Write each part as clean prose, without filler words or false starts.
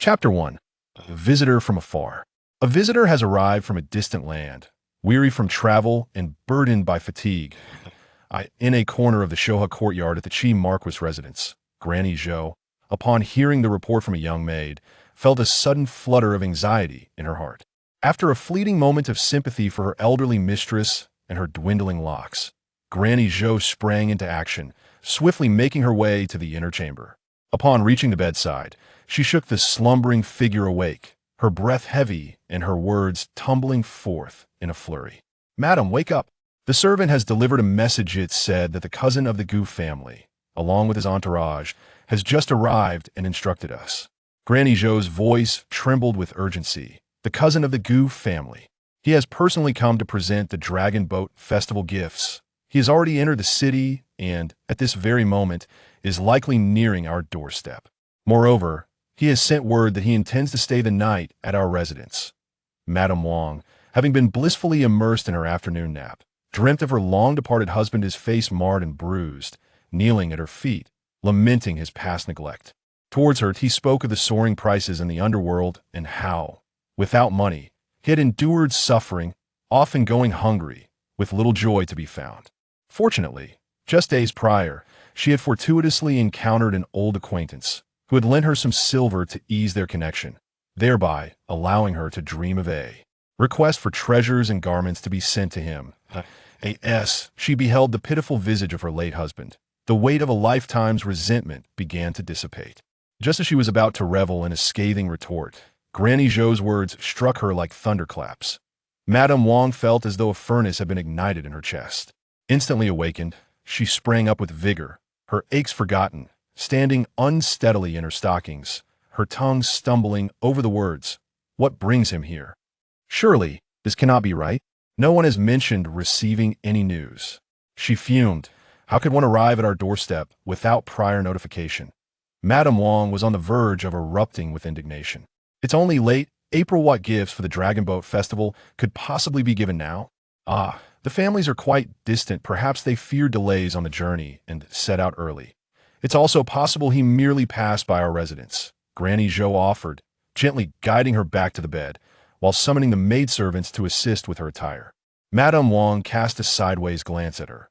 Chapter 1. A Visitor from Afar. A visitor has arrived from a distant land, weary from travel and burdened by fatigue. In a corner of the Shoha courtyard at the Qi marquis residence, Granny Zhou, upon hearing the report from a young maid, felt a sudden flutter of anxiety in her heart. After a fleeting moment of sympathy for her elderly mistress and her dwindling locks, Granny Zhou sprang into action, swiftly making her way to the inner chamber. Upon reaching the bedside, she shook the slumbering figure awake, her breath heavy and her words tumbling forth in a flurry. "Madam, wake up! The servant has delivered a message. It said that the cousin of the Gu family, along with his entourage, has just arrived and instructed us." Granny Zhou's voice trembled with urgency. "The cousin of the Gu family. He has personally come to present the Dragon Boat Festival gifts. He has already entered the city and, at this very moment, is likely nearing our doorstep. Moreover, he has sent word that he intends to stay the night at our residence." Madame Wang, having been blissfully immersed in her afternoon nap, dreamt of her long-departed husband, his face marred and bruised, kneeling at her feet, lamenting his past neglect. Towards her, he spoke of the soaring prices in the underworld and how, without money, he had endured suffering, often going hungry, with little joy to be found. Fortunately, just days prior, she had fortuitously encountered an old acquaintance who had lent her some silver to ease their connection, thereby allowing her to dream of a request for treasures and garments to be sent to him. She beheld the pitiful visage of her late husband. The weight of a lifetime's resentment began to dissipate. Just as she was about to revel in a scathing retort, Granny Zhou's words struck her like thunderclaps. Madame Wang felt as though a furnace had been ignited in her chest. Instantly awakened, she sprang up with vigor, her aches forgotten, standing unsteadily in her stockings, her tongue stumbling over the words, "What brings him here? Surely, this cannot be right. No one has mentioned receiving any news." She fumed. How could one arrive at our doorstep without prior notification? Madame Wang was on the verge of erupting with indignation. It's only late April. What gifts for the Dragon Boat Festival could possibly be given now? The families are quite distant. Perhaps they fear delays on the journey and set out early. It's also possible he merely passed by our residence, Granny Zhou offered, gently guiding her back to the bed, while summoning the maidservants to assist with her attire. Madame Wang cast a sideways glance at her.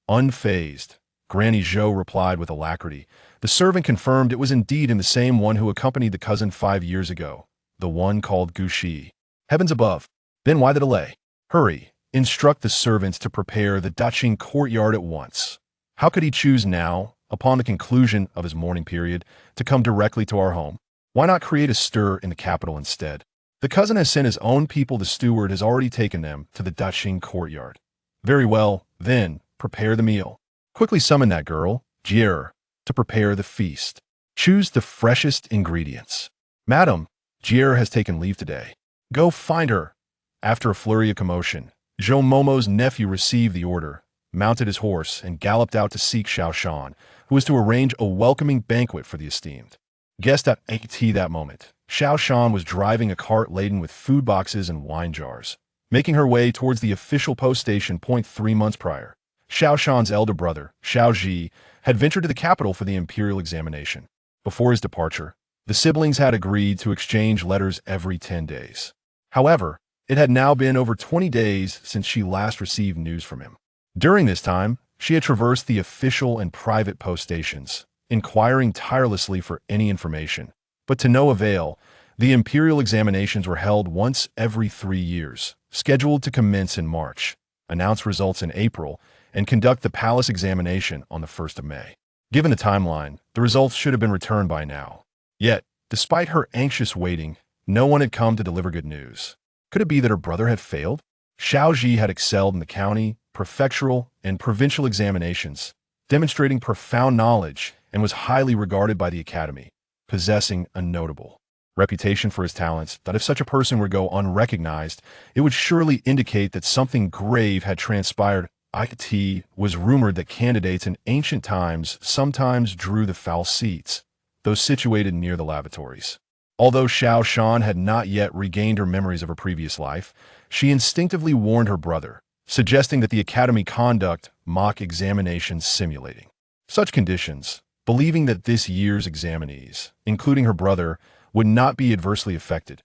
Unfazed, Granny Zhou replied with alacrity. The servant confirmed it was indeed in the same one who accompanied the cousin 5 years ago, the one called Gushi. Heavens above! Then why the delay? Hurry, instruct the servants to prepare the Daqing courtyard at once. How could he choose now, upon the conclusion of his mourning period, to come directly to our home? Why not create a stir in the capital instead? The cousin has sent his own people. The steward has already taken them to the Daqing courtyard. Very well, then, prepare the meal. Quickly summon that girl, Jier, to prepare the feast. Choose the freshest ingredients. Madam, Jier has taken leave today. Go find her. After a flurry of commotion, Zhou Momo's nephew received the order, mounted his horse, and galloped out to seek Xiao Shan, who was to arrange a welcoming banquet for the esteemed guest at that moment. Xiao Shan was driving a cart laden with food boxes and wine jars, making her way towards the official post station. 3 months prior, Xiao Shan's elder brother, Xiao Ji, had ventured to the capital for the imperial examination. Before his departure, the siblings had agreed to exchange letters every 10 days. However, it had now been over 20 days since she last received news from him. During this time, she had traversed the official and private post stations, inquiring tirelessly for any information. But to no avail. The imperial examinations were held once every 3 years, scheduled to commence in March, announce results in April, and conduct the palace examination on the 1st of May. Given the timeline, the results should have been returned by now. Yet, despite her anxious waiting, no one had come to deliver good news. Could it be that her brother had failed? Xiao Ji had excelled in the county, prefectural, and provincial examinations, demonstrating profound knowledge, and was highly regarded by the academy, possessing a notable reputation for his talents. That if such a person were to go unrecognized, it would surely indicate that something grave had transpired. It was rumored that candidates in ancient times sometimes drew the foul seats, those situated near the lavatories. Although Xiao Shan had not yet regained her memories of her previous life, she instinctively warned her brother, suggesting that the academy conduct mock examinations simulating such conditions, believing that this year's examinees, including her brother, would not be adversely affected.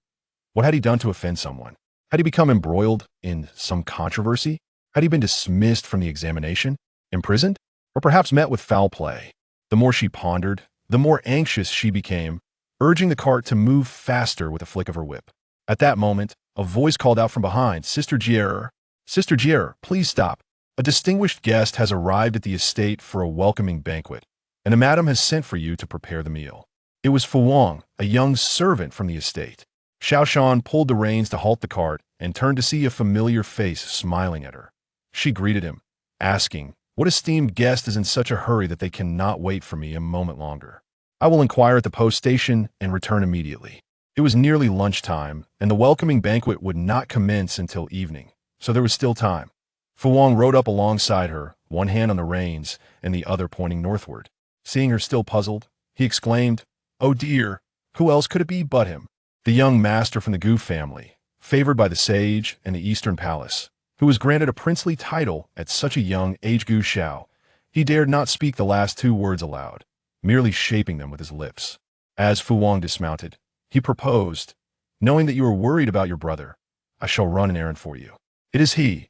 What had he done to offend someone? Had he become embroiled in some controversy? Had he been dismissed from the examination? Imprisoned? Or perhaps met with foul play? The more she pondered, the more anxious she became, urging the cart to move faster with a flick of her whip. At that moment, a voice called out from behind, "Sister Gier! Sister Gier, please stop. A distinguished guest has arrived at the estate for a welcoming banquet, and a madam has sent for you to prepare the meal." It was Fu Wang, a young servant from the estate. Xiao Shan pulled the reins to halt the cart and turned to see a familiar face smiling at her. She greeted him, asking, "What esteemed guest is in such a hurry that they cannot wait for me a moment longer?" "I will inquire at the post station and return immediately." It was nearly lunchtime, and the welcoming banquet would not commence until evening, so there was still time. Fu Wang rode up alongside her, one hand on the reins and the other pointing northward. Seeing her still puzzled, he exclaimed, "Oh dear, who else could it be but him? The young master from the Gu family, favored by the sage and the Eastern Palace, who was granted a princely title at such a young age." Gu Xiao. He dared not speak the last two words aloud, merely shaping them with his lips. As Fu Wang dismounted, he proposed, "Knowing that you are worried about your brother, I shall run an errand for you." "It is he."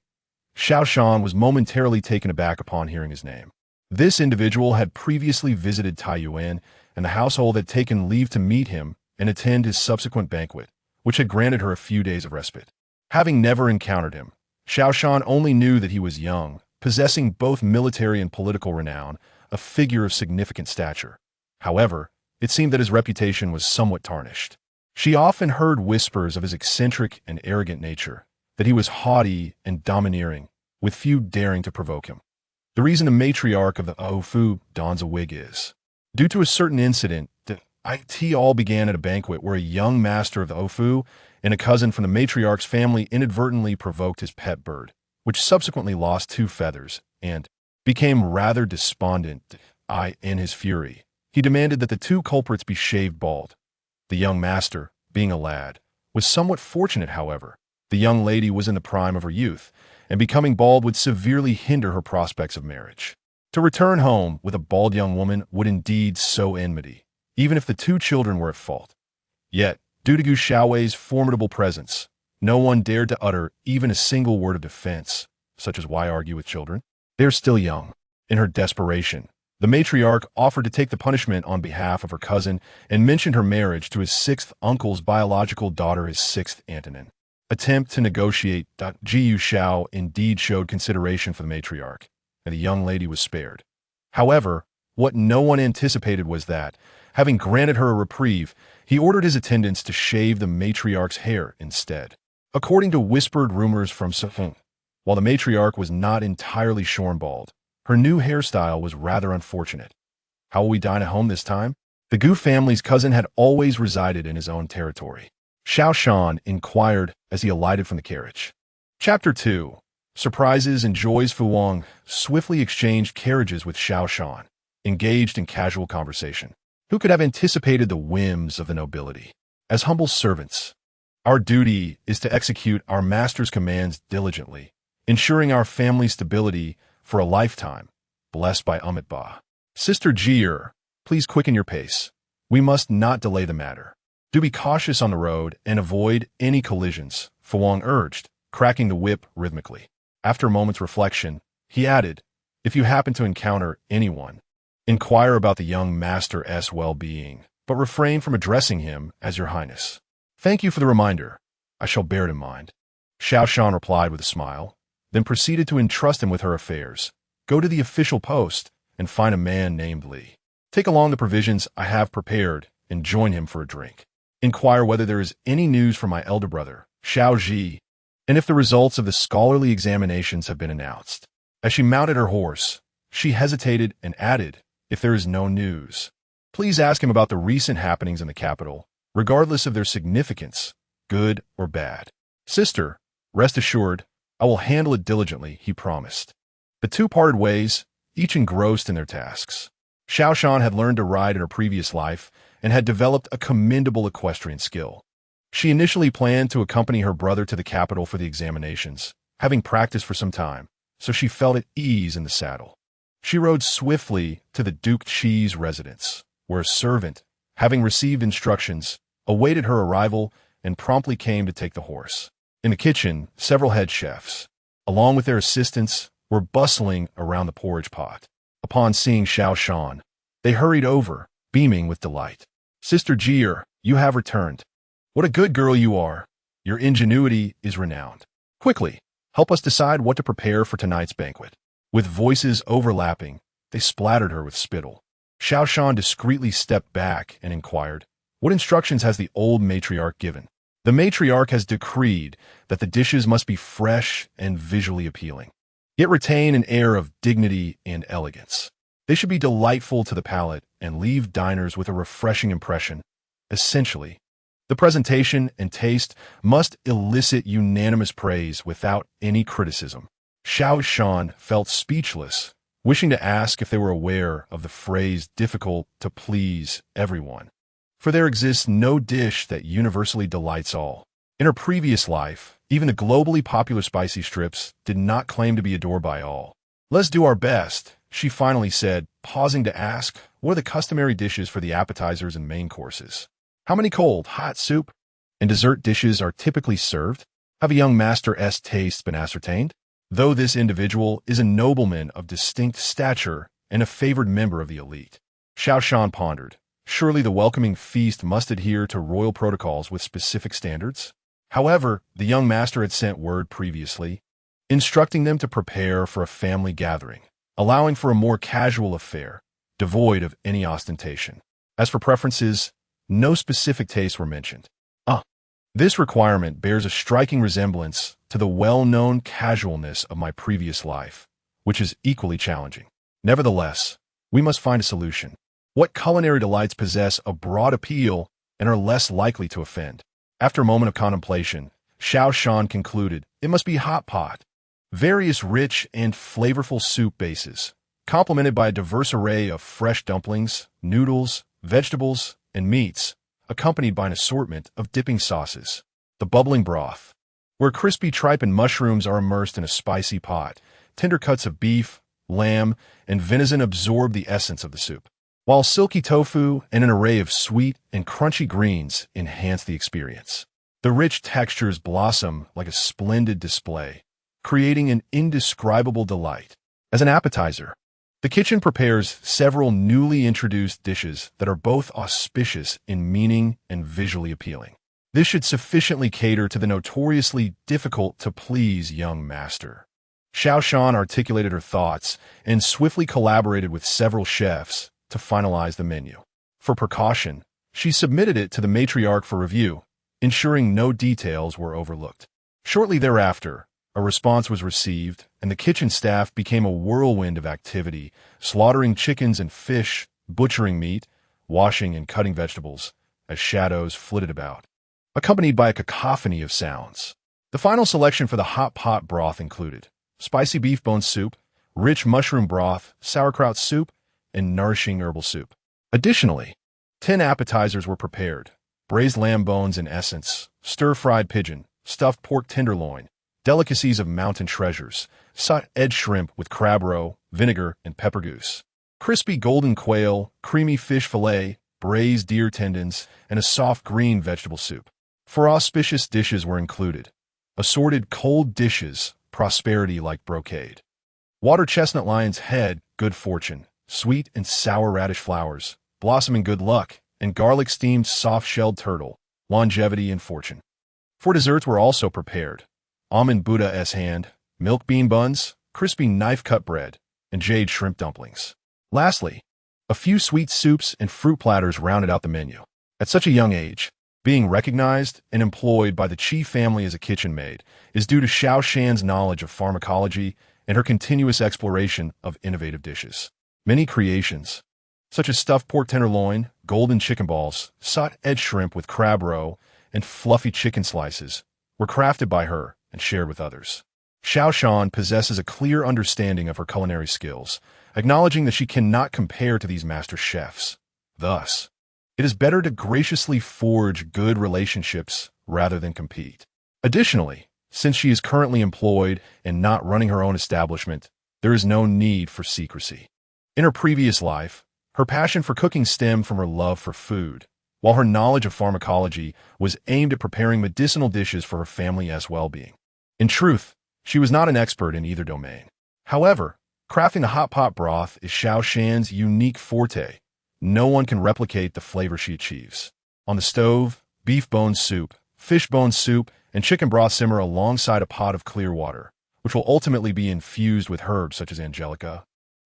Xiao Shan was momentarily taken aback upon hearing his name. This individual had previously visited Taiyuan, and the household had taken leave to meet him and attend his subsequent banquet, which had granted her a few days of respite. Having never encountered him, Xiao Shan only knew that he was young, possessing both military and political renown, a figure of significant stature. However, it seemed that his reputation was somewhat tarnished. She often heard whispers of his eccentric and arrogant nature, that he was haughty and domineering, with few daring to provoke him. The reason the matriarch of the Ofu dons a wig is due to a certain incident that it all began at a banquet where a young master of the Ofu and a cousin from the matriarch's family inadvertently provoked his pet bird, which subsequently lost 2 feathers and became rather despondent. In his fury, he demanded that the 2 culprits be shaved bald. The young master, being a lad, was somewhat fortunate, however. The young lady was in the prime of her youth, and becoming bald would severely hinder her prospects of marriage. To return home with a bald young woman would indeed sow enmity, even if the 2 children were at fault. Yet, due to Gu Xiaowei's formidable presence, no one dared to utter even a single word of defense, such as "Why argue with children? They are still young." In her desperation, the matriarch offered to take the punishment on behalf of her cousin and mentioned her marriage to his 6th uncle's biological daughter, his 6th Antonin. Attempt to negotiate. Jiu Xiao indeed showed consideration for the matriarch, and the young lady was spared. However, what no one anticipated was that, having granted her a reprieve, he ordered his attendants to shave the matriarch's hair instead. According to whispered rumors from Sifeng, while the matriarch was not entirely shorn bald, her new hairstyle was rather unfortunate. How will we dine at home this time? The Gu family's cousin had always resided in his own territory. Xiao Shan inquired as he alighted from the carriage. Chapter 2. Surprises and joys. Fu Wang swiftly exchanged carriages with Xiao Shan, engaged in casual conversation. Who could have anticipated the whims of the nobility? As humble servants, our duty is to execute our master's commands diligently, ensuring our family's stability for a lifetime, blessed by Amitabha. Sister Gier, please quicken your pace. We must not delay the matter. Do be cautious on the road and avoid any collisions, Fu Wang urged, cracking the whip rhythmically. After a moment's reflection, he added, "If you happen to encounter anyone, inquire about the young master's well-being, but refrain from addressing him as Your Highness." "Thank you for the reminder. I shall bear it in mind." Xiao Shan replied with a smile, then proceeded to entrust him with her affairs. "Go to the official post and find a man named Li. Take along the provisions I have prepared and join him for a drink. Inquire whether there is any news from my elder brother, Xiao Ji, and if the results of the scholarly examinations have been announced." As she mounted her horse, she hesitated and added, "If there is no news, please ask him about the recent happenings in the capital, regardless of their significance, good or bad." "Sister, rest assured, I will handle it diligently," he promised. The 2 parted ways, each engrossed in their tasks. Xiao Shan had learned to ride in her previous life and had developed a commendable equestrian skill. She initially planned to accompany her brother to the capital for the examinations, having practiced for some time, so she felt at ease in the saddle. She rode swiftly to the Duke Chi's residence, where a servant, having received instructions, awaited her arrival and promptly came to take the horse. In the kitchen, several head chefs, along with their assistants, were bustling around the porridge pot. Upon seeing Xiao Shan, they hurried over, beaming with delight. "Sister Jier, you have returned. What a good girl you are. Your ingenuity is renowned. Quickly, help us decide what to prepare for tonight's banquet." With voices overlapping, they splattered her with spittle. Xiao Shan discreetly stepped back and inquired, "What instructions has the old matriarch given?" "The matriarch has decreed that the dishes must be fresh and visually appealing, yet retain an air of dignity and elegance. They should be delightful to the palate and leave diners with a refreshing impression. Essentially, the presentation and taste must elicit unanimous praise without any criticism." Xiao Shan felt speechless, wishing to ask if they were aware of the phrase "difficult to please everyone," for there exists no dish that universally delights all. In her previous life, even the globally popular spicy strips did not claim to be adored by all. "Let's do our best," she finally said, pausing to ask, "What are the customary dishes for the appetizers and main courses? How many cold, hot soup and dessert dishes are typically served? Have a young master's tastes been ascertained?" Though this individual is a nobleman of distinct stature and a favored member of the elite, Xiao Shan pondered, surely the welcoming feast must adhere to royal protocols with specific standards? However, the young master had sent word previously, instructing them to prepare for a family gathering, allowing for a more casual affair, devoid of any ostentation. As for preferences, no specific tastes were mentioned. This requirement bears a striking resemblance to the well-known casualness of my previous life, which is equally challenging. Nevertheless, we must find a solution. What culinary delights possess a broad appeal and are less likely to offend? After a moment of contemplation, Xiao Shan concluded it must be hot pot. Various rich and flavorful soup bases, complemented by a diverse array of fresh dumplings, noodles, vegetables, and meats, accompanied by an assortment of dipping sauces. The bubbling broth, where crispy tripe and mushrooms are immersed in a spicy pot, tender cuts of beef, lamb, and venison absorb the essence of the soup, while silky tofu and an array of sweet and crunchy greens enhance the experience. The rich textures blossom like a splendid display, creating an indescribable delight. As an appetizer, the kitchen prepares several newly introduced dishes that are both auspicious in meaning and visually appealing. This should sufficiently cater to the notoriously difficult-to-please young master. Xiao Shan articulated her thoughts and swiftly collaborated with several chefs to finalize the menu. For precaution, she submitted it to the matriarch for review, ensuring no details were overlooked. Shortly thereafter, a response was received, and the kitchen staff became a whirlwind of activity, slaughtering chickens and fish, butchering meat, washing and cutting vegetables, as shadows flitted about, accompanied by a cacophony of sounds. The final selection for the hot pot broth included spicy beef bone soup, rich mushroom broth, sauerkraut soup, and nourishing herbal soup. Additionally, 10 appetizers were prepared: braised lamb bones in essence, stir-fried pigeon, stuffed pork tenderloin, delicacies of mountain treasures, salt-edged shrimp with crab roe, vinegar, and pepper goose, crispy golden quail, creamy fish fillet, braised deer tendons, and a soft green vegetable soup. 4 auspicious dishes were included: assorted cold dishes, prosperity like brocade; water chestnut lion's head, good fortune; sweet and sour radish flowers, blossoming good luck; and garlic steamed soft-shelled turtle, longevity and fortune. 4 desserts were also prepared: almond Buddha's hand, milk bean buns, crispy knife-cut bread, and jade shrimp dumplings. Lastly, a few sweet soups and fruit platters rounded out the menu. At such a young age, being recognized and employed by the Qi family as a kitchen maid is due to Xiao Shan's knowledge of pharmacology and her continuous exploration of innovative dishes. Many creations, such as stuffed pork tenderloin, golden chicken balls, salt-edged shrimp with crab roe, and fluffy chicken slices, were crafted by her and shared with others. Xiao Shan possesses a clear understanding of her culinary skills, acknowledging that she cannot compare to these master chefs. Thus, it is better to graciously forge good relationships rather than compete. Additionally, since she is currently employed and not running her own establishment, there is no need for secrecy. In her previous life, her passion for cooking stemmed from her love for food, while her knowledge of pharmacology was aimed at preparing medicinal dishes for her family's well-being. In truth, she was not an expert in either domain. However, crafting the hot pot broth is Xiao Shan's unique forte. No one can replicate the flavor she achieves. On the stove, beef bone soup, fish bone soup, and chicken broth simmer alongside a pot of clear water, which will ultimately be infused with herbs such as angelica,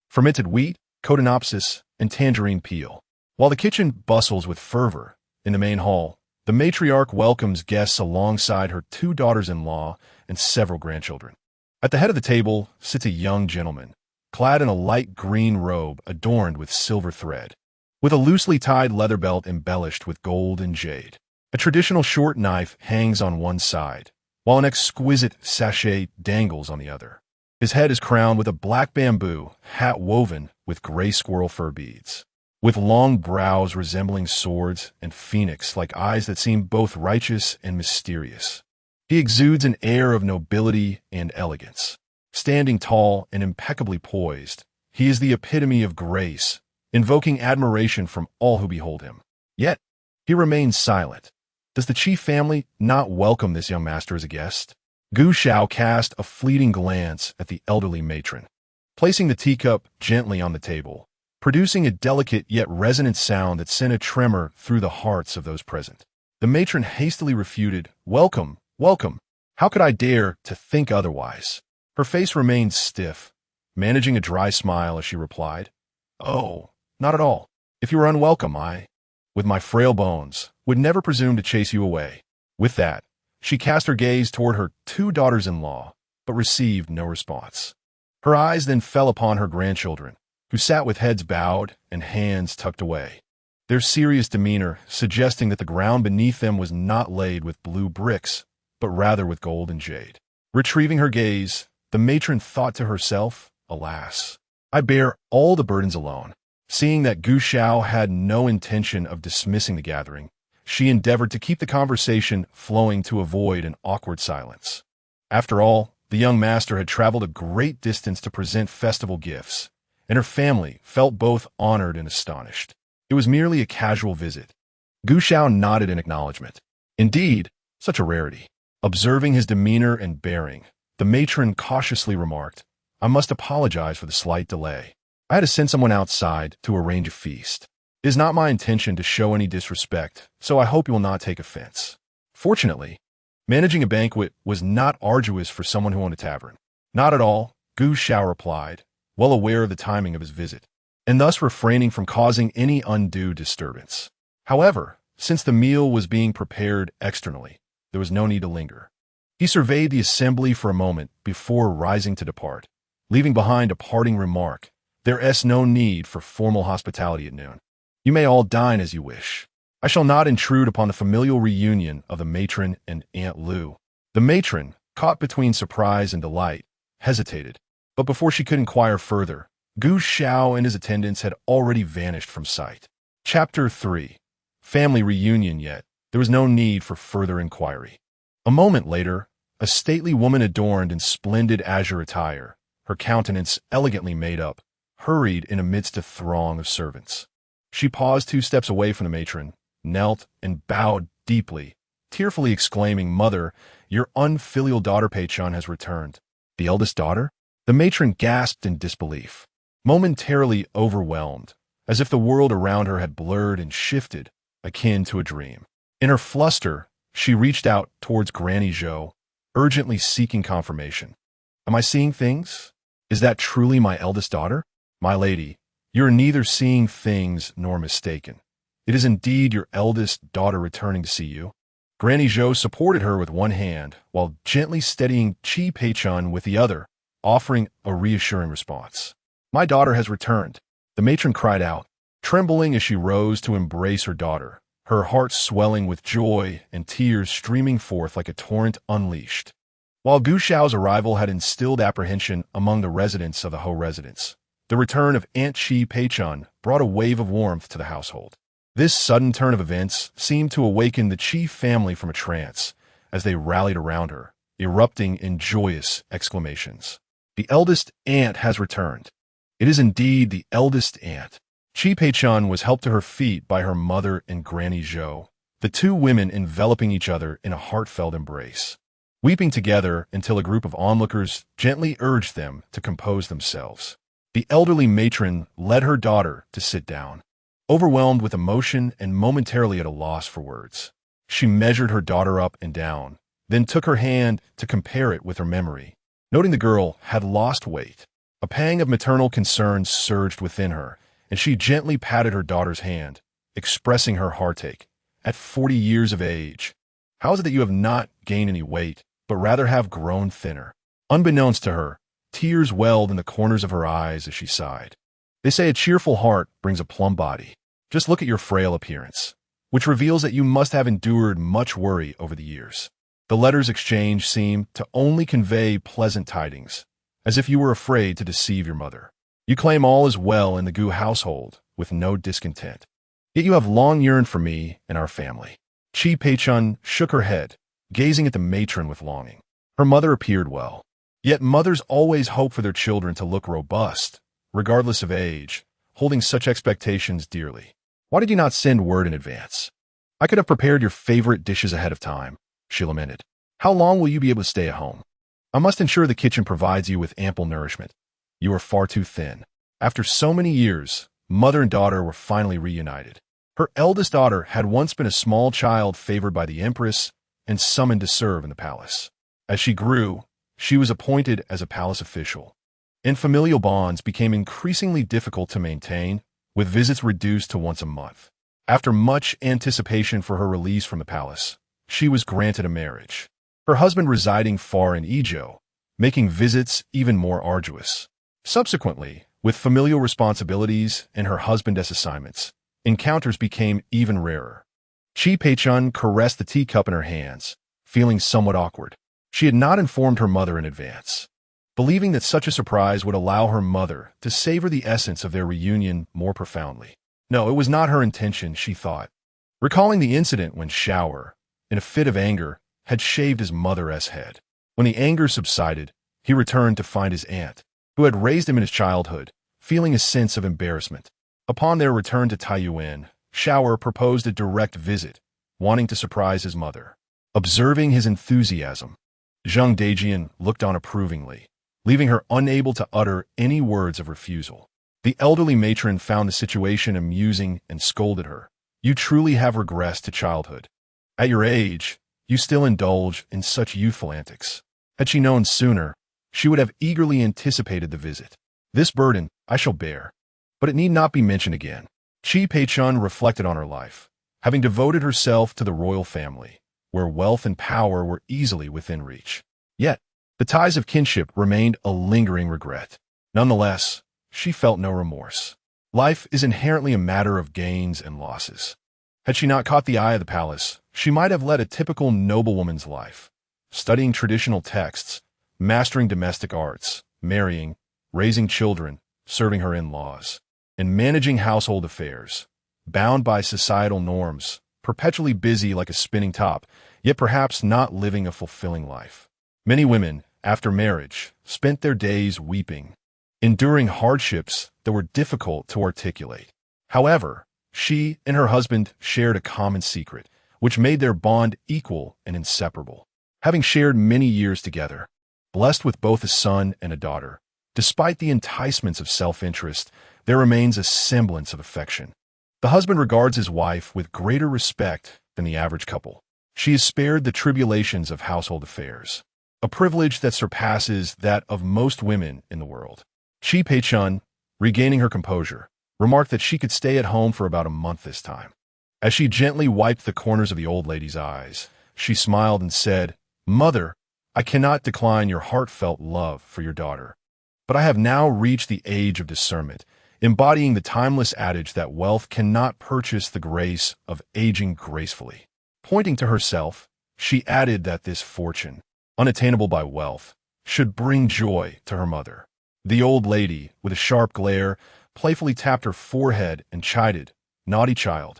fermented wheat, codonopsis, and tangerine peel. While the kitchen bustles with fervor, in the main hall, the matriarch welcomes guests alongside her 2 daughters-in-law and several grandchildren. At the head of the table sits a young gentleman, clad in a light green robe adorned with silver thread, with a loosely tied leather belt embellished with gold and jade. A traditional short knife hangs on one side, while an exquisite sachet dangles on the other. His head is crowned with a black bamboo hat woven with gray squirrel fur beads, with long brows resembling swords and phoenix-like eyes that seem both righteous and mysterious. He exudes an air of nobility and elegance. Standing tall and impeccably poised, he is the epitome of grace, invoking admiration from all who behold him. Yet, he remains silent. Does the chief family not welcome this young master as a guest? Gu Xiao cast a fleeting glance at the elderly matron, placing the teacup gently on the table, producing a delicate yet resonant sound that sent a tremor through the hearts of those present. The matron hastily refuted, "Welcome, welcome. How could I dare to think otherwise?" Her face remained stiff, managing a dry smile as she replied, "Oh, not at all. If you were unwelcome, I, with my frail bones, would never presume to chase you away." With that, she cast her gaze toward her 2 daughters-in-law, but received no response. Her eyes then fell upon her grandchildren, who sat with heads bowed and hands tucked away, their serious demeanor suggesting that the ground beneath them was not laid with blue bricks, but rather with gold and jade. Retrieving her gaze, the matron thought to herself, "Alas, I bear all the burdens alone." Seeing that Gu Xiao had no intention of dismissing the gathering, she endeavored to keep the conversation flowing to avoid an awkward silence. After all, the young master had traveled a great distance to present festival gifts, and her family felt both honored and astonished. It was merely a casual visit. Gu Xiao nodded in acknowledgement. Indeed, such a rarity. Observing his demeanor and bearing, the matron cautiously remarked, "I must apologize for the slight delay. I had to send someone outside to arrange a feast. It is not my intention to show any disrespect, so I hope you will not take offense." Fortunately, managing a banquet was not arduous for someone who owned a tavern. "Not at all," Gu Xiao replied, well aware of the timing of his visit, and thus refraining from causing any undue disturbance. However, since the meal was being prepared externally, there was no need to linger. He surveyed the assembly for a moment before rising to depart, leaving behind a parting remark, "There is no need for formal hospitality at noon. You may all dine as you wish. I shall not intrude upon the familial reunion of the matron and Aunt Lu." The matron, caught between surprise and delight, hesitated, but before she could inquire further, Gu Xiao and his attendants had already vanished from sight. Chapter 3. Family Reunion. Yet there was no need for further inquiry. A moment later, a stately woman adorned in splendid azure attire, her countenance elegantly made up, hurried in amidst a throng of servants. She paused 2 steps away from the matron, knelt, and bowed deeply, tearfully exclaiming, "Mother, your unfilial daughter Pei-chan has returned." "The eldest daughter?" The matron gasped in disbelief, momentarily overwhelmed, as if the world around her had blurred and shifted, akin to a dream. In her fluster, she reached out towards Granny Zhou, urgently seeking confirmation. "Am I seeing things? Is that truly my eldest daughter?" "My lady, you are neither seeing things nor mistaken. It is indeed your eldest daughter returning to see you." Granny Zhou supported her with one hand, while gently steadying Chi Pei-chan with the other, offering a reassuring response. "My daughter has returned," the matron cried out, trembling as she rose to embrace her daughter, her heart swelling with joy and tears streaming forth like a torrent unleashed. While Gu Xiao's arrival had instilled apprehension among the residents of the Ho residence, the return of Aunt Chi Pei-chan brought a wave of warmth to the household. This sudden turn of events seemed to awaken the Chi family from a trance, as they rallied around her, erupting in joyous exclamations. "The eldest aunt has returned. It is indeed the eldest aunt." Chi Pei-chun was helped to her feet by her mother and Granny Zhou, the two women enveloping each other in a heartfelt embrace, weeping together until a group of onlookers gently urged them to compose themselves. The elderly matron led her daughter to sit down, overwhelmed with emotion and momentarily at a loss for words. She measured her daughter up and down, then took her hand to compare it with her memory, noting the girl had lost weight. A pang of maternal concern surged within her, and she gently patted her daughter's hand, expressing her heartache. At 40 years of age, how is it that you have not gained any weight, but rather have grown thinner? Unbeknownst to her, tears welled in the corners of her eyes as she sighed. They say a cheerful heart brings a plump body. Just look at your frail appearance, which reveals that you must have endured much worry over the years. The letters exchanged seemed to only convey pleasant tidings, as if you were afraid to deceive your mother. You claim all is well in the Gu household, with no discontent. Yet you have long yearned for me and our family. Chi Pei-chun shook her head, gazing at the matron with longing. Her mother appeared well. Yet mothers always hope for their children to look robust, regardless of age, holding such expectations dearly. Why did you not send word in advance? I could have prepared your favorite dishes ahead of time, she lamented. How long will you be able to stay at home? I must ensure the kitchen provides you with ample nourishment. You are far too thin. After so many years, mother and daughter were finally reunited. Her eldest daughter had once been a small child favored by the empress and summoned to serve in the palace. As she grew, she was appointed as a palace official, and familial bonds became increasingly difficult to maintain, with visits reduced to once a month. After much anticipation for her release from the palace, she was granted a marriage, her husband residing far in Ezhou, making visits even more arduous. Subsequently, with familial responsibilities and her husband's assignments, encounters became even rarer. Chi Pei-chun caressed the teacup in her hands, feeling somewhat awkward. She had not informed her mother in advance, believing that such a surprise would allow her mother to savor the essence of their reunion more profoundly. No, it was not her intention, she thought, recalling the incident when Xiao, in a fit of anger, had shaved his mother's head. When the anger subsided, he returned to find his aunt, who had raised him in his childhood, feeling a sense of embarrassment. Upon their return to Taiyuan, Xiao proposed a direct visit, wanting to surprise his mother. Observing his enthusiasm, Zhang Dejian looked on approvingly, leaving her unable to utter any words of refusal. The elderly matron found the situation amusing and scolded her. You truly have regressed to childhood. At your age, you still indulge in such youthful antics. Had she known sooner, she would have eagerly anticipated the visit. This burden I shall bear, but it need not be mentioned again. Chi Pei-chun reflected on her life, having devoted herself to the royal family, where wealth and power were easily within reach. Yet, the ties of kinship remained a lingering regret. Nonetheless, she felt no remorse. Life is inherently a matter of gains and losses. Had she not caught the eye of the palace, she might have led a typical noblewoman's life, studying traditional texts, mastering domestic arts, marrying, raising children, serving her in-laws, and managing household affairs, bound by societal norms, perpetually busy like a spinning top, yet perhaps not living a fulfilling life. Many women, after marriage, spent their days weeping, enduring hardships that were difficult to articulate. However, she and her husband shared a common secret, which made their bond equal and inseparable. Having shared many years together, blessed with both a son and a daughter, despite the enticements of self-interest, there remains a semblance of affection. The husband regards his wife with greater respect than the average couple. She is spared the tribulations of household affairs, a privilege that surpasses that of most women in the world. Chi Pei-chun, regaining her composure, remarked that she could stay at home for about a month this time. As she gently wiped the corners of the old lady's eyes, she smiled and said, "Mother, I cannot decline your heartfelt love for your daughter, but I have now reached the age of discernment, embodying the timeless adage that wealth cannot purchase the grace of aging gracefully." Pointing to herself, she added that this fortune, unattainable by wealth, should bring joy to her mother. The old lady, with a sharp glare, playfully tapped her forehead and chided, "Naughty child.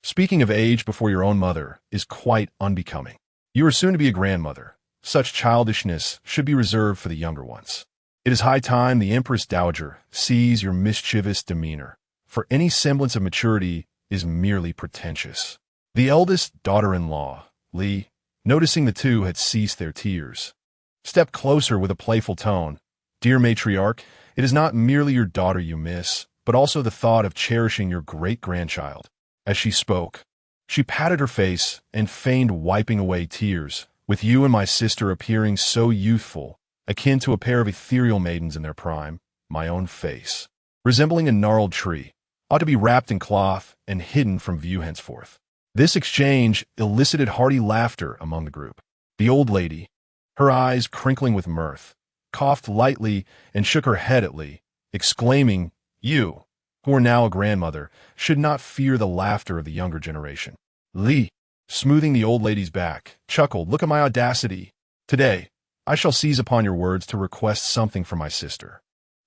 Speaking of age before your own mother is quite unbecoming. You are soon to be a grandmother. Such childishness should be reserved for the younger ones. It is high time the Empress Dowager sees your mischievous demeanor, for any semblance of maturity is merely pretentious. The eldest daughter-in-law, Li, noticing the two had ceased their tears, stepped closer with a playful tone. "Dear matriarch, it is not merely your daughter you miss, but also the thought of cherishing your great-grandchild." As she spoke, she patted her face and feigned wiping away tears, "With you and my sister appearing so youthful, akin to a pair of ethereal maidens in their prime, my own face, resembling a gnarled tree, ought to be wrapped in cloth and hidden from view henceforth." This exchange elicited hearty laughter among the group. The old lady, her eyes crinkling with mirth, coughed lightly and shook her head at Li, exclaiming, "You, who are now a grandmother, should not fear the laughter of the younger generation." Li, smoothing the old lady's back, chuckled, "Look at my audacity. Today, I shall seize upon your words to request something from my sister.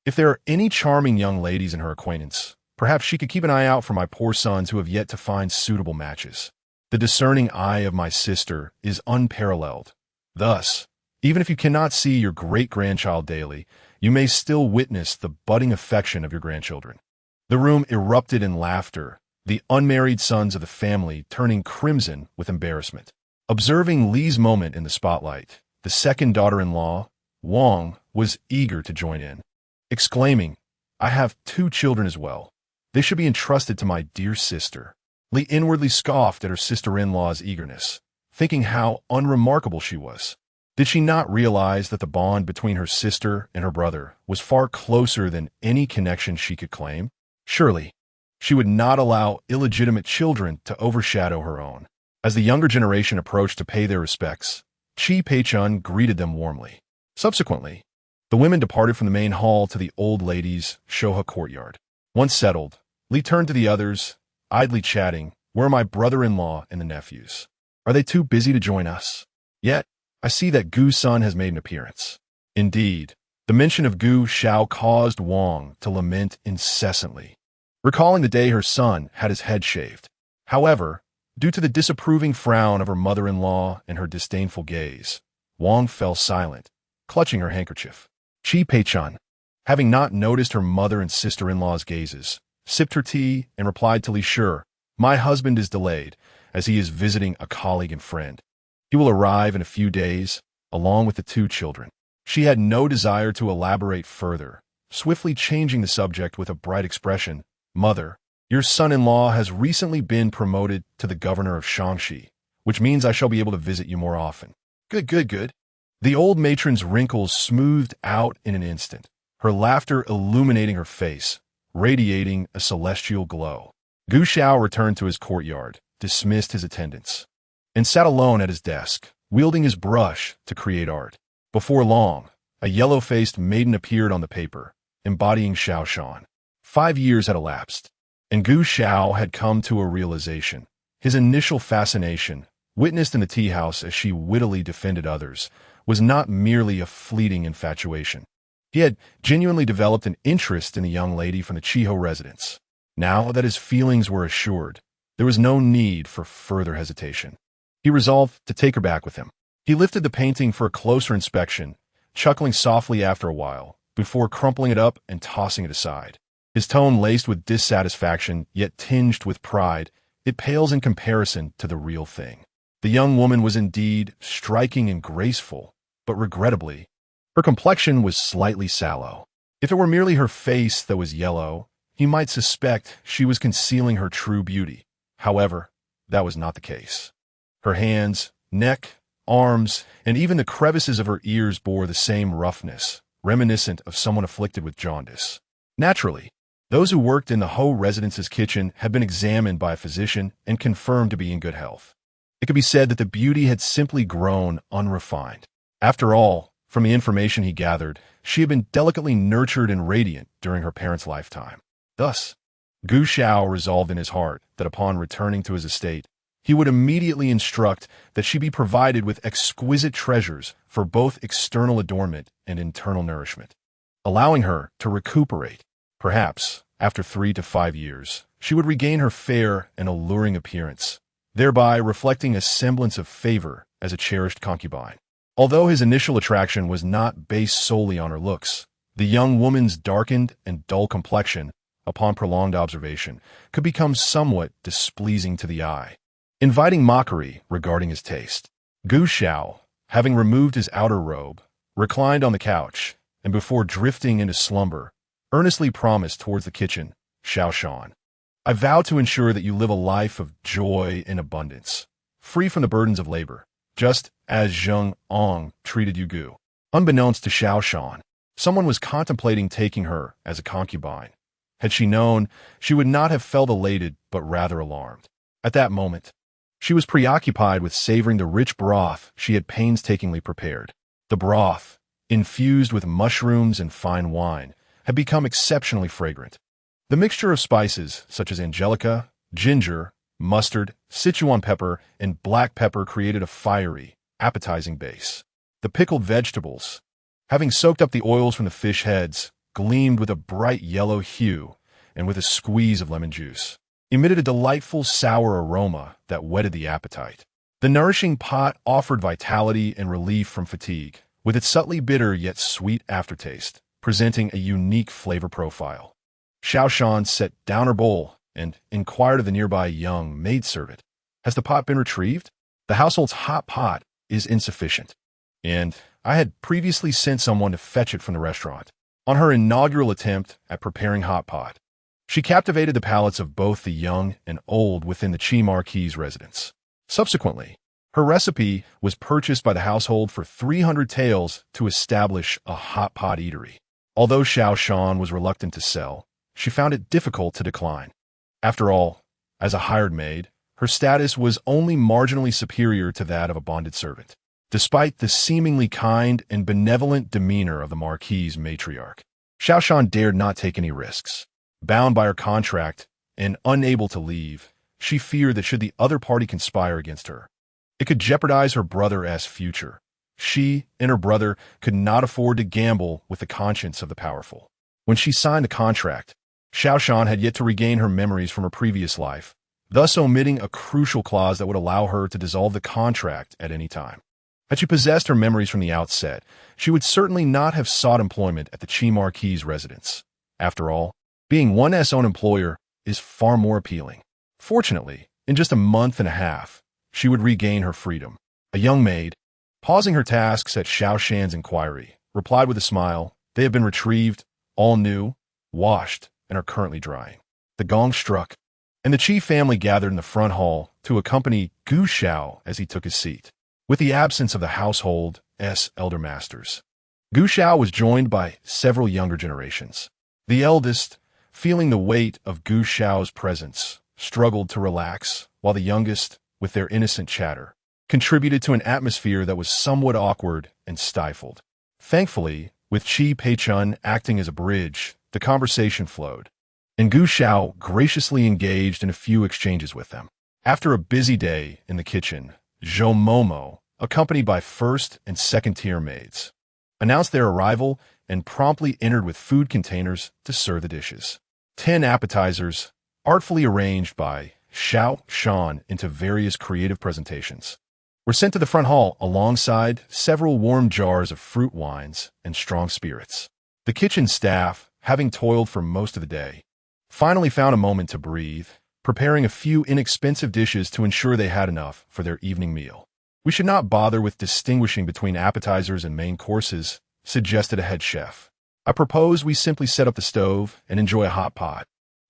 If there are any charming young ladies in her acquaintance, perhaps she could keep an eye out for my poor sons who have yet to find suitable matches. The discerning eye of my sister is unparalleled. Thus, even if you cannot see your great-grandchild daily, you may still witness the budding affection of your grandchildren." The room erupted in laughter, the unmarried sons of the family turning crimson with embarrassment. Observing Li's moment in the spotlight, the second daughter-in-law, Wang, was eager to join in, exclaiming, "I have 2 children as well. They should be entrusted to my dear sister." Li inwardly scoffed at her sister-in-law's eagerness, thinking how unremarkable she was. Did she not realize that the bond between her sister and her brother was far closer than any connection she could claim? Surely, she would not allow illegitimate children to overshadow her own. As the younger generation approached to pay their respects, Chi Pei-chun greeted them warmly. Subsequently, the women departed from the main hall to the old lady's Shoha courtyard. Once settled, Li turned to the others, idly chatting, "Where are my brother-in-law and the nephews? Are they too busy to join us? Yet, I see that Gu-san has made an appearance." Indeed, the mention of Gu Xiao caused Wang to lament incessantly, recalling the day her son had his head shaved. However, due to the disapproving frown of her mother-in-law and her disdainful gaze, Wang fell silent, clutching her handkerchief. Chi Pei-chun, having not noticed her mother and sister-in-law's gazes, sipped her tea and replied to Li, "Sure, my husband is delayed, as he is visiting a colleague and friend. He will arrive in a few days, along with the 2 children." She had no desire to elaborate further, swiftly changing the subject with a bright expression. "Mother, your son-in-law has recently been promoted to the governor of Shaanxi, which means I shall be able to visit you more often." Good. The old matron's wrinkles smoothed out in an instant, her laughter illuminating her face, radiating a celestial glow. Gu Xiao returned to his courtyard, dismissed his attendants, and sat alone at his desk, wielding his brush to create art. Before long, a yellow-faced maiden appeared on the paper, embodying Xiao Shan. 5 years had elapsed, and Gu Xiao had come to a realization. His initial fascination, witnessed in the tea house as she wittily defended others, was not merely a fleeting infatuation. He had genuinely developed an interest in the young lady from the Chiho residence. Now that his feelings were assured, there was no need for further hesitation. He resolved to take her back with him. He lifted the painting for a closer inspection, chuckling softly after a while, before crumpling it up and tossing it aside. His tone laced with dissatisfaction, yet tinged with pride. "It pales in comparison to the real thing." The young woman was indeed striking and graceful, but regrettably, her complexion was slightly sallow. If it were merely her face that was yellow, he might suspect she was concealing her true beauty. However, that was not the case. Her hands, neck, arms, and even the crevices of her ears bore the same roughness, reminiscent of someone afflicted with jaundice. Naturally, those who worked in the Ho residence's kitchen had been examined by a physician and confirmed to be in good health. It could be said that the beauty had simply grown unrefined. After all, from the information he gathered, she had been delicately nurtured and radiant during her parents' lifetime. Thus, Gu Xiao resolved in his heart that upon returning to his estate, he would immediately instruct that she be provided with exquisite treasures for both external adornment and internal nourishment, allowing her to recuperate. Perhaps, after 3 to 5 years, she would regain her fair and alluring appearance, thereby reflecting a semblance of favor as a cherished concubine. Although his initial attraction was not based solely on her looks, the young woman's darkened and dull complexion, upon prolonged observation, could become somewhat displeasing to the eye, inviting mockery regarding his taste. Gu Xiao, having removed his outer robe, reclined on the couch, and before drifting into slumber, earnestly promised towards the kitchen, Xiao Shan, I vow to ensure that you live a life of joy and abundance, free from the burdens of labor, just as Zheng Ong treated you Gu. Unbeknownst to Xiao Shan, someone was contemplating taking her as a concubine. Had she known, she would not have felt elated but rather alarmed. At that moment, she was preoccupied with savoring the rich broth she had painstakingly prepared. The broth, infused with mushrooms and fine wine, had become exceptionally fragrant. The mixture of spices such as angelica, ginger, mustard, Sichuan pepper, and black pepper created a fiery, appetizing base. The pickled vegetables, having soaked up the oils from the fish heads, gleamed with a bright yellow hue and with a squeeze of lemon juice, emitted a delightful sour aroma that whetted the appetite. The nourishing pot offered vitality and relief from fatigue, with its subtly bitter yet sweet aftertaste, presenting a unique flavor profile. Xiao Shan set down her bowl and inquired of the nearby young maidservant, "Has the pot been retrieved? The household's hot pot is insufficient, and I had previously sent someone to fetch it from the restaurant." On her inaugural attempt at preparing hot pot, she captivated the palates of both the young and old within the marquis' residence. Subsequently, her recipe was purchased by the household for 300 taels to establish a hot pot eatery. Although Xiao Shan was reluctant to sell, she found it difficult to decline. After all, as a hired maid, her status was only marginally superior to that of a bonded servant. Despite the seemingly kind and benevolent demeanor of the marquis' matriarch, Xiao Shan dared not take any risks. Bound by her contract and unable to leave, she feared that should the other party conspire against her, it could jeopardize her brother's future. She and her brother could not afford to gamble with the conscience of the powerful. When she signed the contract, Xiao Shan had yet to regain her memories from her previous life, thus omitting a crucial clause that would allow her to dissolve the contract at any time. Had she possessed her memories from the outset, she would certainly not have sought employment at the marquis' residence. After all, being one's own employer is far more appealing. Fortunately, in just a month and a half, she would regain her freedom. A young maid, pausing her tasks at Xiao Shan's inquiry, replied with a smile, "They have been retrieved, all new, washed, and are currently drying." The gong struck, and the Qi family gathered in the front hall to accompany Gu Xiao as he took his seat. With the absence of the household's elder masters, Gu Xiao was joined by several younger generations. The eldest, feeling the weight of Gu Xiao's presence, struggled to relax, while the youngest, with their innocent chatter, contributed to an atmosphere that was somewhat awkward and stifled. Thankfully, with Qi Peichun acting as a bridge, the conversation flowed, and Gu Xiao graciously engaged in a few exchanges with them. After a busy day in the kitchen, Zhou Momo, accompanied by first and second-tier maids, announced their arrival and promptly entered with food containers to serve the dishes. 10 appetizers, artfully arranged by Xiao Shan into various creative presentations, were sent to the front hall alongside several warm jars of fruit wines and strong spirits. The kitchen staff, having toiled for most of the day, finally found a moment to breathe, preparing a few inexpensive dishes to ensure they had enough for their evening meal. "We should not bother with distinguishing between appetizers and main courses," suggested a head chef. "I propose we simply set up the stove and enjoy a hot pot.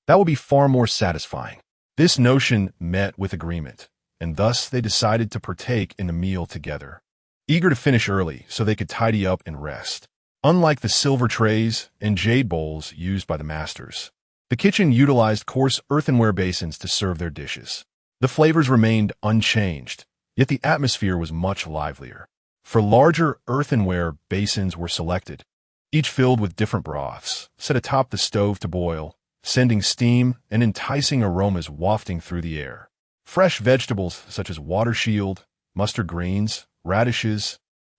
That will be far more satisfying." This notion met with agreement, and thus they decided to partake in the meal together, eager to finish early so they could tidy up and rest. Unlike the silver trays and jade bowls used by the masters, the kitchen utilized coarse earthenware basins to serve their dishes. The flavors remained unchanged, yet the atmosphere was much livelier. For larger earthenware basins were selected, each filled with different broths, set atop the stove to boil, sending steam and enticing aromas wafting through the air. Fresh vegetables such as water shield, mustard greens, radishes,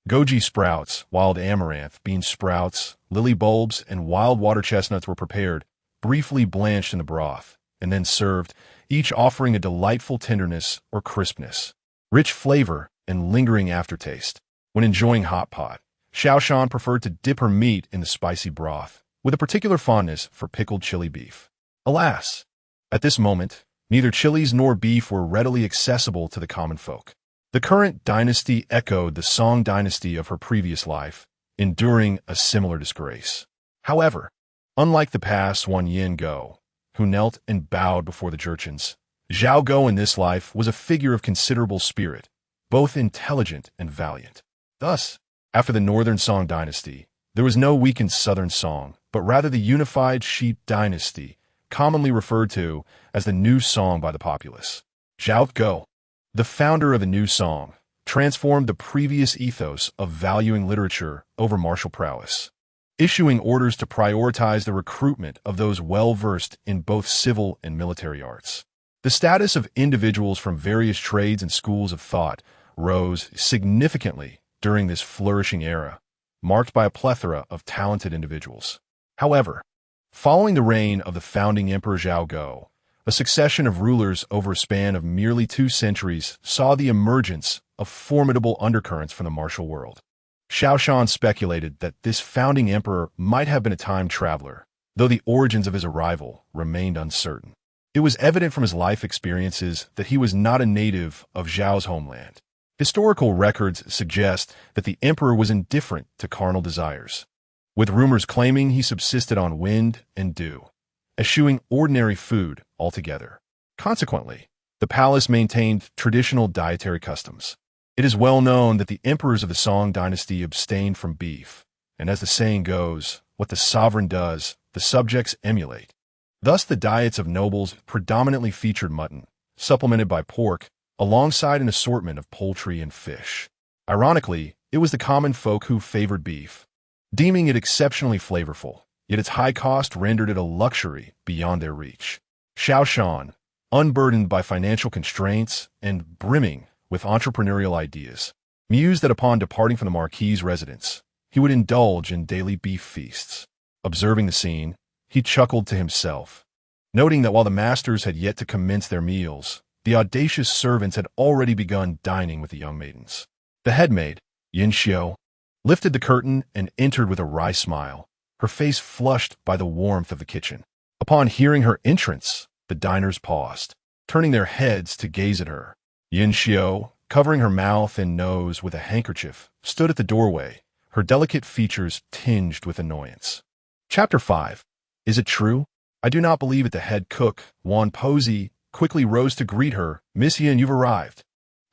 goji sprouts, wild amaranth, bean sprouts, lily bulbs, and wild water chestnuts were prepared, briefly blanched in the broth, and then served, each offering a delightful tenderness or crispness, rich flavor, and lingering aftertaste. When enjoying hot pot, Xiao Shan preferred to dip her meat in the spicy broth, with a particular fondness for pickled chili beef. Alas, at this moment, neither chilies nor beef were readily accessible to the common folk. The current dynasty echoed the Song dynasty of her previous life, enduring a similar disgrace. However, unlike the past one Yin Go, who knelt and bowed before the Jurchens, Xiao Go in this life was a figure of considerable spirit, both intelligent and valiant. Thus, after the Northern Song dynasty, there was no weakened Southern Song, but rather the unified Sheep dynasty, commonly referred to as the New Song by the populace. Xiao Go, the founder of the New Song, transformed the previous ethos of valuing literature over martial prowess, issuing orders to prioritize the recruitment of those well-versed in both civil and military arts. The status of individuals from various trades and schools of thought rose significantly during this flourishing era, marked by a plethora of talented individuals. However, following the reign of the founding Emperor Xiao Go, a succession of rulers over a span of merely 2 centuries saw the emergence of formidable undercurrents from the martial world. Xiao Shan speculated that this founding emperor might have been a time traveler, though the origins of his arrival remained uncertain. It was evident from his life experiences that he was not a native of Zhao's homeland. Historical records suggest that the emperor was indifferent to carnal desires, with rumors claiming he subsisted on wind and dew, eschewing ordinary food altogether. Consequently, the palace maintained traditional dietary customs. It is well known that the emperors of the Song dynasty abstained from beef, and as the saying goes, what the sovereign does, the subjects emulate. Thus, the diets of nobles predominantly featured mutton, supplemented by pork, alongside an assortment of poultry and fish. Ironically, it was the common folk who favored beef, deeming it exceptionally flavorful, yet its high cost rendered it a luxury beyond their reach. Xiao Shan, unburdened by financial constraints and brimming with entrepreneurial ideas, mused that upon departing from the marquis' residence, he would indulge in daily beef feasts. Observing the scene, he chuckled to himself, noting that while the masters had yet to commence their meals, the audacious servants had already begun dining with the young maidens. The headmaid, Yin Xiao, lifted the curtain and entered with a wry smile, her face flushed by the warmth of the kitchen. Upon hearing her entrance, the diners paused, turning their heads to gaze at her. Yin Xiao, covering her mouth and nose with a handkerchief, stood at the doorway, her delicate features tinged with annoyance. Chapter 5. Is it true? I do not believe it. The head cook, Wan Posey, quickly rose to greet her. Miss Yin, you've arrived.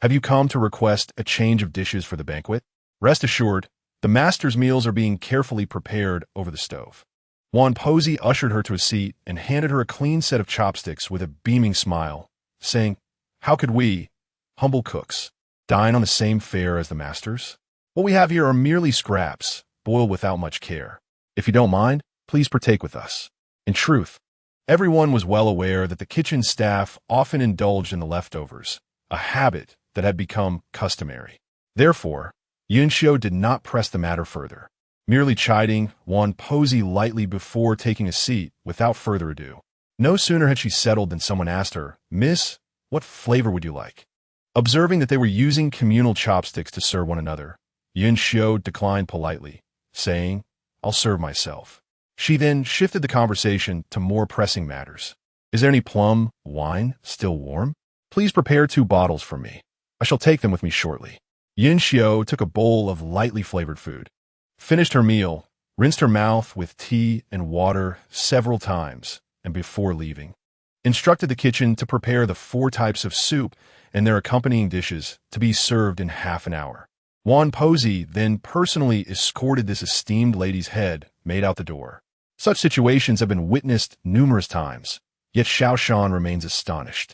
Have you come to request a change of dishes for the banquet? Rest assured, the master's meals are being carefully prepared over the stove. Wan Posey ushered her to a seat and handed her a clean set of chopsticks with a beaming smile, saying, "How could we, humble cooks, dine on the same fare as the masters? What we have here are merely scraps, boiled without much care. If you don't mind, please partake with us." In truth, everyone was well aware that the kitchen staff often indulged in the leftovers, a habit that had become customary. Therefore, Yin Xiao did not press the matter further, merely chiding Wan Posey lightly before taking a seat without further ado. No sooner had she settled than someone asked her, "Miss, what flavor would you like?" Observing that they were using communal chopsticks to serve one another, Yin Xiao declined politely, saying, "I'll serve myself." She then shifted the conversation to more pressing matters. "Is there any plum wine still warm? Please prepare 2 bottles for me. I shall take them with me shortly." Yin Xiao took a bowl of lightly flavored food, finished her meal, rinsed her mouth with tea and water several times, and before leaving, instructed the kitchen to prepare the 4 types of soup and their accompanying dishes to be served in half an hour. Wan Posey then personally escorted this esteemed lady's head maid out the door. Such situations have been witnessed numerous times, yet Xiao Shan remains astonished.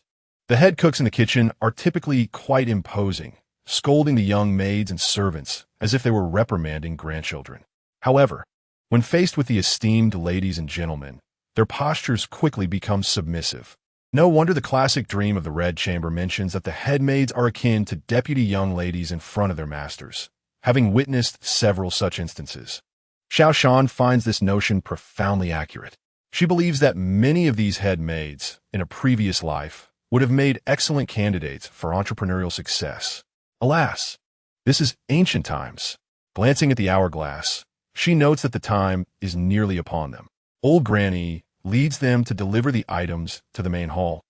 The head cooks in the kitchen are typically quite imposing, scolding the young maids and servants as if they were reprimanding grandchildren. However, when faced with the esteemed ladies and gentlemen, their postures quickly become submissive. No wonder the classic dream of the Red Chamber mentions that the head maids are akin to deputy young ladies in front of their masters, having witnessed several such instances. Xiao Shan finds this notion profoundly accurate. She believes that many of these head maids, in a previous life, would have made excellent candidates for entrepreneurial success. Alas, this is ancient times. Glancing at the hourglass, she notes that the time is nearly upon them. Old Granny, leads them to deliver the items to the main hall,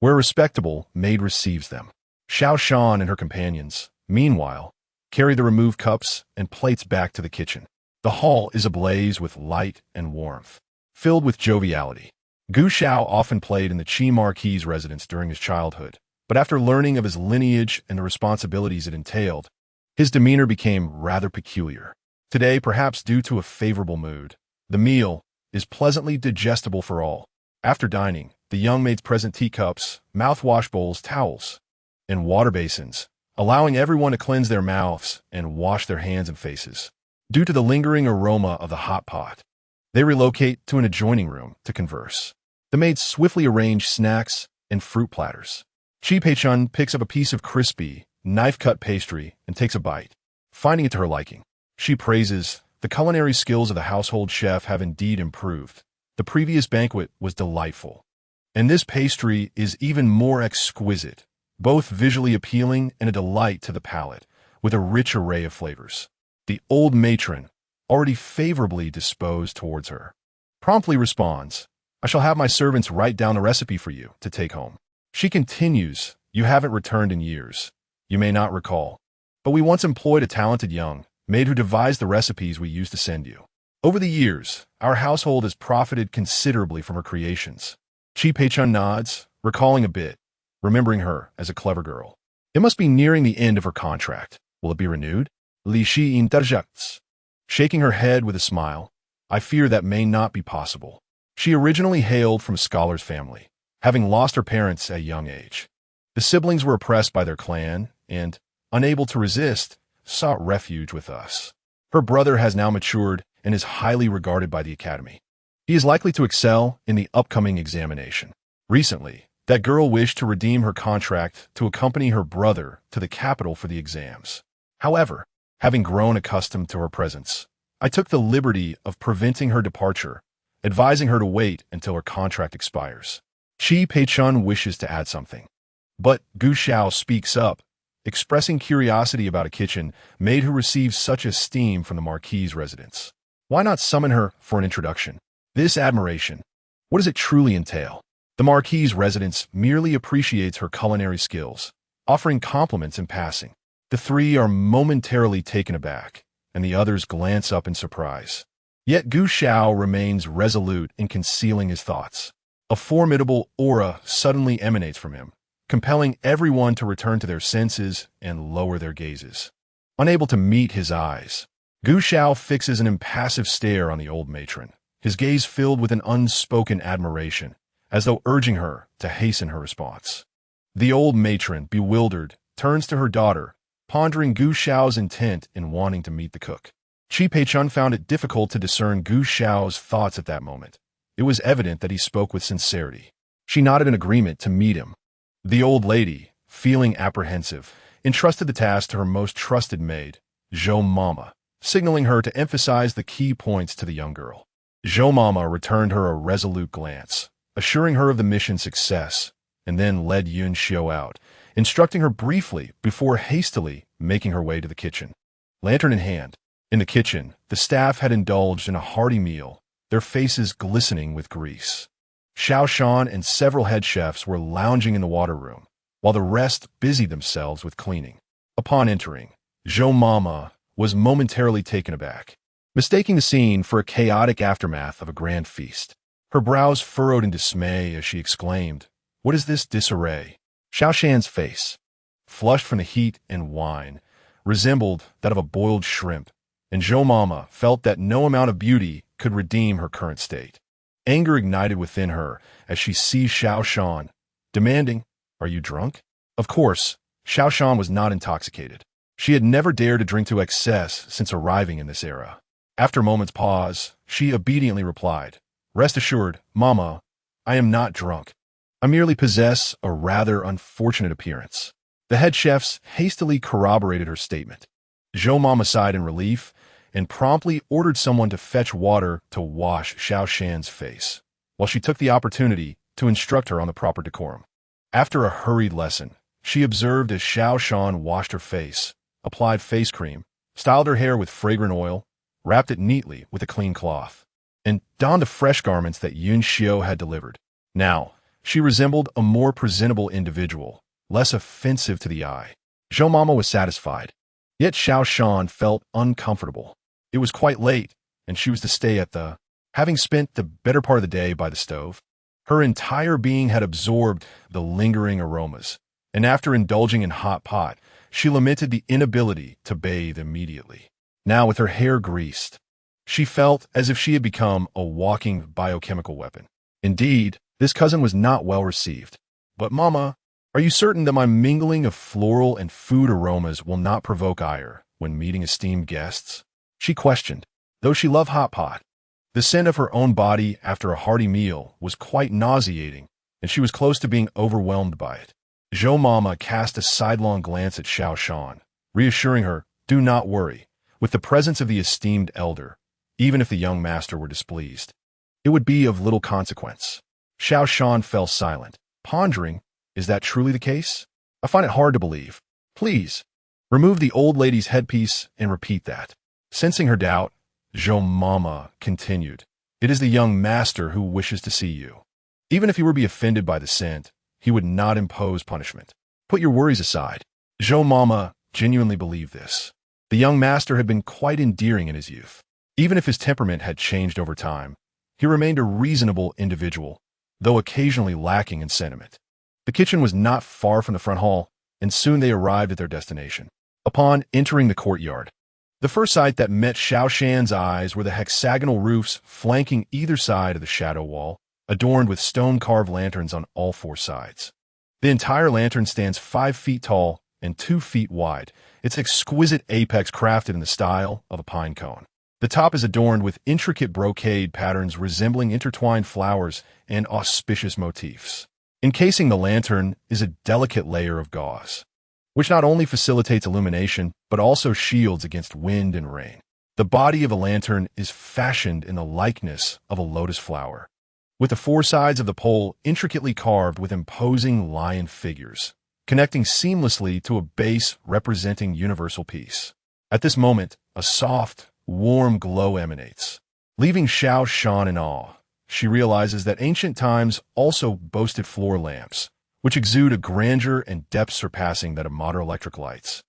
where a respectable maid receives them. Xiao Shan and her companions, meanwhile, carry the removed cups and plates back to the kitchen. The hall is ablaze with light and warmth, filled with joviality. Gu Xiao often played in the Qi marquis' residence during his childhood, but after learning of his lineage and the responsibilities it entailed, his demeanor became rather peculiar. Today, perhaps due to a favorable mood, the meal is pleasantly digestible for all. After dining, the young maids present teacups, mouthwash bowls, towels, and water basins, allowing everyone to cleanse their mouths and wash their hands and faces. Due to the lingering aroma of the hot pot, they relocate to an adjoining room to converse. The maids swiftly arrange snacks and fruit platters. Chi Pei-chun picks up a piece of crispy, knife-cut pastry and takes a bite, finding it to her liking. She praises, "The culinary skills of the household chef have indeed improved. The previous banquet was delightful, and this pastry is even more exquisite, both visually appealing and a delight to the palate, with a rich array of flavors." The old matron, already favorably disposed towards her, promptly responds, "I shall have my servants write down the recipe for you to take home." She continues, "You haven't returned in years. You may not recall, but we once employed a talented young maid who devised the recipes we used to send you. Over the years, our household has profited considerably from her creations." Chi Pei-chun nods, recalling a bit, remembering her as a clever girl. "It must be nearing the end of her contract. Will it be renewed?" Li Shi interjects, shaking her head with a smile. "I fear that may not be possible." She originally hailed from a scholar's family, having lost her parents at a young age. The siblings were oppressed by their clan and, unable to resist, sought refuge with us. Her brother has now matured and is highly regarded by the academy. He is likely to excel in the upcoming examination. Recently, that girl wished to redeem her contract to accompany her brother to the capital for the exams. However, having grown accustomed to her presence, I took the liberty of preventing her departure, advising her to wait until her contract expires. Chi Pei-chun wishes to add something, but Gu Xiao speaks up, expressing curiosity about a kitchen maid who receives such esteem from the marquis' residence. Why not summon her for an introduction? This admiration, what does it truly entail? The marquis' residence merely appreciates her culinary skills, offering compliments in passing. The three are momentarily taken aback, and the others glance up in surprise. Yet Gu Xiao remains resolute in concealing his thoughts. A formidable aura suddenly emanates from him, compelling everyone to return to their senses and lower their gazes. Unable to meet his eyes, Gu Xiao fixes an impassive stare on the old matron, his gaze filled with an unspoken admiration, as though urging her to hasten her response. The old matron, bewildered, turns to her daughter, pondering Gu Xiao's intent in wanting to meet the cook. Chi Pei-chun found it difficult to discern Gu Xiao's thoughts at that moment. It was evident that he spoke with sincerity. She nodded in agreement to meet him. The old lady, feeling apprehensive, entrusted the task to her most trusted maid, Zhou Mama, signaling her to emphasize the key points to the young girl. Zhou Mama returned her a resolute glance, assuring her of the mission's success, and then led Yun Xiu out, instructing her briefly before hastily making her way to the kitchen. Lantern in hand, in the kitchen, the staff had indulged in a hearty meal, their faces glistening with grease. Xiao Shan and several head chefs were lounging in the water room, while the rest busied themselves with cleaning. Upon entering, Zhou Mama was momentarily taken aback, mistaking the scene for a chaotic aftermath of a grand feast. Her brows furrowed in dismay as she exclaimed, "What is this disarray?" Xiao Shan's face, flushed from the heat and wine, resembled that of a boiled shrimp, and Zhou Mama felt that no amount of beauty could redeem her current state. Anger ignited within her as she seized Xiao Shan, demanding, "Are you drunk?" Of course, Xiao Shan was not intoxicated. She had never dared to drink to excess since arriving in this era. After a moment's pause, she obediently replied, "Rest assured, Mama, I am not drunk. I merely possess a rather unfortunate appearance." The head chefs hastily corroborated her statement. Zhou Mama sighed in relief and promptly ordered someone to fetch water to wash Xiao Shan's face, while she took the opportunity to instruct her on the proper decorum. After a hurried lesson, she observed as Xiao Shan washed her face, applied face cream, styled her hair with fragrant oil, wrapped it neatly with a clean cloth. and donned the fresh garments that Yun Xiao had delivered. Now, she resembled a more presentable individual, less offensive to the eye. Zhou Mama was satisfied, yet Xiao Shan felt uncomfortable. It was quite late, and she was to stay at the... Having spent the better part of the day by the stove, her entire being had absorbed the lingering aromas, and after indulging in hot pot, she lamented the inability to bathe immediately. Now, with her hair greased, she felt as if she had become a walking biochemical weapon. Indeed, this cousin was not well received. But Mama, are you certain that my mingling of floral and food aromas will not provoke ire when meeting esteemed guests? She questioned, though she loved hot pot. The scent of her own body after a hearty meal was quite nauseating, and she was close to being overwhelmed by it. Zhou Mama cast a sidelong glance at Xiao Shan, reassuring her, do not worry, with the presence of the esteemed elder, even if the young master were displeased, it would be of little consequence. Xiao Shan fell silent, pondering, is that truly the case? I find it hard to believe. Please, remove the old lady's headpiece and repeat that. Sensing her doubt, Zhou Mama continued, it is the young master who wishes to see you. Even if he were to be offended by the scent, he would not impose punishment. Put your worries aside. Zhou Mama genuinely believed this. The young master had been quite endearing in his youth. Even if his temperament had changed over time, he remained a reasonable individual, though occasionally lacking in sentiment. The kitchen was not far from the front hall, and soon they arrived at their destination. Upon entering the courtyard, the first sight that met Xiao Shan's eyes were the hexagonal roofs flanking either side of the shadow wall, adorned with stone-carved lanterns on all four sides. The entire lantern stands 5 feet tall and 2 feet wide, its exquisite apex crafted in the style of a pine cone. The top is adorned with intricate brocade patterns resembling intertwined flowers and auspicious motifs. Encasing the lantern is a delicate layer of gauze, which not only facilitates illumination, but also shields against wind and rain. The body of a lantern is fashioned in the likeness of a lotus flower, with the 4 sides of the pole intricately carved with imposing lion figures, connecting seamlessly to a base representing universal peace. At this moment, a soft, warm glow emanates. Leaving Xiao Shan in awe, she realizes that ancient times also boasted floor lamps, which exude a grandeur and depth surpassing that of modern electric lights,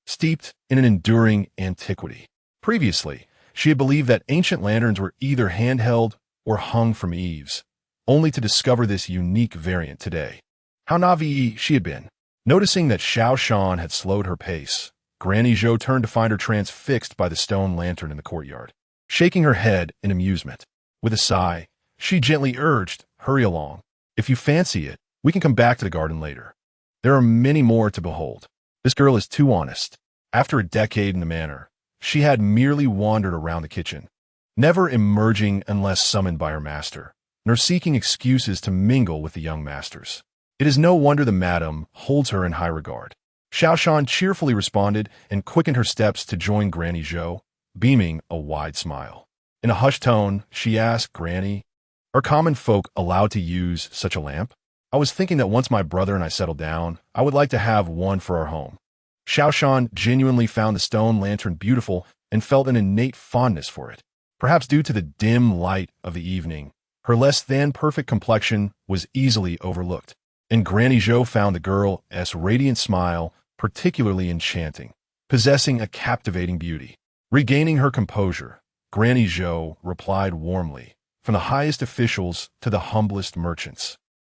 steeped in an enduring antiquity. Previously, she had believed that ancient lanterns were either handheld or hung from eaves, only to discover this unique variant today. How naive she had been. Noticing that Xiao Shan had slowed her pace, Granny Zhou turned to find her transfixed by the stone lantern in the courtyard. Shaking her head in amusement, with a sigh, she gently urged, hurry along. If you fancy it, we can come back to the garden later. There are many more to behold. This girl is too honest. After a decade in the manor, she had merely wandered around the kitchen, never emerging unless summoned by her master, nor seeking excuses to mingle with the young masters. It is no wonder the madam holds her in high regard. Xiao Shan cheerfully responded and quickened her steps to join Granny Zhou, beaming a wide smile. In a hushed tone, she asked, Granny, are common folk allowed to use such a lamp? I was thinking that once my brother and I settle down, I would like to have one for our home. Xiao Shan genuinely found the stone lantern beautiful and felt an innate fondness for it. Perhaps due to the dim light of the evening, her less than perfect complexion was easily overlooked, and Granny Zhou found the girl's radiant smile particularly enchanting, possessing a captivating beauty. Regaining her composure, Granny Zhou replied warmly, from the highest officials to the humblest merchants.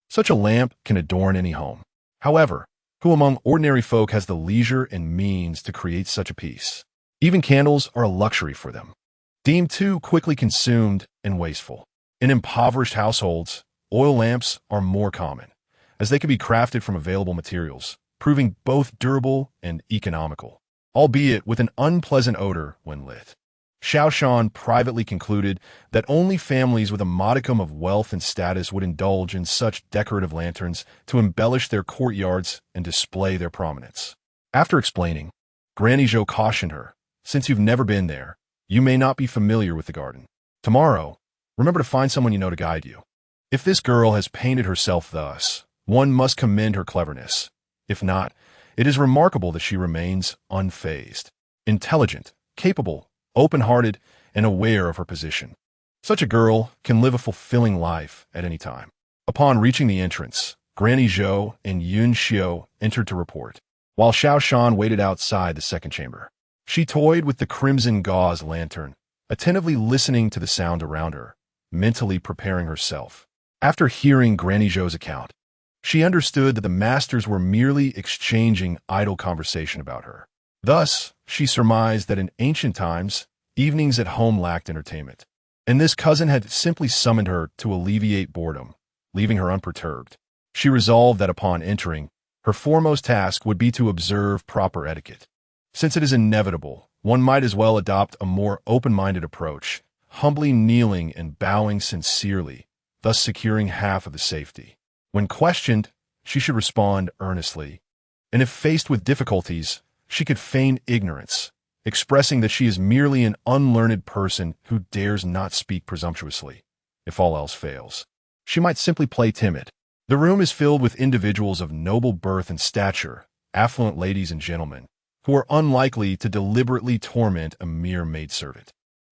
Such a lamp can adorn any home. However, who among ordinary folk has the leisure and means to create such a piece? Even candles are a luxury for them, deemed too quickly consumed and wasteful. In impoverished households, oil lamps are more common, as they can be crafted from available materials, proving both durable and economical, albeit with an unpleasant odor when lit. Xiao Shan privately concluded that only families with a modicum of wealth and status would indulge in such decorative lanterns to embellish their courtyards and display their prominence. After explaining, Granny Zhou cautioned her, since you've never been there, you may not be familiar with the garden. Tomorrow, remember to find someone you know to guide you. If this girl has painted herself thus, one must commend her cleverness. If not, it is remarkable that she remains unfazed, intelligent, capable, open-hearted, and aware of her position. Such a girl can live a fulfilling life at any time. Upon reaching the entrance, Granny Zhou and Yun Xiao entered to report, while Xiao Shan waited outside the second chamber. She toyed with the crimson gauze lantern, attentively listening to the sound around her, mentally preparing herself. After hearing Granny Zhou's account, she understood that the masters were merely exchanging idle conversation about her. Thus, she surmised that in ancient times, evenings at home lacked entertainment, and this cousin had simply summoned her to alleviate boredom, leaving her unperturbed. She resolved that upon entering, her foremost task would be to observe proper etiquette. Since it is inevitable, one might as well adopt a more open-minded approach, humbly kneeling and bowing sincerely, thus securing half of the safety. When questioned, she should respond earnestly, and if faced with difficulties, she could feign ignorance, expressing that she is merely an unlearned person who dares not speak presumptuously. If all else fails, she might simply play timid. The room is filled with individuals of noble birth and stature, affluent ladies and gentlemen, who are unlikely to deliberately torment a mere maidservant.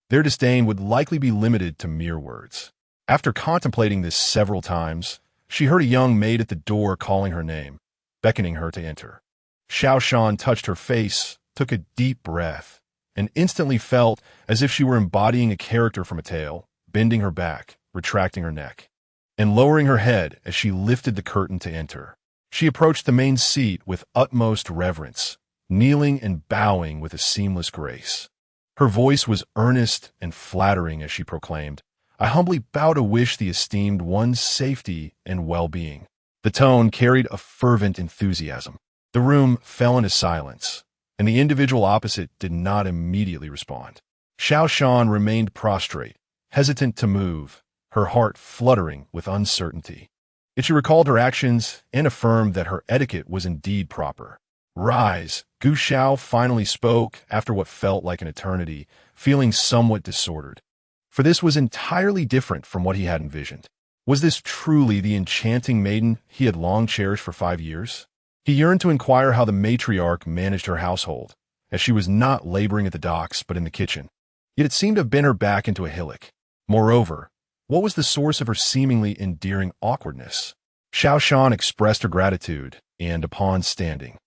Their disdain would likely be limited to mere words. After contemplating this several times, she heard a young maid at the door calling her name, beckoning her to enter. Xiao Shan touched her face, took a deep breath, and instantly felt as if she were embodying a character from a tale, bending her back, retracting her neck, and lowering her head as she lifted the curtain to enter. She approached the main seat with utmost reverence, kneeling and bowing with a seamless grace. Her voice was earnest and flattering as she proclaimed, "I humbly bow to wish the esteemed one's safety and well-being." The tone carried a fervent enthusiasm. The room fell into silence, and the individual opposite did not immediately respond. Xiao Shan remained prostrate, hesitant to move, her heart fluttering with uncertainty. Yet she recalled her actions and affirmed that her etiquette was indeed proper. "Rise," Gu Xiao finally spoke after what felt like an eternity, feeling somewhat disordered. For this was entirely different from what he had envisioned. Was this truly the enchanting maiden he had long cherished for 5 years? He yearned to inquire how the matriarch managed her household, as she was not laboring at the docks but in the kitchen. Yet it seemed to have bent her back into a hillock. Moreover, what was the source of her seemingly endearing awkwardness? Xiao Shan expressed her gratitude and, upon standing,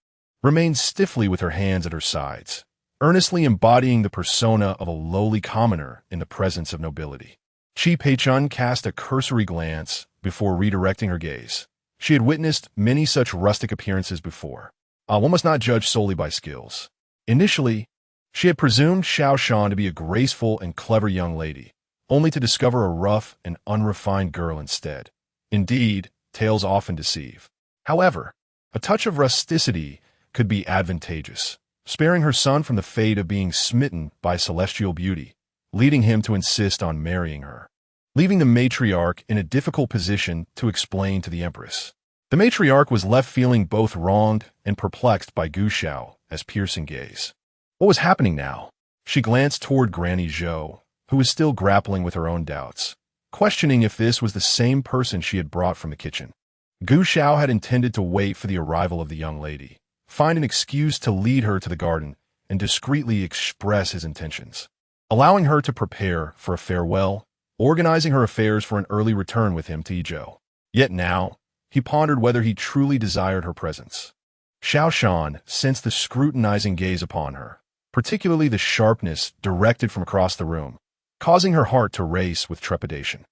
remained stiffly with her hands at her sides, earnestly embodying the persona of a lowly commoner in the presence of nobility. Chi Peichun cast a cursory glance before redirecting her gaze. She had witnessed many such rustic appearances before. One must not judge solely by skills. Initially, she had presumed Xiao Shan to be a graceful and clever young lady, only to discover a rough and unrefined girl instead. Indeed, tales often deceive. However, a touch of rusticity could be advantageous, sparing her son from the fate of being smitten by celestial beauty, leading him to insist on marrying her, leaving the matriarch in a difficult position to explain to the empress. The matriarch was left feeling both wronged and perplexed by Gu Xiao's piercing gaze. What was happening now? She glanced toward Granny Zhou, who was still grappling with her own doubts, questioning if this was the same person she had brought from the kitchen. Gu Xiao had intended to wait for the arrival of the young lady, find an excuse to lead her to the garden, and discreetly express his intentions, allowing her to prepare for a farewell, organizing her affairs for an early return with him to Yizhou. Yet now, he pondered whether he truly desired her presence. Xiao Shan sensed the scrutinizing gaze upon her, particularly the sharpness directed from across the room, causing her heart to race with trepidation.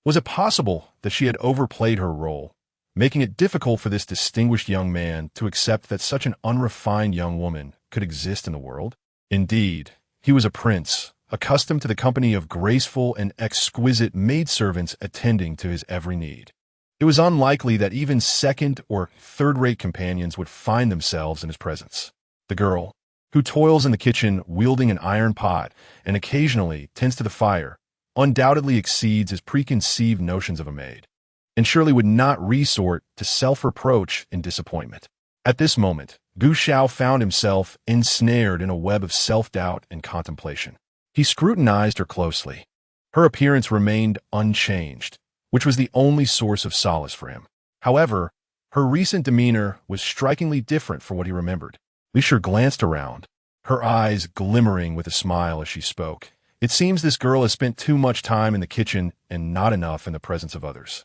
Was it possible that she had overplayed her role, making it difficult for this distinguished young man to accept that such an unrefined young woman could exist in the world? Indeed, he was a prince, accustomed to the company of graceful and exquisite maidservants attending to his every need. It was unlikely that even second or third-rate companions would find themselves in his presence. The girl, who toils in the kitchen wielding an iron pot and occasionally tends to the fire, undoubtedly exceeds his preconceived notions of a maid, and surely would not resort to self-reproach and disappointment. At this moment, Gu Xiao found himself ensnared in a web of self-doubt and contemplation. He scrutinized her closely. Her appearance remained unchanged, which was the only source of solace for him. However, her recent demeanor was strikingly different from what he remembered. Li Shi glanced around, her eyes glimmering with a smile as she spoke, It seems this girl has spent too much time in the kitchen and not enough in the presence of others.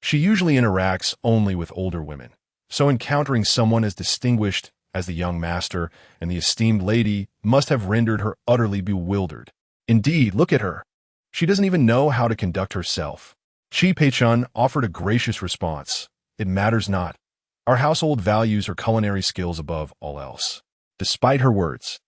She usually interacts only with older women, so encountering someone as distinguished as the young master and the esteemed lady must have rendered her utterly bewildered. Indeed, look at her. She doesn't even know how to conduct herself. Chi Pei-chun offered a gracious response. It matters not. Our household values her culinary skills above all else. Despite her words,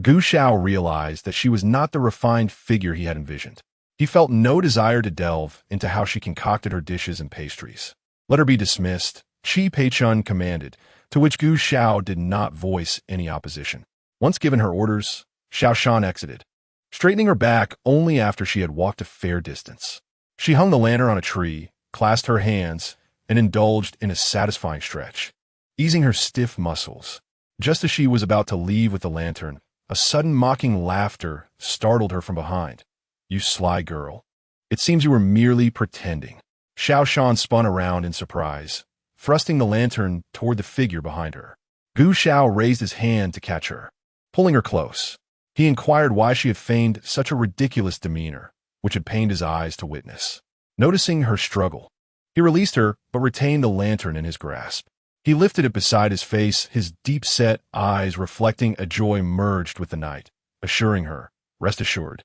Gu Xiao realized that she was not the refined figure he had envisioned. He felt no desire to delve into how she concocted her dishes and pastries. Let her be dismissed, Chi Pei-chun commanded, to which Gu Xiao did not voice any opposition. Once given her orders, Xiao Shan exited, straightening her back only after she had walked a fair distance. She hung the lantern on a tree, clasped her hands, and indulged in a satisfying stretch, easing her stiff muscles. Just as she was about to leave with the lantern, a sudden mocking laughter startled her from behind. You sly girl. It seems you were merely pretending. Xiao Shan spun around in surprise, thrusting the lantern toward the figure behind her. Gu Xiao raised his hand to catch her. Pulling her close, he inquired why she had feigned such a ridiculous demeanor, which had pained his eyes to witness. Noticing her struggle, he released her but retained the lantern in his grasp. He lifted it beside his face, his deep-set eyes reflecting a joy merged with the night, assuring her, rest assured,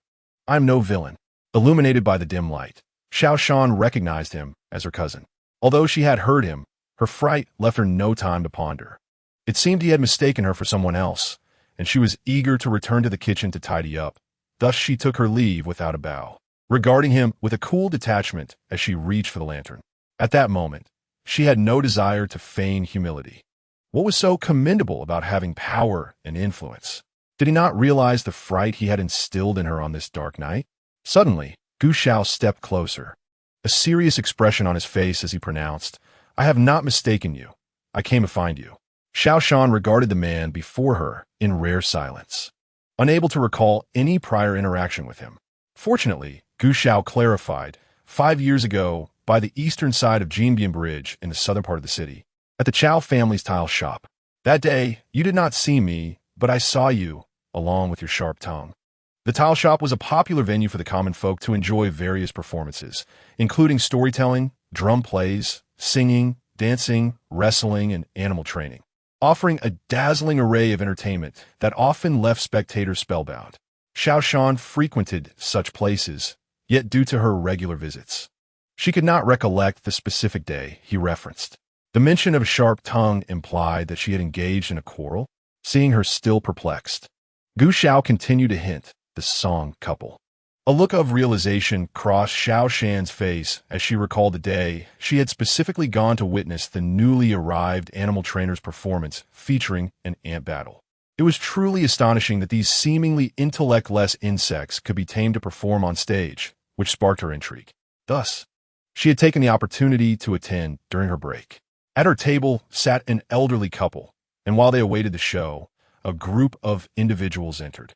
I'm no villain. Illuminated by the dim light, Xiao Shan recognized him as her cousin. Although she had heard him, her fright left her no time to ponder. It seemed he had mistaken her for someone else, and she was eager to return to the kitchen to tidy up. Thus she took her leave without a bow, regarding him with a cool detachment as she reached for the lantern. At that moment, she had no desire to feign humility. What was so commendable about having power and influence? Did he not realize the fright he had instilled in her on this dark night? Suddenly, Gu Xiao stepped closer, a serious expression on his face as he pronounced, I have not mistaken you. I came to find you. Xiao Shan regarded the man before her in rare silence, unable to recall any prior interaction with him. Fortunately, Gu Xiao clarified, 5 years ago, by the eastern side of Jinbian Bridge in the southern part of the city, at the Chow family's tile shop. That day, you did not see me, but I saw you, along with your sharp tongue. The tile shop was a popular venue for the common folk to enjoy various performances, including storytelling, drum plays, singing, dancing, wrestling, and animal training, offering a dazzling array of entertainment that often left spectators spellbound. Xiao Shan frequented such places, yet due to her regular visits, she could not recollect the specific day he referenced. The mention of a sharp tongue implied that she had engaged in a quarrel. Seeing her still perplexed, Gu Xiao continued to hint, the Song couple. A look of realization crossed Xiao Shan's face as she recalled the day she had specifically gone to witness the newly arrived animal trainer's performance featuring an ant battle. It was truly astonishing that these seemingly intellect-less insects could be tamed to perform on stage, which sparked her intrigue. Thus, she had taken the opportunity to attend during her break. At her table sat an elderly couple, and while they awaited the show, a group of individuals entered.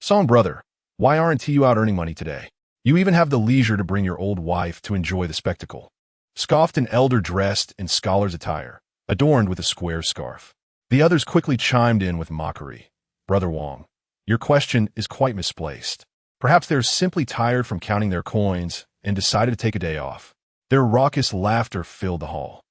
Song brother, why aren't you out earning money today? You even have the leisure to bring your old wife to enjoy the spectacle. Scoffed an elder dressed in scholar's attire, adorned with a square scarf. The others quickly chimed in with mockery. Brother Wong, your question is quite misplaced. Perhaps they're simply tired from counting their coins and decided to take a day off. Their raucous laughter filled the hall.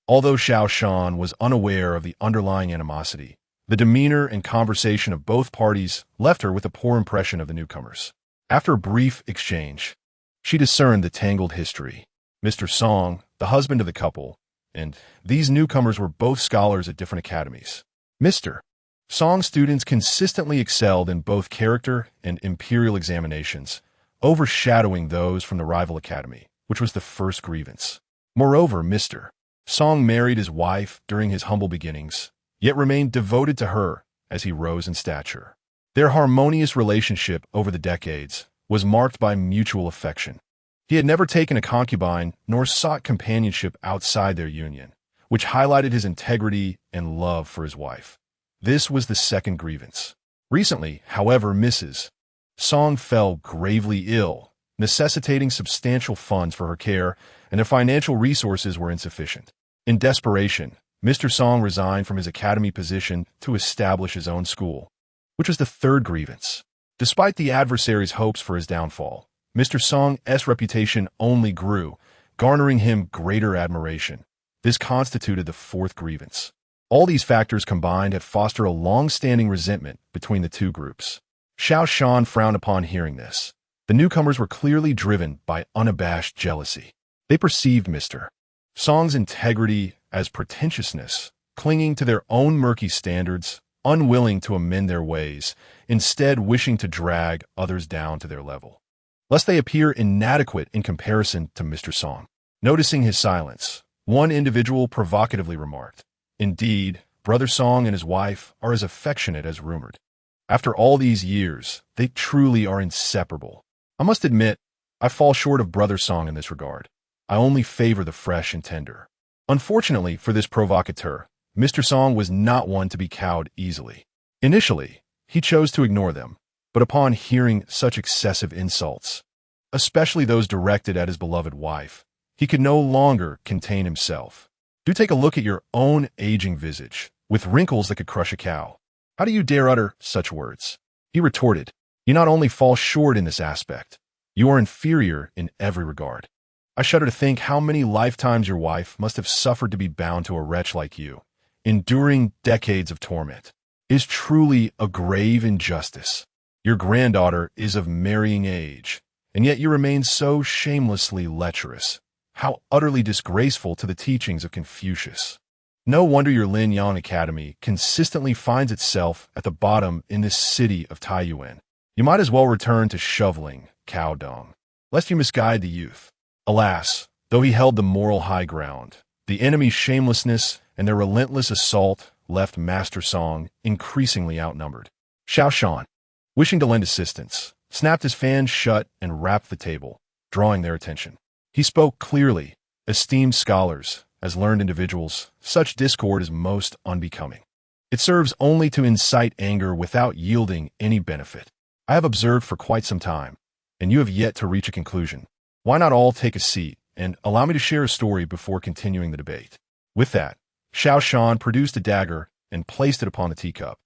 Although Xiao Shan was unaware of the underlying animosity, the demeanor and conversation of both parties left her with a poor impression of the newcomers. After a brief exchange, she discerned the tangled history. Mr. Song, the husband of the couple, and these newcomers were both scholars at different academies. Mr. Song's students consistently excelled in both character and imperial examinations, overshadowing those from the rival academy, which was the first grievance. Moreover, Mr. Song married his wife during his humble beginnings, yet remained devoted to her as he rose in stature. Their harmonious relationship over the decades was marked by mutual affection. He had never taken a concubine nor sought companionship outside their union, which highlighted his integrity and love for his wife. This was the second grievance. Recently, however, Mrs. Song fell gravely ill, necessitating substantial funds for her care, and their financial resources were insufficient. In desperation, Mr. Song resigned from his academy position to establish his own school, which was the third grievance. Despite the adversary's hopes for his downfall, Mr. Song's reputation only grew, garnering him greater admiration. This constituted the fourth grievance. All these factors combined had fostered a long-standing resentment between the two groups. Xiao Shan frowned upon hearing this. The newcomers were clearly driven by unabashed jealousy. They perceived Mr. Song's integrity as pretentiousness, clinging to their own murky standards, unwilling to amend their ways, instead wishing to drag others down to their level, lest they appear inadequate in comparison to Mr. Song. Noticing his silence, one individual provocatively remarked, "Indeed, Brother Song and his wife are as affectionate as rumored. After all these years, they truly are inseparable. I must admit, I fall short of Brother Song in this regard. I only favor the fresh and tender." Unfortunately for this provocateur, Mr. Song was not one to be cowed easily. Initially, he chose to ignore them, but upon hearing such excessive insults, especially those directed at his beloved wife, he could no longer contain himself. "Do take a look at your own aging visage, with wrinkles that could crush a cow. How do you dare utter such words?" He retorted, "You not only fall short in this aspect, you are inferior in every regard. I shudder to think how many lifetimes your wife must have suffered to be bound to a wretch like you, enduring decades of torment. It is truly a grave injustice. Your granddaughter is of marrying age, and yet you remain so shamelessly lecherous. How utterly disgraceful to the teachings of Confucius. No wonder your Lin Yang Academy consistently finds itself at the bottom in this city of Taiyuan. You might as well return to shoveling cow dung, lest you misguide the youth." Alas, though he held the moral high ground, the enemy's shamelessness and their relentless assault left Master Song increasingly outnumbered. Xiao Shan, wishing to lend assistance, snapped his fan shut and rapped the table, drawing their attention. He spoke clearly. "Esteemed scholars, as learned individuals, such discord is most unbecoming. It serves only to incite anger without yielding any benefit. I have observed for quite some time, and you have yet to reach a conclusion. Why not all take a seat and allow me to share a story before continuing the debate?" With that, Xiao Shan produced a dagger and placed it upon the teacup.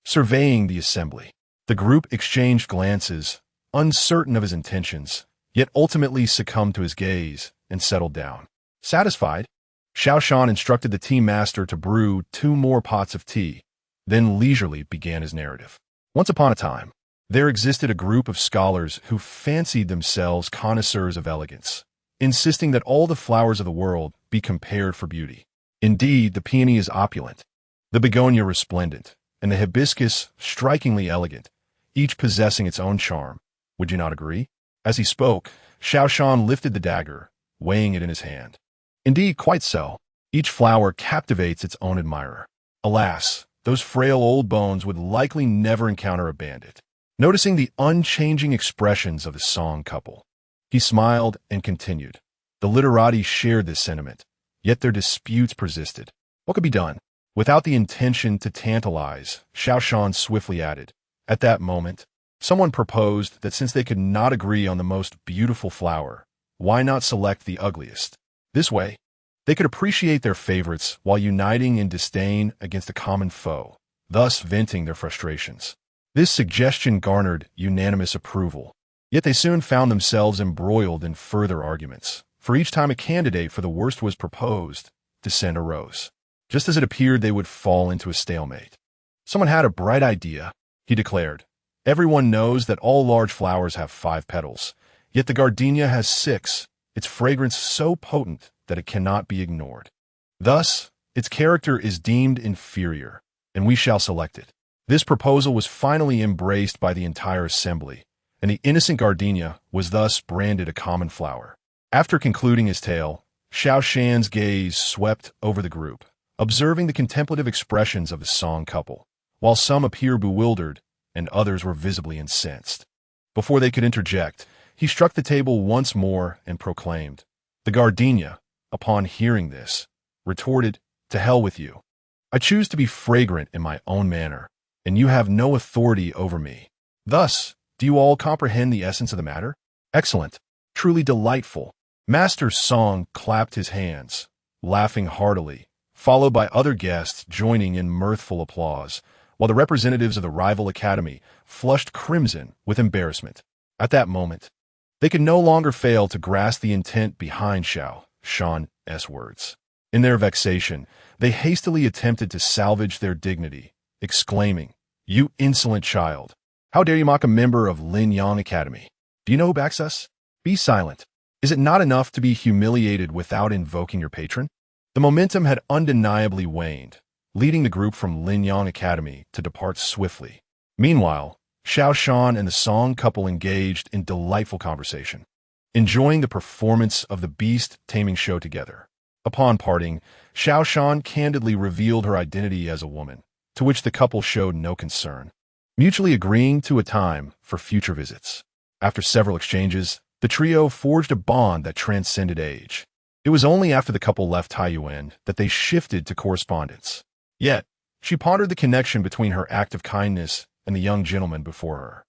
Surveying the assembly, the group exchanged glances, uncertain of his intentions, yet ultimately succumbed to his gaze and settled down. Satisfied, Xiao Shan instructed the tea master to brew 2 more pots of tea, then leisurely began his narrative. Once upon a time, there existed a group of scholars who fancied themselves connoisseurs of elegance, insisting that all the flowers of the world be compared for beauty. Indeed, the peony is opulent, the begonia resplendent, and the hibiscus strikingly elegant, each possessing its own charm. Would you not agree? As he spoke, Xiao Shan lifted the dagger, weighing it in his hand. Indeed, quite so. Each flower captivates its own admirer. Alas, those frail old bones would likely never encounter a bandit. Noticing the unchanging expressions of the Song couple, he smiled and continued. The literati shared this sentiment, yet their disputes persisted. What could be done? Without the intention to tantalize, Xiao Shan swiftly added, "At that moment, someone proposed that since they could not agree on the most beautiful flower, why not select the ugliest? This way, they could appreciate their favorites while uniting in disdain against a common foe, thus venting their frustrations." This suggestion garnered unanimous approval, yet they soon found themselves embroiled in further arguments. For each time a candidate for the worst was proposed, dissent arose, just as it appeared they would fall into a stalemate. "Someone had a bright idea," he declared. "Everyone knows that all large flowers have 5 petals, yet the gardenia has 6, its fragrance so potent that it cannot be ignored. Thus, its character is deemed inferior, and we shall select it." This proposal was finally embraced by the entire assembly, and the innocent gardenia was thus branded a common flower. After concluding his tale, Xiao Shan's gaze swept over the group, observing the contemplative expressions of the Song couple, while some appeared bewildered and others were visibly incensed. Before they could interject, he struck the table once more and proclaimed. The gardenia, upon hearing this, retorted, "To hell with you. I choose to be fragrant in my own manner, and you have no authority over me. Thus, do you all comprehend the essence of the matter? Excellent, truly delightful." Master Song clapped his hands, laughing heartily, followed by other guests joining in mirthful applause, while the representatives of the rival academy flushed crimson with embarrassment. At that moment, they could no longer fail to grasp the intent behind Xiao Shan's words. In their vexation, they hastily attempted to salvage their dignity, exclaiming, "You insolent child! How dare you mock a member of Lin Yang Academy? Do you know who backs us? Be silent. Is it not enough to be humiliated without invoking your patron?" The momentum had undeniably waned, leading the group from Lin Yang Academy to depart swiftly. Meanwhile, Xiao Shan and the Song couple engaged in delightful conversation, enjoying the performance of the beast-taming show together. Upon parting, Xiao Shan candidly revealed her identity as a woman, to which the couple showed no concern, mutually agreeing to a time for future visits. After several exchanges, the trio forged a bond that transcended age. It was only after the couple left Taiyuan that they shifted to correspondence. Yet, she pondered the connection between her act of kindness and the young gentleman before her.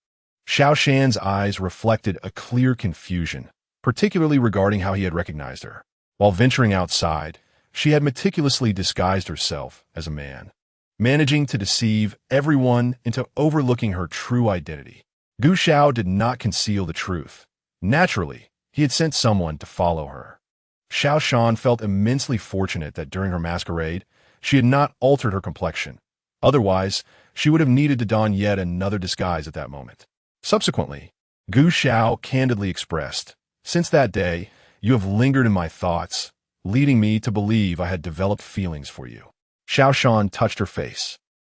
Xiao Shan's eyes reflected a clear confusion, particularly regarding how he had recognized her. While venturing outside, she had meticulously disguised herself as a man, managing to deceive everyone into overlooking her true identity. Gu Xiao did not conceal the truth. Naturally, he had sent someone to follow her. Xiao Shan felt immensely fortunate that during her masquerade, she had not altered her complexion. Otherwise, she would have needed to don yet another disguise at that moment. Subsequently, Gu Xiao candidly expressed, "Since that day, you have lingered in my thoughts, leading me to believe I had developed feelings for you." Xiao Shan touched her face,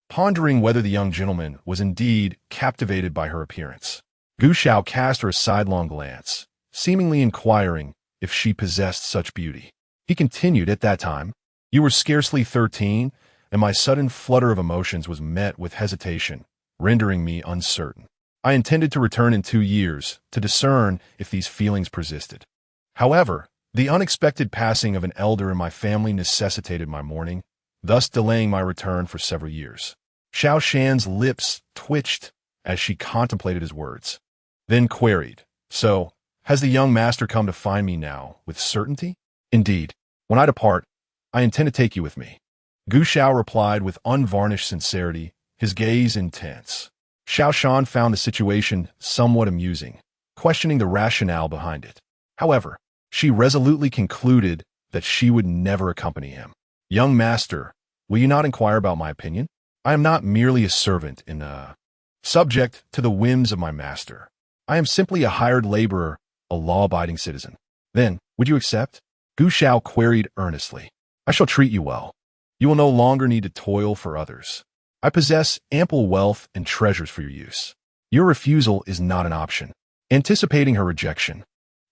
pondering whether the young gentleman was indeed captivated by her appearance. Gu Xiao cast her a sidelong glance, seemingly inquiring if she possessed such beauty. He continued, "At that time, you were scarcely 13, and my sudden flutter of emotions was met with hesitation, rendering me uncertain. I intended to return in 2 years to discern if these feelings persisted. However, the unexpected passing of an elder in my family necessitated my mourning, thus delaying my return for several years." Xiao Shan's lips twitched as she contemplated his words, then queried, "So, has the young master come to find me now with certainty?" "Indeed. When I depart, I intend to take you with me." Gu Xiao replied with unvarnished sincerity, his gaze intense. Xiao Shan found the situation somewhat amusing, questioning the rationale behind it. However, she resolutely concluded that she would never accompany him. "Young master, will you not inquire about my opinion? I am not merely a servant subject to the whims of my master. I am simply a hired laborer, a law-abiding citizen." "Then, would you accept?" Gu Xiao queried earnestly. "I shall treat you well. You will no longer need to toil for others. I possess ample wealth and treasures for your use. Your refusal is not an option." Anticipating her rejection,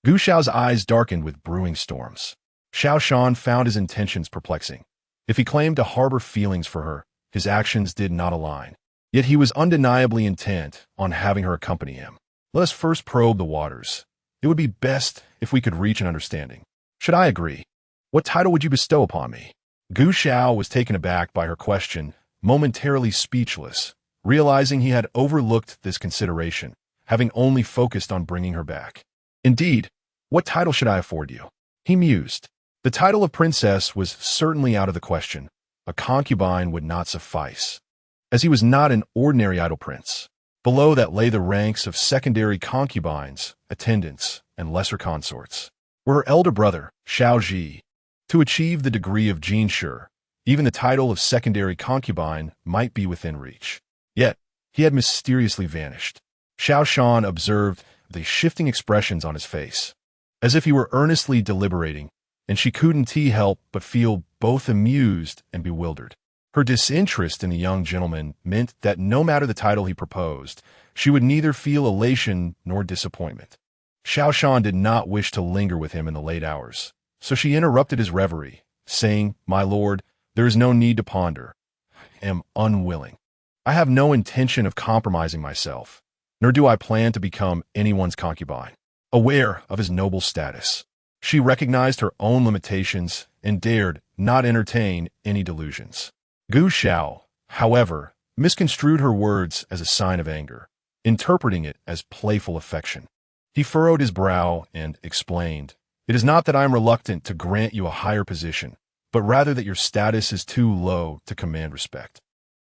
Gu Xiao's eyes darkened with brewing storms. Xiao Shan found his intentions perplexing. If he claimed to harbor feelings for her, his actions did not align. Yet he was undeniably intent on having her accompany him. "Let us first probe the waters. It would be best if we could reach an understanding. Should I agree, what title would you bestow upon me?" Gu Xiao was taken aback by her question, momentarily speechless, realizing he had overlooked this consideration, having only focused on bringing her back. "Indeed, what title should I afford you?" He mused. The title of princess was certainly out of the question. A concubine would not suffice, as he was not an ordinary idle prince. Below that lay the ranks of secondary concubines, attendants, and lesser consorts. Were her elder brother, Xiao Ji, to achieve the degree of Jinshi, even the title of secondary concubine might be within reach. Yet, he had mysteriously vanished. Xiao Shan observed the shifting expressions on his face, as if he were earnestly deliberating, and she couldn't help but feel both amused and bewildered. Her disinterest in the young gentleman meant that no matter the title he proposed, she would neither feel elation nor disappointment. Xiao Shan did not wish to linger with him in the late hours, so she interrupted his reverie, saying, "My lord, there is no need to ponder. I am unwilling. I have no intention of compromising myself, nor do I plan to become anyone's concubine." Aware of his noble status, she recognized her own limitations and dared not entertain any delusions. Gu Xiao, however, misconstrued her words as a sign of anger, interpreting it as playful affection. He furrowed his brow and explained, "It is not that I am reluctant to grant you a higher position, but rather that your status is too low to command respect."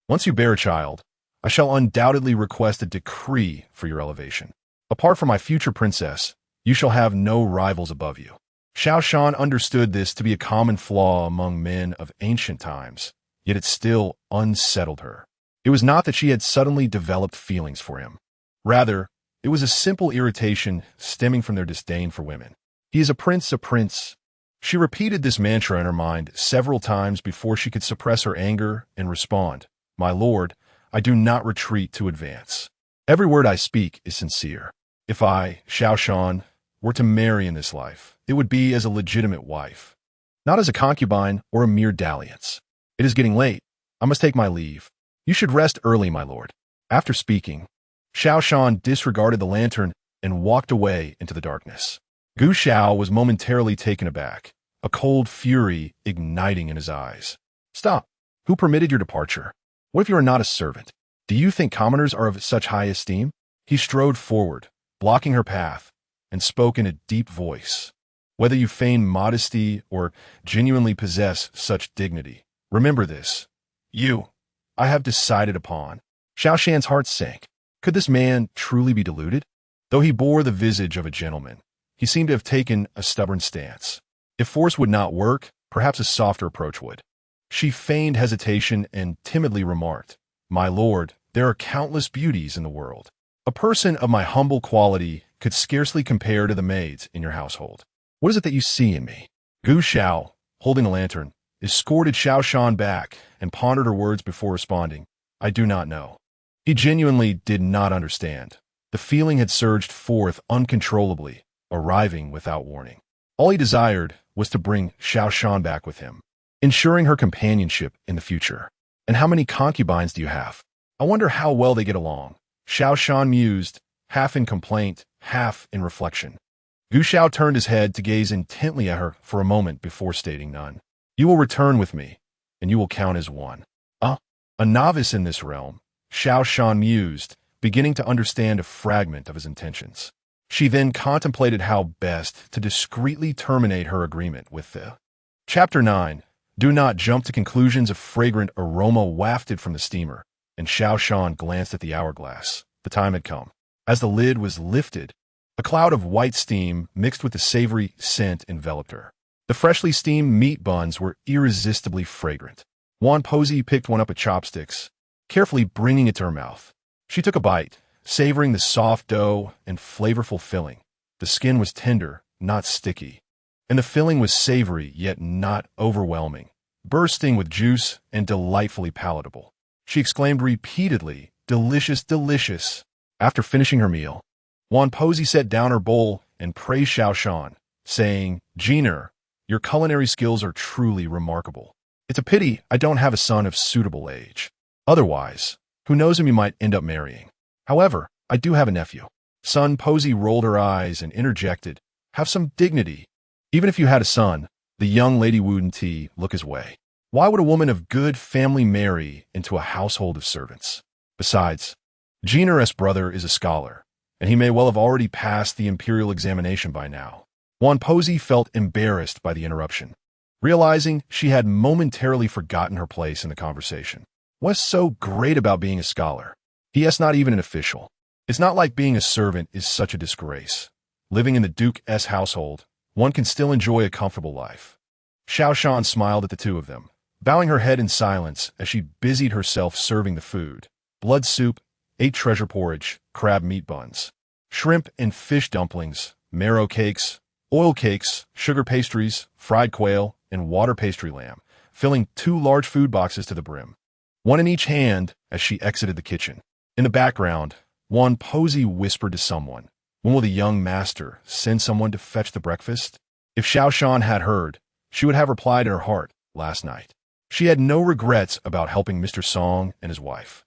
Once you bear a child, I shall undoubtedly request a decree for your elevation. Apart from my future princess, you shall have no rivals above you." Xiao Shan understood this to be a common flaw among men of ancient times, yet it still unsettled her. It was not that she had suddenly developed feelings for him. Rather, it was a simple irritation stemming from their disdain for women. "He is a prince, a prince." She repeated this mantra in her mind several times before she could suppress her anger and respond, "My lord, I do not retreat to advance. Every word I speak is sincere. If I, Xiao Shan, were to marry in this life, it would be as a legitimate wife, not as a concubine or a mere dalliance. It is getting late. I must take my leave. You should rest early, my lord." After speaking, Xiao Shan disregarded the lantern and walked away into the darkness. Gu Xiao was momentarily taken aback, a cold fury igniting in his eyes. "Stop! Who permitted your departure? What if you are not a servant? Do you think commoners are of such high esteem?" He strode forward, blocking her path, and spoke in a deep voice. "Whether you feign modesty or genuinely possess such dignity, remember this. I have decided upon." Xiao Shan's heart sank. Could this man truly be deluded? Though he bore the visage of a gentleman, he seemed to have taken a stubborn stance. If force would not work, perhaps a softer approach would. She feigned hesitation and timidly remarked, "My lord, there are countless beauties in the world. A person of my humble quality could scarcely compare to the maids in your household. What is it that you see in me?" Gu Xiao, holding a lantern, escorted Xiao Shan back and pondered her words before responding, "I do not know." He genuinely did not understand. The feeling had surged forth uncontrollably, arriving without warning. All he desired was to bring Xiao Shan back with him, ensuring her companionship in the future. "And how many concubines do you have? I wonder how well they get along." Xiao Shan mused, half in complaint, half in reflection. Gu Xiao turned his head to gaze intently at her for a moment before stating none. "You will return with me, and you will count as one." A novice in this realm, Xiao Shan mused, beginning to understand a fragment of his intentions. She then contemplated how best to discreetly terminate her agreement with the... Chapter 9. Do not jump to conclusions. A fragrant aroma wafted from the steamer, and Xiao Shan glanced at the hourglass. The time had come. As the lid was lifted, a cloud of white steam mixed with the savory scent enveloped her. The freshly steamed meat buns were irresistibly fragrant. Wan Posey picked one up with chopsticks, carefully bringing it to her mouth. She took a bite, savoring the soft dough and flavorful filling. The skin was tender, not sticky, and the filling was savory yet not overwhelming, bursting with juice and delightfully palatable. She exclaimed repeatedly, "Delicious, delicious." After finishing her meal, Wan Posey set down her bowl and praised Xiao Shan, saying, "Jeaner, your culinary skills are truly remarkable. It's a pity I don't have a son of suitable age. Otherwise, who knows whom you might end up marrying. However, I do have a nephew." Sun Posey rolled her eyes and interjected, "Have some dignity. Even if you had a son, the young lady wouldn't look his way. Why would a woman of good family marry into a household of servants? Besides, Jeaner's brother is a scholar, and he may well have already passed the imperial examination by now." Wan Posey felt embarrassed by the interruption, realizing she had momentarily forgotten her place in the conversation. What's so great about being a scholar? He.S. not even an official. It's not like being a servant is such a disgrace. Living in the Duke's household, one can still enjoy a comfortable life. Xiao Shan smiled at the two of them, bowing her head in silence as she busied herself serving the food. Blood soup, 8 treasure porridge, crab meat buns, shrimp and fish dumplings, marrow cakes, oil cakes, sugar pastries, fried quail, and water pastry lamb, filling 2 large food boxes to the brim, one in each hand as she exited the kitchen. In the background, Wan Posey whispered to someone, "When will the young master send someone to fetch the breakfast?" If Xiao Shan had heard, she would have replied in her heart, "Last night." She had no regrets about helping Mr. Song and his wife.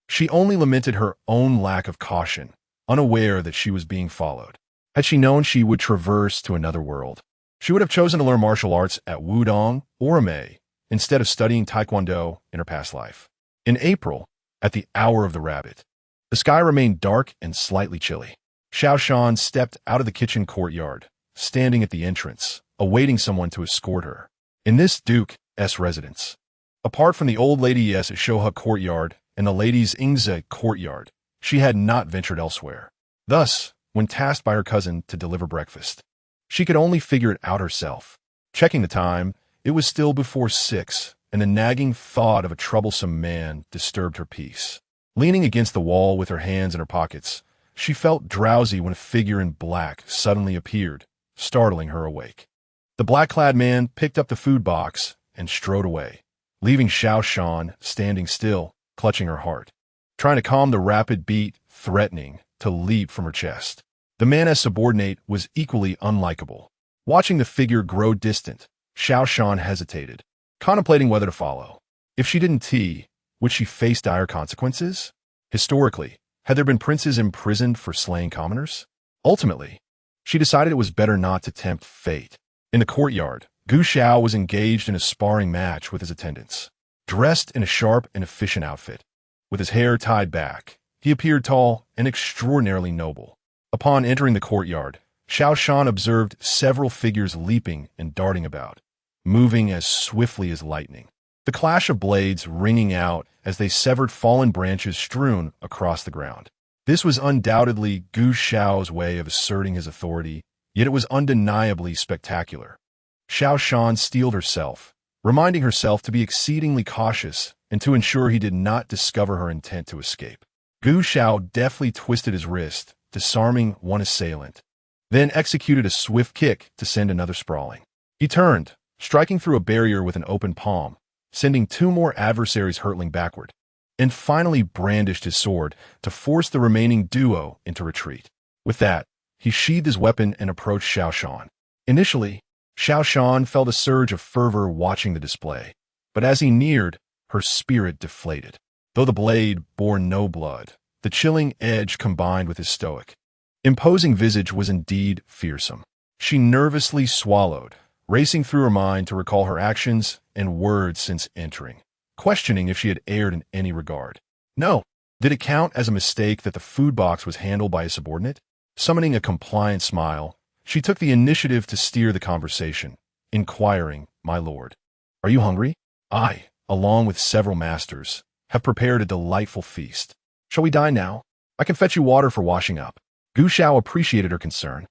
She only lamented her own lack of caution, unaware that she was being followed. Had she known she would traverse to another world, she would have chosen to learn martial arts at Wudong or Amei instead of studying Taekwondo in her past life. In April, at the hour of the rabbit, the sky remained dark and slightly chilly. Xiao Shan stepped out of the kitchen courtyard, standing at the entrance, awaiting someone to escort her. In this Duke's residence, Apart from the old lady Yes at Shoha courtyard and the ladies Ingze courtyard, she had not ventured elsewhere. Thus, when tasked by her cousin to deliver breakfast, she could only figure it out herself. Checking the time, it was still before 6, and the nagging thought of a troublesome man disturbed her peace. Leaning against the wall with her hands in her pockets, she felt drowsy when a figure in black suddenly appeared, startling her awake. The black-clad man picked up the food box and strode away, leaving Xiao Shan standing still, clutching her heart, trying to calm the rapid beat, threatening to leap from her chest. The man as subordinate was equally unlikable. Watching the figure grow distant, Xiao Shan hesitated, contemplating whether to follow. If she didn't tea, would she face dire consequences? Historically, had there been princes imprisoned for slaying commoners? Ultimately, she decided it was better not to tempt fate. In the courtyard, Gu Xiao was engaged in a sparring match with his attendants. Dressed in a sharp and efficient outfit, with his hair tied back, he appeared tall and extraordinarily noble. Upon entering the courtyard, Xiao Shan observed several figures leaping and darting about, moving as swiftly as lightning. The clash of blades ringing out as they severed fallen branches strewn across the ground. This was undoubtedly Gu Xiao's way of asserting his authority, yet it was undeniably spectacular. Xiao Shan steeled herself, reminding herself to be exceedingly cautious and to ensure he did not discover her intent to escape. Gu Xiao deftly twisted his wrist, disarming one assailant, then executed a swift kick to send another sprawling. He turned, striking through a barrier with an open palm, sending 2 more adversaries hurtling backward, and finally brandished his sword to force the remaining duo into retreat. With that, he sheathed his weapon and approached Xiao Shan. Initially, Xiao Shan felt a surge of fervor watching the display, but as he neared, her spirit deflated. Though the blade bore no blood, the chilling edge combined with his stoic, imposing visage was indeed fearsome. She nervously swallowed, racing through her mind to recall her actions and words since entering, questioning if she had erred in any regard. No. Did it count as a mistake that the food box was handled by a subordinate? Summoning a compliant smile, she took the initiative to steer the conversation, inquiring, "My lord, are you hungry? I, along with several masters, have prepared a delightful feast. Shall we dine now? I can fetch you water for washing up." Gu Xiao appreciated her concern,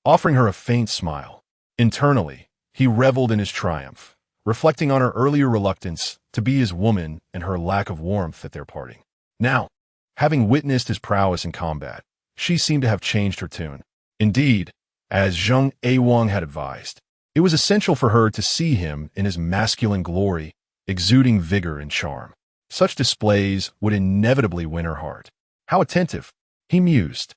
offering her a faint smile. Internally, he reveled in his triumph, reflecting on her earlier reluctance to be his woman and her lack of warmth at their parting. Now, having witnessed his prowess in combat, she seemed to have changed her tune. Indeed, as Zheng Awang had advised, it was essential for her to see him in his masculine glory, exuding vigor and charm. Such displays would inevitably win her heart. How attentive, he mused.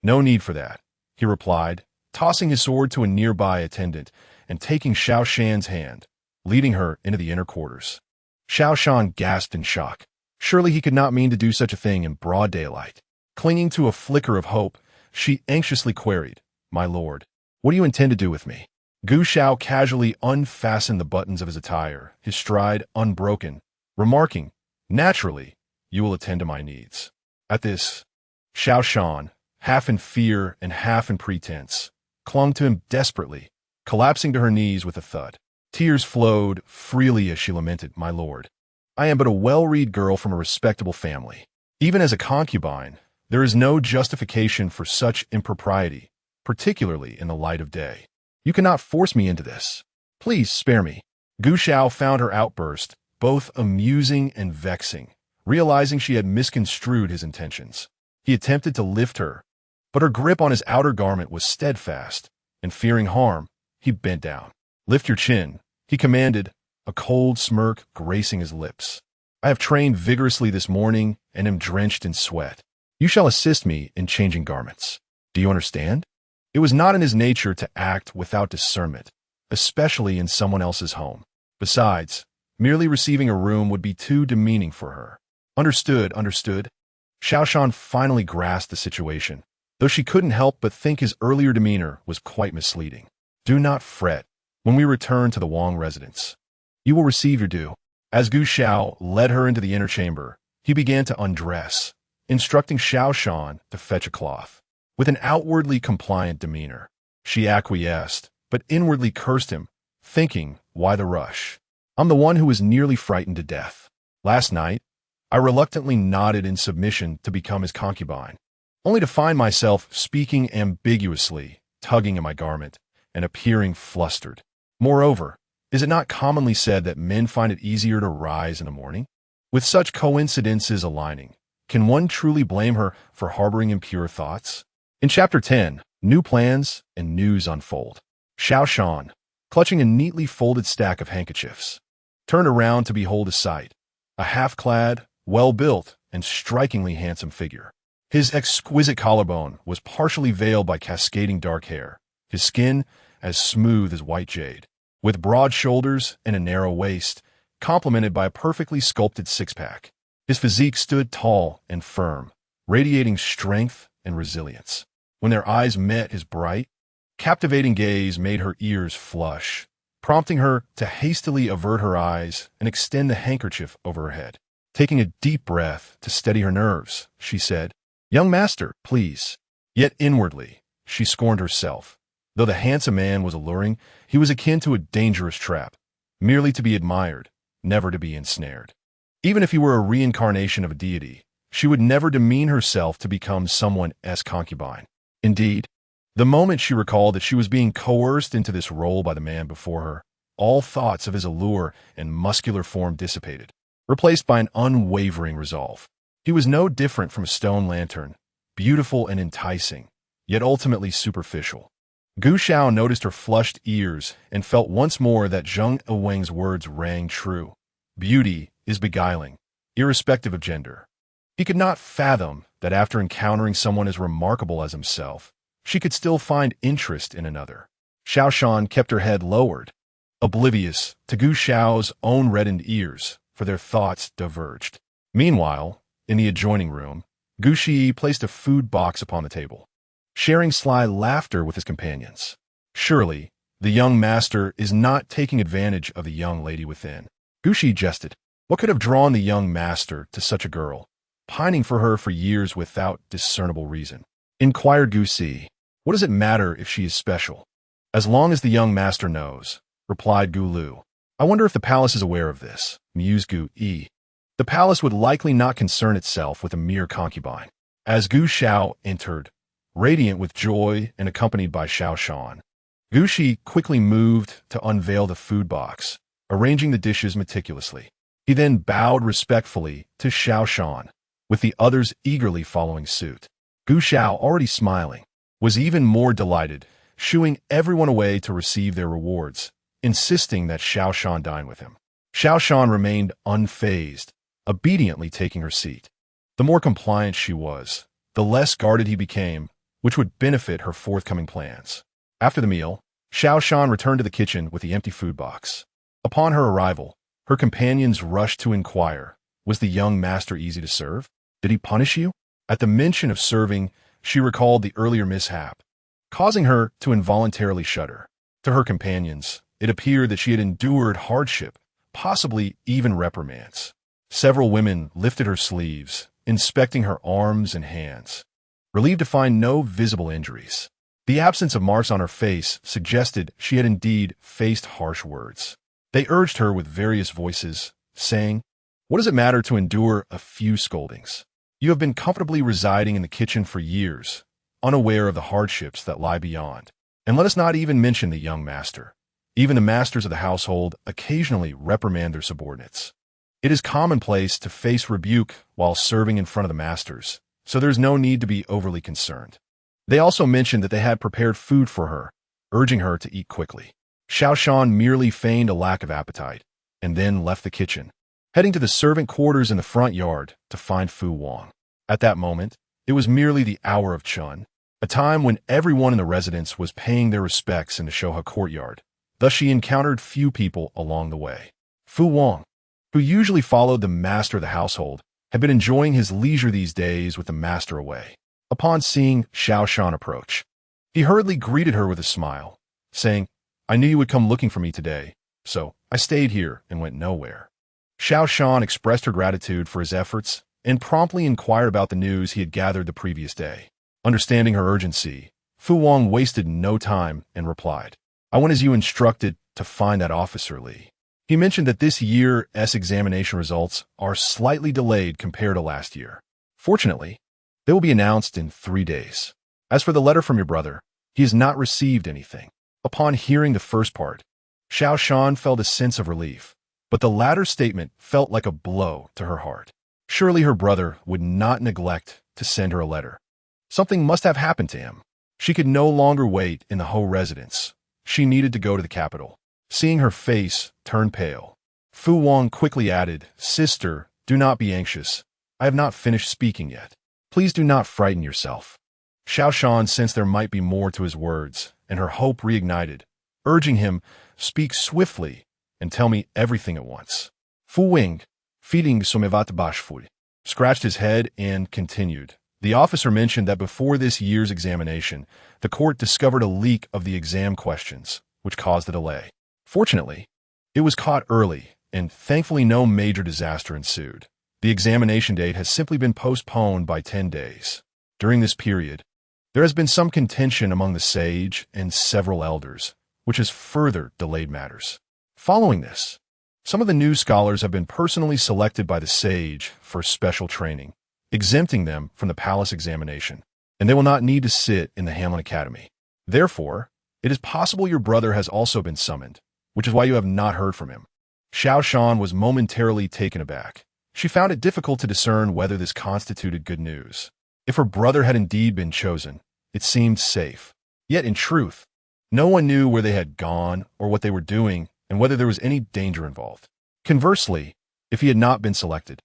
"No need for that," he replied, tossing his sword to a nearby attendant and taking Xiao Shan's hand, leading her into the inner quarters. Xiao Shan gasped in shock. Surely he could not mean to do such a thing in broad daylight. Clinging to a flicker of hope, she anxiously queried, "My lord, what do you intend to do with me?" Gu Xiao casually unfastened the buttons of his attire, his stride unbroken, remarking, "Naturally, you will attend to my needs." At this, Xiao Shan, half in fear and half in pretense, clung to him desperately, collapsing to her knees with a thud. Tears flowed freely as she lamented, "My lord, I am but a well-read girl from a respectable family. Even as a concubine, there is no justification for such impropriety, particularly in the light of day. You cannot force me into this. Please spare me." Gu Xiao found her outburst both amusing and vexing, realizing she had misconstrued his intentions. He attempted to lift her, but her grip on his outer garment was steadfast, and fearing harm, he bent down. "Lift your chin," he commanded, a cold smirk gracing his lips. "I have trained vigorously this morning and am drenched in sweat. You shall assist me in changing garments. Do you understand?" It was not in his nature to act without discernment, especially in someone else's home. Besides, merely receiving a room would be too demeaning for her. Understood. Xiao Shan finally grasped the situation, though she couldn't help but think his earlier demeanor was quite misleading. "Do not fret. When we return to the Wang residence, you will receive your due." As Gu Xiao led her into the inner chamber, he began to undress, instructing Xiao Shan to fetch a cloth. With an outwardly compliant demeanor, she acquiesced, but inwardly cursed him, thinking, why the rush? I'm the one who was nearly frightened to death. Last night, I reluctantly nodded in submission to become his concubine, only to find myself speaking ambiguously, tugging at my garment, and appearing flustered. Moreover, is it not commonly said that men find it easier to rise in the morning? With such coincidences aligning, can one truly blame her for harboring impure thoughts? In Chapter 10, new plans and news unfold. Xiao Shan, clutching a neatly folded stack of handkerchiefs, turned around to behold a sight: a half-clad, well-built, and strikingly handsome figure. His exquisite collarbone was partially veiled by cascading dark hair, his skin as smooth as white jade, with broad shoulders and a narrow waist, complemented by a perfectly sculpted six-pack. His physique stood tall and firm, radiating strength and resilience. When their eyes met, his bright, captivating gaze made her ears flush, prompting her to hastily avert her eyes and extend the handkerchief over her head. Taking a deep breath to steady her nerves, she said, "Young master, please." Yet inwardly, she scorned herself. Though the handsome man was alluring, he was akin to a dangerous trap, merely to be admired, never to be ensnared. Even if he were a reincarnation of a deity, she would never demean herself to become someone's concubine. Indeed, the moment she recalled that she was being coerced into this role by the man before her, all thoughts of his allure and muscular form dissipated, replaced by an unwavering resolve. He was no different from a stone lantern, beautiful and enticing, yet ultimately superficial. Gu Shao noticed her flushed ears and felt once more that Zheng Wang's words rang true. Beauty is beguiling, irrespective of gender. He could not fathom that after encountering someone as remarkable as himself, she could still find interest in another. Xiao Shan kept her head lowered, oblivious to Gu Shao's own reddened ears, for their thoughts diverged. Meanwhile, in the adjoining room, Gu Shi placed a food box upon the table, sharing sly laughter with his companions. Surely, the young master is not taking advantage of the young lady within. Gu Shi jested. What could have drawn the young master to such a girl, pining for her for years without discernible reason? Inquired Gu Si. What does it matter if she is special? As long as the young master knows, replied Gu Lu. I wonder if the palace is aware of this, mused Gu Yi. The palace would likely not concern itself with a mere concubine. As Gu Shao entered, radiant with joy and accompanied by Xiao Shan, Gu Shi quickly moved to unveil the food box, arranging the dishes meticulously. He then bowed respectfully to Xiao Shan, with the others eagerly following suit. Gu Shao, already smiling, was even more delighted, shooing everyone away to receive their rewards, insisting that Xiao Shan dine with him. Xiao Shan remained unfazed, obediently taking her seat. The more compliant she was, the less guarded he became, which would benefit her forthcoming plans. After the meal, Xiao Shan returned to the kitchen with the empty food box. Upon her arrival, her companions rushed to inquire, was the young master easy to serve? Did he punish you? At the mention of serving, she recalled the earlier mishap, causing her to involuntarily shudder. To her companions, it appeared that she had endured hardship, possibly even reprimands. Several women lifted her sleeves, inspecting her arms and hands, relieved to find no visible injuries. The absence of marks on her face suggested she had indeed faced harsh words. They urged her with various voices, saying, "What does it matter to endure a few scoldings? You have been comfortably residing in the kitchen for years, unaware of the hardships that lie beyond. And let us not even mention the young master. Even the masters of the household occasionally reprimand their subordinates. It is commonplace to face rebuke while serving in front of the masters, so there is no need to be overly concerned." They also mentioned that they had prepared food for her, urging her to eat quickly. Xiao Shan merely feigned a lack of appetite, and then left the kitchen, heading to the servant quarters in the front yard to find Fu Wang. At that moment, it was merely the hour of Chun, a time when everyone in the residence was paying their respects in the Shoha courtyard. Thus she encountered few people along the way. Fu Wang, who usually followed the master of the household, had been enjoying his leisure these days with the master away. Upon seeing Xiao Shan approach, he hurriedly greeted her with a smile, saying, "I knew you would come looking for me today, so I stayed here and went nowhere." Xiao Shan expressed her gratitude for his efforts and promptly inquired about the news he had gathered the previous day. Understanding her urgency, Fu Wang wasted no time and replied, "I went as you instructed to find that officer Li. He mentioned that this year's examination results are slightly delayed compared to last year. Fortunately, they will be announced in 3 days. As for the letter from your brother, he has not received anything. Upon hearing the first part, Xiao Shan felt a sense of relief, but the latter statement felt like a blow to her heart. Surely her brother would not neglect to send her a letter. Something must have happened to him. She could no longer wait in the Ho residence. She needed to go to the capital. Seeing her face turn pale, Fu Wang quickly added, "Sister, do not be anxious. I have not finished speaking yet. Please do not frighten yourself." Xiao Shan sensed there might be more to his words, and her hope reignited, urging him, "Speak swiftly and tell me everything at once." Fu Wing, feeding Somevat Bashful, scratched his head and continued. The officer mentioned that before this year's examination, the court discovered a leak of the exam questions, which caused the delay. Fortunately, it was caught early, and thankfully no major disaster ensued. The examination date has simply been postponed by 10 days. During this period, there has been some contention among the sage and several elders, which has further delayed matters. Following this, some of the new scholars have been personally selected by the sage for special training, exempting them from the palace examination, and they will not need to sit in the Hamlin Academy. Therefore, it is possible your brother has also been summoned, which is why you have not heard from him. Xiao Shan was momentarily taken aback. She found it difficult to discern whether this constituted good news. If her brother had indeed been chosen, it seemed safe. Yet in truth, no one knew where they had gone or what they were doing and whether there was any danger involved. Conversely, if he had not been selected,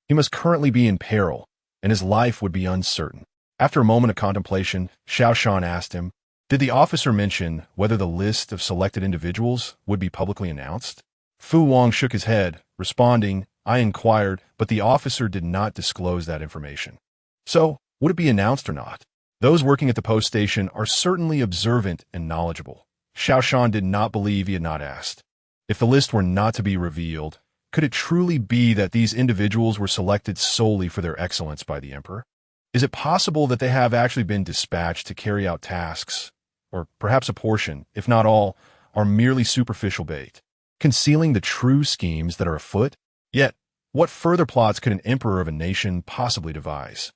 he must currently be in peril, and his life would be uncertain. After a moment of contemplation, Xiao Shan asked him, "Did the officer mention whether the list of selected individuals would be publicly announced?" Fu Wang shook his head, responding, "I inquired, but the officer did not disclose that information. So, would it be announced or not? Those working at the post station are certainly observant and knowledgeable." Xiao Shan did not believe he had not asked. If the list were not to be revealed, could it truly be that these individuals were selected solely for their excellence by the emperor? Is it possible that they have actually been dispatched to carry out tasks, or perhaps a portion, if not all, are merely superficial bait, concealing the true schemes that are afoot? Yet, what further plots could an emperor of a nation possibly devise?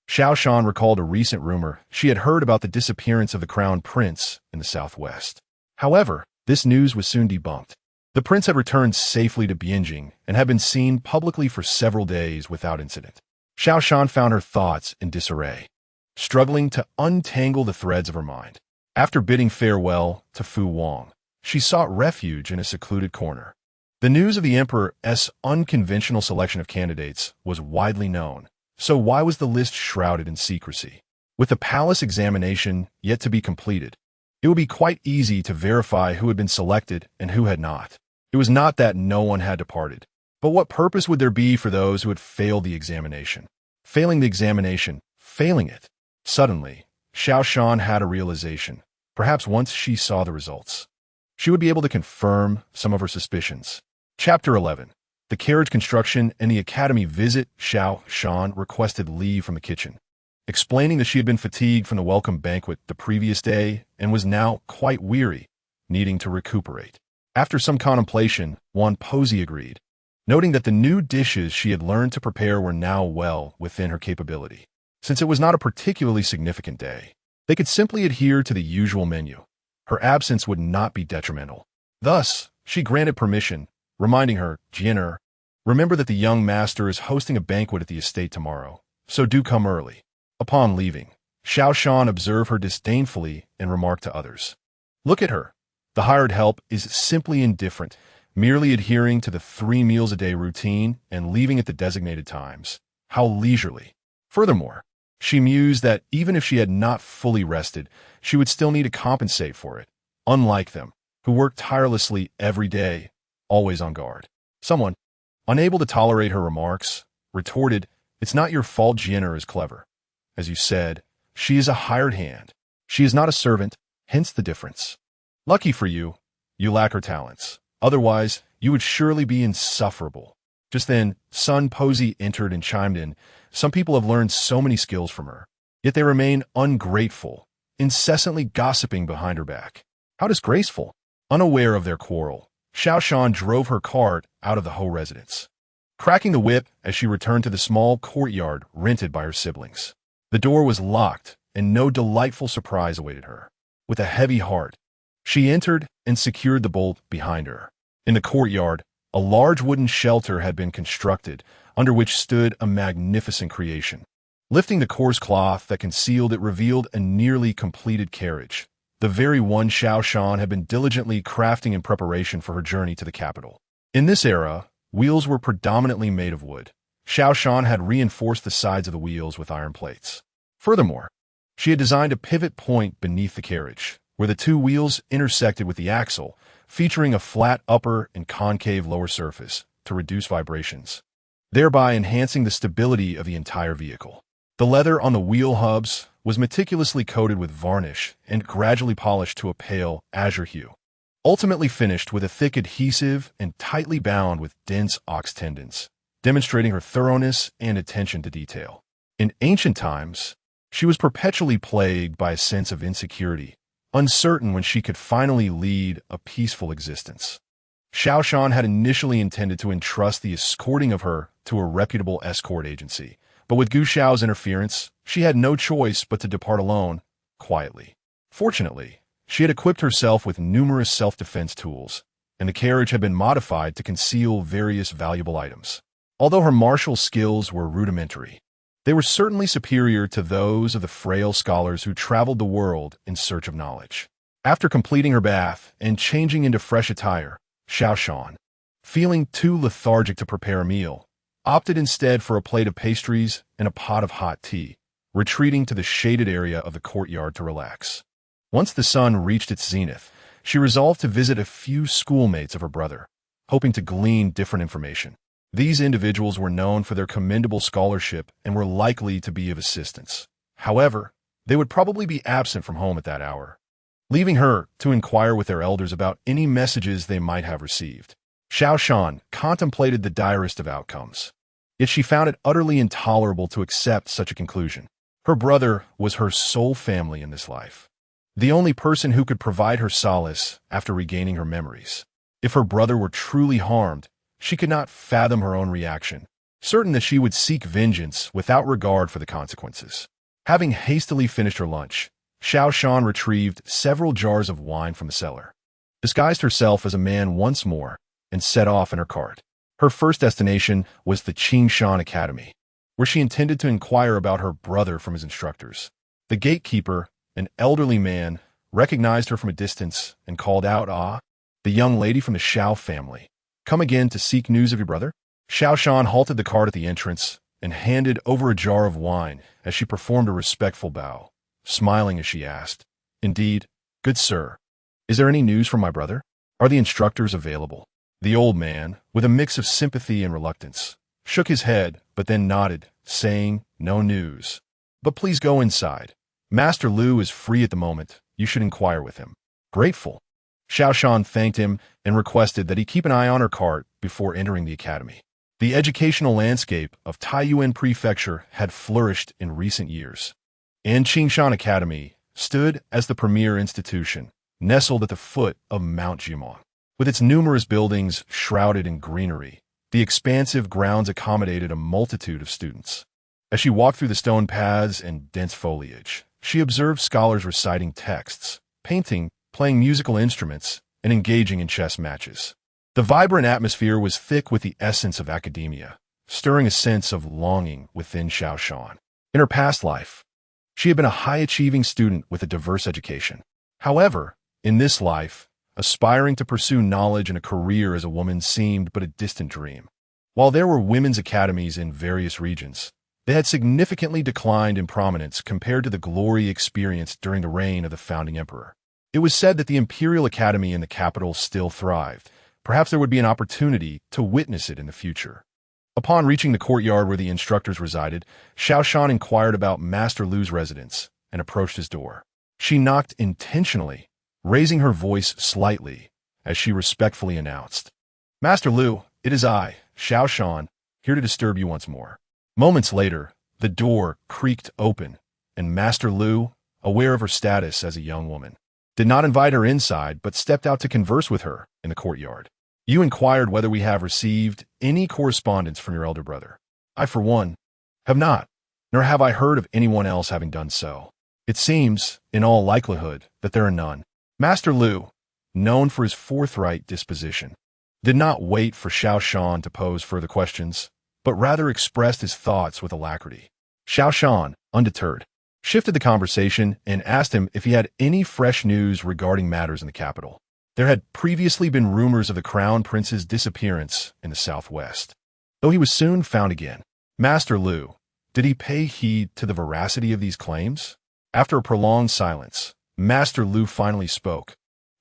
Xiao Shan recalled a recent rumor she had heard about the disappearance of the crown prince in the southwest. However, this news was soon debunked. The prince had returned safely to Bianjing and had been seen publicly for several days without incident. Xiao Shan found her thoughts in disarray, struggling to untangle the threads of her mind. After bidding farewell to Fu Wang, she sought refuge in a secluded corner. The news of the emperor's unconventional selection of candidates was widely known, so why was the list shrouded in secrecy? With the palace examination yet to be completed, it would be quite easy to verify who had been selected and who had not. It was not that no one had departed, but what purpose would there be for those who had failed the examination? Failing the examination, failing it. Suddenly, Xiao Shan had a realization. Perhaps once she saw the results, she would be able to confirm some of her suspicions. Chapter 11. The carriage construction and the academy visit. Xiao Shan requested leave from the kitchen, explaining that she had been fatigued from the welcome banquet the previous day and was now quite weary, needing to recuperate. After some contemplation, Wan Posey agreed, noting that the new dishes she had learned to prepare were now well within her capability. Since it was not a particularly significant day, they could simply adhere to the usual menu. Her absence would not be detrimental. Thus, she granted permission, reminding her, "Jianer, remember that the young master is hosting a banquet at the estate tomorrow, so do come early." Upon leaving, Xiao Shan observed her disdainfully and remarked to others, "Look at her. The hired help is simply indifferent, merely adhering to the 3 meals a day routine and leaving at the designated times. How leisurely." Furthermore, she mused that even if she had not fully rested, she would still need to compensate for it, unlike them, who worked tirelessly every day, always on guard. Someone, unable to tolerate her remarks, retorted, "It's not your fault Jianer is clever. As you said, she is a hired hand. She is not a servant, hence the difference. Lucky for you, you lack her talents. Otherwise, you would surely be insufferable." Just then, Sun Posey entered and chimed in, "Some people have learned so many skills from her, yet they remain ungrateful, incessantly gossiping behind her back. How disgraceful!" Unaware of their quarrel, Xiao Shan drove her cart out of the Ho residence, cracking the whip as she returned to the small courtyard rented by her siblings. The door was locked, and no delightful surprise awaited her. With a heavy heart, she entered and secured the bolt behind her. In the courtyard, a large wooden shelter had been constructed, under which stood a magnificent creation. Lifting the coarse cloth that concealed it revealed a nearly completed carriage, the very one Xiao Shan had been diligently crafting in preparation for her journey to the capital. In this era, wheels were predominantly made of wood. Xiao Shan had reinforced the sides of the wheels with iron plates. Furthermore, she had designed a pivot point beneath the carriage, where the two wheels intersected with the axle, featuring a flat upper and concave lower surface to reduce vibrations, thereby enhancing the stability of the entire vehicle. The leather on the wheel hubs was meticulously coated with varnish and gradually polished to a pale azure hue, ultimately finished with a thick adhesive and tightly bound with dense ox tendons, demonstrating her thoroughness and attention to detail. In ancient times, she was perpetually plagued by a sense of insecurity, uncertain when she could finally lead a peaceful existence. Xiao Shan had initially intended to entrust the escorting of her to a reputable escort agency, but with Gu Xiao's interference, she had no choice but to depart alone, quietly. Fortunately, she had equipped herself with numerous self-defense tools, and the carriage had been modified to conceal various valuable items. Although her martial skills were rudimentary, they were certainly superior to those of the frail scholars who traveled the world in search of knowledge. After completing her bath and changing into fresh attire, Xiao Shan, feeling too lethargic to prepare a meal, opted instead for a plate of pastries and a pot of hot tea, retreating to the shaded area of the courtyard to relax. Once the sun reached its zenith, she resolved to visit a few schoolmates of her brother, hoping to glean different information. These individuals were known for their commendable scholarship and were likely to be of assistance. However, they would probably be absent from home at that hour, leaving her to inquire with their elders about any messages they might have received. Xiao Shan contemplated the direst of outcomes, yet she found it utterly intolerable to accept such a conclusion. Her brother was her sole family in this life, the only person who could provide her solace after regaining her memories. If her brother were truly harmed, she could not fathom her own reaction, certain that she would seek vengeance without regard for the consequences. Having hastily finished her lunch, Xiao Shan retrieved several jars of wine from the cellar, disguised herself as a man once more, and set off in her cart. Her first destination was the Qingshan Academy, where she intended to inquire about her brother from his instructors. The gatekeeper, an elderly man, recognized her from a distance and called out, "Ah, the young lady from the Xiao family. Come again to seek news of your brother?" Xiao Shan halted the cart at the entrance and handed over a jar of wine as she performed a respectful bow, smiling as she asked, "Indeed, good sir. Is there any news from my brother? Are the instructors available?" The old man, with a mix of sympathy and reluctance, shook his head but then nodded, saying, "No news. But please go inside. Master Lu is free at the moment. You should inquire with him." Grateful, Xiao Shan thanked him and requested that he keep an eye on her cart before entering the academy. The educational landscape of Taiyuan Prefecture had flourished in recent years, and Qingshan Academy stood as the premier institution, nestled at the foot of Mount Jimong. With its numerous buildings shrouded in greenery, the expansive grounds accommodated a multitude of students. As she walked through the stone paths and dense foliage, she observed scholars reciting texts, painting, playing musical instruments, and engaging in chess matches. The vibrant atmosphere was thick with the essence of academia, stirring a sense of longing within Xiao Shan. In her past life, she had been a high-achieving student with a diverse education. However, in this life, aspiring to pursue knowledge and a career as a woman seemed but a distant dream. While there were women's academies in various regions, they had significantly declined in prominence compared to the glory experienced during the reign of the founding emperor. It was said that the Imperial Academy in the capital still thrived. Perhaps there would be an opportunity to witness it in the future. Upon reaching the courtyard where the instructors resided, Xiao Shan inquired about Master Lu's residence and approached his door. She knocked intentionally, raising her voice slightly as she respectfully announced, "Master Lu, it is I, Xiao Shan, here to disturb you once more." Moments later, the door creaked open, and Master Lu, aware of her status as a young woman, did not invite her inside but stepped out to converse with her in the courtyard. You inquired whether we have received any correspondence from your elder brother. I, for one, have not, nor have I heard of anyone else having done so. It seems, in all likelihood, that there are none. Master Lu, known for his forthright disposition, did not wait for Xiao Shan to pose further questions, but rather expressed his thoughts with alacrity. Xiao Shan, undeterred, shifted the conversation and asked him if he had any fresh news regarding matters in the capital. There had previously been rumors of the crown prince's disappearance in the southwest, though he was soon found again. Master Lu, did he pay heed to the veracity of these claims? After a prolonged silence, Master Lu finally spoke,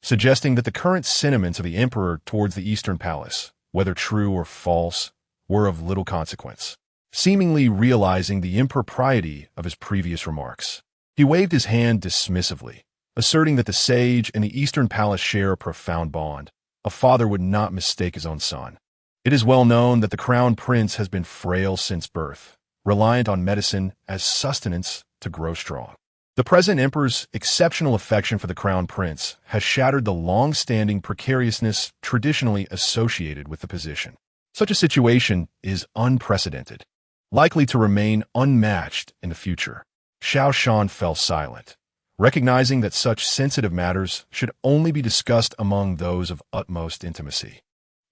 suggesting that the current sentiments of the emperor towards the Eastern Palace, whether true or false, were of little consequence. Seemingly realizing the impropriety of his previous remarks, he waved his hand dismissively, asserting that the sage and the Eastern Palace share a profound bond. A father would not mistake his own son. It is well known that the crown prince has been frail since birth, reliant on medicine as sustenance to grow strong. The present emperor's exceptional affection for the crown prince has shattered the long-standing precariousness traditionally associated with the position. Such a situation is unprecedented, likely to remain unmatched in the future. Xiao Shan fell silent, recognizing that such sensitive matters should only be discussed among those of utmost intimacy.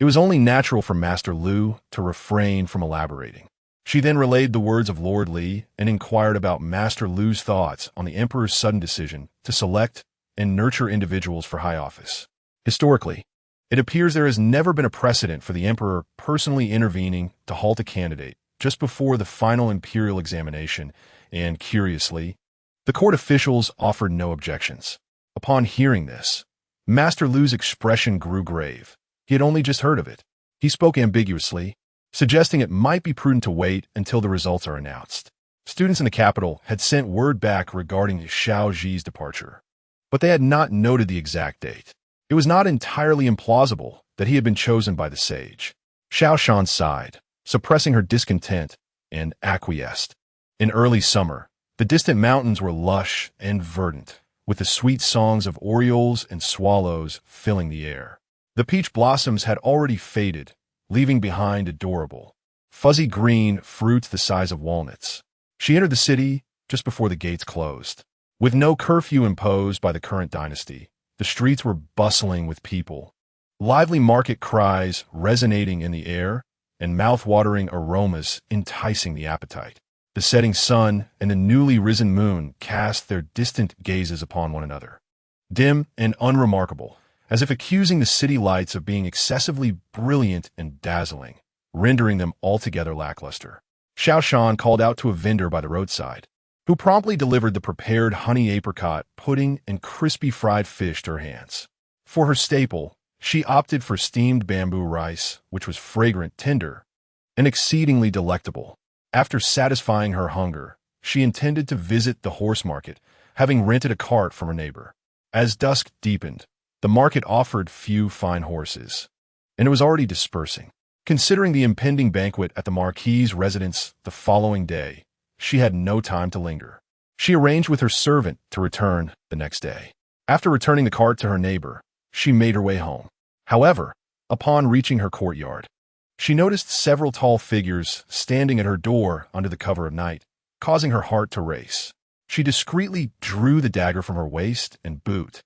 It was only natural for Master Lu to refrain from elaborating. She then relayed the words of Lord Li and inquired about Master Lu's thoughts on the emperor's sudden decision to select and nurture individuals for high office. Historically, it appears there has never been a precedent for the emperor personally intervening to halt a candidate just before the final imperial examination, and, curiously, the court officials offered no objections. Upon hearing this, Master Lu's expression grew grave. He had only just heard of it. He spoke ambiguously, suggesting it might be prudent to wait until the results are announced. Students in the capital had sent word back regarding Xiao Zhi's departure, but they had not noted the exact date. It was not entirely implausible that he had been chosen by the sage. Xiao Shan sighed, suppressing her discontent, and acquiesced. In early summer, the distant mountains were lush and verdant, with the sweet songs of orioles and swallows filling the air. The peach blossoms had already faded, leaving behind adorable, fuzzy green fruits the size of walnuts. She entered the city just before the gates closed. With no curfew imposed by the current dynasty, the streets were bustling with people, lively market cries resonating in the air, and mouth-watering aromas enticing the appetite. The setting sun and the newly risen moon cast their distant gazes upon one another, dim and unremarkable, as if accusing the city lights of being excessively brilliant and dazzling, rendering them altogether lackluster. Xiao Shan called out to a vendor by the roadside, who promptly delivered the prepared honey apricot pudding and crispy fried fish to her hands. For her staple, she opted for steamed bamboo rice, which was fragrant, tender, and exceedingly delectable. After satisfying her hunger, she intended to visit the horse market, having rented a cart from her neighbor. As dusk deepened, the market offered few fine horses, and it was already dispersing. Considering the impending banquet at the marquis's residence the following day, she had no time to linger. She arranged with her servant to return the next day. After returning the cart to her neighbor, she made her way home. However, upon reaching her courtyard, she noticed several tall figures standing at her door under the cover of night, causing her heart to race. She discreetly drew the dagger from her waist and boot,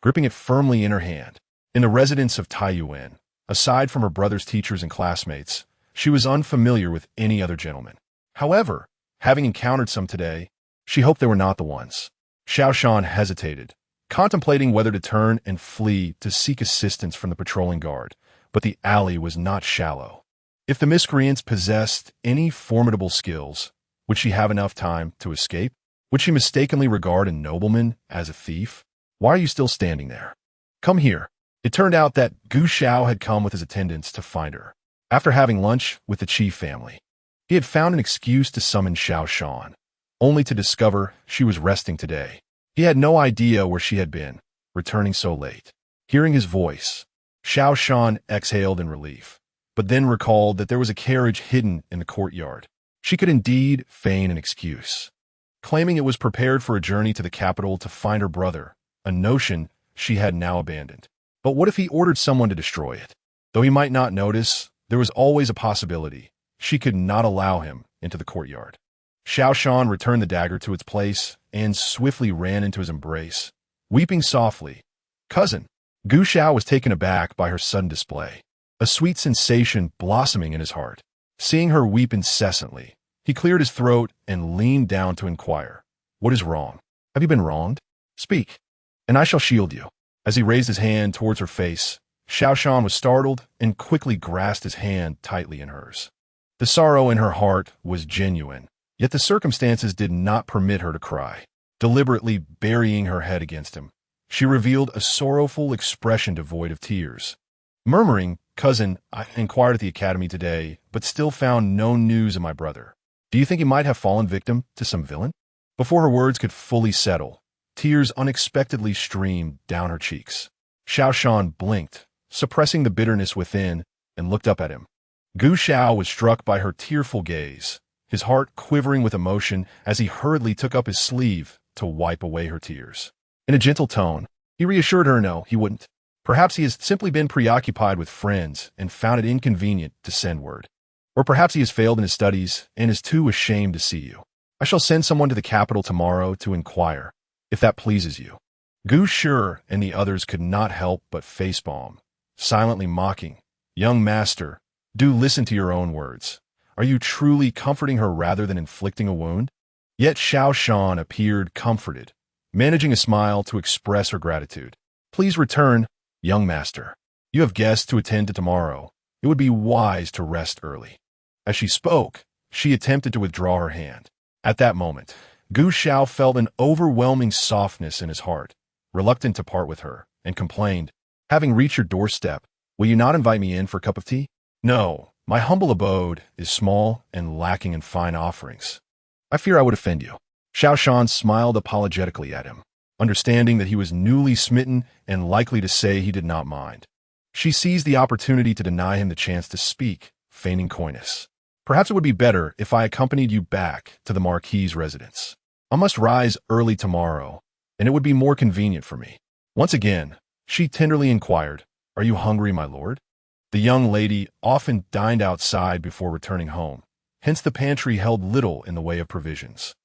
gripping it firmly in her hand. In the residence of Taiyuan, aside from her brother's teachers and classmates, she was unfamiliar with any other gentleman. However, having encountered some today, she hoped they were not the ones. Xiao Shan hesitated, contemplating whether to turn and flee to seek assistance from the patrolling guard, but the alley was not shallow. If the miscreants possessed any formidable skills, would she have enough time to escape? Would she mistakenly regard a nobleman as a thief? Why are you still standing there? Come here. It turned out that Gu Xiao had come with his attendants to find her. After having lunch with the chief family, he had found an excuse to summon Xiao Shan, only to discover she was resting today. He had no idea where she had been, returning so late. Hearing his voice, Xiao Shan exhaled in relief, but then recalled that there was a carriage hidden in the courtyard. She could indeed feign an excuse, claiming it was prepared for a journey to the capital to find her brother, a notion she had now abandoned. But what if he ordered someone to destroy it? Though he might not notice, there was always a possibility. She could not allow him into the courtyard. Xiao Shan returned the dagger to its place and swiftly ran into his embrace, weeping softly. Cousin. Gu Xiao was taken aback by her sudden display, a sweet sensation blossoming in his heart. Seeing her weep incessantly, he cleared his throat and leaned down to inquire. What is wrong? Have you been wronged? Speak, and I shall shield you. As he raised his hand towards her face, Xiao Shan was startled and quickly grasped his hand tightly in hers. The sorrow in her heart was genuine, yet the circumstances did not permit her to cry. Deliberately burying her head against him, she revealed a sorrowful expression devoid of tears. Murmuring, Cousin, I inquired at the academy today, but still found no news of my brother. Do you think he might have fallen victim to some villain? Before her words could fully settle, tears unexpectedly streamed down her cheeks. Xiao Shan blinked, suppressing the bitterness within, and looked up at him. Gu Xiao was struck by her tearful gaze, his heart quivering with emotion as he hurriedly took up his sleeve to wipe away her tears. In a gentle tone, he reassured her no, he wouldn't. Perhaps he has simply been preoccupied with friends and found it inconvenient to send word. Or perhaps he has failed in his studies and is too ashamed to see you. I shall send someone to the capital tomorrow to inquire, if that pleases you. Gu Shi and the others could not help but facepalm, silently mocking. Young master, do listen to your own words. Are you truly comforting her rather than inflicting a wound? Yet Xiao Shan appeared comforted, managing a smile to express her gratitude. Please return, young master. You have guests to attend to tomorrow. It would be wise to rest early. As she spoke, she attempted to withdraw her hand. At that moment, Gu Xiao felt an overwhelming softness in his heart, reluctant to part with her, and complained, Having reached your doorstep, will you not invite me in for a cup of tea? No, my humble abode is small and lacking in fine offerings. I fear I would offend you. Xiao Shan smiled apologetically at him, understanding that he was newly smitten and likely to say he did not mind. She seized the opportunity to deny him the chance to speak, feigning coyness. Perhaps it would be better if I accompanied you back to the marquis' residence. I must rise early tomorrow, and it would be more convenient for me. Once again, she tenderly inquired, Are you hungry, my lord? The young lady often dined outside before returning home, hence the pantry held little in the way of provisions.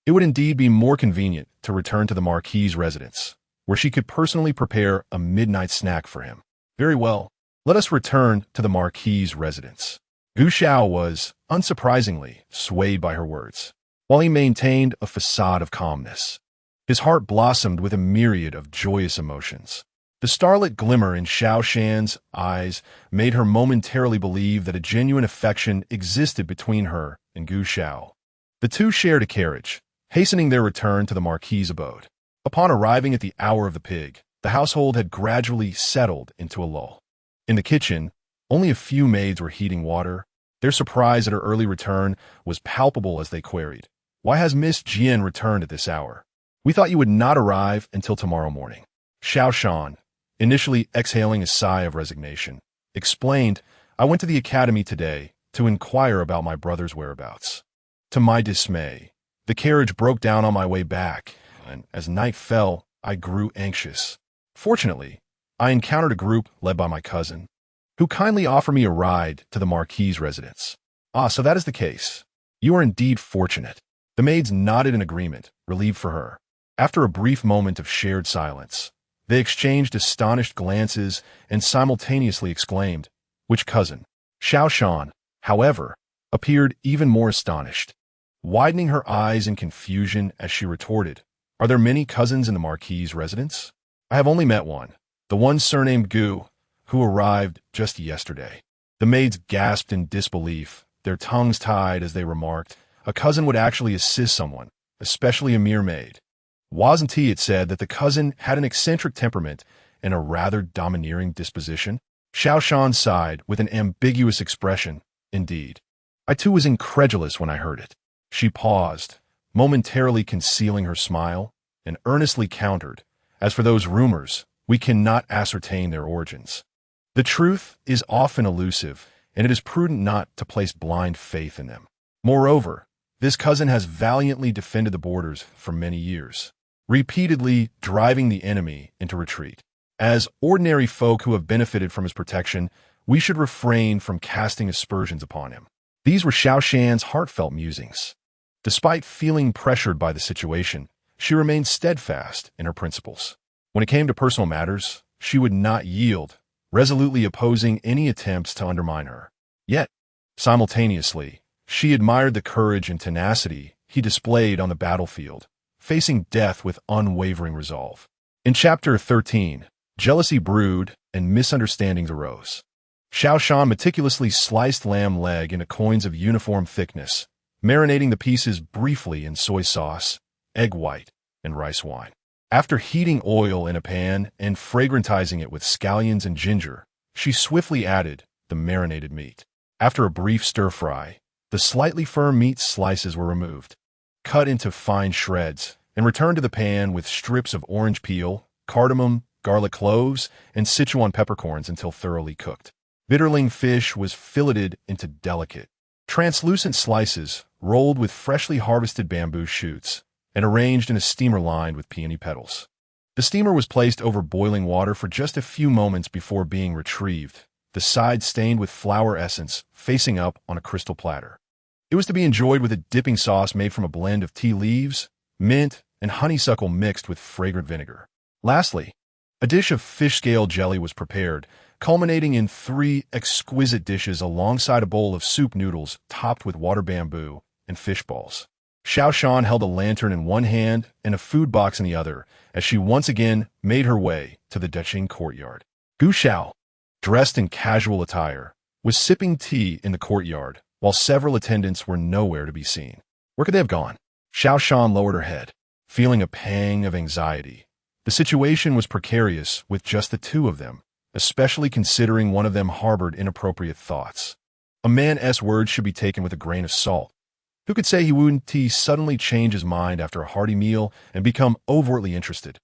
It would indeed be more convenient to return to the marquis' residence, where she could personally prepare a midnight snack for him. Very well, let us return to the marquis' residence. Gu Xiao was, unsurprisingly, swayed by her words, while he maintained a facade of calmness. His heart blossomed with a myriad of joyous emotions. The starlit glimmer in Xiao Shan's eyes made her momentarily believe that a genuine affection existed between her and Gu Xiao. The two shared a carriage, hastening their return to the marquis' abode. Upon arriving at the hour of the pig, the household had gradually settled into a lull. In the kitchen, only a few maids were heating water. Their surprise at her early return was palpable as they queried, Why has Miss Jian returned at this hour? We thought you would not arrive until tomorrow morning. Xiao Shan, initially exhaling a sigh of resignation, explained, I went to the academy today to inquire about my brother's whereabouts. To my dismay, the carriage broke down on my way back, and as night fell, I grew anxious. Fortunately, I encountered a group led by my cousin, who kindly offered me a ride to the marquis' residence. Ah, so that is the case. You are indeed fortunate. The maids nodded in agreement, relieved for her. After a brief moment of shared silence, they exchanged astonished glances and simultaneously exclaimed, Which cousin? Xiao Shan, however, appeared even more astonished, widening her eyes in confusion as she retorted, Are there many cousins in the marquis' residence? I have only met one, the one surnamed Gu, who arrived just yesterday. The maids gasped in disbelief, their tongues tied as they remarked, A cousin would actually assist someone, especially a mere maid. Wasn't he, it said, that the cousin had an eccentric temperament and a rather domineering disposition? Xiao Shan sighed with an ambiguous expression. Indeed. I too was incredulous when I heard it. She paused, momentarily concealing her smile, and earnestly countered, As for those rumors, we cannot ascertain their origins. The truth is often elusive, and it is prudent not to place blind faith in them. Moreover, this cousin has valiantly defended the borders for many years, repeatedly driving the enemy into retreat. As ordinary folk who have benefited from his protection, We should refrain from casting aspersions upon him. These were Xiao Shan's heartfelt musings. Despite feeling pressured by the situation, she remained steadfast in her principles. When it came to personal matters, she would not yield, resolutely opposing any attempts to undermine her. Yet, simultaneously, she admired the courage and tenacity he displayed on the battlefield, facing death with unwavering resolve. In Chapter 13, jealousy brewed and misunderstandings arose. Xiao Shan meticulously sliced lamb leg into coins of uniform thickness, marinating the pieces briefly in soy sauce, egg white, and rice wine. After heating oil in a pan and fragrantizing it with scallions and ginger, she swiftly added the marinated meat. After a brief stir-fry, the slightly firm meat slices were removed, cut into fine shreds, and returned to the pan with strips of orange peel, cardamom, garlic cloves, and Sichuan peppercorns until thoroughly cooked. Bitterling fish was filleted into delicate, translucent slices rolled with freshly harvested bamboo shoots and arranged in a steamer lined with peony petals. The steamer was placed over boiling water for just a few moments before being retrieved, the side stained with flower essence facing up on a crystal platter. It was to be enjoyed with a dipping sauce made from a blend of tea leaves, mint, and honeysuckle mixed with fragrant vinegar. Lastly, a dish of fish scale jelly was prepared, culminating in 3 exquisite dishes alongside a bowl of soup noodles topped with water bamboo and fish balls. Xiao Shan held a lantern in one hand and a food box in the other as she once again made her way to the Daching courtyard. Gu Xiao, dressed in casual attire, was sipping tea in the courtyard, while several attendants were nowhere to be seen. Where could they have gone? Xiao Shan lowered her head, feeling a pang of anxiety. The situation was precarious with just the two of them, especially considering one of them harbored inappropriate thoughts. A man's words should be taken with a grain of salt. Who could say he wouldn't suddenly change his mind after a hearty meal and become overtly interested?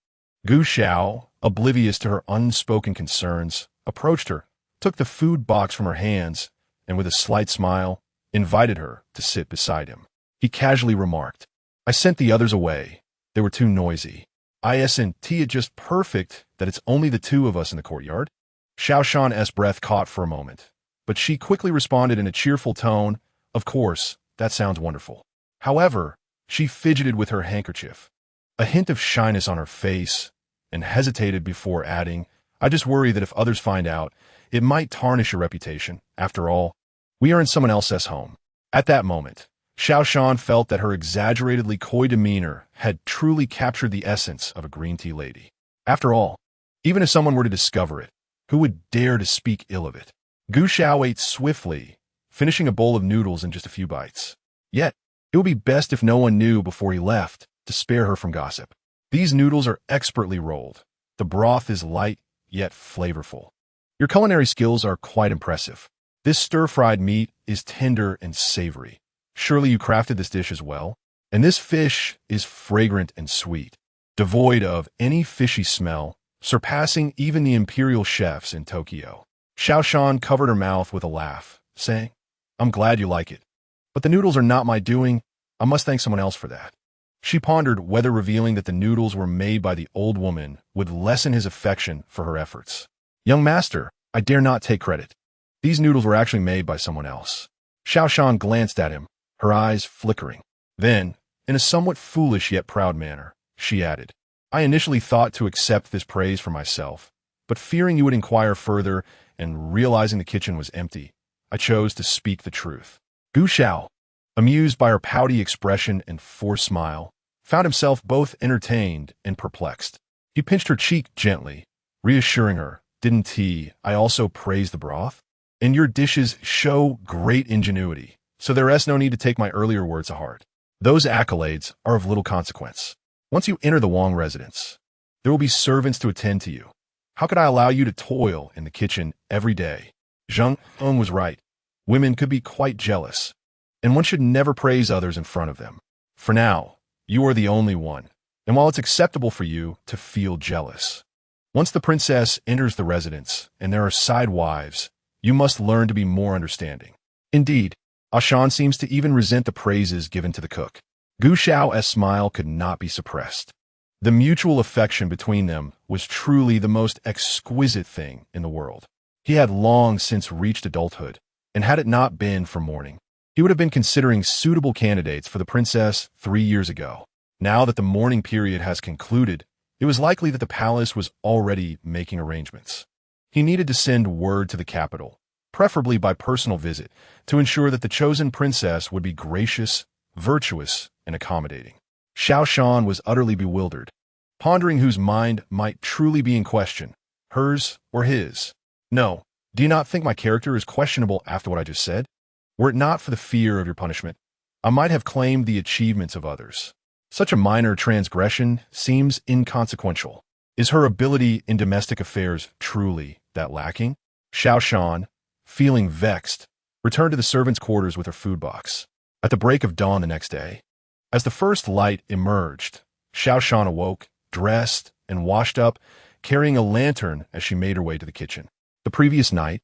Gu Xiao, oblivious to her unspoken concerns, approached her, took the food box from her hands, and with a slight smile, invited her to sit beside him. He casually remarked, "I sent the others away. They were too noisy. Isn't it just perfect that it's only the two of us in the courtyard?" Xiao Shan's breath caught for a moment, but she quickly responded in a cheerful tone, "Of course, that sounds wonderful." However, she fidgeted with her handkerchief, a hint of shyness on her face, and hesitated before adding, "I just worry that if others find out, it might tarnish your reputation. After all, we are in someone else's home." At that moment, Xiao Shan felt that her exaggeratedly coy demeanor had truly captured the essence of a green tea lady. After all, even if someone were to discover it, who would dare to speak ill of it? Gu Xiao ate swiftly, finishing a bowl of noodles in just a few bites. Yet, it would be best if no one knew before he left, to spare her from gossip. These noodles are expertly rolled. The broth is light, yet flavorful. Your culinary skills are quite impressive. This stir-fried meat is tender and savory. Surely you crafted this dish as well? And this fish is fragrant and sweet, devoid of any fishy smell, surpassing even the imperial chefs in Tokyo. Xiao Shan covered her mouth with a laugh, saying, "I'm glad you like it. But the noodles are not my doing. I must thank someone else for that." She pondered whether revealing that the noodles were made by the old woman would lessen his affection for her efforts. "Young master, I dare not take credit. These noodles were actually made by someone else." Xiao Shan glanced at him, her eyes flickering. Then, in a somewhat foolish yet proud manner, she added, "I initially thought to accept this praise for myself, but fearing you would inquire further and realizing the kitchen was empty, I chose to speak the truth." Gu Xiao, amused by her pouty expression and forced smile, found himself both entertained and perplexed. He pinched her cheek gently, reassuring her, "Didn't I also praise the broth? And your dishes show great ingenuity, so there is no need to take my earlier words to heart. Those accolades are of little consequence. Once you enter the Wang residence, there will be servants to attend to you. How could I allow you to toil in the kitchen every day?" Zheng Eng was right. Women could be quite jealous, and one should never praise others in front of them. For now, you are the only one, and while it's acceptable for you to feel jealous, once the princess enters the residence and there are side wives, you must learn to be more understanding. Indeed, Ashan seems to even resent the praises given to the cook. Gu Xiao's smile could not be suppressed. The mutual affection between them was truly the most exquisite thing in the world. He had long since reached adulthood, and had it not been for mourning, he would have been considering suitable candidates for the princess 3 years ago. Now that the mourning period has concluded, it was likely that the palace was already making arrangements. He needed to send word to the capital, preferably by personal visit, to ensure that the chosen princess would be gracious, virtuous, and accommodating. Xiao Shan was utterly bewildered, pondering whose mind might truly be in question, hers or his. No, do you not think my character is questionable after what I just said? Were it not for the fear of your punishment, I might have claimed the achievements of others. Such a minor transgression seems inconsequential. Is her ability in domestic affairs truly that lacking? Xiao Shan, feeling vexed, returned to the servants' quarters with her food box. At the break of dawn the next day, as the first light emerged, Xiao Shan awoke, dressed, and washed up, carrying a lantern as she made her way to the kitchen. The previous night,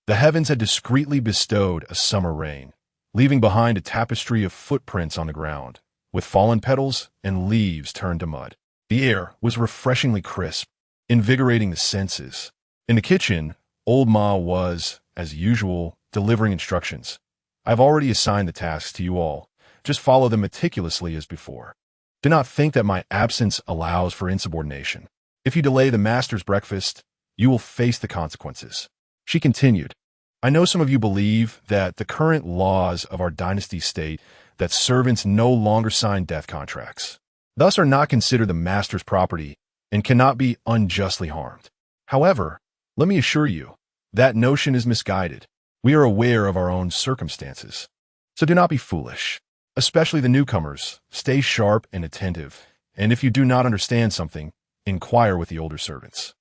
the heavens had discreetly bestowed a summer rain, leaving behind a tapestry of footprints on the ground, with fallen petals and leaves turned to mud. The air was refreshingly crisp, invigorating the senses. In the kitchen, old Ma was, as usual, delivering instructions. I've already assigned the tasks to you all. Just follow them meticulously as before. Do not think that my absence allows for insubordination. If you delay the master's breakfast, you will face the consequences. She continued, I know some of you believe that the current laws of our dynasty state that servants no longer sign death contracts, thus are not considered the master's property and cannot be unjustly harmed. However, let me assure you, that notion is misguided. We are aware of our own circumstances. So do not be foolish. Especially the newcomers, stay sharp and attentive, and if you do not understand something, inquire with the older servants.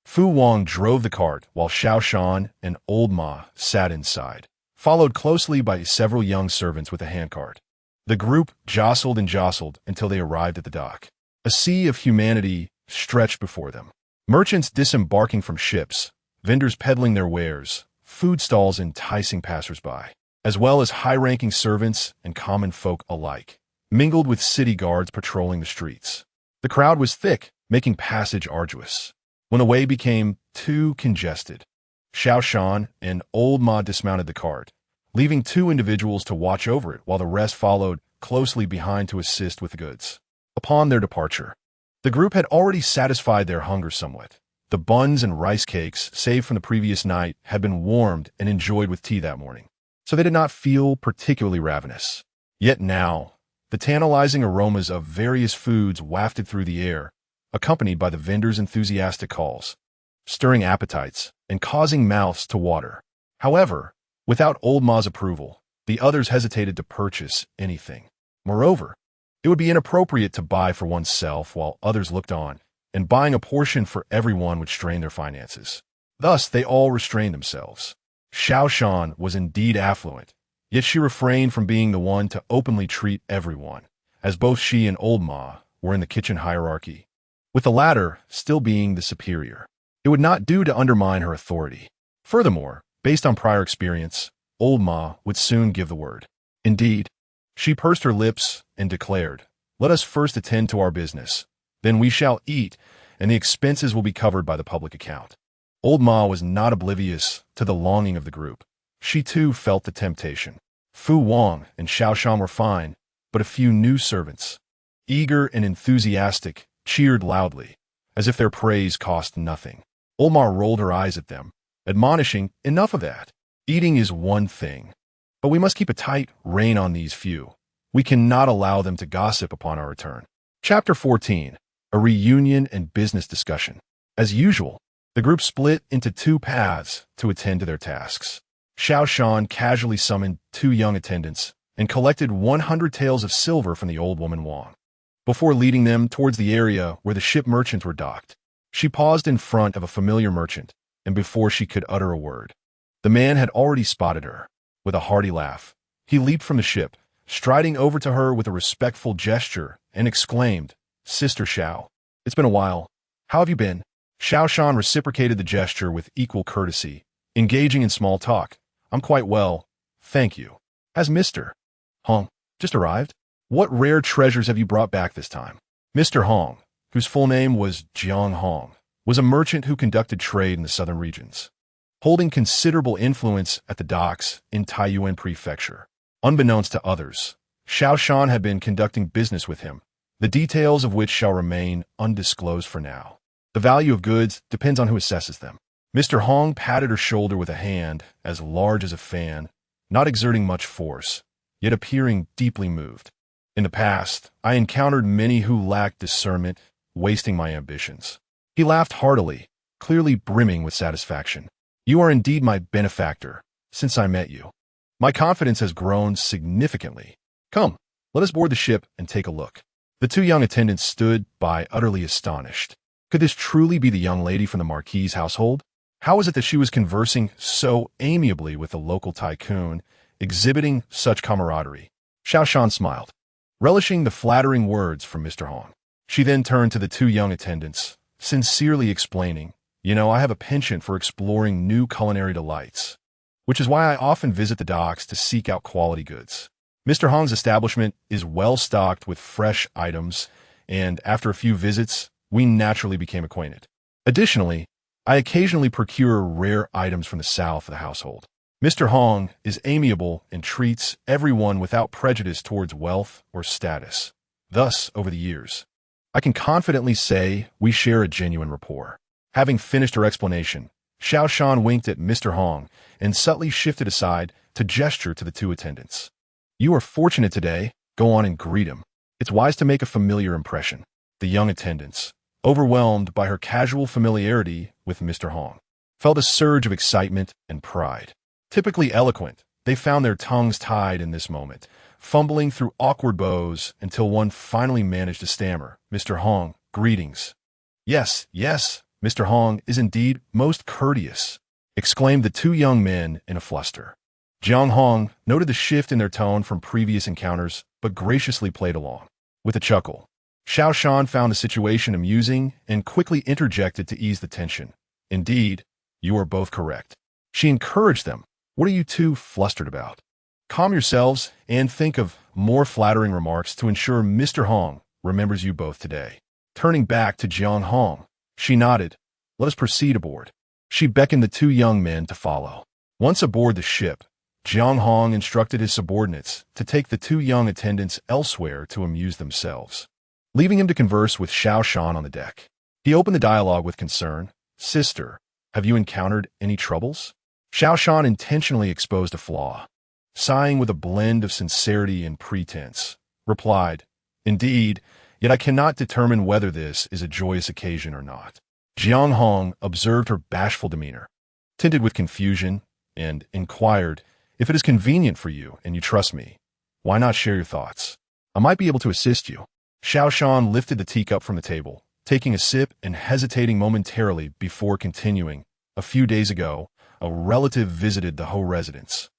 Fu Wang drove the cart while Xiao Shan and old Ma sat inside, followed closely by several young servants with a handcart. The group jostled and jostled until they arrived at the dock. A sea of humanity stretched before them. Merchants disembarking from ships, vendors peddling their wares, food stalls enticing passers-by, as well as high-ranking servants and common folk alike, mingled with city guards patrolling the streets. The crowd was thick, making passage arduous. When the way became too congested, Xiao Shan and old Ma dismounted the cart, leaving 2 individuals to watch over it while the rest followed closely behind to assist with the goods. Upon their departure, the group had already satisfied their hunger somewhat. The buns and rice cakes, saved from the previous night, had been warmed and enjoyed with tea that morning, so they did not feel particularly ravenous. Yet now, the tantalizing aromas of various foods wafted through the air, accompanied by the vendors' enthusiastic calls, stirring appetites and causing mouths to water. However, without old Ma's approval, the others hesitated to purchase anything. Moreover, it would be inappropriate to buy for oneself while others looked on, and buying a portion for everyone would strain their finances. Thus, they all restrained themselves. Xiao Shan was indeed affluent, yet she refrained from being the one to openly treat everyone, as both she and old Ma were in the kitchen hierarchy, with the latter still being the superior. It would not do to undermine her authority. Furthermore, based on prior experience, old Ma would soon give the word. Indeed, she pursed her lips and declared, let us first attend to our business. Then we shall eat, and the expenses will be covered by the public account. Old Ma was not oblivious to the longing of the group. She too felt the temptation. Fu Wang and Xiao Shan were fine, but a few new servants, eager and enthusiastic, cheered loudly, as if their praise cost nothing. Old Ma rolled her eyes at them, admonishing, enough of that. Eating is one thing, but we must keep a tight rein on these few. We cannot allow them to gossip upon our return. Chapter 14. A reunion and business discussion. As usual, the group split into 2 paths to attend to their tasks. Xiao Shan casually summoned 2 young attendants and collected 100 taels of silver from the old woman Wang. Before leading them towards the area where the ship merchants were docked, she paused in front of a familiar merchant, and before she could utter a word, the man had already spotted her. With a hearty laugh, he leaped from the ship, striding over to her with a respectful gesture, and exclaimed, Sister Xiao, it's been a while. How have you been? Xiao Shan reciprocated the gesture with equal courtesy, engaging in small talk. I'm quite well, thank you. Has Mr. Hong just arrived? What rare treasures have you brought back this time? Mr. Hong, whose full name was Jiang Hong, was a merchant who conducted trade in the southern regions. holding considerable influence at the docks in Taiyuan Prefecture. Unbeknownst to others, Xiao Shan had been conducting business with him, the details of which shall remain undisclosed for now. The value of goods depends on who assesses them. Mr. Hong patted her shoulder with a hand as large as a fan, not exerting much force, yet appearing deeply moved. In the past, I encountered many who lacked discernment, wasting my ambitions. He laughed heartily, clearly brimming with satisfaction. You are indeed my benefactor, since I met you. My confidence has grown significantly. Come, let us board the ship and take a look. The two young attendants stood by, utterly astonished. Could this truly be the young lady from the marquis's household? How was it that she was conversing so amiably with the local tycoon, exhibiting such camaraderie? Xiao Shan smiled, relishing the flattering words from Mr. Hong. She then turned to the two young attendants, sincerely explaining, I have a penchant for exploring new culinary delights, which is why I often visit the docks to seek out quality goods. Mr. Hong's establishment is well stocked with fresh items, and after a few visits, we naturally became acquainted. Additionally, I occasionally procure rare items from the south of the household. Mr. Hong is amiable and treats everyone without prejudice towards wealth or status. Thus, over the years, I can confidently say we share a genuine rapport. Having finished her explanation, Xiao Shan winked at Mr. Hong and subtly shifted aside to gesture to the two attendants. You are fortunate today. Go on and greet him. It's wise to make a familiar impression. The young attendants, overwhelmed by her casual familiarity with Mr. Hong, felt a surge of excitement and pride. Typically eloquent, they found their tongues tied in this moment, fumbling through awkward bows until one finally managed to stammer, Mr. Hong, greetings. Yes, Mr. Hong is indeed most courteous, exclaimed the two young men in a fluster. Jiang Hong noted the shift in their tone from previous encounters, but graciously played along. With a chuckle, Xiao Shan found the situation amusing and quickly interjected to ease the tension. Indeed, you are both correct. She encouraged them. What are you two flustered about? Calm yourselves and think of more flattering remarks to ensure Mr. Hong remembers you both today. Turning back to Jiang Hong, she nodded. Let us proceed aboard. She beckoned the two young men to follow. Once aboard the ship, Jiang Hong instructed his subordinates to take the two young attendants elsewhere to amuse themselves, leaving him to converse with Xiao Shan on the deck. He opened the dialogue with concern. Sister, have you encountered any troubles? Xiao Shan intentionally exposed a flaw. Sighing with a blend of sincerity and pretense, replied, Indeed, yet I cannot determine whether this is a joyous occasion or not. Jiang Hong observed her bashful demeanor, tinted with confusion, and inquired, If it is convenient for you and you trust me, why not share your thoughts? I might be able to assist you. Xiao Shan lifted the teacup from the table, taking a sip and hesitating momentarily before continuing. A few days ago, a relative visited the Ho residence,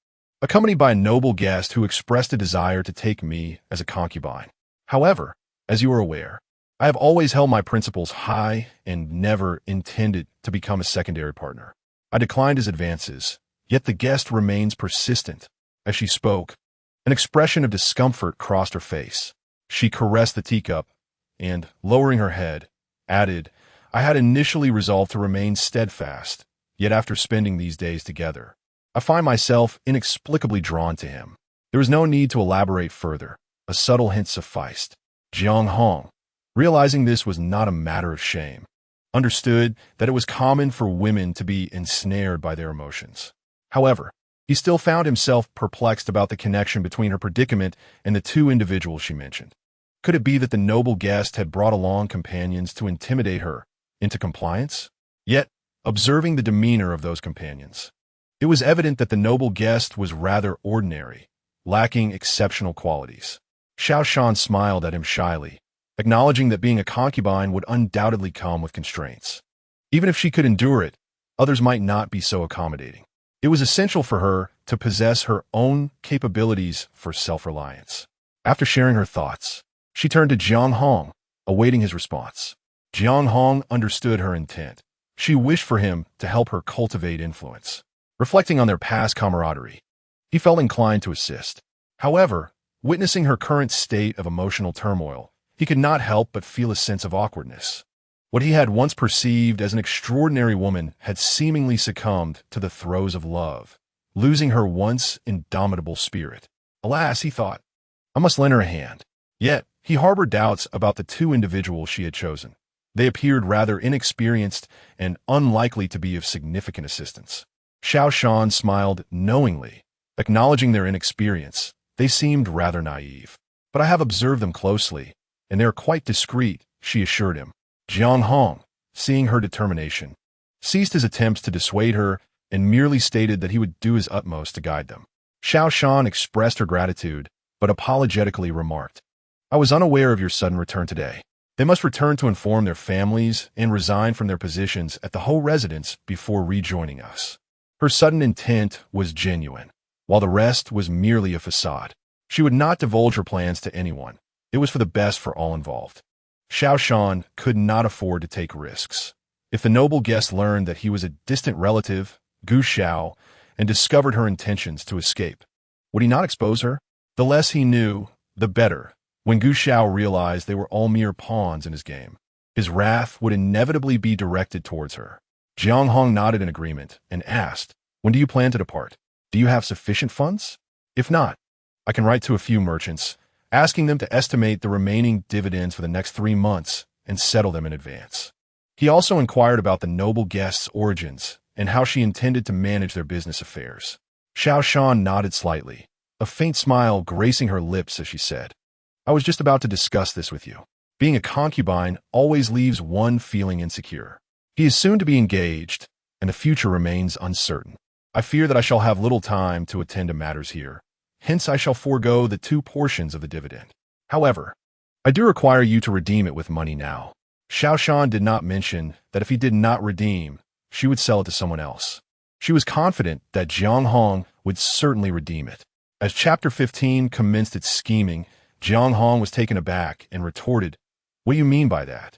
accompanied by a noble guest who expressed a desire to take me as a concubine. However, as you are aware, I have always held my principles high and never intended to become a secondary partner. I declined his advances, yet the guest remains persistent. As she spoke, an expression of discomfort crossed her face. She caressed the teacup and, lowering her head, added, I had initially resolved to remain steadfast, yet after spending these days together, I find myself inexplicably drawn to him. There was no need to elaborate further. A subtle hint sufficed. Jiang Hong, realizing this was not a matter of shame, understood that it was common for women to be ensnared by their emotions. However, he still found himself perplexed about the connection between her predicament and the two individuals she mentioned. Could it be that the noble guest had brought along companions to intimidate her into compliance? Yet, observing the demeanor of those companions, it was evident that the noble guest was rather ordinary, lacking exceptional qualities. Xiao Shan smiled at him shyly, acknowledging that being a concubine would undoubtedly come with constraints. Even if she could endure it, others might not be so accommodating. It was essential for her to possess her own capabilities for self-reliance. After sharing her thoughts, she turned to Jiang Hong, awaiting his response. Jiang Hong understood her intent. She wished for him to help her cultivate influence. Reflecting on their past camaraderie, he felt inclined to assist. However, witnessing her current state of emotional turmoil, he could not help but feel a sense of awkwardness. What he had once perceived as an extraordinary woman had seemingly succumbed to the throes of love, losing her once indomitable spirit. Alas, he thought, I must lend her a hand. Yet, he harbored doubts about the two individuals she had chosen. They appeared rather inexperienced and unlikely to be of significant assistance. Xiao Shan smiled knowingly, acknowledging their inexperience. They seemed rather naive. But I have observed them closely, and they are quite discreet, she assured him. Jiang Hong, seeing her determination, ceased his attempts to dissuade her and merely stated that he would do his utmost to guide them. Xiao Shan expressed her gratitude, but apologetically remarked, I was unaware of your sudden return today. They must return to inform their families and resign from their positions at the Ho residence before rejoining us. Her sudden intent was genuine, while the rest was merely a facade. She would not divulge her plans to anyone. It was for the best for all involved. Xiao Shan could not afford to take risks. If the noble guest learned that he was a distant relative, Gu Xiao, and discovered her intentions to escape, would he not expose her? The less he knew, the better. When Gu Xiao realized they were all mere pawns in his game, his wrath would inevitably be directed towards her. Jiang Hong nodded in agreement and asked, when do you plan to depart? Do you have sufficient funds? If not, I can write to a few merchants, asking them to estimate the remaining dividends for the next 3 months and settle them in advance. He also inquired about the noble guest's origins and how she intended to manage their business affairs. Xiao Shan nodded slightly, a faint smile gracing her lips as she said, I was just about to discuss this with you. Being a concubine always leaves one feeling insecure. He is soon to be engaged, and the future remains uncertain. I fear that I shall have little time to attend to matters here. Hence, I shall forego the 2 portions of the dividend. However, I do require you to redeem it with money now. Xiao Shan did not mention that if he did not redeem, she would sell it to someone else. She was confident that Jiang Hong would certainly redeem it. As Chapter 15 commenced its scheming, Jiang Hong was taken aback and retorted, What do you mean by that?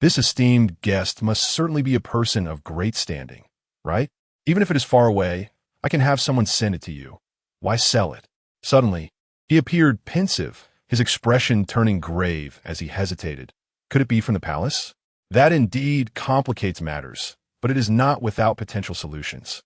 This esteemed guest must certainly be a person of great standing, right? Even if it is far away, I can have someone send it to you. Why sell it? Suddenly, he appeared pensive, his expression turning grave as he hesitated. Could it be from the palace? That indeed complicates matters, but it is not without potential solutions.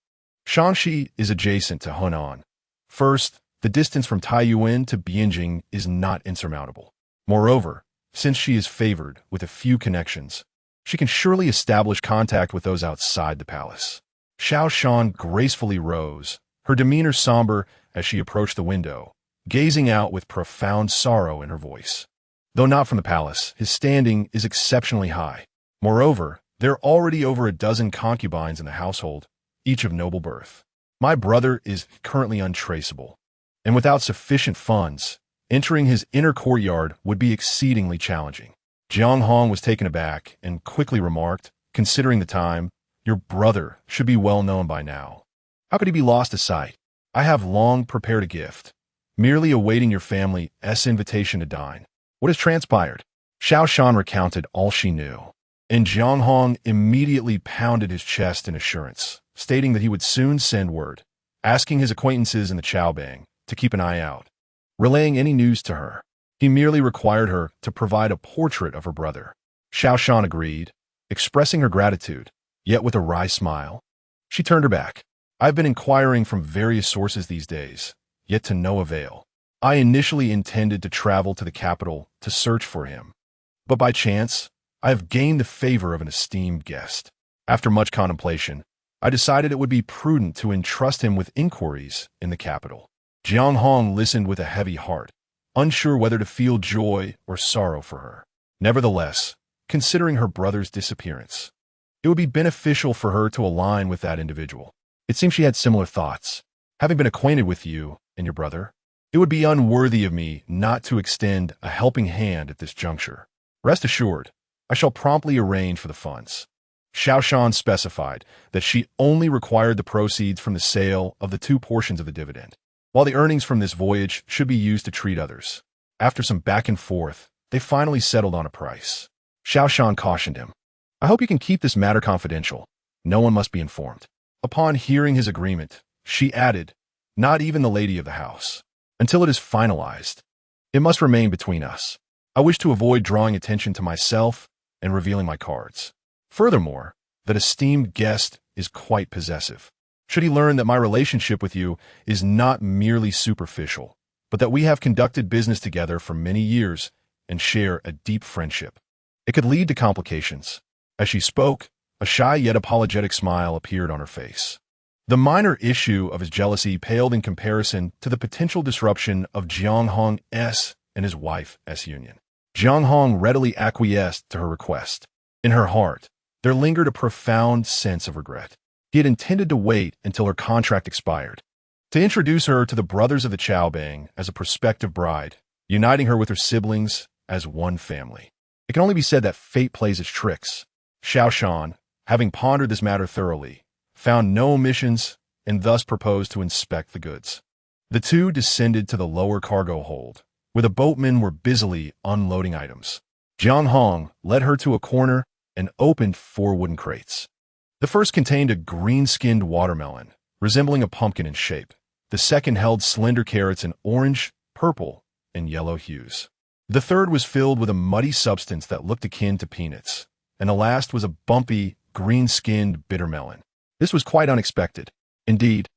Shaanxi is adjacent to Henan. First, the distance from Taiyuan to Bianjing is not insurmountable. Moreover, since she is favored with a few connections, she can surely establish contact with those outside the palace. Xiao Shan gracefully rose, her demeanor somber as she approached the window, gazing out with profound sorrow in her voice. Though not from the palace, his standing is exceptionally high. Moreover, there are already over a dozen concubines in the household, each of noble birth. My brother is currently untraceable, and without sufficient funds, entering his inner courtyard would be exceedingly challenging. Jiang Hong was taken aback and quickly remarked, considering the time, your brother should be well known by now. How could he be lost to sight? I have long prepared a gift, merely awaiting your family's invitation to dine. What has transpired? Xiao Shan recounted all she knew, and Jiang Hong immediately pounded his chest in assurance, stating that he would soon send word, asking his acquaintances in the Chaobang to keep an eye out, relaying any news to her. He merely required her to provide a portrait of her brother. Xiao Shan agreed, expressing her gratitude, yet with a wry smile. She turned her back. I've been inquiring from various sources these days, yet to no avail. I initially intended to travel to the capital to search for him, but by chance, I have gained the favor of an esteemed guest. After much contemplation, I decided it would be prudent to entrust him with inquiries in the capital. Jiang Hong listened with a heavy heart, unsure whether to feel joy or sorrow for her. Nevertheless, considering her brother's disappearance, it would be beneficial for her to align with that individual. It seems she had similar thoughts. Having been acquainted with you and your brother, it would be unworthy of me not to extend a helping hand at this juncture. Rest assured, I shall promptly arrange for the funds. Xiao Shan specified that she only required the proceeds from the sale of the 2 portions of the dividend, while the earnings from this voyage should be used to treat others. After some back and forth, they finally settled on a price. Xiao Shan cautioned him, I hope you can keep this matter confidential. No one must be informed. Upon hearing his agreement, she added, not even the lady of the house. Until it is finalized, it must remain between us. I wish to avoid drawing attention to myself and revealing my cards. Furthermore, that esteemed guest is quite possessive. Should he learn that my relationship with you is not merely superficial, but that we have conducted business together for many years and share a deep friendship, it could lead to complications. As she spoke, a shy yet apologetic smile appeared on her face. The minor issue of his jealousy paled in comparison to the potential disruption of Jiang Hong's and his wife's union. Jiang Hong readily acquiesced to her request. In her heart, there lingered a profound sense of regret. He had intended to wait until her contract expired, to introduce her to the brothers of the Chaobang as a prospective bride, uniting her with her siblings as one family. It can only be said that fate plays its tricks. Xiao Shan, having pondered this matter thoroughly, found no omissions and thus proposed to inspect the goods. The two descended to the lower cargo hold, where the boatmen were busily unloading items. Jiang Hong led her to a corner and opened 4 wooden crates. The first contained a green-skinned watermelon, resembling a pumpkin in shape. The second held slender carrots in orange, purple, and yellow hues. The third was filled with a muddy substance that looked akin to peanuts, and the last was a bumpy, green-skinned bitter melon. This was quite unexpected. Indeed,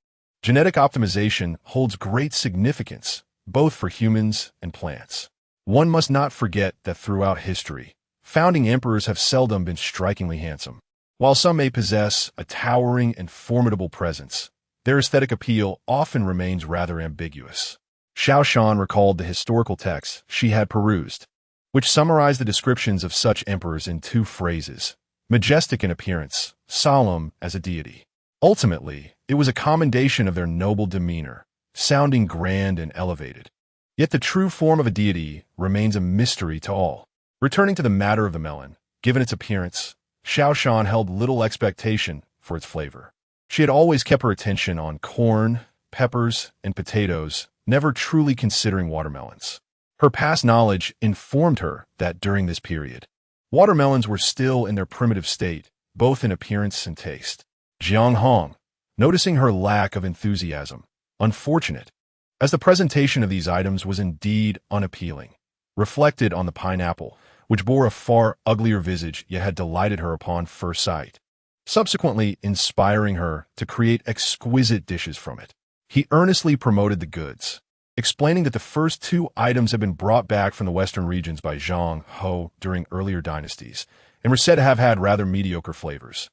genetic optimization holds great significance, both for humans and plants. One must not forget that throughout history, founding emperors have seldom been strikingly handsome. While some may possess a towering and formidable presence, their aesthetic appeal often remains rather ambiguous. Xiao Shan recalled the historical texts she had perused, which summarized the descriptions of such emperors in 2 phrases: majestic in appearance, solemn as a deity. Ultimately, it was a commendation of their noble demeanor, sounding grand and elevated. Yet the true form of a deity remains a mystery to all. Returning to the matter of the melon, given its appearance, Xiao Shan held little expectation for its flavor. She had always kept her attention on corn, peppers, and potatoes, never truly considering watermelons. Her past knowledge informed her that during this period, watermelons were still in their primitive state, both in appearance and taste. Jiang Hong, noticing her lack of enthusiasm, unfortunate, as the presentation of these items was indeed unappealing, reflected on the pineapple, which bore a far uglier visage yet had delighted her upon first sight, subsequently inspiring her to create exquisite dishes from it. He earnestly promoted the goods, explaining that the first 2 items had been brought back from the western regions by Zhang Ho during earlier dynasties, and were said to have had rather mediocre flavors,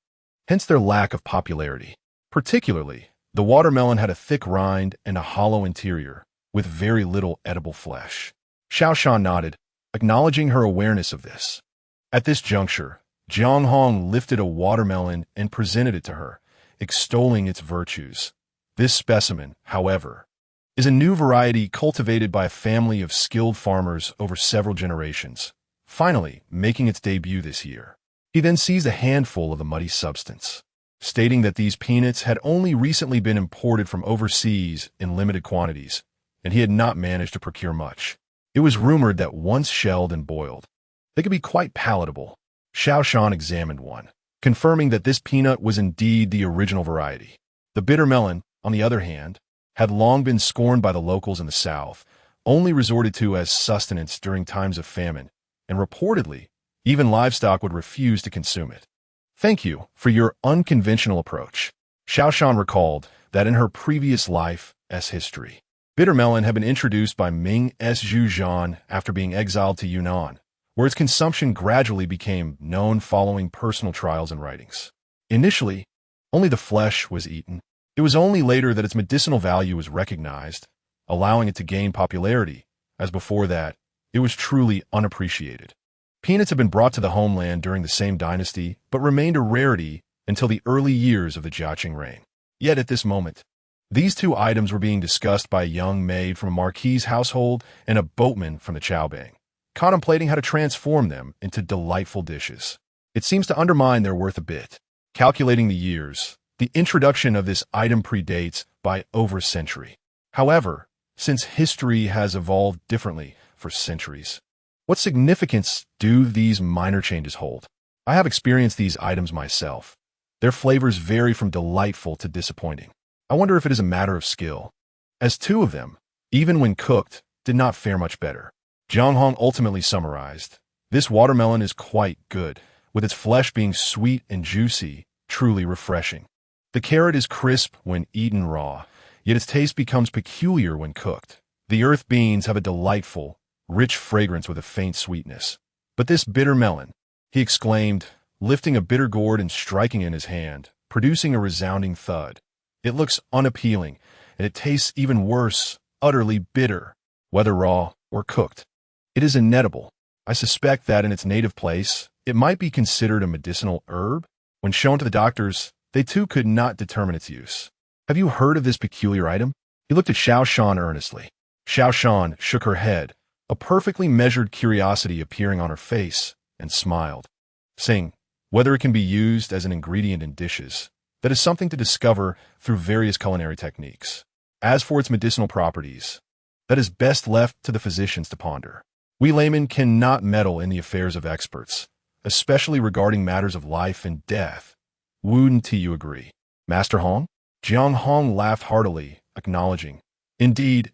hence their lack of popularity. Particularly, the watermelon had a thick rind and a hollow interior, with very little edible flesh. Xiao Shan nodded, acknowledging her awareness of this. At this juncture, Jiang Hong lifted a watermelon and presented it to her, extolling its virtues. This specimen, however, is a new variety cultivated by a family of skilled farmers over several generations, finally making its debut this year. He then seized a handful of the muddy substance, stating that these peanuts had only recently been imported from overseas in limited quantities, and he had not managed to procure much. It was rumored that once shelled and boiled, they could be quite palatable. Xiao Shan examined one, confirming that this peanut was indeed the original variety. The bitter melon, on the other hand, had long been scorned by the locals in the south, only resorted to as sustenance during times of famine, and reportedly, even livestock would refuse to consume it. Thank you for your unconventional approach. Xiao Shan recalled that in her previous life's history, bitter melon had been introduced by Ming's Zhu Zhan after being exiled to Yunnan, where its consumption gradually became known following personal trials and writings. Initially, only the flesh was eaten. It was only later that its medicinal value was recognized, allowing it to gain popularity, as before that, it was truly unappreciated. Peanuts had been brought to the homeland during the same dynasty, but remained a rarity until the early years of the Jiaqing reign. Yet at this moment, these 2 items were being discussed by a young maid from a marquis' household and a boatman from the Chaobang, contemplating how to transform them into delightful dishes. It seems to undermine their worth a bit. Calculating the years, the introduction of this item predates by over a century. However, since history has evolved differently for centuries, what significance do these minor changes hold? I have experienced these items myself. Their flavors vary from delightful to disappointing. I wonder if it is a matter of skill, as 2 of them, even when cooked, did not fare much better. Jiang Hong ultimately summarized, "This watermelon is quite good, with its flesh being sweet and juicy, truly refreshing. The carrot is crisp when eaten raw, yet its taste becomes peculiar when cooked. The earth beans have a delightful, rich fragrance with a faint sweetness. But this bitter melon, he exclaimed, lifting a bitter gourd and striking it in his hand, producing a resounding thud. It looks unappealing, and it tastes even worse, utterly bitter, whether raw or cooked. It is inedible. I suspect that in its native place, it might be considered a medicinal herb. When shown to the doctors, they too could not determine its use. Have you heard of this peculiar item? He looked at Xiao Shan earnestly. Xiao Shan shook her head, a perfectly measured curiosity appearing on her face, and smiled, saying, whether it can be used as an ingredient in dishes, that is something to discover through various culinary techniques. As for its medicinal properties, that is best left to the physicians to ponder. We laymen cannot meddle in the affairs of experts, especially regarding matters of life and death. Wouldn't you agree, Master Hong? Jiang Hong laughed heartily, acknowledging, Indeed,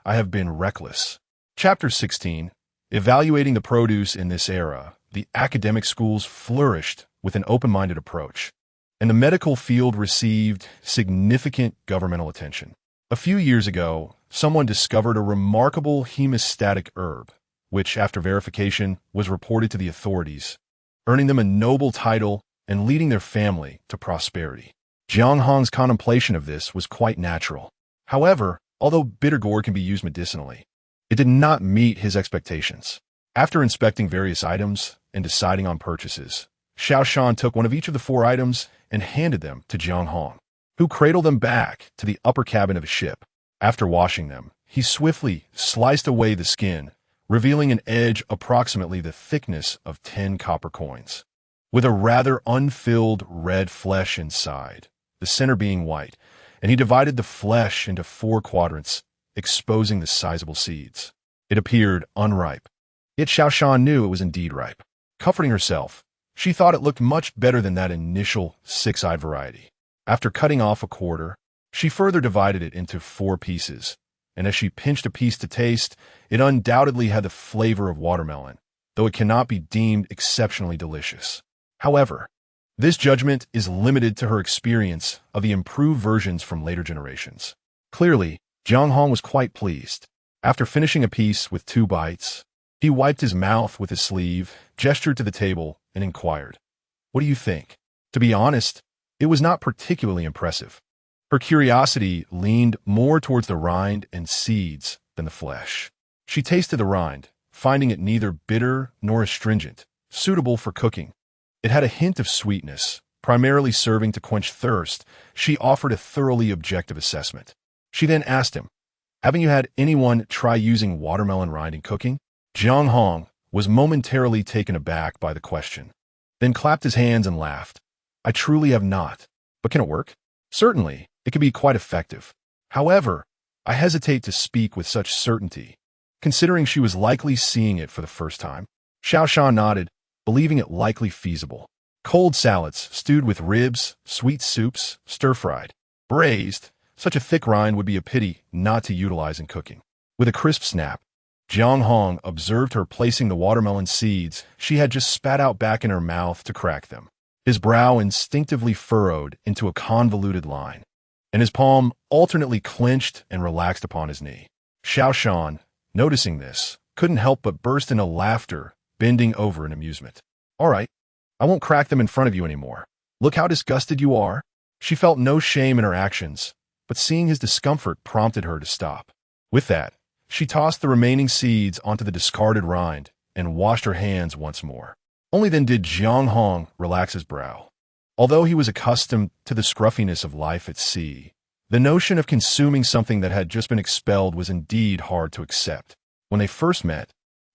I have been reckless. Chapter 16. Evaluating the produce in this era, the academic schools flourished with an open-minded approach, and the medical field received significant governmental attention. A few years ago, someone discovered a remarkable hemostatic herb, which, after verification, was reported to the authorities, earning them a noble title and leading their family to prosperity. Jiang Hong's contemplation of this was quite natural. However, although bitter gourd can be used medicinally, it did not meet his expectations. After inspecting various items and deciding on purchases, Xiao Shan took one of each of the 4 items and handed them to Jiang Hong, who cradled them back to the upper cabin of his ship. After washing them, he swiftly sliced away the skin, revealing an edge approximately the thickness of 10 copper coins, with a rather unfilled red flesh inside, the center being white, and he divided the flesh into 4 quadrants, exposing the sizable seeds. It appeared unripe, yet Xiao Shan knew it was indeed ripe. Comforting herself, she thought it looked much better than that initial 6-eyed variety. After cutting off a quarter, she further divided it into 4 pieces, and as she pinched a piece to taste, it undoubtedly had the flavor of watermelon, though it cannot be deemed exceptionally delicious. However, this judgment is limited to her experience of the improved versions from later generations. Clearly, Jiang Hong was quite pleased. After finishing a piece with 2 bites, he wiped his mouth with his sleeve, gestured to the table, and inquired, "What do you think?" To be honest, it was not particularly impressive. Her curiosity leaned more towards the rind and seeds than the flesh. She tasted the rind, finding it neither bitter nor astringent, suitable for cooking. It had a hint of sweetness, primarily serving to quench thirst. She offered a thoroughly objective assessment. She then asked him, "Haven't you had anyone try using watermelon rind in cooking?" Jiang Hong was momentarily taken aback by the question, then clapped his hands and laughed. "I truly have not. But can it work?" "Certainly, it can be quite effective. However, I hesitate to speak with such certainty, considering she was likely seeing it for the first time." Xiao Shan nodded, believing it likely feasible. Cold salads, stewed with ribs, sweet soups, stir-fried, braised, such a thick rind would be a pity not to utilize in cooking. With a crisp snap, Jiang Hong observed her placing the watermelon seeds she had just spat out back in her mouth to crack them. His brow instinctively furrowed into a convoluted line, and his palm alternately clenched and relaxed upon his knee. Xiao Shan, noticing this, couldn't help but burst into laughter, bending over in amusement. "All right, I won't crack them in front of you anymore. Look how disgusted you are." She felt no shame in her actions, but seeing his discomfort prompted her to stop. With that, she tossed the remaining seeds onto the discarded rind and washed her hands once more. Only then did Jiang Hong relax his brow. Although he was accustomed to the scruffiness of life at sea, the notion of consuming something that had just been expelled was indeed hard to accept. When they first met,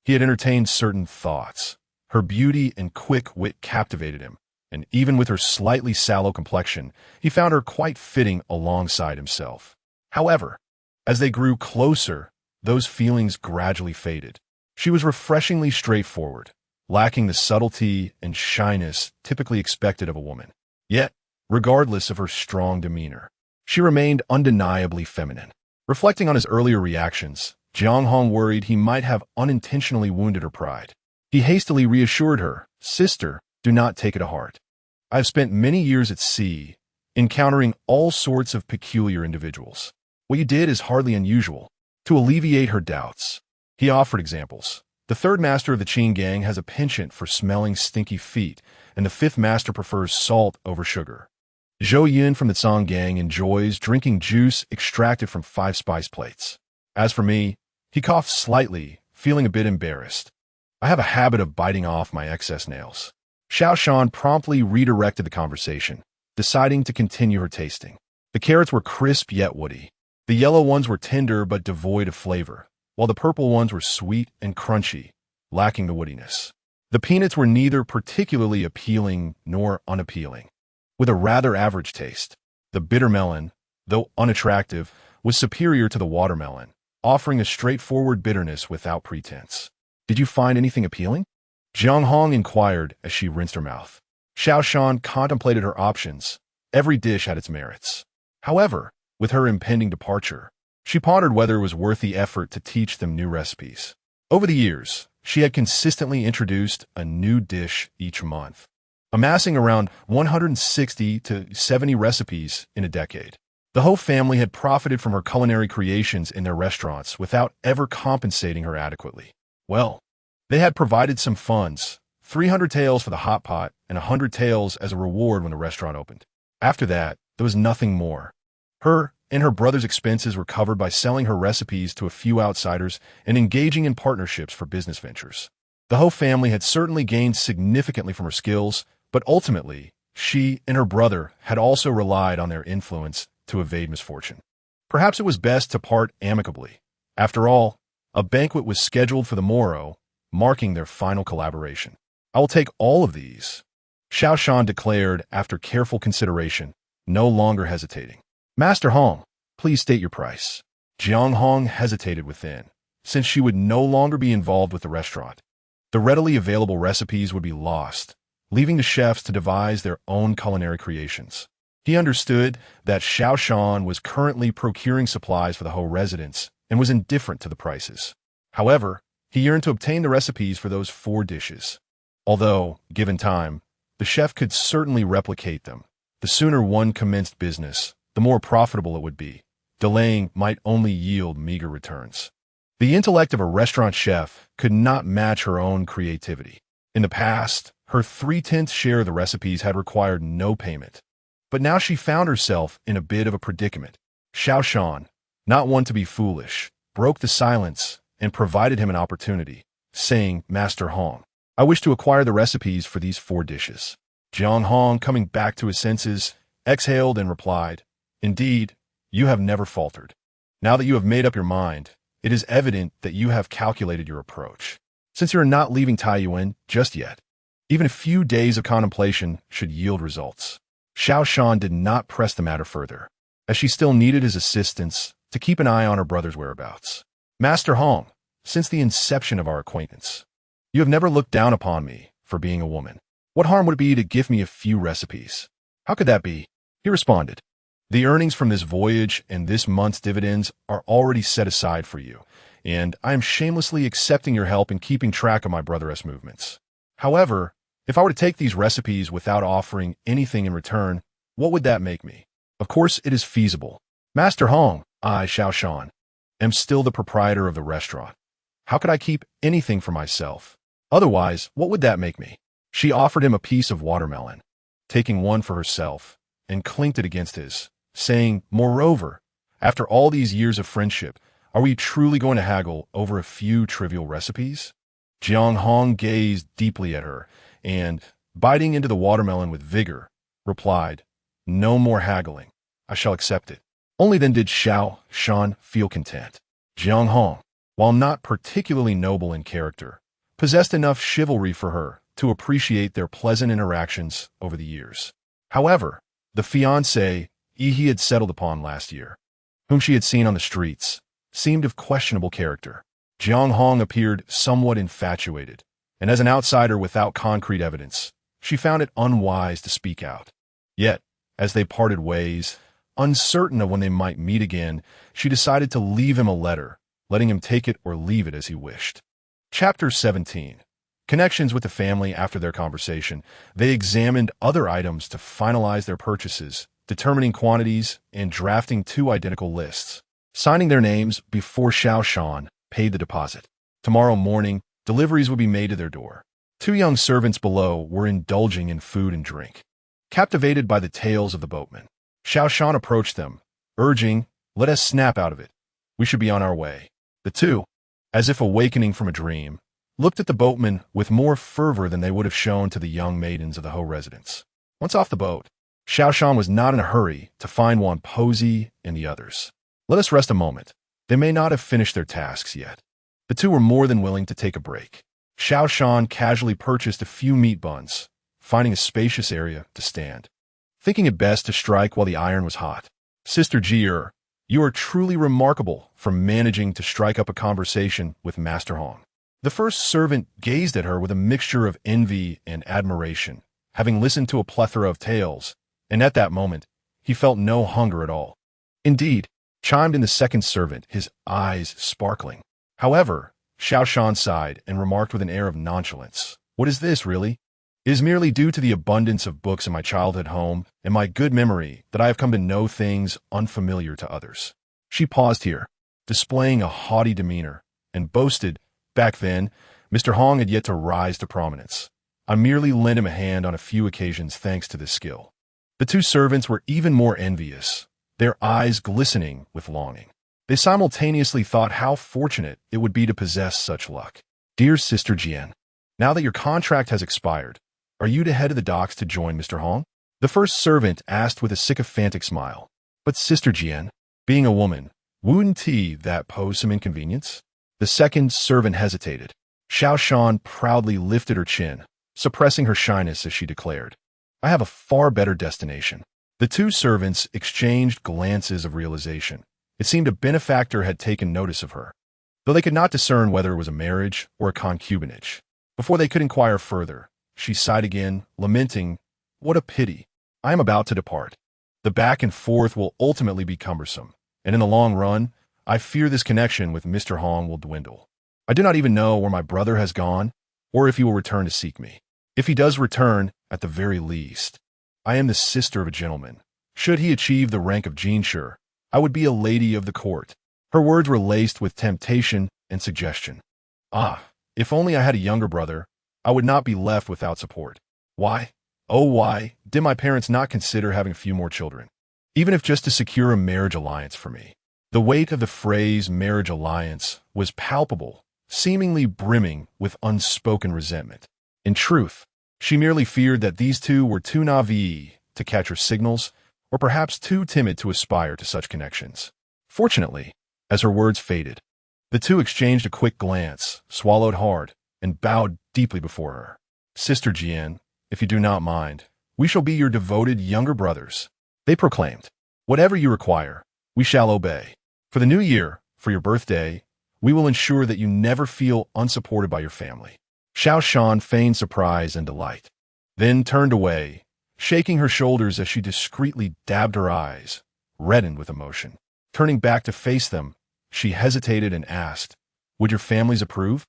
he had entertained certain thoughts. Her beauty and quick wit captivated him, and even with her slightly sallow complexion, he found her quite fitting alongside himself. However, as they grew closer, those feelings gradually faded. She was refreshingly straightforward, lacking the subtlety and shyness typically expected of a woman. Yet, regardless of her strong demeanor, she remained undeniably feminine. Reflecting on his earlier reactions, Jiang Hong worried he might have unintentionally wounded her pride. He hastily reassured her, "Sister, do not take it to heart. I have spent many years at sea, encountering all sorts of peculiar individuals. What you did is hardly unusual." To alleviate her doubts, he offered examples. The third master of the Qing gang has a penchant for smelling stinky feet, and the fifth master prefers salt over sugar. Zhou Yun from the Song gang enjoys drinking juice extracted from 5 spice plates. As for me, he coughed slightly, feeling a bit embarrassed. I have a habit of biting off my excess nails. Xiao Shan promptly redirected the conversation, deciding to continue her tasting. The carrots were crisp yet woody. The yellow ones were tender but devoid of flavor, while the purple ones were sweet and crunchy, lacking the woodiness. The peanuts were neither particularly appealing nor unappealing, with a rather average taste. The bitter melon, though unattractive, was superior to the watermelon, offering a straightforward bitterness without pretense. "Did you find anything appealing?" Jiang Hong inquired as she rinsed her mouth. Xiao Shan contemplated her options. Every dish had its merits. However, with her impending departure, she pondered whether it was worth the effort to teach them new recipes. Over the years, she had consistently introduced a new dish each month, amassing around 160 to 70 recipes in a decade. The Ho family had profited from her culinary creations in their restaurants without ever compensating her adequately. Well, they had provided some funds, 300 taels for the hot pot and 100 taels as a reward when the restaurant opened. After that, there was nothing more. Her and her brother's expenses were covered by selling her recipes to a few outsiders and engaging in partnerships for business ventures. The Ho family had certainly gained significantly from her skills, but ultimately, she and her brother had also relied on their influence to evade misfortune. Perhaps it was best to part amicably. After all, a banquet was scheduled for the morrow, marking their final collaboration. "I will take all of these," Xiao Shan declared after careful consideration, no longer hesitating. "Master Hong, please state your price." Jiang Hong hesitated within, since she would no longer be involved with the restaurant. The readily available recipes would be lost, leaving the chefs to devise their own culinary creations. He understood that Xiao Shan was currently procuring supplies for the Ho residents and was indifferent to the prices. However, he yearned to obtain the recipes for those 4 dishes. Although, given time, the chef could certainly replicate them. The sooner one commenced business, the more profitable it would be. Delaying might only yield meager returns. The intellect of a restaurant chef could not match her own creativity. In the past, her 3/10 share of the recipes had required no payment. But now she found herself in a bit of a predicament. Xiao Shan, not one to be foolish, broke the silence and provided him an opportunity, saying, "Master Hong, I wish to acquire the recipes for these 4 dishes." Jiang Hong, coming back to his senses, exhaled and replied, "Indeed, you have never faltered. Now that you have made up your mind, it is evident that you have calculated your approach. Since you are not leaving Taiyuan just yet, even a few days of contemplation should yield results." Xiao Shan did not press the matter further, as she still needed his assistance to keep an eye on her brother's whereabouts. "Master Hong, since the inception of our acquaintance, you have never looked down upon me for being a woman. What harm would it be to give me a few recipes?" "How could that be?" he responded. "The earnings from this voyage and this month's dividends are already set aside for you, and I am shamelessly accepting your help in keeping track of my brother's movements. However, if I were to take these recipes without offering anything in return, what would that make me? Of course it is feasible. Master Hong, I, Xiao Shan, am still the proprietor of the restaurant. How could I keep anything for myself? Otherwise, what would that make me?" She offered him a piece of watermelon, taking one for herself, and clinked it against his, saying, "Moreover, after all these years of friendship, are we truly going to haggle over a few trivial recipes?" Jiang Hong gazed deeply at her, and, biting into the watermelon with vigor, replied, "No more haggling. I shall accept it." Only then did Xiao Shan feel content. Jiang Hong, while not particularly noble in character, possessed enough chivalry for her to appreciate their pleasant interactions over the years. However, the fiancé he had settled upon last year, whom she had seen on the streets, seemed of questionable character. Jiang Hong appeared somewhat infatuated, and as an outsider without concrete evidence, she found it unwise to speak out. Yet, as they parted ways, uncertain of when they might meet again, she decided to leave him a letter, letting him take it or leave it as he wished. Chapter 17. connections with the family. After their conversation, they examined other items to finalize their purchases, determining quantities and drafting two identical lists, signing their names before Xiao Shan paid the deposit. Tomorrow morning, deliveries would be made to their door. Two young servants below were indulging in food and drink. Captivated by the tales of the boatmen, Xiao Shan approached them, urging, "Let us snap out of it. We should be on our way." The two, as if awakening from a dream, looked at the boatmen with more fervor than they would have shown to the young maidens of the Ho residence. Once off the boat, Xiao Shan was not in a hurry to find Wan Posey and the others. Let us rest a moment. They may not have finished their tasks yet. The two were more than willing to take a break. Xiao Shan casually purchased a few meat buns, finding a spacious area to stand, thinking it best to strike while the iron was hot. Sister Jier, you are truly remarkable for managing to strike up a conversation with Master Hong. The first servant gazed at her with a mixture of envy and admiration, having listened to a plethora of tales, and at that moment, he felt no hunger at all. Indeed, chimed in the second servant, his eyes sparkling. However, Xiao Shan sighed and remarked with an air of nonchalance, "What is this, really? It is merely due to the abundance of books in my childhood home and my good memory that I have come to know things unfamiliar to others." She paused here, displaying a haughty demeanor, and boasted, "Back then, Mr. Hong had yet to rise to prominence. I merely lent him a hand on a few occasions thanks to this skill." The two servants were even more envious, their eyes glistening with longing. They simultaneously thought how fortunate it would be to possess such luck. "Dear Sister Jian, now that your contract has expired, are you to head to the docks to join Mr. Hong?" The first servant asked with a sycophantic smile. "But Sister Jian, being a woman, wouldn't that pose some inconvenience?" The second servant hesitated. Xiao Shan proudly lifted her chin, suppressing her shyness as she declared, "I have a far better destination." The two servants exchanged glances of realization. It seemed a benefactor had taken notice of her, though they could not discern whether it was a marriage or a concubinage. Before they could inquire further, she sighed again, lamenting, "What a pity. I am about to depart. The back and forth will ultimately be cumbersome, and in the long run, I fear this connection with Mr. Hong will dwindle. I do not even know where my brother has gone, or if he will return to seek me. If he does return, at the very least, I am the sister of a gentleman. Should he achieve the rank of Jinshi, I would be a lady of the court." Her words were laced with temptation and suggestion. "Ah, if only I had a younger brother, I would not be left without support. Why, oh why, did my parents not consider having a few more children, even if just to secure a marriage alliance for me?" The weight of the phrase marriage alliance was palpable, seemingly brimming with unspoken resentment. In truth, she merely feared that these two were too naive to catch her signals, or perhaps too timid to aspire to such connections. Fortunately, as her words faded, the two exchanged a quick glance, swallowed hard, and bowed deeply before her. "Sister Jian, if you do not mind, we shall be your devoted younger brothers," they proclaimed. "Whatever you require, we shall obey. For the new year, for your birthday, we will ensure that you never feel unsupported by your family." Xiao Shan feigned surprise and delight, then turned away, shaking her shoulders as she discreetly dabbed her eyes, reddened with emotion. Turning back to face them, she hesitated and asked, "Would your families approve?"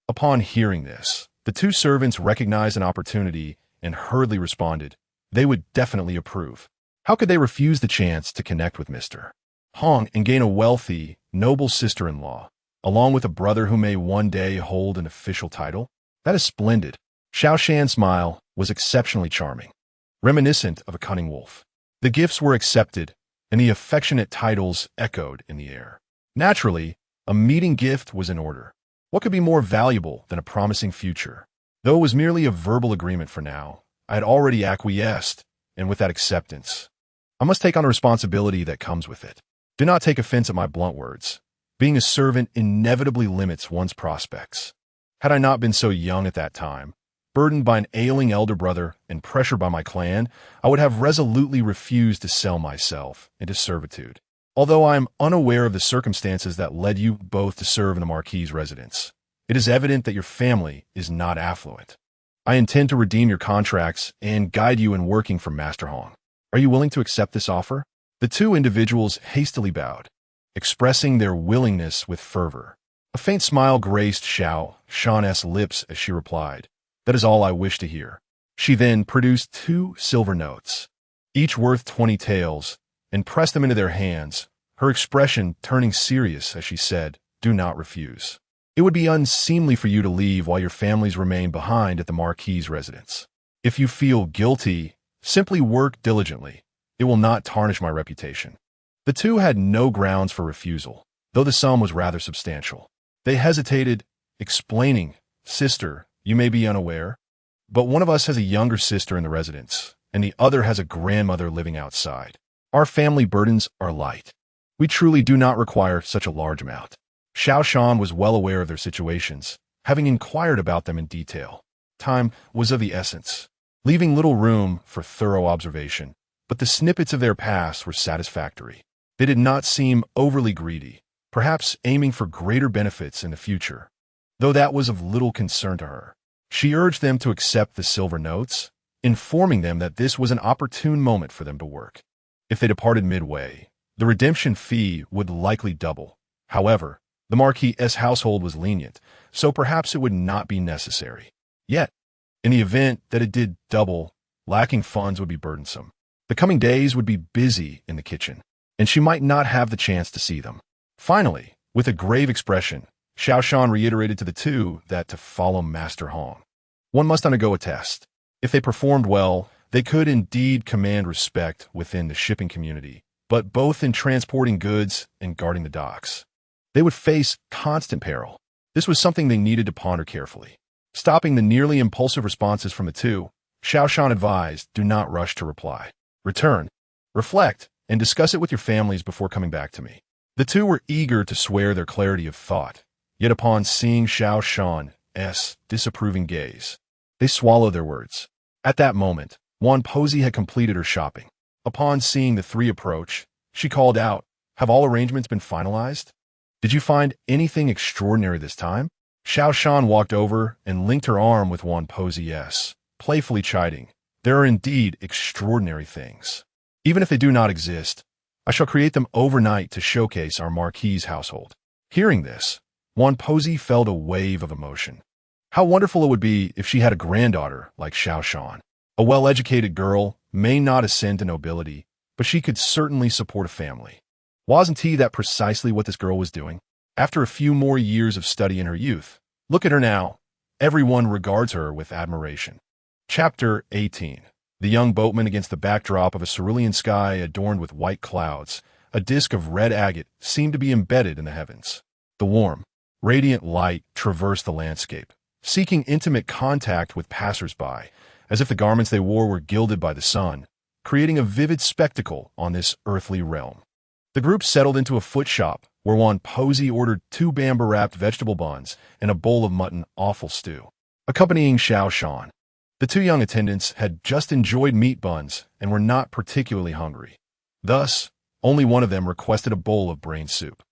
Upon hearing this, the two servants recognized an opportunity and hurriedly responded, they would definitely approve. How could they refuse the chance to connect with Mr. Hong and gain a wealthy, noble sister-in-law, along with a brother who may one day hold an official title? That is splendid. Xiao Shan's smile was exceptionally charming, reminiscent of a cunning wolf. The gifts were accepted, and the affectionate titles echoed in the air. Naturally, a meeting gift was in order. What could be more valuable than a promising future? Though it was merely a verbal agreement for now, I had already acquiesced, and with that acceptance, I must take on a responsibility that comes with it. Do not take offense at my blunt words. Being a servant inevitably limits one's prospects. Had I not been so young at that time, burdened by an ailing elder brother and pressured by my clan, I would have resolutely refused to sell myself into servitude. Although I am unaware of the circumstances that led you both to serve in the marquis' residence, it is evident that your family is not affluent. I intend to redeem your contracts and guide you in working for Master Hong. Are you willing to accept this offer?" The two individuals hastily bowed, expressing their willingness with fervor. A faint smile graced Xiao Shan's lips as she replied, "That is all I wish to hear." She then produced 2 silver notes, each worth 20 taels, and pressed them into their hands, her expression turning serious as she said, "Do not refuse. It would be unseemly for you to leave while your families remain behind at the marquis' residence. If you feel guilty, simply work diligently. It will not tarnish my reputation." The 2 had no grounds for refusal, though the sum was rather substantial. They hesitated, explaining, "Sister, you may be unaware, but one of us has a younger sister in the residence, and the other has a grandmother living outside. Our family burdens are light. We truly do not require such a large amount." Xiao Shan was well aware of their situations, having inquired about them in detail. Time was of the essence, leaving little room for thorough observation, but the snippets of their past were satisfactory. They did not seem overly greedy, perhaps aiming for greater benefits in the future, though that was of little concern to her. She urged them to accept the silver notes, informing them that this was an opportune moment for them to work. If they departed midway, the redemption fee would likely double. However, the marquis's household was lenient, so perhaps it would not be necessary. Yet, in the event that it did double, lacking funds would be burdensome. The coming days would be busy in the kitchen, and she might not have the chance to see them. Finally, with a grave expression, Xiao Shan reiterated to the 2 that to follow Master Hong, one must undergo a test. If they performed well, they could indeed command respect within the shipping community, but both in transporting goods and guarding the docks, they would face constant peril. This was something they needed to ponder carefully. Stopping the nearly impulsive responses from the 2, Xiao Shan advised, "Do not rush to reply. Return, reflect, and discuss it with your families before coming back to me." The 2 were eager to swear their clarity of thought, yet upon seeing Xiao Shan's disapproving gaze, they swallowed their words. At that moment, Wan Posey had completed her shopping. Upon seeing the 3 approach, she called out, "Have all arrangements been finalized? Did you find anything extraordinary this time?" Xiao Shan walked over and linked her arm with Wan Posey's, playfully chiding, "There are indeed extraordinary things. Even if they do not exist, I shall create them overnight to showcase our marquis' household." Hearing this, Wan Posey felt a wave of emotion. How wonderful it would be if she had a granddaughter like Xiao Shan. A well-educated girl may not ascend to nobility, but she could certainly support a family. Wasn't that precisely what this girl was doing? After a few more years of study in her youth, look at her now. Everyone regards her with admiration. Chapter 18. The young boatman against the backdrop of a cerulean sky adorned with white clouds, a disk of red agate seemed to be embedded in the heavens. The warm, radiant light traversed the landscape, seeking intimate contact with passers-by, as if the garments they wore were gilded by the sun, creating a vivid spectacle on this earthly realm. The group settled into a foot shop, where Wan Posey ordered 2 bamboo-wrapped vegetable buns and a bowl of mutton offal stew. Accompanying Xiao Shan, the 2 young attendants had just enjoyed meat buns and were not particularly hungry. Thus, only one of them requested a bowl of brain soup.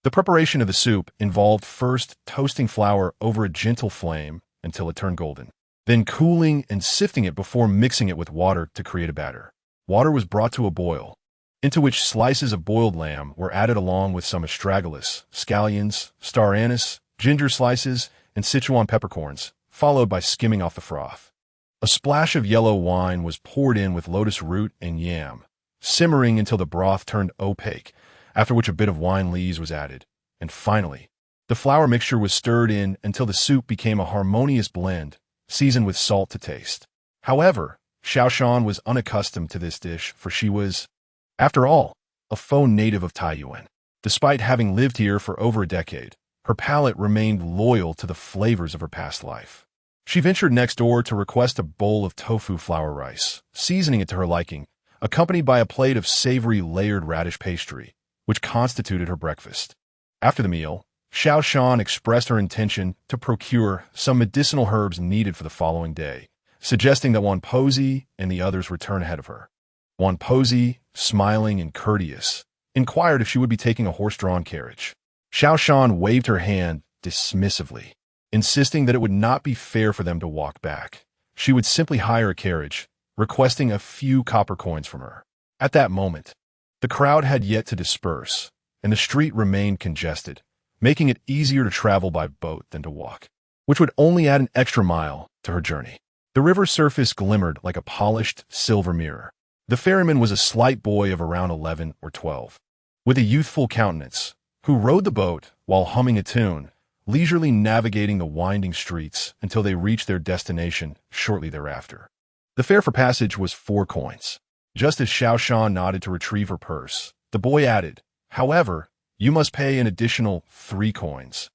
The preparation of the soup involved first toasting flour over a gentle flame until it turned golden, then cooling and sifting it before mixing it with water to create a batter. Water was brought to a boil, into which slices of boiled lamb were added along with some astragalus, scallions, star anise, ginger slices, and Sichuan peppercorns, followed by skimming off the froth. A splash of yellow wine was poured in with lotus root and yam, simmering until the broth turned opaque, after which a bit of wine lees was added, and finally, the flour mixture was stirred in until the soup became a harmonious blend, seasoned with salt to taste. However, Xiao Shan was unaccustomed to this dish, for she was, after all, a faux native of Taiyuan. Despite having lived here for over a decade, her palate remained loyal to the flavors of her past life. She ventured next door to request a bowl of tofu flour rice, seasoning it to her liking, accompanied by a plate of savory layered radish pastry, which constituted her breakfast. After the meal, Xiao Shan expressed her intention to procure some medicinal herbs needed for the following day, suggesting that Wan Posey and the others return ahead of her. Wan Posey, smiling and courteous, inquired if she would be taking a horse-drawn carriage. Xiao Shan waved her hand dismissively, insisting that it would not be fair for them to walk back. She would simply hire a carriage, requesting a few copper coins from her. At that moment, the crowd had yet to disperse, and the street remained congested, making it easier to travel by boat than to walk, which would only add an extra mile to her journey. The river's surface glimmered like a polished silver mirror. The ferryman was a slight boy of around 11 or 12, with a youthful countenance, who rowed the boat while humming a tune, leisurely navigating the winding streets until they reached their destination shortly thereafter. The fare for passage was 4 coins. Just as Xiao Shan nodded to retrieve her purse, the boy added, "However, you must pay an additional 3 coins,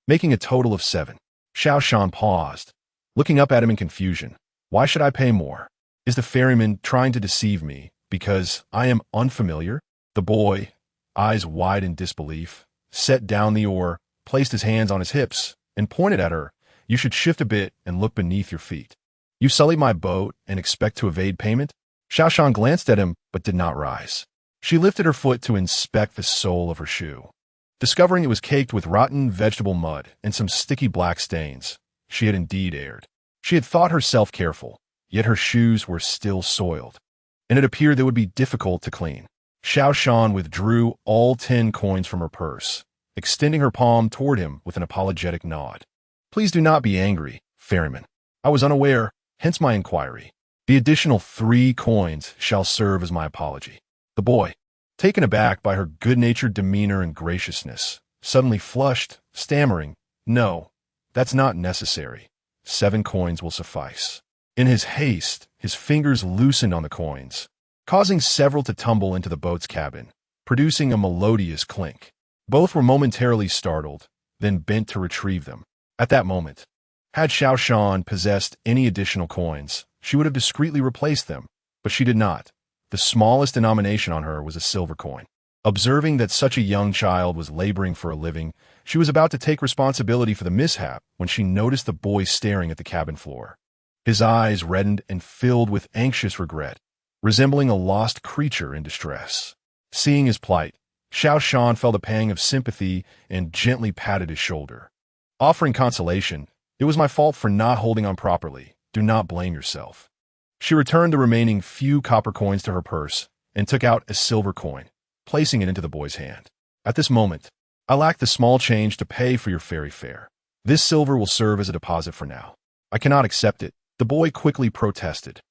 making a total of 7. Xiao Shan paused, looking up at him in confusion. Why should I pay more? Is the ferryman trying to deceive me because I am unfamiliar? The boy, eyes wide in disbelief, set down the oar, placed his hands on his hips, and pointed at her. You should shift a bit and look beneath your feet. You sully my boat and expect to evade payment? Xiao Shan glanced at him but did not rise. She lifted her foot to inspect the sole of her shoe. Discovering it was caked with rotten vegetable mud and some sticky black stains, she had indeed erred. She had thought herself careful, yet her shoes were still soiled, and it appeared they would be difficult to clean. Xiao Shan withdrew all 10 coins from her purse, extending her palm toward him with an apologetic nod. Please do not be angry, ferryman. I was unaware, hence my inquiry. The additional 3 coins shall serve as my apology. The boy, taken aback by her good-natured demeanor and graciousness, suddenly flushed, stammering, No, that's not necessary. 7 coins will suffice. In his haste, his fingers loosened on the coins, causing several to tumble into the boat's cabin, producing a melodious clink. Both were momentarily startled, then bent to retrieve them. At that moment, had Xiao Shan possessed any additional coins, she would have discreetly replaced them, but she did not. The smallest denomination on her was a silver coin. Observing that such a young child was laboring for a living, she was about to take responsibility for the mishap when she noticed the boy staring at the cabin floor. His eyes reddened and filled with anxious regret, resembling a lost creature in distress. Seeing his plight, Xiao Shan felt a pang of sympathy and gently patted his shoulder. Offering consolation, "It was my fault for not holding on properly. Do not blame yourself." She returned the remaining few copper coins to her purse and took out a silver coin, placing it into the boy's hand. At this moment, I lack the small change to pay for your ferry fare. This silver will serve as a deposit for now. I cannot accept it, the boy quickly protested.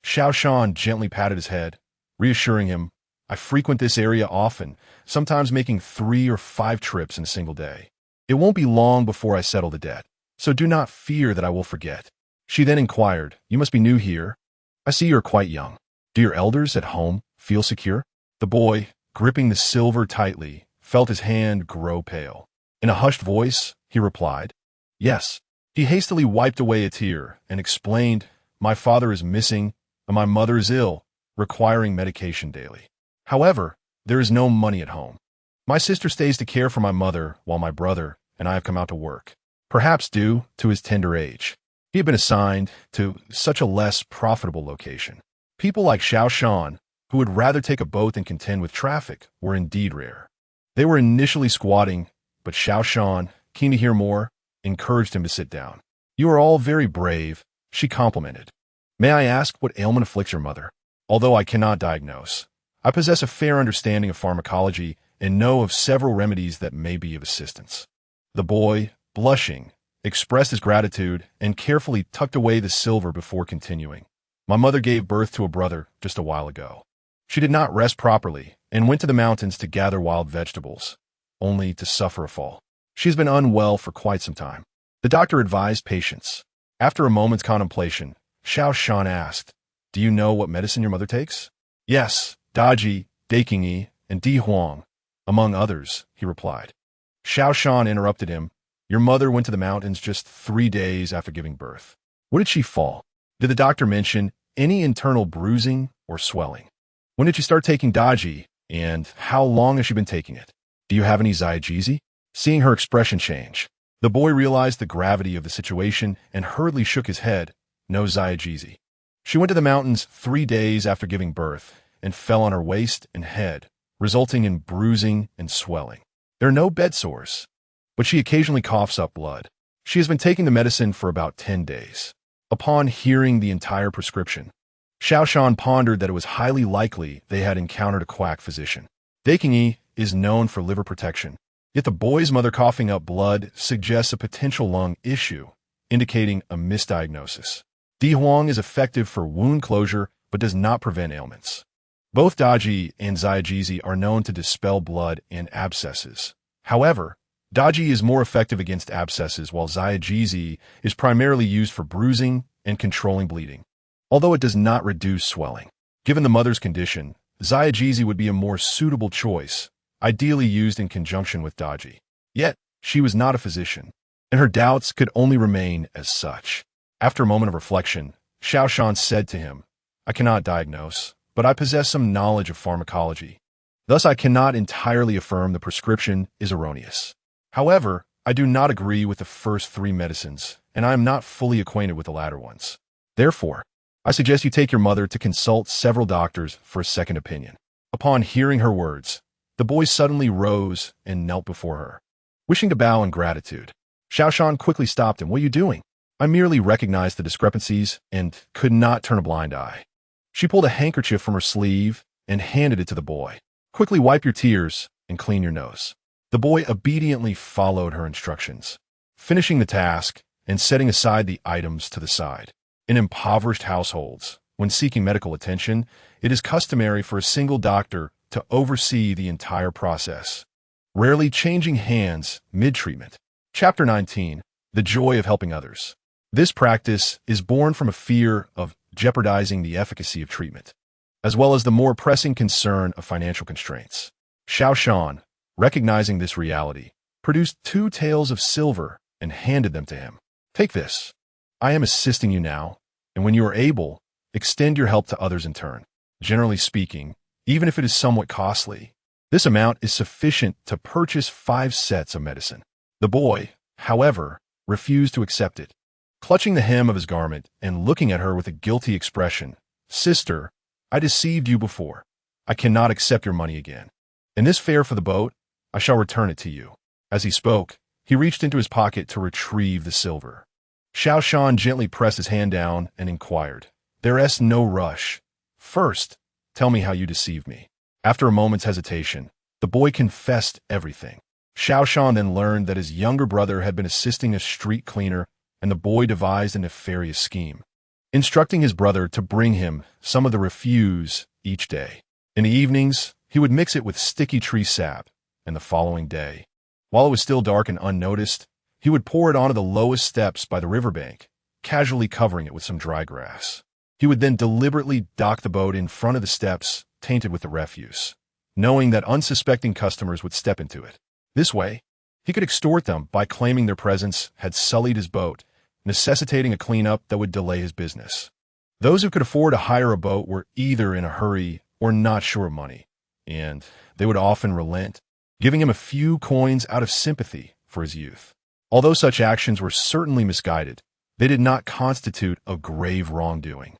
Xiao Shan gently patted his head, reassuring him, I frequent this area often, sometimes making 3 or 5 trips in a single day. It won't be long before I settle the debt, so do not fear that I will forget. She then inquired, You must be new here. I see you are quite young. Do your elders at home feel secure? The boy, gripping the silver tightly, felt his hand grow pale. In a hushed voice, he replied, Yes. He hastily wiped away a tear and explained, My father is missing and my mother is ill, requiring medication daily. However, there is no money at home. My sister stays to care for my mother while my brother and I have come out to work, perhaps due to his tender age. He had been assigned to such a less profitable location. People like Xiao Shan, who would rather take a boat than contend with traffic, were indeed rare. They were initially squatting, but Xiao Shan, keen to hear more, encouraged him to sit down. You are all very brave, she complimented. May I ask what ailment afflicts your mother? Although I cannot diagnose, I possess a fair understanding of pharmacology and know of several remedies that may be of assistance. The boy, blushing, expressed his gratitude and carefully tucked away the silver before continuing. My mother gave birth to a brother just a while ago. She did not rest properly and went to the mountains to gather wild vegetables, only to suffer a fall. She has been unwell for quite some time. The doctor advised patience. After a moment's contemplation, Xiao Shan asked, Do you know what medicine your mother takes? Yes, Daji, Dakingi, and Di Huang, among others, he replied. Xiao Shan interrupted him. Your mother went to the mountains just 3 days after giving birth. What did she fall? Did the doctor mention any internal bruising or swelling? When did she start taking Daji, and how long has she been taking it? Do you have any Xiaojizi? Seeing her expression change, the boy realized the gravity of the situation and hurriedly shook his head. No Xiaojizi. She went to the mountains 3 days after giving birth and fell on her waist and head, resulting in bruising and swelling. There are no bed sores, but she occasionally coughs up blood. She has been taking the medicine for about 10 days. Upon hearing the entire prescription, Xiao Shan pondered that it was highly likely they had encountered a quack physician. Dakingi is known for liver protection, Yet the boy's mother coughing up blood suggests a potential lung issue, indicating a misdiagnosis. Di Huang is effective for wound closure but does not prevent ailments. Both Daji and Xiaojizi are known to dispel blood and abscesses. However, Daji is more effective against abscesses while Xiaojizi is primarily used for bruising and controlling bleeding, although it does not reduce swelling. Given the mother's condition, Xiaojizi would be a more suitable choice, ideally used in conjunction with Daji. Yet, she was not a physician, and her doubts could only remain as such. After a moment of reflection, Xiao Shan said to him, "I cannot diagnose, but I possess some knowledge of pharmacology. Thus, I cannot entirely affirm the prescription is erroneous. However, I do not agree with the first 3 medicines, and I am not fully acquainted with the latter ones. Therefore, I suggest you take your mother to consult several doctors for a second opinion." Upon hearing her words, the boy suddenly rose and knelt before her, wishing to bow in gratitude. Xiao Shan quickly stopped him. "What are you doing?" "I merely recognized the discrepancies and could not turn a blind eye." She pulled a handkerchief from her sleeve and handed it to the boy. "Quickly wipe your tears and clean your nose." The boy obediently followed her instructions, finishing the task and setting aside the items to the side. In impoverished households, when seeking medical attention, it is customary for a single doctor to oversee the entire process, rarely changing hands mid-treatment. Chapter 19. The Joy of Helping Others. This practice is born from a fear of jeopardizing the efficacy of treatment, as well as the more pressing concern of financial constraints. Xiao Shan, recognizing this reality, produced 2 taels of silver and handed them to him. "Take this. I am assisting you now, and when you are able, extend your help to others in turn. Generally speaking, even if it is somewhat costly, this amount is sufficient to purchase 5 sets of medicine." The boy, however, refused to accept it. Clutching the hem of his garment and looking at her with a guilty expression, "Sister, I deceived you before. I cannot accept your money again. In this fare for the boat, I shall return it to you." As he spoke, he reached into his pocket to retrieve the silver. Xiao Shan gently pressed his hand down and inquired, "There is no rush. First, tell me how you deceived me." After a moment's hesitation, the boy confessed everything. Xiao Shan then learned that his younger brother had been assisting a street cleaner, and the boy devised a nefarious scheme, instructing his brother to bring him some of the refuse each day. In the evenings, he would mix it with sticky tree sap, and the following day, while it was still dark and unnoticed, he would pour it onto the lowest steps by the riverbank, casually covering it with some dry grass. He would then deliberately dock the boat in front of the steps tainted with the refuse, knowing that unsuspecting customers would step into it. This way, he could extort them by claiming their presence had sullied his boat, necessitating a cleanup that would delay his business. Those who could afford to hire a boat were either in a hurry or not sure of money, and they would often relent, giving him a few coins out of sympathy for his youth. Although such actions were certainly misguided, they did not constitute a grave wrongdoing,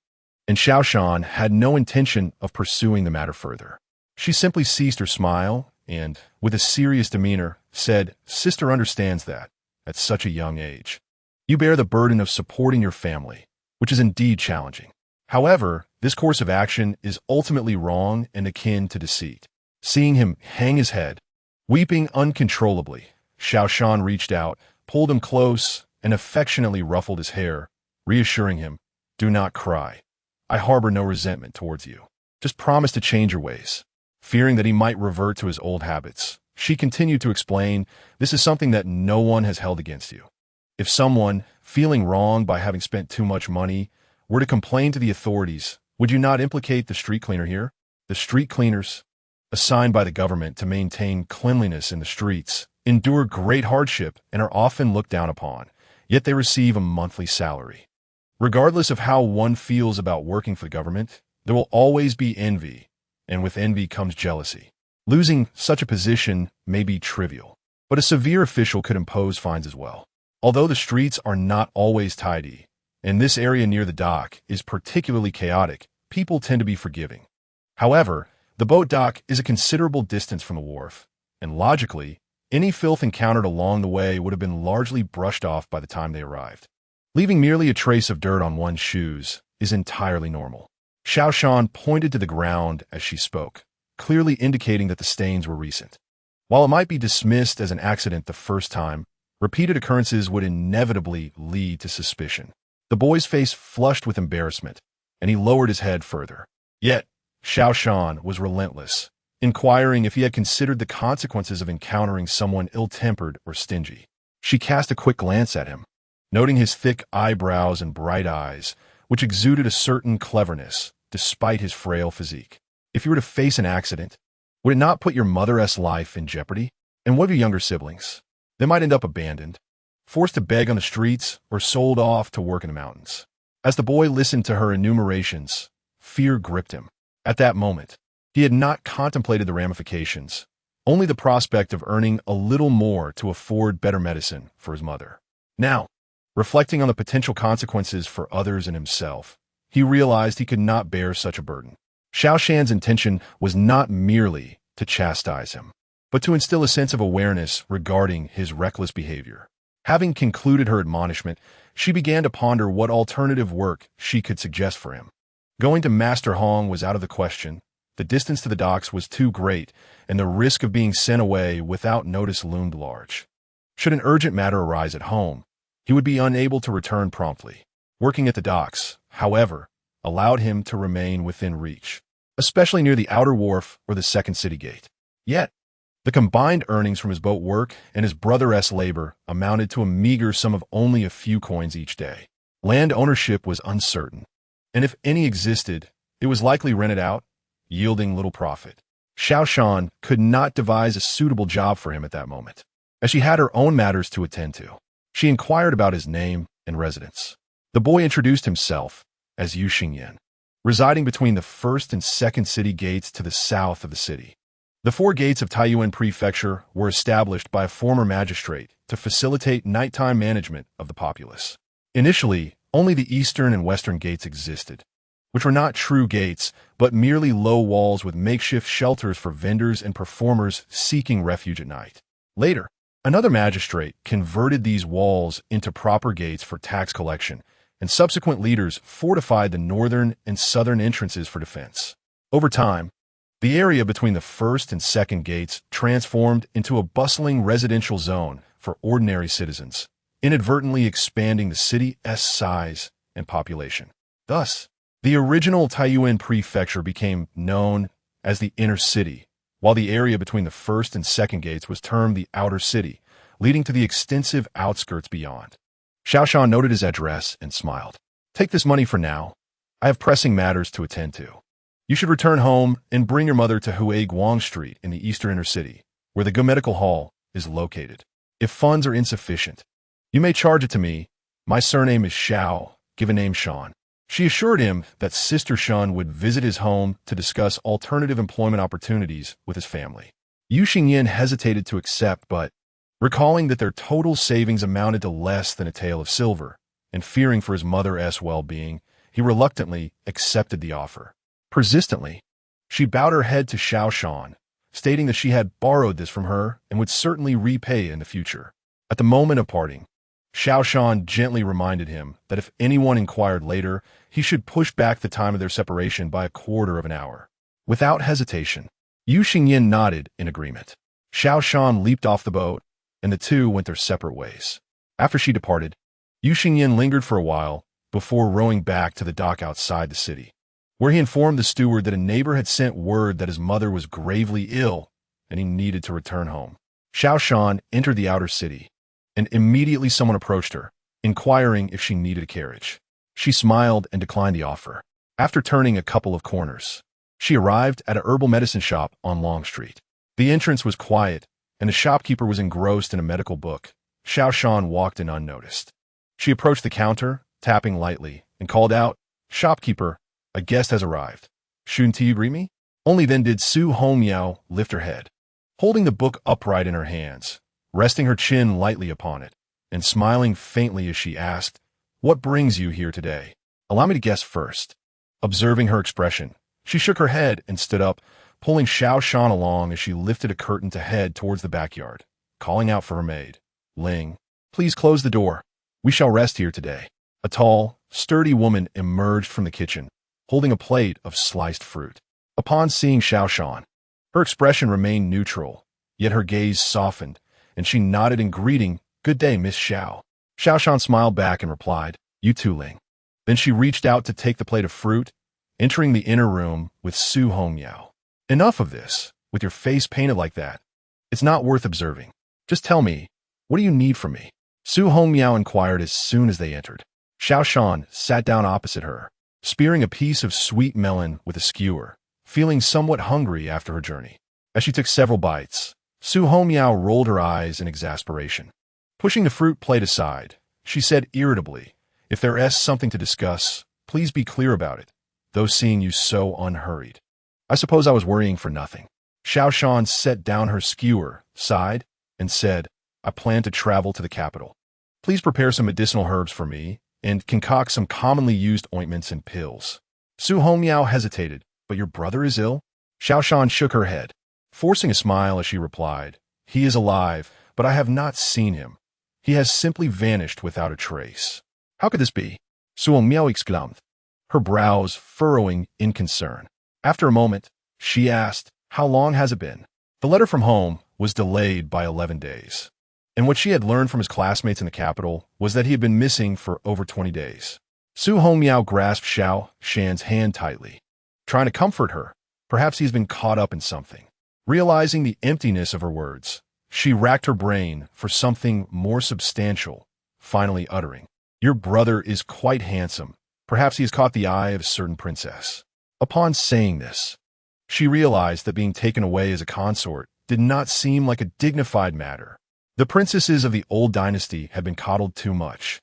and Xiao Shan had no intention of pursuing the matter further. She simply ceased her smile and, with a serious demeanor, said, "Sister understands that, at such a young age, you bear the burden of supporting your family, which is indeed challenging. However, this course of action is ultimately wrong and akin to deceit." Seeing him hang his head, weeping uncontrollably, Xiao Shan reached out, pulled him close, and affectionately ruffled his hair, reassuring him, "Do not cry. I harbor no resentment towards you. Just promise to change your ways." Fearing that he might revert to his old habits, she continued to explain, "This is something that no one has held against you. If someone, feeling wronged by having spent too much money, were to complain to the authorities, would you not implicate the street cleaner here? The street cleaners, assigned by the government to maintain cleanliness in the streets, endure great hardship and are often looked down upon, yet they receive a monthly salary. Regardless of how one feels about working for the government, there will always be envy, and with envy comes jealousy. Losing such a position may be trivial, but a severe official could impose fines as well. Although the streets are not always tidy, and this area near the dock is particularly chaotic, people tend to be forgiving. However, the boat dock is a considerable distance from the wharf, and logically, any filth encountered along the way would have been largely brushed off by the time they arrived. Leaving merely a trace of dirt on one's shoes is entirely normal. Xiao Shan pointed to the ground as she spoke, clearly indicating that the stains were recent. While it might be dismissed as an accident the first time, repeated occurrences would inevitably lead to suspicion. The boy's face flushed with embarrassment, and he lowered his head further. Yet, Xiao Shan was relentless, inquiring if he had considered the consequences of encountering someone ill-tempered or stingy. She cast a quick glance at him, noting his thick eyebrows and bright eyes, which exuded a certain cleverness, despite his frail physique. If you were to face an accident, would it not put your mother's life in jeopardy? And what of your younger siblings? They might end up abandoned, forced to beg on the streets, or sold off to work in the mountains. As the boy listened to her enumerations, fear gripped him. At that moment, he had not contemplated the ramifications, only the prospect of earning a little more to afford better medicine for his mother. Now, reflecting on the potential consequences for others and himself, he realized he could not bear such a burden. Xiao Shan's intention was not merely to chastise him, but to instill a sense of awareness regarding his reckless behavior. Having concluded her admonishment, she began to ponder what alternative work she could suggest for him. Going to Master Hong was out of the question. The distance to the docks was too great, and the risk of being sent away without notice loomed large. Should an urgent matter arise at home, he would be unable to return promptly. Working at the docks, however, allowed him to remain within reach, especially near the outer wharf or the second city gate. Yet, the combined earnings from his boat work and his brother's labor amounted to a meager sum of only a few coins each day. Land ownership was uncertain, and if any existed, it was likely rented out, yielding little profit. Xiao Shan could not devise a suitable job for him at that moment, as she had her own matters to attend to. She inquired about his name and residence. The boy introduced himself as Yu Xingyan, residing between the first and second city gates to the south of the city. The four gates of Taiyuan Prefecture were established by a former magistrate to facilitate nighttime management of the populace. Initially, only the eastern and western gates existed, which were not true gates, but merely low walls with makeshift shelters for vendors and performers seeking refuge at night. Later, another magistrate converted these walls into proper gates for tax collection, and subsequent leaders fortified the northern and southern entrances for defense. Over time, the area between the first and second gates transformed into a bustling residential zone for ordinary citizens, inadvertently expanding the city's size and population. Thus, the original Taiyuan Prefecture became known as the Inner City, while the area between the first and second gates was termed the Outer City, leading to the extensive outskirts beyond. Xiao Shan noted his address and smiled. Take this money for now. I have pressing matters to attend to. You should return home and bring your mother to Huey Guang Street in the Eastern Inner City, where the Medical Hall is located. If funds are insufficient, you may charge it to me. My surname is Xiao, given name Shan. She assured him that Sister Shun would visit his home to discuss alternative employment opportunities with his family. Yu Xingyan hesitated to accept, but, recalling that their total savings amounted to less than a tael of silver, and fearing for his mother's well-being, he reluctantly accepted the offer. Persistently, she bowed her head to Xiao Shan, stating that she had borrowed this from her and would certainly repay in the future. At the moment of parting, Xiao Shan gently reminded him that if anyone inquired later, he should push back the time of their separation by a quarter of an hour. Without hesitation, Yu Xingyan nodded in agreement. Xiao Shan leaped off the boat, and the two went their separate ways. After she departed, Yu Xingyan lingered for a while before rowing back to the dock outside the city, where he informed the steward that a neighbor had sent word that his mother was gravely ill and he needed to return home. Xiao Shan entered the outer city, and immediately someone approached her, inquiring if she needed a carriage. She smiled and declined the offer. After turning a couple of corners, she arrived at a herbal medicine shop on Long Street. The entrance was quiet, and the shopkeeper was engrossed in a medical book. Xiao Shan walked in unnoticed. She approached the counter, tapping lightly, and called out, "Shopkeeper, a guest has arrived. Shouldn't you greet me?" Only then did Su Hongmiao lift her head, holding the book upright in her hands, resting her chin lightly upon it, and smiling faintly as she asked, "What brings you here today? Allow me to guess first." Observing her expression, she shook her head and stood up, pulling Xiao Shan along as she lifted a curtain to head towards the backyard, calling out for her maid, "Ling, please close the door. We shall rest here today." A tall, sturdy woman emerged from the kitchen, holding a plate of sliced fruit. Upon seeing Xiao Shan, her expression remained neutral, Yet her gaze softened, and she nodded in greeting. "Good day, Miss Xiao." Xiao Shan smiled back and replied, "You too, Ling." Then she reached out to take the plate of fruit, entering the inner room with Su Hongmiao. "Enough of this, with your face painted like that. It's not worth observing. Just tell me, what do you need from me?" Su Hongmiao inquired as soon as they entered. Xiao Shan sat down opposite her, spearing a piece of sweet melon with a skewer, feeling somewhat hungry after her journey. As she took several bites, Su Hongmiao rolled her eyes in exasperation. Pushing the fruit plate aside, she said irritably, "If there is something to discuss, please be clear about it, though seeing you so unhurried. I suppose I was worrying for nothing." Xiao Shan set down her skewer, sighed, and said, "I plan to travel to the capital. Please prepare some medicinal herbs for me, and concoct some commonly used ointments and pills." Su Hongmiao hesitated. "But your brother is ill?" Xiao Shan shook her head, forcing a smile as she replied, "He is alive, but I have not seen him. He has simply vanished without a trace." "How could this be?" Su Hongmiao exclaimed, her brows furrowing in concern. After a moment, she asked, "How long has it been?" The letter from home was delayed by 11 days. And what she had learned from his classmates in the capital was that he had been missing for over 20 days. Su Hongmiao grasped Xiao Shan's hand tightly, trying to comfort her. Perhaps he's been caught up in something. Realizing the emptiness of her words, she racked her brain for something more substantial, finally uttering, "Your brother is quite handsome. Perhaps he has caught the eye of a certain princess." Upon saying this, she realized that being taken away as a consort did not seem like a dignified matter. The princesses of the old dynasty had been coddled too much.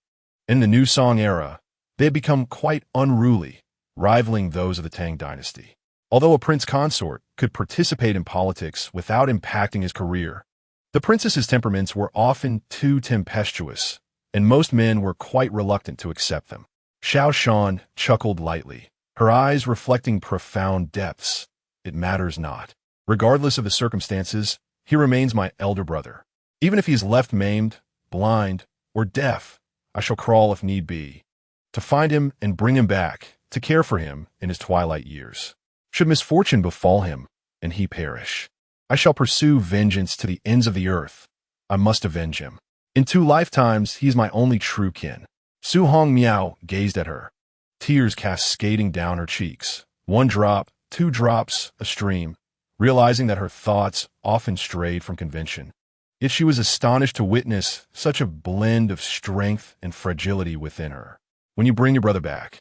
In the new Song era, they had become quite unruly, rivaling those of the Tang dynasty. Although a prince consort could participate in politics without impacting his career, the princesses' temperaments were often too tempestuous, and most men were quite reluctant to accept them. Xiao Shan chuckled lightly, her eyes reflecting profound depths. "It matters not. Regardless of the circumstances, he remains my elder brother. Even if he is left maimed, blind, or deaf, I shall crawl if need be, to find him and bring him back, to care for him in his twilight years. Should misfortune befall him, and he perish, I shall pursue vengeance to the ends of the earth. I must avenge him. In 2 lifetimes, he is my only true kin." Su Hongmiao gazed at her, tears cascading down her cheeks. 1 drop, 2 drops, a stream, realizing that her thoughts often strayed from convention. Yet she was astonished to witness such a blend of strength and fragility within her. "When you bring your brother back,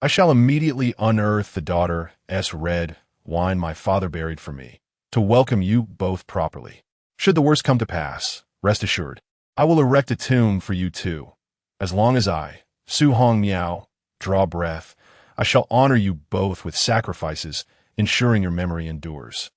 I shall immediately unearth the daughter's red wine my father buried for me, to welcome you both properly. Should the worst come to pass, rest assured, I will erect a tomb for you too. As long as I, Su Hongmiao, draw breath, I shall honor you both with sacrifices, ensuring your memory endures."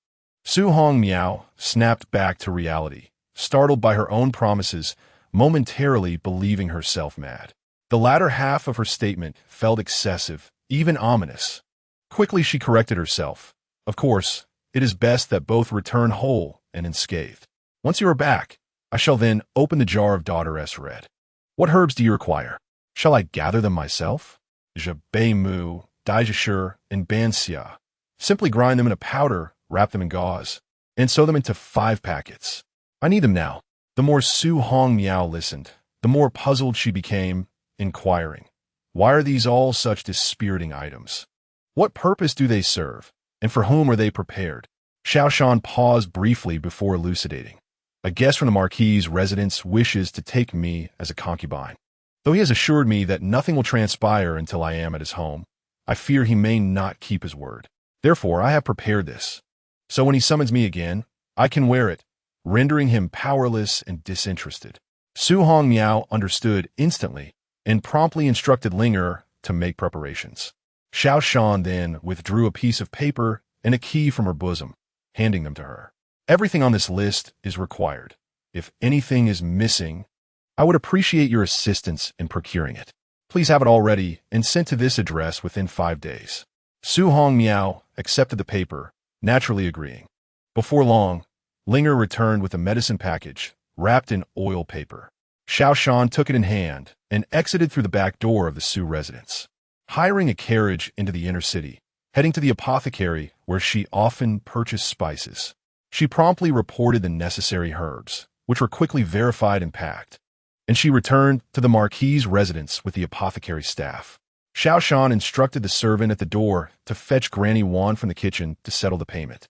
Su Hongmiao snapped back to reality, startled by her own promises, momentarily believing herself mad. The latter half of her statement felt excessive, even ominous. Quickly she corrected herself. "Of course, it is best that both return whole and unscathed. Once you are back, I shall then open the jar of daughter's red. What herbs do you require? Shall I gather them myself?" "Je bei mu, daijashur, and banxia. Simply grind them in a powder, wrap them in gauze, and sew them into 5 packets. I need them now." The more Su Hongmiao listened, the more puzzled she became, inquiring, "Why are these all such dispiriting items? What purpose do they serve, and for whom are they prepared?" Xiao Shan paused briefly before elucidating. "A guest from the marquis' residence wishes to take me as a concubine. Though he has assured me that nothing will transpire until I am at his home, I fear he may not keep his word. Therefore, I have prepared this. So when he summons me again, I can wear it, rendering him powerless and disinterested." Su Hongmiao understood instantly and promptly instructed Linger to make preparations. Xiao Shan then withdrew a piece of paper and a key from her bosom, handing them to her. "Everything on this list is required. If anything is missing, I would appreciate your assistance in procuring it. Please have it all ready and sent to this address within 5 days." Su Hongmiao accepted the paper, naturally agreeing. Before long, Linger returned with a medicine package wrapped in oil paper. Xiao Shan took it in hand and exited through the back door of the Su residence, hiring a carriage into the inner city, heading to the apothecary where she often purchased spices. She promptly reported the necessary herbs, which were quickly verified and packed, and she returned to the marquis's residence with the apothecary's staff. Xiao Shan instructed the servant at the door to fetch Granny Wan from the kitchen to settle the payment,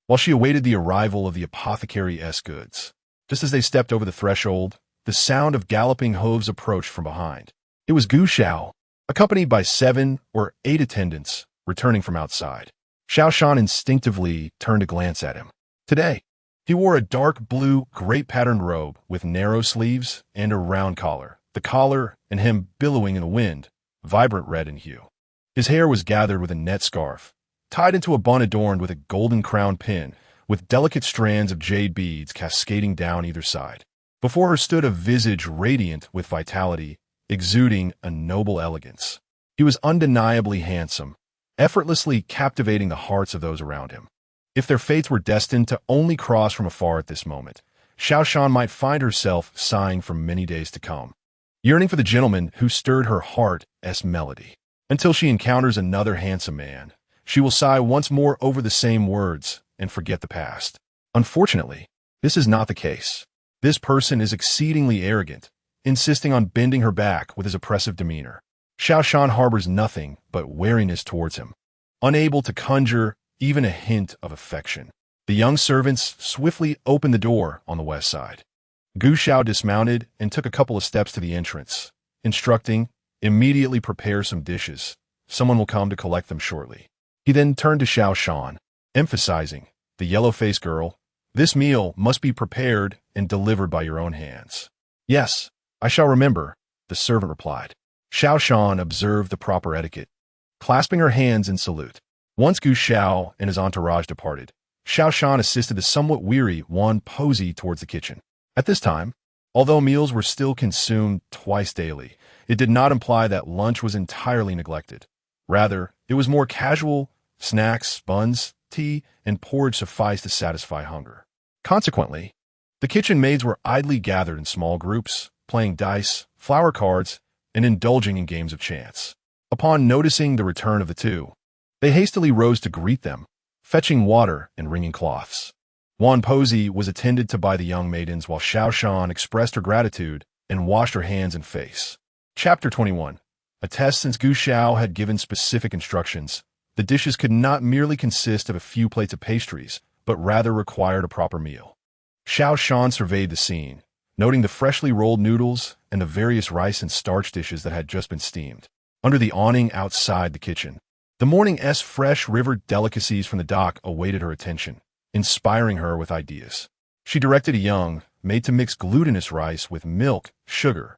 while she awaited the arrival of the apothecary's goods. Just as they stepped over the threshold, the sound of galloping hooves approached from behind. It was Gu Xiao, accompanied by 7 or 8 attendants, returning from outside. Xiao Shan instinctively turned to glance at him. Today, he wore a dark blue, grape-patterned robe with narrow sleeves and a round collar, the collar and hem billowing in the wind, vibrant red in hue. His hair was gathered with a net scarf, tied into a bun adorned with a golden crown pin, with delicate strands of jade beads cascading down either side. Before her stood a visage radiant with vitality, exuding a noble elegance. He was undeniably handsome, effortlessly captivating the hearts of those around him. If their fates were destined to only cross from afar at this moment, Xiao Shan might find herself sighing for many days to come, yearning for the gentleman who stirred her heart's melody. Until she encounters another handsome man, she will sigh once more over the same words and forget the past. Unfortunately, this is not the case. This person is exceedingly arrogant, insisting on bending her back with his oppressive demeanor. Xiao Shan harbors nothing but wariness towards him, unable to conjure even a hint of affection. The young servants swiftly opened the door on the west side. Gu Xiao dismounted and took a couple of steps to the entrance, instructing, "Immediately prepare some dishes. Someone will come to collect them shortly." He then turned to Xiao Shan, emphasizing, "The yellow-faced girl, this meal must be prepared and delivered by your own hands." "Yes, I shall remember," the servant replied. Xiao Shan observed the proper etiquette, clasping her hands in salute. Once Gu Xiao and his entourage departed, Xiao Shan assisted the somewhat weary Wan Posey towards the kitchen. At this time, although meals were still consumed twice daily, it did not imply that lunch was entirely neglected. Rather, it was more casual. Snacks, buns, tea, and porridge sufficed to satisfy hunger. Consequently, the kitchen maids were idly gathered in small groups, playing dice, flower cards, and indulging in games of chance. Upon noticing the return of the two, they hastily rose to greet them, fetching water and wringing cloths. Wan Posey was attended to by the young maidens while Xiao Shan expressed her gratitude and washed her hands and face. Chapter 21. A test. Since Gu Xiao had given specific instructions, the dishes could not merely consist of a few plates of pastries, but rather required a proper meal. Xiao Shan surveyed the scene, noting the freshly rolled noodles and the various rice and starch dishes that had just been steamed. Under the awning outside the kitchen, the morning's fresh river delicacies from the dock awaited her attention, inspiring her with ideas. She directed a young maid to mix glutinous rice with milk, sugar,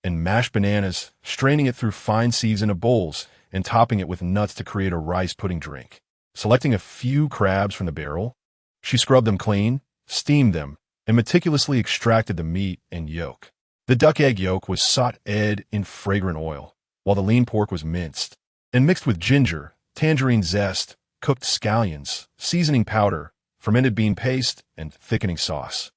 and mashed bananas, straining it through fine sieves into bowls and topping it with nuts to create a rice pudding drink. Selecting a few crabs from the barrel, she scrubbed them clean, steamed them, and meticulously extracted the meat and yolk. The duck egg yolk was sautéed in fragrant oil, while the lean pork was minced and mixed with ginger, tangerine zest, cooked scallions, seasoning powder, fermented bean paste, and thickening sauce,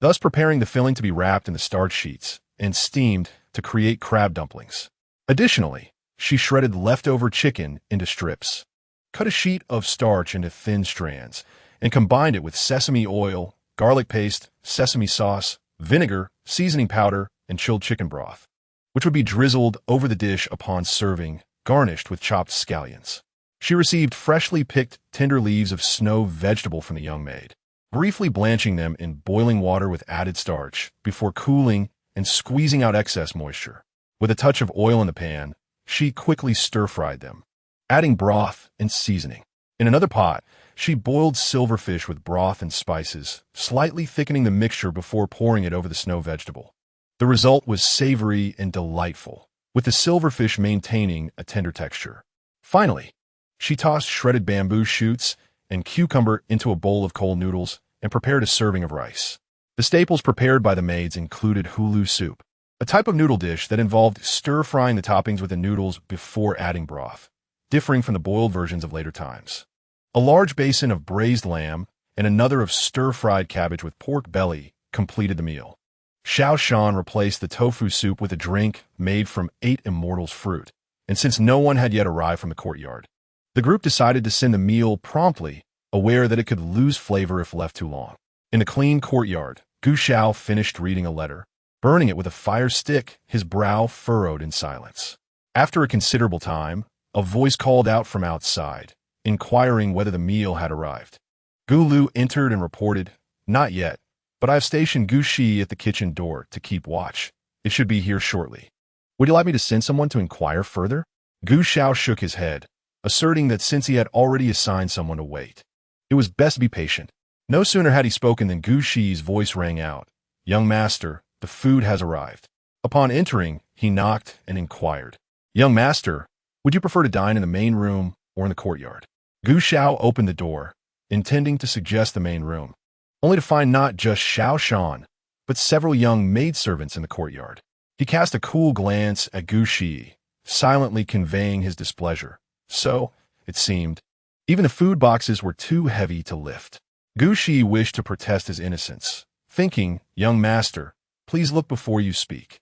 thus preparing the filling to be wrapped in the starch sheets and steamed to create crab dumplings. Additionally, she shredded leftover chicken into strips, cut a sheet of starch into thin strands, and combined it with sesame oil, garlic paste, sesame sauce, vinegar, seasoning powder, and chilled chicken broth, which would be drizzled over the dish upon serving, garnished with chopped scallions. She received freshly picked tender leaves of snow vegetable from the young maid, briefly blanching them in boiling water with added starch before cooling and squeezing out excess moisture. With a touch of oil in the pan, she quickly stir-fried them, adding broth and seasoning. In another pot, she boiled silverfish with broth and spices, slightly thickening the mixture before pouring it over the snow vegetable. The result was savory and delightful, with the silverfish maintaining a tender texture. Finally, she tossed shredded bamboo shoots and cucumber into a bowl of cold noodles and prepared a serving of rice. The staples prepared by the maids included hulu soup, a type of noodle dish that involved stir-frying the toppings with the noodles before adding broth, differing from the boiled versions of later times. A large basin of braised lamb and another of stir-fried cabbage with pork belly completed the meal. Xiao Shan replaced the tofu soup with a drink made from 8 immortals fruit, and since no one had yet arrived from the courtyard, the group decided to send the meal promptly aware that it could lose flavor if left too long. In the clean courtyard, Gu Xiao finished reading a letter, burning it with a fire stick, his brow furrowed in silence. After a considerable time, a voice called out from outside, inquiring whether the meal had arrived. Gu Lu entered and reported, "Not yet, but I have stationed Gu Shi at the kitchen door to keep watch. It should be here shortly. Would you like me to send someone to inquire further?" Gu Xiao shook his head, asserting that since he had already assigned someone to wait, it was best to be patient. No sooner had he spoken than Gu Shi's voice rang out, "Young master, the food has arrived." Upon entering, he knocked and inquired, "Young master, would you prefer to dine in the main room or in the courtyard?" Gu Xiao opened the door, intending to suggest the main room, only to find not just Xiao Shan, but several young maidservants in the courtyard. He cast a cool glance at Gu Shi, silently conveying his displeasure. So, it seemed, even the food boxes were too heavy to lift. Gu Shi wished to protest his innocence, thinking, "Young master, please look before you speak.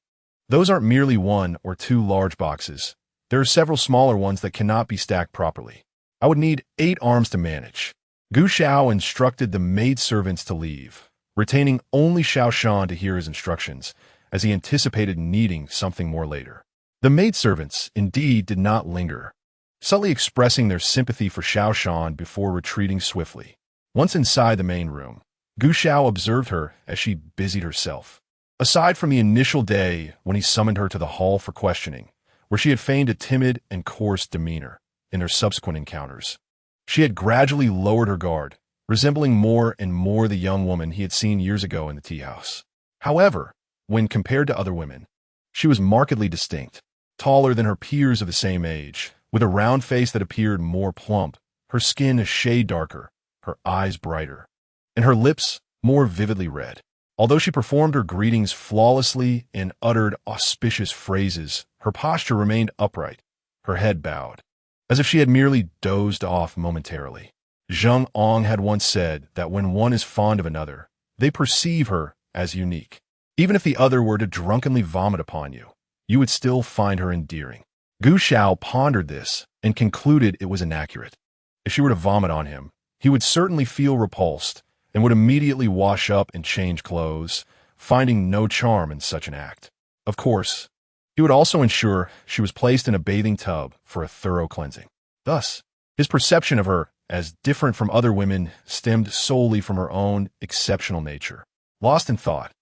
Those aren't merely 1 or 2 large boxes. There are several smaller ones that cannot be stacked properly. I would need 8 arms to manage." Gu Xiao instructed the maidservants to leave, retaining only Xiao Shan to hear his instructions, as he anticipated needing something more later. The maidservants, indeed, did not linger, subtly expressing their sympathy for Xiao Shan before retreating swiftly. Once inside the main room, Gu Xiao observed her as she busied herself. Aside from the initial day when he summoned her to the hall for questioning, where she had feigned a timid and coarse demeanor in their subsequent encounters, she had gradually lowered her guard, resembling more and more the young woman he had seen years ago in the tea house. However, when compared to other women, she was markedly distinct, taller than her peers of the same age, with a round face that appeared more plump, her skin a shade darker, her eyes brighter, and her lips more vividly red. Although she performed her greetings flawlessly and uttered auspicious phrases, her posture remained upright, her head bowed, as if she had merely dozed off momentarily. Zheng Ong had once said that when one is fond of another, they perceive her as unique. Even if the other were to drunkenly vomit upon you, you would still find her endearing. Gu Xiao pondered this and concluded it was inaccurate. If she were to vomit on him, he would certainly feel repulsed and would immediately wash up and change clothes, finding no charm in such an act. Of course, he would also ensure she was placed in a bathing tub for a thorough cleansing. Thus, his perception of her as different from other women stemmed solely from her own exceptional nature. Lost in thought,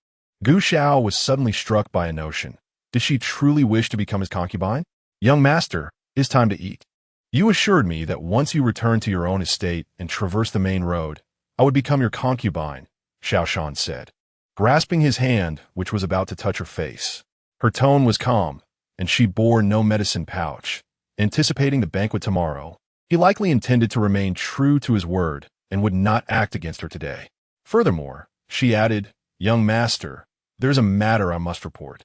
Gu Xiao was suddenly struck by a notion. Did she truly wish to become his concubine? "Young master, it's time to eat. You assured me that once you returned to your own estate and traversed the main road, I would become your concubine," Xiao Shan said, grasping his hand, which was about to touch her face. Her tone was calm, and she bore no medicine pouch. Anticipating the banquet tomorrow, he likely intended to remain true to his word and would not act against her today. Furthermore, she added, "Young master, there's a matter I must report.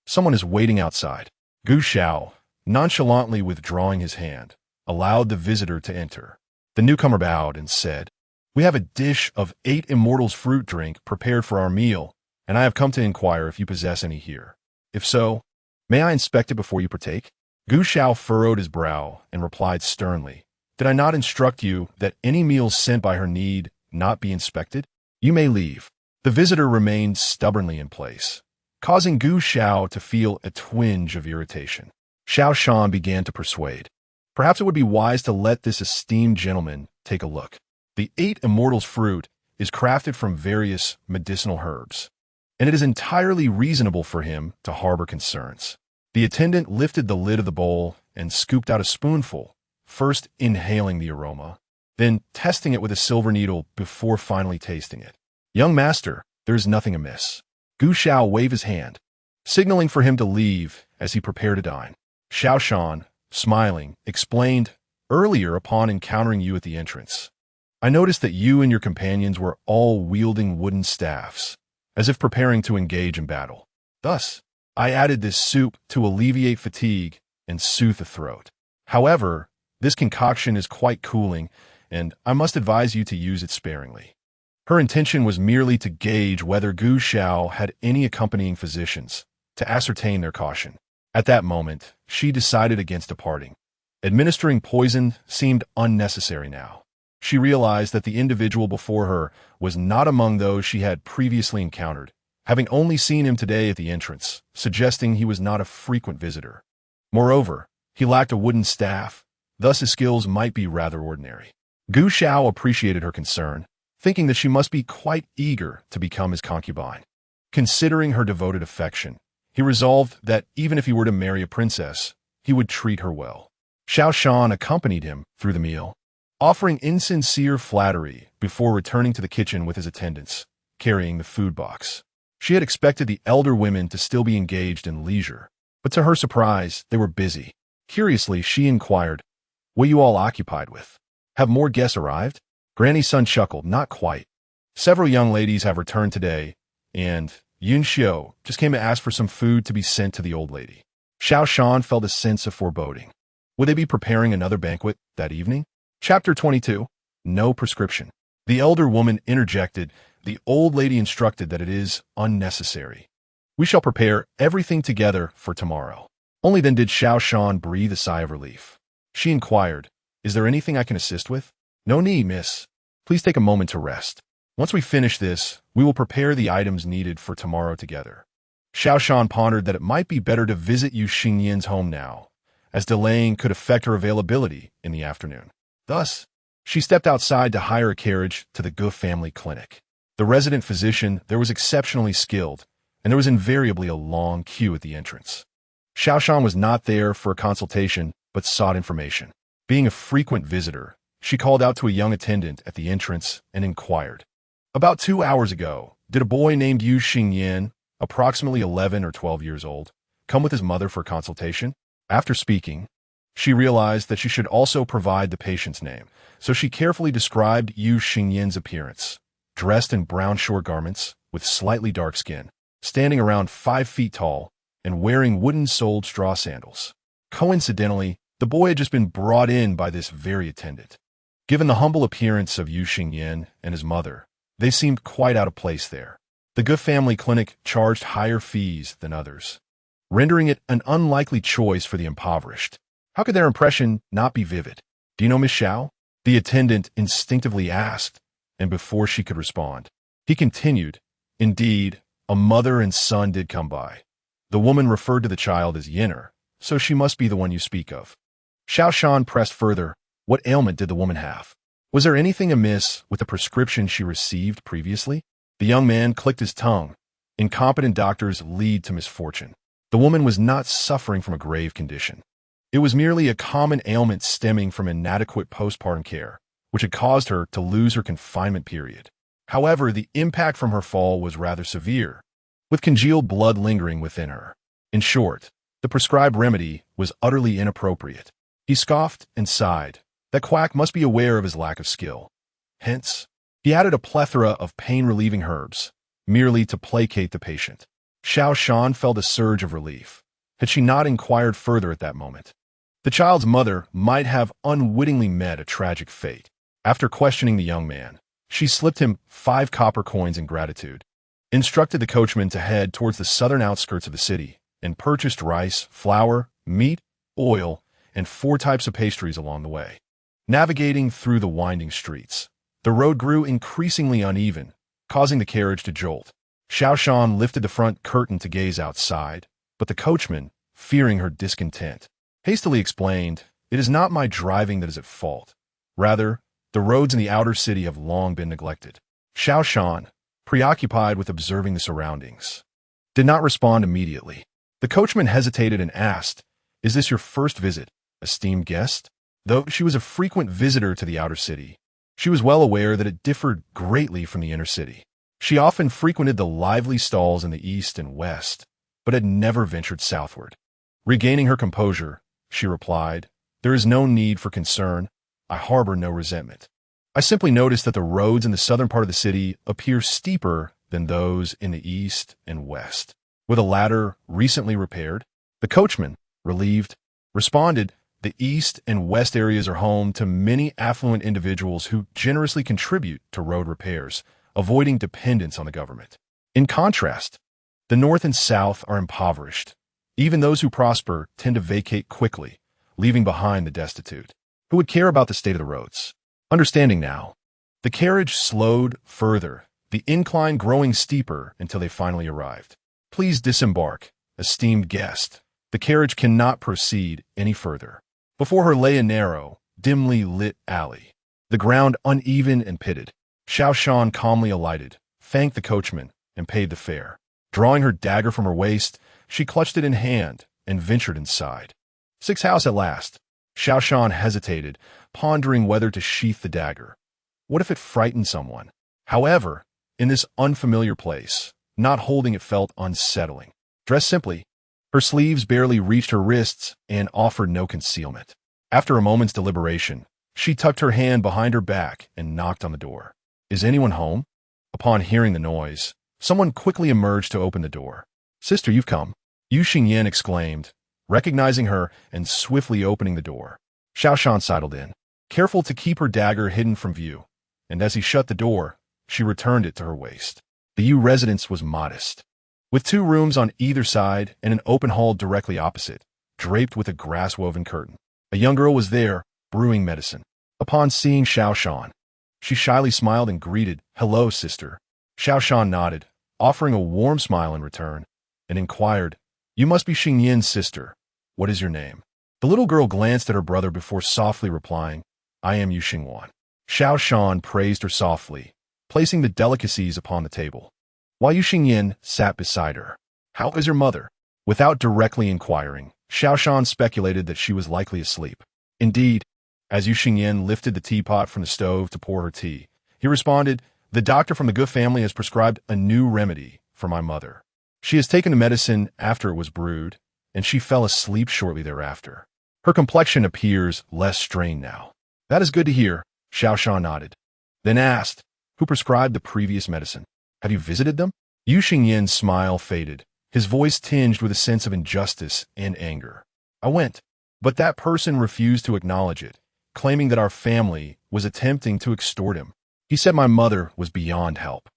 Someone is waiting outside." Gu Xiao, nonchalantly withdrawing his hand, allowed the visitor to enter. The newcomer bowed and said, "We have a dish of 8 immortals fruit drink prepared for our meal, and I have come to inquire if you possess any here. If so, may I inspect it before you partake?" Gu Xiao furrowed his brow and replied sternly, "Did I not instruct you that any meals sent by her need not be inspected? You may leave." The visitor remained stubbornly in place, causing Gu Xiao to feel a twinge of irritation. Xiao Shan began to persuade. Perhaps it would be wise to let this esteemed gentleman take a look. The 8 immortals fruit is crafted from various medicinal herbs, and it is entirely reasonable for him to harbor concerns. The attendant lifted the lid of the bowl and scooped out a spoonful, first inhaling the aroma, then testing it with a silver needle before finally tasting it. "Young master, there is nothing amiss." Gu Xiao waved his hand, signaling for him to leave as he prepared to dine. Xiao Shan, smiling, explained, "Earlier, upon encountering you at the entrance, I noticed that you and your companions were all wielding wooden staffs, as if preparing to engage in battle. Thus, I added this soup to alleviate fatigue and soothe the throat. However, this concoction is quite cooling, and I must advise you to use it sparingly." Her intention was merely to gauge whether Gu Xiao had any accompanying physicians, to ascertain their caution. At that moment, she decided against departing. Administering poison seemed unnecessary now. She realized that the individual before her was not among those she had previously encountered, having only seen him today at the entrance, suggesting he was not a frequent visitor. Moreover, he lacked a wooden staff, thus his skills might be rather ordinary. Gu Xiao appreciated her concern, thinking that she must be quite eager to become his concubine. Considering her devoted affection, he resolved that even if he were to marry a princess, he would treat her well. Xiao Shan accompanied him through the meal, offering insincere flattery before returning to the kitchen with his attendants, carrying the food box. She had expected the elder women to still be engaged in leisure, but to her surprise, they were busy. Curiously, she inquired, "What are you all occupied with? Have more guests arrived?" Granny's son chuckled, "Not quite. Several young ladies have returned today, and Yun Xiu just came to ask for some food to be sent to the old lady." Xiao Shan felt a sense of foreboding. Would they be preparing another banquet that evening? Chapter 22. No prescription. The elder woman interjected. The old lady instructed that it is unnecessary. "We shall prepare everything together for tomorrow." Only then did Xiao Shan breathe a sigh of relief. She inquired, "Is there anything I can assist with?" "No need, miss. Please take a moment to rest. Once we finish this, we will prepare the items needed for tomorrow together." Xiao Shan pondered that it might be better to visit Yu Xinyan's home now, as delaying could affect her availability in the afternoon. Thus, she stepped outside to hire a carriage to the Gu family clinic. The resident physician there was exceptionally skilled, and there was invariably a long queue at the entrance. Xiao Shan was not there for a consultation, but sought information. Being a frequent visitor, she called out to a young attendant at the entrance and inquired, "About 2 hours ago, did a boy named Yu Xinyan, approximately 11 or 12 years old, come with his mother for a consultation?" After speaking, she realized that she should also provide the patient's name, so she carefully described Yu Xinyan's appearance, dressed in brown short garments, with slightly dark skin, standing around 5 feet tall, and wearing wooden-soled straw sandals. Coincidentally, the boy had just been brought in by this very attendant. Given the humble appearance of Yu Xinyan and his mother, they seemed quite out of place there. The Gu family clinic charged higher fees than others, rendering it an unlikely choice for the impoverished. How could their impression not be vivid? "Do you know Miss Xiao?" the attendant instinctively asked, and before she could respond, he continued, "Indeed, a mother and son did come by. The woman referred to the child as Yinner, so she must be the one you speak of." Xiao Shan pressed further. What ailment did the woman have? Was there anything amiss with the prescription she received previously? The young man clicked his tongue. Incompetent doctors lead to misfortune. The woman was not suffering from a grave condition. It was merely a common ailment stemming from inadequate postpartum care, which had caused her to lose her confinement period. However, the impact from her fall was rather severe, with congealed blood lingering within her. In short, the prescribed remedy was utterly inappropriate. He scoffed and sighed. That quack must be aware of his lack of skill. Hence, he added a plethora of pain-relieving herbs, merely to placate the patient. Xiao Shan felt a surge of relief. Had she not inquired further at that moment, the child's mother might have unwittingly met a tragic fate. After questioning the young man, she slipped him 5 copper coins in gratitude, instructed the coachman to head towards the southern outskirts of the city, and purchased rice, flour, meat, oil, and 4 types of pastries along the way. Navigating through the winding streets, the road grew increasingly uneven, causing the carriage to jolt. Xiao Shan lifted the front curtain to gaze outside, but the coachman, fearing her discontent, hastily explained, "It is not my driving that is at fault. Rather, the roads in the outer city have long been neglected." Xiao Shan, preoccupied with observing the surroundings, did not respond immediately. The coachman hesitated and asked, "Is this your first visit, esteemed guest?" Though she was a frequent visitor to the outer city, she was well aware that it differed greatly from the inner city. She often frequented the lively stalls in the east and west, but had never ventured southward. Regaining her composure, she replied, "There is no need for concern. I harbor no resentment. I simply noticed that the roads in the southern part of the city appear steeper than those in the east and west. Were the latter recently repaired?" The coachman, relieved, responded, "The east and west areas are home to many affluent individuals who generously contribute to road repairs, avoiding dependence on the government. In contrast, the north and south are impoverished. Even those who prosper tend to vacate quickly, leaving behind the destitute. Who would care about the state of the roads? Understanding now. The carriage slowed further, the incline growing steeper until they finally arrived. Please disembark, esteemed guest. The carriage cannot proceed any further. Before her lay a narrow, dimly lit alley. The ground uneven and pitted. Xiao Shan calmly alighted, thanked the coachman, and paid the fare. Drawing her dagger from her waist, she clutched it in hand and ventured inside. 6 house at last. Xiao Shan hesitated, pondering whether to sheath the dagger. What if it frightened someone? However, in this unfamiliar place, not holding it felt unsettling. Dressed simply, her sleeves barely reached her wrists and offered no concealment. After a moment's deliberation, she tucked her hand behind her back and knocked on the door. Is anyone home? Upon hearing the noise, someone quickly emerged to open the door. Sister, you've come. Yu Xingyan exclaimed, recognizing her and swiftly opening the door. Xiao Shan sidled in, careful to keep her dagger hidden from view, and as he shut the door, she returned it to her waist. The Yu residence was modest, with 2 rooms on either side and an open hall directly opposite, draped with a grass-woven curtain. A young girl was there, brewing medicine. Upon seeing Xiao Shan, she shyly smiled and greeted, "Hello, sister." Xiao Shan nodded, offering a warm smile in return, and inquired, "You must be Xingyan's sister. What is your name?" The little girl glanced at her brother before softly replying, "I am Yu Xingwan." Xiao Shan praised her softly, placing the delicacies upon the table, while Yu Xingyan sat beside her. "How is your mother?" Without directly inquiring, Xiao Shan speculated that she was likely asleep. Indeed, as Yu Xingyan lifted the teapot from the stove to pour her tea, he responded, "The doctor from the Gu family has prescribed a new remedy for my mother. She has taken the medicine after it was brewed, and she fell asleep shortly thereafter. Her complexion appears less strained now." "That is good to hear," Xiao Shan nodded, then asked, "Who prescribed the previous medicine? Have you visited them?" Yu Xingyan's smile faded, his voice tinged with a sense of injustice and anger. "I went, but that person refused to acknowledge it, claiming that our family was attempting to extort him. He said my mother was beyond help,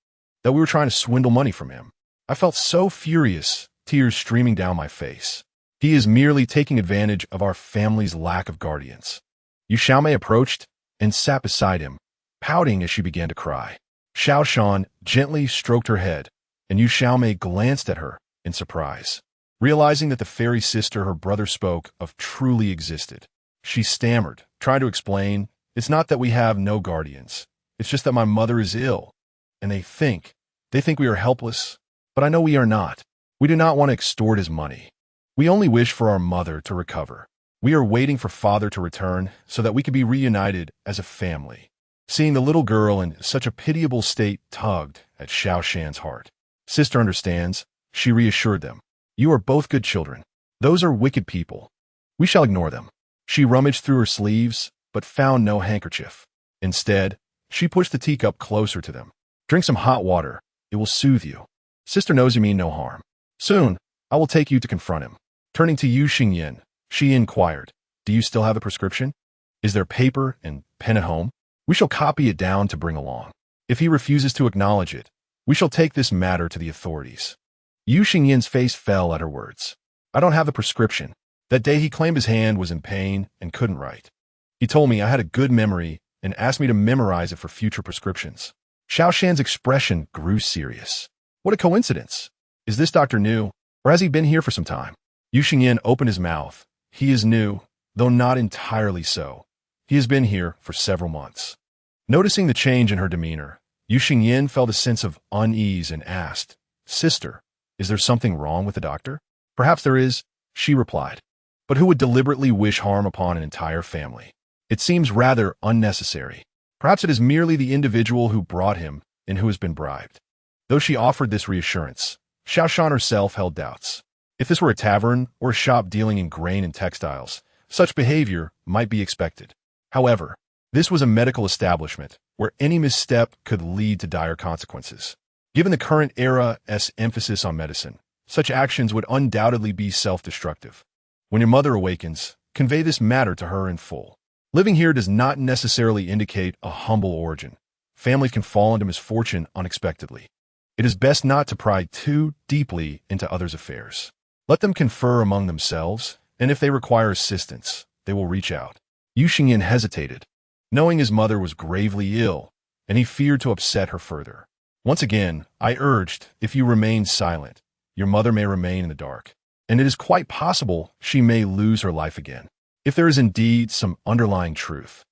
that we were trying to swindle money from him. I felt so furious, tears streaming down my face. He is merely taking advantage of our family's lack of guardians." Yu Xiaomei approached and sat beside him, pouting as she began to cry. Xiao Shan gently stroked her head, and Yu Xiaomei glanced at her in surprise. Realizing that the fairy sister her brother spoke of truly existed, she stammered, trying to explain, "It's not that we have no guardians. It's just that my mother is ill, and they think we are helpless, but I know we are not. We do not want to extort his money. We only wish for our mother to recover. We are waiting for father to return so that we can be reunited as a family." Seeing the little girl in such a pitiable state tugged at Xiao Shan's heart. "Sister understands," she reassured them. "You are both good children. Those are wicked people. We shall ignore them." She rummaged through her sleeves, but found no handkerchief. Instead, she pushed the teacup closer to them. "Drink some hot water. It will soothe you. Sister knows you mean no harm. Soon, I will take you to confront him." Turning to Yu Xingyan, she inquired, "Do you still have a prescription? Is there paper and pen at home? We shall copy it down to bring along. If he refuses to acknowledge it, we shall take this matter to the authorities." Yu Xingyan's face fell at her words. "I don't have a prescription. That day he claimed his hand was in pain and couldn't write. He told me I had a good memory and asked me to memorize it for future prescriptions." Xiao Shan's expression grew serious. "What a coincidence. Is this doctor new, or has he been here for some time?" Yu Xingyan opened his mouth. "He is new, though not entirely so. He has been here for several months." Noticing the change in her demeanor, Yu Xingyan felt a sense of unease and asked, "Sister, is there something wrong with the doctor?" "Perhaps there is," she replied. "But who would deliberately wish harm upon an entire family? It seems rather unnecessary. Perhaps it is merely the individual who brought him and who has been bribed." Though she offered this reassurance, Xiao Shan herself held doubts. If this were a tavern or a shop dealing in grain and textiles, such behavior might be expected. However, this was a medical establishment where any misstep could lead to dire consequences. Given the current era's emphasis on medicine, such actions would undoubtedly be self-destructive. When your mother awakens, convey this matter to her in full. Living here does not necessarily indicate a humble origin. Families can fall into misfortune unexpectedly. It is best not to pry too deeply into others' affairs. Let them confer among themselves, and if they require assistance, they will reach out. Yu Xingyan hesitated, knowing his mother was gravely ill, and he feared to upset her further. Once again, I urged, if you remain silent, your mother may remain in the dark, and it is quite possible she may lose her life again. If there is indeed some underlying truth,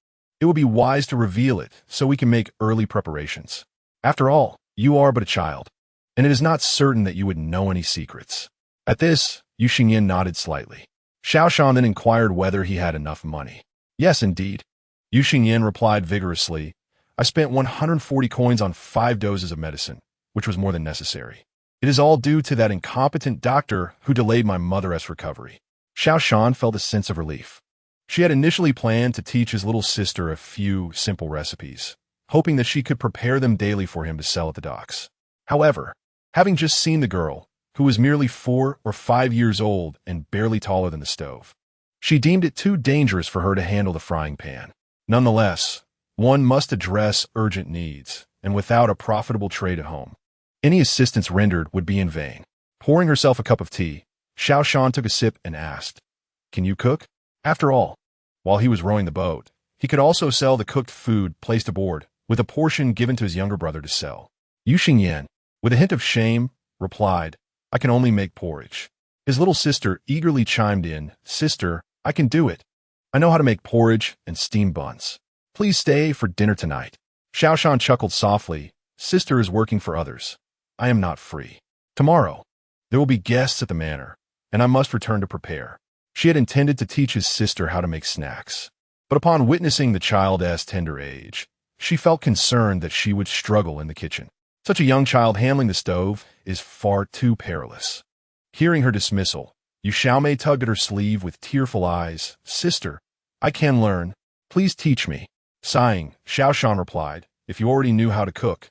it will be wise to reveal it so we can make early preparations. After all, you are but a child, and it is not certain that you would know any secrets. At this, Yu Xingyin nodded slightly. Xiao Shan then inquired whether he had enough money. Yes, indeed. Yu Xingyin replied vigorously. I spent 140 coins on 5 doses of medicine, which was more than necessary. It is all due to that incompetent doctor who delayed my mother's recovery. Xiao Shan felt a sense of relief. She had initially planned to teach his little sister a few simple recipes, hoping that she could prepare them daily for him to sell at the docks. However, having just seen the girl, who was merely 4 or 5 years old and barely taller than the stove, she deemed it too dangerous for her to handle the frying pan. Nonetheless, one must address urgent needs, and without a profitable trade at home, any assistance rendered would be in vain. Pouring herself a cup of tea, Xiao Shan took a sip and asked, "Can you cook?" After all, while he was rowing the boat, he could also sell the cooked food placed aboard, with a portion given to his younger brother to sell. Yu Xingyan, with a hint of shame, replied, "I can only make porridge." His little sister eagerly chimed in, "Sister, I can do it. I know how to make porridge and steam buns. Please stay for dinner tonight." Xiao Shan chuckled softly. "Sister is working for others. I am not free. Tomorrow, there will be guests at the manor, and I must return to prepare." She had intended to teach his sister how to make snacks, but upon witnessing the child's tender age, she felt concerned that she would struggle in the kitchen. Such a young child handling the stove is far too perilous. Hearing her dismissal, Yu Xiaomei tugged at her sleeve with tearful eyes. "Sister, I can learn. Please teach me." Sighing, Xiao Shan replied, "If you already knew how to cook,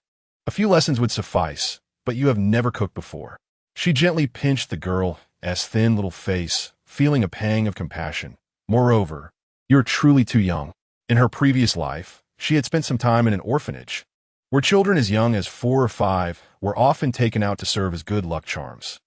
a few lessons would suffice, but you have never cooked before." She gently pinched the girl's thin little face, feeling a pang of compassion. "Moreover, you're truly too young." In her previous life, she had spent some time in an orphanage, where children as young as 4 or 5 were often taken out to serve as good luck charms,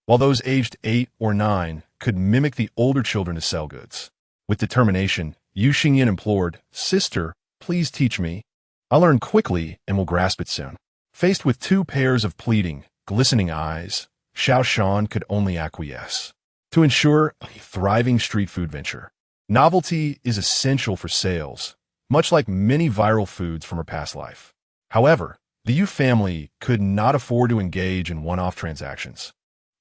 while those aged 8 or 9 could mimic the older children to sell goods. With determination, Yu Xingyin implored, "Sister, please teach me. I'll learn quickly and will grasp it soon." Faced with 2 pairs of pleading, glistening eyes, Xiao Shan could only acquiesce. To ensure a thriving street food venture, novelty is essential for sales, much like many viral foods from her past life. However, the Yu family could not afford to engage in one-off transactions.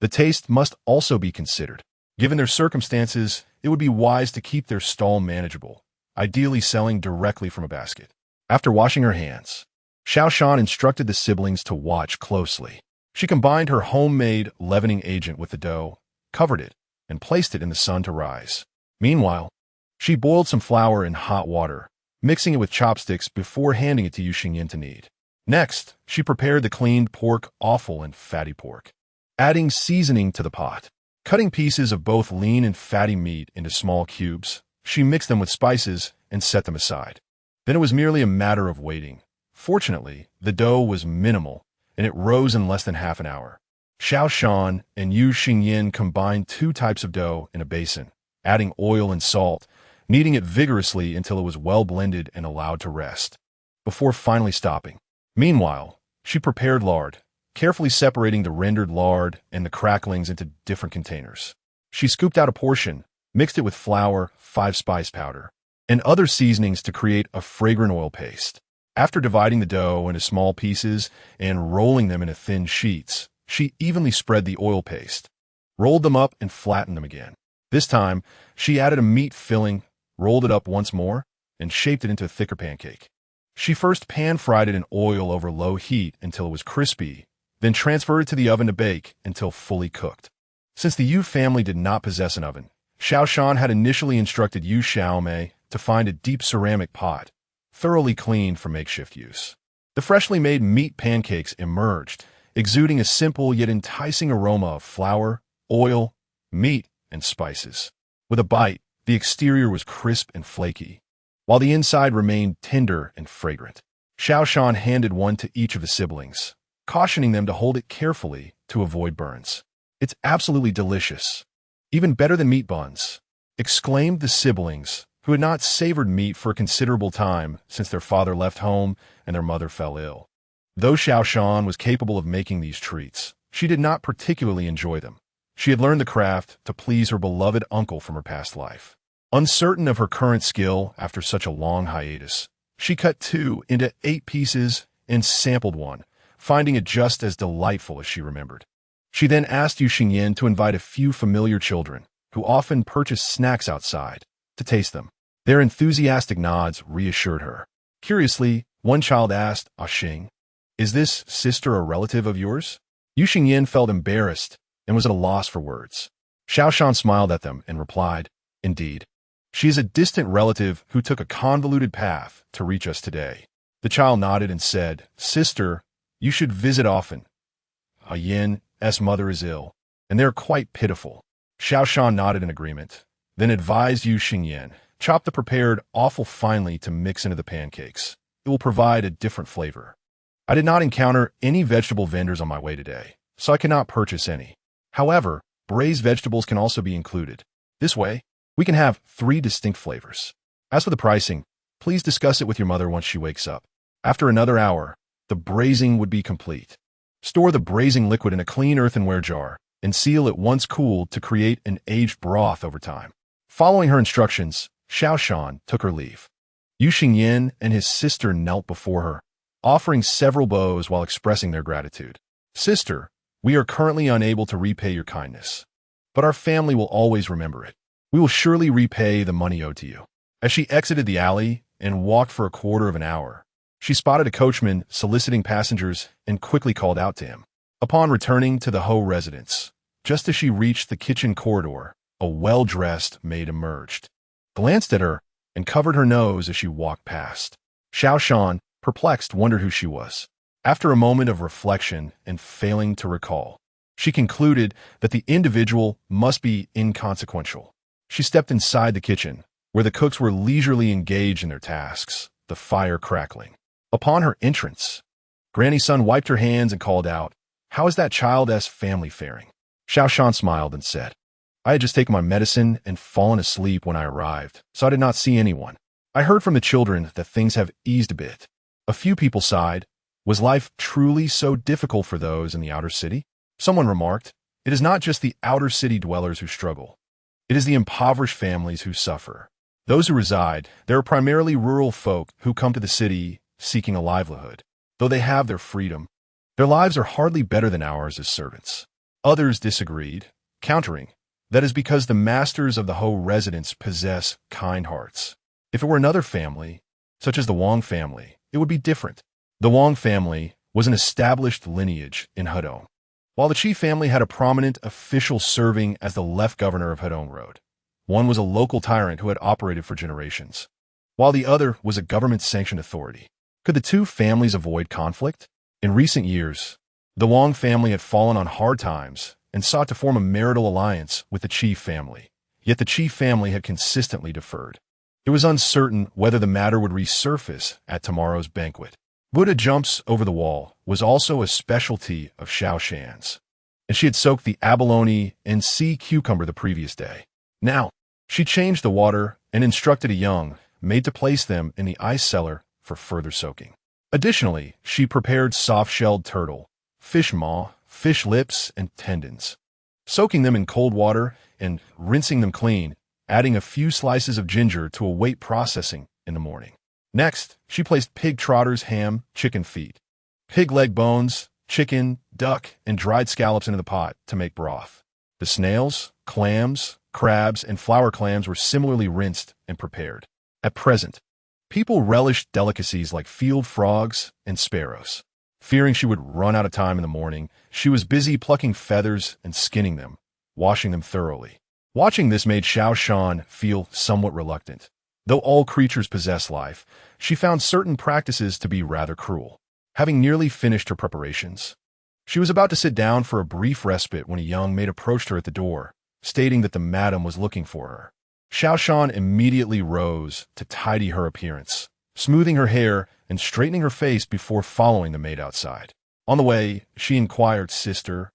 The taste must also be considered. Given their circumstances, it would be wise to keep their stall manageable, ideally selling directly from a basket. After washing her hands, Xiao Shan instructed the siblings to watch closely. She combined her homemade leavening agent with the dough, covered it, and placed it in the sun to rise. Meanwhile, she boiled some flour in hot water, mixing it with chopsticks before handing it to Yu Xingyin to knead. Next, she prepared the cleaned pork offal and fatty pork, adding seasoning to the pot. Cutting pieces of both lean and fatty meat into small cubes, she mixed them with spices and set them aside. Then it was merely a matter of waiting. Fortunately, the dough was minimal, and it rose in less than half an hour. Xiao Shan and Yu Xingyin combined 2 types of dough in a basin, adding oil and salt, kneading it vigorously until it was well blended and allowed to rest, before finally stopping. Meanwhile, she prepared lard, carefully separating the rendered lard and the cracklings into different containers. She scooped out a portion, mixed it with flour, 5-spice powder, and other seasonings to create a fragrant oil paste. After dividing the dough into small pieces and rolling them into thin sheets, she evenly spread the oil paste, rolled them up and flattened them again. This time, she added a meat filling, rolled it up once more, and shaped it into a thicker pancake. She first pan-fried it in oil over low heat until it was crispy, then transferred it to the oven to bake until fully cooked. Since the Yu family did not possess an oven, Xiao Shan had initially instructed Yu Xiaomei to find a deep ceramic pot, thoroughly cleaned for makeshift use. The freshly made meat pancakes emerged, exuding a simple yet enticing aroma of flour, oil, meat, and spices. With a bite, the exterior was crisp and flaky, while the inside remained tender and fragrant. Xiao Shan handed one to each of the siblings, cautioning them to hold it carefully to avoid burns. "It's absolutely delicious. Even better than meat buns," exclaimed the siblings, who had not savored meat for a considerable time since their father left home and their mother fell ill. Though Xiao Shan was capable of making these treats, she did not particularly enjoy them. She had learned the craft to please her beloved uncle from her past life. Uncertain of her current skill after such a long hiatus, she cut 2 into 8 pieces and sampled one, finding it just as delightful as she remembered. She then asked Yu Xingyan to invite a few familiar children, who often purchased snacks outside, to taste them. Their enthusiastic nods reassured her. Curiously, one child asked, Xing, "Is this sister a relative of yours?" Yu Xingyan felt embarrassed and was at a loss for words. Xiao Shan smiled at them and replied, "Indeed. She is a distant relative who took a convoluted path to reach us today." The child nodded and said, "Sister, you should visit often. Yin's mother is ill, and they are quite pitiful." Xiao Shan nodded in agreement, then advised Yu Xingyan, "Chop the prepared offal finely to mix into the pancakes. It will provide a different flavor." I did not encounter any vegetable vendors on my way today, so I cannot purchase any. However, braised vegetables can also be included. This way, we can have 3 distinct flavors. As for the pricing, please discuss it with your mother once she wakes up. After another hour, the braising would be complete. Store the braising liquid in a clean earthenware jar and seal it once cooled to create an aged broth over time. Following her instructions, Xiao Shan took her leave. Yu Xingyan and his sister knelt before her, offering several bows while expressing their gratitude. "Sister, we are currently unable to repay your kindness, but our family will always remember it. We will surely repay the money owed to you." As she exited the alley and walked for a quarter of an hour, she spotted a coachman soliciting passengers and quickly called out to him. Upon returning to the Ho residence, just as she reached the kitchen corridor, a well-dressed maid emerged, glanced at her, and covered her nose as she walked past. Xiao Shan, perplexed, wondered who she was. After a moment of reflection and failing to recall, she concluded that the individual must be inconsequential. She stepped inside the kitchen, where the cooks were leisurely engaged in their tasks, the fire crackling. Upon her entrance, Granny Sun wiped her hands and called out, "How is that child's family faring?" Xiao Shan smiled and said, "I had just taken my medicine and fallen asleep when I arrived, so I did not see anyone. I heard from the children that things have eased a bit." A few people sighed. Was life truly so difficult for those in the outer city? Someone remarked, "It is not just the outer city dwellers who struggle. It is the impoverished families who suffer. Those who reside, they are primarily rural folk who come to the city seeking a livelihood. Though they have their freedom, their lives are hardly better than ours as servants." Others disagreed, countering, "That is because the masters of the Ho residence possess kind hearts. If it were another family, such as the Wang family, it would be different." The Wang family was an established lineage in Hedong, while the Qi family had a prominent official serving as the left governor of Hedong Road. One was a local tyrant who had operated for generations, while the other was a government-sanctioned authority. Could the two families avoid conflict? In recent years, the Wang family had fallen on hard times and sought to form a marital alliance with the Qi family, yet the Qi family had consistently deferred. It was uncertain whether the matter would resurface at tomorrow's banquet. Buddha jumps over the wall was also a specialty of Xiao Shan's, and she had soaked the abalone and sea cucumber the previous day. Now, she changed the water and instructed a young maid to place them in the ice cellar for further soaking. Additionally, she prepared soft-shelled turtle, fish maw, fish lips, and tendons, soaking them in cold water and rinsing them clean, adding a few slices of ginger to await processing in the morning. Next, she placed pig trotters, ham, chicken feet, pig leg bones, chicken, duck, and dried scallops into the pot to make broth. The snails, clams, crabs, and flower clams were similarly rinsed and prepared. At present, people relished delicacies like field frogs and sparrows. Fearing she would run out of time in the morning, she was busy plucking feathers and skinning them, washing them thoroughly. Watching this made Xiao Shan feel somewhat reluctant. Though all creatures possess life, she found certain practices to be rather cruel. Having nearly finished her preparations, she was about to sit down for a brief respite when a young maid approached her at the door, stating that the madam was looking for her. Xiao Shan immediately rose to tidy her appearance, smoothing her hair and straightening her face before following the maid outside. On the way, she inquired, "Sister,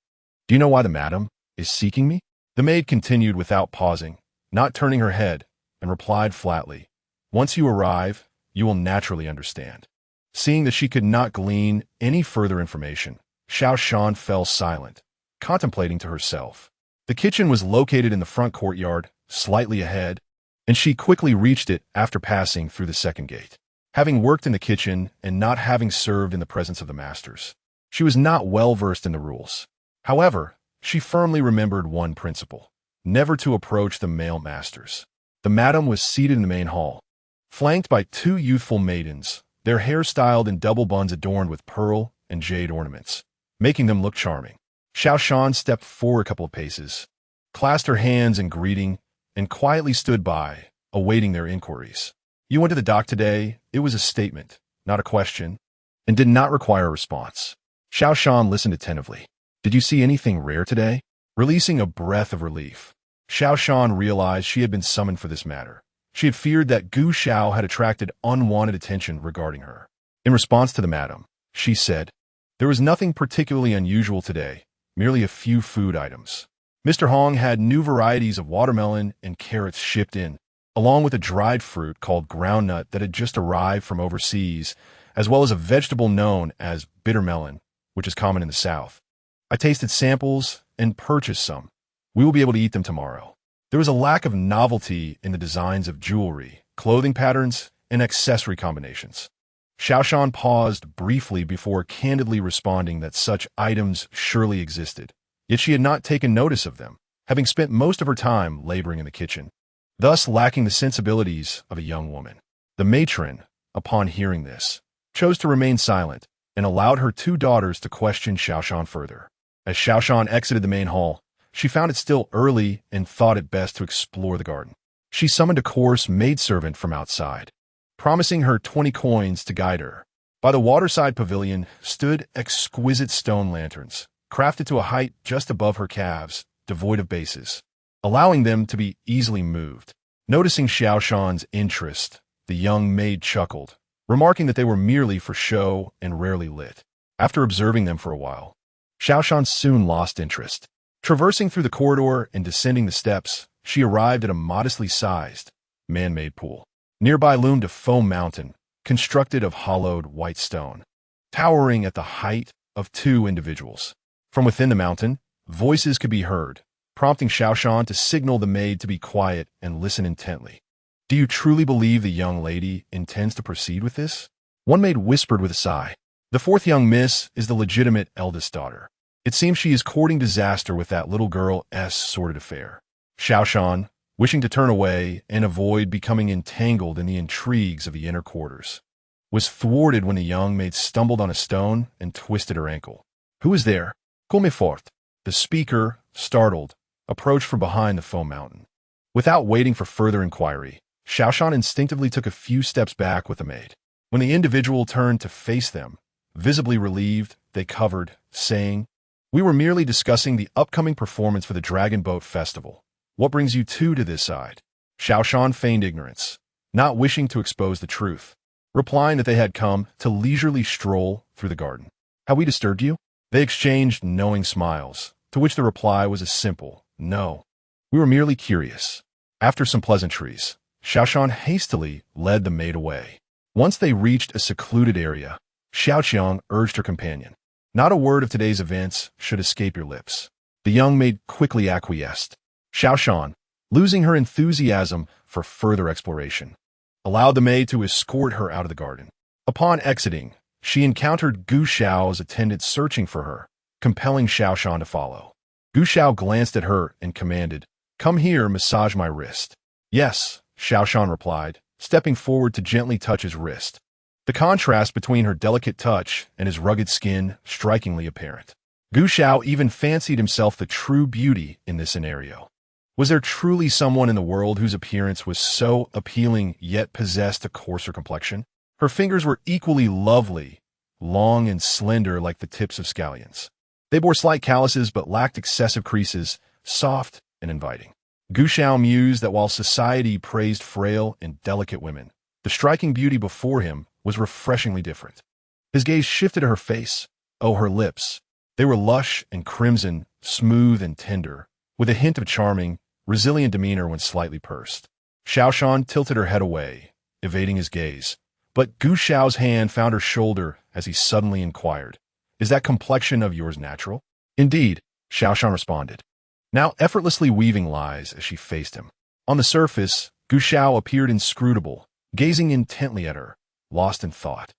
do you know why the madam is seeking me?" The maid continued without pausing, not turning her head, and replied flatly, "Once you arrive, you will naturally understand." Seeing that she could not glean any further information, Xiao Shan fell silent, contemplating to herself. The kitchen was located in the front courtyard, slightly ahead, and she quickly reached it after passing through the second gate. Having worked in the kitchen and not having served in the presence of the masters, she was not well versed in the rules. However, she firmly remembered one principle: never to approach the male masters. The madam was seated in the main hall, flanked by two youthful maidens, their hair styled in double buns adorned with pearl and jade ornaments, making them look charming. Xiao Shan stepped forward a couple of paces, clasped her hands in greeting, and quietly stood by, awaiting their inquiries. "You went to the dock today." It was a statement, not a question, and did not require a response. Xiao Shan listened attentively. "Did you see anything rare today?" Releasing a breath of relief, Xiao Shan realized she had been summoned for this matter. She had feared that Gu Xiao had attracted unwanted attention regarding her. In response to the madam, she said, "There was nothing particularly unusual today, merely a few food items. Mr. Hong had new varieties of watermelon and carrots shipped in, along with a dried fruit called groundnut that had just arrived from overseas, as well as a vegetable known as bitter melon, which is common in the South. I tasted samples and purchased some. We will be able to eat them tomorrow." There was a lack of novelty in the designs of jewelry, clothing patterns, and accessory combinations. Xiao Shan paused briefly before candidly responding that such items surely existed, yet she had not taken notice of them, having spent most of her time laboring in the kitchen, thus lacking the sensibilities of a young woman. The matron, upon hearing this, chose to remain silent and allowed her two daughters to question Xiao Shan further. As Xiao Shan exited the main hall, she found it still early and thought it best to explore the garden. She summoned a coarse maidservant from outside, promising her 20 coins to guide her. By the waterside pavilion stood exquisite stone lanterns, crafted to a height just above her calves, devoid of bases, allowing them to be easily moved. Noticing Xiao Shan's interest, the young maid chuckled, remarking that they were merely for show and rarely lit. After observing them for a while, Xiao Shan soon lost interest. Traversing through the corridor and descending the steps, she arrived at a modestly sized, man-made pool. Nearby loomed a foam mountain, constructed of hollowed white stone, towering at the height of two individuals. From within the mountain, voices could be heard, prompting Xiao Shan to signal the maid to be quiet and listen intently. "Do you truly believe the young lady intends to proceed with this?" One maid whispered with a sigh. "The fourth young miss is the legitimate eldest daughter. It seems she is courting disaster with that little girl's sordid affair." Xiao Shan, wishing to turn away and avoid becoming entangled in the intrigues of the inner quarters, was thwarted when the young maid stumbled on a stone and twisted her ankle. "Who is there? Come fort." The speaker, startled, approached from behind the foam mountain. Without waiting for further inquiry, Xiao Shan instinctively took a few steps back with the maid. When the individual turned to face them, visibly relieved, they covered, saying, "We were merely discussing the upcoming performance for the Dragon Boat Festival. What brings you two to this side?" Xiao Shan feigned ignorance, not wishing to expose the truth, replying that they had come to leisurely stroll through the garden. "Have we disturbed you?" They exchanged knowing smiles, to which the reply was a simple, "No. We were merely curious." After some pleasantries, Xiao Shan hastily led the maid away. Once they reached a secluded area, Xiao Qiang urged her companion, "Not a word of today's events should escape your lips." The young maid quickly acquiesced. Xiao Shan, losing her enthusiasm for further exploration, allowed the maid to escort her out of the garden. Upon exiting, she encountered Gu Xiao's attendant searching for her, compelling Xiao Shan to follow. Gu Xiao glanced at her and commanded, "Come here, massage my wrist." "Yes," Xiao Shan replied, stepping forward to gently touch his wrist. The contrast between her delicate touch and his rugged skin strikingly apparent. Gu Xiao even fancied himself the true beauty in this scenario. Was there truly someone in the world whose appearance was so appealing yet possessed a coarser complexion? Her fingers were equally lovely, long and slender like the tips of scallions. They bore slight calluses but lacked excessive creases, soft and inviting. Gu Xiao mused that while society praised frail and delicate women, the striking beauty before him was refreshingly different. His gaze shifted to her face. Oh, her lips. They were lush and crimson, smooth and tender, with a hint of charming, resilient demeanor when slightly pursed. Xiao Shan tilted her head away, evading his gaze. But Gu Xiao's hand found her shoulder as he suddenly inquired, "Is that complexion of yours natural?" "Indeed," Xiao Shan responded, now effortlessly weaving lies as she faced him. On the surface, Gu Xiao appeared inscrutable, gazing intently at her, lost in thought.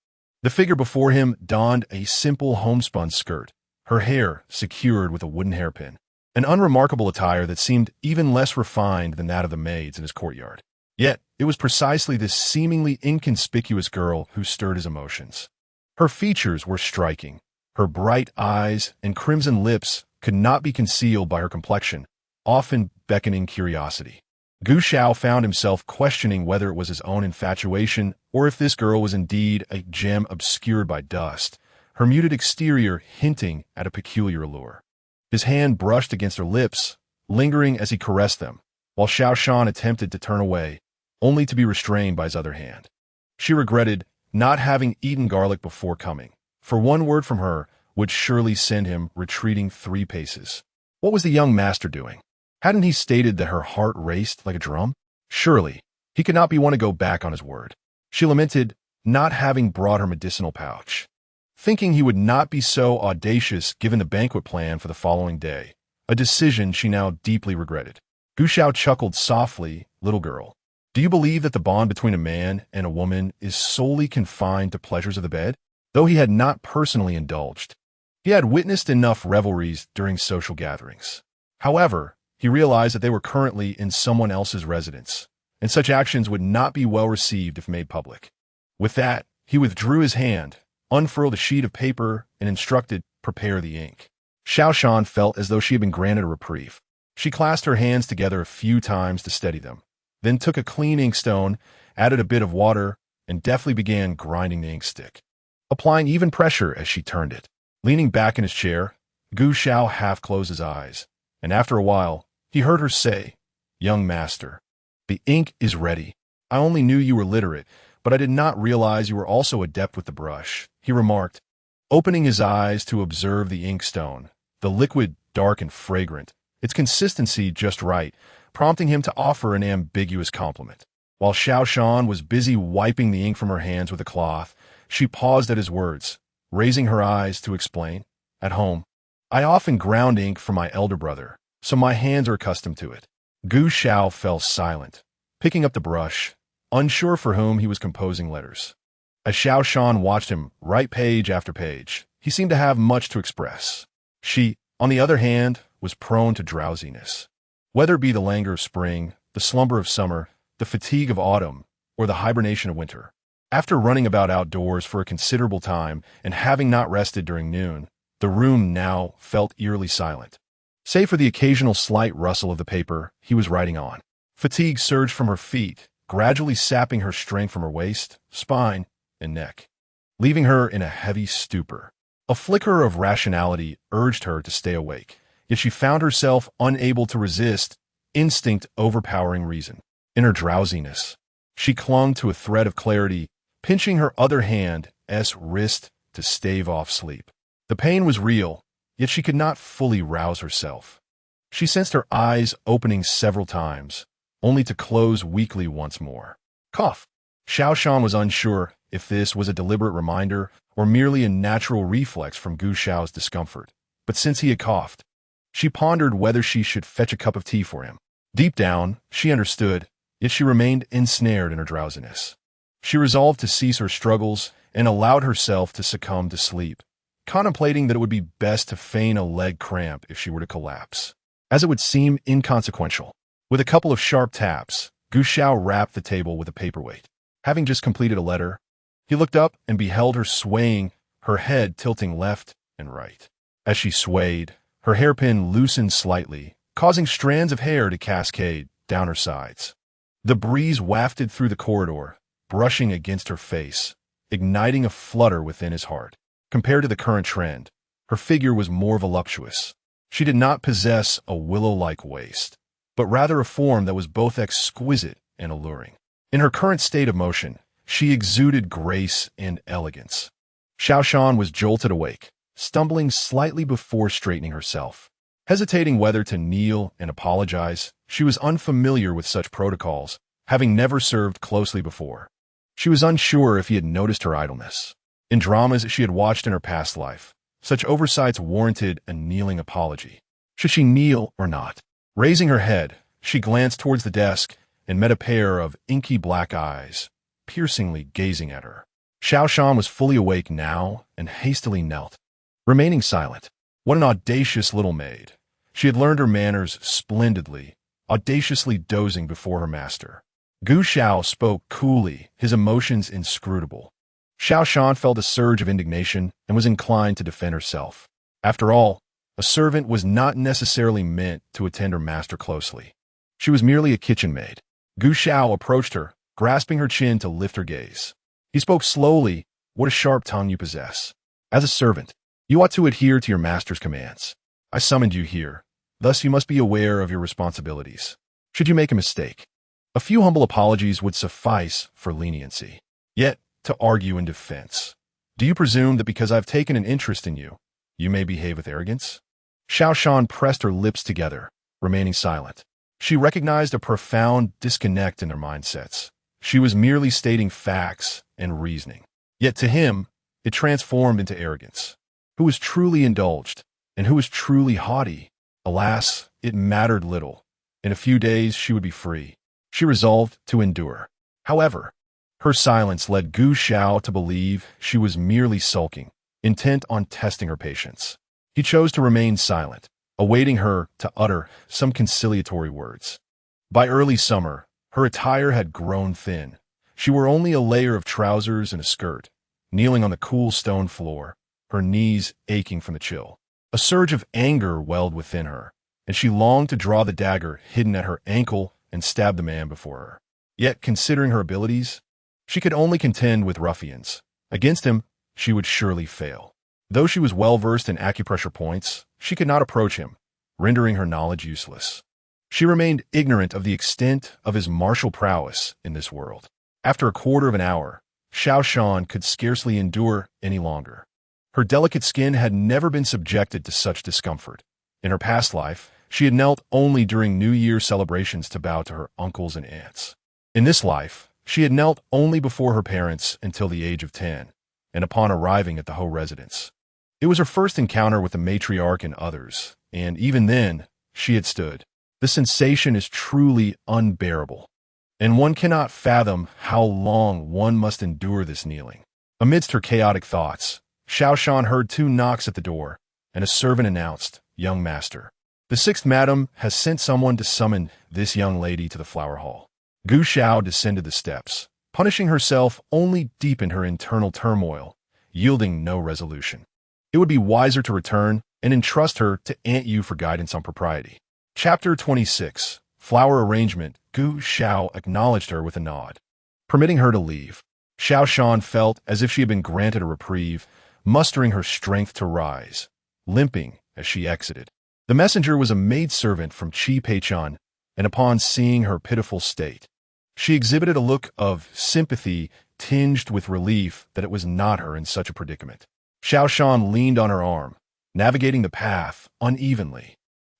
The figure before him donned a simple homespun skirt, her hair secured with a wooden hairpin, an unremarkable attire that seemed even less refined than that of the maids in his courtyard. Yet, it was precisely this seemingly inconspicuous girl who stirred his emotions. Her features were striking. Her bright eyes and crimson lips could not be concealed by her complexion, often beckoning curiosity. Gu Xiao found himself questioning whether it was his own infatuation or if this girl was indeed a gem obscured by dust, her muted exterior hinting at a peculiar allure. His hand brushed against her lips, lingering as he caressed them, while Xiao Shan attempted to turn away, only to be restrained by his other hand. She regretted not having eaten garlic before coming, for one word from her would surely send him retreating 3 paces. What was the young master doing? Hadn't he stated that her heart raced like a drum? Surely, he could not be one to go back on his word. She lamented not having brought her medicinal pouch, thinking he would not be so audacious given the banquet plan for the following day, a decision she now deeply regretted. Gu Xiao chuckled softly, "Little girl, do you believe that the bond between a man and a woman is solely confined to pleasures of the bed?" Though he had not personally indulged, he had witnessed enough revelries during social gatherings. However, he realized that they were currently in someone else's residence, and such actions would not be well received if made public. With that, he withdrew his hand, unfurled a sheet of paper, and instructed, "Prepare the ink." Xiao Shan felt as though she had been granted a reprieve. She clasped her hands together a few times to steady them, then took a clean inkstone, added a bit of water, and deftly began grinding the inkstick, applying even pressure as she turned it. Leaning back in his chair, Gu Xiao half closed his eyes, and after a while, he heard her say, "Young master, the ink is ready. I only knew you were literate, but I did not realize you were also adept with the brush," he remarked, opening his eyes to observe the inkstone, the liquid dark and fragrant, its consistency just right, prompting him to offer an ambiguous compliment. While Xiao Shan was busy wiping the ink from her hands with a cloth, she paused at his words, raising her eyes to explain, "At home, I often ground ink for my elder brother, so my hands are accustomed to it." Gu Xiao fell silent, picking up the brush, unsure for whom he was composing letters. As Xiao Shan watched him write page after page, he seemed to have much to express. She, on the other hand, was prone to drowsiness. Whether it be the languor of spring, the slumber of summer, the fatigue of autumn, or the hibernation of winter. After running about outdoors for a considerable time and having not rested during noon, the room now felt eerily silent. Save for the occasional slight rustle of the paper he was writing on. Fatigue surged from her feet, gradually sapping her strength from her waist, spine, and neck, leaving her in a heavy stupor. A flicker of rationality urged her to stay awake, yet she found herself unable to resist instinct overpowering reason. In her drowsiness, she clung to a thread of clarity, pinching her other hand's wrist to stave off sleep. The pain was real, yet she could not fully rouse herself. She sensed her eyes opening several times, only to close weakly once more. Cough. Xiao Shan was unsure if this was a deliberate reminder or merely a natural reflex from Gu Xiao's discomfort, but since he had coughed, she pondered whether she should fetch a cup of tea for him. Deep down, she understood, yet she remained ensnared in her drowsiness. She resolved to cease her struggles and allowed herself to succumb to sleep, contemplating that it would be best to feign a leg cramp if she were to collapse, as it would seem inconsequential. With a couple of sharp taps, Gu Xiao rapped the table with a paperweight. Having just completed a letter, he looked up and beheld her swaying, her head tilting left and right. As she swayed, her hairpin loosened slightly, causing strands of hair to cascade down her sides. The breeze wafted through the corridor, brushing against her face, igniting a flutter within his heart. Compared to the current trend, her figure was more voluptuous. She did not possess a willow-like waist, but rather a form that was both exquisite and alluring. In her current state of motion, she exuded grace and elegance. Xiao Shan was jolted awake, stumbling slightly before straightening herself. Hesitating whether to kneel and apologize, she was unfamiliar with such protocols, having never served closely before. She was unsure if he had noticed her idleness. In dramas she had watched in her past life, such oversights warranted a kneeling apology. Should she kneel or not? Raising her head, she glanced towards the desk and met a pair of inky black eyes, piercingly gazing at her. Xiao Shan was fully awake now and hastily knelt, remaining silent. What an audacious little maid. She had learned her manners splendidly, audaciously dozing before her master. Gu Xiao spoke coolly, his emotions inscrutable. Xiao Shan felt a surge of indignation and was inclined to defend herself. After all, a servant was not necessarily meant to attend her master closely. She was merely a kitchen maid. Gu Xiao approached her, grasping her chin to lift her gaze. He spoke slowly. What a sharp tongue you possess. As a servant, you ought to adhere to your master's commands. I summoned you here. Thus you must be aware of your responsibilities. Should you make a mistake, a few humble apologies would suffice for leniency. Yet, to argue in defense, do you presume that because I've taken an interest in you, you may behave with arrogance? Xiao Shan pressed her lips together, remaining silent. She recognized a profound disconnect in their mindsets. She was merely stating facts and reasoning. Yet to him, it transformed into arrogance. Who was truly indulged, and who was truly haughty? Alas, it mattered little. In a few days she would be free. She resolved to endure. However, her silence led Gu Xiao to believe she was merely sulking, intent on testing her patience. He chose to remain silent, awaiting her to utter some conciliatory words. By early summer, her attire had grown thin. She wore only a layer of trousers and a skirt, kneeling on the cool stone floor, her knees aching from the chill. A surge of anger welled within her, and she longed to draw the dagger hidden at her ankle and stab the man before her. Yet, considering her abilities, she could only contend with ruffians. Against him, she would surely fail. Though she was well-versed in acupressure points, she could not approach him, rendering her knowledge useless. She remained ignorant of the extent of his martial prowess in this world. After a quarter of an hour, Xiao Shan could scarcely endure any longer. Her delicate skin had never been subjected to such discomfort. In her past life, she had knelt only during New Year celebrations to bow to her uncles and aunts. In this life, she had knelt only before her parents until the age of 10, and upon arriving at the Ho residence. It was her first encounter with the matriarch and others, and even then, she had stood. The sensation is truly unbearable, and one cannot fathom how long one must endure this kneeling. Amidst her chaotic thoughts, Xiao Shan heard 2 knocks at the door, and a servant announced, "Young master. The 6th madam has sent someone to summon this young lady to the flower hall." Gu Xiao descended the steps. Punishing herself only deepened her internal turmoil, yielding no resolution. It would be wiser to return and entrust her to Aunt Yu for guidance on propriety. Chapter 26. Flower Arrangement. Gu Xiao acknowledged her with a nod, permitting her to leave. Xiao Shan felt as if she had been granted a reprieve, mustering her strength to rise, limping as she exited. The messenger was a maidservant from Chi Peichan, and upon seeing her pitiful state, she exhibited a look of sympathy tinged with relief that it was not her in such a predicament. Xiao Shan leaned on her arm, navigating the path unevenly,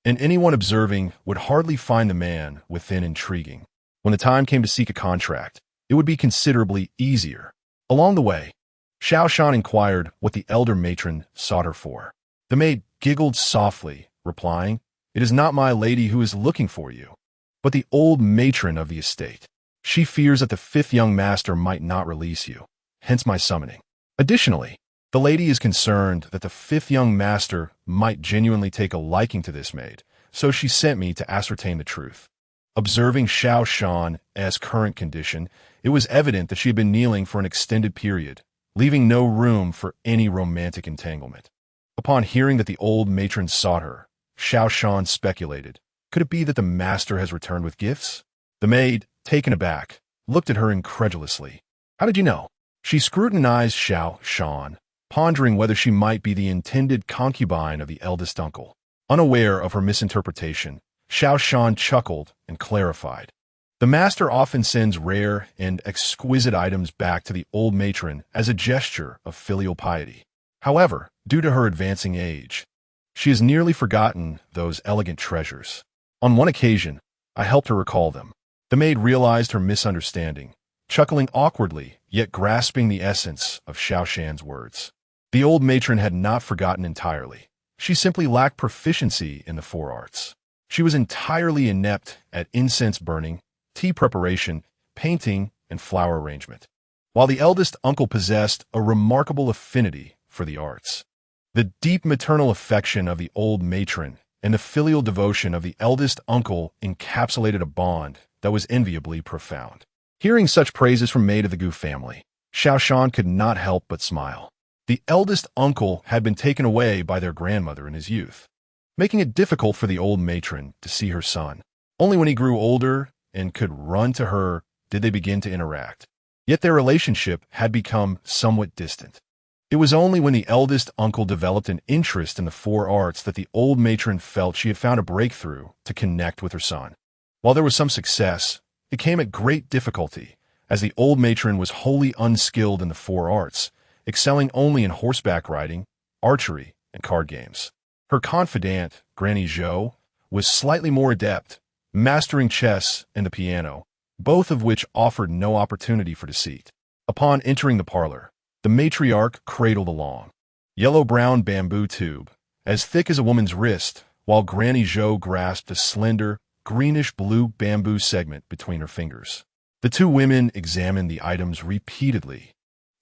and anyone observing would hardly find the man within intriguing. When the time came to seek a contract, it would be considerably easier. Along the way, Xiao Shan inquired what the elder matron sought her for. The maid giggled softly, replying, "It is not my lady who is looking for you, but the old matron of the estate. She fears that the 5th young master might not release you, hence my summoning. Additionally, the lady is concerned that the 5th young master might genuinely take a liking to this maid, so she sent me to ascertain the truth." Observing Xiao Shan as current condition, it was evident that she had been kneeling for an extended period, leaving no room for any romantic entanglement. Upon hearing that the old matron sought her, Xiao Shan speculated, could it be that the master has returned with gifts? The maid, taken aback, looked at her incredulously. "How did you know?" She scrutinized Xiao Shan, pondering whether she might be the intended concubine of the eldest uncle. Unaware of her misinterpretation, Xiao Shan chuckled and clarified. The master often sends rare and exquisite items back to the old matron as a gesture of filial piety. However, due to her advancing age, she has nearly forgotten those elegant treasures. On one occasion, I helped her recall them. The maid realized her misunderstanding, chuckling awkwardly, yet grasping the essence of Xiao Shan's words. The old matron had not forgotten entirely. She simply lacked proficiency in the four arts. She was entirely inept at incense burning, tea preparation, painting, and flower arrangement, while the eldest uncle possessed a remarkable affinity for the arts. The deep maternal affection of the old matron and the filial devotion of the eldest uncle encapsulated a bond that was enviably profound. Hearing such praises from maid of the Gu family, Xiao Shan could not help but smile. The eldest uncle had been taken away by their grandmother in his youth, making it difficult for the old matron to see her son. Only when he grew older and could run to her did they begin to interact. Yet their relationship had become somewhat distant. It was only when the eldest uncle developed an interest in the four arts that the old matron felt she had found a breakthrough to connect with her son. While there was some success, it came at great difficulty, as the old matron was wholly unskilled in the four arts, excelling only in horseback riding, archery, and card games. Her confidant, Granny Zhou, was slightly more adept, mastering chess and the piano, both of which offered no opportunity for deceit. Upon entering the parlor, the matriarch cradled a long, yellow-brown bamboo tube, as thick as a woman's wrist, while Granny Zhou grasped a slender, greenish-blue bamboo segment between her fingers. The two women examined the items repeatedly,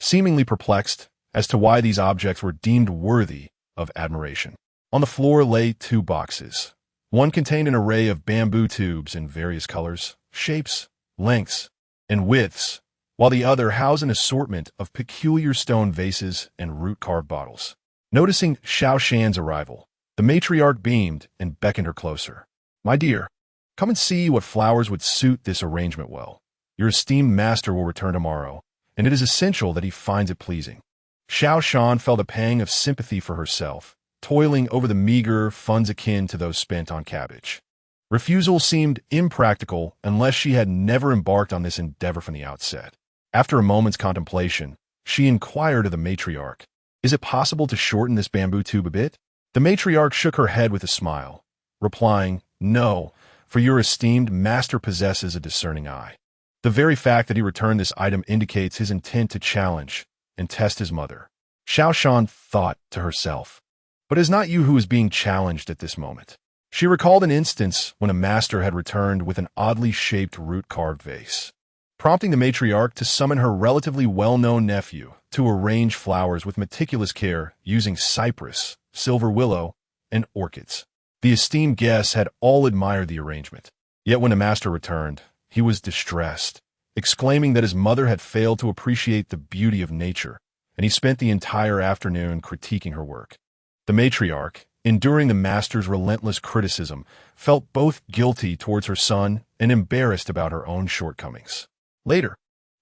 seemingly perplexed as to why these objects were deemed worthy of admiration. On the floor lay two boxes. One contained an array of bamboo tubes in various colors, shapes, lengths, and widths, while the other housed an assortment of peculiar stone vases and root-carved bottles. Noticing Xiao Shan's arrival, the matriarch beamed and beckoned her closer. "My dear, come and see what flowers would suit this arrangement well. Your esteemed master will return tomorrow, and it is essential that he finds it pleasing." Xiao Shan felt a pang of sympathy for herself, toiling over the meager funds akin to those spent on cabbage. Refusal seemed impractical unless she had never embarked on this endeavor from the outset. After a moment's contemplation, she inquired of the matriarch, "Is it possible to shorten this bamboo tube a bit?" The matriarch shook her head with a smile, replying, "No, for your esteemed master possesses a discerning eye." The very fact that he returned this item indicates his intent to challenge and test his mother. Xiao Shan thought to herself, "But it is not you who is being challenged at this moment." She recalled an instance when a master had returned with an oddly shaped root-carved vase, prompting the matriarch to summon her relatively well-known nephew to arrange flowers with meticulous care using cypress, silver willow, and orchids. The esteemed guests had all admired the arrangement. Yet when the master returned, he was distressed, exclaiming that his mother had failed to appreciate the beauty of nature, and he spent the entire afternoon critiquing her work. The matriarch, enduring the master's relentless criticism, felt both guilty towards her son and embarrassed about her own shortcomings. Later,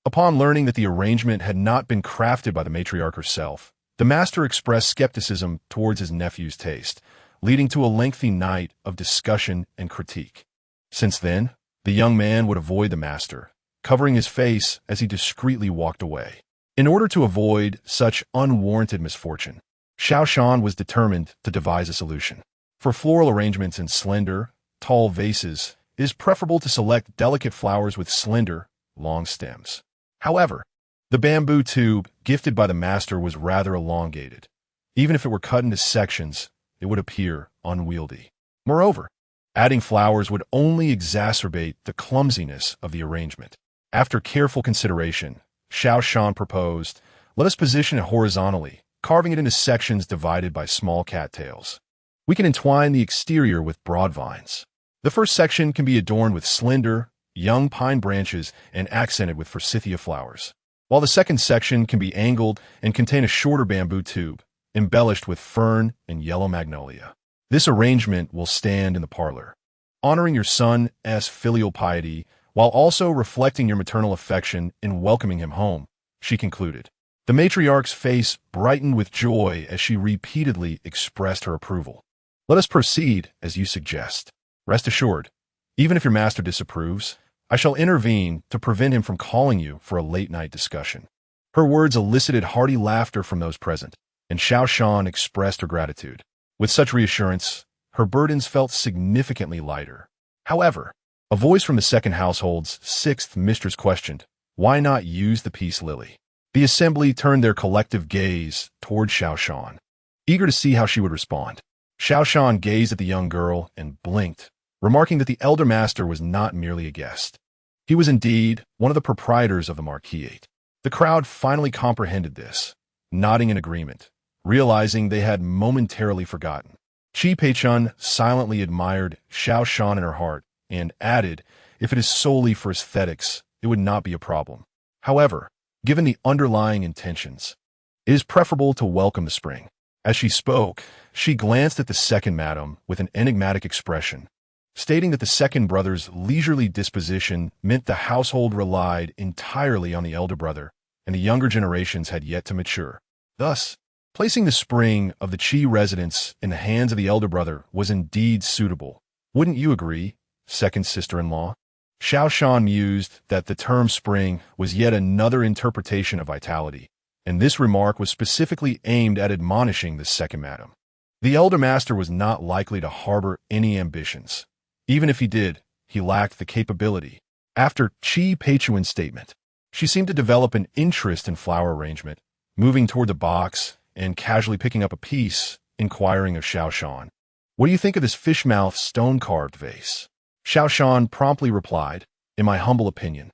upon learning that the arrangement had not been crafted by the matriarch herself, the master expressed skepticism towards his nephew's taste, leading to a lengthy night of discussion and critique. Since then, the young man would avoid the master, covering his face as he discreetly walked away. In order to avoid such unwarranted misfortune, Xiao Shan was determined to devise a solution. For floral arrangements in slender, tall vases, it is preferable to select delicate flowers with slender, long stems. However, the bamboo tube gifted by the master was rather elongated. Even if it were cut into sections, it would appear unwieldy. Moreover, adding flowers would only exacerbate the clumsiness of the arrangement. After careful consideration, Xiao Shan proposed, "Let us position it horizontally, carving it into sections divided by small cattails. We can entwine the exterior with broad vines. The first section can be adorned with slender, young pine branches and accented with forsythia flowers, while the second section can be angled and contain a shorter bamboo tube, embellished with fern and yellow magnolia. This arrangement will stand in the parlor, honoring your son's filial piety while also reflecting your maternal affection in welcoming him home," she concluded. The matriarch's face brightened with joy as she repeatedly expressed her approval. "Let us proceed as you suggest. Rest assured, even if your master disapproves, I shall intervene to prevent him from calling you for a late-night discussion." Her words elicited hearty laughter from those present, and Xiao Shan expressed her gratitude. With such reassurance, her burdens felt significantly lighter. However, A voice from the second household's sixth mistress questioned, "Why not use the peace lily?" The assembly turned their collective gaze toward Xiao Shan, eager to see how she would respond. Xiao Shan gazed at the young girl and blinked, remarking that the elder master was not merely a guest. He was indeed one of the proprietors of the marquis. The crowd finally comprehended this, nodding in agreement, realizing they had momentarily forgotten. Qi Peichun silently admired Xiao Shan in her heart and added, "If it is solely for aesthetics, it would not be a problem. However, given the underlying intentions, it is preferable to welcome the spring." As she spoke, she glanced at the second madam with an enigmatic expression, stating that the second brother's leisurely disposition meant the household relied entirely on the elder brother, and the younger generations had yet to mature. Thus, placing the spring of the Qi residence in the hands of the elder brother was indeed suitable. "Wouldn't you agree, second sister-in-law?" Xiao Shan mused that the term spring was yet another interpretation of vitality, and this remark was specifically aimed at admonishing the second madam. The elder master was not likely to harbor any ambitions. Even if he did, he lacked the capability. After Qi Peichun's statement, she seemed to develop an interest in flower arrangement, moving toward the box and casually picking up a piece, inquiring of Xiao Shan, "What do you think of this fish-mouth stone-carved vase?" Xiao Shan promptly replied, "In my humble opinion,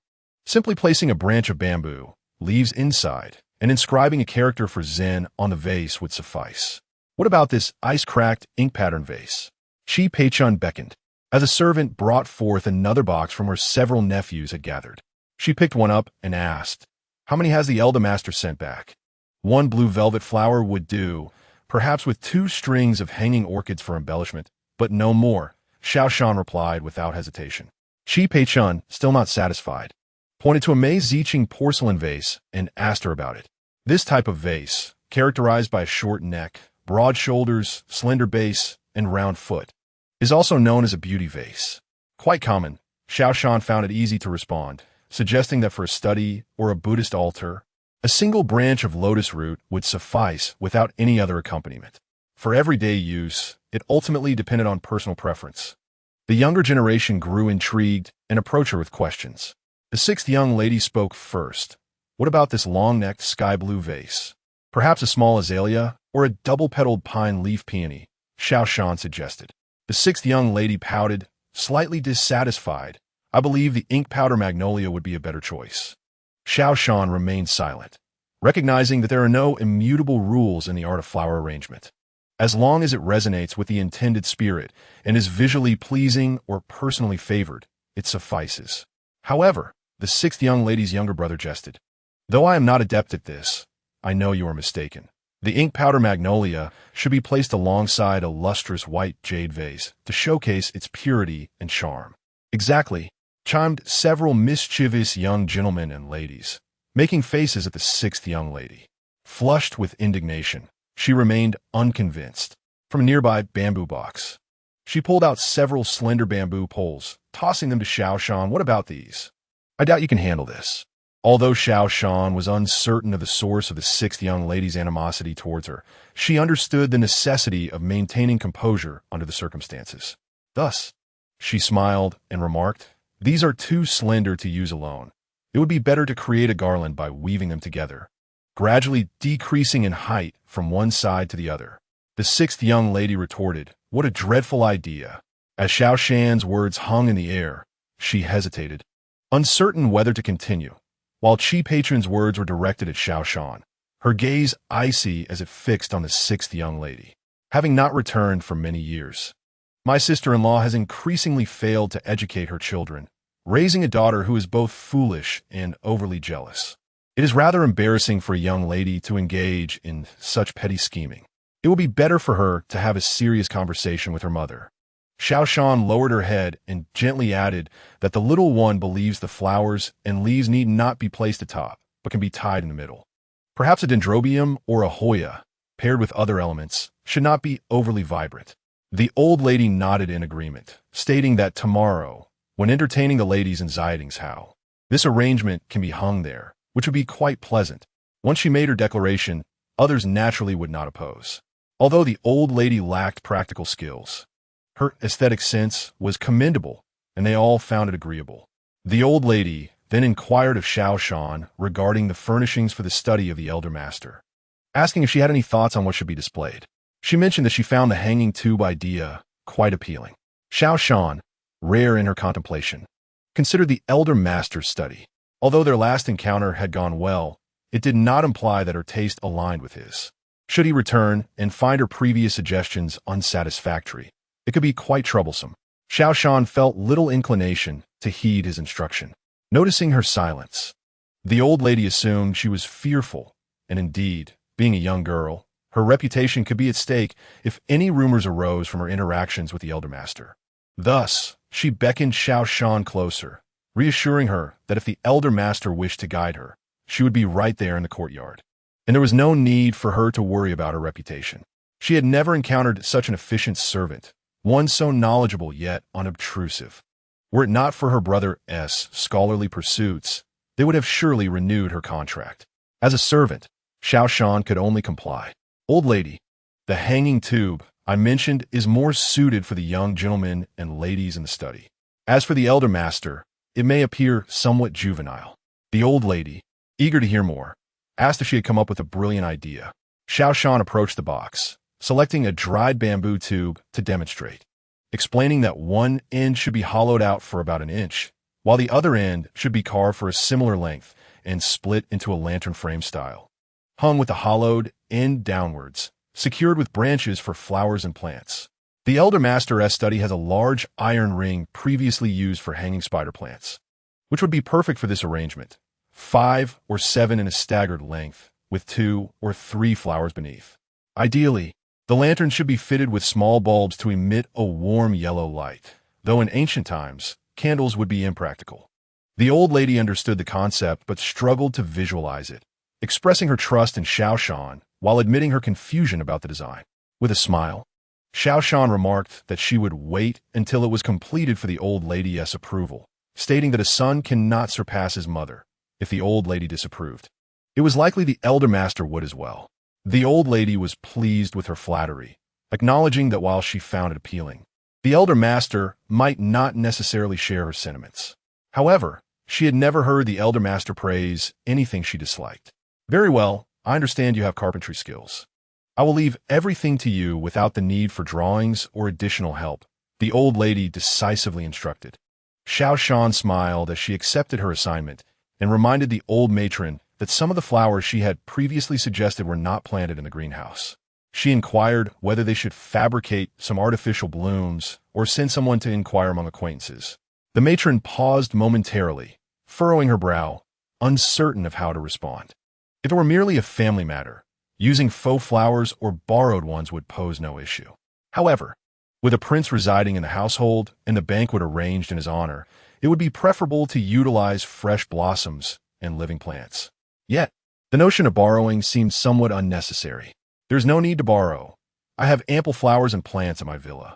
simply placing a branch of bamboo, leaves inside, and inscribing a character for Zen on the vase would suffice. What about this ice-cracked ink-pattern vase?" Qi Peichun beckoned, as a servant brought forth another box from where several nephews had gathered. She picked one up and asked, "How many has the elder master sent back?" "One blue velvet flower would do, perhaps with 2 strings of hanging orchids for embellishment, but no more," Xiao Shan replied without hesitation. Qi Peichun, still not satisfied, pointed to a Mei Ziqing porcelain vase and asked her about it. This type of vase, characterized by a short neck, broad shoulders, slender base, and round foot, is also known as a beauty vase. Quite common, Xiao Shan found it easy to respond, suggesting that for a study or a Buddhist altar, a single branch of lotus root would suffice without any other accompaniment. For everyday use, it ultimately depended on personal preference. The younger generation grew intrigued and approached her with questions. The sixth young lady spoke first. "What about this long-necked sky-blue vase? Perhaps a small azalea or a double-petaled pine leaf peony," Xiao Shan suggested. The sixth young lady pouted, slightly dissatisfied. "I believe the ink powder magnolia would be a better choice." Xiao Shan remained silent, recognizing that there are no immutable rules in the art of flower arrangement. As long as it resonates with the intended spirit and is visually pleasing or personally favored, it suffices. However, the sixth young lady's younger brother jested, "Though I am not adept at this, I know you are mistaken. The ink powder magnolia should be placed alongside a lustrous white jade vase to showcase its purity and charm." "Exactly," chimed several mischievous young gentlemen and ladies, making faces at the sixth young lady. Flushed with indignation, she remained unconvinced. From a nearby bamboo box, she pulled out several slender bamboo poles, tossing them to Xiao Shan. "What about these? I doubt you can handle this." Although Xiao Shan was uncertain of the source of the sixth young lady's animosity towards her, she understood the necessity of maintaining composure under the circumstances. Thus, she smiled and remarked, "These are too slender to use alone. It would be better to create a garland by weaving them together, gradually decreasing in height from one side to the other." The sixth young lady retorted, "What a dreadful idea." As Xiao Shan's words hung in the air, she hesitated, uncertain whether to continue. While Qi Peichun's words were directed at Xiao Shan, her gaze icy as it fixed on the sixth young lady. "Having not returned for many years, my sister-in-law has increasingly failed to educate her children, raising a daughter who is both foolish and overly jealous. It is rather embarrassing for a young lady to engage in such petty scheming. It will be better for her to have a serious conversation with her mother." Xiao Shan lowered her head and gently added that the little one believes the flowers and leaves need not be placed atop, but can be tied in the middle. Perhaps a dendrobium or a hoya, paired with other elements, should not be overly vibrant. The old lady nodded in agreement, stating that tomorrow, when entertaining the ladies in Ziding's house, this arrangement can be hung there, which would be quite pleasant. Once she made her declaration, others naturally would not oppose. Although the old lady lacked practical skills, her aesthetic sense was commendable, and they all found it agreeable. The old lady then inquired of Xiao Shan regarding the furnishings for the study of the elder master, asking if she had any thoughts on what should be displayed. She mentioned that she found the hanging tube idea quite appealing. Xiao Shan, rare in her contemplation, considered the elder master's study. Although their last encounter had gone well, it did not imply that her taste aligned with his. Should he return and find her previous suggestions unsatisfactory, it could be quite troublesome. Xiao Shan felt little inclination to heed his instruction. Noticing her silence, the old lady assumed she was fearful, and indeed, being a young girl, her reputation could be at stake if any rumors arose from her interactions with the elder master. Thus, she beckoned Xiao Shan closer, reassuring her that if the elder master wished to guide her, she would be right there in the courtyard, and there was no need for her to worry about her reputation. She had never encountered such an efficient servant, one so knowledgeable yet unobtrusive. Were it not for her brother's scholarly pursuits, they would have surely renewed her contract. As a servant, Xiao Shan could only comply. Old lady, the hanging tube I mentioned is more suited for the young gentlemen and ladies in the study. As for the elder master, it may appear somewhat juvenile. The old lady, eager to hear more, asked if she had come up with a brilliant idea. Xiao Shan approached the box, selecting a dried bamboo tube to demonstrate, explaining that one end should be hollowed out for about an inch, while the other end should be carved for a similar length and split into a lantern frame style, hung with the hollowed end downwards, secured with branches for flowers and plants. The elder master's study has a large iron ring previously used for hanging spider plants, which would be perfect for this arrangement, 5 or 7 in a staggered length, with 2 or 3 flowers beneath. Ideally, the lantern should be fitted with small bulbs to emit a warm yellow light, though in ancient times, candles would be impractical. The old lady understood the concept but struggled to visualize it, expressing her trust in Xiao Shan while admitting her confusion about the design. With a smile, Xiao Shan remarked that she would wait until it was completed for the old lady's approval, stating that a son cannot surpass his mother if the old lady disapproved. It was likely the elder master would as well. The old lady was pleased with her flattery, acknowledging that while she found it appealing, the elder master might not necessarily share her sentiments. However, she had never heard the elder master praise anything she disliked. Very well, I understand you have carpentry skills. I will leave everything to you without the need for drawings or additional help, the old lady decisively instructed. Xiao Shan smiled as she accepted her assignment and reminded the old matron that some of the flowers she had previously suggested were not planted in the greenhouse. She inquired whether they should fabricate some artificial blooms or send someone to inquire among acquaintances. The matron paused momentarily, furrowing her brow, uncertain of how to respond. If it were merely a family matter, using faux flowers or borrowed ones would pose no issue. However, with a prince residing in the household and the banquet arranged in his honor, it would be preferable to utilize fresh blossoms and living plants. Yet, the notion of borrowing seemed somewhat unnecessary. There's no need to borrow. I have ample flowers and plants at my villa.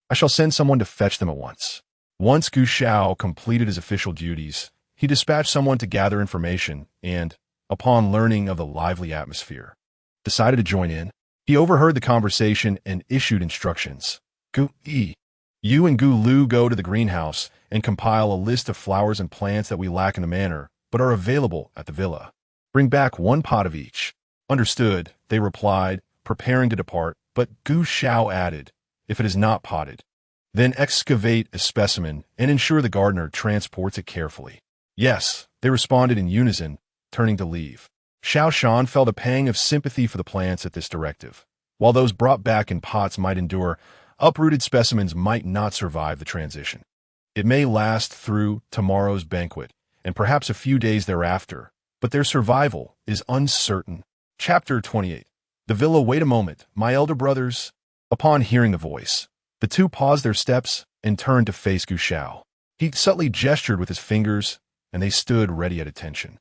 I shall send someone to fetch them at once. Once Gu Shao completed his official duties, he dispatched someone to gather information and, upon learning of the lively atmosphere, decided to join in. He overheard the conversation and issued instructions. Gu Yi, you and Gu Lu go to the greenhouse and compile a list of flowers and plants that we lack in the manor, but are available at the villa. Bring back 1 pot of each. Understood, they replied, preparing to depart, but Gu Shao added, if it is not potted, then excavate a specimen and ensure the gardener transports it carefully. Yes, they responded in unison, turning to leave. Xiao Shan felt a pang of sympathy for the plants at this directive. While those brought back in pots might endure, uprooted specimens might not survive the transition. It may last through tomorrow's banquet, and perhaps a few days thereafter, but their survival is uncertain. Chapter 28. The villa. Wait a moment, my elder brothers. Upon hearing the voice, the two paused their steps and turned to face Gu Shao. He subtly gestured with his fingers, and they stood ready at attention.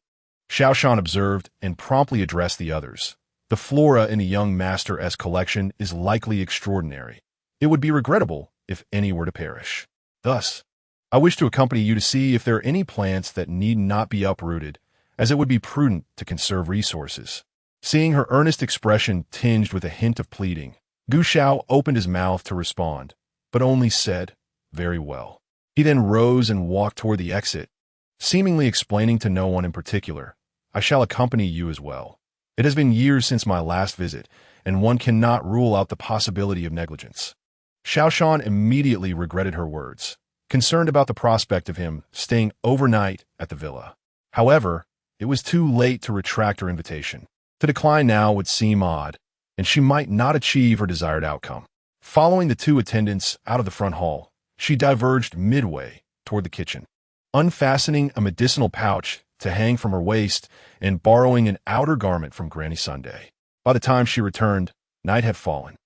Xiao Shan observed and promptly addressed the others. The flora in the young master's collection is likely extraordinary. It would be regrettable if any were to perish. Thus, I wish to accompany you to see if there are any plants that need not be uprooted, as it would be prudent to conserve resources. Seeing her earnest expression tinged with a hint of pleading, Gu Shao opened his mouth to respond, but only said, very well. He then rose and walked toward the exit, seemingly explaining to no one in particular, "I shall accompany you as well. It has been years since my last visit, and one cannot rule out the possibility of negligence." Xiao Shan immediately regretted her words, concerned about the prospect of him staying overnight at the villa. However, it was too late to retract her invitation. To decline now would seem odd, and she might not achieve her desired outcome. Following the two attendants out of the front hall, she diverged midway toward the kitchen. Unfastening a medicinal pouch to hang from her waist and borrowing an outer garment from Granny Sunday. By the time she returned, night had fallen.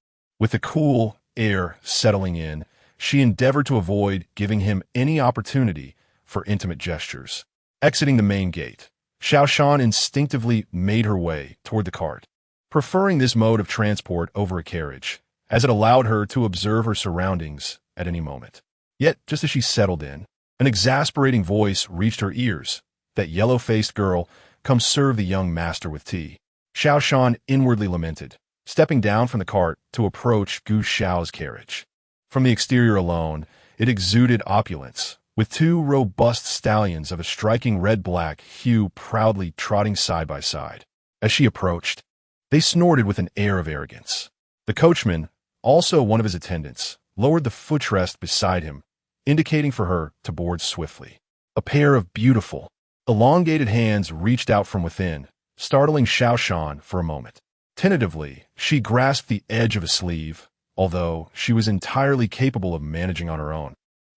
With the cool air settling in, she endeavored to avoid giving him any opportunity for intimate gestures. Exiting the main gate, Xiao Shan instinctively made her way toward the cart, preferring this mode of transport over a carriage, as it allowed her to observe her surroundings at any moment. Yet, just as she settled in, an exasperating voice reached her ears. "That yellow-faced girl, come serve the young master with tea." Xiao Shan inwardly lamented, stepping down from the cart to approach Gu Xiao's carriage. From the exterior alone, it exuded opulence, with two robust stallions of a striking red-black hue proudly trotting side by side. As she approached, they snorted with an air of arrogance. The coachman, also one of his attendants, lowered the footrest beside him, indicating for her to board swiftly. A pair of beautiful, elongated hands reached out from within, startling Xiao Shan for a moment. Tentatively, she grasped the edge of a sleeve, although she was entirely capable of managing on her own.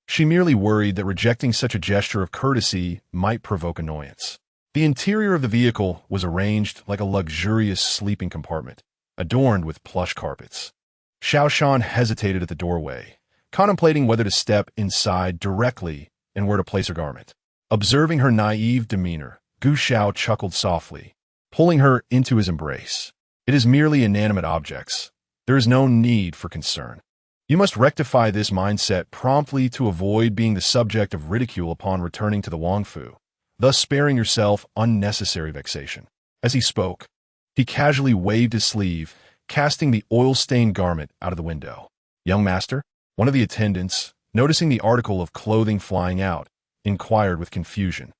She merely worried that rejecting such a gesture of courtesy might provoke annoyance. The interior of the vehicle was arranged like a luxurious sleeping compartment, adorned with plush carpets. Xiao Shan hesitated at the doorway, contemplating whether to step inside directly and where to place her garment. Observing her naive demeanor, Gu Xiao chuckled softly, pulling her into his embrace. "It is merely inanimate objects. There is no need for concern. You must rectify this mindset promptly to avoid being the subject of ridicule upon returning to the Wangfu, thus sparing yourself unnecessary vexation." As he spoke, he casually waved his sleeve, casting the oil-stained garment out of the window. "Young master?" One of the attendants, noticing the article of clothing flying out, inquired with confusion.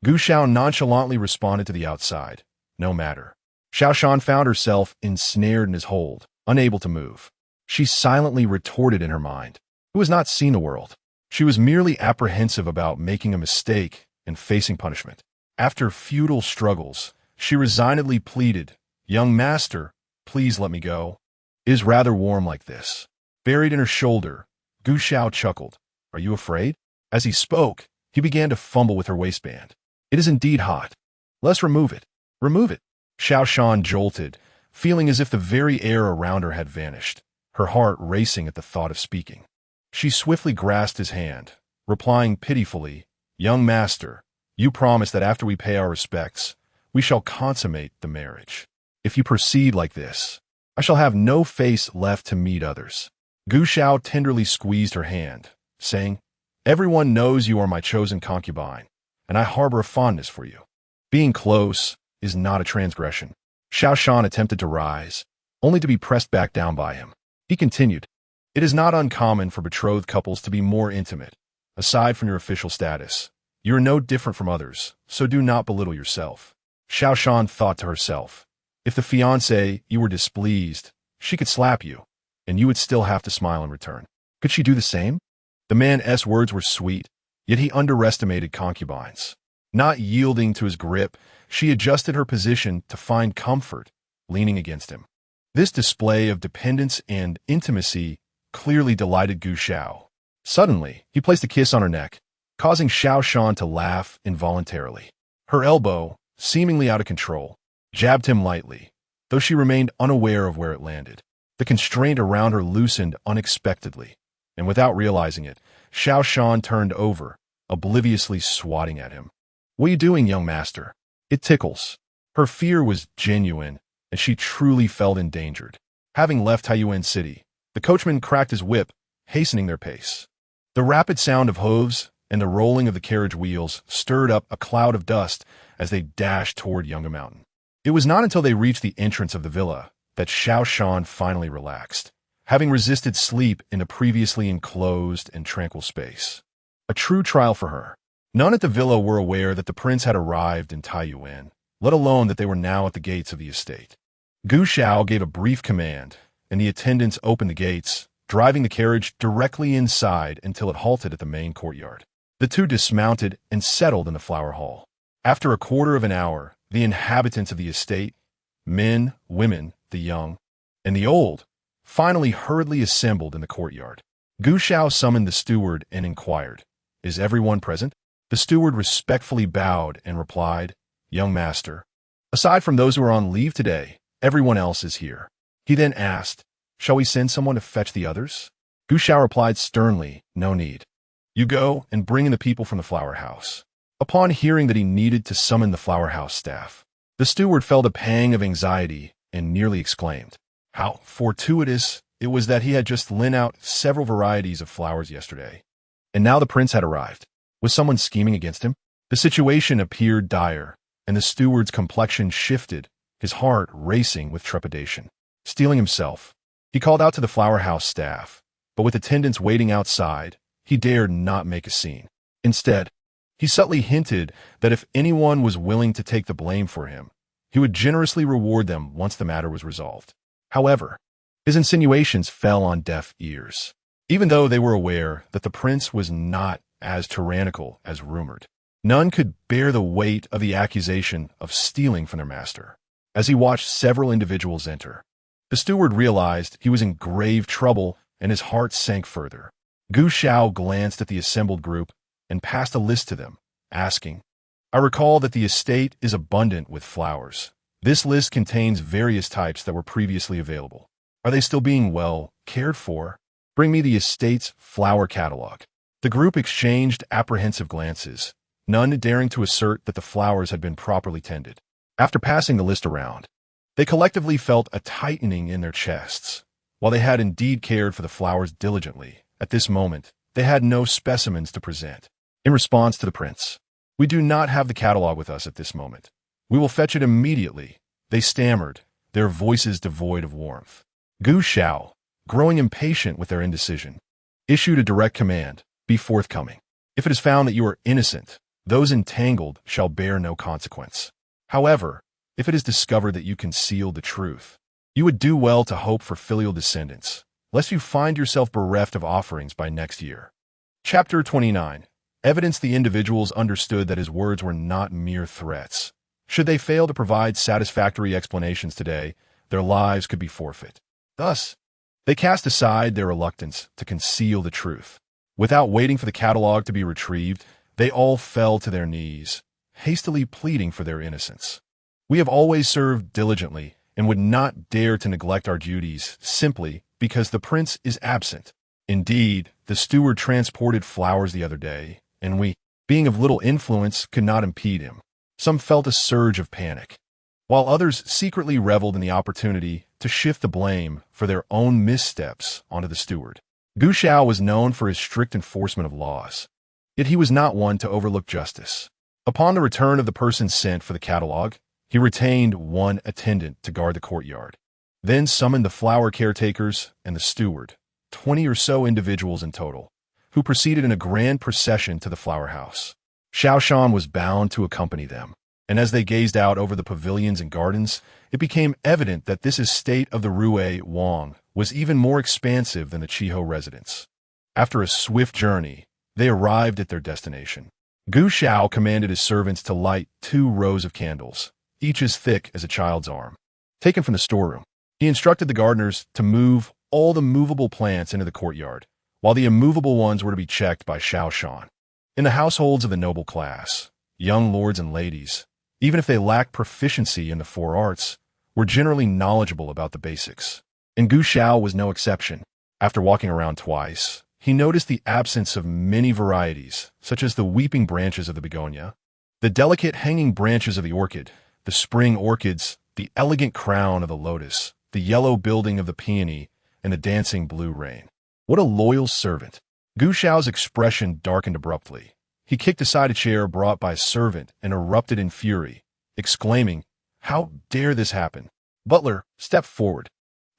Gu Xiao nonchalantly responded to the outside. "No matter." Xiao Shan found herself ensnared in his hold, unable to move. She silently retorted in her mind, who has not seen the world. She was merely apprehensive about making a mistake and facing punishment. After futile struggles, she resignedly pleaded, "Young master, please let me go. It is rather warm like this." Buried in her shoulder, Gu Xiao chuckled. "Are you afraid?" As he spoke, he began to fumble with her waistband. "It is indeed hot. Let's remove it." "Remove it?" Xiao Shan jolted, feeling as if the very air around her had vanished, her heart racing at the thought of speaking. She swiftly grasped his hand, replying pitifully, "Young master, you promised that after we pay our respects, we shall consummate the marriage. If you proceed like this, I shall have no face left to meet others." Gu Xiao tenderly squeezed her hand, saying, "Everyone knows you are my chosen concubine, and I harbor a fondness for you. Being close is not a transgression." Xiao Shan attempted to rise, only to be pressed back down by him. He continued, "It is not uncommon for betrothed couples to be more intimate. Aside from your official status, you are no different from others, so do not belittle yourself." Xiao Shan thought to herself, if the fiancé you were displeased, she could slap you, and you would still have to smile in return. Could she do the same? The man's words were sweet, yet he underestimated concubines. Not yielding to his grip, she adjusted her position to find comfort, leaning against him. This display of dependence and intimacy clearly delighted Gu Xiao. Suddenly, he placed a kiss on her neck, causing Xiao Shan to laugh involuntarily. Her elbow, seemingly out of control, jabbed him lightly, though she remained unaware of where it landed. The constraint around her loosened unexpectedly, and without realizing it, Xiao Shan turned over, obliviously swatting at him. "What are you doing, young master? It tickles." Her fear was genuine, and she truly felt endangered. Having left Taiyuan City, the coachman cracked his whip, hastening their pace. The rapid sound of hooves and the rolling of the carriage wheels stirred up a cloud of dust as they dashed toward Yunga Mountain. It was not until they reached the entrance of the villa that Xiao Shan finally relaxed, having resisted sleep in the previously enclosed and tranquil space. a true trial for her. None at the villa were aware that the prince had arrived in Taiyuan, let alone that they were now at the gates of the estate. Gu Xiao gave a brief command, and the attendants opened the gates, driving the carriage directly inside until it halted at the main courtyard. The two dismounted and settled in the flower hall. After a quarter of an hour, the inhabitants of the estate, men, women, the young, and the old, finally hurriedly assembled in the courtyard. Gu Xiao summoned the steward and inquired, "Is everyone present?" The steward respectfully bowed and replied, "Young master, aside from those who are on leave today, everyone else is here." He then asked, "Shall we send someone to fetch the others?" Gu Xiao replied sternly, "No need. You go and bring in the people from the flower house." Upon hearing that he needed to summon the flower house staff, the steward felt a pang of anxiety and nearly exclaimed, how fortuitous it was that he had just lent out several varieties of flowers yesterday. And now the prince had arrived. Was someone scheming against him? The situation appeared dire, and the steward's complexion shifted, his heart racing with trepidation. Steeling himself, he called out to the flower house staff, but with attendants waiting outside, he dared not make a scene. Instead, he subtly hinted that if anyone was willing to take the blame for him, he would generously reward them once the matter was resolved. However, his insinuations fell on deaf ears, even though they were aware that the prince was not as tyrannical as rumored. None could bear the weight of the accusation of stealing from their master. As he watched several individuals enter, the steward realized he was in grave trouble and his heart sank further. Gu Xiao glanced at the assembled group and passed a list to them, asking, "I recall that the estate is abundant with flowers. This list contains various types that were previously available. Are they still being well cared for? Bring me the estate's flower catalog." The group exchanged apprehensive glances, none daring to assert that the flowers had been properly tended. After passing the list around, they collectively felt a tightening in their chests. While they had indeed cared for the flowers diligently, at this moment, they had no specimens to present. In response to the prince, "We do not have the catalog with us at this moment. We will fetch it immediately," they stammered, their voices devoid of warmth. Gu Xiao, growing impatient with their indecision, issued a direct command, "Be forthcoming. If it is found that you are innocent, those entangled shall bear no consequence. However, if it is discovered that you concealed the truth, you would do well to hope for filial descendants, lest you find yourself bereft of offerings by next year." Chapter 29. Evidence. The individuals understood that his words were not mere threats. Should they fail to provide satisfactory explanations today, their lives could be forfeit. Thus, they cast aside their reluctance to conceal the truth. Without waiting for the catalog to be retrieved, they all fell to their knees, hastily pleading for their innocence. "We have always served diligently and would not dare to neglect our duties simply because the prince is absent. Indeed, the steward transported flowers the other day, and we, being of little influence, could not impede him." Some felt a surge of panic, while others secretly reveled in the opportunity to shift the blame for their own missteps onto the steward. Gu Xiao was known for his strict enforcement of laws, yet he was not one to overlook justice. Upon the return of the person sent for the catalog, he retained one attendant to guard the courtyard, then summoned the flower caretakers and the steward, 20 or so individuals in total, who proceeded in a grand procession to the flower house. Xiao Shan was bound to accompany them, and as they gazed out over the pavilions and gardens, it became evident that this estate of the Rue Wang was even more expansive than the Chiho residence. After a swift journey, they arrived at their destination. Gu Xiao commanded his servants to light 2 rows of candles, each as thick as a child's arm. Taken from the storeroom, he instructed the gardeners to move all the movable plants into the courtyard, while the immovable ones were to be checked by Xiao Shan. In the households of the noble class, young lords and ladies, even if they lacked proficiency in the 4 arts, were generally knowledgeable about the basics. And Gu Xiao was no exception. After walking around twice, he noticed the absence of many varieties, such as the weeping branches of the begonia, the delicate hanging branches of the orchid, the spring orchids, the elegant crown of the lotus, the yellow building of the peony, and the dancing blue rain. What a loyal servant! Gu Xiao's expression darkened abruptly. He kicked aside a chair brought by a servant and erupted in fury, exclaiming, "How dare this happen? Butler, step forward."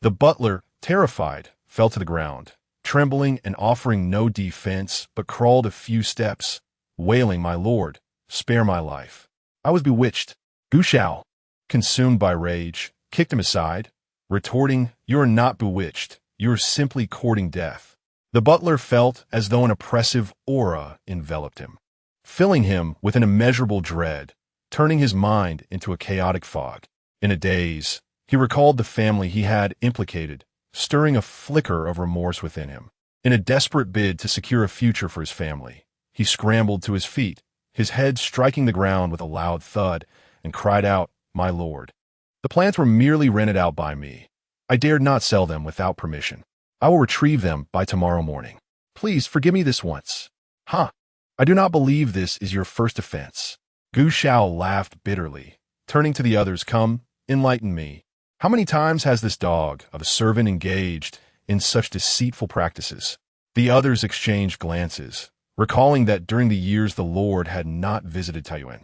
The butler, terrified, fell to the ground, trembling and offering no defense, but crawled a few steps, wailing, "My lord, spare my life." I was bewitched. Gu Xiao, consumed by rage, kicked him aside, retorting, "You are not bewitched. You are simply courting death." The butler felt as though an oppressive aura enveloped him, filling him with an immeasurable dread, turning his mind into a chaotic fog. In a daze, he recalled the family he had implicated, stirring a flicker of remorse within him. In a desperate bid to secure a future for his family, he scrambled to his feet, his head striking the ground with a loud thud, and cried out, "My lord, the plants were merely rented out by me. I dared not sell them without permission. I will retrieve them by tomorrow morning. Please forgive me this once." "Huh, I do not believe this is your first offense." Gu Xiao laughed bitterly, turning to the others. "Come, enlighten me. How many times has this dog of a servant engaged in such deceitful practices?" The others exchanged glances, recalling that during the years the Lord had not visited Taiyuan,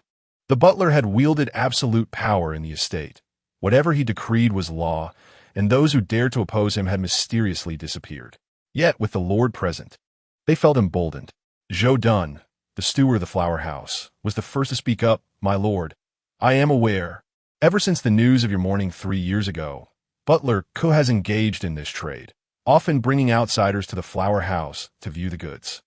the butler had wielded absolute power in the estate. Whatever he decreed was law, and those who dared to oppose him had mysteriously disappeared. Yet, with the Lord present, they felt emboldened. Zhou Dun, the steward of the flower house, was the first to speak up. "My lord, I am aware. Ever since the news of your mourning 3 years ago, Butler Ko has engaged in this trade, often bringing outsiders to the flower house to view the goods.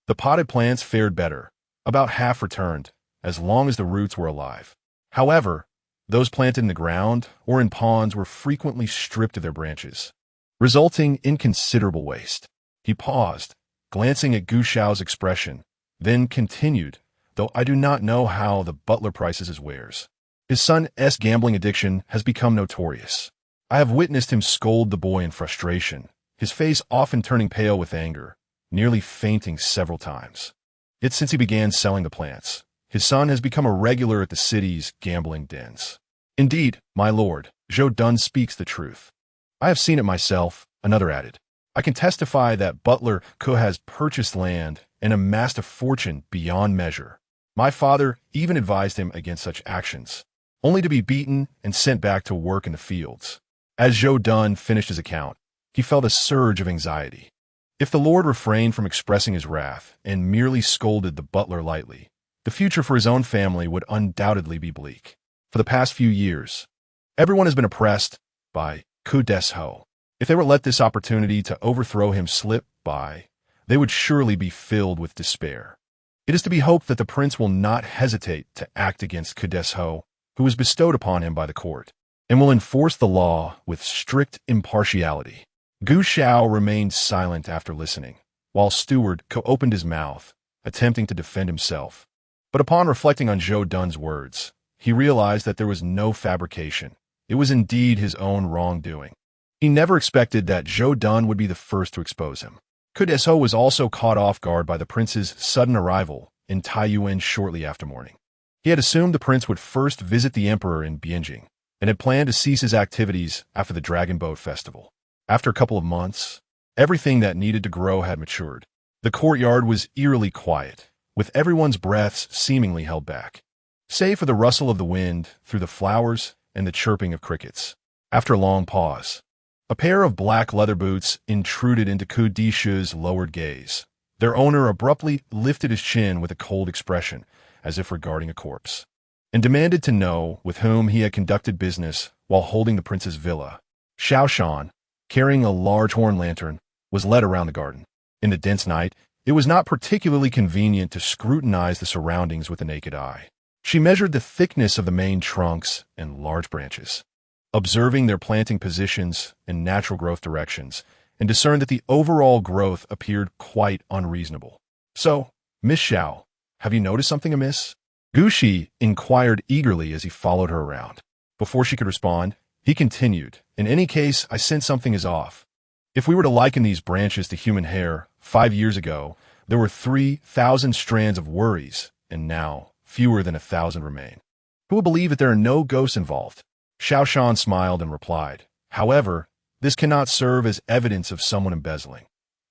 The potted plants fared better, about half returned, as long as the roots were alive. However, those planted in the ground or in ponds were frequently stripped of their branches, resulting in considerable waste." He paused, glancing at Gu Xiao's expression, then continued, "Though I do not know how the butler prices his wares. His son's gambling addiction has become notorious. I have witnessed him scold the boy in frustration, his face often turning pale with anger, nearly fainting several times. Yet since he began selling the plants, his son has become a regular at the city's gambling dens." "Indeed, my lord, Zhou Dun speaks the truth. I have seen it myself," another added. "I can testify that Butler Ko has purchased land and amassed a fortune beyond measure. My father even advised him against such actions, only to be beaten and sent back to work in the fields." As Zhou Dun finished his account, he felt a surge of anxiety. If the Lord refrained from expressing his wrath and merely scolded the butler lightly, the future for his own family would undoubtedly be bleak. For the past few years, everyone has been oppressed by Ku Desho. If they were let this opportunity to overthrow him slip by, they would surely be filled with despair. It is to be hoped that the prince will not hesitate to act against Ku Desho, who was bestowed upon him by the court, and will enforce the law with strict impartiality. Gu Xiao remained silent after listening, while Steward Ko opened his mouth, attempting to defend himself. But upon reflecting on Zhou Dun's words, he realized that there was no fabrication. It was indeed his own wrongdoing. He never expected that Zhou Dun would be the first to expose him. Ku Desho was also caught off guard by the prince's sudden arrival in Taiyuan shortly after morning. He had assumed the prince would first visit the emperor in Bianjing, and had planned to cease his activities after the Dragon Boat Festival. After a couple of months, everything that needed to grow had matured. The courtyard was eerily quiet, with everyone's breaths seemingly held back, save for the rustle of the wind through the flowers and the chirping of crickets. After a long pause, a pair of black leather boots intruded into Ku Deshu's lowered gaze. Their owner abruptly lifted his chin with a cold expression, as if regarding a corpse, and demanded to know with whom he had conducted business while holding the prince's villa. Xiao Shan, carrying a large horn lantern, was led around the garden. In the dense night, it was not particularly convenient to scrutinize the surroundings with the naked eye. She measured the thickness of the main trunks and large branches, observing their planting positions and natural growth directions, and discerned that the overall growth appeared quite unreasonable. "So, Miss Xiao, have you noticed something amiss?" Gu Shi inquired eagerly as he followed her around. Before she could respond, he continued, "In any case, I sense something is off. If we were to liken these branches to human hair, 5 years ago, there were 3,000 strands of worries, and now fewer than 1,000 remain. Who will believe that there are no ghosts involved?" Xiao Shan smiled and replied, "However, this cannot serve as evidence of someone embezzling.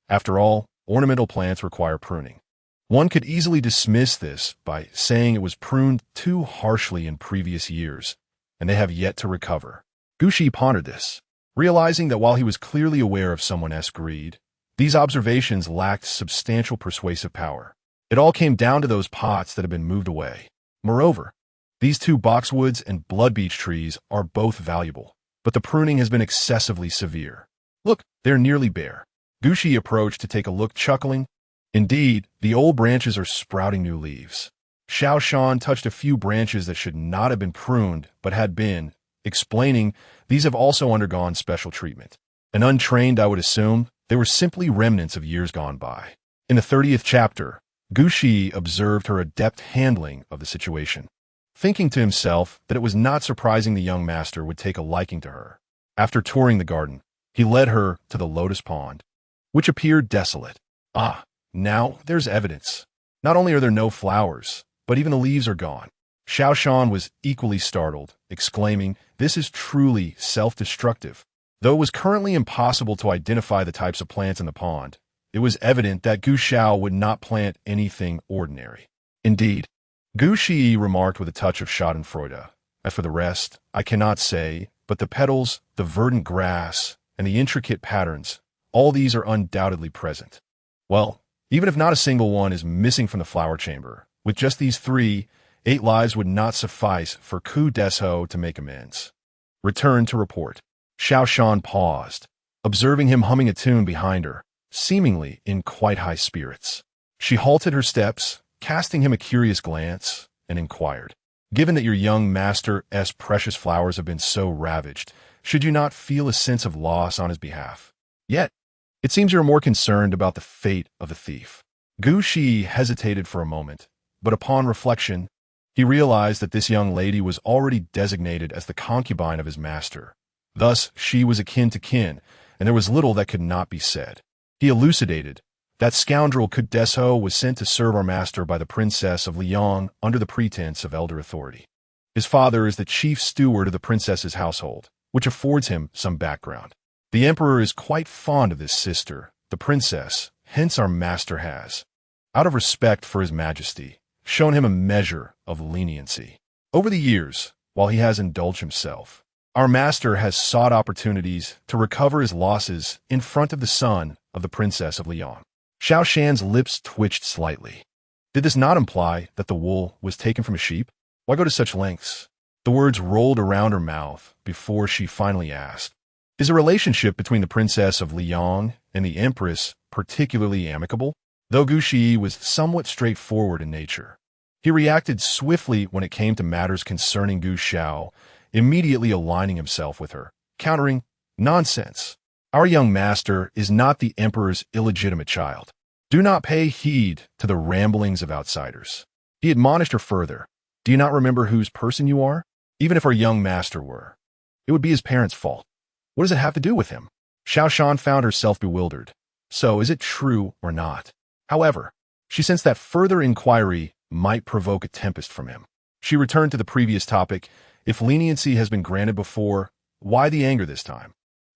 After all, ornamental plants require pruning. One could easily dismiss this by saying it was pruned too harshly in previous years, and they have yet to recover." Gu Shi pondered this, realizing that while he was clearly aware of someone's greed, These observations lacked substantial persuasive power. It all came down to those pots that had been moved away. Moreover, these two boxwoods and blood beech trees are both valuable, but the pruning has been excessively severe. Look, they're nearly bare. Gu Shi approached to take a look, chuckling. Indeed, the old branches are sprouting new leaves. Xiao Shan touched a few branches that should not have been pruned, but had been, explaining these have also undergone special treatment. An untrained, I would assume, they were simply remnants of years gone by. In the 30th chapter, Gu Shi observed her adept handling of the situation, thinking to himself that it was not surprising the young master would take a liking to her. After touring the garden, he led her to the lotus pond, which appeared desolate. Ah, now there's evidence. Not only are there no flowers, but even the leaves are gone. Xiao Shan was equally startled, exclaiming, "This is truly self-destructive." Though it was currently impossible to identify the types of plants in the pond, it was evident that Gu Xiao would not plant anything ordinary. Indeed, Gu Shi remarked with a touch of schadenfreude, "As for the rest, I cannot say, but the petals, the verdant grass, and the intricate patterns, all these are undoubtedly present." Well, even if not a single one is missing from the flower chamber, with just these 3, 8 lives would not suffice for Ku Desho to make amends. Return to report. Xiao Shan paused, observing him humming a tune behind her, seemingly in quite high spirits. She halted her steps, casting him a curious glance, and inquired, "Given that your young master's precious flowers have been so ravaged, should you not feel a sense of loss on his behalf? Yet, it seems you are more concerned about the fate of the thief." Gu Shi hesitated for a moment, but upon reflection, he realized that this young lady was already designated as the concubine of his master. Thus, she was akin to kin, and there was little that could not be said. He elucidated, "That scoundrel Ku Desho was sent to serve our master by the princess of Liang under the pretense of elder authority. His father is the chief steward of the princess's household, which affords him some background. The emperor is quite fond of this sister, the princess, hence our master has, out of respect for his majesty, shown him a measure of leniency. Over the years, while he has indulged himself, our master has sought opportunities to recover his losses in front of the son of the princess of Liang." Xiao Shan's lips twitched slightly. Did this not imply that the wool was taken from a sheep? Why go to such lengths? The words rolled around her mouth before she finally asked, "Is the relationship between the princess of Liang and the empress particularly amicable?" Though Gu Shi was somewhat straightforward in nature, he reacted swiftly when it came to matters concerning Gu Xiao, immediately aligning himself with her, countering, "Nonsense. Our young master is not the emperor's illegitimate child. Do not pay heed to the ramblings of outsiders." He admonished her further, "Do you not remember whose person you are? Even if our young master were, it would be his parents' fault. What does it have to do with him?" Xiao Shan found herself bewildered. So, is it true or not? However, she sensed that further inquiry might provoke a tempest from him. She returned to the previous topic. "If leniency has been granted before, why the anger this time?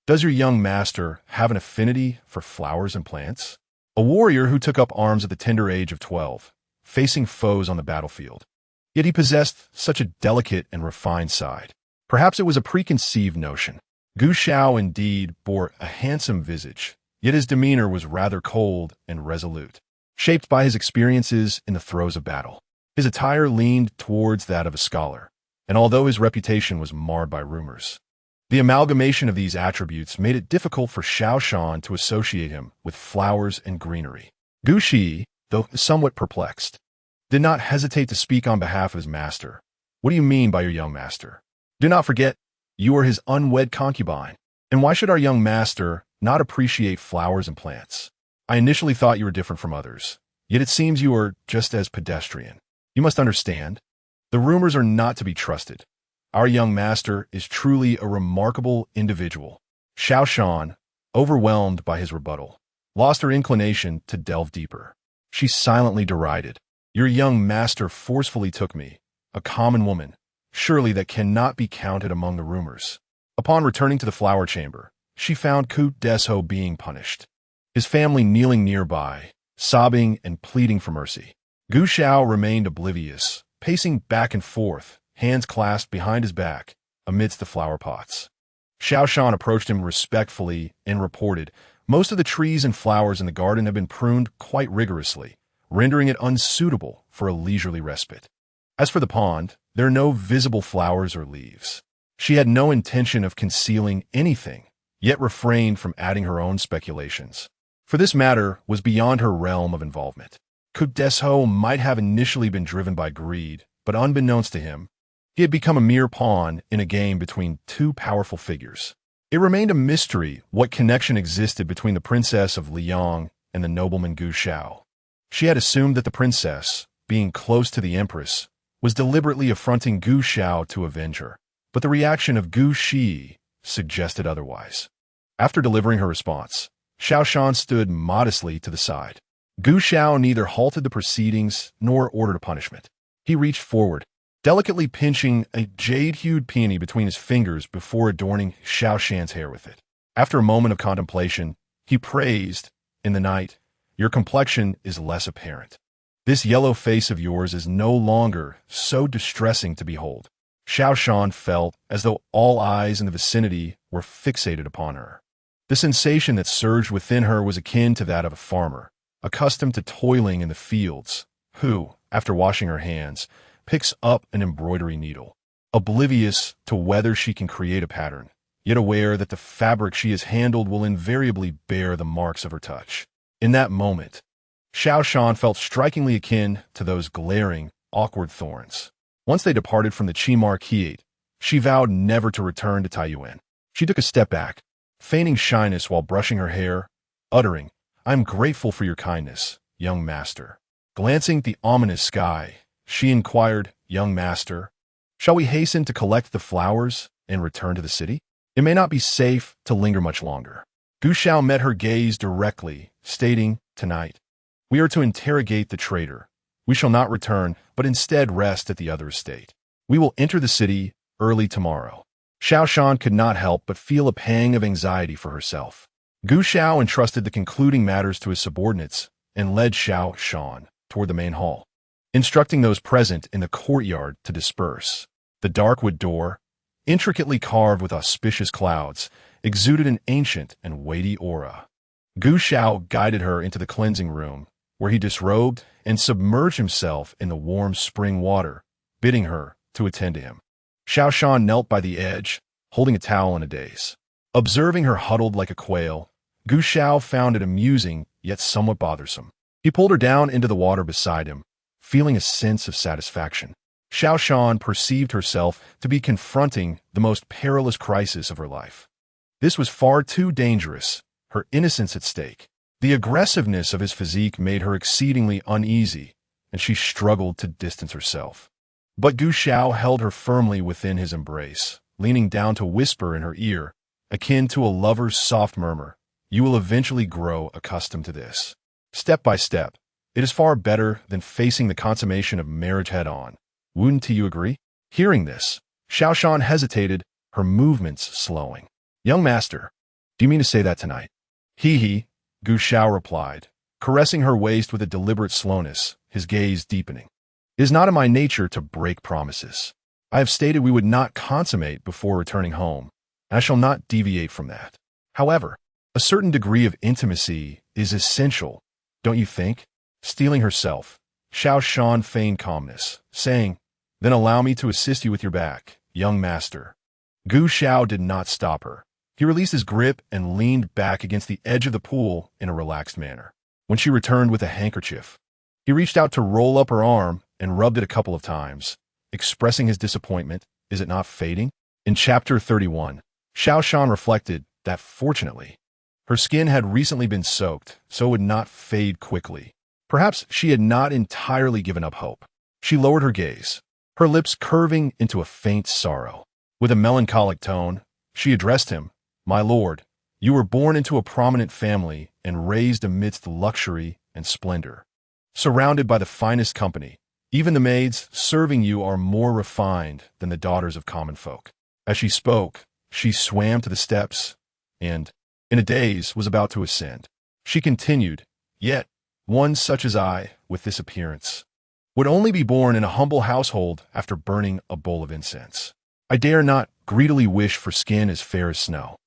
Does your young master have an affinity for flowers and plants?" A warrior who took up arms at the tender age of 12, facing foes on the battlefield. Yet he possessed such a delicate and refined side. Perhaps it was a preconceived notion. Gu Xiao indeed bore a handsome visage, yet his demeanor was rather cold and resolute, shaped by his experiences in the throes of battle. His attire leaned towards that of a scholar, and although his reputation was marred by rumors, the amalgamation of these attributes made it difficult for Xiao Shan to associate him with flowers and greenery. Gu Shi, though somewhat perplexed, did not hesitate to speak on behalf of his master. "What do you mean by your young master? Do not forget, you are his unwed concubine. And why should our young master not appreciate flowers and plants? I initially thought you were different from others, yet it seems you are just as pedestrian. You must understand, the rumors are not to be trusted. Our young master is truly a remarkable individual." Xiao Shan, overwhelmed by his rebuttal, lost her inclination to delve deeper. She silently derided, "Your young master forcefully took me, a common woman. Surely that cannot be counted among the rumors." Upon returning to the flower chamber, she found Ku Desho being punished, his family kneeling nearby, sobbing and pleading for mercy. Gu Xiao remained oblivious, pacing back and forth, hands clasped behind his back, amidst the flower pots. Xiao Shan approached him respectfully and reported, Most of the trees and flowers in the garden have been pruned quite rigorously, rendering it unsuitable for a leisurely respite. As for the pond, there are no visible flowers or leaves. She had no intention of concealing anything, yet refrained from adding her own speculations. For this matter was beyond her realm of involvement. Coupe d'Esho might have initially been driven by greed, but unbeknownst to him, he had become a mere pawn in a game between two powerful figures. It remained a mystery what connection existed between the princess of Liang and the nobleman Gu Xiao. She had assumed that the princess, being close to the empress, was deliberately affronting Gu Xiao to avenge her, but the reaction of Gu Shi suggested otherwise. After delivering her response, Xiao Shan stood modestly to the side. Gu Xiao neither halted the proceedings nor ordered a punishment. He reached forward, delicately pinching a jade-hued peony between his fingers before adorning Xiao Shan's hair with it. After a moment of contemplation, he praised, "In the night, your complexion is less apparent. This yellow face of yours is no longer so distressing to behold." Xiao Shan felt as though all eyes in the vicinity were fixated upon her. The sensation that surged within her was akin to that of a farmer, accustomed to toiling in the fields, who, after washing her hands, picks up an embroidery needle, oblivious to whether she can create a pattern, yet aware that the fabric she has handled will invariably bear the marks of her touch. In that moment, Xiao Shan felt strikingly akin to those glaring, awkward thorns. Once they departed from the marquis, she vowed never to return to Taiyuan. She took a step back, feigning shyness while brushing her hair, uttering, "I am grateful for your kindness, young master." Glancing at the ominous sky, she inquired, "Young master, shall we hasten to collect the flowers and return to the city? It may not be safe to linger much longer." Gu Xiao met her gaze directly, stating, "Tonight, we are to interrogate the traitor. We shall not return, but instead rest at the other estate. We will enter the city early tomorrow." Xiao Shan could not help but feel a pang of anxiety for herself. Gu Xiao entrusted the concluding matters to his subordinates and led Xiao Shan toward the main hall, instructing those present in the courtyard to disperse. The dark wood door, intricately carved with auspicious clouds, exuded an ancient and weighty aura. Gu Xiao guided her into the cleansing room, where he disrobed and submerged himself in the warm spring water, bidding her to attend to him. Xiao Shan knelt by the edge, holding a towel in a daze. Observing her huddled like a quail, Gu Xiao found it amusing yet somewhat bothersome. He pulled her down into the water beside him, feeling a sense of satisfaction. Xiao Shan perceived herself to be confronting the most perilous crisis of her life. This was far too dangerous, her innocence at stake. The aggressiveness of his physique made her exceedingly uneasy, and she struggled to distance herself. But Gu Xiao held her firmly within his embrace, leaning down to whisper in her ear, akin to a lover's soft murmur, "You will eventually grow accustomed to this. Step by step, it is far better than facing the consummation of marriage head-on. Wouldn't you agree?" Hearing this, Xiao Shan hesitated, her movements slowing. "Young master, do you mean to say that tonight?" "He," Gu Xiao replied, caressing her waist with a deliberate slowness, his gaze deepening. "It is not in my nature to break promises. I have stated we would not consummate before returning home, and I shall not deviate from that. However, a certain degree of intimacy is essential, don't you think?" Steeling herself, Xiao Shan feigned calmness, saying, "Then allow me to assist you with your back, young master." Gu Xiao did not stop her. He released his grip and leaned back against the edge of the pool in a relaxed manner. When she returned with a handkerchief, he reached out to roll up her arm and rubbed it a couple of times, expressing his disappointment. Is it not fading? In Chapter 31, Xiao Shan reflected that, fortunately, her skin had recently been soaked, so it would not fade quickly. Perhaps she had not entirely given up hope. She lowered her gaze, her lips curving into a faint sorrow. With a melancholic tone, she addressed him, "My lord, you were born into a prominent family and raised amidst luxury and splendor. Surrounded by the finest company, even the maids serving you are more refined than the daughters of common folk." As she spoke, she swam to the steps and, in a daze, was about to ascend. She continued, "Yet, one such as I, with this appearance, would only be born in a humble household after burning a bowl of incense. I dare not greedily wish for skin as fair as snow.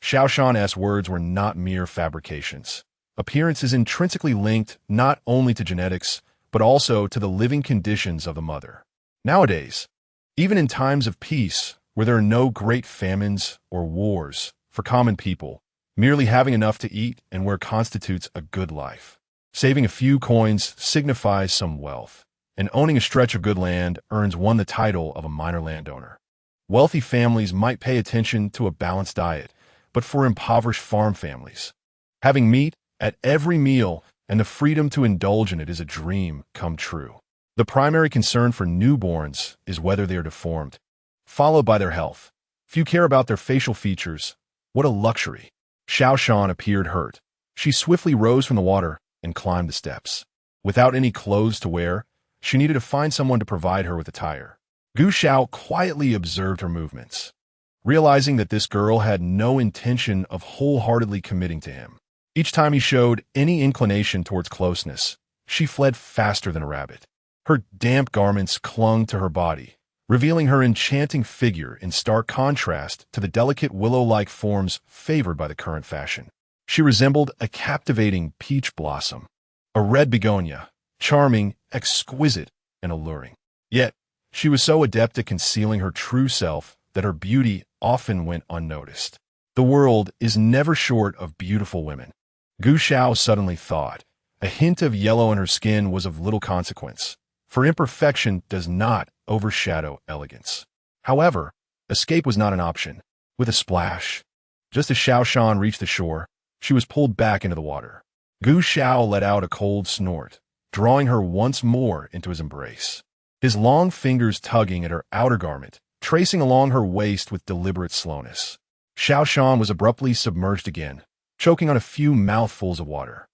Xiao Shan's words were not mere fabrications. Appearance is intrinsically linked not only to genetics, but also to the living conditions of the mother. Nowadays, even in times of peace, where there are no great famines or wars, for common people, merely having enough to eat and wear constitutes a good life. Saving a few coins signifies some wealth, and owning a stretch of good land earns one the title of a minor landowner. Wealthy families might pay attention to a balanced diet, but for impoverished farm families, having meat at every meal and the freedom to indulge in it is a dream come true. The primary concern for newborns is whether they are deformed, followed by their health. Few care about their facial features. What a luxury. Xiao Shan appeared hurt. She swiftly rose from the water and climbed the steps. Without any clothes to wear, she needed to find someone to provide her with attire. Gu Xiao quietly observed her movements, realizing that this girl had no intention of wholeheartedly committing to him. Each time he showed any inclination towards closeness, she fled faster than a rabbit. Her damp garments clung to her body, revealing her enchanting figure in stark contrast to the delicate willow-like forms favored by the current fashion. She resembled a captivating peach blossom, a red begonia, charming, exquisite, and alluring. Yet, she was so adept at concealing her true self that her beauty often went unnoticed. The world is never short of beautiful women. Gu Xiao suddenly thought. A hint of yellow in her skin was of little consequence, for imperfection does not overshadow elegance. However, escape was not an option. With a splash, just as Xiao Shan reached the shore, she was pulled back into the water. Gu Xiao let out a cold snort, drawing her once more into his embrace. His long fingers tugging at her outer garment, tracing along her waist with deliberate slowness. Xiao Shan was abruptly submerged again, choking on a few mouthfuls of water.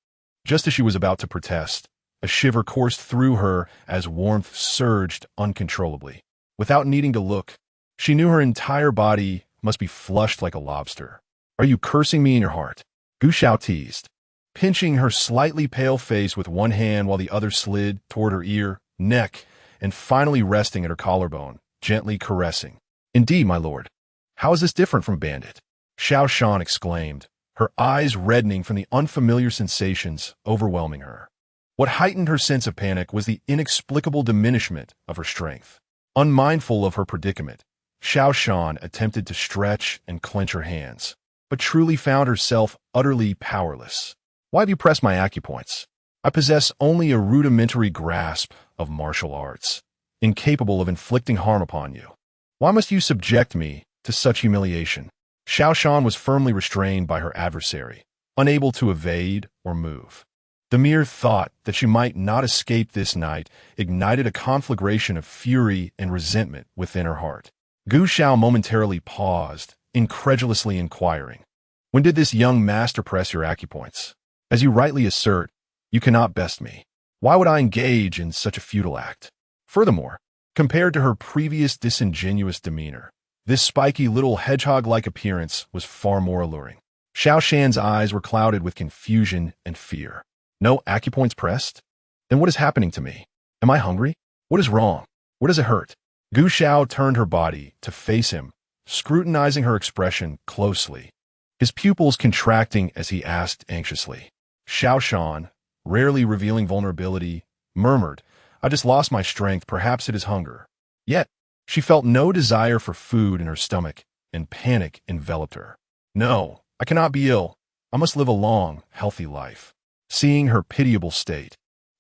Just as she was about to protest, a shiver coursed through her as warmth surged uncontrollably. Without needing to look, she knew her entire body must be flushed like a lobster. "Are you cursing me in your heart?" Gu Xiao teased, pinching her slightly pale face with one hand while the other slid toward her ear, neck, and finally resting at her collarbone, gently caressing. "Indeed, my lord. How is this different from Bandit?" Xiao Shan exclaimed, her eyes reddening from the unfamiliar sensations overwhelming her. What heightened her sense of panic was the inexplicable diminishment of her strength. Unmindful of her predicament, Xiao Shan attempted to stretch and clench her hands, but truly found herself utterly powerless. "Why have you pressed my acupoints? I possess only a rudimentary grasp of martial arts, incapable of inflicting harm upon you. Why must you subject me to such humiliation?" Xiao Shan was firmly restrained by her adversary, unable to evade or move. The mere thought that she might not escape this night ignited a conflagration of fury and resentment within her heart. Gu Xiao momentarily paused, incredulously inquiring, "When did this young master press your acupoints? As you rightly assert, you cannot best me. Why would I engage in such a futile act? Furthermore, compared to her previous disingenuous demeanor, this spiky little hedgehog-like appearance was far more alluring." Xiao Shan's eyes were clouded with confusion and fear. "No acupoints pressed? Then what is happening to me? Am I hungry? What is wrong? Where does it hurt?" Gu Xiao turned her body to face him, scrutinizing her expression closely, his pupils contracting as he asked anxiously. Xiao Shan, rarely revealing vulnerability, murmured, "I just lost my strength, perhaps it is hunger." Yet, she felt no desire for food in her stomach, and panic enveloped her. "No, I cannot be ill. I must live a long, healthy life." Seeing her pitiable state,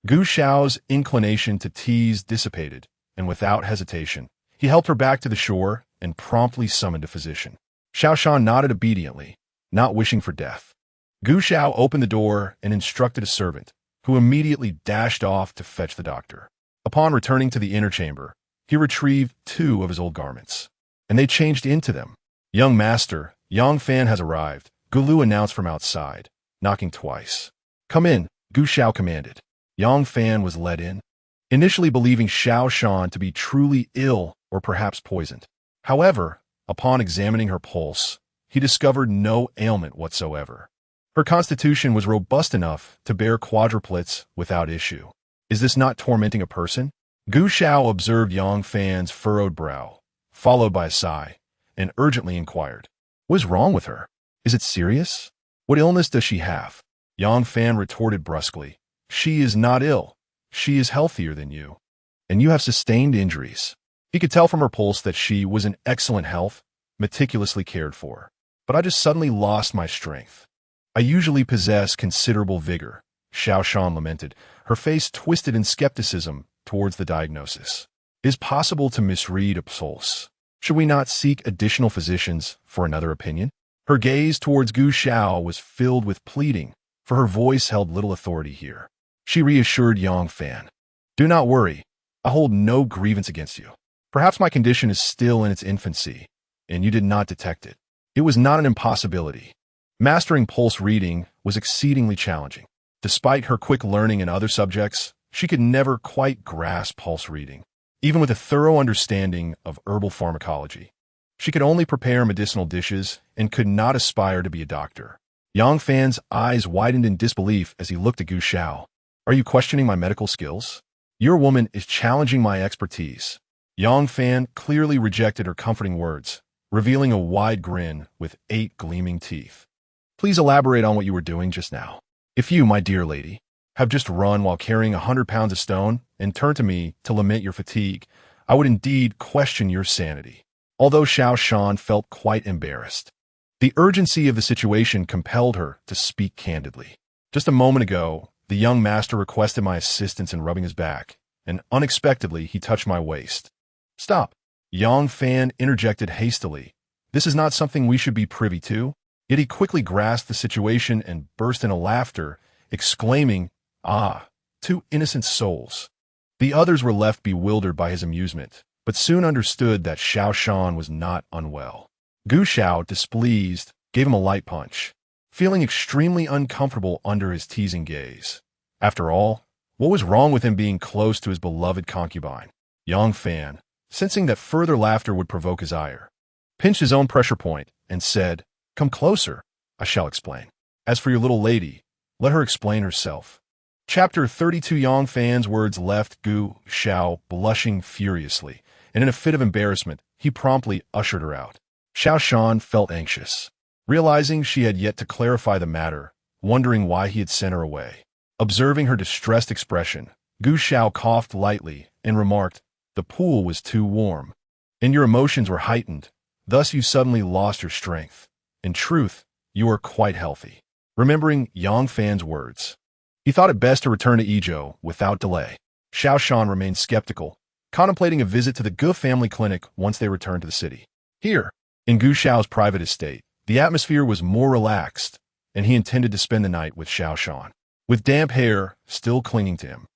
Gu Xiao's inclination to tease dissipated, and without hesitation, he helped her back to the shore and promptly summoned a physician. Xiao Shan nodded obediently, not wishing for death. Gu Xiao opened the door and instructed a servant, who immediately dashed off to fetch the doctor. Upon returning to the inner chamber, he retrieved 2 of his old garments, and they changed into them. "Young master, Yang Fan has arrived," Gulu announced from outside, knocking twice. "Come in," Gu Xiao commanded. Yang Fan was led in, initially believing Xiao Shan to be truly ill or perhaps poisoned. However, upon examining her pulse, he discovered no ailment whatsoever. Her constitution was robust enough to bear quadruplets without issue. "Is this not tormenting a person?" Gu Xiao observed Yang Fan's furrowed brow, followed by a sigh, and urgently inquired, "What is wrong with her?" Is it serious? What illness does she have? Yang Fan retorted brusquely. She is not ill. She is healthier than you. And you have sustained injuries. He could tell from her pulse that she was in excellent health, meticulously cared for. But I just suddenly lost my strength. I usually possess considerable vigor, Xiao Shan lamented, her face twisted in skepticism towards the diagnosis. It is possible to misread a pulse. Should we not seek additional physicians for another opinion? Her gaze towards Gu Xiao was filled with pleading, for her voice held little authority here. She reassured Yang Fan. Do not worry. I hold no grievance against you. Perhaps my condition is still in its infancy, and you did not detect it. It was not an impossibility. Mastering pulse reading was exceedingly challenging. Despite her quick learning in other subjects, she could never quite grasp pulse reading, even with a thorough understanding of herbal pharmacology. She could only prepare medicinal dishes and could not aspire to be a doctor. Yang Fan's eyes widened in disbelief as he looked at Gu Xiao. Are you questioning my medical skills? Your woman is challenging my expertise. Yang Fan clearly rejected her comforting words, revealing a wide grin with 8 gleaming teeth. Please elaborate on what you were doing just now. If you, my dear lady, have just run while carrying 100 pounds of stone and turned to me to lament your fatigue, I would indeed question your sanity. Although Xiao Shan felt quite embarrassed. The urgency of the situation compelled her to speak candidly. Just a moment ago, the young master requested my assistance in rubbing his back, and unexpectedly he touched my waist. Stop! Yang Fan interjected hastily. This is not something we should be privy to. Yet he quickly grasped the situation and burst into laughter, exclaiming, Ah, 2 innocent souls. The others were left bewildered by his amusement, but soon understood that Xiao Shan was not unwell. Gu Xiao, displeased, gave him a light punch, feeling extremely uncomfortable under his teasing gaze. After all, what was wrong with him being close to his beloved concubine? Yang Fan, sensing that further laughter would provoke his ire, pinched his own pressure point and said, Come closer, I shall explain. As for your little lady, let her explain herself. Chapter 32. Yang Fan's words left Gu Xiao blushing furiously, and in a fit of embarrassment, he promptly ushered her out. Xiao Shan felt anxious, realizing she had yet to clarify the matter, wondering why he had sent her away. Observing her distressed expression, Gu Xiao coughed lightly and remarked, The pool was too warm, and your emotions were heightened, thus you suddenly lost your strength. In truth, you are quite healthy. Remembering Yang Fan's words, he thought it best to return to Ezhou without delay. Xiao Shan remained skeptical, contemplating a visit to the Gu family clinic once they returned to the city. Here, in Gu Xiao's private estate, the atmosphere was more relaxed, and he intended to spend the night with Xiao Shan. With damp hair still clinging to him,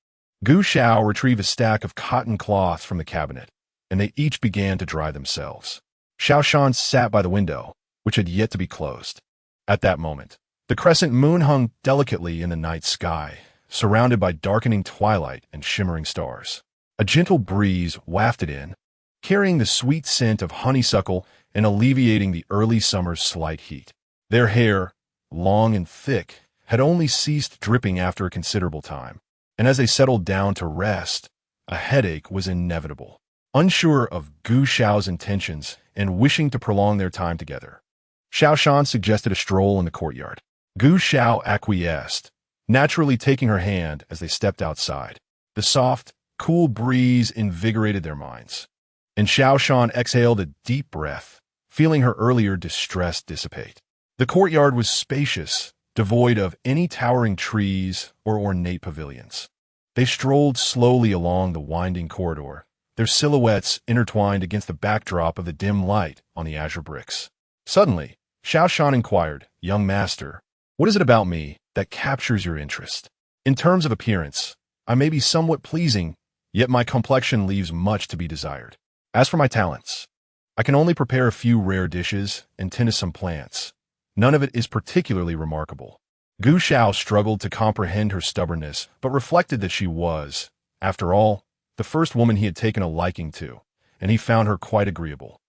Gu Xiao retrieved a stack of cotton cloths from the cabinet, and they each began to dry themselves. Xiao Shan sat by the window, which had yet to be closed. At that moment, the crescent moon hung delicately in the night sky, surrounded by darkening twilight and shimmering stars. A gentle breeze wafted in, carrying the sweet scent of honeysuckle and alleviating the early summer's slight heat. Their hair, long and thick, had only ceased dripping after a considerable time, and as they settled down to rest, a headache was inevitable. Unsure of Gu Xiao's intentions and wishing to prolong their time together, Xiao Shan suggested a stroll in the courtyard. Gu Xiao acquiesced, naturally taking her hand as they stepped outside. The soft, cool breeze invigorated their minds, and Xiao Shan exhaled a deep breath, feeling her earlier distress dissipate. The courtyard was spacious, devoid of any towering trees or ornate pavilions. They strolled slowly along the winding corridor, their silhouettes intertwined against the backdrop of the dim light on the azure bricks. Suddenly, Xiao Shan inquired, Young master, what is it about me that captures your interest? In terms of appearance, I may be somewhat pleasing, yet my complexion leaves much to be desired. As for my talents, I can only prepare a few rare dishes and tend to some plants. None of it is particularly remarkable. Gu Xiao struggled to comprehend her stubbornness, but reflected that she was, after all, the first woman he had taken a liking to, and he found her quite agreeable.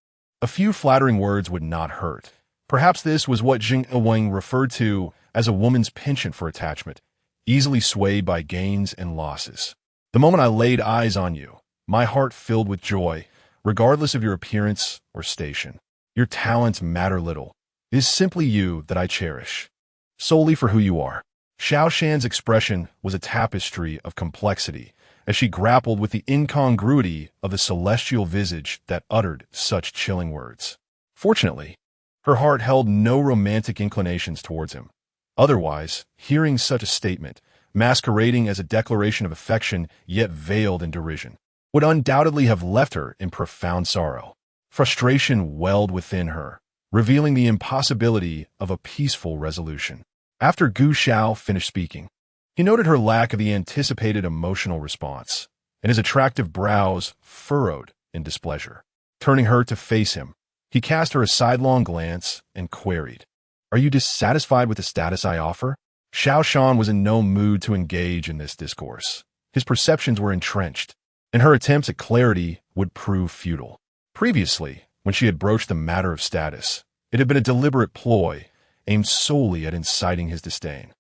A few flattering words would not hurt. Perhaps this was what Jing Wang referred to as a woman's penchant for attachment, easily swayed by gains and losses. The moment I laid eyes on you, my heart filled with joy, regardless of your appearance or station. Your talents matter little. It is simply you that I cherish, solely for who you are. Xiao Shan's expression was a tapestry of complexity as she grappled with the incongruity of the celestial visage that uttered such chilling words. Fortunately, her heart held no romantic inclinations towards him. Otherwise, hearing such a statement, masquerading as a declaration of affection yet veiled in derision, would undoubtedly have left her in profound sorrow. Frustration welled within her, revealing the impossibility of a peaceful resolution. After Gu Xiao finished speaking, he noted her lack of the anticipated emotional response, and his attractive brows furrowed in displeasure. Turning her to face him, he cast her a sidelong glance and queried, "Are you dissatisfied with the status I offer?" Xiao Shan was in no mood to engage in this discourse. His perceptions were entrenched, and her attempts at clarity would prove futile. Previously, when she had broached the matter of status, it had been a deliberate ploy aimed solely at inciting his disdain.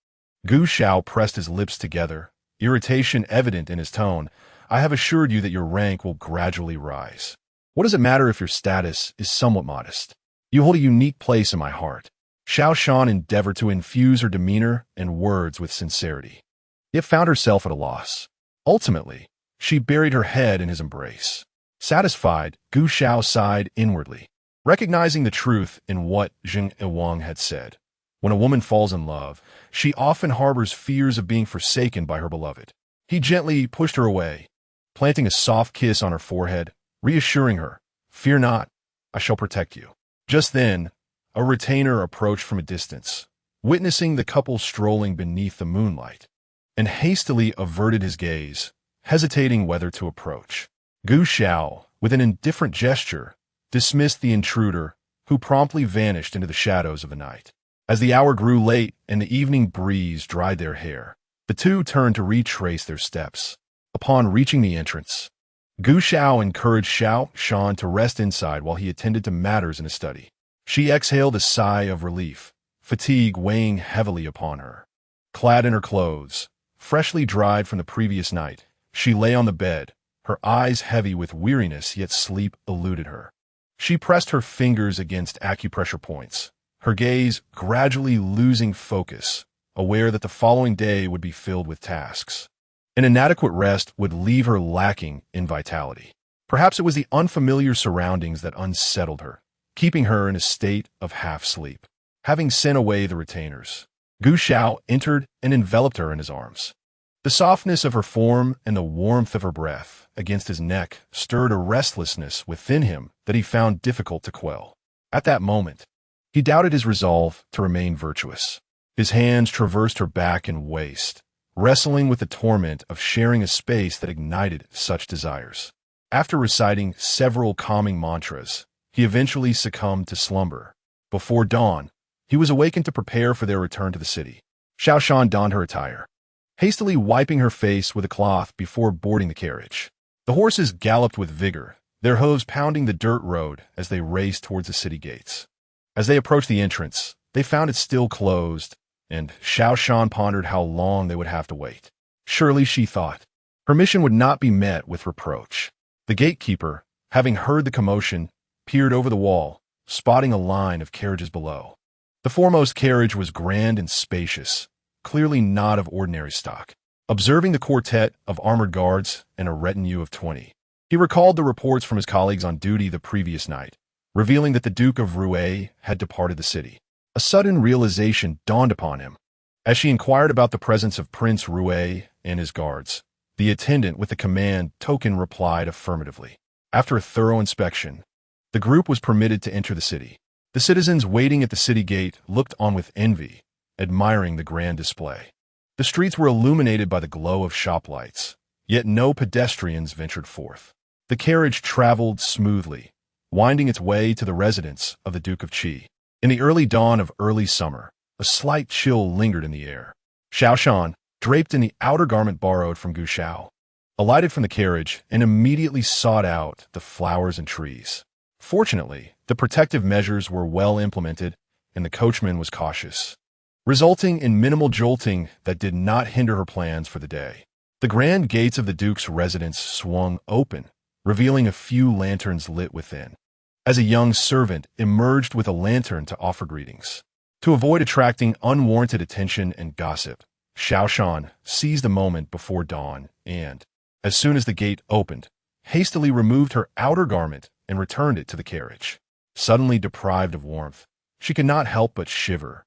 Gu Xiao pressed his lips together, irritation evident in his tone. "I have assured you that your rank will gradually rise. What does it matter if your status is somewhat modest? You hold a unique place in my heart." Xiao Shan endeavored to infuse her demeanor and words with sincerity, yet found herself at a loss. Ultimately, she buried her head in his embrace. Satisfied, Gu Xiao sighed inwardly, recognizing the truth in what Zheng Iwang had said. When a woman falls in love, she often harbors fears of being forsaken by her beloved. He gently pushed her away, planting a soft kiss on her forehead, reassuring her, "Fear not, I shall protect you." Just then, a retainer approached from a distance, witnessing the couple strolling beneath the moonlight, and hastily averted his gaze, hesitating whether to approach. Gu Xiao, with an indifferent gesture, dismissed the intruder, who promptly vanished into the shadows of the night. As the hour grew late and the evening breeze dried their hair, the two turned to retrace their steps. Upon reaching the entrance, Gu Xiao encouraged Xiao Shan to rest inside while he attended to matters in his study. She exhaled a sigh of relief, fatigue weighing heavily upon her. Clad in her clothes, freshly dried from the previous night, she lay on the bed, her eyes heavy with weariness, yet sleep eluded her. She pressed her fingers against acupressure points, her gaze gradually losing focus, aware that the following day would be filled with tasks. An inadequate rest would leave her lacking in vitality. Perhaps it was the unfamiliar surroundings that unsettled her, keeping her in a state of half-sleep. Having sent away the retainers, Gu Xiao entered and enveloped her in his arms. The softness of her form and the warmth of her breath against his neck stirred a restlessness within him that he found difficult to quell. At that moment, he doubted his resolve to remain virtuous. His hands traversed her back and waist, wrestling with the torment of sharing a space that ignited such desires. After reciting several calming mantras, he eventually succumbed to slumber. Before dawn, he was awakened to prepare for their return to the city. Xiao Shan donned her attire, hastily wiping her face with a cloth before boarding the carriage. The horses galloped with vigor, their hooves pounding the dirt road as they raced towards the city gates. As they approached the entrance, they found it still closed, and Xiao Shan pondered how long they would have to wait. Surely, she thought, her mission would not be met with reproach. The gatekeeper, having heard the commotion, peered over the wall, spotting a line of carriages below. The foremost carriage was grand and spacious, clearly not of ordinary stock. Observing the quartet of armored guards and a retinue of 20, he recalled the reports from his colleagues on duty the previous night, revealing that the Duke of Ruei had departed the city. A sudden realization dawned upon him. As she inquired about the presence of Prince Ruei and his guards, the attendant with the command token replied affirmatively. After a thorough inspection, the group was permitted to enter the city. The citizens waiting at the city gate looked on with envy, admiring the grand display. The streets were illuminated by the glow of shop lights, yet no pedestrians ventured forth. The carriage traveled smoothly, winding its way to the residence of the Duke of Qi. In the early dawn of early summer, a slight chill lingered in the air. Xiao Shan, draped in the outer garment borrowed from Gu Xiao, alighted from the carriage and immediately sought out the flowers and trees. Fortunately, the protective measures were well implemented, and the coachman was cautious, resulting in minimal jolting that did not hinder her plans for the day. The grand gates of the Duke's residence swung open, revealing a few lanterns lit within. as a young servant emerged with a lantern to offer greetings. To avoid attracting unwarranted attention and gossip, Xiao Shan seized the moment before dawn and, as soon as the gate opened, hastily removed her outer garment and returned it to the carriage. Suddenly deprived of warmth, she could not help but shiver,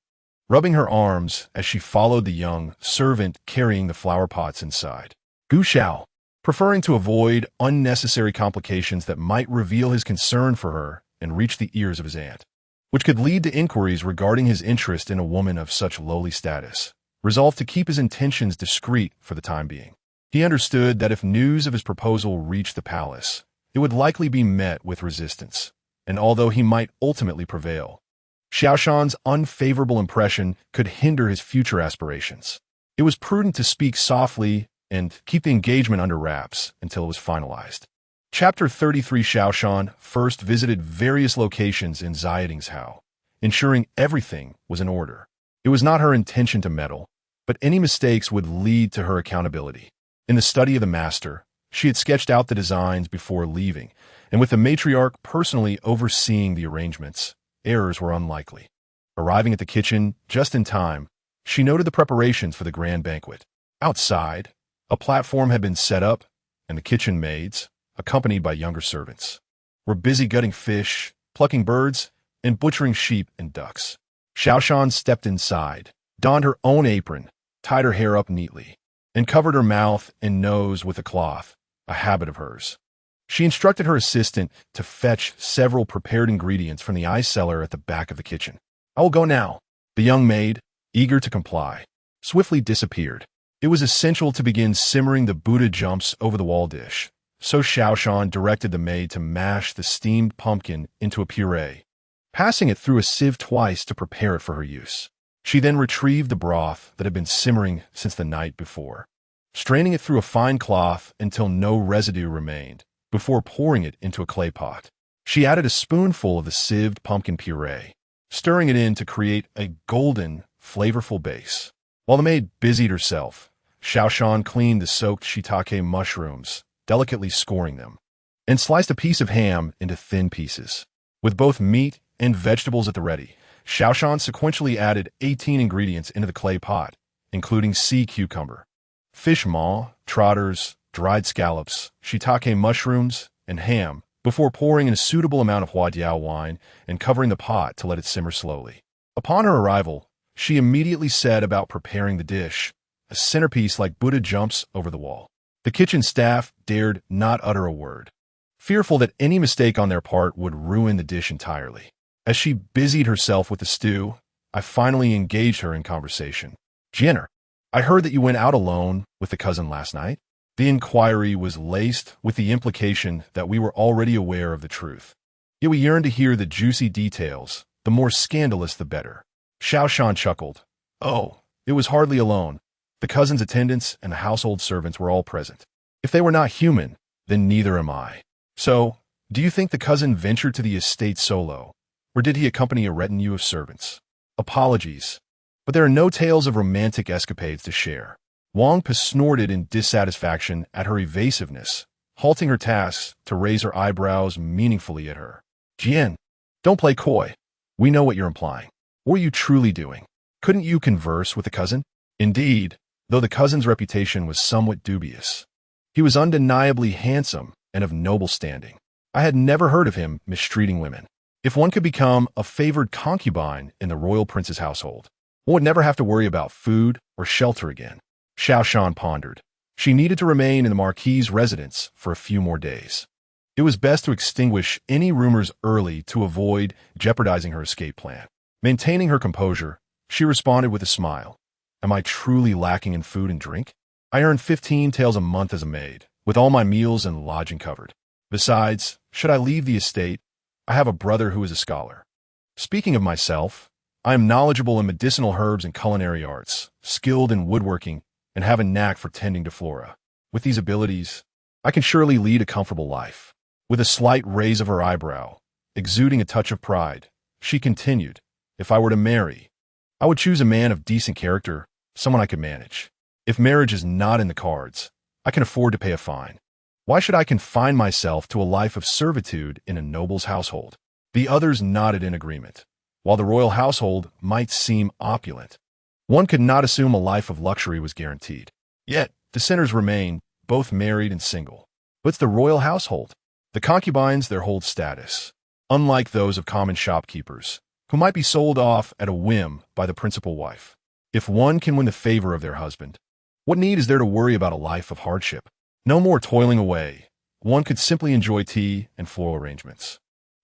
rubbing her arms as she followed the young servant carrying the flower pots inside. Gu Xiao, preferring to avoid unnecessary complications that might reveal his concern for her and reach the ears of his aunt, which could lead to inquiries regarding his interest in a woman of such lowly status, resolved to keep his intentions discreet for the time being. He understood that if news of his proposal reached the palace, it would likely be met with resistance, and although he might ultimately prevail, Xiao Shan's unfavorable impression could hinder his future aspirations. It was prudent to speak softly and keep the engagement under wraps until it was finalized. Chapter 33. Xiao Shan first visited various locations in Xiaoding's house, ensuring everything was in order. It was not her intention to meddle, but any mistakes would lead to her accountability. In the study of the master, she had sketched out the designs before leaving, and with the matriarch personally overseeing the arrangements, errors were unlikely. Arriving at the kitchen just in time, she noted the preparations for the grand banquet. Outside, a platform had been set up, and the kitchen maids, accompanied by younger servants, were busy gutting fish, plucking birds, and butchering sheep and ducks. Xiao Shan stepped inside, donned her own apron, tied her hair up neatly, and covered her mouth and nose with a cloth, a habit of hers. She instructed her assistant to fetch several prepared ingredients from the ice cellar at the back of the kitchen. "I will go now." The young maid, eager to comply, swiftly disappeared. It was essential to begin simmering the Buddha jumps over the wall dish, so Xiao Shan directed the maid to mash the steamed pumpkin into a puree, passing it through a sieve twice to prepare it for her use. She then retrieved the broth that had been simmering since the night before, straining it through a fine cloth until no residue remained, before pouring it into a clay pot. She added a spoonful of the sieved pumpkin puree, stirring it in to create a golden, flavorful base. While the maid busied herself, Xiao Shan cleaned the soaked shiitake mushrooms, delicately scoring them, and sliced a piece of ham into thin pieces. With both meat and vegetables at the ready, Xiao Shan sequentially added 18 ingredients into the clay pot, including sea cucumber, fish maw, trotters, dried scallops, shiitake mushrooms, and ham, before pouring in a suitable amount of huadiao wine and covering the pot to let it simmer slowly. Upon her arrival, she immediately set about preparing the dish, a centerpiece like Buddha jumps over the wall. The kitchen staff dared not utter a word, fearful that any mistake on their part would ruin the dish entirely. As she busied herself with the stew, I finally engaged her in conversation. "Jenner, I heard that you went out alone with the cousin last night." The inquiry was laced with the implication that we were already aware of the truth. Yet we yearned to hear the juicy details, the more scandalous the better. Xiao Shan chuckled. "Oh, it was hardly alone. The cousin's attendants and the household servants were all present. If they were not human, then neither am I. So, do you think the cousin ventured to the estate solo, or did he accompany a retinue of servants? Apologies, but there are no tales of romantic escapades to share." Wang snorted in dissatisfaction at her evasiveness, halting her tasks to raise her eyebrows meaningfully at her. "Jian, don't play coy. We know what you're implying. What are you truly doing? Couldn't you converse with the cousin?" Indeed, though the cousin's reputation was somewhat dubious, he was undeniably handsome and of noble standing. I had never heard of him mistreating women. If one could become a favored concubine in the royal prince's household, one would never have to worry about food or shelter again. Xiao Shan pondered. She needed to remain in the marquis's residence for a few more days. It was best to extinguish any rumors early to avoid jeopardizing her escape plan. Maintaining her composure, she responded with a smile. "Am I truly lacking in food and drink? I earn 15 taels a month as a maid, with all my meals and lodging covered. Besides, should I leave the estate, I have a brother who is a scholar. Speaking of myself, I am knowledgeable in medicinal herbs and culinary arts, skilled in woodworking, and have a knack for tending to flora. With these abilities, I can surely lead a comfortable life." With a slight raise of her eyebrow, exuding a touch of pride, she continued, "If I were to marry, I would choose a man of decent character, someone I could manage. If marriage is not in the cards, I can afford to pay a fine. Why should I confine myself to a life of servitude in a noble's household?" The others nodded in agreement. While the royal household might seem opulent, one could not assume a life of luxury was guaranteed. Yet, dissenters remain, both married and single. What's the royal household? The concubines there hold status, unlike those of common shopkeepers, who might be sold off at a whim by the principal wife. If one can win the favor of their husband, what need is there to worry about a life of hardship? No more toiling away. One could simply enjoy tea and floral arrangements.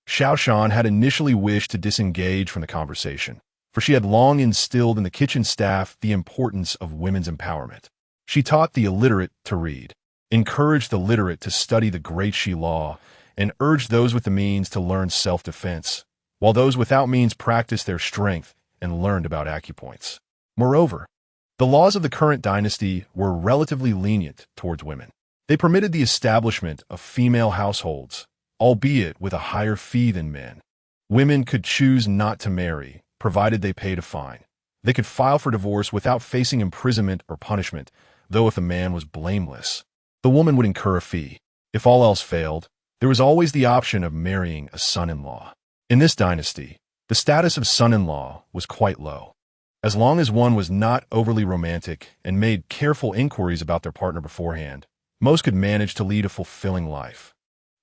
Xiao Shan had initially wished to disengage from the conversation, for she had long instilled in the kitchen staff the importance of women's empowerment. She taught the illiterate to read, encouraged the literate to study the great Shi law, and urged those with the means to learn self-defense, while those without means practiced their strength and learned about acupoints. Moreover, the laws of the current dynasty were relatively lenient towards women. They permitted the establishment of female households, albeit with a higher fee than men. Women could choose not to marry, provided they paid a fine. They could file for divorce without facing imprisonment or punishment, though if a man was blameless, the woman would incur a fee. If all else failed, there was always the option of marrying a son-in-law. In this dynasty, the status of son-in-law was quite low. As long as one was not overly romantic and made careful inquiries about their partner beforehand, most could manage to lead a fulfilling life,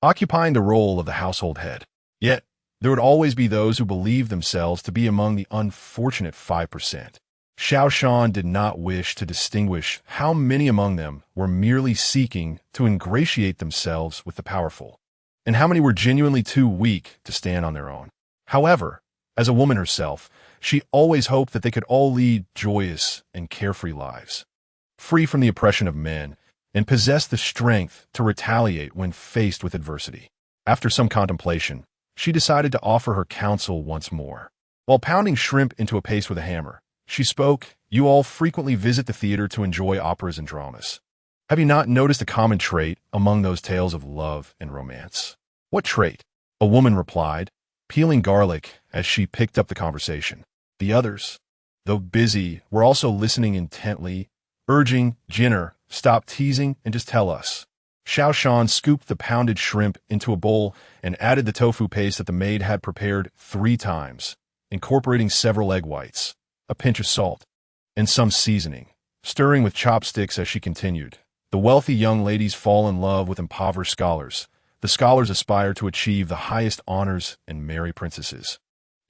occupying the role of the household head. Yet, there would always be those who believed themselves to be among the unfortunate 5%. Xiao Shan did not wish to distinguish how many among them were merely seeking to ingratiate themselves with the powerful, and how many were genuinely too weak to stand on their own. However, as a woman herself, she always hoped that they could all lead joyous and carefree lives, free from the oppression of men, and possess the strength to retaliate when faced with adversity. After some contemplation, she decided to offer her counsel once more. While pounding shrimp into a paste with a hammer, she spoke, "You all frequently visit the theater to enjoy operas and dramas. Have you not noticed a common trait among those tales of love and romance?" "What trait?" a woman replied, peeling garlic as she picked up the conversation. The others, though busy, were also listening intently, urging, "Jinner, stop teasing and just tell us." Xiao Shan scooped the pounded shrimp into a bowl and added the tofu paste that the maid had prepared 3 times, incorporating several egg whites, a pinch of salt, and some seasoning, stirring with chopsticks as she continued. The wealthy young ladies fall in love with impoverished scholars. The scholars aspire to achieve the highest honors and marry princesses.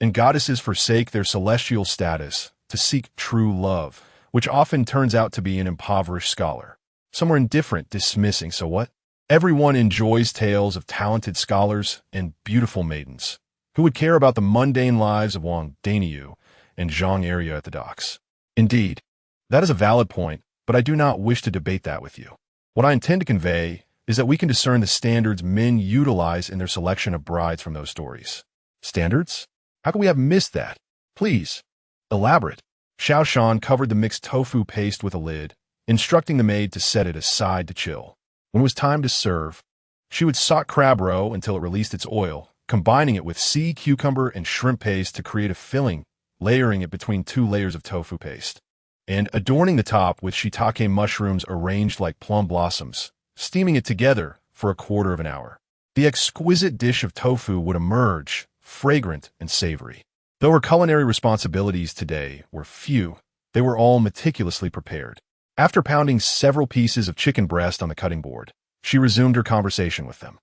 And goddesses forsake their celestial status to seek true love, which often turns out to be an impoverished scholar. Some are indifferent, dismissing, "So what?" Everyone enjoys tales of talented scholars and beautiful maidens. Who would care about the mundane lives of Wang Dainiu and Zhang Area at the docks? Indeed, that is a valid point, but I do not wish to debate that with you. What I intend to convey is that we can discern the standards men utilize in their selection of brides from those stories. Standards? How could we have missed that? Please, elaborate. Xiao Shan covered the mixed tofu paste with a lid, instructing the maid to set it aside to chill. When it was time to serve, she would saute crab roe until it released its oil, combining it with sea cucumber and shrimp paste to create a filling, layering it between 2 layers of tofu paste, and adorning the top with shiitake mushrooms arranged like plum blossoms, steaming it together for a quarter of an hour. The exquisite dish of tofu would emerge, fragrant and savory. Though her culinary responsibilities today were few, they were all meticulously prepared. After pounding several pieces of chicken breast on the cutting board, she resumed her conversation with them.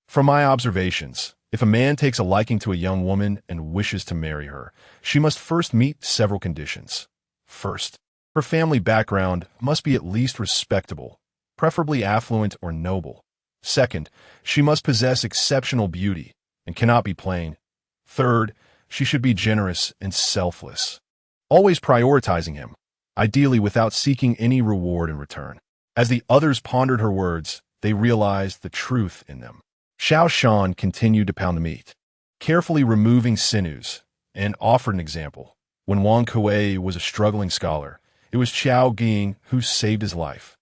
"From my observations, if a man takes a liking to a young woman and wishes to marry her, she must first meet several conditions. First, her family background must be at least respectable, preferably affluent or noble. Second, she must possess exceptional beauty and cannot be plain. Third, she should be generous and selfless, always prioritizing him, ideally without seeking any reward in return." As the others pondered her words, they realized the truth in them. Xiao Shan continued to pound the meat, carefully removing sinews, and offered an example. When Wang Kuei was a struggling scholar, it was Qiao Ging who saved his life,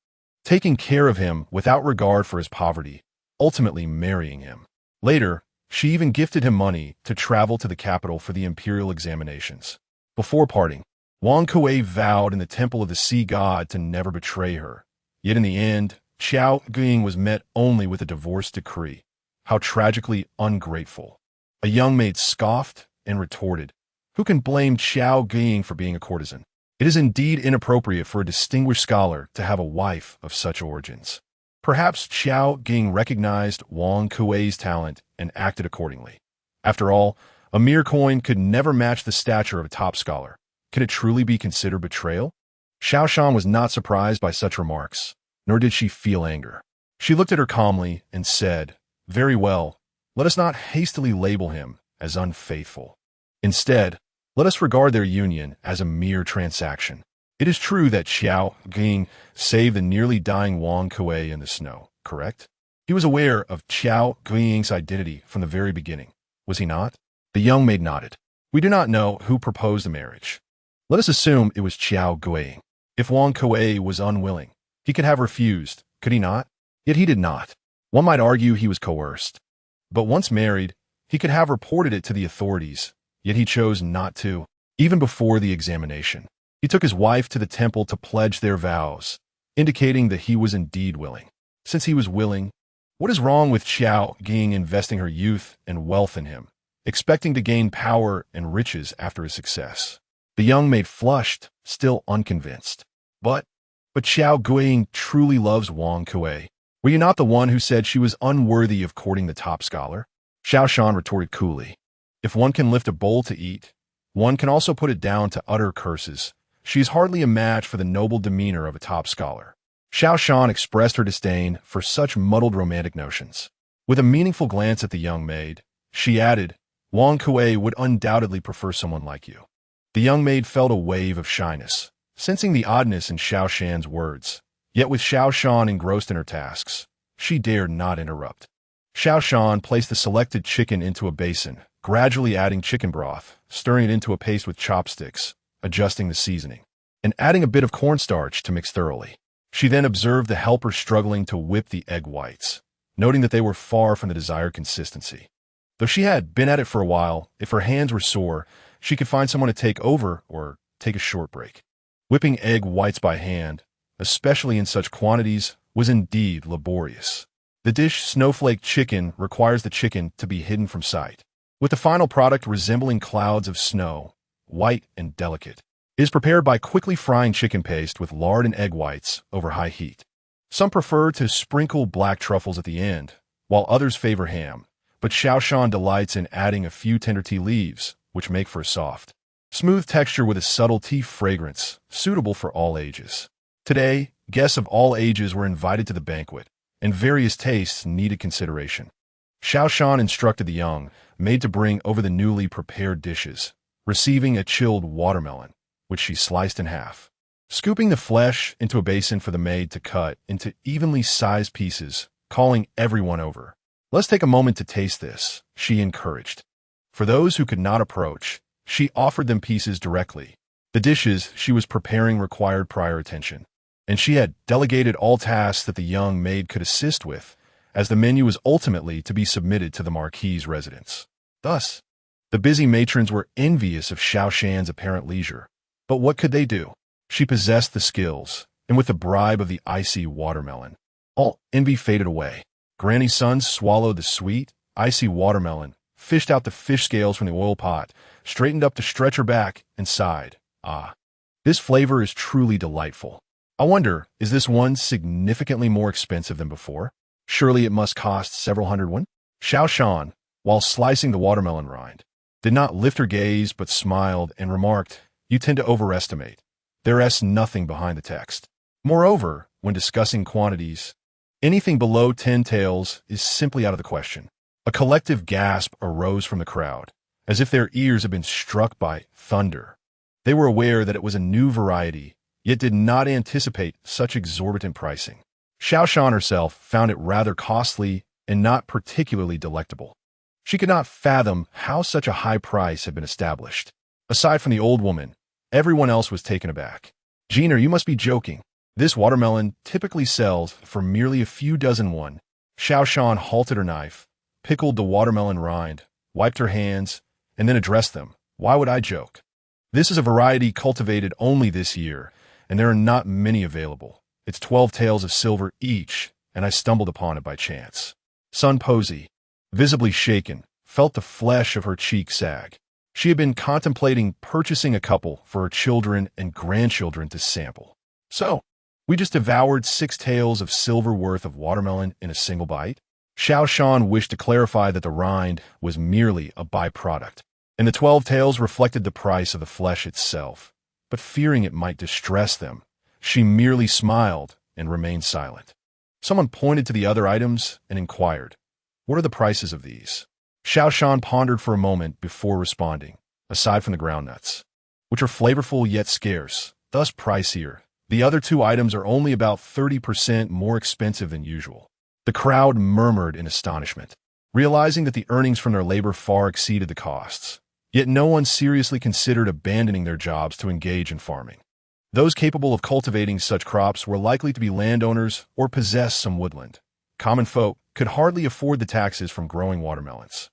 taking care of him without regard for his poverty, ultimately marrying him. Later, she even gifted him money to travel to the capital for the imperial examinations. Before parting, Wang Kuei vowed in the temple of the sea god to never betray her. Yet in the end, Qiao Ging was met only with a divorce decree. How tragically ungrateful. A young maid scoffed and retorted, "Who can blame Xiao Ging for being a courtesan? It is indeed inappropriate for a distinguished scholar to have a wife of such origins." Perhaps Xiao Ging recognized Wang Kuei's talent and acted accordingly. After all, a mere coin could never match the stature of a top scholar. Can it truly be considered betrayal? Xiao Shan was not surprised by such remarks, nor did she feel anger. She looked at her calmly and said, "Very well, let us not hastily label him as unfaithful. Instead, let us regard their union as a mere transaction. It is true that Xiao Ging saved the nearly dying Wang Kuei in the snow, correct? He was aware of Xiao Ging's identity from the very beginning, was he not?" The young maid nodded. "We do not know who proposed the marriage. Let us assume it was Xiao Ging. If Wang Kuei was unwilling, he could have refused, could he not? Yet he did not. One might argue he was coerced. But once married, he could have reported it to the authorities, yet he chose not to. Even before the examination, he took his wife to the temple to pledge their vows, indicating that he was indeed willing. Since he was willing, what is wrong with Xiao Ging investing her youth and wealth in him, expecting to gain power and riches after his success? The young maid flushed, still unconvinced. But Xiao Ging truly loves Wang Kuei. Were you not the one who said she was unworthy of courting the top scholar?" Xiao Shan retorted coolly. "If one can lift a bowl to eat, one can also put it down to utter curses. She is hardly a match for the noble demeanor of a top scholar." Xiao Shan expressed her disdain for such muddled romantic notions. With a meaningful glance at the young maid, she added, "Wang Kuei would undoubtedly prefer someone like you." The young maid felt a wave of shyness, sensing the oddness in Xiao Shan's words. Yet with Xiao Shan engrossed in her tasks, she dared not interrupt. Xiao Shan placed the selected chicken into a basin, gradually adding chicken broth, stirring it into a paste with chopsticks, adjusting the seasoning, and adding a bit of cornstarch to mix thoroughly. She then observed the helper struggling to whip the egg whites, noting that they were far from the desired consistency. Though she had been at it for a while, if her hands were sore, she could find someone to take over or take a short break. Whipping egg whites by hand, especially in such quantities, was indeed laborious. The dish snowflake chicken requires the chicken to be hidden from sight, with the final product resembling clouds of snow, white and delicate. It is prepared by quickly frying chicken paste with lard and egg whites over high heat. Some prefer to sprinkle black truffles at the end, while others favor ham, but Xiao Shan delights in adding a few tender tea leaves, which make for a soft, smooth texture with a subtle tea fragrance, suitable for all ages. Today, guests of all ages were invited to the banquet, and various tastes needed consideration. Xiao Shan instructed the young maid to bring over the newly prepared dishes, receiving a chilled watermelon, which she sliced in half. Scooping the flesh into a basin for the maid to cut into evenly sized pieces, calling everyone over. "Let's take a moment to taste this," she encouraged. For those who could not approach, she offered them pieces directly. The dishes she was preparing required prior attention, and she had delegated all tasks that the young maid could assist with, as the menu was ultimately to be submitted to the marquis's residence. Thus, the busy matrons were envious of Xiao Shan's apparent leisure. But what could they do? She possessed the skills, and with the bribe of the icy watermelon, all envy faded away. Granny's son swallowed the sweet, icy watermelon, fished out the fish scales from the oil pot, straightened up to stretch her back, and sighed. "Ah, this flavor is truly delightful. I wonder, is this one significantly more expensive than before? Surely it must cost several hundred won?" Xiao Shan, while slicing the watermelon rind, did not lift her gaze but smiled and remarked, "You tend to overestimate. There is nothing behind the text. Moreover, when discussing quantities, anything below 10 taels is simply out of the question." A collective gasp arose from the crowd, as if their ears had been struck by thunder. They were aware that it was a new variety, yet did not anticipate such exorbitant pricing. Xiao Shan herself found it rather costly and not particularly delectable. She could not fathom how such a high price had been established. Aside from the old woman, everyone else was taken aback. "Gina, you must be joking. This watermelon typically sells for merely a few dozen won." Xiao Shan halted her knife, pickled the watermelon rind, wiped her hands, and then addressed them. "Why would I joke? This is a variety cultivated only this year, and there are not many available. It's 12 taels of silver each, and I stumbled upon it by chance." Sun Posey, visibly shaken, felt the flesh of her cheek sag. She had been contemplating purchasing a couple for her children and grandchildren to sample. So, we just devoured 6 taels of silver worth of watermelon in a single bite? Xiao Shan wished to clarify that the rind was merely a byproduct, and the 12 taels reflected the price of the flesh itself. But fearing it might distress them, she merely smiled and remained silent. Someone pointed to the other items and inquired, "What are the prices of these?" Xiao Shan pondered for a moment before responding, "Aside from the groundnuts, which are flavorful yet scarce, thus pricier, the other 2 items are only about 30% more expensive than usual." The crowd murmured in astonishment, realizing that the earnings from their labor far exceeded the costs. Yet no one seriously considered abandoning their jobs to engage in farming. Those capable of cultivating such crops were likely to be landowners or possess some woodland. Common folk could hardly afford the taxes from growing watermelons.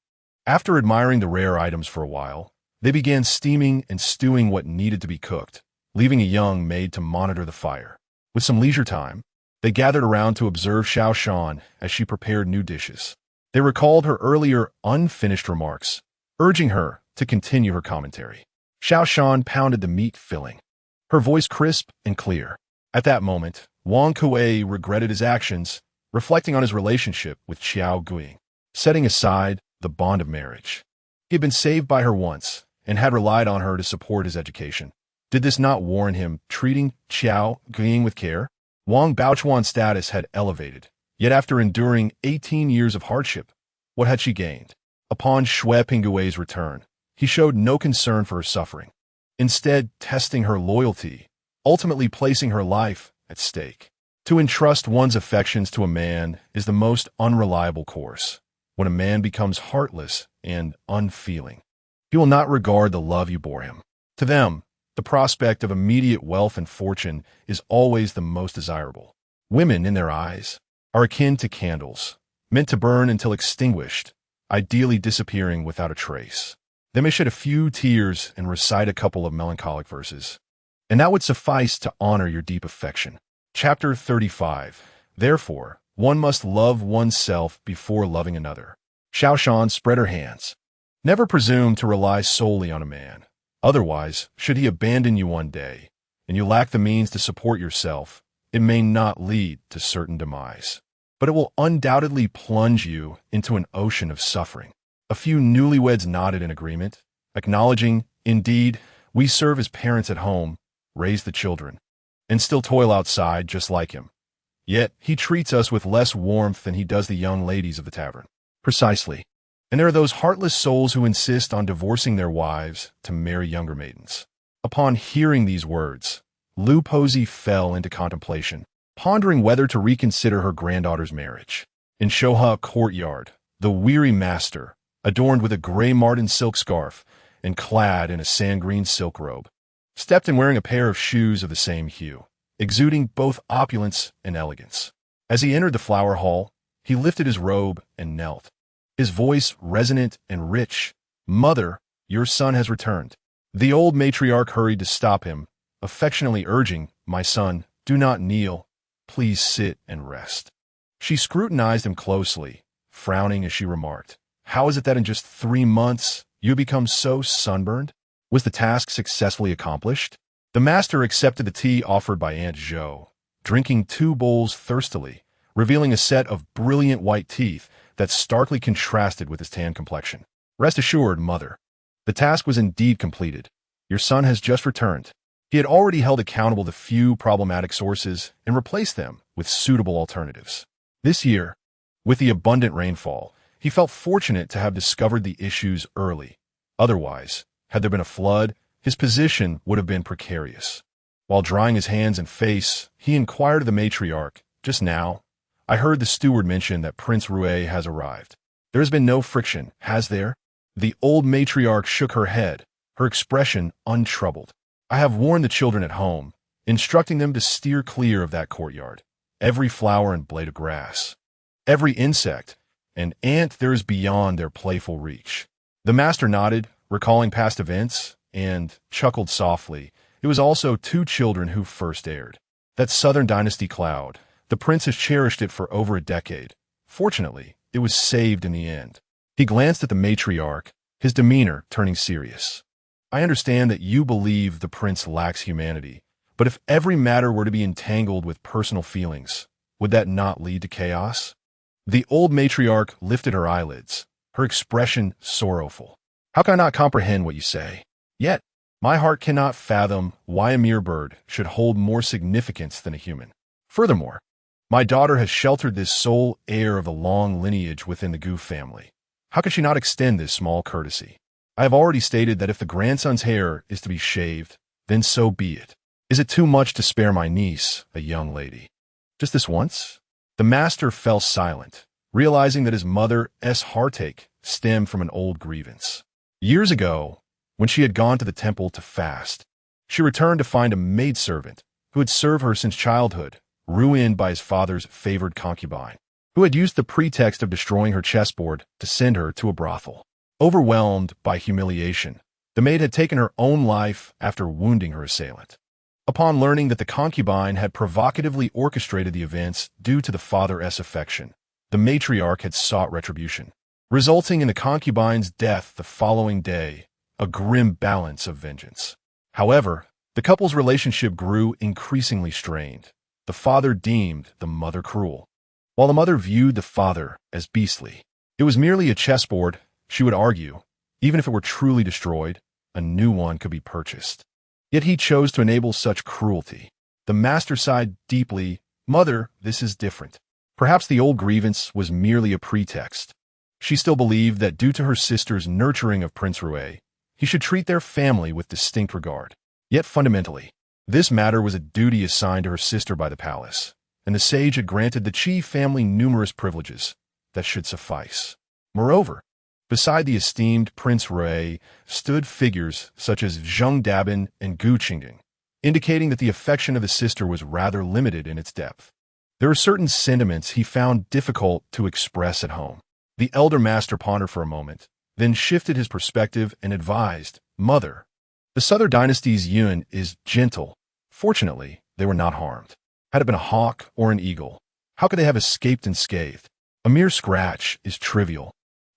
After admiring the rare items for a while, they began steaming and stewing what needed to be cooked, leaving a young maid to monitor the fire. With some leisure time, they gathered around to observe Xiao Shan as she prepared new dishes. They recalled her earlier unfinished remarks, urging her to continue her commentary. Xiao Shan pounded the meat filling, her voice crisp and clear. At that moment, Wang Kuei regretted his actions, reflecting on his relationship with Qiao Guiying, setting aside the bond of marriage. He had been saved by her once and had relied on her to support his education. Did this not warrant him treating Qiao Guiying with care? Wang Baochuan's status had elevated, yet after enduring 18 years of hardship, what had she gained? Upon Xue Pingui's return, he showed no concern for her suffering, instead testing her loyalty, ultimately placing her life at stake. To entrust one's affections to a man is the most unreliable course. When a man becomes heartless and unfeeling, he will not regard the love you bore him. To them, the prospect of immediate wealth and fortune is always the most desirable. Women, in their eyes, are akin to candles, meant to burn until extinguished, ideally disappearing without a trace. They may shed a few tears and recite a couple of melancholic verses, and that would suffice to honor your deep affection. Chapter 35. Therefore, one must love oneself before loving another. Xiao Shan spread her hands. Never presume to rely solely on a man. Otherwise, should he abandon you one day, and you lack the means to support yourself, it may not lead to certain demise, but it will undoubtedly plunge you into an ocean of suffering. A few newlyweds nodded in agreement, acknowledging, indeed, we serve as parents at home, raise the children, and still toil outside just like him. Yet he treats us with less warmth than he does the young ladies of the tavern. Precisely. And there are those heartless souls who insist on divorcing their wives to marry younger maidens. Upon hearing these words, Lu Posey fell into contemplation, pondering whether to reconsider her granddaughter's marriage. In Shoha courtyard, the weary master, adorned with a gray marten silk scarf and clad in a sand-green silk robe, stepped in wearing a pair of shoes of the same hue, exuding both opulence and elegance. As he entered the flower hall, he lifted his robe and knelt, his voice resonant and rich. "Mother, your son has returned." The old matriarch hurried to stop him, affectionately urging, "My son, do not kneel. Please sit and rest." She scrutinized him closely, frowning as she remarked, "How is it that in just 3 months you become so sunburned?" Was the task successfully accomplished? The master accepted the tea offered by Aunt Zhou, drinking 2 bowls thirstily, revealing a set of brilliant white teeth that starkly contrasted with his tan complexion. "Rest assured, mother, the task was indeed completed. Your son has just returned." He had already held accountable the few problematic sources and replaced them with suitable alternatives. This year, with the abundant rainfall, he felt fortunate to have discovered the issues early. Otherwise, had there been a flood, his position would have been precarious. While drying his hands and face, he inquired of the matriarch, "Just now, I heard the steward mention that Prince Rue has arrived. There has been no friction, has there?" The old matriarch shook her head, her expression untroubled. "I have warned the children at home, instructing them to steer clear of that courtyard. Every flower and blade of grass, every insect and ant there is beyond their playful reach." The master nodded, recalling past events, and chuckled softly. It was also 2 children who first aired. That southern dynasty cloud, the prince has cherished it for over a decade. Fortunately, it was saved in the end. He glanced at the matriarch, his demeanor turning serious. I understand that you believe the prince lacks humanity, but if every matter were to be entangled with personal feelings, would that not lead to chaos? The old matriarch lifted her eyelids, her expression sorrowful. How can I not comprehend what you say? Yet, my heart cannot fathom why a mere bird should hold more significance than a human. Furthermore, my daughter has sheltered this sole heir of the long lineage within the Goof family. How could she not extend this small courtesy? I have already stated that if the grandson's hair is to be shaved, then so be it. Is it too much to spare my niece, a young lady? Just this once? The master fell silent, realizing that his mother's heartache stemmed from an old grievance. Years ago, when she had gone to the temple to fast, she returned to find a maidservant who had served her since childhood, ruined by his father's favored concubine, who had used the pretext of destroying her chessboard to send her to a brothel. Overwhelmed by humiliation, the maid had taken her own life after wounding her assailant. Upon learning that the concubine had provocatively orchestrated the events due to the father's affection, the matriarch had sought retribution, resulting in the concubine's death the following day, a grim balance of vengeance. However, the couple's relationship grew increasingly strained. The father deemed the mother cruel, while the mother viewed the father as beastly. It was merely a chessboard, she would argue. Even if it were truly destroyed, a new one could be purchased. Yet he chose to enable such cruelty. The master sighed deeply. Mother, this is different. Perhaps the old grievance was merely a pretext. She still believed that due to her sister's nurturing of Prince Rue, he should treat their family with distinct regard. Yet fundamentally, this matter was a duty assigned to her sister by the palace, and the sage had granted the Qi family numerous privileges that should suffice. Moreover, beside the esteemed Prince Rue stood figures such as Zheng Dabin and Gu Qingding, indicating that the affection of the sister was rather limited in its depth. There were certain sentiments he found difficult to express at home. The elder master pondered for a moment, then shifted his perspective and advised, Mother, the Southern dynasty's Yuan is gentle. Fortunately, they were not harmed. Had it been a hawk or an eagle, how could they have escaped unscathed? A mere scratch is trivial.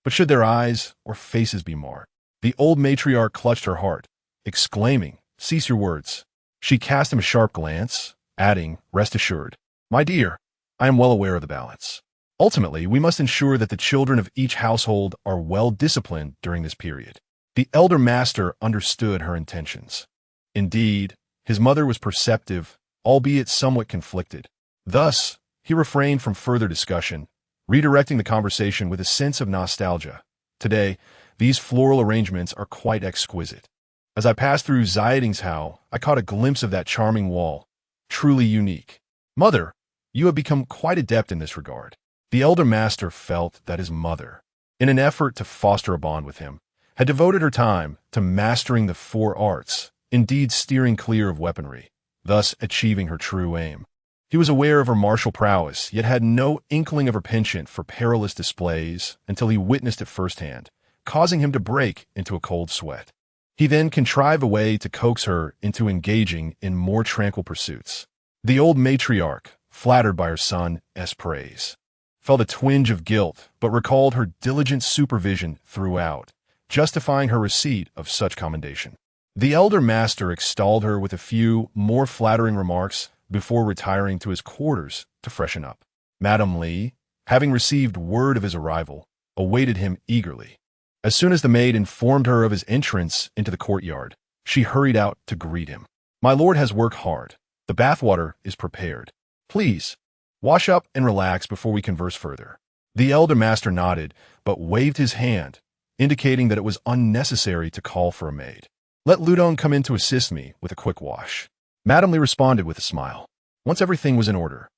But should their eyes or faces be marred? The old matriarch clutched her heart, exclaiming, Cease your words. She cast him a sharp glance, adding, Rest assured, my dear, I am well aware of the balance. Ultimately, we must ensure that the children of each household are well disciplined during this period. The elder master understood her intentions. Indeed, his mother was perceptive, albeit somewhat conflicted. Thus, he refrained from further discussion, redirecting the conversation with a sense of nostalgia. Today, these floral arrangements are quite exquisite. As I passed through Xiaoding's house, I caught a glimpse of that charming wall, truly unique. Mother, you have become quite adept in this regard. The elder master felt that his mother, in an effort to foster a bond with him, had devoted her time to mastering the four arts, indeed steering clear of weaponry, thus achieving her true aim. He was aware of her martial prowess, yet had no inkling of her penchant for perilous displays until he witnessed it firsthand, causing him to break into a cold sweat. He then contrived a way to coax her into engaging in more tranquil pursuits. The old matriarch, flattered by her son's praise, felt a twinge of guilt, but recalled her diligent supervision throughout, justifying her receipt of such commendation. The elder master extolled her with a few more flattering remarks before retiring to his quarters to freshen up. Madame Li, having received word of his arrival, awaited him eagerly. As soon as the maid informed her of his entrance into the courtyard, she hurried out to greet him. My lord has worked hard. The bathwater is prepared. Please, wash up and relax before we converse further. The elder master nodded, but waved his hand, indicating that it was unnecessary to call for a maid. Let Ludong come in to assist me with a quick wash. Madame Li responded with a smile. Once everything was in order,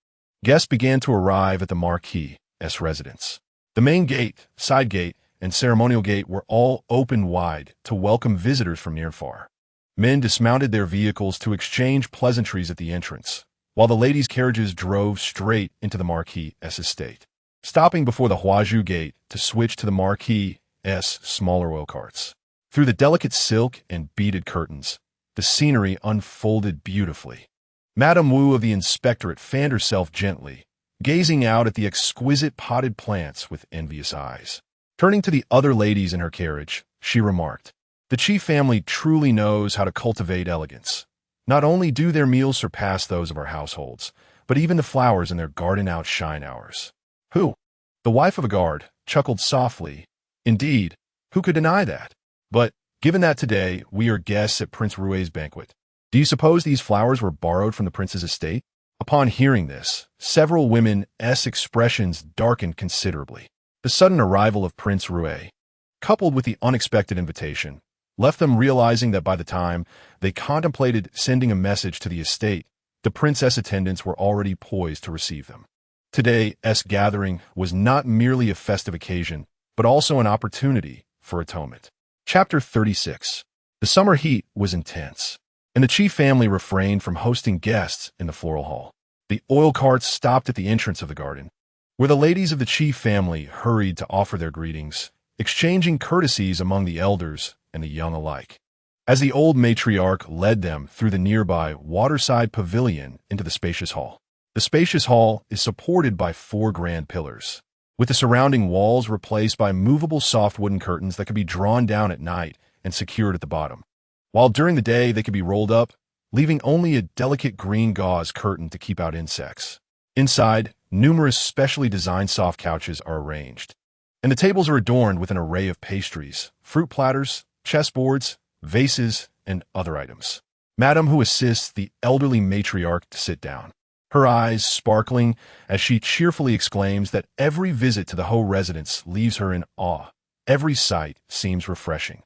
guests began to arrive at the marquis' residence. The main gate, side gate, and ceremonial gate were all open wide to welcome visitors from near and far. Men dismounted their vehicles to exchange pleasantries at the entrance, while the ladies' carriages drove straight into the marquis' estate, stopping before the Huazhu gate to switch to the marquis' smaller oil carts. Through the delicate silk and beaded curtains, the scenery unfolded beautifully. Madame Wu of the inspectorate fanned herself gently, gazing out at the exquisite potted plants with envious eyes. Turning to the other ladies in her carriage, she remarked, "The Chi family truly knows how to cultivate elegance. Not only do their meals surpass those of our households, but even the flowers in their garden outshine ours." Who? The wife of a guard chuckled softly. Indeed, who could deny that? But, given that today we are guests at Prince Rue's banquet, do you suppose these flowers were borrowed from the prince's estate? Upon hearing this, several women's expressions darkened considerably. The sudden arrival of Prince Rue, coupled with the unexpected invitation, left them realizing that by the time they contemplated sending a message to the estate, the princess attendants were already poised to receive them. Today's gathering was not merely a festive occasion, but also an opportunity for atonement. Chapter 36. The summer heat was intense, and the Chi family refrained from hosting guests in the floral hall. The oil carts stopped at the entrance of the garden, where the ladies of the Chi family hurried to offer their greetings, exchanging courtesies among the elders and the young alike. As the old matriarch led them through the nearby waterside pavilion into the spacious hall. The spacious hall is supported by 4 grand pillars, with the surrounding walls replaced by movable soft wooden curtains that could be drawn down at night and secured at the bottom, while during the day they could be rolled up, leaving only a delicate green gauze curtain to keep out insects. Inside, numerous specially designed soft couches are arranged, and the tables are adorned with an array of pastries, fruit platters, chessboards, vases, and other items. Madame, who assists the elderly matriarch to sit down, her eyes sparkling as she cheerfully exclaims that every visit to the Ho residence leaves her in awe. Every sight seems refreshing.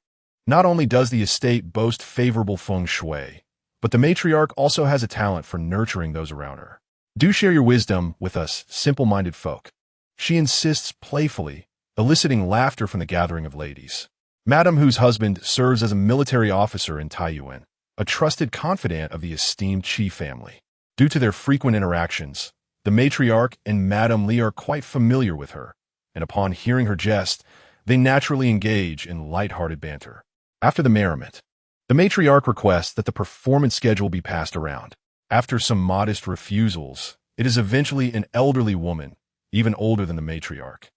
Not only does the estate boast favorable feng shui, but the matriarch also has a talent for nurturing those around her. Do share your wisdom with us, simple-minded folk. She insists playfully, eliciting laughter from the gathering of ladies. Madame, whose husband serves as a military officer in Taiyuan, a trusted confidant of the esteemed Chi family. Due to their frequent interactions, the matriarch and Madame Li are quite familiar with her, and upon hearing her jest, they naturally engage in light-hearted banter. After the merriment, the matriarch requests that the performance schedule be passed around. After some modest refusals, it is eventually an elderly woman, even older than the matriarch,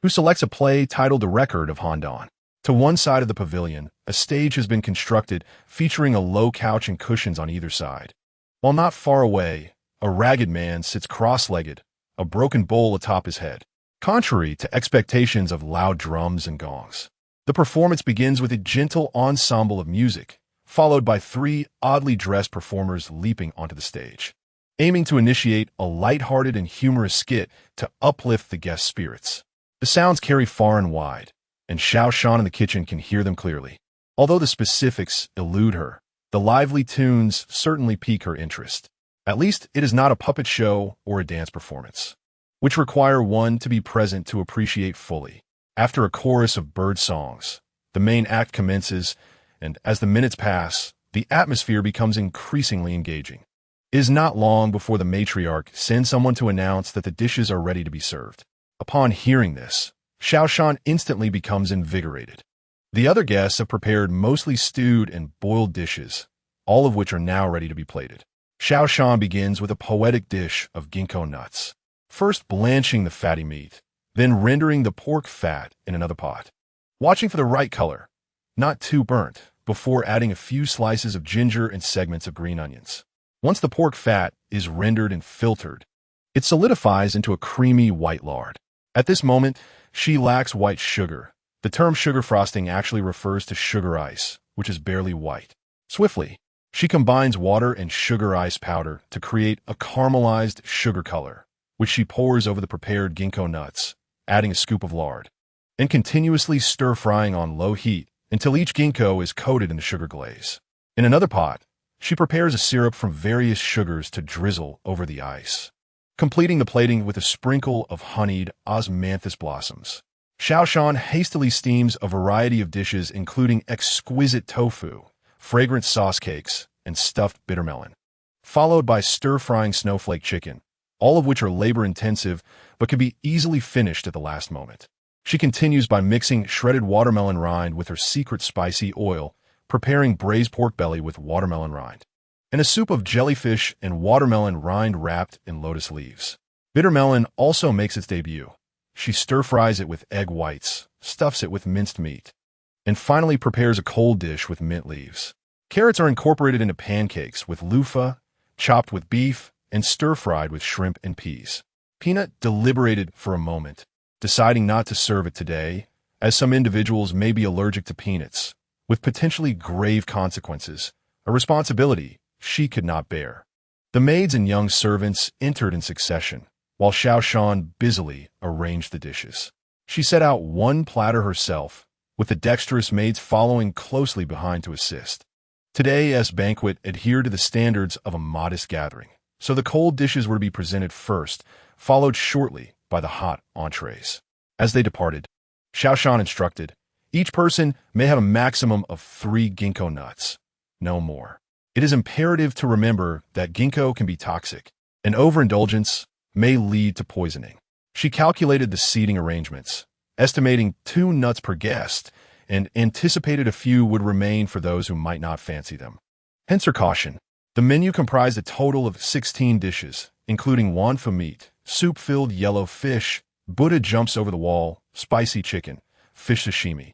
who selects a play titled The Record of Handan. To one side of the pavilion, a stage has been constructed featuring a low couch and cushions on either side. While not far away, a ragged man sits cross-legged, a broken bowl atop his head, contrary to expectations of loud drums and gongs. The performance begins with a gentle ensemble of music, followed by 3 oddly dressed performers leaping onto the stage, aiming to initiate a light-hearted and humorous skit to uplift the guest spirits. The sounds carry far and wide, and Xiao Shan in the kitchen can hear them clearly. Although the specifics elude her, the lively tunes certainly pique her interest. At least it is not a puppet show or a dance performance, which require one to be present to appreciate fully. After a chorus of bird songs, the main act commences, and as the minutes pass, the atmosphere becomes increasingly engaging. It is not long before the matriarch sends someone to announce that the dishes are ready to be served. Upon hearing this, Xiao Shan instantly becomes invigorated. The other guests have prepared mostly stewed and boiled dishes, all of which are now ready to be plated. Xiao Shan begins with a poetic dish of ginkgo nuts, first blanching the fatty meat, then rendering the pork fat in another pot, watching for the right color, not too burnt, before adding a few slices of ginger and segments of green onions. Once the pork fat is rendered and filtered, it solidifies into a creamy white lard. At this moment, she lacks white sugar. The term sugar frosting actually refers to sugar ice, which is barely white. Swiftly, she combines water and sugar ice powder to create a caramelized sugar color, which she pours over the prepared ginkgo nuts, adding a scoop of lard, and continuously stir-frying on low heat until each ginkgo is coated in the sugar glaze. In another pot, she prepares a syrup from various sugars to drizzle over the ice, completing the plating with a sprinkle of honeyed osmanthus blossoms. Xiao Shan hastily steams a variety of dishes including exquisite tofu, fragrant sauce cakes, and stuffed bitter melon, followed by stir-frying snowflake chicken, all of which are labor-intensive but can be easily finished at the last moment. She continues by mixing shredded watermelon rind with her secret spicy oil, preparing braised pork belly with watermelon rind, and a soup of jellyfish and watermelon rind wrapped in lotus leaves. Bitter melon also makes its debut. She stir-fries it with egg whites, stuffs it with minced meat, and finally prepares a cold dish with mint leaves. Carrots are incorporated into pancakes with loofah, chopped with beef, and stir-fried with shrimp and peas. Peanut deliberated for a moment, deciding not to serve it today, as some individuals may be allergic to peanuts, with potentially grave consequences, a responsibility she could not bear. The maids and young servants entered in succession, while Xiao Shan busily arranged the dishes. She set out one platter herself, with the dexterous maids following closely behind to assist. Today's banquet adhered to the standards of a modest gathering, so the cold dishes were to be presented first, followed shortly by the hot entrees. As they departed, Xiao Shan instructed, each person may have a maximum of 3 ginkgo nuts, no more. It is imperative to remember that ginkgo can be toxic, and overindulgence may lead to poisoning. She calculated the seating arrangements, estimating 2 nuts per guest, and anticipated a few would remain for those who might not fancy them. Hence her caution. The menu comprised a total of 16 dishes, including wanfa meat, soup-filled yellow fish, Buddha jumps over the wall, spicy chicken, fish sashimi,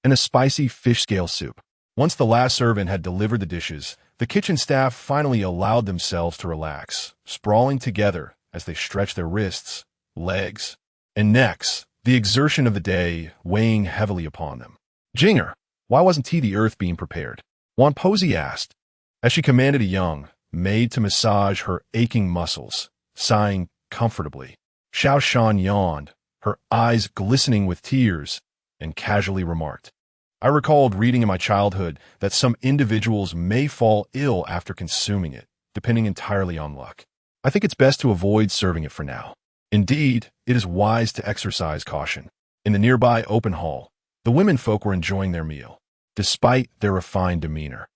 and a spicy fish scale soup. Once the last servant had delivered the dishes, the kitchen staff finally allowed themselves to relax, sprawling together as they stretched their wrists, legs, and necks, the exertion of the day weighing heavily upon them. Jinger, why wasn't tea the earth being prepared? Wan Posey asked, as she commanded a young maid to massage her aching muscles, sighing comfortably. Xiao Shan yawned, her eyes glistening with tears, and casually remarked, I recalled reading in my childhood that some individuals may fall ill after consuming it, depending entirely on luck. I think it's best to avoid serving it for now. Indeed, it is wise to exercise caution. In the nearby open hall, the women folk were enjoying their meal, despite their refined demeanor.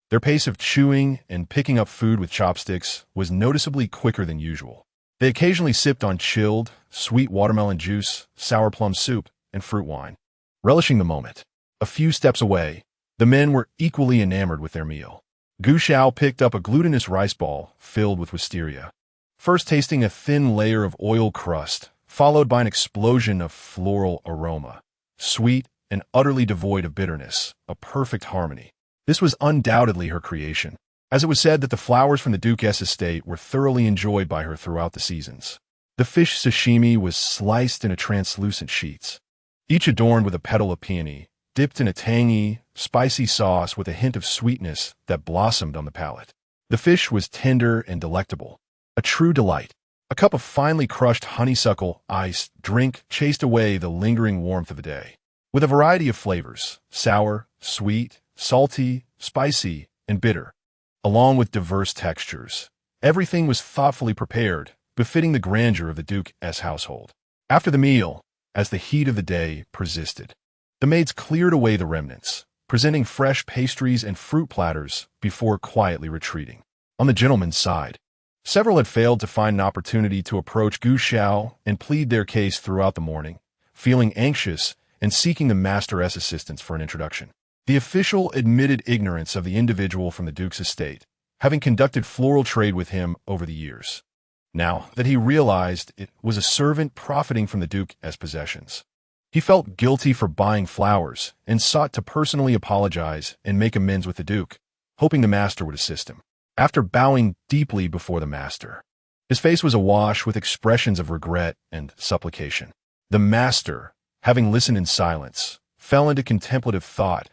Their pace of chewing and picking up food with chopsticks was noticeably quicker than usual. They occasionally sipped on chilled, sweet watermelon juice, sour plum soup, and fruit wine, relishing the moment. A few steps away, the men were equally enamored with their meal. Gu Xiao picked up a glutinous rice ball filled with wisteria, first tasting a thin layer of oil crust, followed by an explosion of floral aroma, sweet and utterly devoid of bitterness, a perfect harmony. This was undoubtedly her creation, as it was said that the flowers from the Duke's estate were thoroughly enjoyed by her throughout the seasons. The fish sashimi was sliced into translucent sheets, each adorned with a petal of peony, dipped in a tangy, spicy sauce with a hint of sweetness that blossomed on the palate. The fish was tender and delectable, a true delight. A cup of finely crushed honeysuckle iced drink chased away the lingering warmth of the day. With a variety of flavors, sour, sweet, salty, spicy, and bitter, along with diverse textures, everything was thoughtfully prepared, befitting the grandeur of the Duke's household. After the meal, as the heat of the day persisted, the maids cleared away the remnants, presenting fresh pastries and fruit platters before quietly retreating. On the gentleman's side, several had failed to find an opportunity to approach Gu Xiao and plead their case throughout the morning, feeling anxious and seeking the master's assistance for an introduction. The official admitted ignorance of the individual from the Duke's estate, having conducted floral trade with him over the years. Now that he realized it was a servant profiting from the Duke's possessions, he felt guilty for buying flowers and sought to personally apologize and make amends with the Duke, hoping the master would assist him. After bowing deeply before the master, his face was awash with expressions of regret and supplication. The master, having listened in silence, fell into contemplative thought,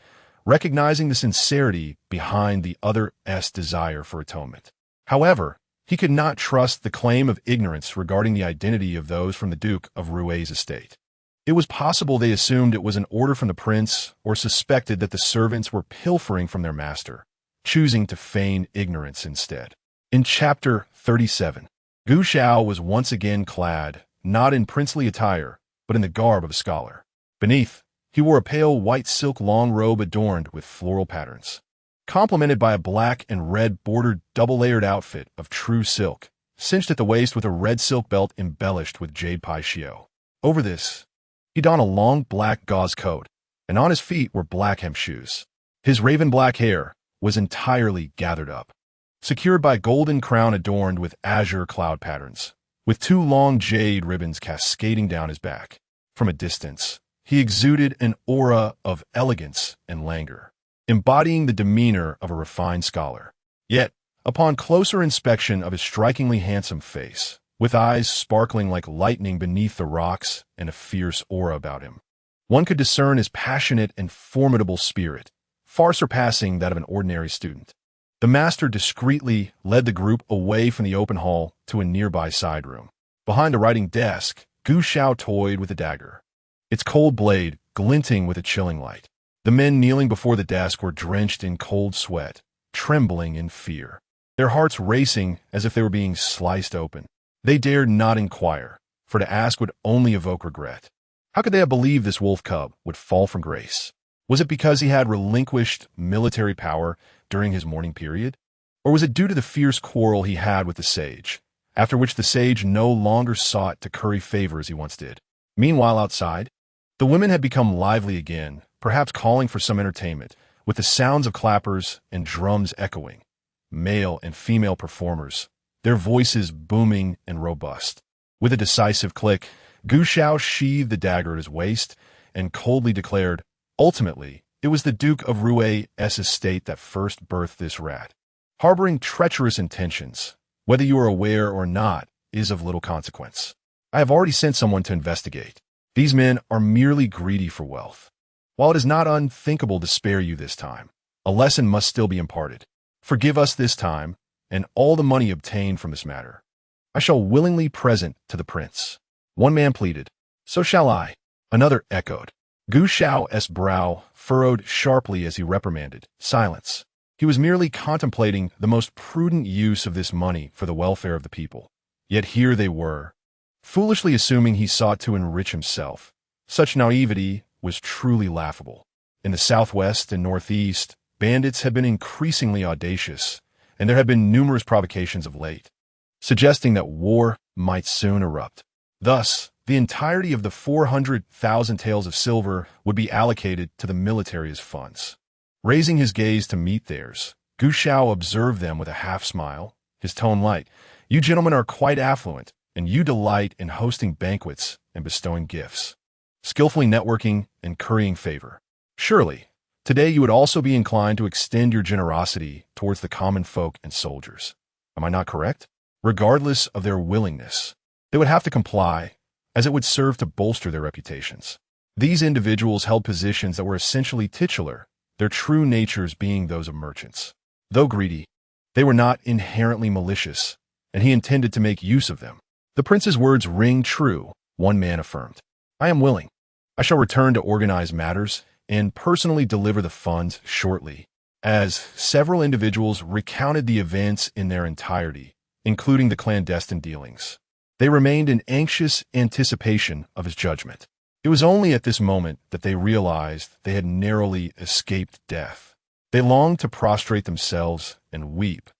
recognizing the sincerity behind the other's desire for atonement. However, he could not trust the claim of ignorance regarding the identity of those from the Duke of Rui's estate. It was possible they assumed it was an order from the prince or suspected that the servants were pilfering from their master, choosing to feign ignorance instead. In Chapter 37, Gu Xiao was once again clad, not in princely attire, but in the garb of a scholar. Beneath, he wore a pale white silk long robe adorned with floral patterns, complemented by a black and red bordered double-layered outfit of true silk, cinched at the waist with a red silk belt embellished with jade paixio. Over this, he donned a long black gauze coat, and on his feet were black hemp shoes. His raven black hair was entirely gathered up, secured by a golden crown adorned with azure cloud patterns, with 2 long jade ribbons cascading down his back. From a distance, He exuded an aura of elegance and languor, embodying the demeanor of a refined scholar. Yet, upon closer inspection of his strikingly handsome face, with eyes sparkling like lightning beneath the rocks and a fierce aura about him, one could discern his passionate and formidable spirit, far surpassing that of an ordinary student. The master discreetly led the group away from the open hall to a nearby side room. Behind a writing desk, Gu Xiao toyed with a dagger, its cold blade glinting with a chilling light. The men kneeling before the desk were drenched in cold sweat, trembling in fear, their hearts racing as if they were being sliced open. They dared not inquire, for to ask would only evoke regret. How could they have believed this wolf cub would fall from grace? Was it because he had relinquished military power during his mourning period? Or was it due to the fierce quarrel he had with the sage, after which the sage no longer sought to curry favor as he once did? Meanwhile, outside, the women had become lively again, perhaps calling for some entertainment, with the sounds of clappers and drums echoing, male and female performers, their voices booming and robust. With a decisive click, Gu Xiao sheathed the dagger at his waist and coldly declared, "Ultimately, it was the Duke of Rue's estate that first birthed this rat. Harboring treacherous intentions, whether you are aware or not, is of little consequence. I have already sent someone to investigate. These men are merely greedy for wealth. While it is not unthinkable to spare you this time, a lesson must still be imparted. Forgive us this time, and all the money obtained from this matter I shall willingly present to the prince." One man pleaded, "So shall I." Another echoed. Gu Xiao's brow furrowed sharply as he reprimanded, "Silence." He was merely contemplating the most prudent use of this money for the welfare of the people. Yet here they were, foolishly assuming he sought to enrich himself. Such naivety was truly laughable. In the southwest and northeast, bandits had been increasingly audacious, and there had been numerous provocations of late, suggesting that war might soon erupt. Thus, the entirety of the 400,000 taels of silver would be allocated to the military as funds. Raising his gaze to meet theirs, Gu Xiao observed them with a half-smile, his tone light. "You gentlemen are quite affluent, and you delight in hosting banquets and bestowing gifts, skillfully networking and currying favor. Surely, today you would also be inclined to extend your generosity towards the common folk and soldiers. Am I not correct? Regardless of their willingness, they would have to comply, as it would serve to bolster their reputations." These individuals held positions that were essentially titular, their true natures being those of merchants. Though greedy, they were not inherently malicious, and he intended to make use of them. "The prince's words ring true," one man affirmed. "I am willing. I shall return to organize matters and personally deliver the funds shortly." As several individuals recounted the events in their entirety, including the clandestine dealings, they remained in anxious anticipation of his judgment. It was only at this moment that they realized they had narrowly escaped death. They longed to prostrate themselves and weep,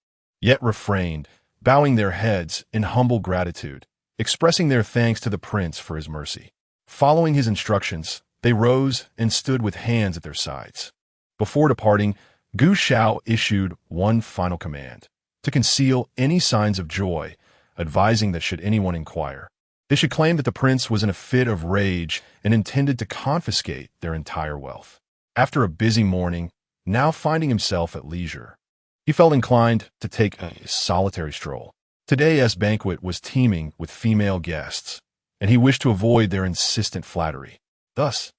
yet refrained, bowing their heads in humble gratitude, expressing their thanks to the prince for his mercy. Following his instructions, they rose and stood with hands at their sides. Before departing, Gu Xiao issued one final command: to conceal any signs of joy, advising that should anyone inquire, they should claim that the prince was in a fit of rage and intended to confiscate their entire wealth. After a busy morning, now finding himself at leisure, he felt inclined to take a solitary stroll. Today's banquet was teeming with female guests, and he wished to avoid their insistent flattery. Thus,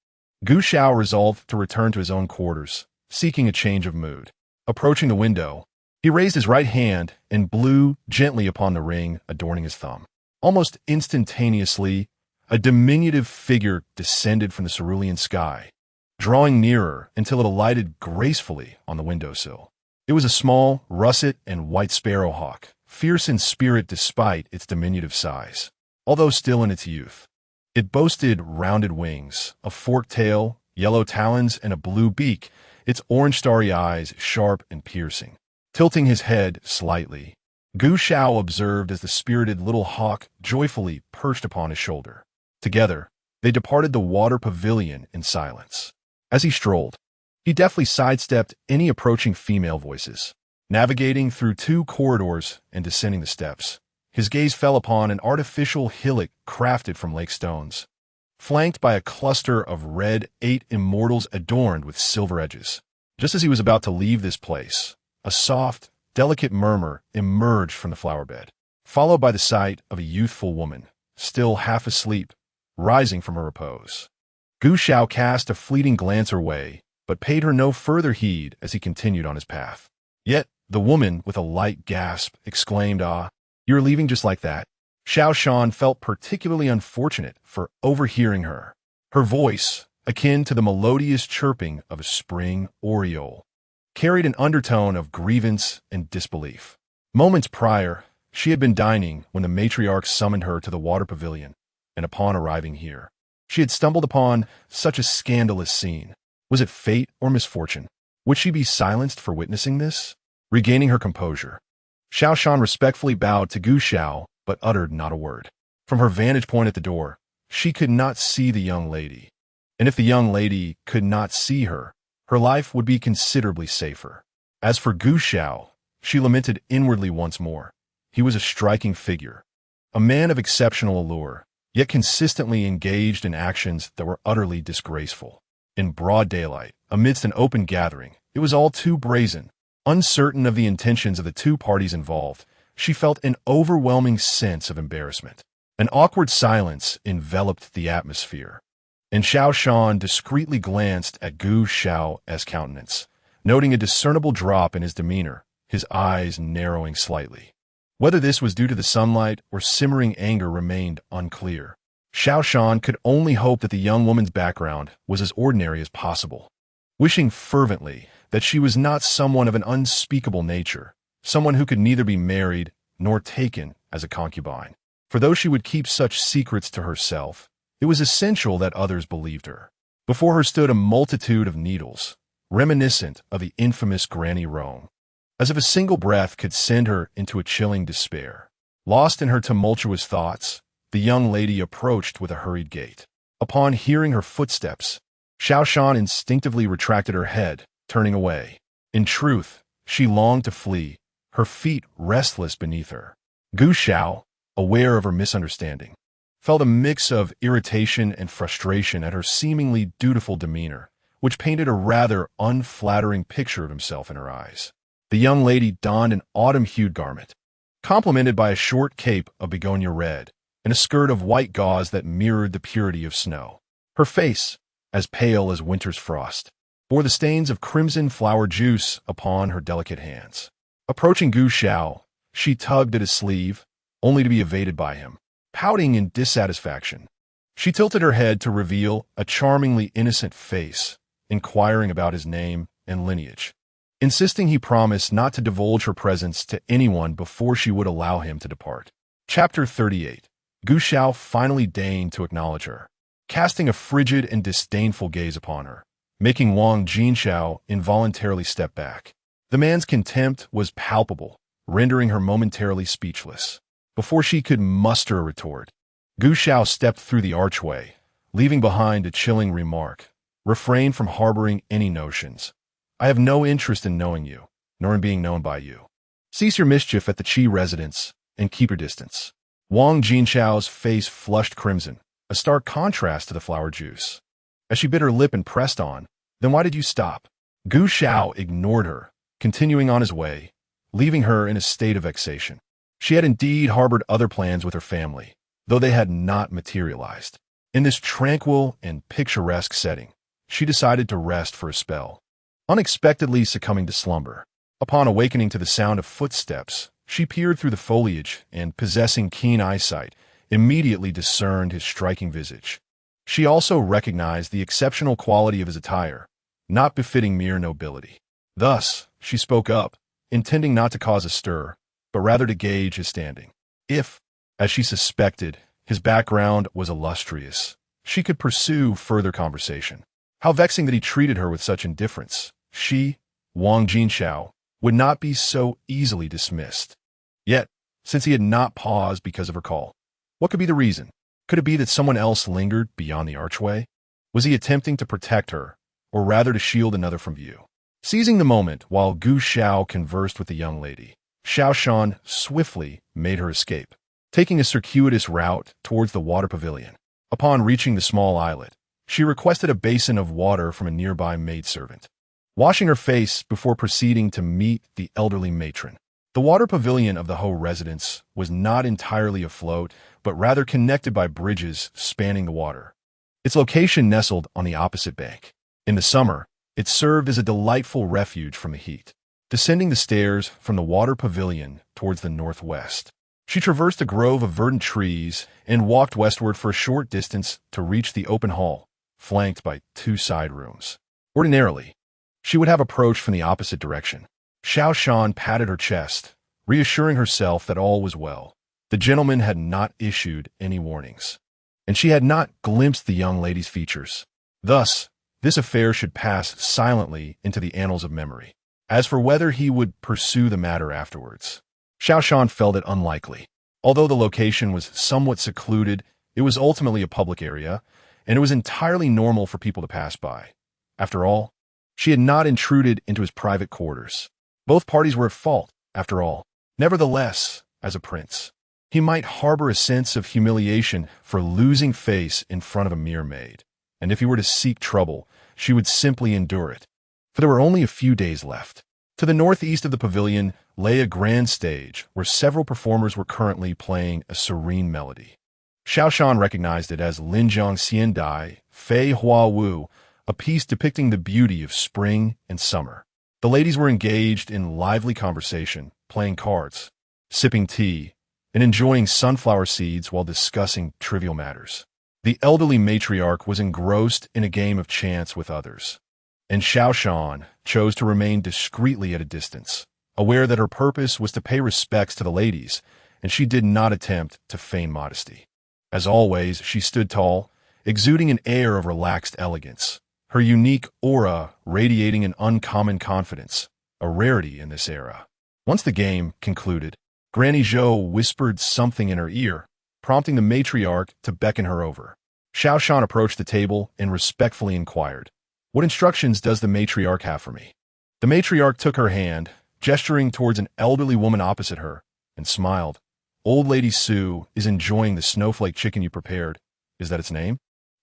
Gu Xiao resolved to return to his own quarters, seeking a change of mood. Approaching the window, he raised his right hand and blew gently upon the ring adorning his thumb. Almost instantaneously, a diminutive figure descended from the cerulean sky, drawing nearer until it alighted gracefully on the windowsill. It was a small, russet and white sparrowhawk, fierce in spirit despite its diminutive size. Although still in its youth, it boasted rounded wings, a forked tail, yellow talons, and a blue beak, its orange starry eyes sharp and piercing. Tilting his head slightly, Gu Xiao observed as the spirited little hawk joyfully perched upon his shoulder. Together, they departed the water pavilion in silence. As he strolled, he deftly sidestepped any approaching female voices. Navigating through 2 corridors and descending the steps, his gaze fell upon an artificial hillock crafted from lake stones. flanked by a cluster of red 8 immortals adorned with silver edges. Just as he was about to leave this place, a soft, delicate murmur emerged from the flower bed, followed by the sight of a youthful woman, still half asleep, rising from her repose. Gu Xiao cast a fleeting glance her way, but paid her no further heed as he continued on his path. Yet, the woman, with a light gasp, exclaimed, "Ah, you're leaving just like that?" Xiao Shan felt particularly unfortunate for overhearing her. Her voice, akin to the melodious chirping of a spring oriole, carried an undertone of grievance and disbelief. Moments prior, she had been dining when the matriarch summoned her to the water pavilion, and upon arriving here, she had stumbled upon such a scandalous scene. Was it fate or misfortune? Would she be silenced for witnessing this? Regaining her composure, Xiao Shan respectfully bowed to Gu Xiao, but uttered not a word. From her vantage point at the door, she could not see the young lady. And if the young lady could not see her, her life would be considerably safer. As for Gu Xiao, she lamented inwardly once more. He was a striking figure, a man of exceptional allure, yet consistently engaged in actions that were utterly disgraceful. In broad daylight, amidst an open gathering, it was all too brazen. Uncertain of the intentions of the two parties involved, she felt an overwhelming sense of embarrassment. An awkward silence enveloped the atmosphere, and Xiao Shan discreetly glanced at Gu Xiao's countenance, noting a discernible drop in his demeanor, his eyes narrowing slightly. Whether this was due to the sunlight or simmering anger remained unclear. Xiao Shan could only hope that the young woman's background was as ordinary as possible, wishing fervently that she was not someone of an unspeakable nature, someone who could neither be married nor taken as a concubine. For though she would keep such secrets to herself, it was essential that others believed her. Before her stood a multitude of needles, reminiscent of the infamous Granny Rome, as if a single breath could send her into a chilling despair. Lost in her tumultuous thoughts, the young lady approached with a hurried gait. Upon hearing her footsteps, Xiao Shan instinctively retracted her head, turning away. In truth, she longed to flee, her feet restless beneath her. Gu Xiao, aware of her misunderstanding, felt a mix of irritation and frustration at her seemingly dutiful demeanor, which painted a rather unflattering picture of himself in her eyes. The young lady donned an autumn-hued garment, complemented by a short cape of begonia red and a skirt of white gauze that mirrored the purity of snow. Her face, as pale as winter's frost, bore the stains of crimson flower juice upon her delicate hands. Approaching Gu Xiao, she tugged at his sleeve, only to be evaded by him. Pouting in dissatisfaction, she tilted her head to reveal a charmingly innocent face, inquiring about his name and lineage. Insisting he promised not to divulge her presence to anyone before she would allow him to depart. Chapter 38. Gu Xiao finally deigned to acknowledge her, casting a frigid and disdainful gaze upon her, making Wang Jinxiao involuntarily step back. The man's contempt was palpable, rendering her momentarily speechless. Before she could muster a retort, Gu Xiao stepped through the archway, leaving behind a chilling remark. Refrain from harboring any notions. I have no interest in knowing you, nor in being known by you. Cease your mischief at the Qi residence, and keep your distance. Wang Jinxiao's face flushed crimson, a stark contrast to the flower juice. As she bit her lip and pressed on, "Then why did you stop?" Gu Xiao ignored her, continuing on his way, leaving her in a state of vexation. She had indeed harbored other plans with her family, though they had not materialized. In this tranquil and picturesque setting, she decided to rest for a spell, unexpectedly succumbing to slumber. Upon awakening to the sound of footsteps, she peered through the foliage and, possessing keen eyesight, immediately discerned his striking visage. She also recognized the exceptional quality of his attire, not befitting mere nobility. Thus, she spoke up, intending not to cause a stir, but rather to gauge his standing. If, as she suspected, his background was illustrious, she could pursue further conversation. How vexing that he treated her with such indifference. She, Wang Jinxiao, would not be so easily dismissed. Yet, since he had not paused because of her call, what could be the reason? Could it be that someone else lingered beyond the archway? Was he attempting to protect her, or rather to shield another from view? Seizing the moment while Gu Xiao conversed with the young lady, Xiao Shan swiftly made her escape, taking a circuitous route towards the water pavilion. Upon reaching the small islet, she requested a basin of water from a nearby maidservant, washing her face before proceeding to meet the elderly matron. The water pavilion of the Ho residence was not entirely afloat, but rather connected by bridges spanning the water. Its location nestled on the opposite bank. In the summer, it served as a delightful refuge from the heat. Descending the stairs from the water pavilion towards the northwest, she traversed a grove of verdant trees and walked westward for a short distance to reach the open hall, flanked by 2 side rooms. Ordinarily, she would have approached from the opposite direction. Xiao Shan patted her chest, reassuring herself that all was well. The gentleman had not issued any warnings, and she had not glimpsed the young lady's features. Thus, this affair should pass silently into the annals of memory. As for whether he would pursue the matter afterwards, Xiao Shan felt it unlikely. Although the location was somewhat secluded, it was ultimately a public area, and it was entirely normal for people to pass by. After all, she had not intruded into his private quarters. Both parties were at fault, after all. Nevertheless, as a prince, he might harbor a sense of humiliation for losing face in front of a mere maid, and if he were to seek trouble, she would simply endure it. For there were only a few days left. To the northeast of the pavilion lay a grand stage where several performers were currently playing a serene melody. Xiao Shan recognized it as Linjiang Xian Dai Fei Hua Wu, a piece depicting the beauty of spring and summer. The ladies were engaged in lively conversation, playing cards, sipping tea, and enjoying sunflower seeds while discussing trivial matters. The elderly matriarch was engrossed in a game of chance with others, and Xiao Shan chose to remain discreetly at a distance, aware that her purpose was to pay respects to the ladies, and she did not attempt to feign modesty. As always, she stood tall, exuding an air of relaxed elegance, her unique aura radiating an uncommon confidence, a rarity in this era. Once the game concluded, Granny Zhou whispered something in her ear, prompting the matriarch to beckon her over. Xiao Shan approached the table and respectfully inquired, "What instructions does the matriarch have for me?" The matriarch took her hand, gesturing towards an elderly woman opposite her, and smiled. "Old Lady Sue is enjoying the snowflake chicken you prepared. Is that its name?"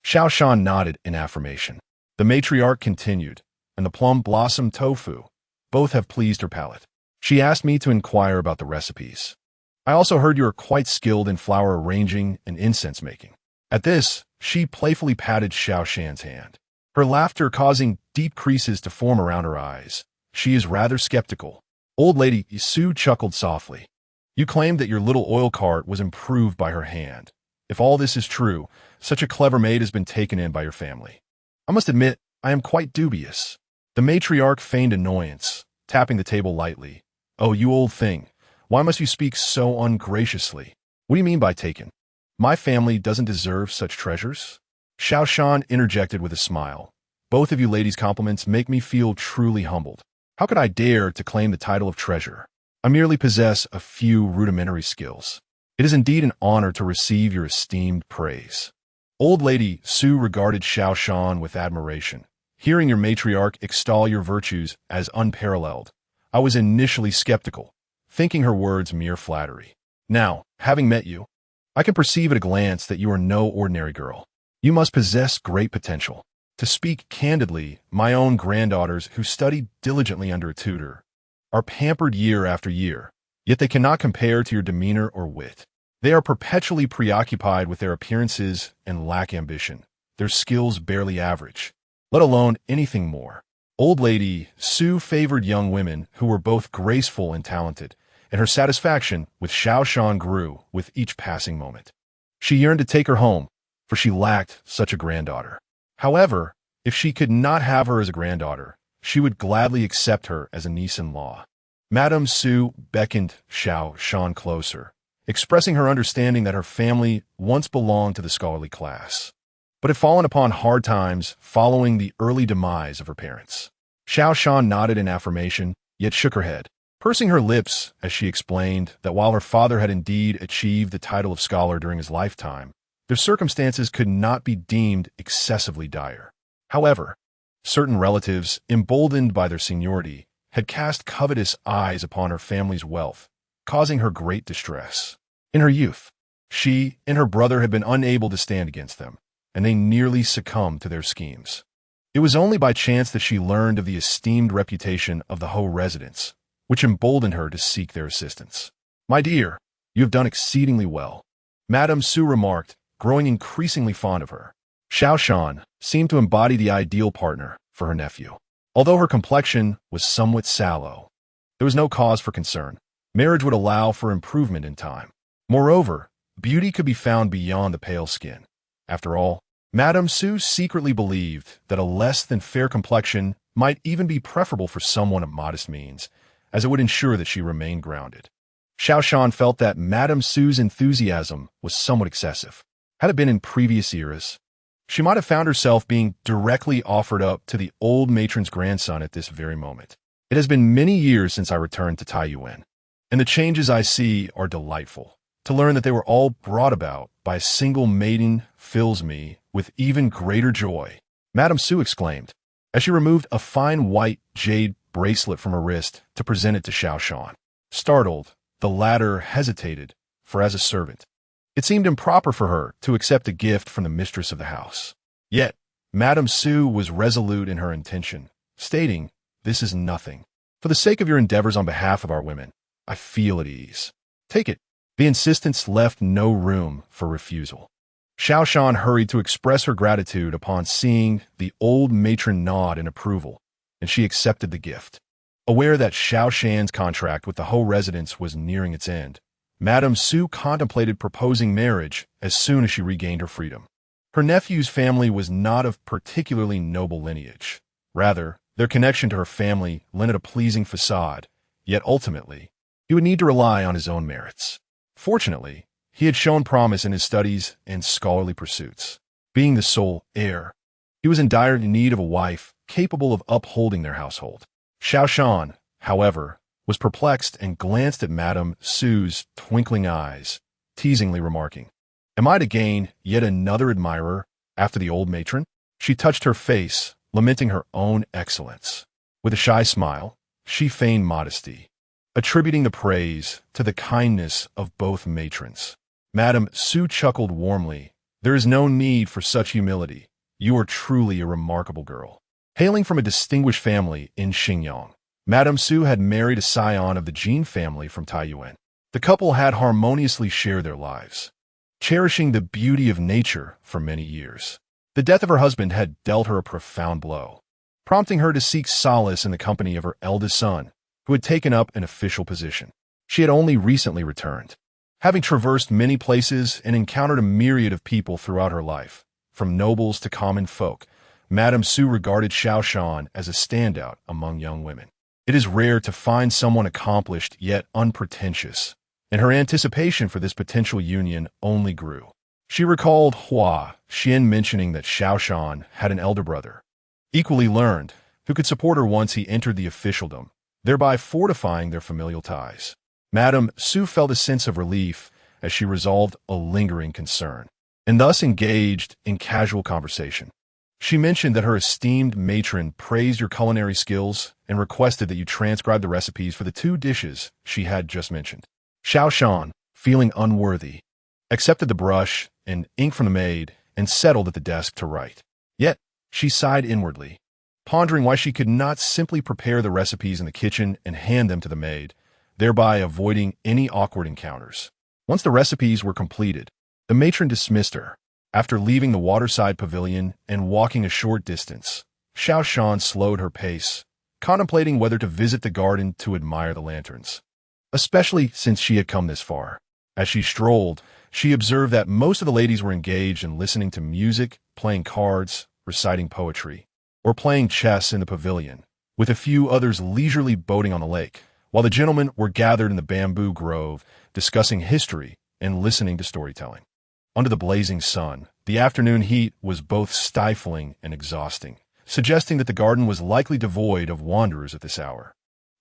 Xiao Shan nodded in affirmation. The matriarch continued, "And the plum blossom tofu. Both have pleased her palate. She asked me to inquire about the recipes. I also heard you are quite skilled in flower arranging and incense making." At this, she playfully patted Xiao Shan's hand, her laughter causing deep creases to form around her eyes. "She is rather skeptical." Old Lady Sue chuckled softly. "You claimed that your little oil cart was improved by her hand. If all this is true, such a clever maid has been taken in by your family. I must admit, I am quite dubious." The matriarch feigned annoyance, tapping the table lightly. "Oh, you old thing. Why must you speak so ungraciously? What do you mean by taken? My family doesn't deserve such treasures?" Xiao Shan interjected with a smile. "Both of you ladies' compliments make me feel truly humbled. How could I dare to claim the title of treasurer? I merely possess a few rudimentary skills. It is indeed an honor to receive your esteemed praise." Old Lady Sue regarded Xiao Shan with admiration. "Hearing your matriarch extol your virtues as unparalleled, I was initially skeptical, thinking her words mere flattery. Now, having met you, I can perceive at a glance that you are no ordinary girl. You must possess great potential. To speak candidly, my own granddaughters, who studied diligently under a tutor, are pampered year after year, yet they cannot compare to your demeanor or wit. They are perpetually preoccupied with their appearances and lack ambition. Their skills barely average, let alone anything more." Old Lady Sue favored young women who were both graceful and talented, and her satisfaction with Xiao Shan grew with each passing moment. She yearned to take her home, for she lacked such a granddaughter. However, if she could not have her as a granddaughter, she would gladly accept her as a niece-in-law. Madame Sue beckoned Xiao Shan closer, expressing her understanding that her family once belonged to the scholarly class, but had fallen upon hard times following the early demise of her parents. Xiao Shan nodded in affirmation, yet shook her head, pursing her lips as she explained that while her father had indeed achieved the title of scholar during his lifetime, their circumstances could not be deemed excessively dire. However, certain relatives, emboldened by their seniority, had cast covetous eyes upon her family's wealth, causing her great distress. In her youth, She and her brother had been unable to stand against them, and they nearly succumbed to their schemes. It was only by chance that she learned of the esteemed reputation of the Ho residents, which emboldened her to seek their assistance. "My dear, you have done exceedingly well," Madame Su remarked, growing increasingly fond of her. Xiao Shan seemed to embody the ideal partner for her nephew. Although her complexion was somewhat sallow, there was no cause for concern. Marriage would allow for improvement in time. Moreover, beauty could be found beyond the pale skin. After all, Madame Su secretly believed that a less than fair complexion might even be preferable for someone of modest means, as it would ensure that she remained grounded. Xiao Shan felt that Madame Su's enthusiasm was somewhat excessive. Had it been in previous eras, she might have found herself being directly offered up to the old matron's grandson at this very moment. "It has been many years since I returned to Taiyuan, and the changes I see are delightful. To learn that they were all brought about by a single maiden fills me with even greater joy," Madame Su exclaimed, as she removed a fine white jade bracelet from her wrist to present it to Xiao Shan. Startled, the latter hesitated, for as a servant, it seemed improper for her to accept a gift from the mistress of the house. Yet, Madame Su was resolute in her intention, stating, "This is nothing. For the sake of your endeavors on behalf of our women, I feel at ease. Take it." The insistence left no room for refusal. Xiao Shan hurried to express her gratitude upon seeing the old matron nod in approval, and she accepted the gift. Aware that Xiao Shan's contract with the Ho residence was nearing its end, Madame Su contemplated proposing marriage as soon as she regained her freedom. Her nephew's family was not of particularly noble lineage. Rather, their connection to her family lent it a pleasing facade, yet ultimately, he would need to rely on his own merits. Fortunately, he had shown promise in his studies and scholarly pursuits. Being the sole heir, he was in dire need of a wife capable of upholding their household. Xiao Shan, however, was perplexed and glanced at Madame Su's twinkling eyes, teasingly remarking, "Am I to gain yet another admirer after the old matron?" She touched her face, lamenting her own excellence. With a shy smile, she feigned modesty, attributing the praise to the kindness of both matrons. Madame Su chuckled warmly. "There is no need for such humility. You are truly a remarkable girl." Hailing from a distinguished family in Xinjiang, Madame Su had married a scion of the Jin family from Taiyuan. The couple had harmoniously shared their lives, cherishing the beauty of nature for many years. The death of her husband had dealt her a profound blow, prompting her to seek solace in the company of her eldest son, who had taken up an official position. She had only recently returned, having traversed many places and encountered a myriad of people throughout her life, from nobles to common folk. Madame Su regarded Xiao Shan as a standout among young women. It is rare to find someone accomplished yet unpretentious, and her anticipation for this potential union only grew. She recalled Hua Xian mentioning that Xiao Shan had an elder brother, equally learned, who could support her once he entered the officialdom, thereby fortifying their familial ties. Madame Su felt a sense of relief as she resolved a lingering concern, and thus engaged in casual conversation. She mentioned that her esteemed matron praised your culinary skills and requested that you transcribe the recipes for the 2 dishes she had just mentioned. Xiao Shan, feeling unworthy, accepted the brush and ink from the maid and settled at the desk to write. Yet, she sighed inwardly, pondering why she could not simply prepare the recipes in the kitchen and hand them to the maid, thereby avoiding any awkward encounters. Once the recipes were completed, the matron dismissed her. After leaving the waterside pavilion and walking a short distance, Xiao Shan slowed her pace, contemplating whether to visit the garden to admire the lanterns, especially since she had come this far. As she strolled, she observed that most of the ladies were engaged in listening to music, playing cards, reciting poetry, or playing chess in the pavilion, with a few others leisurely boating on the lake, while the gentlemen were gathered in the bamboo grove, discussing history and listening to storytelling. Under the blazing sun, the afternoon heat was both stifling and exhausting, suggesting that the garden was likely devoid of wanderers at this hour.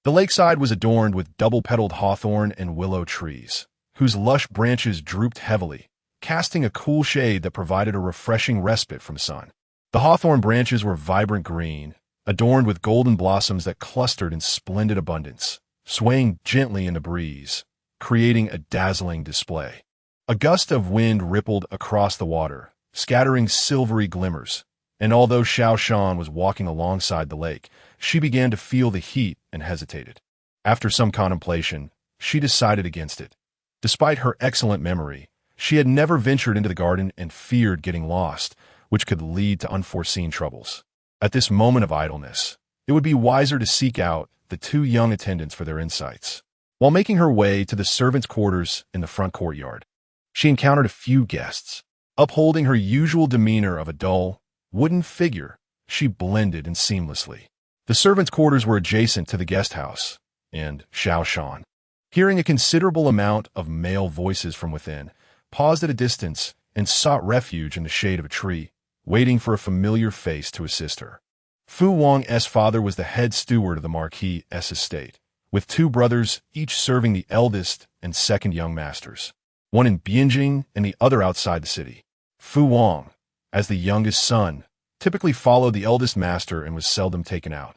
The lakeside was adorned with double-petaled hawthorn and willow trees, whose lush branches drooped heavily, casting a cool shade that provided a refreshing respite from sun. The hawthorn branches were vibrant green, adorned with golden blossoms that clustered in splendid abundance, swaying gently in the breeze, creating a dazzling display. A gust of wind rippled across the water, scattering silvery glimmers, and although Xiao Shan was walking alongside the lake, she began to feel the heat and hesitated. After some contemplation, she decided against it. Despite her excellent memory, she had never ventured into the garden and feared getting lost, which could lead to unforeseen troubles. At this moment of idleness, it would be wiser to seek out the two young attendants for their insights. While making her way to the servants' quarters in the front courtyard, she encountered a few guests. Upholding her usual demeanor of a dull, wooden figure, she blended in seamlessly. The servants' quarters were adjacent to the guest house, and Xiao Shan, hearing a considerable amount of male voices from within, paused at a distance and sought refuge in the shade of a tree, waiting for a familiar face to assist her. Fu Wang's father was the head steward of the marquis' estate, with two brothers each serving the eldest and second young masters, one in Bianjing and the other outside the city. Fu Wang, as the youngest son, typically followed the eldest master and was seldom taken out.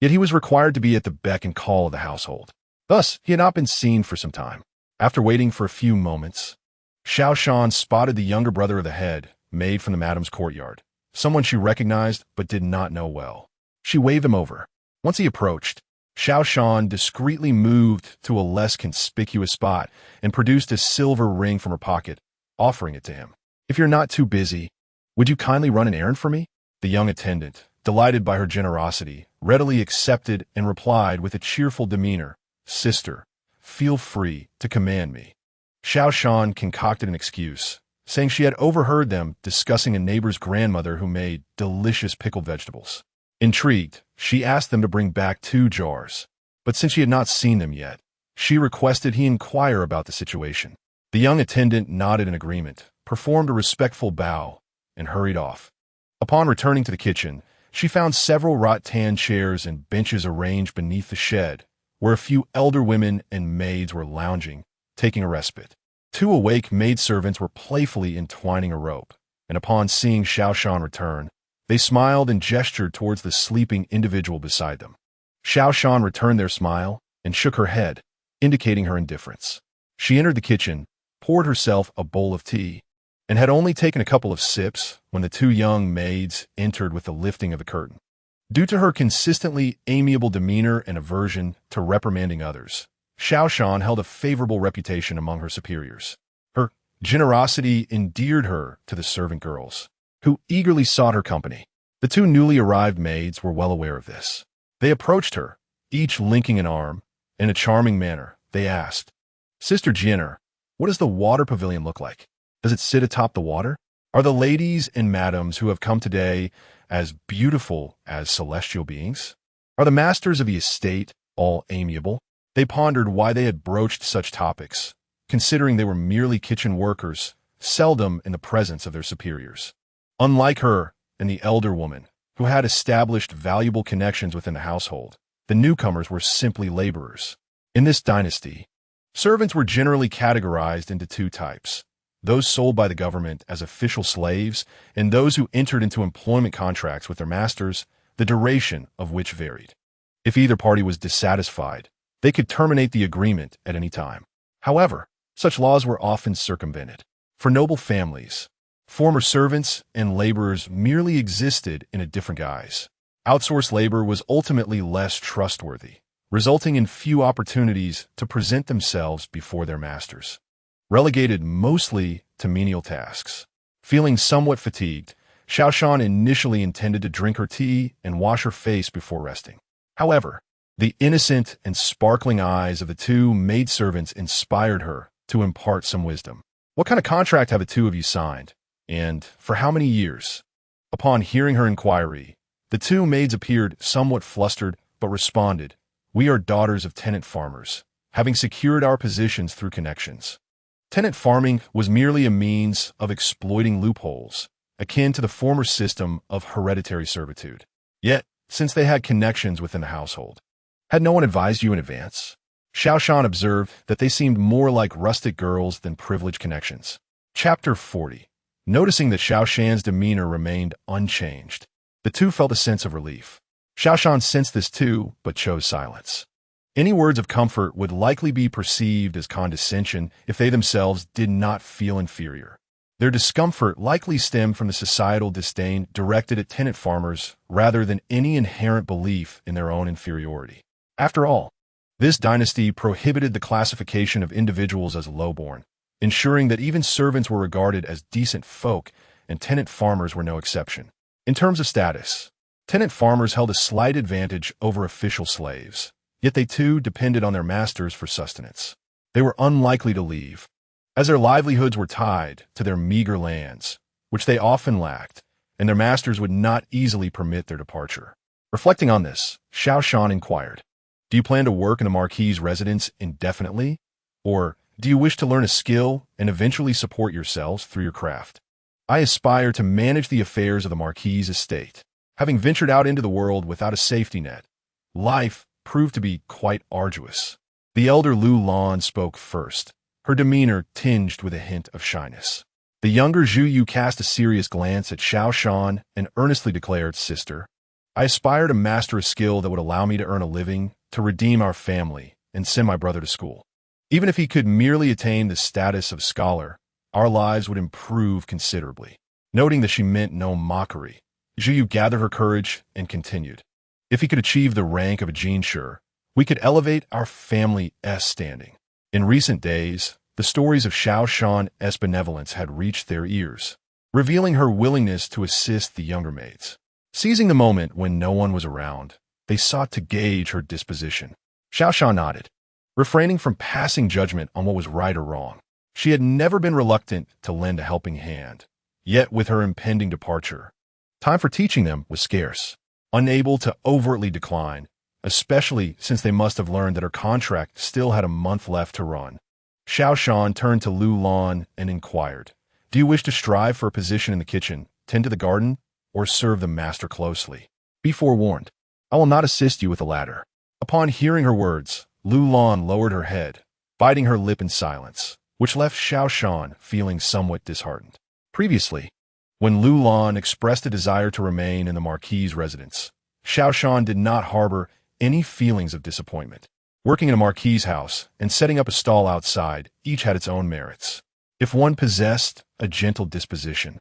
Yet he was required to be at the beck and call of the household. Thus, he had not been seen for some time. After waiting for a few moments, Xiao Shan spotted the younger brother of the head maid from the madam's courtyard, someone she recognized but did not know well. She waved him over. Once he approached, Xiao Shan discreetly moved to a less conspicuous spot and produced a silver ring from her pocket, offering it to him. "If you're not too busy, would you kindly run an errand for me?" The young attendant, delighted by her generosity, readily accepted and replied with a cheerful demeanor, "Sister, feel free to command me." Xiao Shan concocted an excuse, saying she had overheard them discussing a neighbor's grandmother who made delicious pickled vegetables. Intrigued, she asked them to bring back 2 jars, but since she had not seen them yet, she requested he inquire about the situation. The young attendant nodded in agreement, performed a respectful bow, and hurried off. Upon returning to the kitchen, she found several rattan chairs and benches arranged beneath the shed, where a few elder women and maids were lounging, taking a respite. 2 awake maidservants were playfully entwining a rope, and upon seeing Xiao Shan return, they smiled and gestured towards the sleeping individual beside them. Xiao Shan returned their smile and shook her head, indicating her indifference. She entered the kitchen, poured herself a bowl of tea, and had only taken a couple of sips when the 2 young maids entered with the lifting of the curtain. Due to her consistently amiable demeanor and aversion to reprimanding others, Xiao Shan held a favorable reputation among her superiors. Her generosity endeared her to the servant girls, who eagerly sought her company. The 2 newly arrived maids were well aware of this. They approached her, each linking an arm. In a charming manner, they asked, "Sister Jenner, what does the water pavilion look like? Does it sit atop the water? Are the ladies and madams who have come today as beautiful as celestial beings? Are the masters of the estate all amiable?" They pondered why they had broached such topics, considering they were merely kitchen workers, seldom in the presence of their superiors. Unlike her and the elder woman, who had established valuable connections within the household, the newcomers were simply laborers. In this dynasty, servants were generally categorized into 2 types: those sold by the government as official slaves, and those who entered into employment contracts with their masters, the duration of which varied. If either party was dissatisfied, they could terminate the agreement at any time. However, such laws were often circumvented. For noble families, former servants and laborers merely existed in a different guise. Outsourced labor was ultimately less trustworthy, resulting in few opportunities to present themselves before their masters. Relegated mostly to menial tasks. Feeling somewhat fatigued, Xiao Shan initially intended to drink her tea and wash her face before resting. However, the innocent and sparkling eyes of the 2 maidservants inspired her to impart some wisdom. "What kind of contract have the 2 of you signed? And for how many years?" Upon hearing her inquiry, the 2 maids appeared somewhat flustered but responded, "We are daughters of tenant farmers, having secured our positions through connections." Tenant farming was merely a means of exploiting loopholes, akin to the former system of hereditary servitude. Yet, since they had connections within the household, had no one advised you in advance? Xiao Shan observed that they seemed more like rustic girls than privileged connections. Chapter 40. Noticing that Xiao Shan's demeanor remained unchanged, the 2 felt a sense of relief. Xiao Shan sensed this too, but chose silence. Any words of comfort would likely be perceived as condescension if they themselves did not feel inferior. Their discomfort likely stemmed from the societal disdain directed at tenant farmers rather than any inherent belief in their own inferiority. After all, this dynasty prohibited the classification of individuals as lowborn, ensuring that even servants were regarded as decent folk, and tenant farmers were no exception. In terms of status, tenant farmers held a slight advantage over official slaves, yet they too depended on their masters for sustenance. They were unlikely to leave, as their livelihoods were tied to their meager lands, which they often lacked, and their masters would not easily permit their departure. Reflecting on this, Xiao Shan inquired, "Do you plan to work in the marquis' residence indefinitely? Or do you wish to learn a skill and eventually support yourselves through your craft?" "I aspire to manage the affairs of the marquis' estate. Having ventured out into the world without a safety net, life proved to be quite arduous." The elder Lu Lan spoke first, her demeanor tinged with a hint of shyness. The younger Zhu Yu cast a serious glance at Xiao Shan and earnestly declared, "Sister, I aspire to master a skill that would allow me to earn a living, to redeem our family, and send my brother to school. Even if he could merely attain the status of scholar, our lives would improve considerably." Noting that she meant no mockery, Zhu Yu gathered her courage and continued, "If he could achieve the rank of a jinshi, we could elevate our family's standing." In recent days, the stories of Xiao Shan's benevolence had reached their ears, revealing her willingness to assist the younger maids. Seizing the moment when no one was around, they sought to gauge her disposition. Xiao Shan nodded, refraining from passing judgment on what was right or wrong. She had never been reluctant to lend a helping hand, yet with her impending departure, time for teaching them was scarce. Unable to overtly decline, especially since they must have learned that her contract still had a month left to run, Xiao Shan turned to Lu Lan and inquired, "Do you wish to strive for a position in the kitchen, tend to the garden, or serve the master closely? Be forewarned, I will not assist you with the latter." Upon hearing her words, Lu Lan lowered her head, biting her lip in silence, which left Xiao Shan feeling somewhat disheartened. Previously, when Lu Lan expressed a desire to remain in the marquis' residence, Xiao Shan did not harbor any feelings of disappointment. Working in a marquis' house and setting up a stall outside each had its own merits. If one possessed a gentle disposition,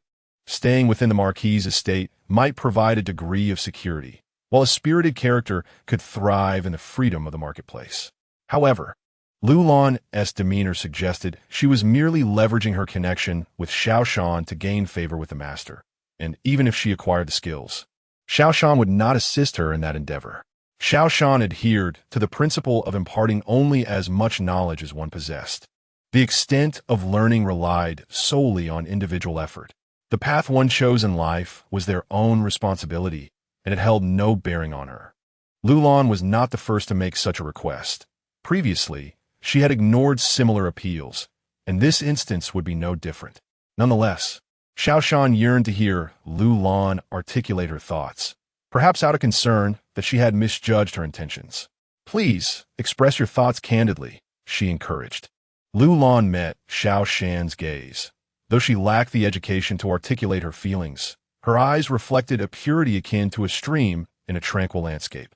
staying within the marquis' estate might provide a degree of security, while a spirited character could thrive in the freedom of the marketplace. However, Lu Lan's demeanor suggested she was merely leveraging her connection with Xiao Shan to gain favor with the master, and even if she acquired the skills, Xiao Shan would not assist her in that endeavor. Xiao Shan adhered to the principle of imparting only as much knowledge as one possessed. The extent of learning relied solely on individual effort. The path one chose in life was their own responsibility, and it held no bearing on her. Lu Lan was not the first to make such a request. Previously, she had ignored similar appeals, and this instance would be no different. Nonetheless, Xiao Shan yearned to hear Lu Lan articulate her thoughts, perhaps out of concern that she had misjudged her intentions. "Please, express your thoughts candidly," she encouraged. Lu Lan met Xiao Shan's gaze. Though she lacked the education to articulate her feelings, her eyes reflected a purity akin to a stream in a tranquil landscape.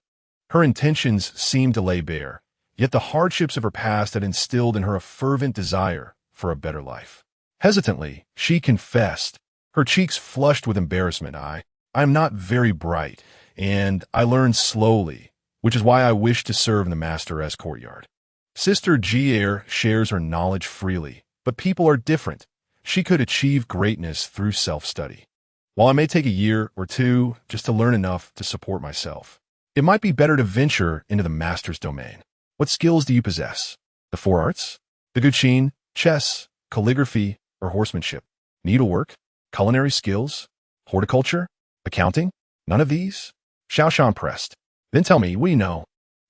Her intentions seemed to lay bare, yet the hardships of her past had instilled in her a fervent desire for a better life. Hesitantly, she confessed, her cheeks flushed with embarrassment. I am not very bright, and I learn slowly, which is why I wish to serve in the master's courtyard. Sister Jier shares her knowledge freely, but people are different. She could achieve greatness through self-study. While I may take a year or two just to learn enough to support myself, it might be better to venture into the master's domain. What skills do you possess? The four arts? The guqin, chess, calligraphy, or horsemanship? Needlework? Culinary skills? Horticulture? Accounting? None of these? Xiao Shan pressed. Then tell me, we know.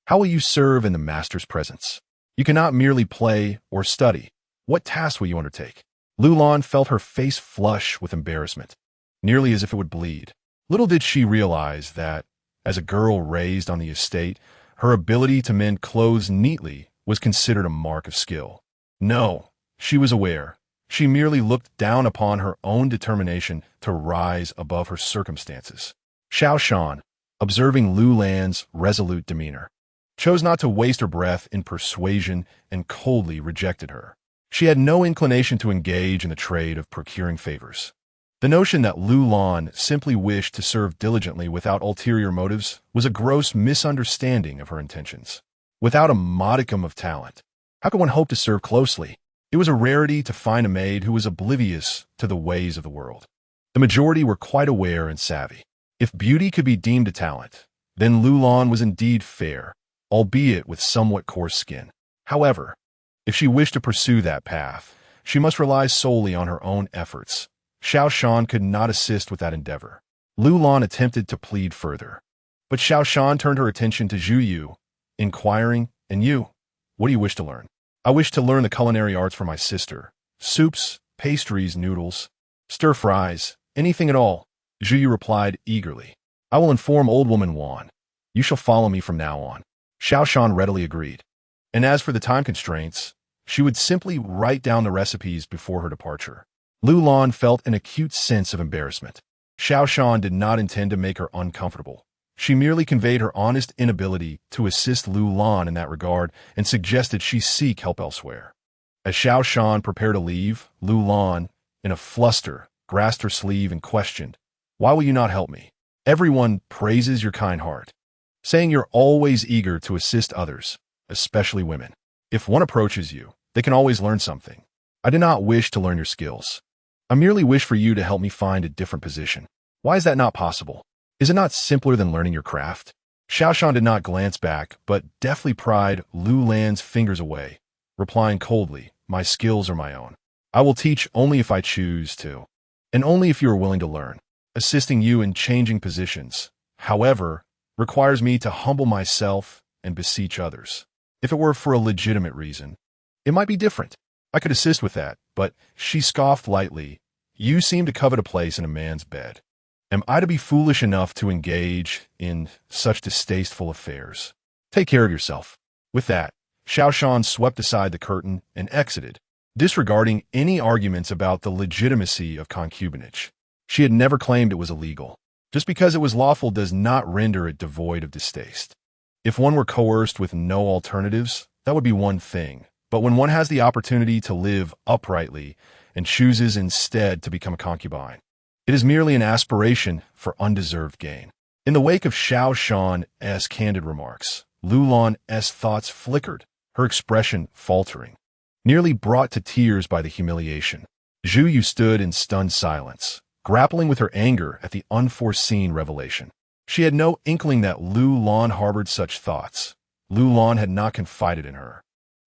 How will you serve in the master's presence? You cannot merely play or study. What tasks will you undertake? Lu Lan felt her face flush with embarrassment, nearly as if it would bleed. Little did she realize that, as a girl raised on the estate, her ability to mend clothes neatly was considered a mark of skill. No, she was aware. She merely looked down upon her own determination to rise above her circumstances. Xiao Shan, observing Lu Lan's resolute demeanor, chose not to waste her breath in persuasion and coldly rejected her. She had no inclination to engage in the trade of procuring favors. The notion that Lu Lan simply wished to serve diligently without ulterior motives was a gross misunderstanding of her intentions. Without a modicum of talent, how could one hope to serve closely? It was a rarity to find a maid who was oblivious to the ways of the world. The majority were quite aware and savvy. If beauty could be deemed a talent, then Lu Lan was indeed fair, albeit with somewhat coarse skin. However, if she wished to pursue that path, she must rely solely on her own efforts. Xiao Shan could not assist with that endeavor. Lu Lan attempted to plead further, but Xiao Shan turned her attention to Zhu Yu, inquiring, "And you, what do you wish to learn?" "I wish to learn the culinary arts for my sister. Soups, pastries, noodles, stir-fries, anything at all," Zhu Yu replied eagerly. "I will inform old woman Wan. You shall follow me from now on." Xiao Shan readily agreed. And as for the time constraints, she would simply write down the recipes before her departure. Lu Lan felt an acute sense of embarrassment. Xiao Shan did not intend to make her uncomfortable. She merely conveyed her honest inability to assist Lu Lan in that regard and suggested she seek help elsewhere. As Xiao Shan prepared to leave, Lu Lan, in a fluster, grasped her sleeve and questioned, "Why will you not help me? Everyone praises your kind heart, saying you're always eager to assist others, especially women. If one approaches you, they can always learn something. I did not wish to learn your skills. I merely wish for you to help me find a different position. Why is that not possible? Is it not simpler than learning your craft?" Xiao Shan did not glance back, but deftly pried Lu Lan's fingers away, replying coldly, "My skills are my own. I will teach only if I choose to, and only if you are willing to learn. Assisting you in changing positions, however, requires me to humble myself and beseech others. If it were for a legitimate reason, it might be different. I could assist with that," but she scoffed lightly. "You seem to covet a place in a man's bed. Am I to be foolish enough to engage in such distasteful affairs? Take care of yourself." With that, Xiao Shan swept aside the curtain and exited, disregarding any arguments about the legitimacy of concubinage. She had never claimed it was illegal. Just because it was lawful does not render it devoid of distaste. If one were coerced with no alternatives, that would be one thing. But when one has the opportunity to live uprightly and chooses instead to become a concubine, it is merely an aspiration for undeserved gain. In the wake of Xiao Shan's candid remarks, Lu Lan's thoughts flickered, her expression faltering. Nearly brought to tears by the humiliation, Zhu Yu stood in stunned silence, grappling with her anger at the unforeseen revelation. She had no inkling that Lu Lan harbored such thoughts. Lu Lan had not confided in her,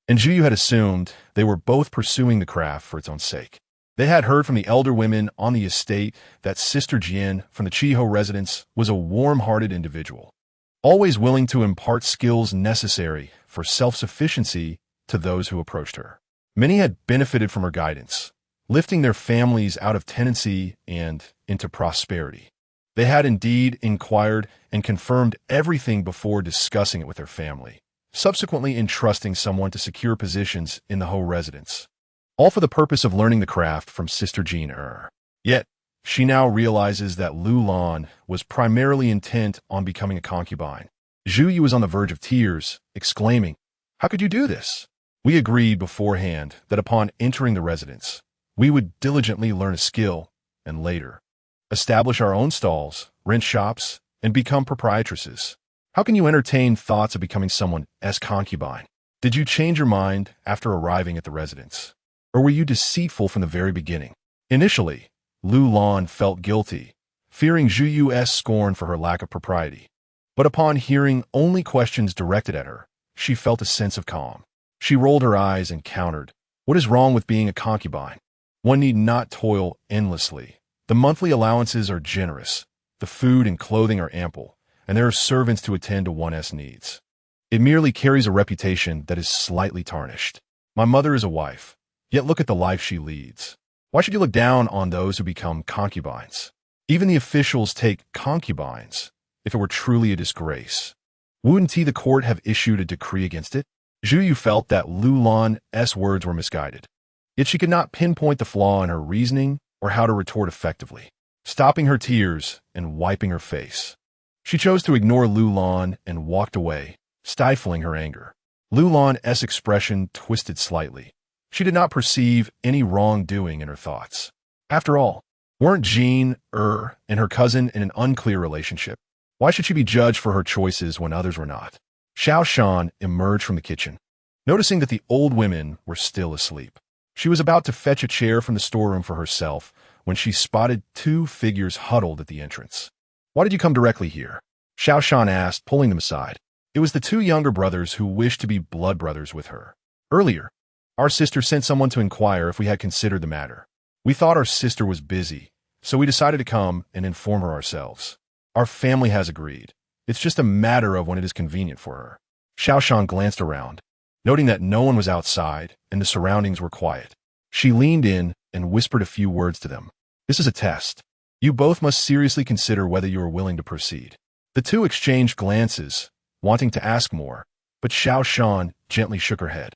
and Zhu Yu had assumed they were both pursuing the craft for its own sake. They had heard from the elder women on the estate that Sister Jian from the Chiho residence was a warm-hearted individual, always willing to impart skills necessary for self-sufficiency to those who approached her. Many had benefited from her guidance, lifting their families out of tenancy and into prosperity. They had indeed inquired and confirmed everything before discussing it with their family, subsequently entrusting someone to secure positions in the Ho residence, all for the purpose of learning the craft from Sister Jean. Yet, she now realizes that Lu Lan was primarily intent on becoming a concubine. Zhu Yu was on the verge of tears, exclaiming, "How could you do this? We agreed beforehand that upon entering the residence, we would diligently learn a skill, and later, establish our own stalls, rent shops, and become proprietresses. How can you entertain thoughts of becoming someone's concubine? Did you change your mind after arriving at the residence? Or were you deceitful from the very beginning?" Initially, Lu Lan felt guilty, fearing Zhu Yu's scorn for her lack of propriety. But upon hearing only questions directed at her, she felt a sense of calm. She rolled her eyes and countered, "What is wrong with being a concubine? One need not toil endlessly. The monthly allowances are generous, the food and clothing are ample, and there are servants to attend to one's needs. It merely carries a reputation that is slightly tarnished. My mother is a wife, yet look at the life she leads. Why should you look down on those who become concubines? Even the officials take concubines, if it were truly a disgrace. Wouldn't the court have issued a decree against it?" Zhu Yu felt that Lu Lan's words were misguided, yet she could not pinpoint the flaw in her reasoning or how to retort effectively. Stopping her tears and wiping her face, she chose to ignore Lu Lan and walked away, stifling her anger. Lulan's expression twisted slightly. She did not perceive any wrongdoing in her thoughts. After all, weren't Jean, and her cousin in an unclear relationship? Why should she be judged for her choices when others were not? Xiao Shan emerged from the kitchen, noticing that the old women were still asleep. She was about to fetch a chair from the storeroom for herself when she spotted two figures huddled at the entrance. "Why did you come directly here?" Xiao Shan asked, pulling them aside. It was the two younger brothers who wished to be blood brothers with her. "Earlier, our sister sent someone to inquire if we had considered the matter. We thought our sister was busy, so we decided to come and inform her ourselves. Our family has agreed. It's just a matter of when it is convenient for her." Xiao Shan glanced around, noting that no one was outside and the surroundings were quiet. She leaned in and whispered a few words to them. "This is a test. You both must seriously consider whether you are willing to proceed." The two exchanged glances, wanting to ask more, but Xiao Shan gently shook her head.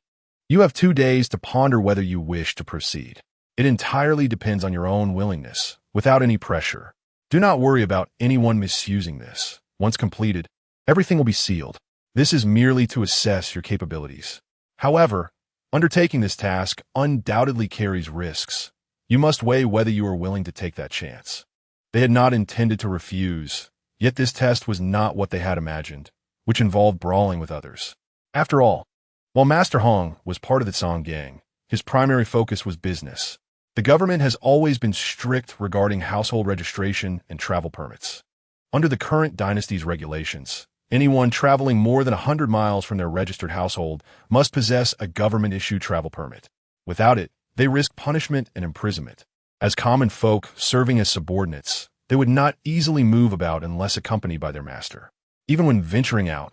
"You have 2 days to ponder whether you wish to proceed. It entirely depends on your own willingness, without any pressure. Do not worry about anyone misusing this. Once completed, everything will be sealed. This is merely to assess your capabilities. However, undertaking this task undoubtedly carries risks. You must weigh whether you are willing to take that chance." They had not intended to refuse, yet this test was not what they had imagined, which involved brawling with others. After all, while Master Hong was part of the Song gang, his primary focus was business. The government has always been strict regarding household registration and travel permits. Under the current dynasty's regulations, anyone traveling more than 100 miles from their registered household must possess a government-issued travel permit. Without it, they risk punishment and imprisonment. As common folk serving as subordinates, they would not easily move about unless accompanied by their master. Even when venturing out,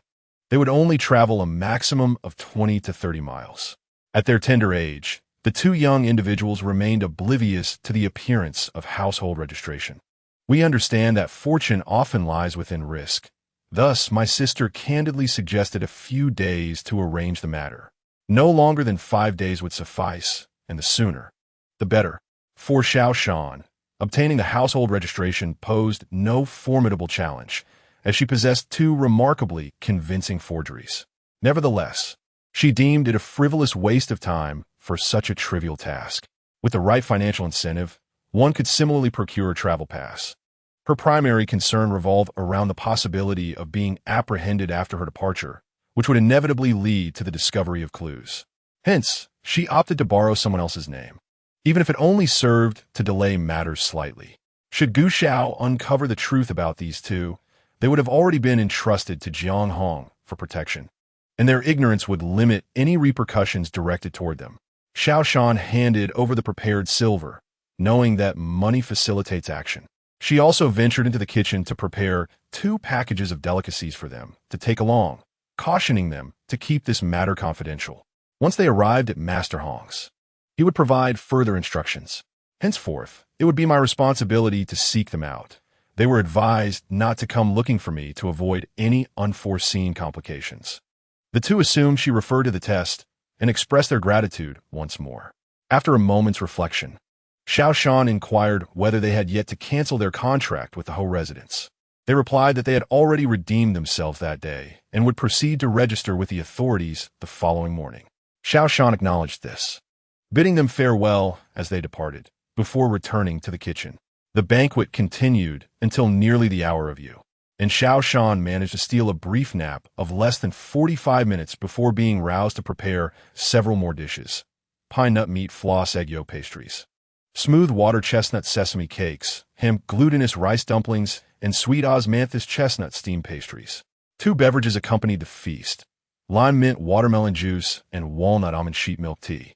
they would only travel a maximum of 20 to 30 miles. At their tender age, the two young individuals remained oblivious to the appearance of household registration. "We understand that fortune often lies within risk. Thus, my sister candidly suggested a few days to arrange the matter. No longer than 5 days would suffice, and the sooner, the better." For Xiao Shan, obtaining the household registration posed no formidable challenge, as she possessed two remarkably convincing forgeries. Nevertheless, she deemed it a frivolous waste of time for such a trivial task. With the right financial incentive, one could similarly procure a travel pass. Her primary concern revolved around the possibility of being apprehended after her departure, which would inevitably lead to the discovery of clues. Hence, she opted to borrow someone else's name, even if it only served to delay matters slightly. Should Gu Xiao uncover the truth about these two, they would have already been entrusted to Jiang Hong for protection, and their ignorance would limit any repercussions directed toward them. Xiao Shan handed over the prepared silver, knowing that money facilitates action. She also ventured into the kitchen to prepare 2 packages of delicacies for them to take along, cautioning them to keep this matter confidential. Once they arrived at Master Hong's, he would provide further instructions. "Henceforth, it would be my responsibility to seek them out. They were advised not to come looking for me to avoid any unforeseen complications." The two assumed she referred to the test and expressed their gratitude once more. After a moment's reflection, Xiao Shan inquired whether they had yet to cancel their contract with the Ho residents. They replied that they had already redeemed themselves that day and would proceed to register with the authorities the following morning. Xiao Shan acknowledged this, bidding them farewell as they departed, before returning to the kitchen. The banquet continued until nearly the hour of you, and Xiao Shan managed to steal a brief nap of less than 45 minutes before being roused to prepare several more dishes: pine nut meat floss egg yolk pastries, smooth water chestnut sesame cakes, hemp glutinous rice dumplings, and sweet osmanthus chestnut steamed pastries. 2 beverages accompanied the feast: lime mint watermelon juice and walnut almond sheep milk tea.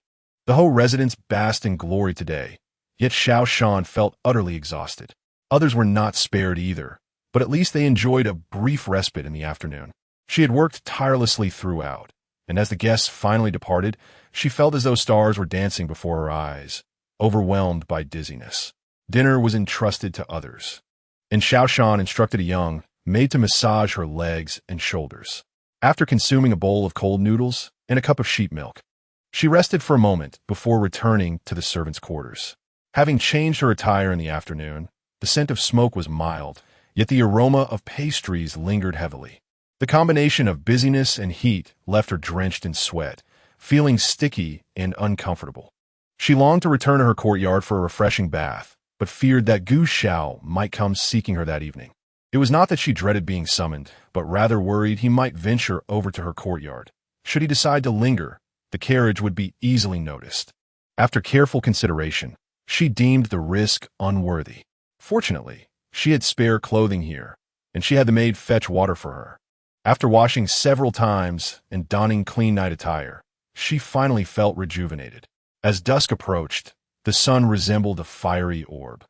The Ho residents basked in glory today, yet Xiao Shan felt utterly exhausted. Others were not spared either, but at least they enjoyed a brief respite in the afternoon. She had worked tirelessly throughout, and as the guests finally departed, she felt as though stars were dancing before her eyes, overwhelmed by dizziness. Dinner was entrusted to others, and Xiao Shan instructed a young maid to massage her legs and shoulders. After consuming a bowl of cold noodles and a cup of sheep milk, she rested for a moment before returning to the servants' quarters. Having changed her attire in the afternoon, the scent of smoke was mild, yet the aroma of pastries lingered heavily. The combination of busyness and heat left her drenched in sweat, feeling sticky and uncomfortable. She longed to return to her courtyard for a refreshing bath, but feared that Gu Xiao might come seeking her that evening. It was not that she dreaded being summoned, but rather worried he might venture over to her courtyard. Should he decide to linger, the carriage would be easily noticed. After careful consideration, she deemed the risk unworthy. Fortunately, she had spare clothing here, and she had the maid fetch water for her. After washing several times and donning clean night attire, she finally felt rejuvenated. As dusk approached, the sun resembled a fiery orb,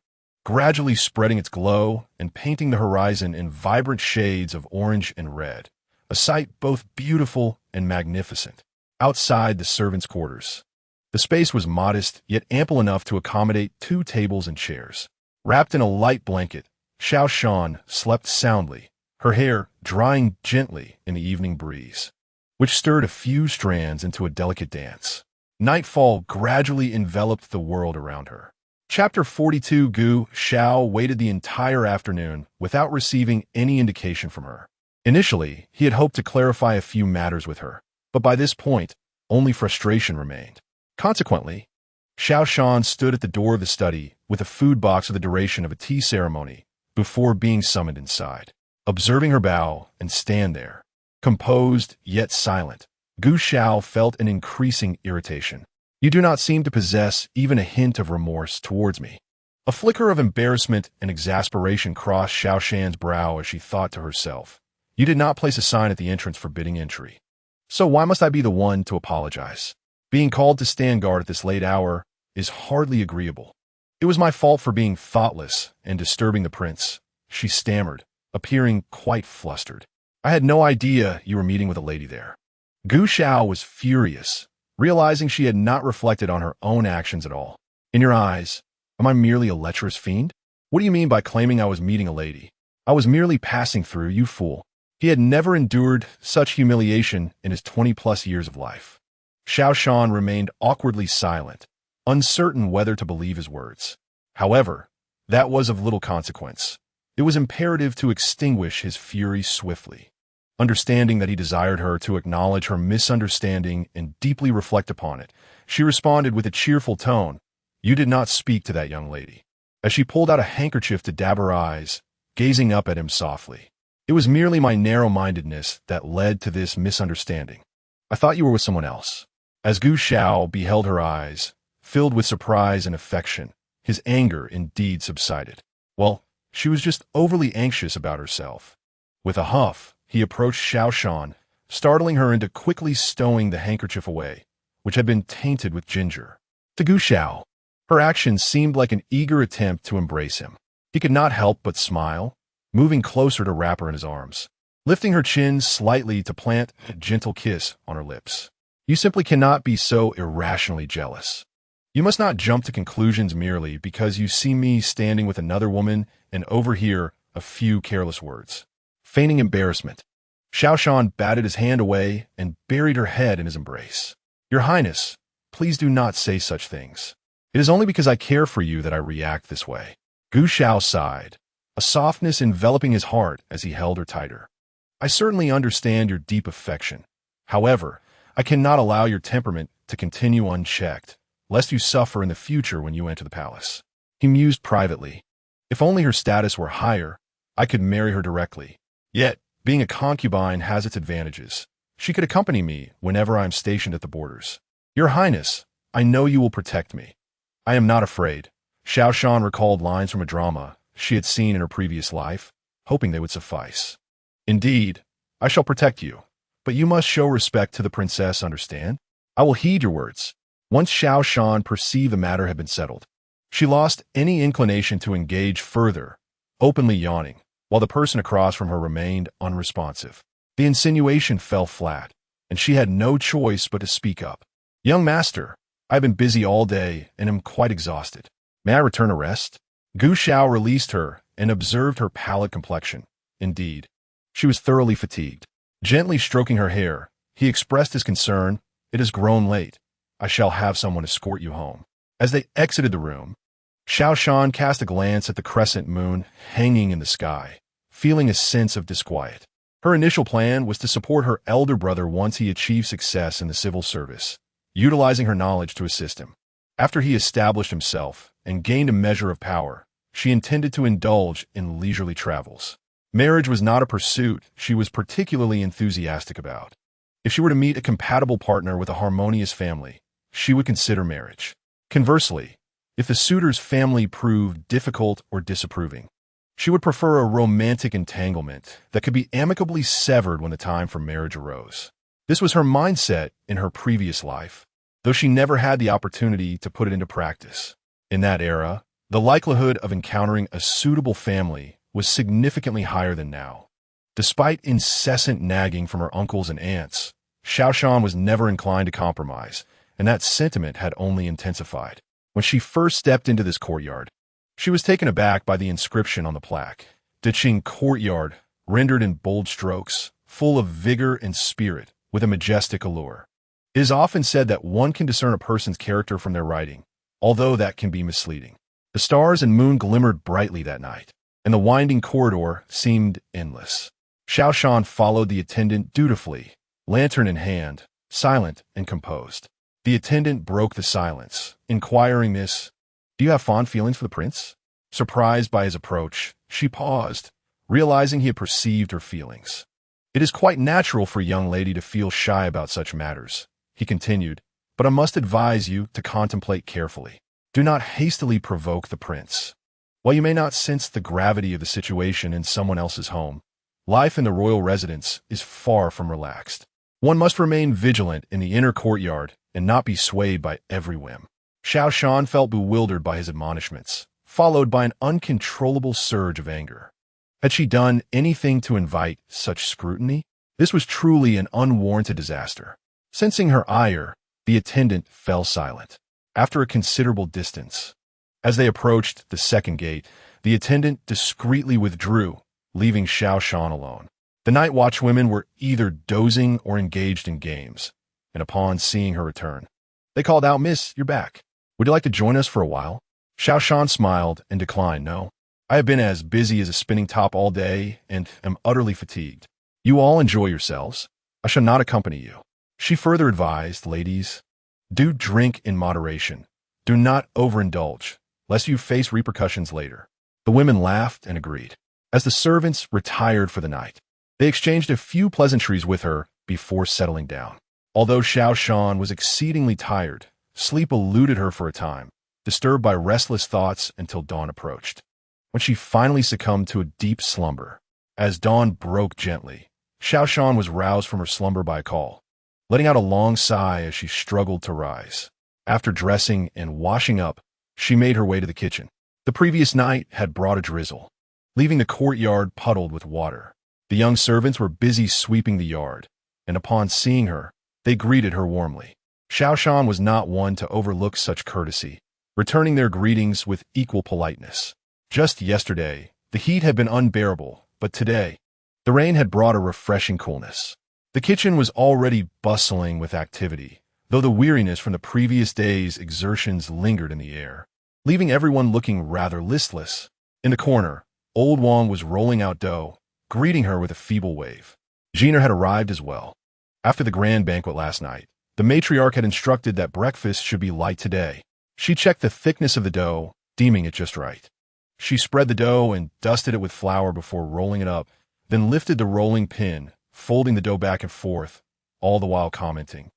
gradually spreading its glow and painting the horizon in vibrant shades of orange and red, a sight both beautiful and magnificent. Outside the servants' quarters, the space was modest yet ample enough to accommodate 2 tables and chairs. Wrapped in a light blanket, Xiao Shan slept soundly, her hair drying gently in the evening breeze, which stirred a few strands into a delicate dance. Nightfall gradually enveloped the world around her. Chapter 42. Gu Xiao waited the entire afternoon without receiving any indication from her. Initially, he had hoped to clarify a few matters with her, but by this point, only frustration remained. Consequently, Xiao Shan stood at the door of the study with a food box for the duration of a tea ceremony before being summoned inside. Observing her bow and stand there, composed yet silent, Gu Xiao felt an increasing irritation. You do not seem to possess even a hint of remorse towards me. A flicker of embarrassment and exasperation crossed Xiao Shan's brow as she thought to herself. You did not place a sign at the entrance forbidding entry. So why must I be the one to apologize? Being called to stand guard at this late hour is hardly agreeable. It was my fault for being thoughtless and disturbing the prince, she stammered, appearing quite flustered. I had no idea you were meeting with a lady there. Gu Xiao was furious, realizing she had not reflected on her own actions at all. In your eyes, am I merely a lecherous fiend? What do you mean by claiming I was meeting a lady? I was merely passing through, you fool. He had never endured such humiliation in his 20-plus years of life. Xiao Shan remained awkwardly silent, uncertain whether to believe his words. However, that was of little consequence. It was imperative to extinguish his fury swiftly. Understanding that he desired her to acknowledge her misunderstanding and deeply reflect upon it, she responded with a cheerful tone, You did not speak to that young lady. As she pulled out a handkerchief to dab her eyes, gazing up at him softly. It was merely my narrow-mindedness that led to this misunderstanding. I thought you were with someone else. As Gu Xiao beheld her eyes, filled with surprise and affection, his anger indeed subsided. Well, she was just overly anxious about herself. With a huff, he approached Xiao Shan, startling her into quickly stowing the handkerchief away, which had been tainted with ginger. To Gu Xiao, her actions seemed like an eager attempt to embrace him. He could not help but smile, moving closer to wrap her in his arms, lifting her chin slightly to plant a gentle kiss on her lips. You simply cannot be so irrationally jealous. You must not jump to conclusions merely because you see me standing with another woman and overhear a few careless words. Feigning embarrassment, Xiao Shan batted his hand away and buried her head in his embrace. Your Highness, please do not say such things. It is only because I care for you that I react this way. Gu Xiao sighed, a softness enveloping his heart as he held her tighter. I certainly understand your deep affection. However, I cannot allow your temperament to continue unchecked, lest you suffer in the future when you enter the palace. He mused privately. If only her status were higher, I could marry her directly. Yet, being a concubine has its advantages. She could accompany me whenever I am stationed at the borders. Your Highness, I know you will protect me. I am not afraid. Xiao Shan recalled lines from a drama she had seen in her previous life, hoping they would suffice. Indeed, I shall protect you, but you must show respect to the princess, understand? I will heed your words. Once Xiao Shan perceived the matter had been settled, she lost any inclination to engage further, openly yawning, while the person across from her remained unresponsive. The insinuation fell flat, and she had no choice but to speak up. Young master, I have been busy all day and am quite exhausted. May I return to rest? Gu Xiao released her and observed her pallid complexion. Indeed, she was thoroughly fatigued. Gently stroking her hair, he expressed his concern. It has grown late. I shall have someone escort you home. As they exited the room, Xiao Shan cast a glance at the crescent moon hanging in the sky, feeling a sense of disquiet. Her initial plan was to support her elder brother once he achieved success in the civil service, utilizing her knowledge to assist him. After he established himself and gained a measure of power, she intended to indulge in leisurely travels. Marriage was not a pursuit she was particularly enthusiastic about. If she were to meet a compatible partner with a harmonious family, she would consider marriage. Conversely, if the suitor's family proved difficult or disapproving, she would prefer a romantic entanglement that could be amicably severed when the time for marriage arose. This was her mindset in her previous life, though she never had the opportunity to put it into practice. In that era, the likelihood of encountering a suitable family was significantly higher than now. Despite incessant nagging from her uncles and aunts, Xiao Shan was never inclined to compromise, and that sentiment had only intensified. When she first stepped into this courtyard, she was taken aback by the inscription on the plaque, "Ditching Courtyard," rendered in bold strokes, full of vigor and spirit, with a majestic allure. It is often said that one can discern a person's character from their writing, although that can be misleading. The stars and moon glimmered brightly that night, and the winding corridor seemed endless. Xiao Shan followed the attendant dutifully, lantern in hand, silent and composed. The attendant broke the silence, inquiring, "Miss, do you have fond feelings for the prince?" Surprised by his approach, she paused, realizing he had perceived her feelings. "It is quite natural for a young lady to feel shy about such matters," he continued, "but I must advise you to contemplate carefully. Do not hastily provoke the prince. While you may not sense the gravity of the situation in someone else's home, life in the royal residence is far from relaxed. One must remain vigilant in the inner courtyard and not be swayed by every whim." Xiao Shan felt bewildered by his admonishments, followed by an uncontrollable surge of anger. Had she done anything to invite such scrutiny? This was truly an unwarranted disaster. Sensing her ire, the attendant fell silent. After a considerable distance, as they approached the second gate, the attendant discreetly withdrew, leaving Xiao Shan alone. The night watchwomen were either dozing or engaged in games, and upon seeing her return, they called out, "Miss, you're back. Would you like to join us for a while?" Xiao Shan smiled and declined, "No. I have been as busy as a spinning top all day and am utterly fatigued. You all enjoy yourselves. I shall not accompany you." She further advised, "Ladies, do drink in moderation. Do not overindulge, lest you face repercussions later." The women laughed and agreed. As the servants retired for the night, they exchanged a few pleasantries with her before settling down. Although Xiao Shan was exceedingly tired, sleep eluded her for a time, disturbed by restless thoughts until dawn approached, when she finally succumbed to a deep slumber. As dawn broke gently, Xiao Shan was roused from her slumber by a call, letting out a long sigh as she struggled to rise. After dressing and washing up, she made her way to the kitchen. The previous night had brought a drizzle, leaving the courtyard puddled with water. The young servants were busy sweeping the yard, and upon seeing her, they greeted her warmly. Xiao Shan was not one to overlook such courtesy, returning their greetings with equal politeness. Just yesterday, the heat had been unbearable, but today, the rain had brought a refreshing coolness. The kitchen was already bustling with activity, though the weariness from the previous day's exertions lingered in the air, leaving everyone looking rather listless. In the corner, old Wang was rolling out dough, greeting her with a feeble wave. Jiner had arrived as well. After the grand banquet last night, the matriarch had instructed that breakfast should be light today. She checked the thickness of the dough, deeming it just right. She spread the dough and dusted it with flour before rolling it up, then lifted the rolling pin, folding the dough back and forth, all the while commenting,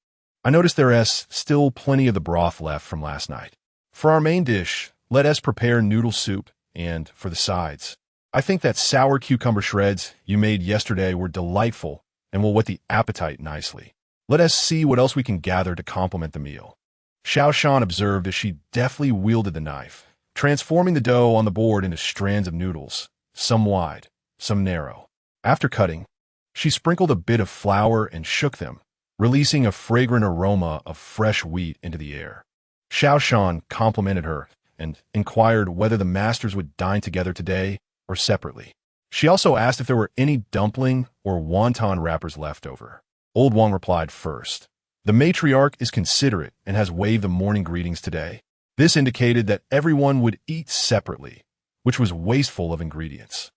"I noticed there is still plenty of the broth left from last night. For our main dish, let us prepare noodle soup, and for the sides, I think that sour cucumber shreds you made yesterday were delightful and will whet the appetite nicely. Let us see what else we can gather to complement the meal." Xiao Shan observed as she deftly wielded the knife, transforming the dough on the board into strands of noodles, some wide, some narrow. After cutting, she sprinkled a bit of flour and shook them, releasing a fragrant aroma of fresh wheat into the air. Xiao Shan complimented her and inquired whether the masters would dine together today or separately. She also asked if there were any dumpling or wonton wrappers left over. Old Wang replied first. The matriarch is considerate and has waived the morning greetings today. This indicated that everyone would eat separately, which was wasteful of ingredients.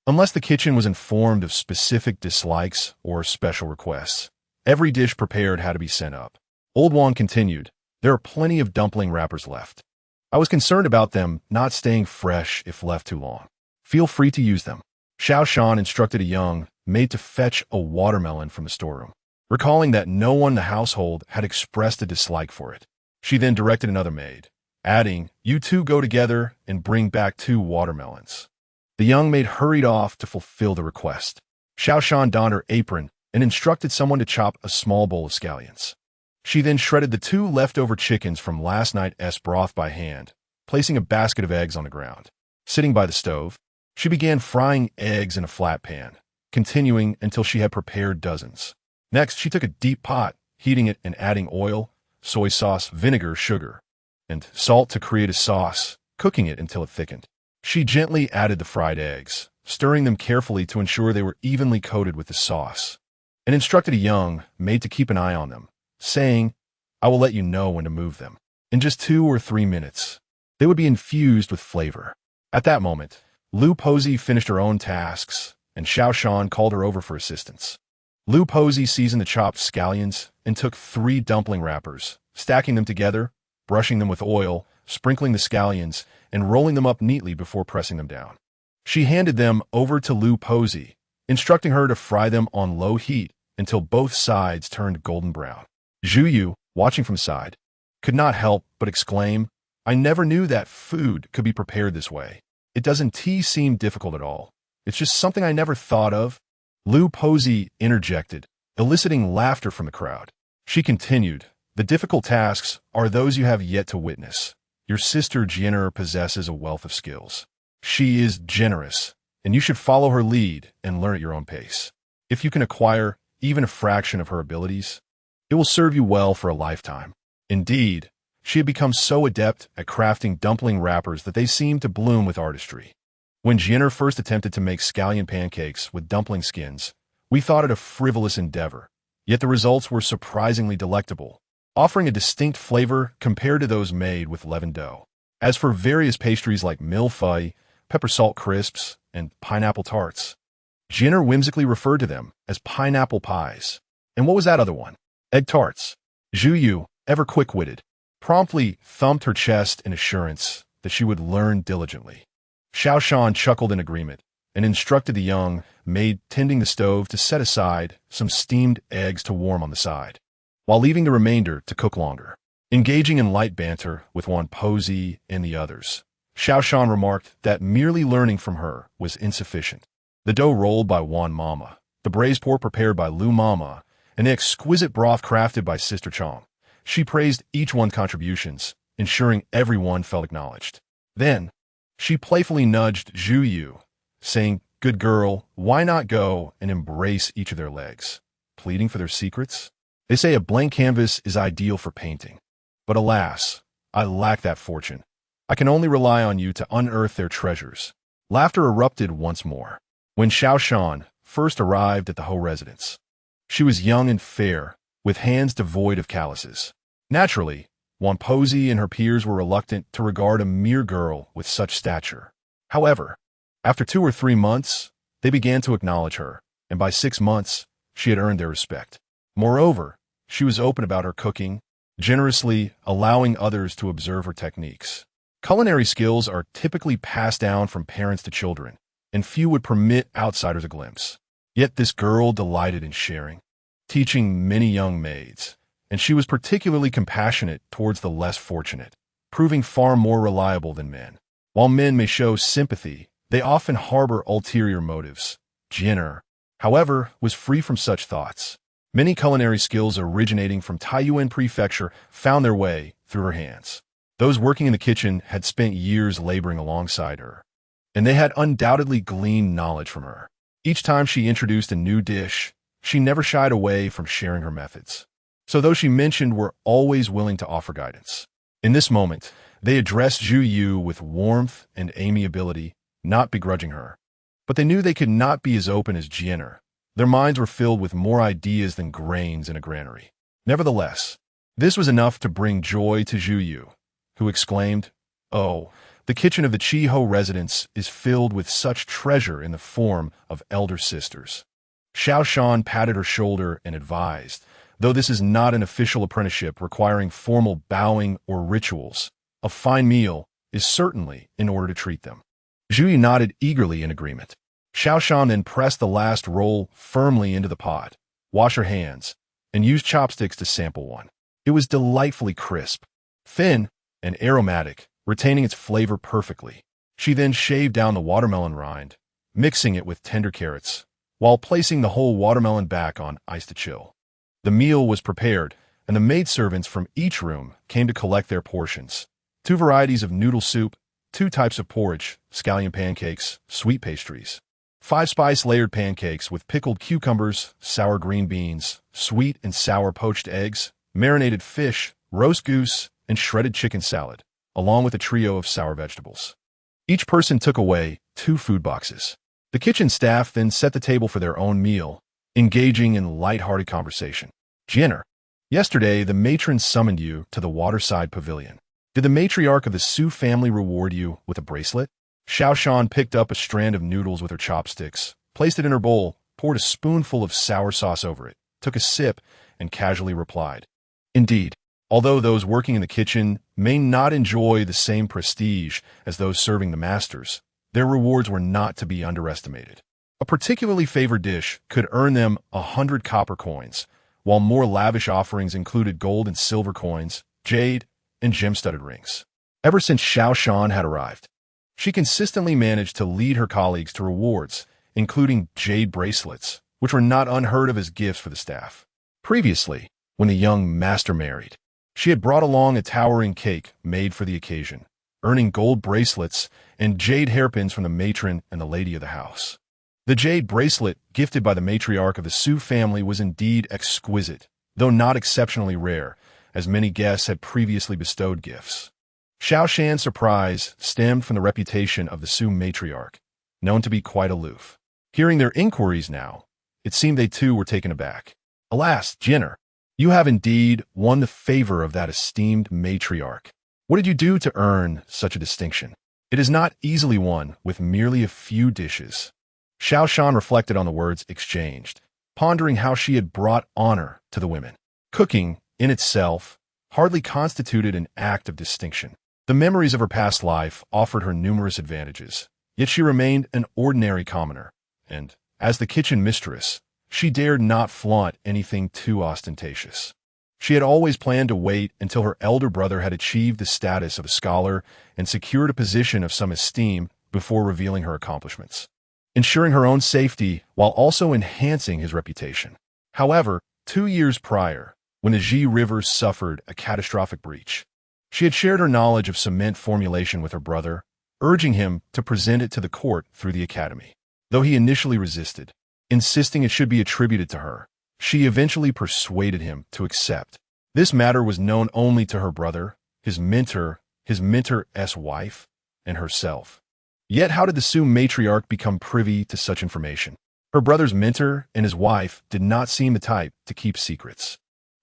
unless the kitchen was informed of specific dislikes or special requests. Every dish prepared had to be sent up. Old Wang continued, "There are plenty of dumpling wrappers left. I was concerned about them not staying fresh if left too long. Feel free to use them." Xiao Shan instructed a young maid to fetch a watermelon from the storeroom, recalling that no one in the household had expressed a dislike for it. She then directed another maid, adding, "You two go together and bring back 2 watermelons." The young maid hurried off to fulfill the request. Xiao Shan donned her apron and instructed someone to chop a small bowl of scallions. She then shredded the 2 leftover chickens from last night's broth by hand, placing a basket of eggs on the ground. Sitting by the stove, she began frying eggs in a flat pan, continuing until she had prepared dozens. Next, she took a deep pot, heating it and adding oil, soy sauce, vinegar, sugar, and salt to create a sauce, cooking it until it thickened. She gently added the fried eggs, stirring them carefully to ensure they were evenly coated with the sauce, and instructed a young maid to keep an eye on them, saying, "I will let you know when to move them. In just 2 or 3 minutes, they would be infused with flavor." At that moment, Lu Posey finished her own tasks, and Xiao Shan called her over for assistance. Lu Posey seasoned the chopped scallions and took 3 dumpling wrappers, stacking them together, brushing them with oil, sprinkling the scallions, and rolling them up neatly before pressing them down. She handed them over to Lu Posey, instructing her to fry them on low heat until both sides turned golden brown. Zhu Yu, watching from side, could not help but exclaim, "I never knew that food could be prepared this way. It doesn't seem difficult at all. It's just something I never thought of." Lu Posey interjected, eliciting laughter from the crowd. She continued, "The difficult tasks are those you have yet to witness. Your sister Jianer possesses a wealth of skills. She is generous, and you should follow her lead and learn at your own pace. If you can acquire even a fraction of her abilities, it will serve you well for a lifetime." Indeed, she had become so adept at crafting dumpling wrappers that they seemed to bloom with artistry. When Jianer first attempted to make scallion pancakes with dumpling skins, we thought it a frivolous endeavor, yet the results were surprisingly delectable, offering a distinct flavor compared to those made with leavened dough. As for various pastries like millefeuille, pepper salt crisps, and pineapple tarts, Jianer whimsically referred to them as pineapple pies. And what was that other one? Egg tarts. Zhu Yu, ever quick-witted, promptly thumped her chest in assurance that she would learn diligently. Xiao Shan chuckled in agreement and instructed the young maid tending the stove to set aside some steamed eggs to warm on the side, while leaving the remainder to cook longer. Engaging in light banter with Wan Posey and the others, Xiao Shan remarked that merely learning from her was insufficient. The dough rolled by Wan Mama, the braised pork prepared by Lu Mama, and the exquisite broth crafted by Sister Chong. She praised each one's contributions, ensuring everyone felt acknowledged. Then, she playfully nudged Zhu Yu, saying, "Good girl, why not go and embrace each of their legs?" Pleading for their secrets? They say a blank canvas is ideal for painting. But alas, I lack that fortune. I can only rely on you to unearth their treasures. Laughter erupted once more. When Xiao Shan first arrived at the Ho residence, she was young and fair, with hands devoid of calluses. Naturally, Wan Posey and her peers were reluctant to regard a mere girl with such stature. However, after 2 or 3 months, they began to acknowledge her, and by 6 months, she had earned their respect. Moreover, she was open about her cooking, generously allowing others to observe her techniques. Culinary skills are typically passed down from parents to children, and few would permit outsiders a glimpse. Yet this girl delighted in sharing, teaching many young maids, and she was particularly compassionate towards the less fortunate, proving far more reliable than men. While men may show sympathy, they often harbor ulterior motives. Jianer, however, was free from such thoughts. Many culinary skills originating from Taiyuan Prefecture found their way through her hands. Those working in the kitchen had spent years laboring alongside her, and they had undoubtedly gleaned knowledge from her. Each time she introduced a new dish, she never shied away from sharing her methods. So those she mentioned were always willing to offer guidance. In this moment, they addressed Zhu Yu with warmth and amiability, not begrudging her. But they knew they could not be as open as Jianer. Their minds were filled with more ideas than grains in a granary. Nevertheless, this was enough to bring joy to Zhu Yu, who exclaimed, "Oh, The kitchen of the Chi-Ho residence is filled with such treasure in the form of elder sisters. Xiao Shan patted her shoulder and advised, though this is not an official apprenticeship requiring formal bowing or rituals, a fine meal is certainly in order to treat them. Zhu Yi nodded eagerly in agreement. Xiao Shan then pressed the last roll firmly into the pot, washed her hands, and used chopsticks to sample one. It was delightfully crisp, thin, and aromatic, retaining its flavor perfectly. She then shaved down the watermelon rind, mixing it with tender carrots, while placing the whole watermelon back on ice to chill. The meal was prepared, and the maidservants from each room came to collect their portions. 2 varieties of noodle soup, 2 types of porridge, scallion pancakes, sweet pastries, 5 spice-layered pancakes with pickled cucumbers, sour green beans, sweet and sour poached eggs, marinated fish, roast goose, and shredded chicken salad, along with a trio of sour vegetables. Each person took away 2 food boxes. The kitchen staff then set the table for their own meal, engaging in light-hearted conversation. Jenner, yesterday the matron summoned you to the waterside pavilion. Did the matriarch of the Su family reward you with a bracelet? Xiao Shan picked up a strand of noodles with her chopsticks, placed it in her bowl, poured a spoonful of sour sauce over it, took a sip, and casually replied, "Indeed, although those working in the kitchen may not enjoy the same prestige as those serving the masters, their rewards were not to be underestimated. A particularly favored dish could earn them 100 copper coins, while more lavish offerings included gold and silver coins, jade, and gem-studded rings." Ever since Xiao Shan had arrived, she consistently managed to lead her colleagues to rewards, including jade bracelets, which were not unheard of as gifts for the staff. Previously, when the young master married, she had brought along a towering cake made for the occasion, earning gold bracelets and jade hairpins from the matron and the lady of the house. The jade bracelet gifted by the matriarch of the Su family was indeed exquisite, though not exceptionally rare, as many guests had previously bestowed gifts. Xiao Shan's surprise stemmed from the reputation of the Su matriarch, known to be quite aloof. Hearing their inquiries now, it seemed they too were taken aback. "Alas, Jenner, you have indeed won the favor of that esteemed matriarch. What did you do to earn such a distinction? It is not easily won with merely a few dishes." Xiao Shan reflected on the words exchanged, pondering how she had brought honor to the women. Cooking, in itself, hardly constituted an act of distinction. The memories of her past life offered her numerous advantages, yet she remained an ordinary commoner, and, as the kitchen mistress, she dared not flaunt anything too ostentatious. She had always planned to wait until her elder brother had achieved the status of a scholar and secured a position of some esteem before revealing her accomplishments, ensuring her own safety while also enhancing his reputation. However, 2 years prior, when the Ji River suffered a catastrophic breach, she had shared her knowledge of cement formulation with her brother, urging him to present it to the court through the academy. Though he initially resisted, insisting it should be attributed to her, she eventually persuaded him to accept. This matter was known only to her brother, his mentor's wife, and herself. Yet how did the Su matriarch become privy to such information? Her brother's mentor and his wife did not seem the type to keep secrets.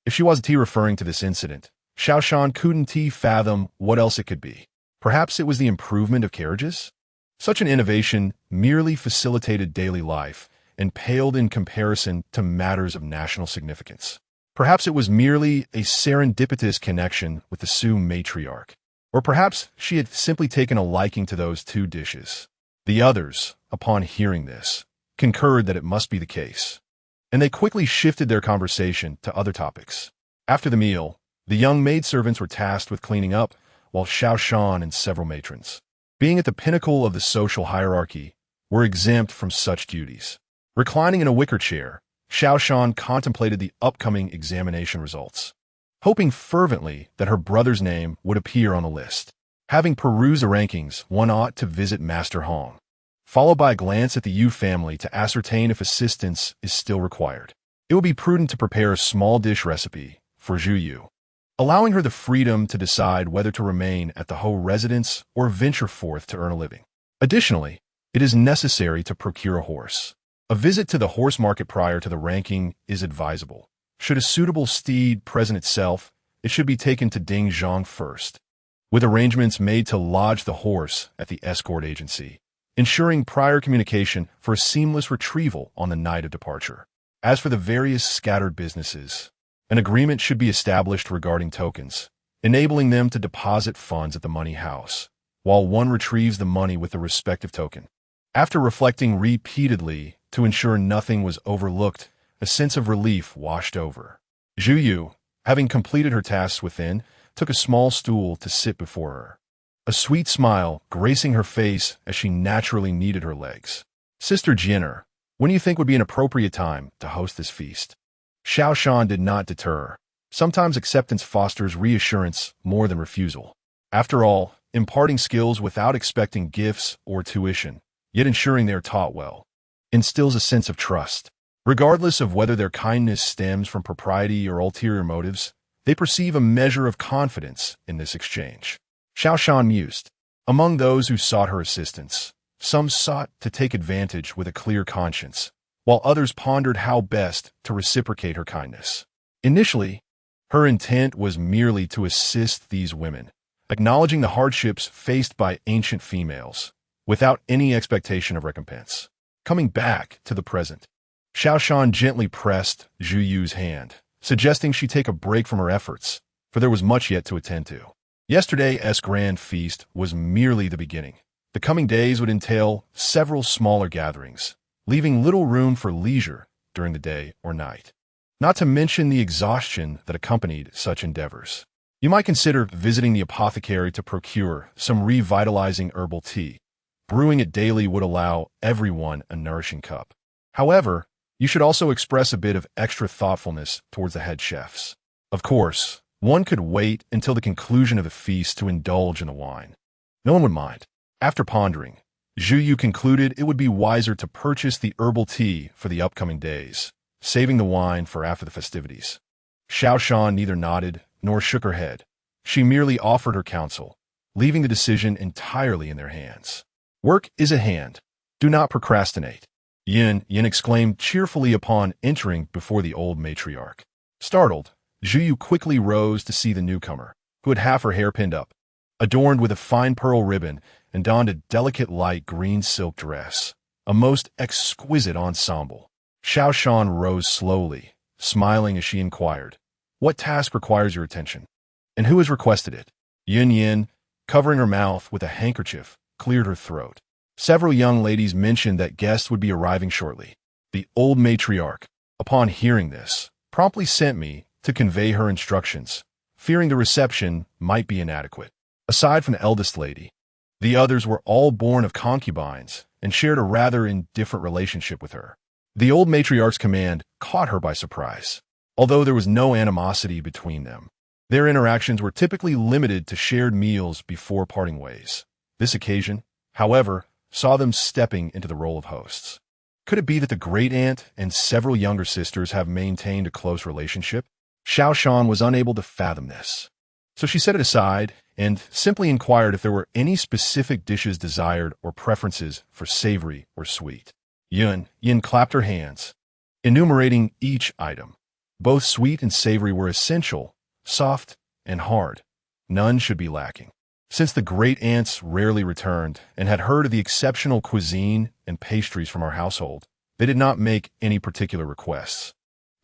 If she wasn't referring to this incident, Xiao Shan couldn't fathom what else it could be. Perhaps it was the improvement of carriages? Such an innovation merely facilitated daily life and paled in comparison to matters of national significance. Perhaps it was merely a serendipitous connection with the Su matriarch. Or perhaps she had simply taken a liking to those 2 dishes. The others, upon hearing this, concurred that it must be the case, and they quickly shifted their conversation to other topics. After the meal, the young maidservants were tasked with cleaning up, while Xiao Shan and several matrons, being at the pinnacle of the social hierarchy, were exempt from such duties. Reclining in a wicker chair, Xiao Shan contemplated the upcoming examination results, hoping fervently that her brother's name would appear on the list. Having perused the rankings, one ought to visit Master Hong, followed by a glance at the Yu family to ascertain if assistance is still required. It would be prudent to prepare a small dish recipe for Zhu Yu, allowing her the freedom to decide whether to remain at the Ho residence or venture forth to earn a living. Additionally, it is necessary to procure a horse. A visit to the horse market prior to the ranking is advisable. Should a suitable steed present itself, it should be taken to Dingzhong first. with arrangements made to lodge the horse at the escort agency, ensuring prior communication for a seamless retrieval on the night of departure. As for the various scattered businesses, an agreement should be established regarding tokens, enabling them to deposit funds at the money house, while one retrieves the money with the respective token. After reflecting repeatedly to ensure nothing was overlooked, a sense of relief washed over. Zhu Yu, having completed her tasks within, took a small stool to sit before her, a sweet smile gracing her face as she naturally kneaded her legs. Sister Jenner, when do you think would be an appropriate time to host this feast? Xiao Shan did not deter. Sometimes acceptance fosters reassurance more than refusal. After all, imparting skills without expecting gifts or tuition, yet ensuring they are taught well, instills a sense of trust. Regardless of whether their kindness stems from propriety or ulterior motives, they perceive a measure of confidence in this exchange. Xiao Shan mused. Among those who sought her assistance, some sought to take advantage with a clear conscience, while others pondered how best to reciprocate her kindness. Initially, her intent was merely to assist these women, acknowledging the hardships faced by ancient females, without any expectation of recompense. Coming back to the present, Xiao Shan gently pressed Zhu Yu's hand, suggesting she take a break from her efforts, for there was much yet to attend to. Yesterday's grand feast was merely the beginning. The coming days would entail several smaller gatherings, leaving little room for leisure during the day or night. Not to mention the exhaustion that accompanied such endeavors. You might consider visiting the apothecary to procure some revitalizing herbal tea. Brewing it daily would allow everyone a nourishing cup. However, you should also express a bit of extra thoughtfulness towards the head chefs. Of course, one could wait until the conclusion of the feast to indulge in the wine. No one would mind. After pondering, Zhu Yu concluded it would be wiser to purchase the herbal tea for the upcoming days, saving the wine for after the festivities. Xiao Shan neither nodded nor shook her head. She merely offered her counsel, leaving the decision entirely in their hands. Work is at hand. Do not procrastinate. Yin exclaimed cheerfully upon entering before the old matriarch. Startled, Zhu Yu quickly rose to see the newcomer, who had half her hair pinned up, adorned with a fine pearl ribbon, and donned a delicate light green silk dress, a most exquisite ensemble. Xiao Shan rose slowly, smiling as she inquired, "What task requires your attention? And who has requested it?" Yin, covering her mouth with a handkerchief, cleared her throat. Several young ladies mentioned that guests would be arriving shortly. The old matriarch, upon hearing this, promptly sent me to convey her instructions, fearing the reception might be inadequate. Aside from the eldest lady, the others were all born of concubines and shared a rather indifferent relationship with her. The old matriarch's command caught her by surprise. Although there was no animosity between them, their interactions were typically limited to shared meals before parting ways. This occasion, however, saw them stepping into the role of hosts. Could it be that the great-aunt and several younger sisters have maintained a close relationship? Xiao Shan was unable to fathom this. So she set it aside and simply inquired if there were any specific dishes desired or preferences for savory or sweet. Yin clapped her hands, enumerating each item. Both sweet and savory were essential, soft and hard. None should be lacking. Since the great-aunts rarely returned and had heard of the exceptional cuisine and pastries from our household, they did not make any particular requests,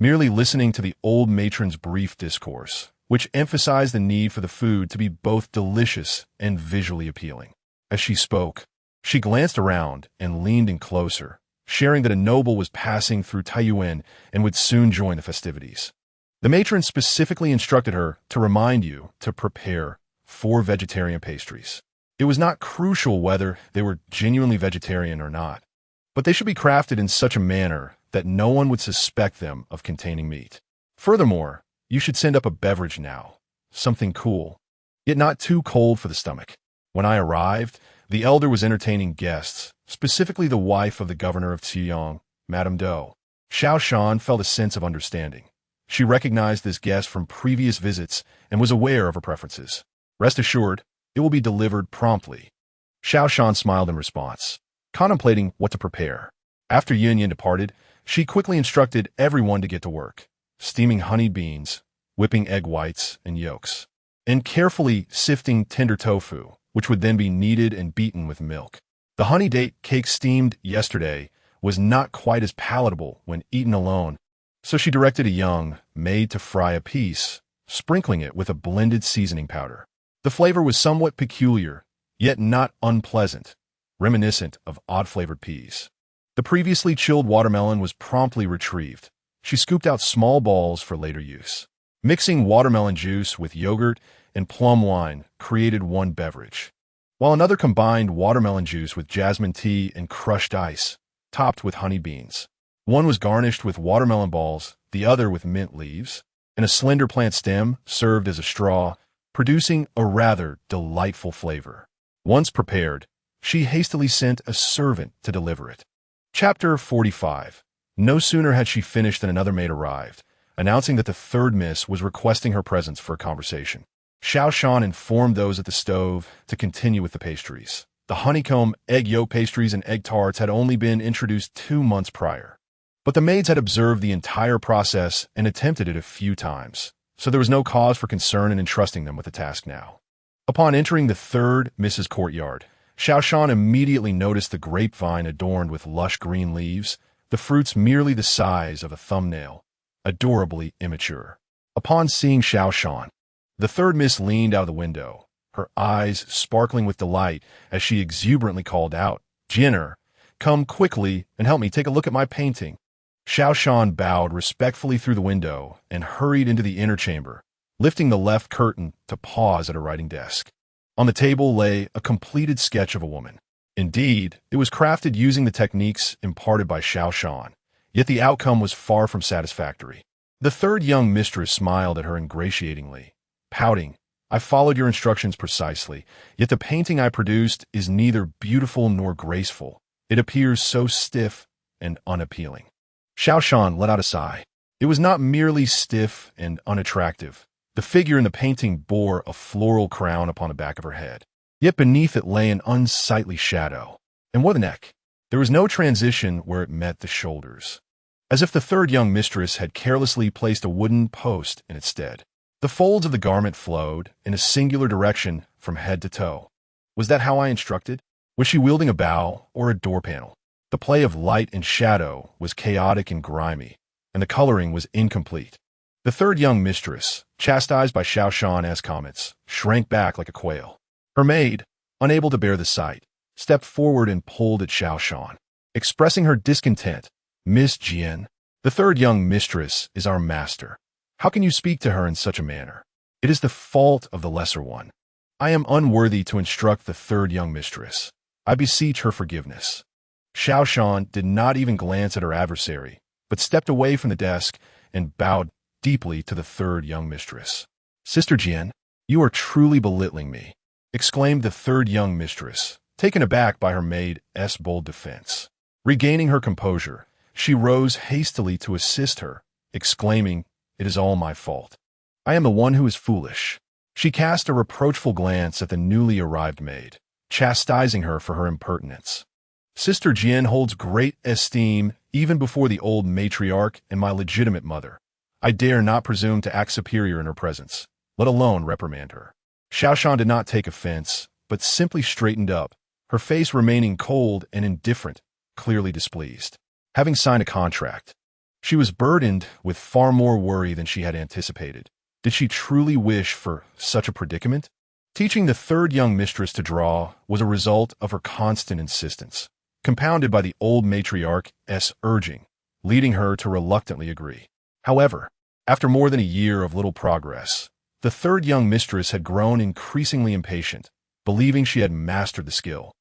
merely listening to the old matron's brief discourse, which emphasized the need for the food to be both delicious and visually appealing. As she spoke, she glanced around and leaned in closer, sharing that a noble was passing through Taiyuan and would soon join the festivities. The matron specifically instructed her to remind you to prepare 4 vegetarian pastries. It was not crucial whether they were genuinely vegetarian or not, but they should be crafted in such a manner that no one would suspect them of containing meat. Furthermore, you should send up a beverage now, something cool, yet not too cold for the stomach. When I arrived, the elder was entertaining guests, specifically the wife of the governor of Ziyang, Madame Doe. Xiao Shan felt a sense of understanding. She recognized this guest from previous visits and was aware of her preferences. Rest assured, it will be delivered promptly. Xiao Shan smiled in response, contemplating what to prepare. After Yin departed, she quickly instructed everyone to get to work, steaming honeyed beans, whipping egg whites and yolks, and carefully sifting tender tofu, which would then be kneaded and beaten with milk. The honey date cake steamed yesterday was not quite as palatable when eaten alone, so she directed a young maid to fry a piece, sprinkling it with a blended seasoning powder. The flavor was somewhat peculiar, yet not unpleasant, reminiscent of odd-flavored peas. The previously chilled watermelon was promptly retrieved. She scooped out small balls for later use. Mixing watermelon juice with yogurt and plum wine created one beverage, while another combined watermelon juice with jasmine tea and crushed ice, topped with honey beans. One was garnished with watermelon balls, the other with mint leaves, and a slender plant stem served as a straw, producing a rather delightful flavor. Once prepared, she hastily sent a servant to deliver it. Chapter 45. No sooner had she finished than another maid arrived, announcing that the third miss was requesting her presence for a conversation. Xiao Shan informed those at the stove to continue with the pastries. The honeycomb, egg yolk pastries, and egg tarts had only been introduced 2 months prior. But the maids had observed the entire process and attempted it a few times, so there was no cause for concern in entrusting them with the task now. Upon entering the third Mrs. Courtyard, Xiao Shan immediately noticed the grapevine adorned with lush green leaves, the fruits merely the size of a thumbnail, adorably immature. Upon seeing Xiao Shan, the third miss leaned out of the window, her eyes sparkling with delight as she exuberantly called out, "Jinner, come quickly and help me take a look at my painting." Xiao Shan bowed respectfully through the window and hurried into the inner chamber, lifting the left curtain to pause at a writing desk. On the table lay a completed sketch of a woman. Indeed, it was crafted using the techniques imparted by Xiao Shan, yet the outcome was far from satisfactory. The third young mistress smiled at her ingratiatingly, pouting, "I followed your instructions precisely, yet the painting I produced is neither beautiful nor graceful. It appears so stiff and unappealing." Xiao Shan let out a sigh. It was not merely stiff and unattractive. The figure in the painting bore a floral crown upon the back of her head, yet beneath it lay an unsightly shadow. And what the neck? There was no transition where it met the shoulders, as if the third young mistress had carelessly placed a wooden post in its stead. The folds of the garment flowed in a singular direction from head to toe. Was that how I instructed? Was she wielding a bow or a door panel? The play of light and shadow was chaotic and grimy, and the coloring was incomplete. The third young mistress, chastised by Xiao Shan's comments, shrank back like a quail. Her maid, unable to bear the sight, stepped forward and pulled at Xiao Shan, expressing her discontent. "Miss Jian, the third young mistress is our master. How can you speak to her in such a manner? It is the fault of the lesser one. I am unworthy to instruct the third young mistress. I beseech her forgiveness." Xiao Shan did not even glance at her adversary, but stepped away from the desk and bowed deeply to the third young mistress. "Sister Jian, you are truly belittling me," exclaimed the third young mistress, taken aback by her maid's bold defense. Regaining her composure, she rose hastily to assist her, exclaiming, "It is all my fault. I am the one who is foolish." She cast a reproachful glance at the newly arrived maid, chastising her for her impertinence. "Sister Jian holds great esteem even before the old matriarch and my legitimate mother. I dare not presume to act superior in her presence, let alone reprimand her." Xiao Shan did not take offense, but simply straightened up, her face remaining cold and indifferent, clearly displeased. Having signed a contract, she was burdened with far more worry than she had anticipated. Did she truly wish for such a predicament? Teaching the third young mistress to draw was a result of her constant insistence, compounded by the old matriarch's urging, leading her to reluctantly agree. However, after more than a year of little progress, the third young mistress had grown increasingly impatient, believing she had mastered the skill,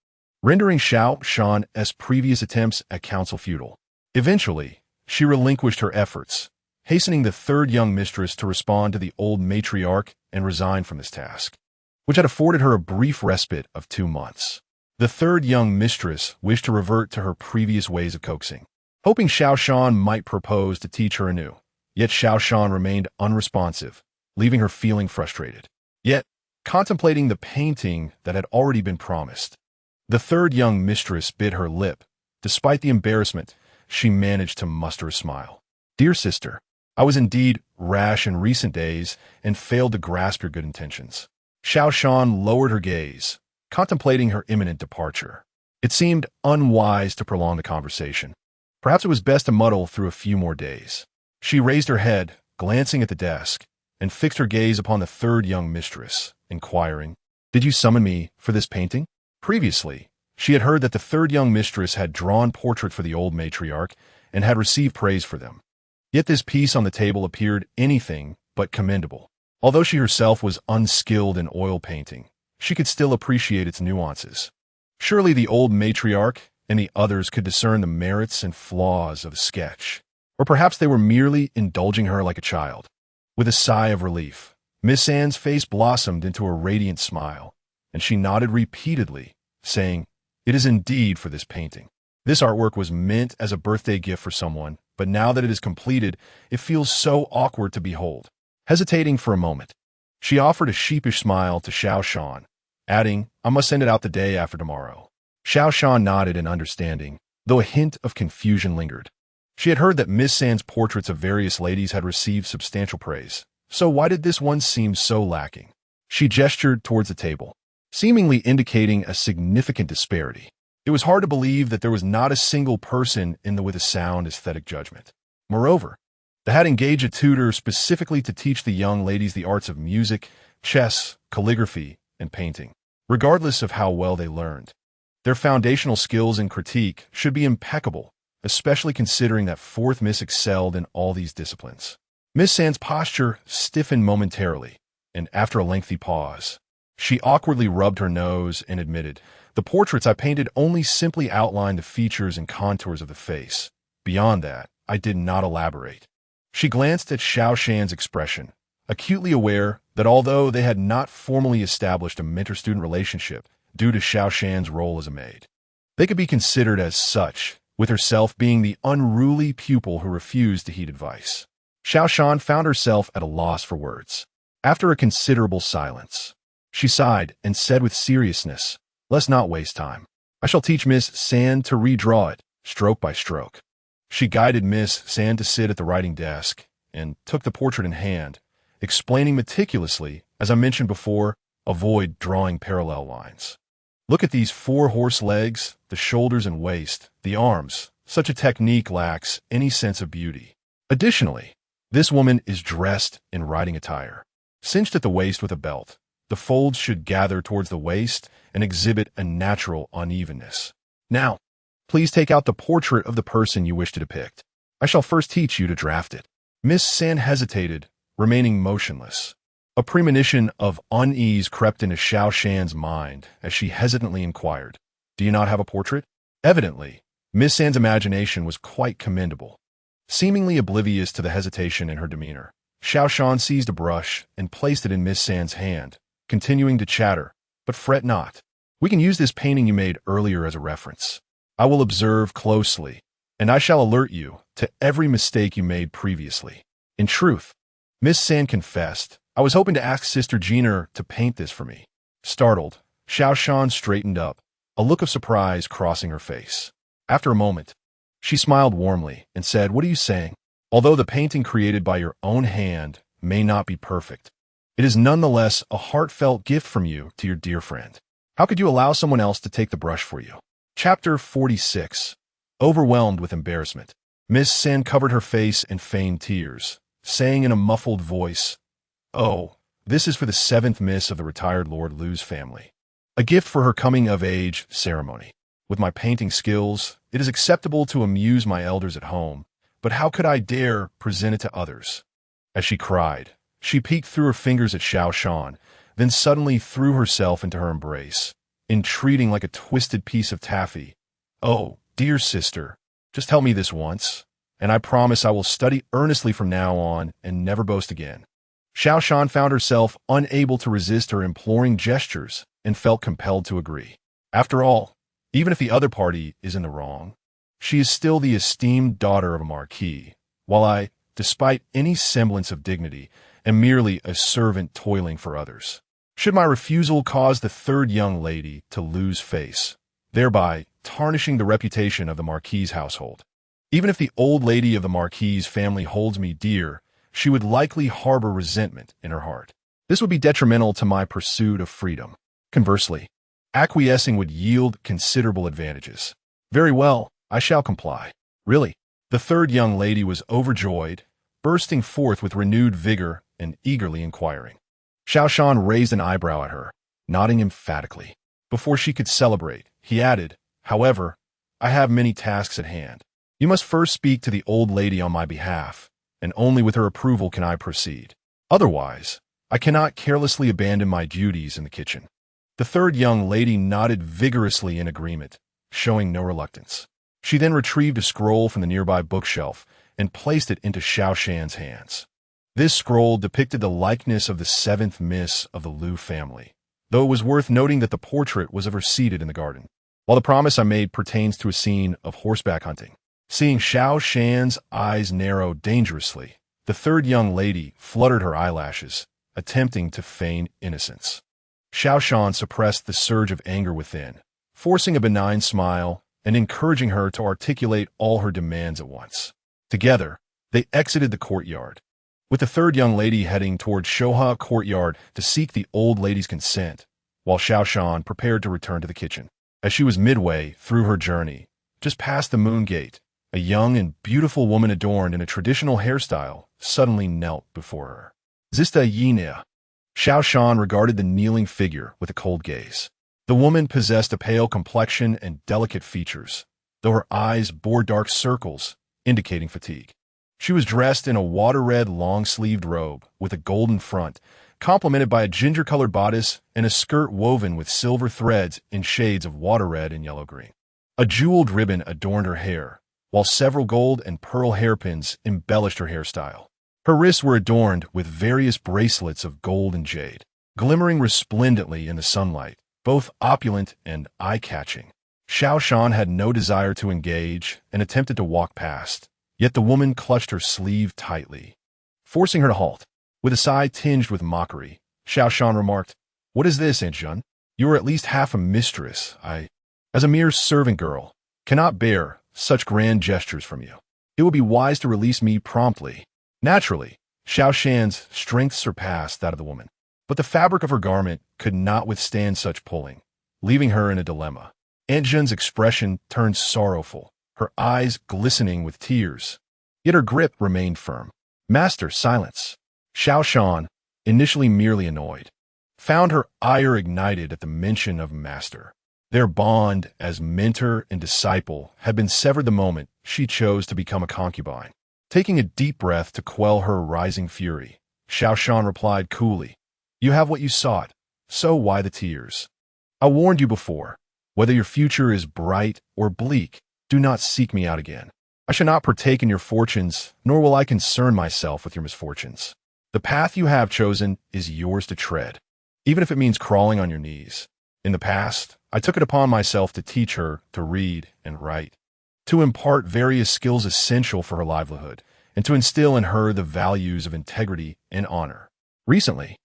rendering Xiao Shan's previous attempts at counsel futile. Eventually, she relinquished her efforts, hastening the third young mistress to respond to the old matriarch and resign from this task, which had afforded her a brief respite of 2 months. The third young mistress wished to revert to her previous ways of coaxing, hoping Xiao Shan might propose to teach her anew. Yet Xiao Shan remained unresponsive, leaving her feeling frustrated, yet contemplating the painting that had already been promised. The third young mistress bit her lip. Despite the embarrassment, she managed to muster a smile. "Dear sister, I was indeed rash in recent days and failed to grasp your good intentions. Xiao Shan lowered her gaze, contemplating her imminent departure. It seemed unwise to prolong the conversation. Perhaps it was best to muddle through a few more days. She raised her head, glancing at the desk, and fixed her gaze upon the third young mistress, inquiring, "Did you summon me for this painting?" Previously, she had heard that the third young mistress had drawn portrait for the old matriarch and had received praise for them. Yet this piece on the table appeared anything but commendable. Although she herself was unskilled in oil painting, she could still appreciate its nuances. Surely the old matriarch and the others could discern the merits and flaws of the sketch. Or perhaps they were merely indulging her like a child. With a sigh of relief, Miss Anne's face blossomed into a radiant smile, and she nodded repeatedly, saying, "It is indeed for this painting. This artwork was meant as a birthday gift for someone, but now that it is completed, it feels so awkward to behold." Hesitating for a moment, she offered a sheepish smile to Xiao Shan, adding, "I must send it out the day after tomorrow." Xiao Shan nodded in understanding, though a hint of confusion lingered. She had heard that Miss Sand's portraits of various ladies had received substantial praise, so why did this one seem so lacking? She gestured towards the table, seemingly indicating a significant disparity. It was hard to believe that there was not a single person with a sound aesthetic judgment. Moreover, they had engaged a tutor specifically to teach the young ladies the arts of music, chess, calligraphy, and painting. Regardless of how well they learned, their foundational skills in critique should be impeccable, especially considering that fourth Miss excelled in all these disciplines. Miss Sand's posture stiffened momentarily, and after a lengthy pause, she awkwardly rubbed her nose and admitted, "The portraits I painted only simply outlined the features and contours of the face. Beyond that, I did not elaborate." She glanced at Xiao Shan's expression, acutely aware that although they had not formally established a mentor-student relationship due to Xiao Shan's role as a maid, they could be considered as such, with herself being the unruly pupil who refused to heed advice. Xiao Shan found herself at a loss for words. After a considerable silence, she sighed and said with seriousness, "Let's not waste time. I shall teach Miss Sand to redraw it, stroke by stroke." She guided Miss Sand to sit at the writing desk and took the portrait in hand, explaining meticulously, as I mentioned before, avoid drawing parallel lines. "Look at these 4 horse legs, the shoulders and waist, the arms. Such a technique lacks any sense of beauty. Additionally, this woman is dressed in riding attire, cinched at the waist with a belt. The folds should gather towards the waist and exhibit a natural unevenness. Now, please take out the portrait of the person you wish to depict. I shall first teach you to draft it." Miss Sand hesitated, remaining motionless. A premonition of unease crept into Xiao Shan's mind as she hesitantly inquired, "Do you not have a portrait?" Evidently, Miss Sand's imagination was quite commendable. Seemingly oblivious to the hesitation in her demeanor, Xiao Shan seized a brush and placed it in Miss Sand's hand, continuing to chatter, "But fret not. We can use this painting you made earlier as a reference. I will observe closely, and I shall alert you to every mistake you made previously." In truth, Miss Sand confessed, "I was hoping to ask Sister Gina to paint this for me." Startled, Xiao Shan straightened up, a look of surprise crossing her face. After a moment, she smiled warmly and said, "What are you saying? Although the painting created by your own hand may not be perfect, it is nonetheless a heartfelt gift from you to your dear friend. How could you allow someone else to take the brush for you?" Chapter 46. Overwhelmed with embarrassment. Miss Sand covered her face in feigned tears, saying in a muffled voice, "Oh, this is for the 7th Miss of the retired Lord Lu's family. A gift for her coming-of-age ceremony. With my painting skills, it is acceptable to amuse my elders at home, but how could I dare present it to others?" As she cried, she peeked through her fingers at Xiao Shan, then suddenly threw herself into her embrace, entreating like a twisted piece of taffy, "Oh, dear sister, just help me this once, and I promise I will study earnestly from now on and never boast again." Xiao Shan found herself unable to resist her imploring gestures and felt compelled to agree. After all, even if the other party is in the wrong, she is still the esteemed daughter of a marquis, while I, despite any semblance of dignity, am merely a servant toiling for others. Should my refusal cause the third young lady to lose face, thereby tarnishing the reputation of the marquis's household? Even if the old lady of the marquis's family holds me dear she would likely harbor resentment in her heart. This would be detrimental to my pursuit of freedom. Conversely, acquiescing would yield considerable advantages. Very well, I shall comply. Really? The third young lady was overjoyed, bursting forth with renewed vigor and eagerly inquiring. Xiao Shan raised an eyebrow at her, nodding emphatically. Before she could celebrate, he added, "However, I have many tasks at hand. You must first speak to the old lady on my behalf, and only with her approval can I proceed. Otherwise, I cannot carelessly abandon my duties in the kitchen." The third young lady nodded vigorously in agreement, showing no reluctance. She then retrieved a scroll from the nearby bookshelf and placed it into Xiao Shan's hands. This scroll depicted the likeness of the seventh miss of the Liu family, though it was worth noting that the portrait was of her seated in the garden. While the promise I made pertains to a scene of horseback hunting, seeing Xiao Shan's eyes narrow dangerously, the third young lady fluttered her eyelashes, attempting to feign innocence. Xiao Shan suppressed the surge of anger within, forcing a benign smile and encouraging her to articulate all her demands at once. Together, they exited the courtyard, with the third young lady heading toward Shoha courtyard to seek the old lady's consent, while Xiao Shan prepared to return to the kitchen. As she was midway through her journey, just past the moon gate, a young and beautiful woman adorned in a traditional hairstyle suddenly knelt before her. Zista Yinea. Xiao Shan regarded the kneeling figure with a cold gaze. The woman possessed a pale complexion and delicate features, though her eyes bore dark circles, indicating fatigue. She was dressed in a water-red long-sleeved robe with a golden front, complemented by a ginger-colored bodice and a skirt woven with silver threads in shades of water-red and yellow-green. A jeweled ribbon adorned her hair, while several gold and pearl hairpins embellished her hairstyle. Her wrists were adorned with various bracelets of gold and jade, glimmering resplendently in the sunlight, both opulent and eye-catching. Xiao Shan had no desire to engage and attempted to walk past, yet the woman clutched her sleeve tightly, forcing her to halt. With a sigh tinged with mockery, Xiao Shan remarked, "What is this, Aunt Jun? You are at least half a mistress. As a mere servant girl, cannot bear such grand gestures from you. It would be wise to release me promptly." Naturally, Xiao Shan's strength surpassed that of the woman, but the fabric of her garment could not withstand such pulling, leaving her in a dilemma. Aunt Jun's expression turned sorrowful, her eyes glistening with tears, yet her grip remained firm. "Master, silence." Xiao Shan, initially merely annoyed, found her ire ignited at the mention of master. Their bond as mentor and disciple had been severed the moment she chose to become a concubine. Taking a deep breath to quell her rising fury, Xiao Shan replied coolly, "You have what you sought, so why the tears? I warned you before, whether your future is bright or bleak, do not seek me out again. I shall not partake in your fortunes, nor will I concern myself with your misfortunes. The path you have chosen is yours to tread, even if it means crawling on your knees. In the past, I took it upon myself to teach her to read and write, to impart various skills essential for her livelihood, and to instill in her the values of integrity and honor. Recently,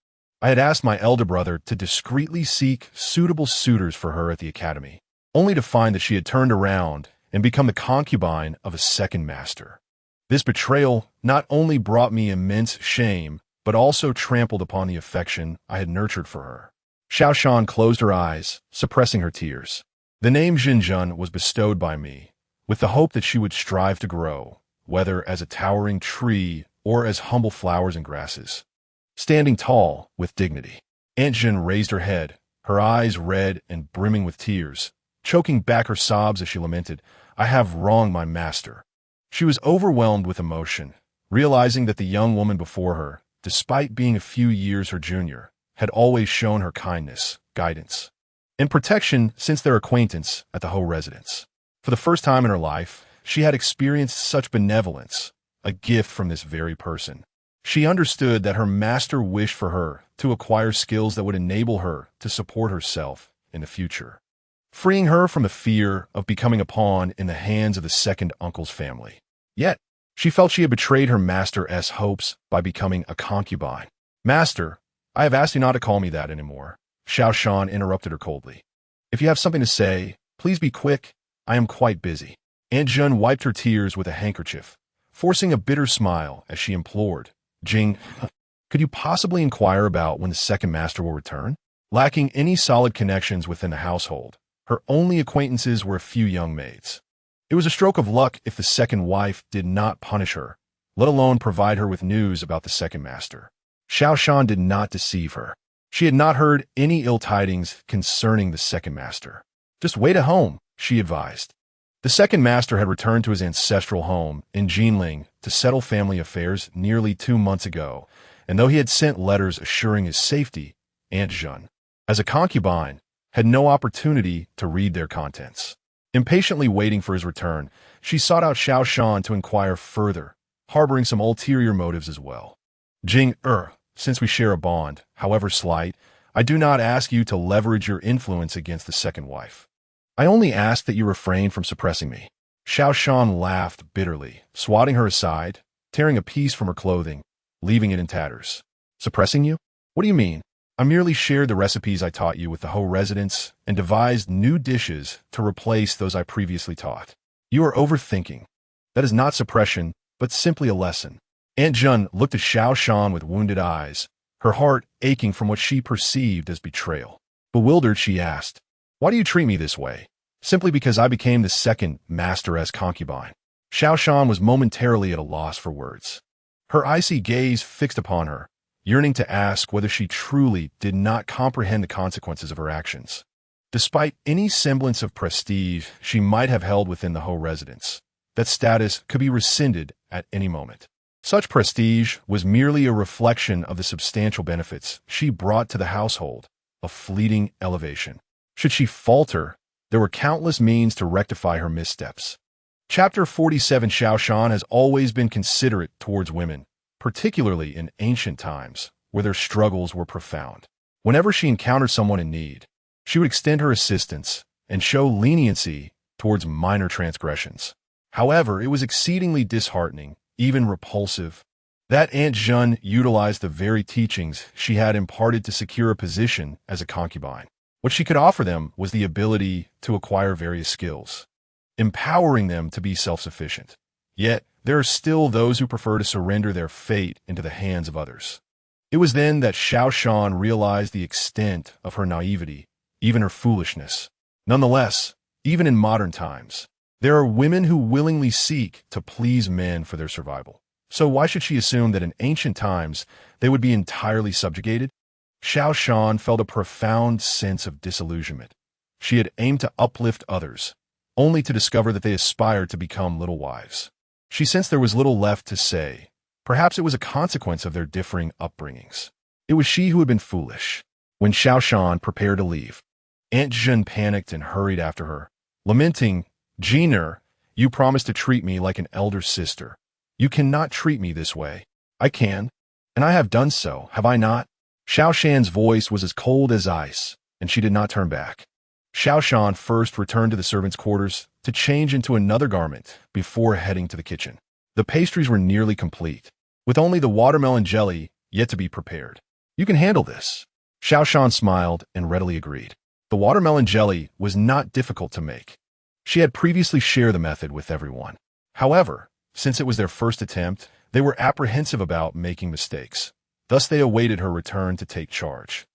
I had asked my elder brother to discreetly seek suitable suitors for her at the academy, only to find that she had turned around and become the concubine of a second master. This betrayal not only brought me immense shame, but also trampled upon the affection I had nurtured for her." Xiao Shan closed her eyes, suppressing her tears. The name Xinjun was bestowed by me, with the hope that she would strive to grow, whether as a towering tree or as humble flowers and grasses, standing tall with dignity. Aunt Jin raised her head, her eyes red and brimming with tears, choking back her sobs as she lamented, "I have wronged my master." She was overwhelmed with emotion, realizing that the young woman before her, despite being a few years her junior, had always shown her kindness, guidance, and protection since their acquaintance at the Ho residence. For the first time in her life, she had experienced such benevolence, a gift from this very person. She understood that her master wished for her to acquire skills that would enable her to support herself in the future, freeing her from the fear of becoming a pawn in the hands of the second uncle's family. Yet, she felt she had betrayed her master's hopes by becoming a concubine. "Master, I have asked you not to call me that anymore," Xiao Shan interrupted her coldly. "If you have something to say, please be quick. I am quite busy." Aunt Jun wiped her tears with a handkerchief, forcing a bitter smile as she implored, Jing, could you possibly inquire about when the second master will return? Lacking any solid connections within the household, her only acquaintances were a few young maids. It was a stroke of luck if the second wife did not punish her, let alone provide her with news about the second master. Xiao Shan did not deceive her. She had not heard any ill tidings concerning the second master. Just wait at home, she advised. The second master had returned to his ancestral home in Jinling to settle family affairs nearly 2 months ago, and though he had sent letters assuring his safety, Aunt Zhen, as a concubine, had no opportunity to read their contents. Impatiently waiting for his return, she sought out Xiao Shan to inquire further, harboring some ulterior motives as well. Jing, since we share a bond, however slight, I do not ask you to leverage your influence against the second wife. I only ask that you refrain from suppressing me. Xiao Shan laughed bitterly, swatting her aside, tearing a piece from her clothing, leaving it in tatters. Suppressing you? What do you mean? I merely shared the recipes I taught you with the Ho residents and devised new dishes to replace those I previously taught. You are overthinking. That is not suppression, but simply a lesson. Aunt Zhen looked at Xiao Shan with wounded eyes, her heart aching from what she perceived as betrayal. Bewildered, she asked, "Why do you treat me this way? Simply because I became the second master as concubine." Xiao Shan was momentarily at a loss for words. Her icy gaze fixed upon her, yearning to ask whether she truly did not comprehend the consequences of her actions. Despite any semblance of prestige she might have held within the Ho residence, that status could be rescinded at any moment. Such prestige was merely a reflection of the substantial benefits she brought to the household, a fleeting elevation. Should she falter, there were countless means to rectify her missteps. Chapter 47. Xiao Shan has always been considerate towards women, particularly in ancient times, where their struggles were profound. Whenever she encountered someone in need, she would extend her assistance and show leniency towards minor transgressions. However, it was exceedingly disheartening, even repulsive, that Aunt Zhen utilized the very teachings she had imparted to secure a position as a concubine. What she could offer them was the ability to acquire various skills, empowering them to be self-sufficient. Yet, there are still those who prefer to surrender their fate into the hands of others. It was then that Xiao Shan realized the extent of her naivety, even her foolishness. Nonetheless, even in modern times, there are women who willingly seek to please men for their survival. So why should she assume that in ancient times they would be entirely subjugated? Xiao Shan felt a profound sense of disillusionment. She had aimed to uplift others, only to discover that they aspired to become little wives. She sensed there was little left to say. Perhaps it was a consequence of their differing upbringings. It was she who had been foolish. When Xiao Shan prepared to leave, Aunt Zhen panicked and hurried after her, lamenting, "Jiner, you promised to treat me like an elder sister. You cannot treat me this way." "I can, and I have done so, have I not?" Xiao Shan's voice was as cold as ice, and she did not turn back. Xiao Shan first returned to the servants' quarters to change into another garment before heading to the kitchen. The pastries were nearly complete, with only the watermelon jelly yet to be prepared. "You can handle this." Xiao Shan smiled and readily agreed. The watermelon jelly was not difficult to make. She had previously shared the method with everyone. However, since it was their first attempt, they were apprehensive about making mistakes. Thus they awaited her return to take charge.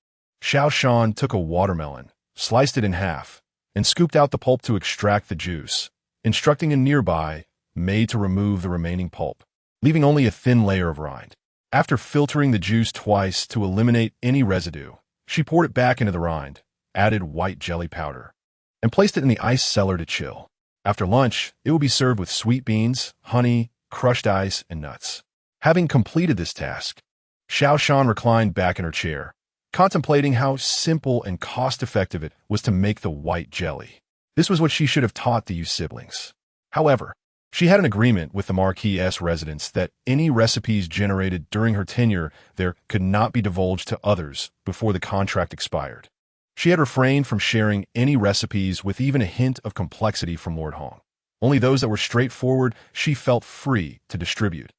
Xiao Shan took a watermelon, sliced it in half, and scooped out the pulp to extract the juice, instructing a nearby maid to remove the remaining pulp, leaving only a thin layer of rind. After filtering the juice twice to eliminate any residue, she poured it back into the rind, added white jelly powder, and placed it in the ice cellar to chill. After lunch, it will be served with sweet beans, honey, crushed ice, and nuts. Having completed this task, Xiao Shan reclined back in her chair, contemplating how simple and cost-effective it was to make the white jelly. This was what she should have taught the Yu siblings. However, she had an agreement with the marquis' residence that any recipes generated during her tenure there could not be divulged to others before the contract expired. She had refrained from sharing any recipes with even a hint of complexity from Lord Hong. Only those that were straightforward she felt free to distribute.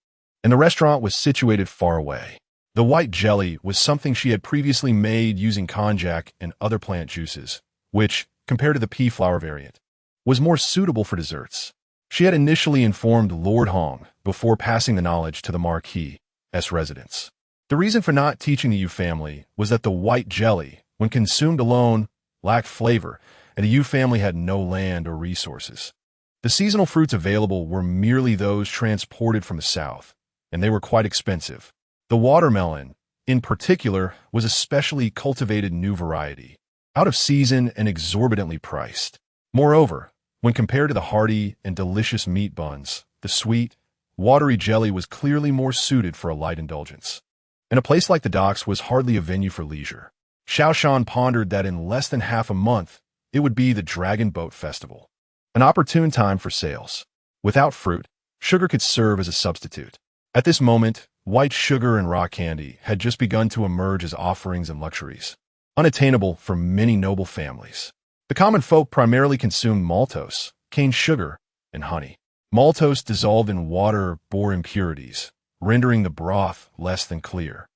And the restaurant was situated far away. The white jelly was something she had previously made using konjac and other plant juices, which, compared to the pea flower variant, was more suitable for desserts. She had initially informed Lord Hong before passing the knowledge to the marquis, residence. The reason for not teaching the Yu family was that the white jelly, when consumed alone, lacked flavor, and the Yu family had no land or resources. The seasonal fruits available were merely those transported from the south, and they were quite expensive. The watermelon, in particular, was a specially cultivated new variety, out of season and exorbitantly priced. Moreover, when compared to the hearty and delicious meat buns, the sweet, watery jelly was clearly more suited for a light indulgence. And a place like the docks was hardly a venue for leisure. Xiao Shan pondered that in less than half a month, it would be the Dragon Boat Festival, an opportune time for sales. Without fruit, sugar could serve as a substitute. At this moment, white sugar and raw candy had just begun to emerge as offerings and luxuries, unattainable for many noble families. The common folk primarily consumed maltose, cane sugar, and honey. Maltose dissolved in water bore impurities, rendering the broth less than clear.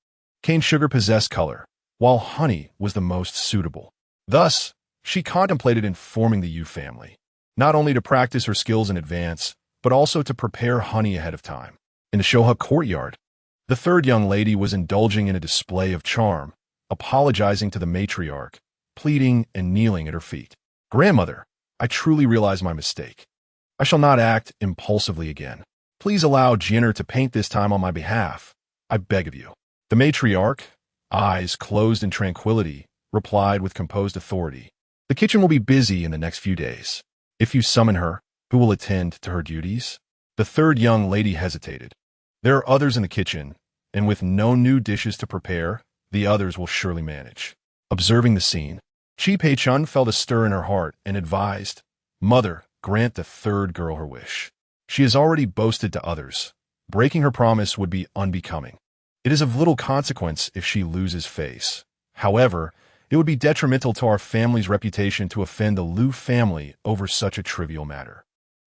Cane sugar possessed color, while honey was the most suitable. Thus, she contemplated informing the Yu family, not only to practice her skills in advance, but also to prepare honey ahead of time. In the Shoha courtyard, the third young lady was indulging in a display of charm, apologizing to the matriarch, pleading and kneeling at her feet. "Grandmother, I truly realize my mistake. I shall not act impulsively again. Please allow Jinner to paint this time on my behalf. I beg of you." The matriarch, eyes closed in tranquility, replied with composed authority. "The kitchen will be busy in the next few days. If you summon her, who will attend to her duties?" The third young lady hesitated. "There are others in the kitchen, and with no new dishes to prepare, the others will surely manage." Observing the scene, Chi Pei-chun felt a stir in her heart and advised, "Mother, grant the third girl her wish. She has already boasted to others. Breaking her promise would be unbecoming. It is of little consequence if she loses face. However, it would be detrimental to our family's reputation to offend the Liu family over such a trivial matter."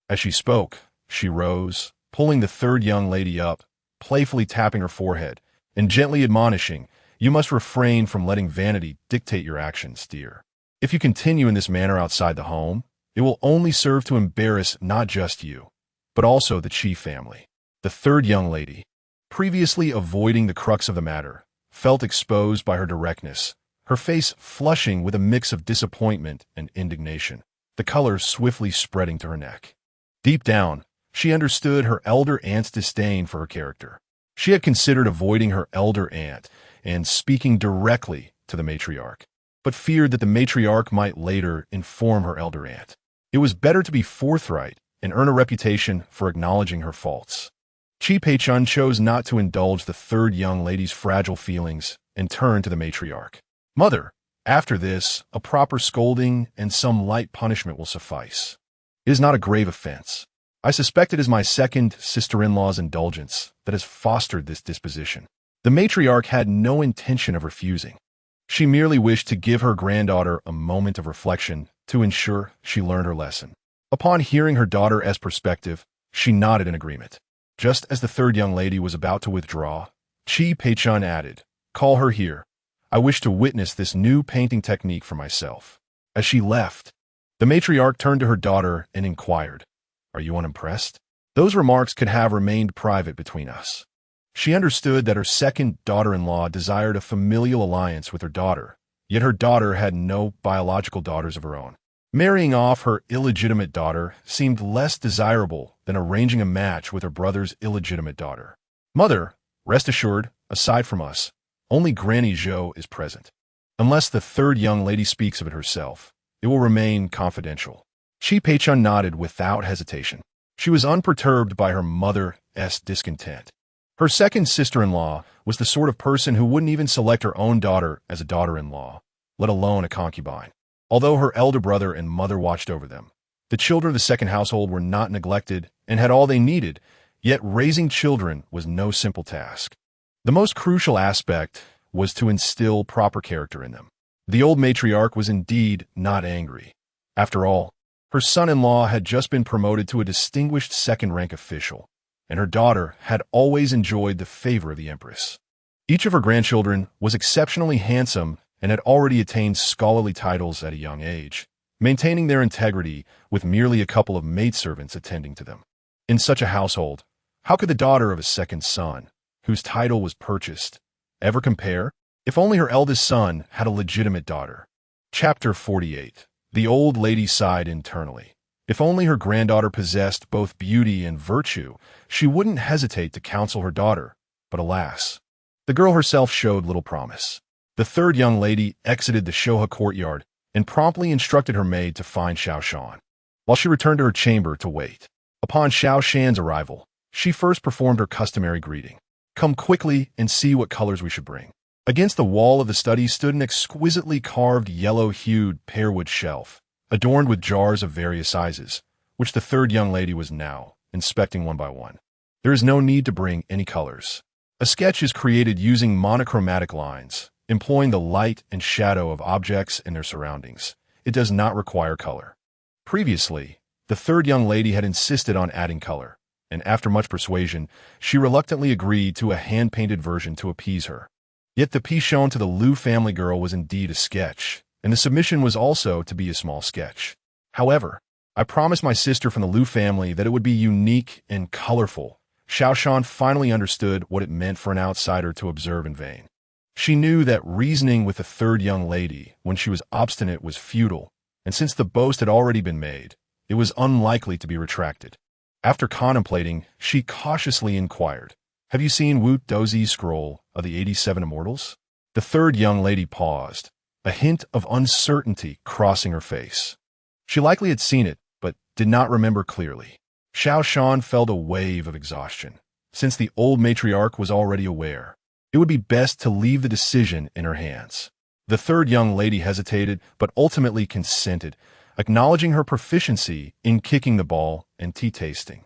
As she spoke, she rose, pulling the third young lady up, playfully tapping her forehead, and gently admonishing, "You must refrain from letting vanity dictate your actions, dear. If you continue in this manner outside the home, it will only serve to embarrass not just you, but also the Chi family." The third young lady, previously avoiding the crux of the matter, felt exposed by her directness, her face flushing with a mix of disappointment and indignation, the color swiftly spreading to her neck. Deep down, she understood her elder aunt's disdain for her character. She had considered avoiding her elder aunt and speaking directly to the matriarch, but feared that the matriarch might later inform her elder aunt. It was better to be forthright and earn a reputation for acknowledging her faults. Chi Pei-chun chose not to indulge the third young lady's fragile feelings and turned to the matriarch. "Mother, after this, a proper scolding and some light punishment will suffice. It is not a grave offense. I suspect it is my second sister-in-law's indulgence that has fostered this disposition." The matriarch had no intention of refusing. She merely wished to give her granddaughter a moment of reflection to ensure she learned her lesson. Upon hearing her daughter's perspective, she nodded in agreement. Just as the third young lady was about to withdraw, Chi Pei-chun added, "Call her here. I wish to witness this new painting technique for myself." As she left, the matriarch turned to her daughter and inquired, "Are you unimpressed?" Those remarks could have remained private between us. She understood that her second daughter-in-law desired a familial alliance with her daughter, yet her daughter had no biological daughters of her own. Marrying off her illegitimate daughter seemed less desirable than arranging a match with her brother's illegitimate daughter. "Mother, rest assured, aside from us, only Granny Zhou is present. Unless the third young lady speaks of it herself, it will remain confidential." Chi Pei-chun nodded without hesitation. She was unperturbed by her mother's discontent. Her second sister-in-law was the sort of person who wouldn't even select her own daughter as a daughter-in-law, let alone a concubine. Although her elder brother and mother watched over them, the children of the second household were not neglected and had all they needed, yet raising children was no simple task. The most crucial aspect was to instill proper character in them. The old matriarch was indeed not angry. After all, her son-in-law had just been promoted to a distinguished second-rank official, and her daughter had always enjoyed the favor of the empress. Each of her grandchildren was exceptionally handsome and had already attained scholarly titles at a young age, maintaining their integrity with merely a couple of maidservants attending to them. In such a household, how could the daughter of a second son, whose title was purchased. Ever compare? If only her eldest son had a legitimate daughter. Chapter 48. The old lady sighed internally. If only her granddaughter possessed both beauty and virtue, she wouldn't hesitate to counsel her daughter. But alas, the girl herself showed little promise. The third young lady exited the Shoha courtyard and promptly instructed her maid to find Xiao Shan, while she returned to her chamber to wait. Upon Xiao Shan's arrival, she first performed her customary greeting. Come quickly and see what colors we should bring. Against the wall of the study stood an exquisitely carved yellow-hued pearwood shelf, adorned with jars of various sizes, which the third young lady was now inspecting one by one. There is no need to bring any colors. A sketch is created using monochromatic lines, employing the light and shadow of objects and their surroundings. It does not require color. Previously, the third young lady had insisted on adding color, and after much persuasion, she reluctantly agreed to a hand-painted version to appease her. Yet the piece shown to the Liu family girl was indeed a sketch, and the submission was also to be a small sketch. However, I promised my sister from the Liu family that it would be unique and colorful. Xiao Shan finally understood what it meant for an outsider to observe in vain. She knew that reasoning with the third young lady when she was obstinate was futile, and since the boast had already been made, it was unlikely to be retracted. After contemplating, she cautiously inquired, "Have you seen Wu Dozi's scroll of the 87 Immortals?" The third young lady paused, a hint of uncertainty crossing her face. She likely had seen it, but did not remember clearly. Xiao Shan felt a wave of exhaustion. Since the old matriarch was already aware, it would be best to leave the decision in her hands. The third young lady hesitated, but ultimately consented, acknowledging her proficiency in kicking the ball and tea tasting.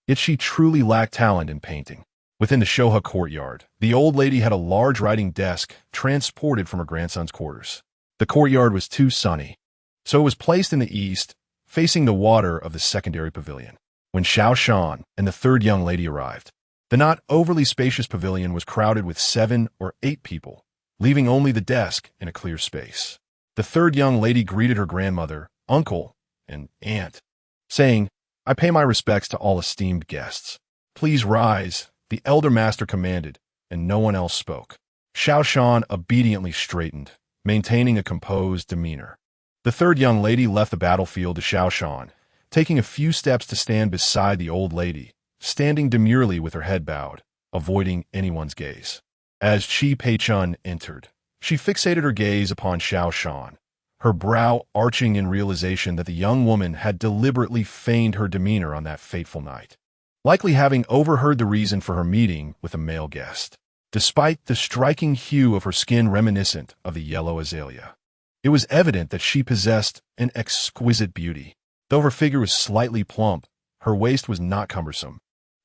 Yet she truly lacked talent in painting. Within the Shoha courtyard, the old lady had a large writing desk transported from her grandson's quarters. The courtyard was too sunny, so it was placed in the east, facing the water of the secondary pavilion. When Xiao Shan and the third young lady arrived, the not overly spacious pavilion was crowded with 7 or 8 people, leaving only the desk in a clear space. The third young lady greeted her grandmother, uncle, and aunt, saying, "I pay my respects to all esteemed guests. Please rise," the elder master commanded, and no one else spoke. Xiao Shan obediently straightened, maintaining a composed demeanor. The third young lady left the battlefield to Xiao Shan, taking a few steps to stand beside the old lady, standing demurely with her head bowed, avoiding anyone's gaze. As Qi Peichun entered, she fixated her gaze upon Xiao Shan, her brow arching in realization that the young woman had deliberately feigned her demeanor on that fateful night, likely having overheard the reason for her meeting with a male guest. Despite the striking hue of her skin reminiscent of the yellow azalea, it was evident that she possessed an exquisite beauty. Though her figure was slightly plump, her waist was not cumbersome,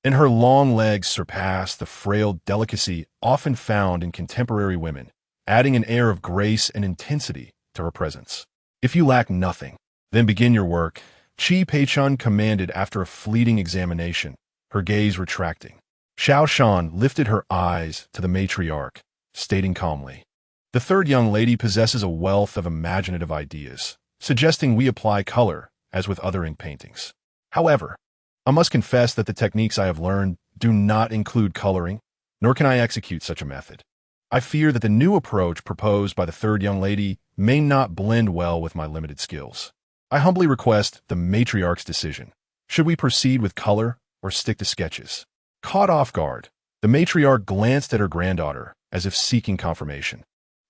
and her long legs surpassed the frail delicacy often found in contemporary women, adding an air of grace and intensity to her presence. "If you lack nothing, then begin your work," Qi Peichun commanded after a fleeting examination, her gaze retracting. Xiao Shan lifted her eyes to the matriarch, stating calmly, "The third young lady possesses a wealth of imaginative ideas, suggesting we apply color as with other ink paintings. However, I must confess that the techniques I have learned do not include coloring, nor can I execute such a method. I fear that the new approach proposed by the third young lady may not blend well with my limited skills. I humbly request the matriarch's decision. Should we proceed with color or stick to sketches?" Caught off guard, the matriarch glanced at her granddaughter as if seeking confirmation.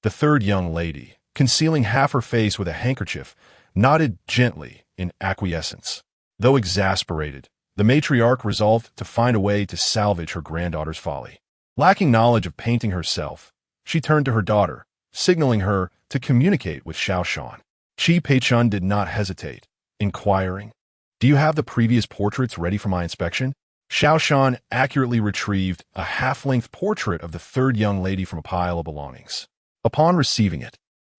The third young lady, concealing half her face with a handkerchief, nodded gently in acquiescence. Though exasperated, the matriarch resolved to find a way to salvage her granddaughter's folly. Lacking knowledge of painting herself, she turned to her daughter, signaling her to communicate with Xiao Shan. Qi Peichun did not hesitate, inquiring, "Do you have the previous portraits ready for my inspection?" Xiao Shan accurately retrieved a half-length portrait of the third young lady from a pile of belongings. Upon receiving it,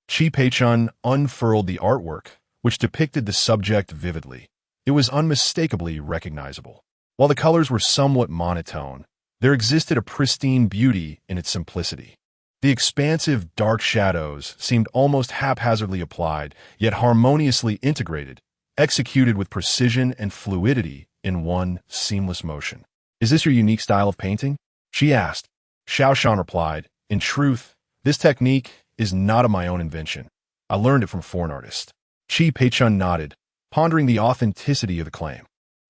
Qi Peichun unfurled the artwork, which depicted the subject vividly. It was unmistakably recognizable. While the colors were somewhat monotone, there existed a pristine beauty in its simplicity. The expansive dark shadows seemed almost haphazardly applied, yet harmoniously integrated, executed with precision and fluidity in one seamless motion. "Is this your unique style of painting?" she asked, Xiao Shan replied, "In truth, this technique is not of my own invention. I learned it from a foreign artist." Qi Peichun nodded, pondering the authenticity of the claim.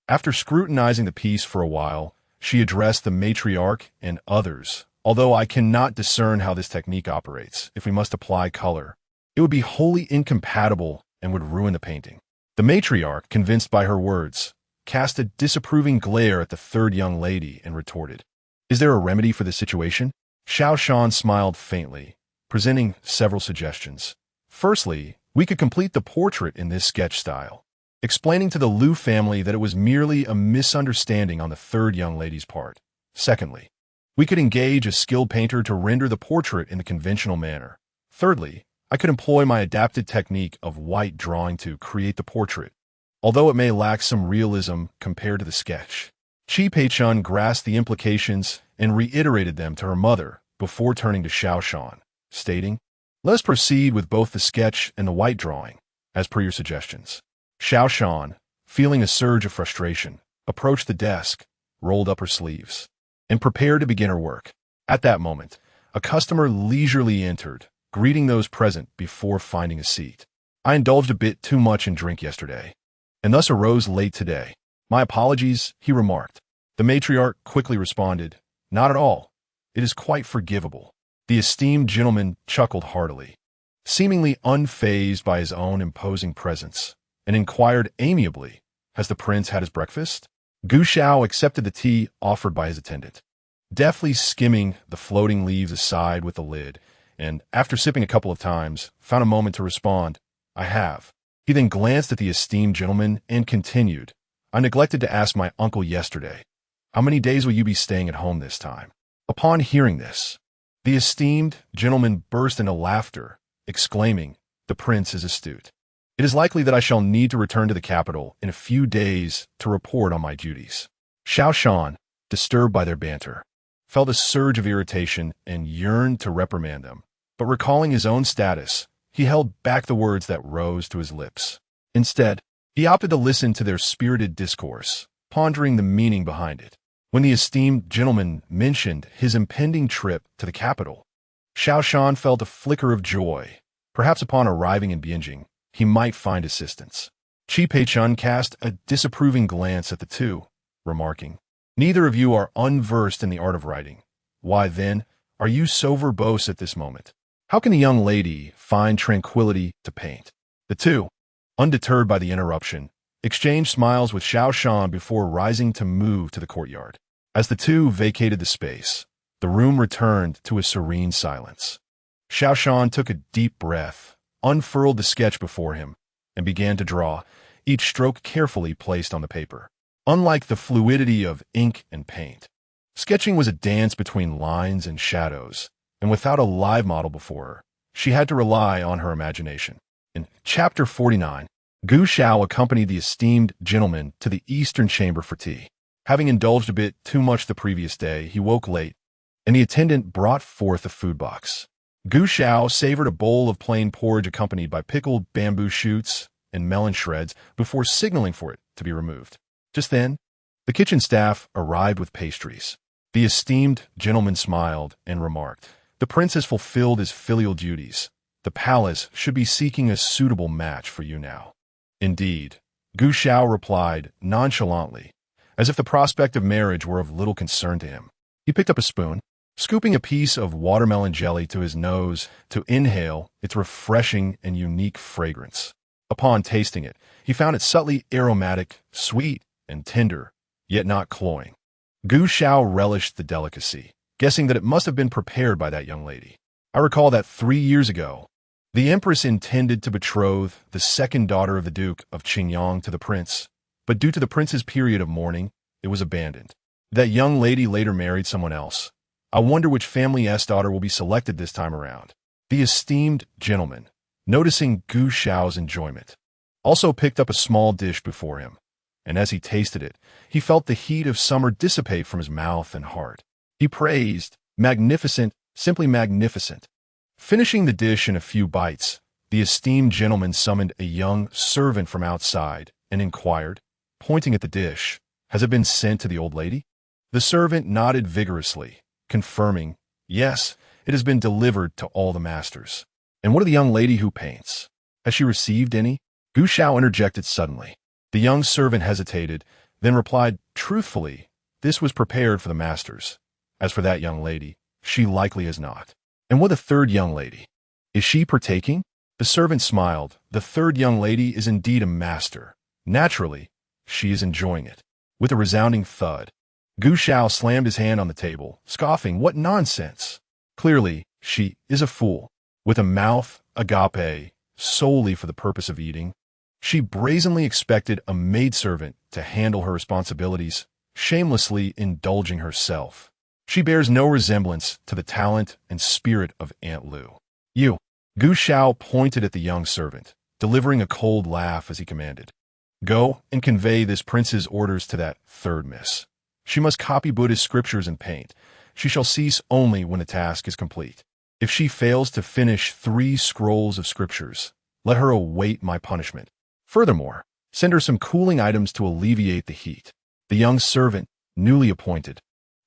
After scrutinizing the piece for a while, she addressed the matriarch and others. "Although I cannot discern how this technique operates, if we must apply color, it would be wholly incompatible and would ruin the painting." The matriarch, convinced by her words, cast a disapproving glare at the third young lady and retorted, "Is there a remedy for this situation?" Xiao Shan smiled faintly, presenting several suggestions. "Firstly, we could complete the portrait in this sketch style, explaining to the Liu family that it was merely a misunderstanding on the third young lady's part. Secondly, we could engage a skilled painter to render the portrait in the conventional manner. Thirdly, I could employ my adapted technique of white drawing to create the portrait, although it may lack some realism compared to the sketch." Qi Peichun grasped the implications and reiterated them to her mother before turning to Xiao Shan, stating, "Let us proceed with both the sketch and the white drawing, as per your suggestions." Xiao Shan, feeling a surge of frustration, approached the desk, rolled up her sleeves, and prepared to begin her work. At that moment, a customer leisurely entered, greeting those present before finding a seat. "I indulged a bit too much in drink yesterday, and thus arose late today. My apologies," he remarked. The matriarch quickly responded, "Not at all. It is quite forgivable." The esteemed gentleman chuckled heartily, seemingly unfazed by his own imposing presence, and inquired amiably, "Has the prince had his breakfast?" Gu Shao accepted the tea offered by his attendant, deftly skimming the floating leaves aside with the lid, and, after sipping a couple of times, found a moment to respond, "I have." He then glanced at the esteemed gentleman and continued, "I neglected to ask my uncle yesterday. How many days will you be staying at home this time?" Upon hearing this, the esteemed gentleman burst into laughter, exclaiming, "The prince is astute. It is likely that I shall need to return to the capital in a few days to report on my duties." Xiao Shan, disturbed by their banter, felt a surge of irritation and yearned to reprimand them, but recalling his own status, he held back the words that rose to his lips. Instead, he opted to listen to their spirited discourse, pondering the meaning behind it. When the esteemed gentleman mentioned his impending trip to the capital, Xiao Shan felt a flicker of joy. Perhaps upon arriving in Bianjing, he might find assistance. Qi Peichun cast a disapproving glance at the two, remarking, "Neither of you are unversed in the art of writing. Why, then, are you so verbose at this moment? How can a young lady find tranquility to paint?" The two, undeterred by the interruption, exchanged smiles with Xiao Shan before rising to move to the courtyard. As the two vacated the space, the room returned to a serene silence. Xiao Shan took a deep breath, unfurled the sketch before him, and began to draw, each stroke carefully placed on the paper. Unlike the fluidity of ink and paint, sketching was a dance between lines and shadows, and without a live model before her, she had to rely on her imagination. In Chapter 49, Gu Shao accompanied the esteemed gentleman to the eastern chamber for tea. Having indulged a bit too much the previous day, he woke late, and the attendant brought forth a food box. Gu Shao savored a bowl of plain porridge accompanied by pickled bamboo shoots and melon shreds before signaling for it to be removed. Just then, the kitchen staff arrived with pastries. The esteemed gentleman smiled and remarked, "The prince has fulfilled his filial duties. The palace should be seeking a suitable match for you now." "Indeed," Gu Shao replied nonchalantly, as if the prospect of marriage were of little concern to him. He picked up a spoon, scooping a piece of watermelon jelly to his nose to inhale its refreshing and unique fragrance. Upon tasting it, he found it subtly aromatic, sweet, and tender, yet not cloying. Gu Shao relished the delicacy, guessing that it must have been prepared by that young lady. "I recall that 3 years ago, the empress intended to betroth the second daughter of the Duke of Qingyang to the prince, but due to the prince's period of mourning, it was abandoned. That young lady later married someone else. I wonder which family's daughter will be selected this time around." The esteemed gentleman, noticing Gu Shao's enjoyment, also picked up a small dish before him, and as he tasted it, he felt the heat of summer dissipate from his mouth and heart. He praised, "Magnificent, simply magnificent." Finishing the dish in a few bites, the esteemed gentleman summoned a young servant from outside and inquired, pointing at the dish, "Has it been sent to the old lady?" The servant nodded vigorously, confirming, Yes, it has been delivered to all the masters. And what of the young lady who paints? Has she received any? Gu Shao interjected suddenly. The young servant hesitated, then replied, truthfully, this was prepared for the masters. As for that young lady, she likely has not. And what of the third young lady? Is she partaking? The servant smiled. The third young lady is indeed a master. Naturally, she is enjoying it. With a resounding thud, Gu Shao slammed his hand on the table, scoffing, what nonsense! Clearly, she is a fool. With a mouth, agape, solely for the purpose of eating, she brazenly expected a maidservant to handle her responsibilities, shamelessly indulging herself. She bears no resemblance to the talent and spirit of Aunt Lu. You. Gu Shao pointed at the young servant, delivering a cold laugh as he commanded. Go and convey this prince's orders to that third miss. She must copy Buddhist scriptures and paint. She shall cease only when the task is complete. If she fails to finish 3 scrolls of scriptures, let her await my punishment. Furthermore, send her some cooling items to alleviate the heat. The young servant, newly appointed,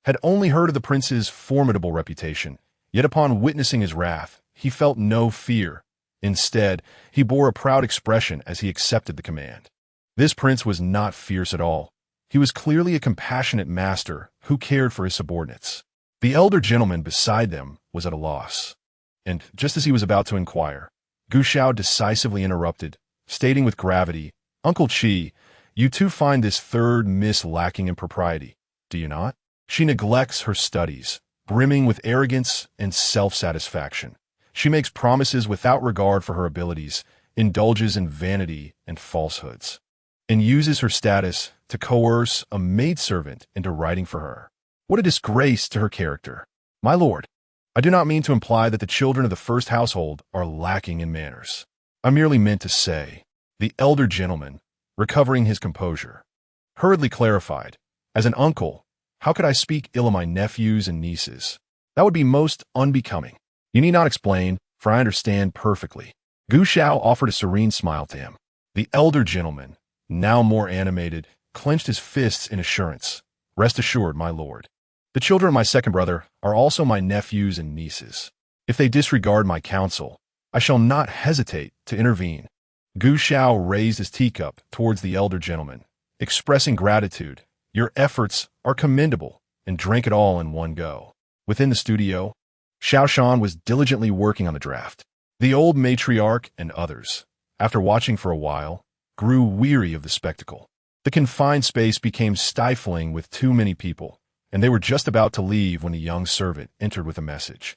had only heard of the prince's formidable reputation, yet upon witnessing his wrath, he felt no fear. Instead, he bore a proud expression as he accepted the command. This prince was not fierce at all. He was clearly a compassionate master who cared for his subordinates. The elder gentleman beside them was at a loss. And just as he was about to inquire, Gu Shao decisively interrupted, stating with gravity, Uncle Chi, you too find this third miss lacking in propriety, do you not? She neglects her studies, brimming with arrogance and self-satisfaction. She makes promises without regard for her abilities, indulges in vanity and falsehoods, and uses her status to coerce a maidservant into writing for her. What a disgrace to her character. My lord, I do not mean to imply that the children of the first household are lacking in manners. I merely meant to say, the elder gentleman, recovering his composure, hurriedly clarified, as an uncle, how could I speak ill of my nephews and nieces? That would be most unbecoming. You need not explain, for I understand perfectly. Gu Shao offered a serene smile to him. The elder gentleman, now more animated, clenched his fists in assurance. Rest assured, my lord. The children of my second brother are also my nephews and nieces. If they disregard my counsel, I shall not hesitate to intervene. Gu Shao raised his teacup towards the elder gentleman, expressing gratitude. Your efforts are commendable, and drank it all in one go. Within the studio, Xiao Shan was diligently working on the draft. The old matriarch and others, after watching for a while, grew weary of the spectacle. The confined space became stifling with too many people, and they were just about to leave when a young servant entered with a message.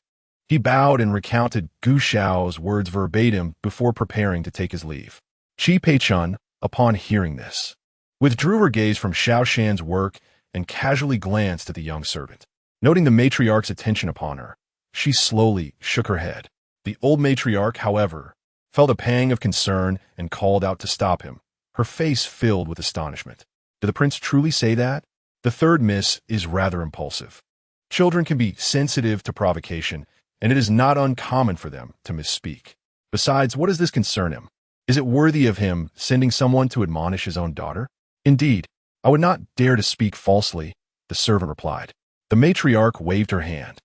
He bowed and recounted Gu Shao's words verbatim before preparing to take his leave. Chi Pei-chun, upon hearing this, withdrew her gaze from Xiao Shan's work and casually glanced at the young servant. Noting the matriarch's attention upon her, she slowly shook her head. The old matriarch, however, felt a pang of concern and called out to stop him, her face filled with astonishment. Did the prince truly say that? The third miss is rather impulsive. Children can be sensitive to provocation, and it is not uncommon for them to misspeak. Besides, what does this concern him? Is it worthy of him sending someone to admonish his own daughter? Indeed, I would not dare to speak falsely, the servant replied. The matriarch waved her hand,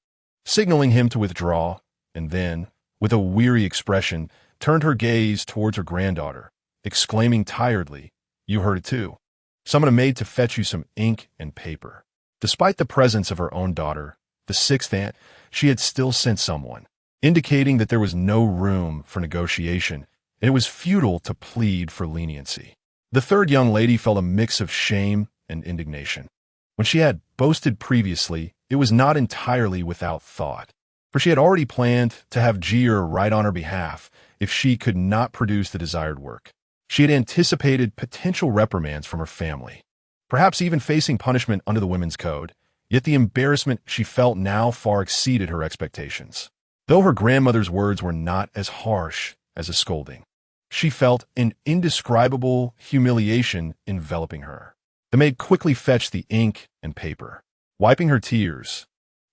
signaling him to withdraw, and then, with a weary expression, turned her gaze towards her granddaughter, exclaiming tiredly, You heard it too. Summon a maid to fetch you some ink and paper. Despite the presence of her own daughter, the sixth aunt, she had still sent someone, indicating that there was no room for negotiation, and it was futile to plead for leniency. The third young lady felt a mix of shame and indignation. When she had boasted previously, it was not entirely without thought, for she had already planned to have Jir write on her behalf if she could not produce the desired work. She had anticipated potential reprimands from her family, perhaps even facing punishment under the Women's Code, yet the embarrassment she felt now far exceeded her expectations. Though her grandmother's words were not as harsh as a scolding, she felt an indescribable humiliation enveloping her. The maid quickly fetched the ink and paper. Wiping her tears,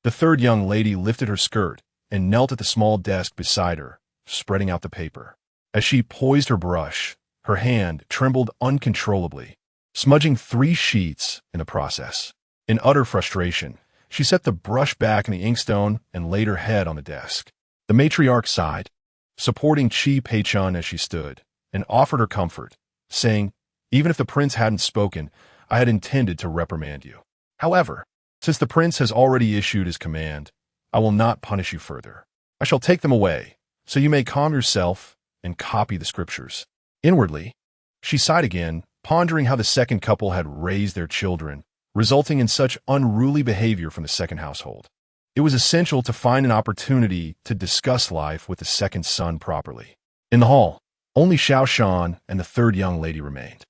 the third young lady lifted her skirt and knelt at the small desk beside her, spreading out the paper. As she poised her brush, her hand trembled uncontrollably, smudging 3 sheets in the process. In utter frustration, She set the brush back in the inkstone and laid her head on the desk. The matriarch sighed, supporting Chi Pei-chun as she stood, and offered her comfort, saying, "Even if the prince hadn't spoken, I had intended to reprimand you. However, since the prince has already issued his command, I will not punish you further. I shall take them away, so you may calm yourself and copy the scriptures." Inwardly, she sighed again, pondering how the second couple had raised their children, resulting in such unruly behavior from the second household. It was essential to find an opportunity to discuss life with the second son properly. In the hall, only Xiao Shan and the third young lady remained.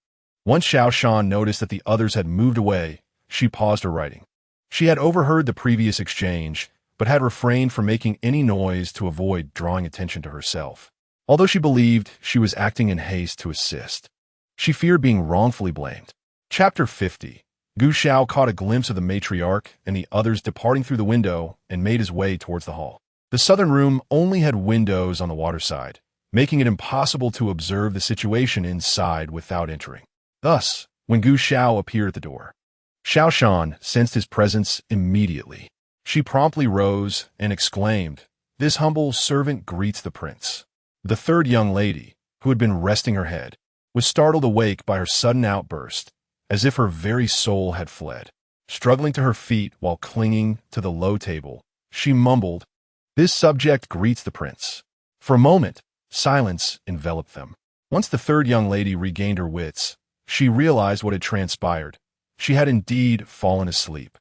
Once Xiao Shan noticed that the others had moved away, she paused her writing. She had overheard the previous exchange, but had refrained from making any noise to avoid drawing attention to herself. Although she believed she was acting in haste to assist, she feared being wrongfully blamed. Chapter 50. Gu Xiao caught a glimpse of the matriarch and the others departing through the window and made his way towards the hall. The southern room only had windows on the water side, making it impossible to observe the situation inside without entering. Thus, when Gu Xiao appeared at the door, Xiao Shan sensed his presence immediately. She promptly rose and exclaimed, "This humble servant greets the prince." The third young lady, who had been resting her head, was startled awake by her sudden outburst, as if her very soul had fled. Struggling to her feet while clinging to the low table, she mumbled, "This subject greets the prince." For a moment, silence enveloped them. Once the third young lady regained her wits, she realized what had transpired. She had indeed fallen asleep.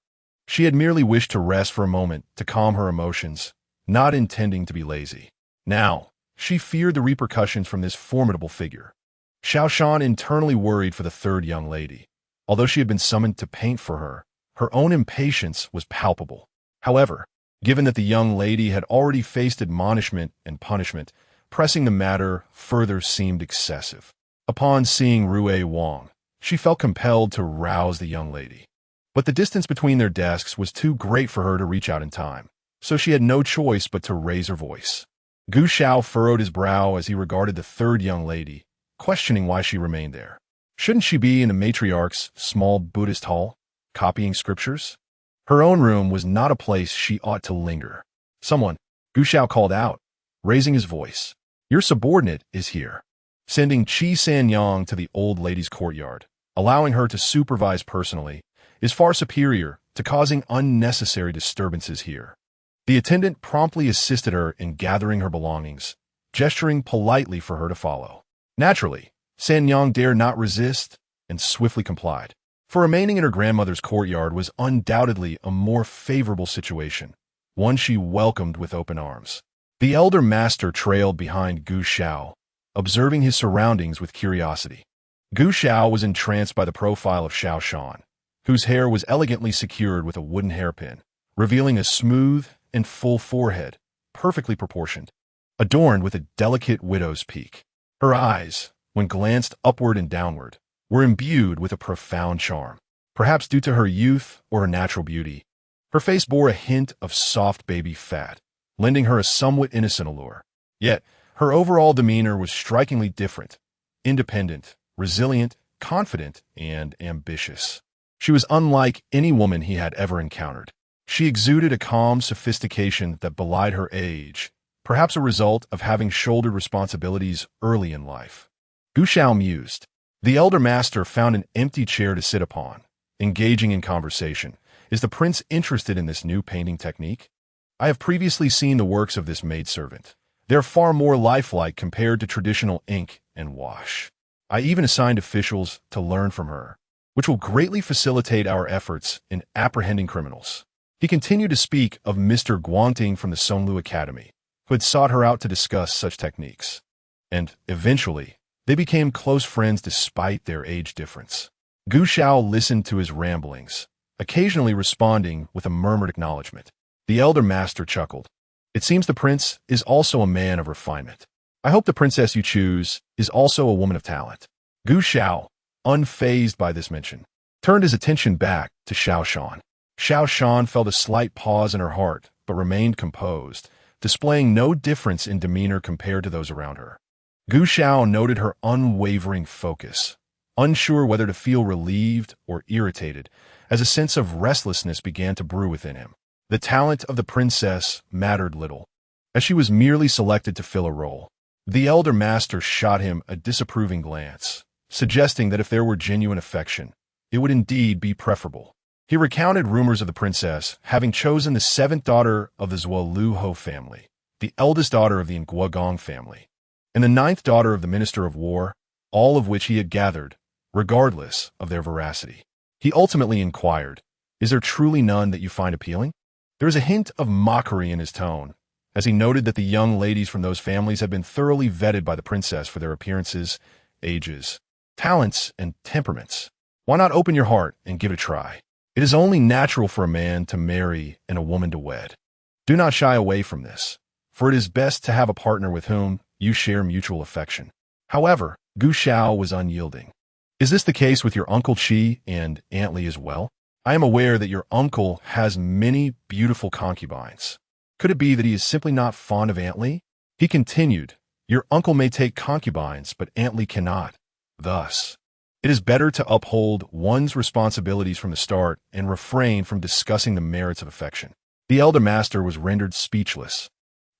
She had merely wished to rest for a moment to calm her emotions, not intending to be lazy. Now, she feared the repercussions from this formidable figure. Xiao Shan internally worried for the third young lady. Although she had been summoned to paint for her, her own impatience was palpable. However, given that the young lady had already faced admonishment and punishment, pressing the matter further seemed excessive. Upon seeing Rui Wang, she felt compelled to rouse the young lady. But the distance between their desks was too great for her to reach out in time, so she had no choice but to raise her voice. Gu Xiao furrowed his brow as he regarded the third young lady, questioning why she remained there. Shouldn't she be in the matriarch's small Buddhist hall, copying scriptures? Her own room was not a place she ought to linger. "Someone," Gu Xiao called out, raising his voice. "Your subordinate is here." Sending Qi Sanyang to the old lady's courtyard, allowing her to supervise personally, is far superior to causing unnecessary disturbances here. The attendant promptly assisted her in gathering her belongings, gesturing politely for her to follow. Naturally, Sanyang dared not resist and swiftly complied. For remaining in her grandmother's courtyard was undoubtedly a more favorable situation, one she welcomed with open arms. The elder master trailed behind Gu Xiao, observing his surroundings with curiosity. Gu Xiao was entranced by the profile of Xiao Shan, whose hair was elegantly secured with a wooden hairpin, revealing a smooth and full forehead, perfectly proportioned, adorned with a delicate widow's peak. Her eyes, when glanced upward and downward, were imbued with a profound charm. Perhaps due to her youth or her natural beauty, her face bore a hint of soft baby fat, lending her a somewhat innocent allure. Yet, her overall demeanor was strikingly different, independent, resilient, confident, and ambitious. She was unlike any woman he had ever encountered. She exuded a calm sophistication that belied her age, perhaps a result of having shouldered responsibilities early in life. Gu Xiao mused. The elder master found an empty chair to sit upon, engaging in conversation. "Is the prince interested in this new painting technique? I have previously seen the works of this maidservant. They're far more lifelike compared to traditional ink and wash. I even assigned officials to learn from her, which will greatly facilitate our efforts in apprehending criminals." He continued to speak of Mr. Guangting from the Songlu Academy, who had sought her out to discuss such techniques. And, eventually, they became close friends despite their age difference. Gu Xiao listened to his ramblings, occasionally responding with a murmured acknowledgement. The elder master chuckled. "It seems the prince is also a man of refinement. I hope the princess you choose is also a woman of talent." Gu Xiao, unfazed by this mention, turned his attention back to Xiao Shan. Xiao Shan felt a slight pause in her heart, but remained composed, displaying no difference in demeanor compared to those around her. Gu Xiao noted her unwavering focus, unsure whether to feel relieved or irritated, as a sense of restlessness began to brew within him. The talent of the princess mattered little, as she was merely selected to fill a role. The elder master shot him a disapproving glance, suggesting that if there were genuine affection, it would indeed be preferable. He recounted rumors of the princess having chosen the seventh daughter of the Zhuo family, the eldest daughter of the Nguogong family, and the ninth daughter of the Minister of War, all of which he had gathered, regardless of their veracity. He ultimately inquired, "Is there truly none that you find appealing?" There was a hint of mockery in his tone, as he noted that the young ladies from those families had been thoroughly vetted by the princess for their appearances, ages, talents, and temperaments. Why not open your heart and give it a try? It is only natural for a man to marry and a woman to wed. Do not shy away from this, for it is best to have a partner with whom you share mutual affection. However, Gu Xiao was unyielding. Is this the case with your Uncle Qi and Aunt Li as well? I am aware that your uncle has many beautiful concubines. Could it be that he is simply not fond of Aunt Li? He continued, your uncle may take concubines, but Aunt Li cannot. Thus, it is better to uphold one's responsibilities from the start and refrain from discussing the merits of affection. The elder master was rendered speechless,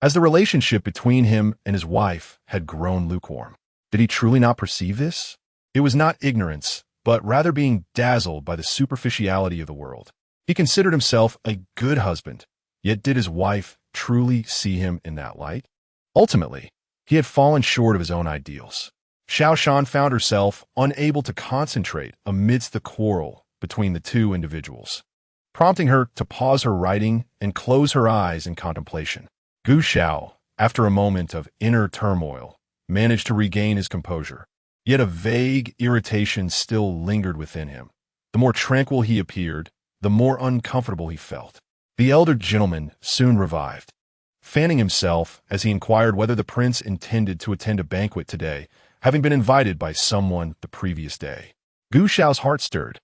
as the relationship between him and his wife had grown lukewarm. Did he truly not perceive this? It was not ignorance, but rather being dazzled by the superficiality of the world. He considered himself a good husband, yet did his wife truly see him in that light? Ultimately, he had fallen short of his own ideals. Xiao Shan found herself unable to concentrate amidst the quarrel between the two individuals, prompting her to pause her writing and close her eyes in contemplation. Gu Xiao, after a moment of inner turmoil, managed to regain his composure. Yet a vague irritation still lingered within him. The more tranquil he appeared, the more uncomfortable he felt. The elder gentleman soon revived, fanning himself as he inquired whether the prince intended to attend a banquet today, having been invited by someone the previous day. Gu Xiao's heart stirred,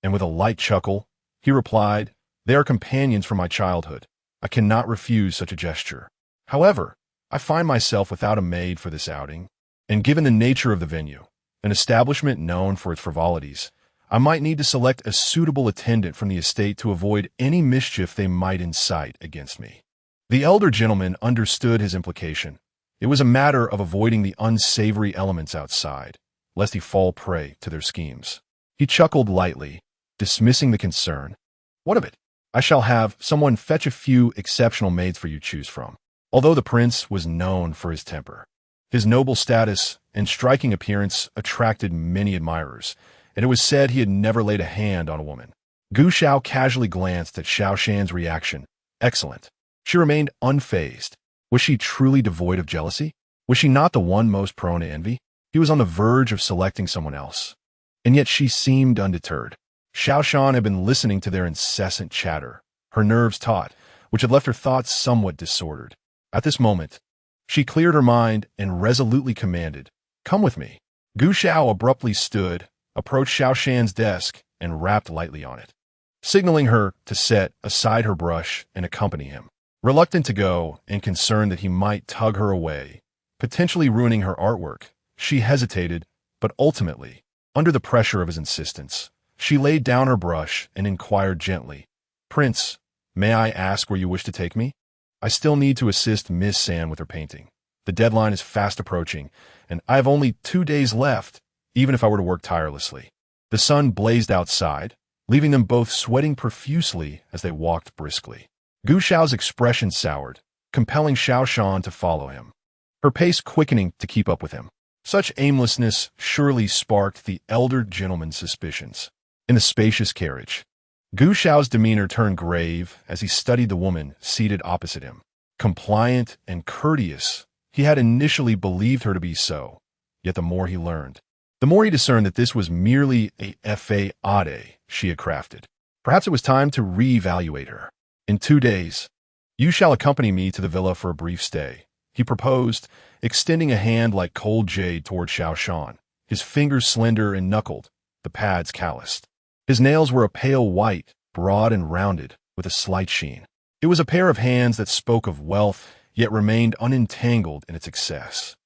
and with a light chuckle, he replied, "They are companions from my childhood. I cannot refuse such a gesture. However, I find myself without a maid for this outing, and given the nature of the venue, an establishment known for its frivolities, I might need to select a suitable attendant from the estate to avoid any mischief they might incite against me." The elder gentleman understood his implication. It was a matter of avoiding the unsavory elements outside, lest he fall prey to their schemes. He chuckled lightly, dismissing the concern. "What of it? I shall have someone fetch a few exceptional maids for you to choose from." Although the prince was known for his temper, his noble status and striking appearance attracted many admirers, and it was said he had never laid a hand on a woman. Gu Xiao casually glanced at Xiao Shan's reaction. Excellent. She remained unfazed. Was she truly devoid of jealousy? Was she not the one most prone to envy? He was on the verge of selecting someone else, and yet she seemed undeterred. Xiao Shan had been listening to their incessant chatter, her nerves taut, which had left her thoughts somewhat disordered. At this moment, she cleared her mind and resolutely commanded, "Come with me." Gu Xiao abruptly stood, approached Xiao Shan's desk, and rapped lightly on it, signaling her to set aside her brush and accompany him. Reluctant to go and concerned that he might tug her away, potentially ruining her artwork, she hesitated, but ultimately, under the pressure of his insistence, she laid down her brush and inquired gently, "Prince, may I ask where you wish to take me? I still need to assist Miss San with her painting. The deadline is fast approaching, and I have only 2 days left, even if I were to work tirelessly." The sun blazed outside, leaving them both sweating profusely as they walked briskly. Gu Xiao's expression soured, compelling Xiao Shan to follow him, her pace quickening to keep up with him. Such aimlessness surely sparked the elder gentleman's suspicions. In the spacious carriage, Gu Xiao's demeanor turned grave as he studied the woman seated opposite him. Compliant and courteous, he had initially believed her to be so, yet the more he learned, the more he discerned that this was merely a fade she had crafted. Perhaps it was time to reevaluate her. "In 2 days, you shall accompany me to the villa for a brief stay," he proposed, extending a hand like cold jade toward Xiao Shan, his fingers slender and knuckled, the pads calloused. His nails were a pale white, broad and rounded, with a slight sheen. It was a pair of hands that spoke of wealth, yet remained unentangled in its excess.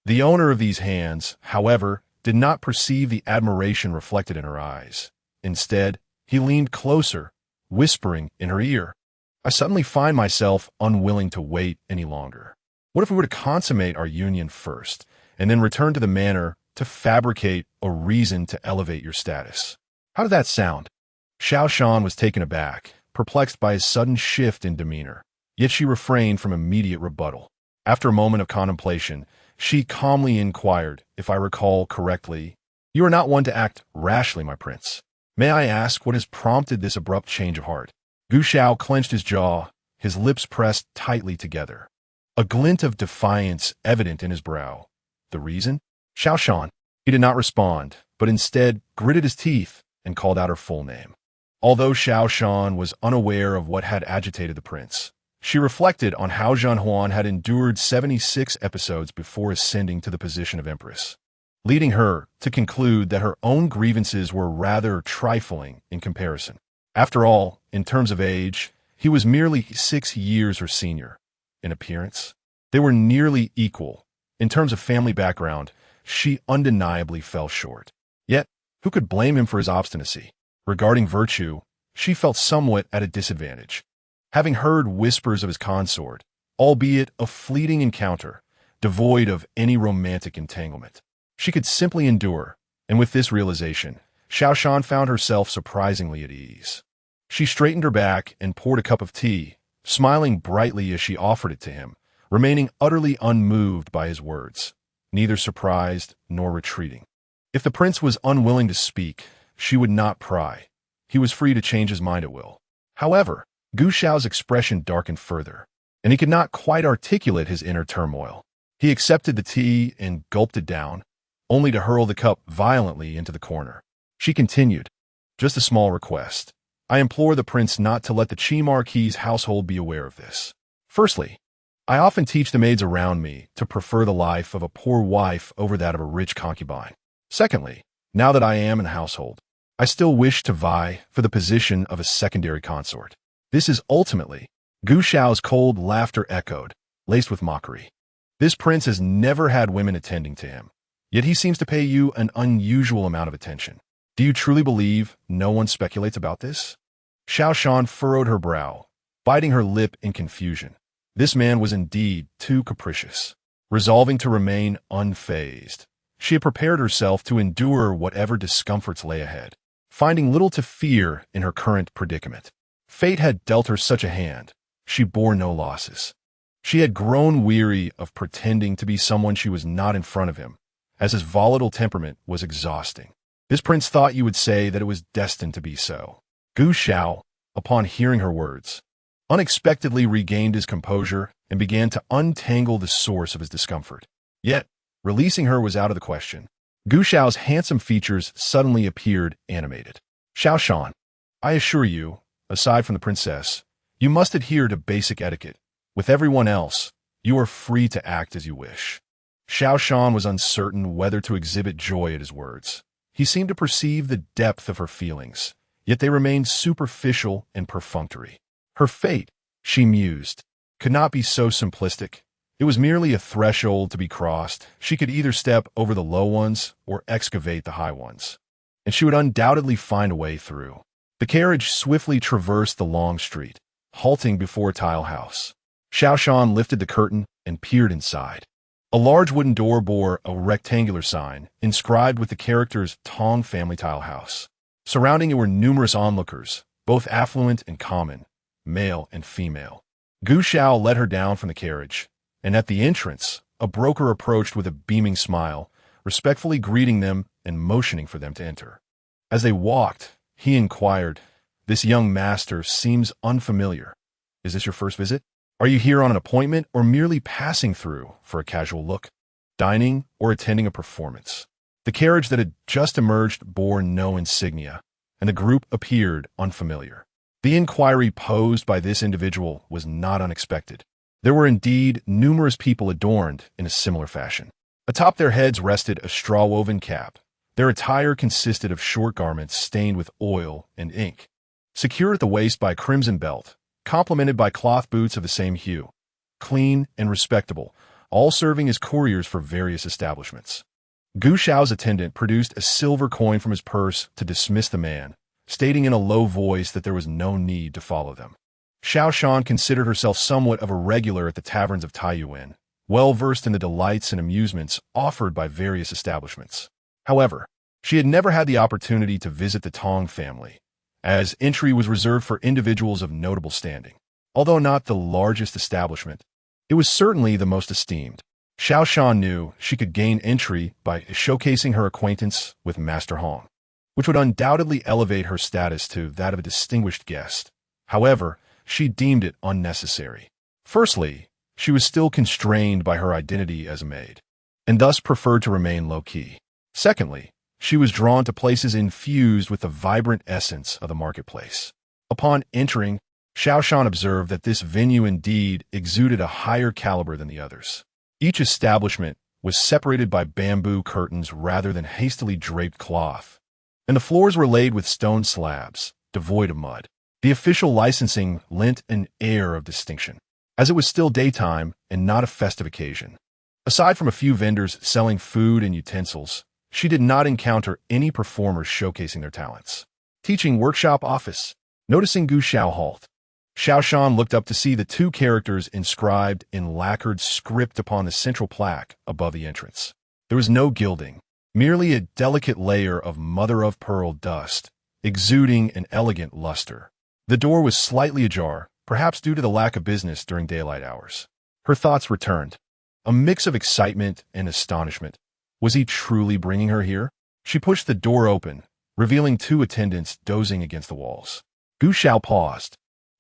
The owner of these hands, however, did not perceive the admiration reflected in her eyes. Instead, He leaned closer, whispering in her ear. I suddenly find myself unwilling to wait any longer. What if we were to consummate our union first, and then return to the manor to fabricate a reason to elevate your status? How did that sound? Xiao Shan was taken aback, perplexed by his sudden shift in demeanor. Yet she refrained from immediate rebuttal. After a moment of contemplation, she calmly inquired, if I recall correctly, "You are not one to act rashly, my prince. May I ask what has prompted this abrupt change of heart?" Gu Xiao clenched his jaw, his lips pressed tightly together, a glint of defiance evident in his brow. The reason? Xiao Shan. He did not respond, but instead gritted his teeth and called out her full name. Although Xiao Shan was unaware of what had agitated the prince, she reflected on how Zhan Huan had endured 76 episodes before ascending to the position of empress, leading her to conclude that her own grievances were rather trifling in comparison. After all, in terms of age, he was merely 6 years her senior. In appearance, they were nearly equal. In terms of family background, she undeniably fell short. Yet, who could blame him for his obstinacy? Regarding virtue, she felt somewhat at a disadvantage. Having heard whispers of his consort, albeit a fleeting encounter, devoid of any romantic entanglement, she could simply endure, and with this realization, Xiao Shan found herself surprisingly at ease. She straightened her back and poured a cup of tea, smiling brightly as she offered it to him, remaining utterly unmoved by his words, neither surprised nor retreating. If the prince was unwilling to speak, she would not pry. He was free to change his mind at will. However, Gu Xiao's expression darkened further, and he could not quite articulate his inner turmoil. He accepted the tea and gulped it down, only to hurl the cup violently into the corner. She continued, "Just a small request. I implore the prince not to let the Qi marquis's household be aware of this. Firstly, I often teach the maids around me to prefer the life of a poor wife over that of a rich concubine. Secondly, now that I am in the household, I still wish to vie for the position of a secondary consort. This is ultimately," Gu Xiao's cold laughter echoed, laced with mockery. "This prince has never had women attending to him, yet he seems to pay you an unusual amount of attention. Do you truly believe no one speculates about this?" Xiao Shan furrowed her brow, biting her lip in confusion. This man was indeed too capricious. Resolving to remain unfazed, she had prepared herself to endure whatever discomforts lay ahead, finding little to fear in her current predicament. Fate had dealt her such a hand. She bore no losses. She had grown weary of pretending to be someone she was not in front of him, as his volatile temperament was exhausting. This prince thought you would say that it was destined to be so. Gu Xiao, upon hearing her words, unexpectedly regained his composure and began to untangle the source of his discomfort. Yet, releasing her was out of the question. Gu Xiao's handsome features suddenly appeared animated. "Xiao Shan, I assure you, aside from the princess, you must adhere to basic etiquette. With everyone else, you are free to act as you wish." Xiao Shan was uncertain whether to exhibit joy at his words. He seemed to perceive the depth of her feelings, yet they remained superficial and perfunctory. Her fate, she mused, could not be so simplistic. It was merely a threshold to be crossed. She could either step over the low ones or excavate the high ones, and she would undoubtedly find a way through. The carriage swiftly traversed the long street, halting before a tile house. Xiao Shan lifted the curtain and peered inside. A large wooden door bore a rectangular sign, inscribed with the characters Tong Family Tile House. Surrounding it were numerous onlookers, both affluent and common, male and female. Gu Xiao led her down from the carriage, and at the entrance, a broker approached with a beaming smile, respectfully greeting them and motioning for them to enter. As they walked, he inquired, "This young master seems unfamiliar. Is this your first visit? Are you here on an appointment or merely passing through for a casual look, dining, or attending a performance?" The carriage that had just emerged bore no insignia, and the group appeared unfamiliar. The inquiry posed by this individual was not unexpected. There were indeed numerous people adorned in a similar fashion. Atop their heads rested a straw-woven cap. Their attire consisted of short garments stained with oil and ink, secured at the waist by a crimson belt, complemented by cloth boots of the same hue, clean and respectable, all serving as couriers for various establishments. Gu Xiao's attendant produced a silver coin from his purse to dismiss the man, stating in a low voice that there was no need to follow them. Xiao Shan considered herself somewhat of a regular at the taverns of Taiyuan, well-versed in the delights and amusements offered by various establishments. However, she had never had the opportunity to visit the Tong family, as entry was reserved for individuals of notable standing. Although not the largest establishment, it was certainly the most esteemed. Xiao Shan knew she could gain entry by showcasing her acquaintance with Master Hong, which would undoubtedly elevate her status to that of a distinguished guest. However, she deemed it unnecessary. Firstly, she was still constrained by her identity as a maid, and thus preferred to remain low-key. Secondly, she was drawn to places infused with the vibrant essence of the marketplace. Upon entering, Xiao Shan observed that this venue indeed exuded a higher caliber than the others. Each establishment was separated by bamboo curtains rather than hastily draped cloth, and the floors were laid with stone slabs, devoid of mud. The official licensing lent an air of distinction, as it was still daytime and not a festive occasion. Aside from a few vendors selling food and utensils, she did not encounter any performers showcasing their talents. Teaching workshop office. Noticing Gu Xiao halt, Xiao Shan looked up to see the two characters inscribed in lacquered script upon the central plaque above the entrance. There was no gilding, merely a delicate layer of mother-of-pearl dust, exuding an elegant luster. The door was slightly ajar, perhaps due to the lack of business during daylight hours. Her thoughts returned, a mix of excitement and astonishment. Was he truly bringing her here? She pushed the door open, revealing two attendants dozing against the walls. Gu Xiao paused,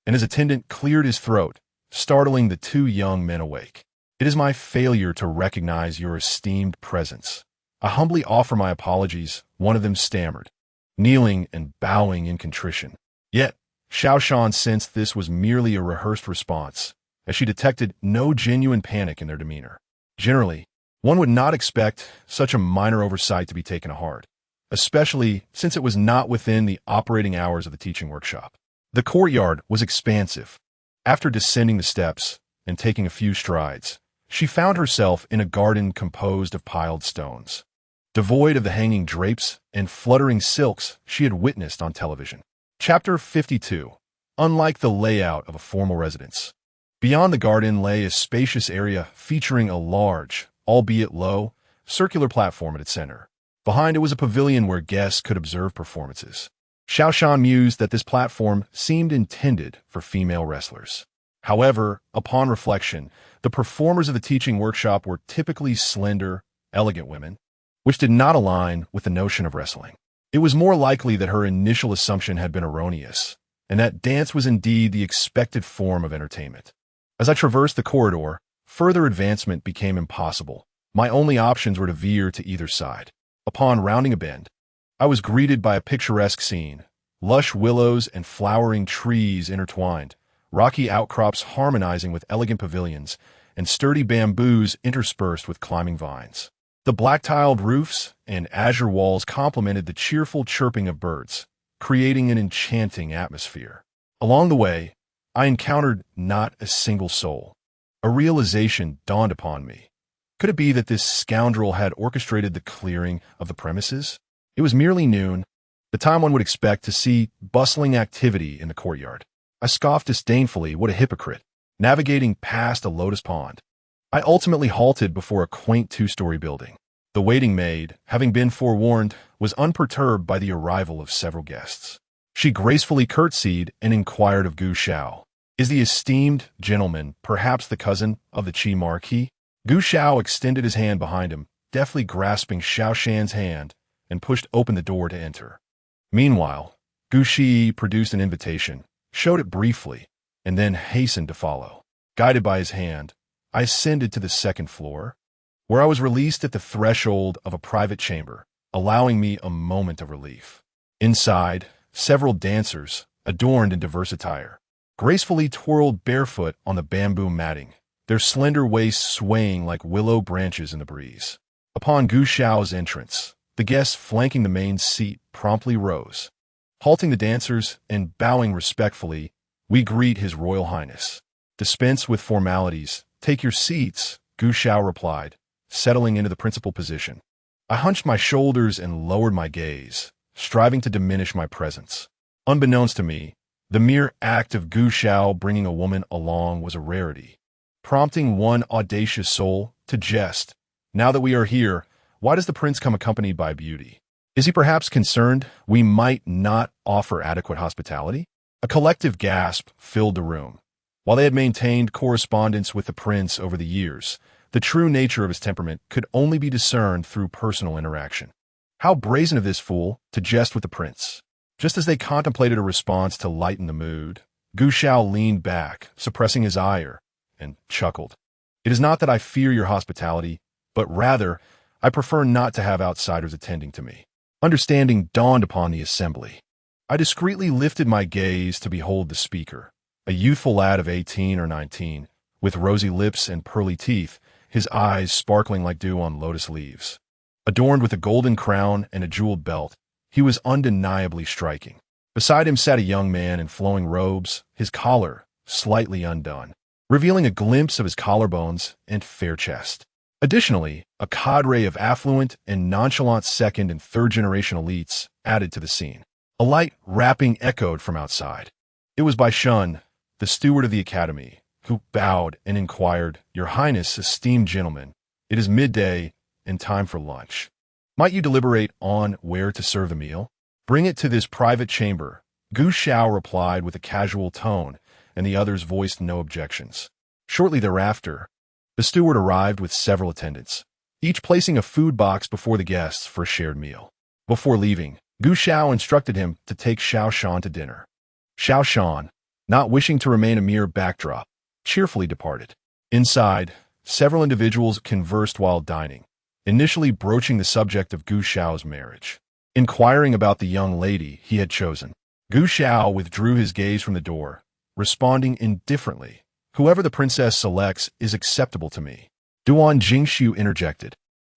and his attendant cleared his throat, startling the two young men awake. It is my failure to recognize your esteemed presence. I humbly offer my apologies, one of them stammered, kneeling and bowing in contrition. Yet, Xiao Shan sensed this was merely a rehearsed response, as she detected no genuine panic in their demeanor. Generally, one would not expect such a minor oversight to be taken to heart, especially since it was not within the operating hours of the teaching workshop. The courtyard was expansive. After descending the steps and taking a few strides, she found herself in a garden composed of piled stones, devoid of the hanging drapes and fluttering silks she had witnessed on television. Chapter 52. Unlike the layout of a formal residence, beyond the garden lay a spacious area featuring a large, albeit low, circular platform at its center. Behind it was a pavilion where guests could observe performances. Xiao Shan mused that this platform seemed intended for female wrestlers. However, upon reflection, the performers of the teaching workshop were typically slender, elegant women, which did not align with the notion of wrestling. It was more likely that her initial assumption had been erroneous, and that dance was indeed the expected form of entertainment. As I traversed the corridor, further advancement became impossible. My only options were to veer to either side. Upon rounding a bend, I was greeted by a picturesque scene. Lush willows and flowering trees intertwined, rocky outcrops harmonizing with elegant pavilions, and sturdy bamboos interspersed with climbing vines. The black-tiled roofs and azure walls complemented the cheerful chirping of birds, creating an enchanting atmosphere. Along the way, I encountered not a single soul. A realization dawned upon me. Could it be that this scoundrel had orchestrated the clearing of the premises? It was merely noon, the time one would expect to see bustling activity in the courtyard. I scoffed disdainfully, what a hypocrite, navigating past a lotus pond. I ultimately halted before a quaint two-story building. The waiting maid, having been forewarned, was unperturbed by the arrival of several guests. She gracefully curtsied and inquired of Gu Xiao, "Is the esteemed gentleman perhaps the cousin of the marquis?" Gu Xiao extended his hand behind him, deftly grasping Xiao Shan's hand, and pushed open the door to enter. Meanwhile, Gu Shi produced an invitation, showed it briefly, and then hastened to follow. Guided by his hand, I ascended to the second floor, where I was released at the threshold of a private chamber, allowing me a moment of relief. Inside, several dancers, adorned in diverse attire, gracefully twirled barefoot on the bamboo matting, their slender waists swaying like willow branches in the breeze. Upon Gu Xiao's entrance, the guests flanking the main seat promptly rose. Halting the dancers and bowing respectfully, "We greet His Royal Highness." "Dispense with formalities. Take your seats," Gu Xiao replied, settling into the principal position. I hunched my shoulders and lowered my gaze, striving to diminish my presence. Unbeknownst to me, the mere act of Gu Xiao bringing a woman along was a rarity, prompting one audacious soul to jest. Now that we are here, why does the prince come accompanied by beauty? Is he perhaps concerned we might not offer adequate hospitality? A collective gasp filled the room. While they had maintained correspondence with the prince over the years, the true nature of his temperament could only be discerned through personal interaction. How brazen of this fool to jest with the prince! Just as they contemplated a response to lighten the mood, Gu Xiao leaned back, suppressing his ire, and chuckled. It is not that I fear your hospitality, but rather, I prefer not to have outsiders attending to me. Understanding dawned upon the assembly. I discreetly lifted my gaze to behold the speaker, a youthful lad of 18 or 19, with rosy lips and pearly teeth, his eyes sparkling like dew on lotus leaves. Adorned with a golden crown and a jeweled belt, he was undeniably striking. Beside him sat a young man in flowing robes, his collar slightly undone, revealing a glimpse of his collarbones and fair chest. Additionally, a cadre of affluent and nonchalant second- and third-generation elites added to the scene. A light rapping echoed from outside. It was by Shun, the steward of the academy, who bowed and inquired, "Your Highness, esteemed gentlemen, it is midday and time for lunch. Might you deliberate on where to serve the meal? Bring it to this private chamber." Gu Xiao replied with a casual tone, and the others voiced no objections. Shortly thereafter, the steward arrived with several attendants, each placing a food box before the guests for a shared meal. Before leaving, Gu Xiao instructed him to take Xiao Shan to dinner. Xiao Shan, not wishing to remain a mere backdrop, cheerfully departed. Inside, several individuals conversed while dining, initially broaching the subject of Gu Xiao's marriage. Inquiring about the young lady he had chosen, Gu Xiao withdrew his gaze from the door, responding indifferently, "Whoever the princess selects is acceptable to me." Duan Jingxiu interjected,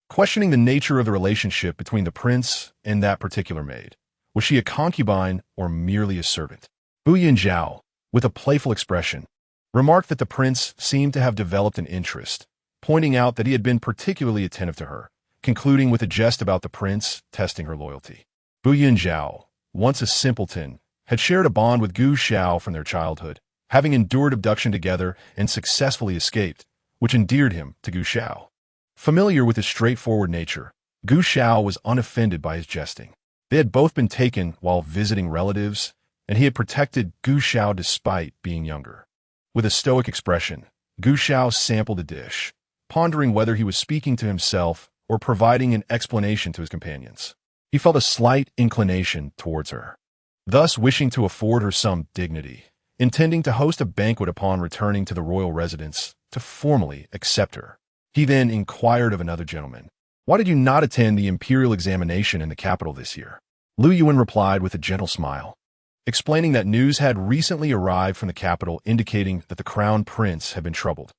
questioning the nature of the relationship between the prince and that particular maid. Was she a concubine or merely a servant? Bu Yinzhao, with a playful expression, remarked that the prince seemed to have developed an interest, pointing out that he had been particularly attentive to her, concluding with a jest about the prince testing her loyalty. Bu Yinzhao, once a simpleton, had shared a bond with Gu Xiao from their childhood, having endured abduction together and successfully escaped, which endeared him to Gu Xiao. Familiar with his straightforward nature, Gu Xiao was unoffended by his jesting. They had both been taken while visiting relatives, and he had protected Gu Xiao despite being younger. With a stoic expression, Gu Xiao sampled a dish, pondering whether he was speaking to himself or providing an explanation to his companions. He felt a slight inclination towards her, thus wishing to afford her some dignity, intending to host a banquet upon returning to the royal residence to formally accept her. He then inquired of another gentleman, "Why did you not attend the imperial examination in the capital this year?" Lu Yuan replied with a gentle smile, explaining that news had recently arrived from the capital indicating that the crown prince had been troubled.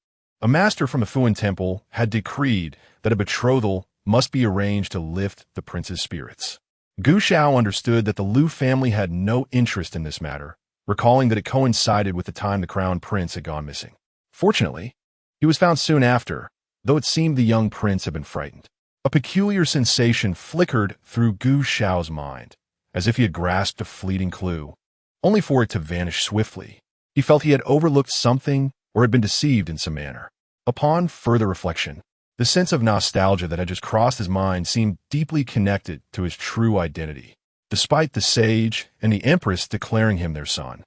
A master from the Fuan temple had decreed that a betrothal must be arranged to lift the prince's spirits. Gu Xiao understood that the Lu family had no interest in this matter, recalling that it coincided with the time the crown prince had gone missing. Fortunately, he was found soon after, though it seemed the young prince had been frightened. A peculiar sensation flickered through Gu Xiao's mind, as if he had grasped a fleeting clue, only for it to vanish swiftly. He felt he had overlooked something or had been deceived in some manner. Upon further reflection, the sense of nostalgia that had just crossed his mind seemed deeply connected to his true identity, despite the sage and the empress declaring him their son.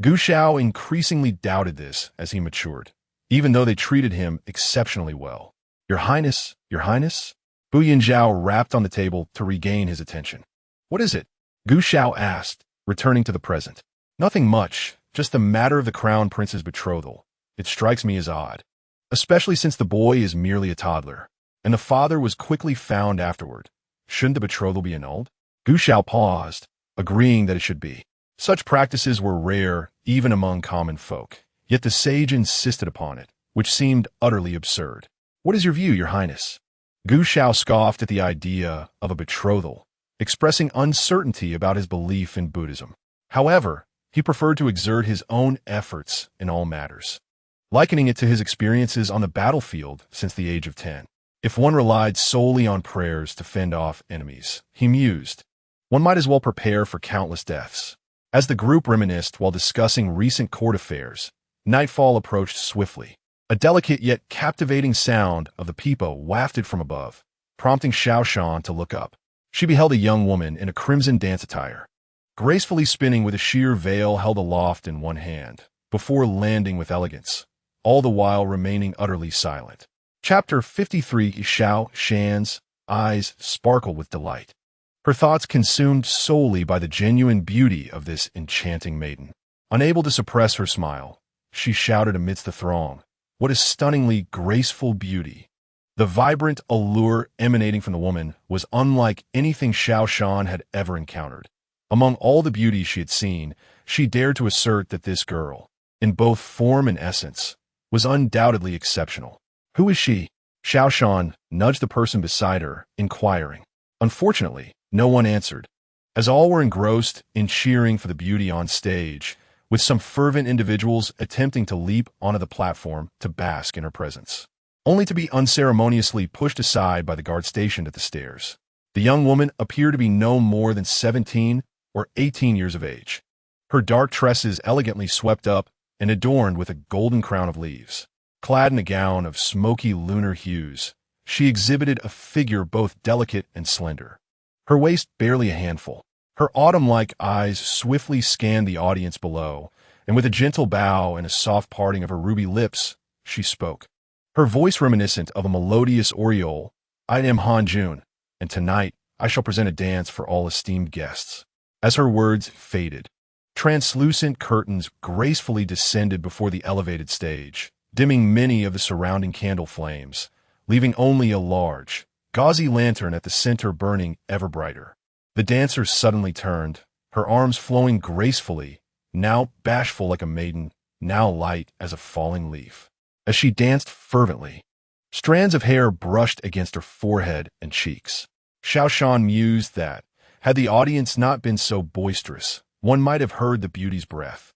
Gu Xiao increasingly doubted this as he matured, even though they treated him exceptionally well. Your Highness, Your Highness?" Bu Yinzhao rapped on the table to regain his attention. "What is it?" Gu Xiao asked, returning to the present. "Nothing much, just the matter of the crown prince's betrothal. It strikes me as odd, especially since the boy is merely a toddler, and the father was quickly found afterward. Shouldn't the betrothal be annulled?" Gu Xiao paused, agreeing that it should be. Such practices were rare even among common folk, yet the sage insisted upon it, which seemed utterly absurd. "What is your view, Your Highness?" Gu Xiao scoffed at the idea of a betrothal, expressing uncertainty about his belief in Buddhism. However, he preferred to exert his own efforts in all matters, likening it to his experiences on the battlefield since the age of 10. If one relied solely on prayers to fend off enemies, he mused, one might as well prepare for countless deaths. As the group reminisced while discussing recent court affairs, nightfall approached swiftly. A delicate yet captivating sound of the pipa wafted from above, prompting Xiao Shan to look up. She beheld a young woman in a crimson dance attire, gracefully spinning with a sheer veil held aloft in one hand, before landing with elegance, all the while remaining utterly silent. Chapter 53. Xiao Shan's eyes sparkled with delight, her thoughts consumed solely by the genuine beauty of this enchanting maiden. Unable to suppress her smile, she shouted amidst the throng, "What a stunningly graceful beauty!" The vibrant allure emanating from the woman was unlike anything Xiao Shan had ever encountered. Among all the beauties she had seen, she dared to assert that this girl, in both form and essence, was undoubtedly exceptional. "Who is she?" Xiao Shan nudged the person beside her, inquiring. Unfortunately, no one answered, as all were engrossed in cheering for the beauty on stage, with some fervent individuals attempting to leap onto the platform to bask in her presence, only to be unceremoniously pushed aside by the guard stationed at the stairs. The young woman appeared to be no more than 17 or 18 years of age, her dark tresses elegantly swept up and adorned with a golden crown of leaves. Clad in a gown of smoky lunar hues, she exhibited a figure both delicate and slender, her waist barely a handful. Her autumn-like eyes swiftly scanned the audience below, and with a gentle bow and a soft parting of her ruby lips, she spoke. Her voice reminiscent of a melodious aureole. "I am Han Jun, and tonight I shall present a dance for all esteemed guests." As her words faded, translucent curtains gracefully descended before the elevated stage, dimming many of the surrounding candle flames, leaving only a large, gauzy lantern at the center burning ever brighter. The dancer suddenly turned, her arms flowing gracefully, now bashful like a maiden, now light as a falling leaf. As she danced fervently, strands of hair brushed against her forehead and cheeks. Xiao Shan mused that, had the audience not been so boisterous, one might have heard the beauty's breath,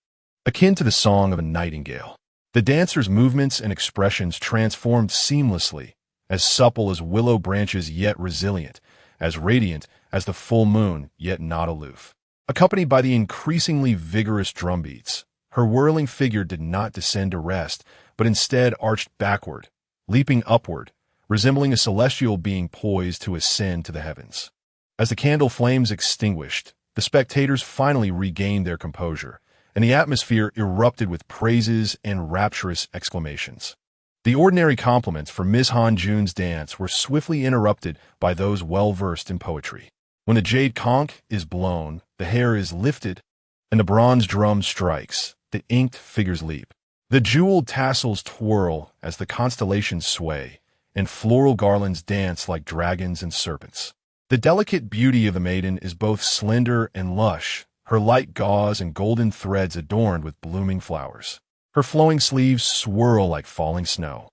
akin to the song of a nightingale. The dancer's movements and expressions transformed seamlessly, as supple as willow branches yet resilient, as radiant as the full moon yet not aloof. Accompanied by the increasingly vigorous drumbeats, her whirling figure did not descend to rest, but instead arched backward, leaping upward, resembling a celestial being poised to ascend to the heavens. As the candle flames extinguished, the spectators finally regained their composure, and the atmosphere erupted with praises and rapturous exclamations. The ordinary compliments for Miss Han Jun's dance were swiftly interrupted by those well-versed in poetry. When the jade conch is blown, the hair is lifted, and the bronze drum strikes, the inked figures leap. The jeweled tassels twirl as the constellations sway, and floral garlands dance like dragons and serpents. The delicate beauty of the maiden is both slender and lush, her light gauze and golden threads adorned with blooming flowers. Her flowing sleeves swirl like falling snow,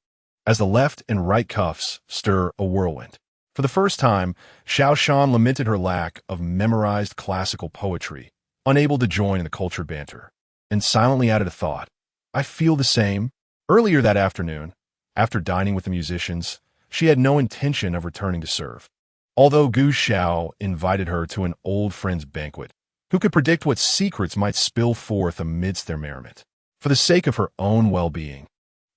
as the left and right cuffs stir a whirlwind. For the first time, Xiao Shan lamented her lack of memorized classical poetry, unable to join in the cultured banter, and silently added a thought. "I feel the same." Earlier that afternoon, after dining with the musicians, she had no intention of returning to serve. Although Gu Xiao invited her to an old friend's banquet, who could predict what secrets might spill forth amidst their merriment? For the sake of her own well-being,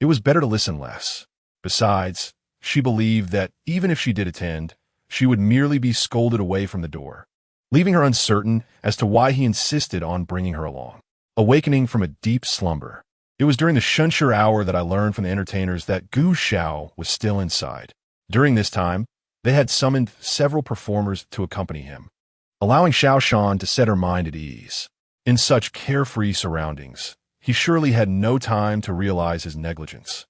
it was better to listen less. Besides, she believed that even if she did attend, she would merely be scolded away from the door, leaving her uncertain as to why he insisted on bringing her along. Awakening from a deep slumber, it was during the Shunshur hour that I learned from the entertainers that Gu Xiao was still inside. During this time, they had summoned several performers to accompany him, allowing Xiao Shan to set her mind at ease. In such carefree surroundings, he surely had no time to realize his negligence.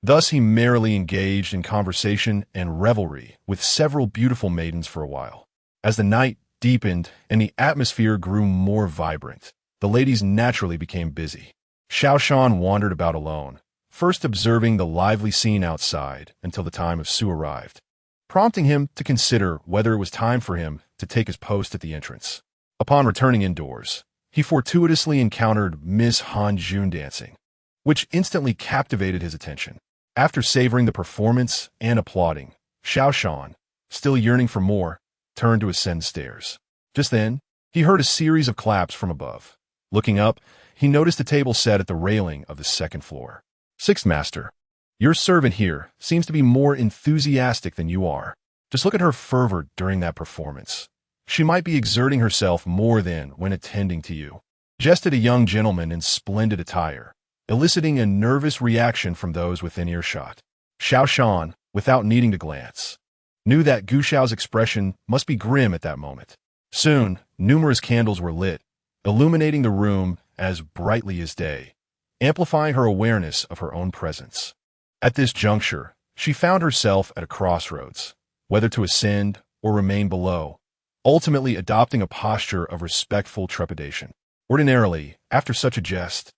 Thus he merrily engaged in conversation and revelry with several beautiful maidens for a while. As the night deepened and the atmosphere grew more vibrant, the ladies naturally became busy. Xiao Shan wandered about alone, first observing the lively scene outside until the time of Su arrived, prompting him to consider whether it was time for him to take his post at the entrance. Upon returning indoors, he fortuitously encountered Miss Han Jun dancing, which instantly captivated his attention. After savoring the performance and applauding, Xiao Shan, still yearning for more, turned to ascend the stairs. Just then, he heard a series of claps from above, Looking up, he noticed a table set at the railing of the second floor. "Sixth Master, your servant here seems to be more enthusiastic than you are. Just look at her fervor during that performance. She might be exerting herself more than when attending to you," jested a young gentleman in splendid attire, eliciting a nervous reaction from those within earshot. Xiao Shan, without needing to glance, knew that Gu Xiao's expression must be grim at that moment. Soon, numerous candles were lit, illuminating the room as brightly as day, amplifying her awareness of her own presence. At this juncture, she found herself at a crossroads, whether to ascend or remain below, ultimately adopting a posture of respectful trepidation. Ordinarily, after such a jest,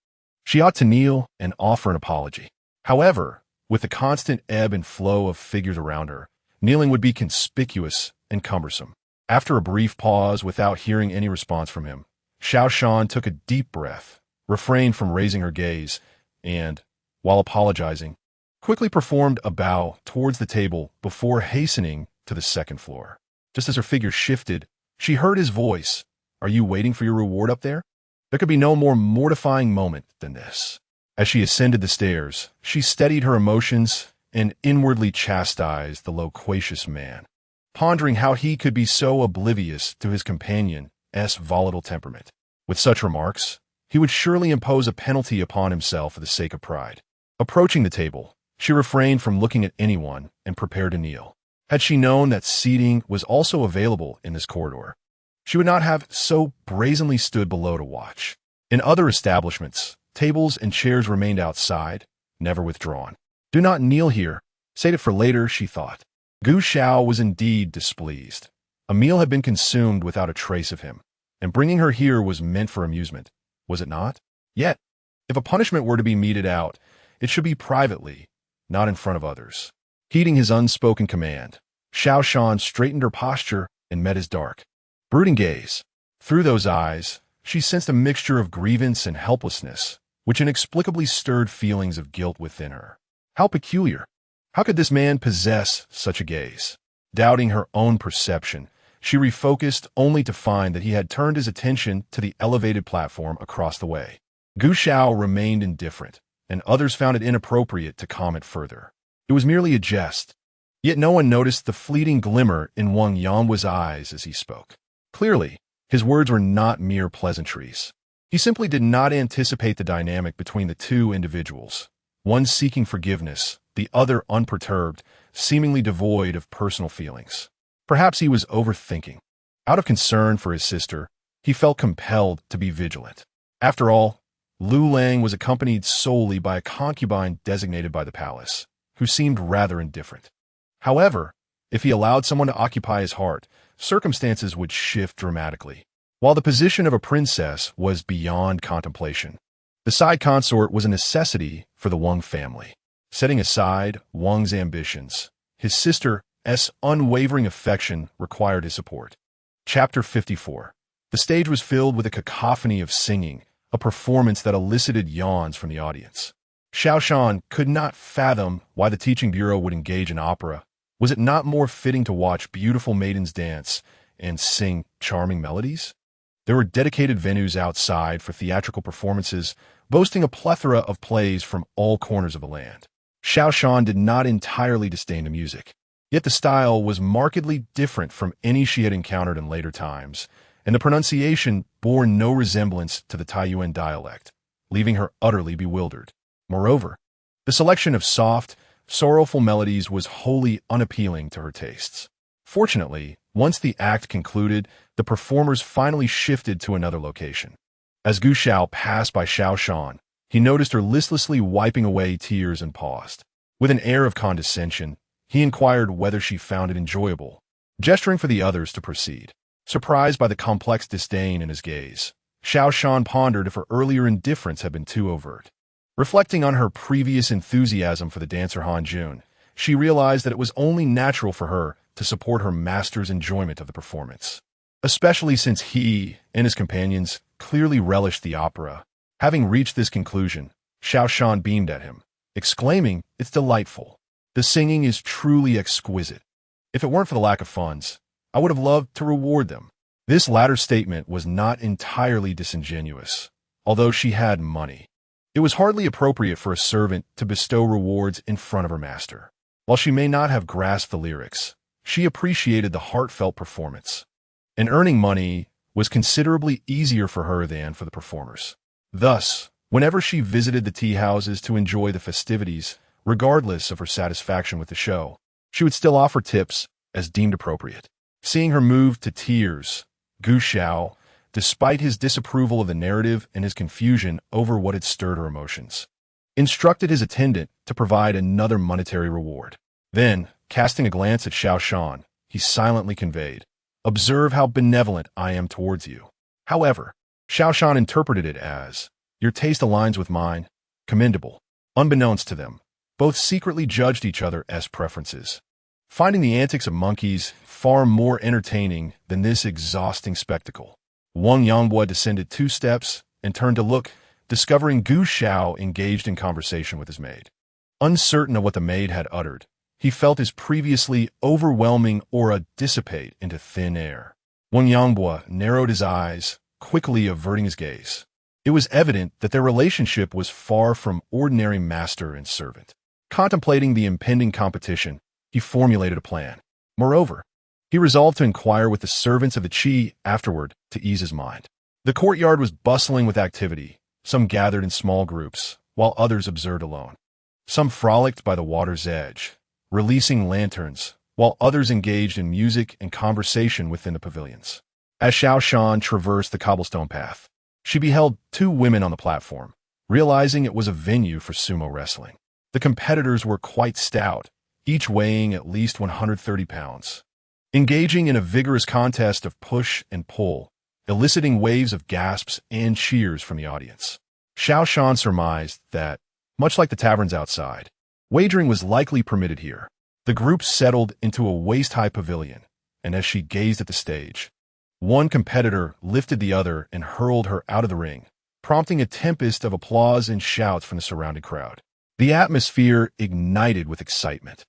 she ought to kneel and offer an apology. However, with the constant ebb and flow of figures around her, kneeling would be conspicuous and cumbersome. After a brief pause without hearing any response from him, Xiao Shan took a deep breath, refrained from raising her gaze, and, while apologizing, quickly performed a bow towards the table before hastening to the second floor. Just as her figure shifted, she heard his voice. "Are you waiting for your reward up there?" There could be no more mortifying moment than this. As she ascended the stairs, she steadied her emotions and inwardly chastised the loquacious man, pondering how he could be so oblivious to his companion's volatile temperament. With such remarks, he would surely impose a penalty upon himself for the sake of pride. Approaching the table, she refrained from looking at anyone and prepared to kneel. Had she known that seating was also available in this corridor, she would not have so brazenly stood below to watch. In other establishments, tables and chairs remained outside, never withdrawn. "Do not kneel here. Save it for later," she thought. Gu Xiao was indeed displeased. A meal had been consumed without a trace of him, and bringing her here was meant for amusement, was it not? Yet, if a punishment were to be meted out, it should be privately, not in front of others. Heeding his unspoken command, Xiao Shan straightened her posture and met his dark, brooding gaze. Through those eyes, she sensed a mixture of grievance and helplessness, which inexplicably stirred feelings of guilt within her. How peculiar! How could this man possess such a gaze? Doubting her own perception, she refocused only to find that he had turned his attention to the elevated platform across the way. Gu Xiao remained indifferent, and others found it inappropriate to comment further. It was merely a jest, yet no one noticed the fleeting glimmer in Wang Yanhua's eyes as he spoke. Clearly, his words were not mere pleasantries. He simply did not anticipate the dynamic between the two individuals, one seeking forgiveness, the other unperturbed, seemingly devoid of personal feelings. Perhaps he was overthinking. Out of concern for his sister, he felt compelled to be vigilant. After all, Lu Lang was accompanied solely by a concubine designated by the palace, who seemed rather indifferent. However, if he allowed someone to occupy his heart, circumstances would shift dramatically. While the position of a princess was beyond contemplation, the side consort was a necessity for the Wang family. Setting aside Wang's ambitions, his sister's unwavering affection required his support. Chapter 54. The stage was filled with a cacophony of singing, a performance that elicited yawns from the audience. Xiao Shan could not fathom why the teaching bureau would engage in opera. Was it not more fitting to watch beautiful maidens dance and sing charming melodies? There were dedicated venues outside for theatrical performances, boasting a plethora of plays from all corners of the land. Xiao Shan did not entirely disdain the music, yet the style was markedly different from any she had encountered in later times, and the pronunciation bore no resemblance to the Taiyuan dialect, leaving her utterly bewildered. Moreover, the selection of soft, sorrowful melodies was wholly unappealing to her tastes. Fortunately, once the act concluded, the performers finally shifted to another location. As Gu Xiao passed by Xiao Shan, he noticed her listlessly wiping away tears and paused. With an air of condescension, he inquired whether she found it enjoyable, gesturing for the others to proceed. Surprised by the complex disdain in his gaze, Xiao Shan pondered if her earlier indifference had been too overt. Reflecting on her previous enthusiasm for the dancer Han Jun, she realized that it was only natural for her to support her master's enjoyment of the performance, especially since he and his companions clearly relished the opera. Having reached this conclusion, Xiao Shan beamed at him, exclaiming, "It's delightful. The singing is truly exquisite. If it weren't for the lack of funds, I would have loved to reward them." This latter statement was not entirely disingenuous. although she had money. It was hardly appropriate for a servant to bestow rewards in front of her master. While she may not have grasped the lyrics, she appreciated the heartfelt performance. And earning money was considerably easier for her than for the performers. Thus, whenever she visited the tea houses to enjoy the festivities, regardless of her satisfaction with the show, she would still offer tips as deemed appropriate. Seeing her move to tears, Gu Xiao, despite his disapproval of the narrative and his confusion over what had stirred her emotions, instructed his attendant to provide another monetary reward. Then, casting a glance at Xiao Shan, he silently conveyed, "Observe how benevolent I am towards you." However, Xiao Shan interpreted it as, "Your taste aligns with mine, commendable." Unbeknownst to them, both secretly judged each other as preferences, finding the antics of monkeys far more entertaining than this exhausting spectacle. Wang Yangbua descended 2 steps and turned to look, discovering Gu Xiao engaged in conversation with his maid. Uncertain of what the maid had uttered, he felt his previously overwhelming aura dissipate into thin air. Wang Yangbua narrowed his eyes, quickly averting his gaze. It was evident that their relationship was far from ordinary master and servant. Contemplating the impending competition, he formulated a plan. Moreover, he resolved to inquire with the servants of the Qi afterward to ease his mind. The courtyard was bustling with activity. Some gathered in small groups, while others observed alone. Some frolicked by the water's edge, releasing lanterns, while others engaged in music and conversation within the pavilions. As Xiao Shan traversed the cobblestone path, she beheld 2 women on the platform, realizing it was a venue for sumo wrestling. The competitors were quite stout, each weighing at least 130 pounds, engaging in a vigorous contest of push and pull, eliciting waves of gasps and cheers from the audience. Xiao Shan surmised that, much like the taverns outside, wagering was likely permitted here. The group settled into a waist-high pavilion, and as she gazed at the stage, one competitor lifted the other and hurled her out of the ring, prompting a tempest of applause and shouts from the surrounding crowd. The atmosphere ignited with excitement.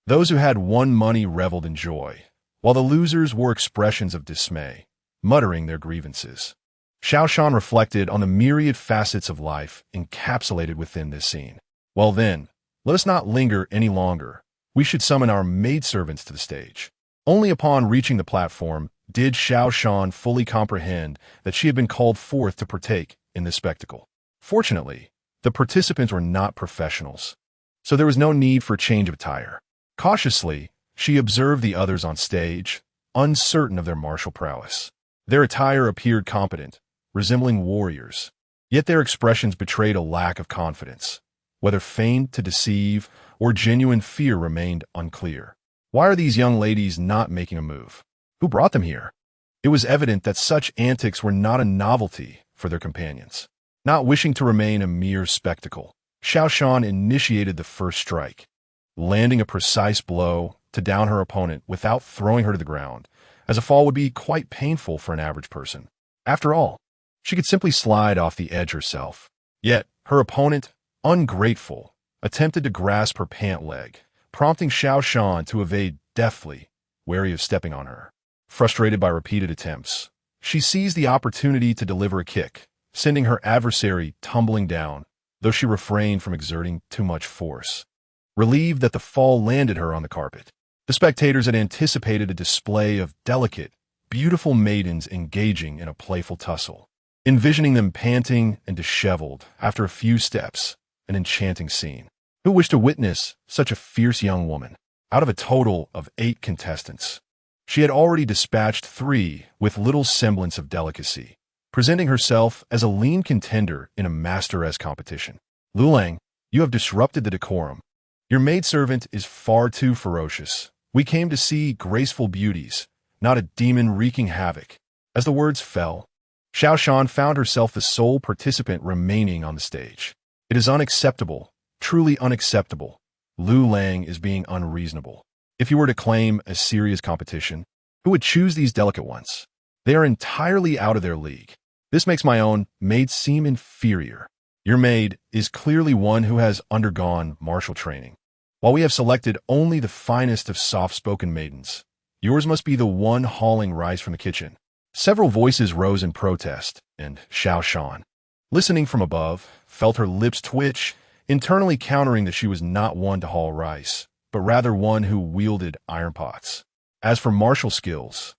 Those who had won money reveled in joy, while the losers wore expressions of dismay, muttering their grievances. Xiao Shan reflected on the myriad facets of life encapsulated within this scene. Well then, let us not linger any longer. We should summon our maidservants to the stage. Only upon reaching the platform did Xiao Shan fully comprehend that she had been called forth to partake in this spectacle. Fortunately, the participants were not professionals, so there was no need for a change of attire. Cautiously, she observed the others on stage, uncertain of their martial prowess. Their attire appeared competent, resembling warriors, yet their expressions betrayed a lack of confidence. Whether feigned to deceive or genuine fear remained unclear. Why are these young ladies not making a move? Who brought them here? It was evident that such antics were not a novelty for their companions. Not wishing to remain a mere spectacle, Xiao Shan initiated the first strike, landing a precise blow to down her opponent without throwing her to the ground, as a fall would be quite painful for an average person. After all, she could simply slide off the edge herself. Yet, her opponent, ungrateful, attempted to grasp her pant leg, prompting Xiao Shan to evade deftly, wary of stepping on her. Frustrated by repeated attempts, she seized the opportunity to deliver a kick, sending her adversary tumbling down, though she refrained from exerting too much force. Relieved that the fall landed her on the carpet, the spectators had anticipated a display of delicate, beautiful maidens engaging in a playful tussle. Envisioning them panting and disheveled after a few steps, an enchanting scene. Who wished to witness such a fierce young woman? Out of a total of 8 contestants, she had already dispatched 3 with little semblance of delicacy, presenting herself as a lean contender in a master-esque competition. Lulang, you have disrupted the decorum. Your maidservant is far too ferocious. We came to see graceful beauties, not a demon wreaking havoc. As the words fell, Xiao Shan found herself the sole participant remaining on the stage. It is unacceptable, truly unacceptable. Lu Lang is being unreasonable. If you were to claim a serious competition, who would choose these delicate ones? They are entirely out of their league. This makes my own maid seem inferior. Your maid is clearly one who has undergone martial training. While we have selected only the finest of soft-spoken maidens, yours must be the one hauling rice from the kitchen. Several voices rose in protest, and Xiao Shan, listening from above, felt her lips twitch, internally countering that she was not one to haul rice, but rather one who wielded iron pots. As for martial skills,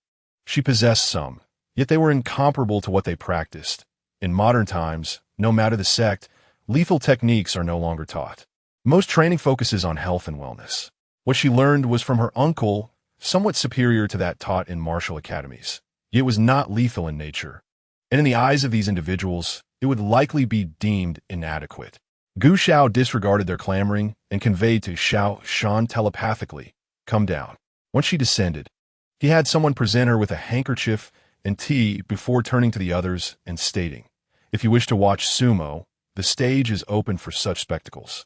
she possessed some, yet they were incomparable to what they practiced. In modern times, no matter the sect, lethal techniques are no longer taught. Most training focuses on health and wellness. What she learned was from her uncle, somewhat superior to that taught in martial academies. Yet it was not lethal in nature, and in the eyes of these individuals, it would likely be deemed inadequate. Gu Xiao disregarded their clamoring and conveyed to Xiao Shan telepathically, "Come down." Once she descended, he had someone present her with a handkerchief and tea before turning to the others and stating, "If you wish to watch sumo, the stage is open for such spectacles.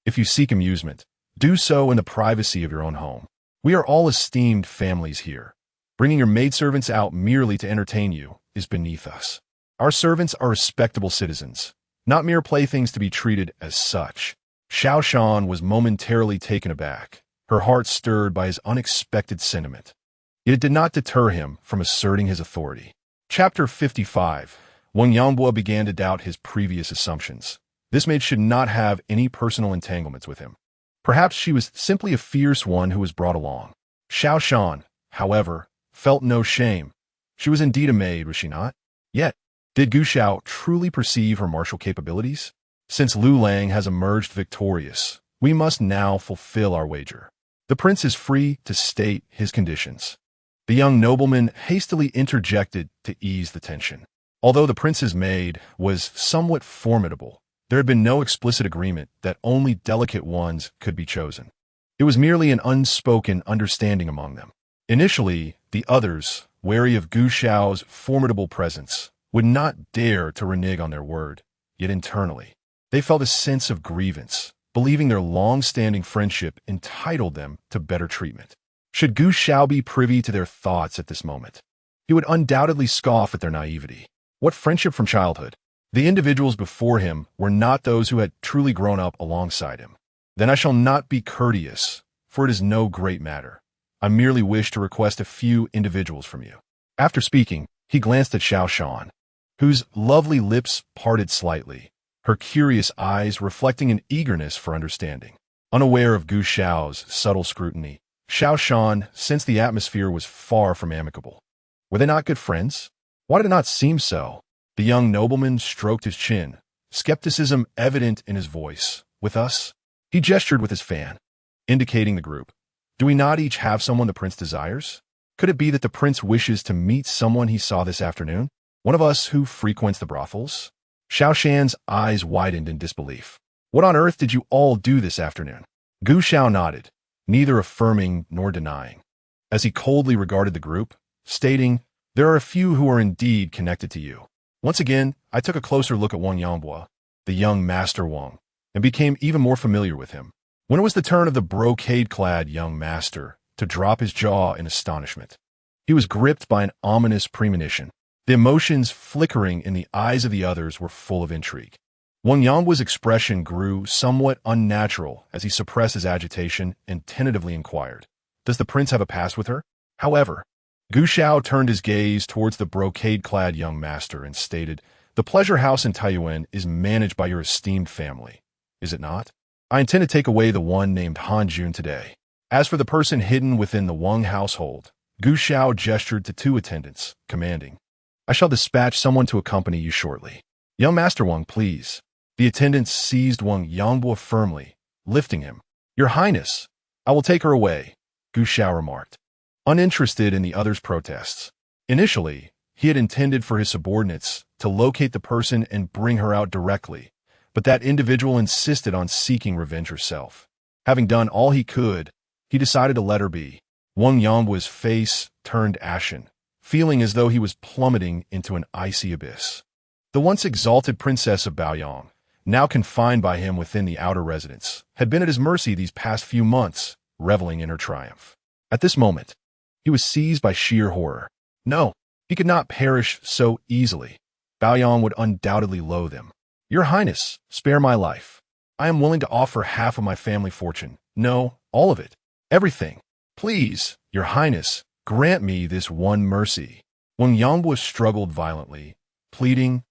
If you seek amusement, do so in the privacy of your own home. We are all esteemed families here. Bringing your maidservants out merely to entertain you is beneath us. Our servants are respectable citizens, not mere playthings to be treated as such." Xiao Shan was momentarily taken aback, her heart stirred by his unexpected sentiment. Yet it did not deter him from asserting his authority. Chapter 55. Wang Yangbua began to doubt his previous assumptions. This maid should not have any personal entanglements with him. Perhaps she was simply a fierce one who was brought along. Xiao Shan, however, felt no shame. She was indeed a maid, was she not? Yet, did Gu Xiao truly perceive her martial capabilities? Since Lu Lang has emerged victorious, we must now fulfill our wager. The prince is free to state his conditions. The young nobleman hastily interjected to ease the tension. Although the prince's maid was somewhat formidable, there had been no explicit agreement that only delicate ones could be chosen. It was merely an unspoken understanding among them. Initially, the others, wary of Gu Xiao's formidable presence, would not dare to renege on their word, yet internally, they felt a sense of grievance, believing their long-standing friendship entitled them to better treatment. Should Gu Xiao be privy to their thoughts at this moment, he would undoubtedly scoff at their naivety. What friendship from childhood? The individuals before him were not those who had truly grown up alongside him. Then I shall not be courteous, for it is no great matter. I merely wish to request a few individuals from you. After speaking, he glanced at Xiao Shan, whose lovely lips parted slightly, her curious eyes reflecting an eagerness for understanding. Unaware of Gu Xiao's subtle scrutiny, Xiao Shan sensed the atmosphere was far from amicable. Were they not good friends? Why did it not seem so? The young nobleman stroked his chin, skepticism evident in his voice. With us? He gestured with his fan, indicating the group. Do we not each have someone the prince desires? Could it be that the prince wishes to meet someone he saw this afternoon? One of us who frequents the brothels? Xiao Shan's eyes widened in disbelief. What on earth did you all do this afternoon? Gu Xiao nodded, neither affirming nor denying, as he coldly regarded the group, stating, "There are a few who are indeed connected to you." Once again, I took a closer look at Wang Yangbua, the young master Wang, and became even more familiar with him. When it was the turn of the brocade-clad young master to drop his jaw in astonishment, he was gripped by an ominous premonition. The emotions flickering in the eyes of the others were full of intrigue. Wang Yangbua's expression grew somewhat unnatural as he suppressed his agitation and tentatively inquired, "Does the prince have a past with her?" However, Gu Xiao turned his gaze towards the brocade-clad young master and stated, "The pleasure house in Taiyuan is managed by your esteemed family, is it not? I intend to take away the one named Han Jun today. As for the person hidden within the Wang household," Gu Xiao gestured to two attendants, commanding, "I shall dispatch someone to accompany you shortly. Young Master Wang, please." The attendants seized Wang Yangbua firmly, lifting him. "Your Highness, I will take her away," Gu Xiao remarked, uninterested in the other's protests. Initially, he had intended for his subordinates to locate the person and bring her out directly, but that individual insisted on seeking revenge herself. Having done all he could, he decided to let her be. Wang Yangbua's face turned ashen, feeling as though he was plummeting into an icy abyss. The once exalted princess of Baoyang, now confined by him within the outer residence, had been at his mercy these past few months, reveling in her triumph. At this moment, he was seized by sheer horror. No, he could not perish so easily. Baoyang would undoubtedly loathe him. "Your Highness, spare my life. I am willing to offer half of my family fortune. No, all of it. Everything. Please, Your Highness, grant me this one mercy." Wang Yangbua struggled violently, pleading,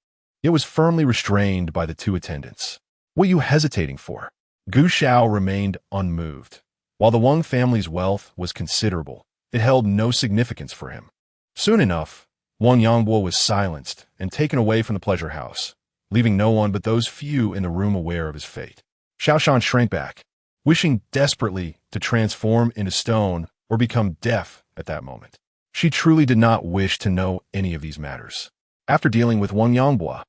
It was firmly restrained by the two attendants. "What are you hesitating for?" Gu Xiao remained unmoved. While the Wang family's wealth was considerable, it held no significance for him. Soon enough, Wang Yangbo was silenced and taken away from the pleasure house, leaving no one but those few in the room aware of his fate. Xiao Shan shrank back, wishing desperately to transform into stone or become deaf at that moment. She truly did not wish to know any of these matters. After dealing with Wang Yangbo,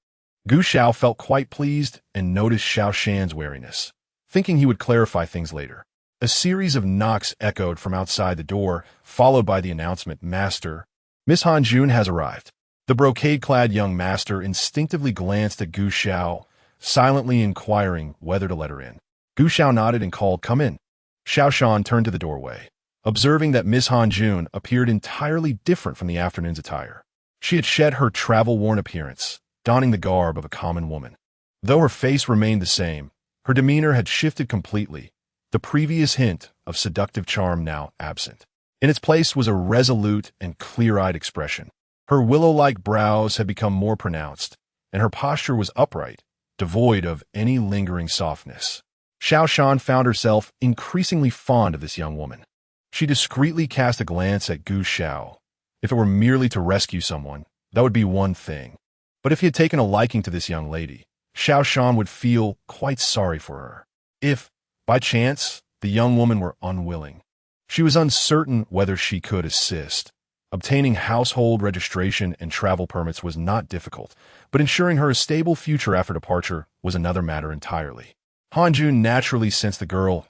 Gu Xiao felt quite pleased and noticed Xiao Shan's wariness, thinking he would clarify things later. A series of knocks echoed from outside the door, followed by the announcement, "Master, Miss Han Jun has arrived." The brocade-clad young master instinctively glanced at Gu Xiao, silently inquiring whether to let her in. Gu Xiao nodded and called, "Come in." Xiao Shan turned to the doorway, observing that Miss Han Jun appeared entirely different from the afternoon's attire. She had shed her travel-worn appearance, donning the garb of a common woman. Though her face remained the same, her demeanor had shifted completely, the previous hint of seductive charm now absent. In its place was a resolute and clear-eyed expression. Her willow-like brows had become more pronounced, and her posture was upright, devoid of any lingering softness. Xiao Shan found herself increasingly fond of this young woman. She discreetly cast a glance at Gu Xiao. If it were merely to rescue someone, that would be one thing. But if he had taken a liking to this young lady, Xiao Shan would feel quite sorry for her. If, by chance, the young woman were unwilling, she was uncertain whether she could assist. Obtaining household registration and travel permits was not difficult, but ensuring her a stable future after departure was another matter entirely. Han Jun naturally sensed the girl's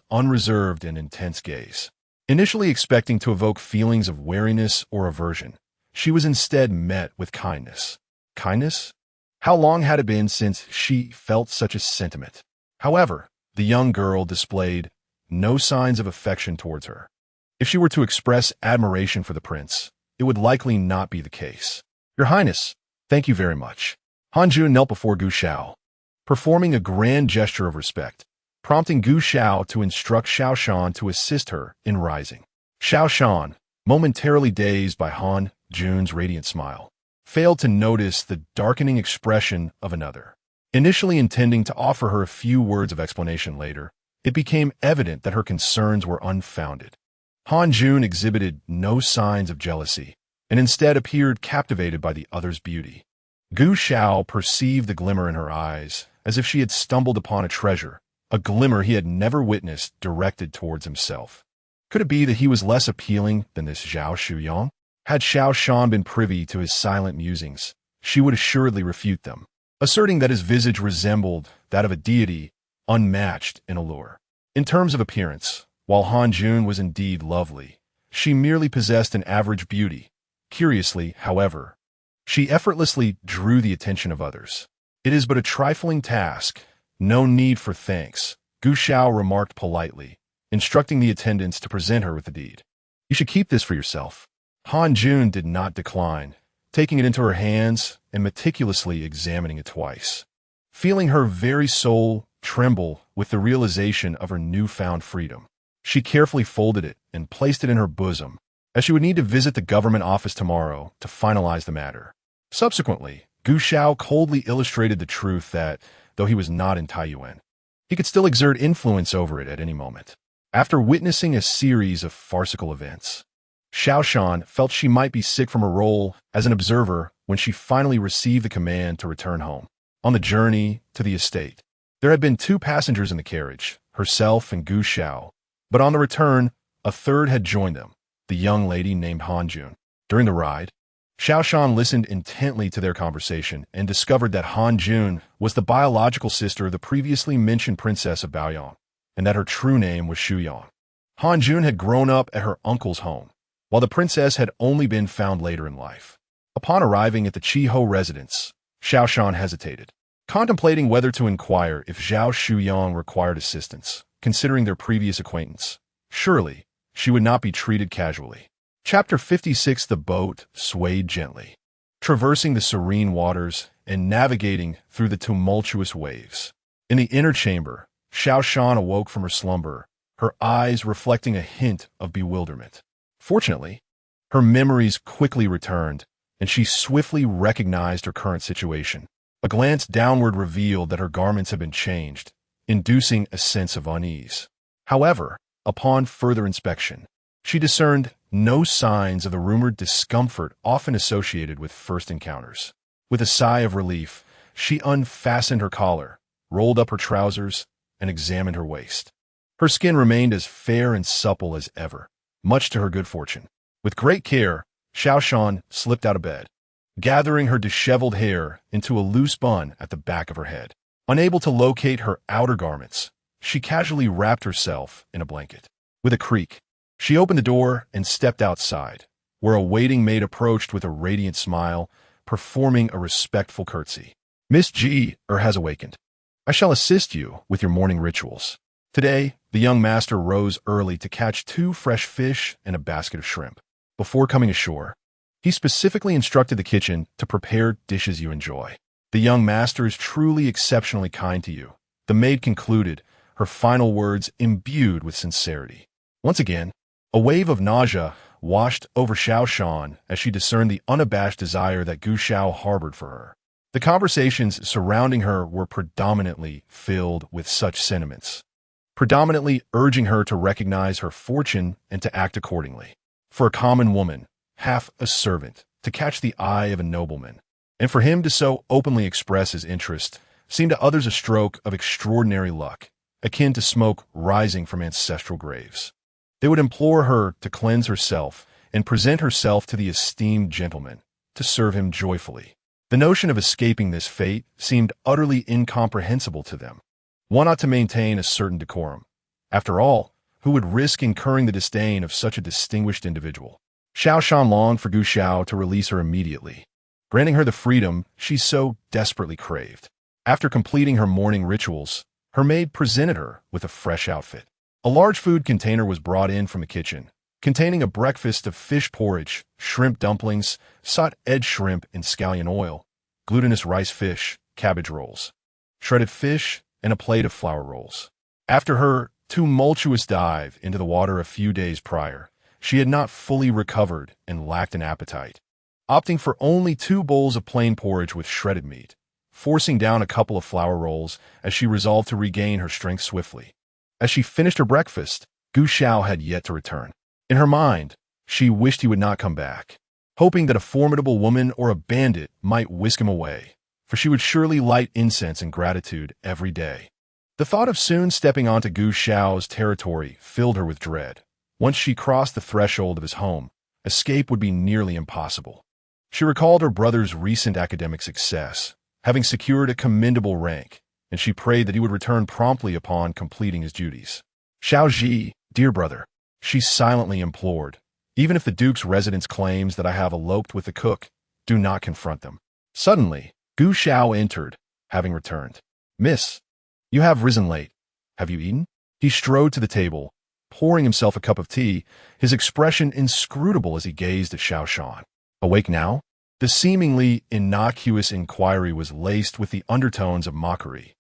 unreserved and intense gaze. Initially expecting to evoke feelings of wariness or aversion, she was instead met with kindness. Kindness? How long had it been since she felt such a sentiment? However, the young girl displayed no signs of affection towards her. If she were to express admiration for the prince, it would likely not be the case. "Your Highness, thank you very much." Han Jun knelt before Gu Xiao, performing a grand gesture of respect, prompting Gu Xiao to instruct Xiao Shan to assist her in rising. Xiao Shan, momentarily dazed by Han Jun's radiant smile, failed to notice the darkening expression of another. Initially intending to offer her a few words of explanation later, it became evident that her concerns were unfounded. Han Jun exhibited no signs of jealousy, and instead appeared captivated by the other's beauty. Gu Xiao perceived the glimmer in her eyes, as if she had stumbled upon a treasure, a glimmer he had never witnessed directed towards himself. Could it be that he was less appealing than this Zhao Shuyang? Had Xiao Shan been privy to his silent musings, she would assuredly refute them, asserting that his visage resembled that of a deity, unmatched in allure. In terms of appearance, while Han Jun was indeed lovely, she merely possessed an average beauty. Curiously, however, she effortlessly drew the attention of others. "It is but a trifling task, no need for thanks," Gu Xiao remarked politely, instructing the attendants to present her with the deed. "You should keep this for yourself." Han Jun did not decline, taking it into her hands and meticulously examining it twice. Feeling her very soul tremble with the realization of her newfound freedom, she carefully folded it and placed it in her bosom, as she would need to visit the government office tomorrow to finalize the matter. Subsequently, Gu Xiao coldly illustrated the truth that, though he was not in Taiyuan, he could still exert influence over it at any moment. After witnessing a series of farcical events, Xiao Shan felt she might be sick from her role as an observer when she finally received the command to return home. On the journey to the estate, there had been 2 passengers in the carriage, herself and Gu Xiao, but on the return, a third had joined them, the young lady named Han Jun. During the ride, Xiao Shan listened intently to their conversation and discovered that Han Jun was the biological sister of the previously mentioned princess of Baoyang, and that her true name was Xu Yang. Han Jun had grown up at her uncle's home, while the princess had only been found later in life. Upon arriving at the Chi-Ho residence, Xiao Shan hesitated, contemplating whether to inquire if Zhao Shuyang required assistance, considering their previous acquaintance. Surely, she would not be treated casually. Chapter 56. The boat swayed gently, traversing the serene waters and navigating through the tumultuous waves. In the inner chamber, Xiao Shan awoke from her slumber, her eyes reflecting a hint of bewilderment. Fortunately, her memories quickly returned, and she swiftly recognized her current situation. A glance downward revealed that her garments had been changed, inducing a sense of unease. However, upon further inspection, she discerned no signs of the rumored discomfort often associated with first encounters. With a sigh of relief, she unfastened her collar, rolled up her trousers, and examined her waist. Her skin remained as fair and supple as ever, much to her good fortune. With great care, Xiao Shan slipped out of bed, gathering her disheveled hair into a loose bun at the back of her head. Unable to locate her outer garments, she casually wrapped herself in a blanket. With a creak, she opened the door and stepped outside, where a waiting maid approached with a radiant smile, performing a respectful curtsy. "Miss G has awakened. I shall assist you with your morning rituals." Today, the young master rose early to catch 2 fresh fish and a basket of shrimp. Before coming ashore, he specifically instructed the kitchen to prepare dishes you enjoy. "The young master is truly exceptionally kind to you," the maid concluded, her final words imbued with sincerity. Once again, a wave of nausea washed over Xiao Shan as she discerned the unabashed desire that Gu Xiao harbored for her. The conversations surrounding her were predominantly filled with such sentiments, predominantly urging her to recognize her fortune and to act accordingly. For a common woman, half a servant, to catch the eye of a nobleman, and for him to so openly express his interest, seemed to others a stroke of extraordinary luck, akin to smoke rising from ancestral graves. They would implore her to cleanse herself and present herself to the esteemed gentleman, to serve him joyfully. The notion of escaping this fate seemed utterly incomprehensible to them. One ought to maintain a certain decorum. After all, who would risk incurring the disdain of such a distinguished individual? Xiao Shan longed for Gu Xiao to release her immediately, granting her the freedom she so desperately craved. After completing her morning rituals, her maid presented her with a fresh outfit. A large food container was brought in from the kitchen, containing a breakfast of fish porridge, shrimp dumplings, salt-edged shrimp in scallion oil, glutinous rice fish, cabbage rolls, shredded fish, and a plate of flour rolls. After her tumultuous dive into the water a few days prior, she had not fully recovered and lacked an appetite, opting for only 2 bowls of plain porridge with shredded meat, forcing down a couple of flour rolls as she resolved to regain her strength swiftly. As she finished her breakfast, Gu Xiao had yet to return. In her mind, she wished he would not come back, hoping that a formidable woman or a bandit might whisk him away, for she would surely light incense in gratitude every day. The thought of soon stepping onto Gu Xiao's territory filled her with dread. Once she crossed the threshold of his home, escape would be nearly impossible. She recalled her brother's recent academic success, having secured a commendable rank, and she prayed that he would return promptly upon completing his duties. "Xiao Ji, dear brother," she silently implored, "even if the Duke's residence claims that I have eloped with the cook, do not confront them." Suddenly, Gu Xiao entered, having returned. "Miss, you have risen late. Have you eaten?" He strode to the table, pouring himself a cup of tea, his expression inscrutable as he gazed at Xiao Shan. "Awake now?" The seemingly innocuous inquiry was laced with the undertones of mockery,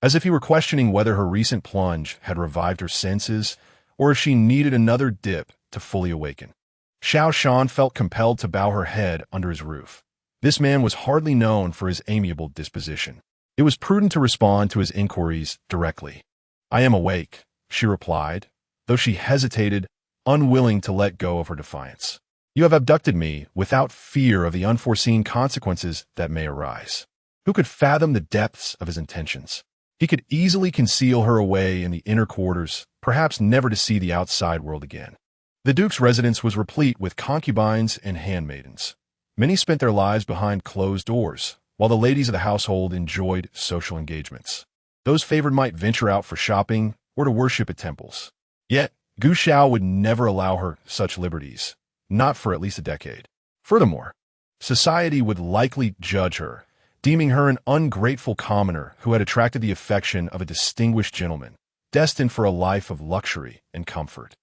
as if he were questioning whether her recent plunge had revived her senses or if she needed another dip to fully awaken. Xiao Shan felt compelled to bow her head under his roof. This man was hardly known for his amiable disposition. It was prudent to respond to his inquiries directly. "I am awake," she replied, though she hesitated, unwilling to let go of her defiance. "You have abducted me without fear of the unforeseen consequences that may arise." Who could fathom the depths of his intentions? He could easily conceal her away in the inner quarters, perhaps never to see the outside world again. The Duke's residence was replete with concubines and handmaidens. Many spent their lives behind closed doors, while the ladies of the household enjoyed social engagements. Those favored might venture out for shopping or to worship at temples. Yet, Gu Xiao would never allow her such liberties, not for at least a decade. Furthermore, society would likely judge her, deeming her an ungrateful commoner who had attracted the affection of a distinguished gentleman, destined for a life of luxury and comfort.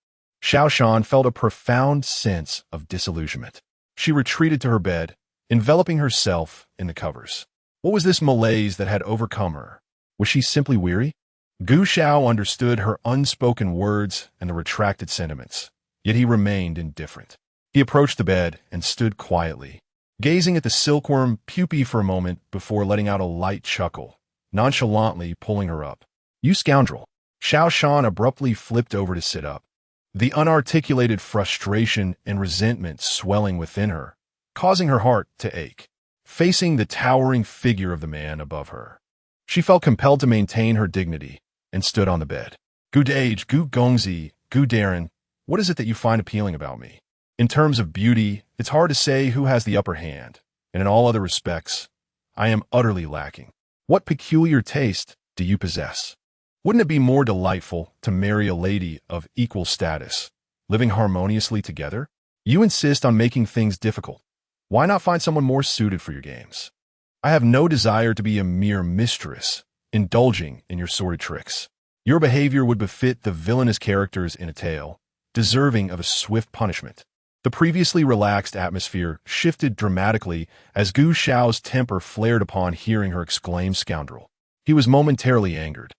Xiao Shan felt a profound sense of disillusionment. She retreated to her bed, enveloping herself in the covers. What was this malaise that had overcome her? Was she simply weary? Gu Xiao understood her unspoken words and the retracted sentiments, yet he remained indifferent. He approached the bed and stood quietly, gazing at the silkworm pupae for a moment before letting out a light chuckle, nonchalantly pulling her up. "You scoundrel!" Xiao Shan abruptly flipped over to sit up, the unarticulated frustration and resentment swelling within her, causing her heart to ache. Facing the towering figure of the man above her, she felt compelled to maintain her dignity and stood on the bed. "Gu Dage, Gu Gongzi, Gu Darren, what is it that you find appealing about me? In terms of beauty, it's hard to say who has the upper hand, and in all other respects, I am utterly lacking. What peculiar taste do you possess? Wouldn't it be more delightful to marry a lady of equal status, living harmoniously together? You insist on making things difficult. Why not find someone more suited for your games? I have no desire to be a mere mistress, indulging in your sordid tricks. Your behavior would befit the villainous characters in a tale, deserving of a swift punishment." The previously relaxed atmosphere shifted dramatically as Gu Xiao's temper flared upon hearing her exclaim "scoundrel." He was momentarily angered,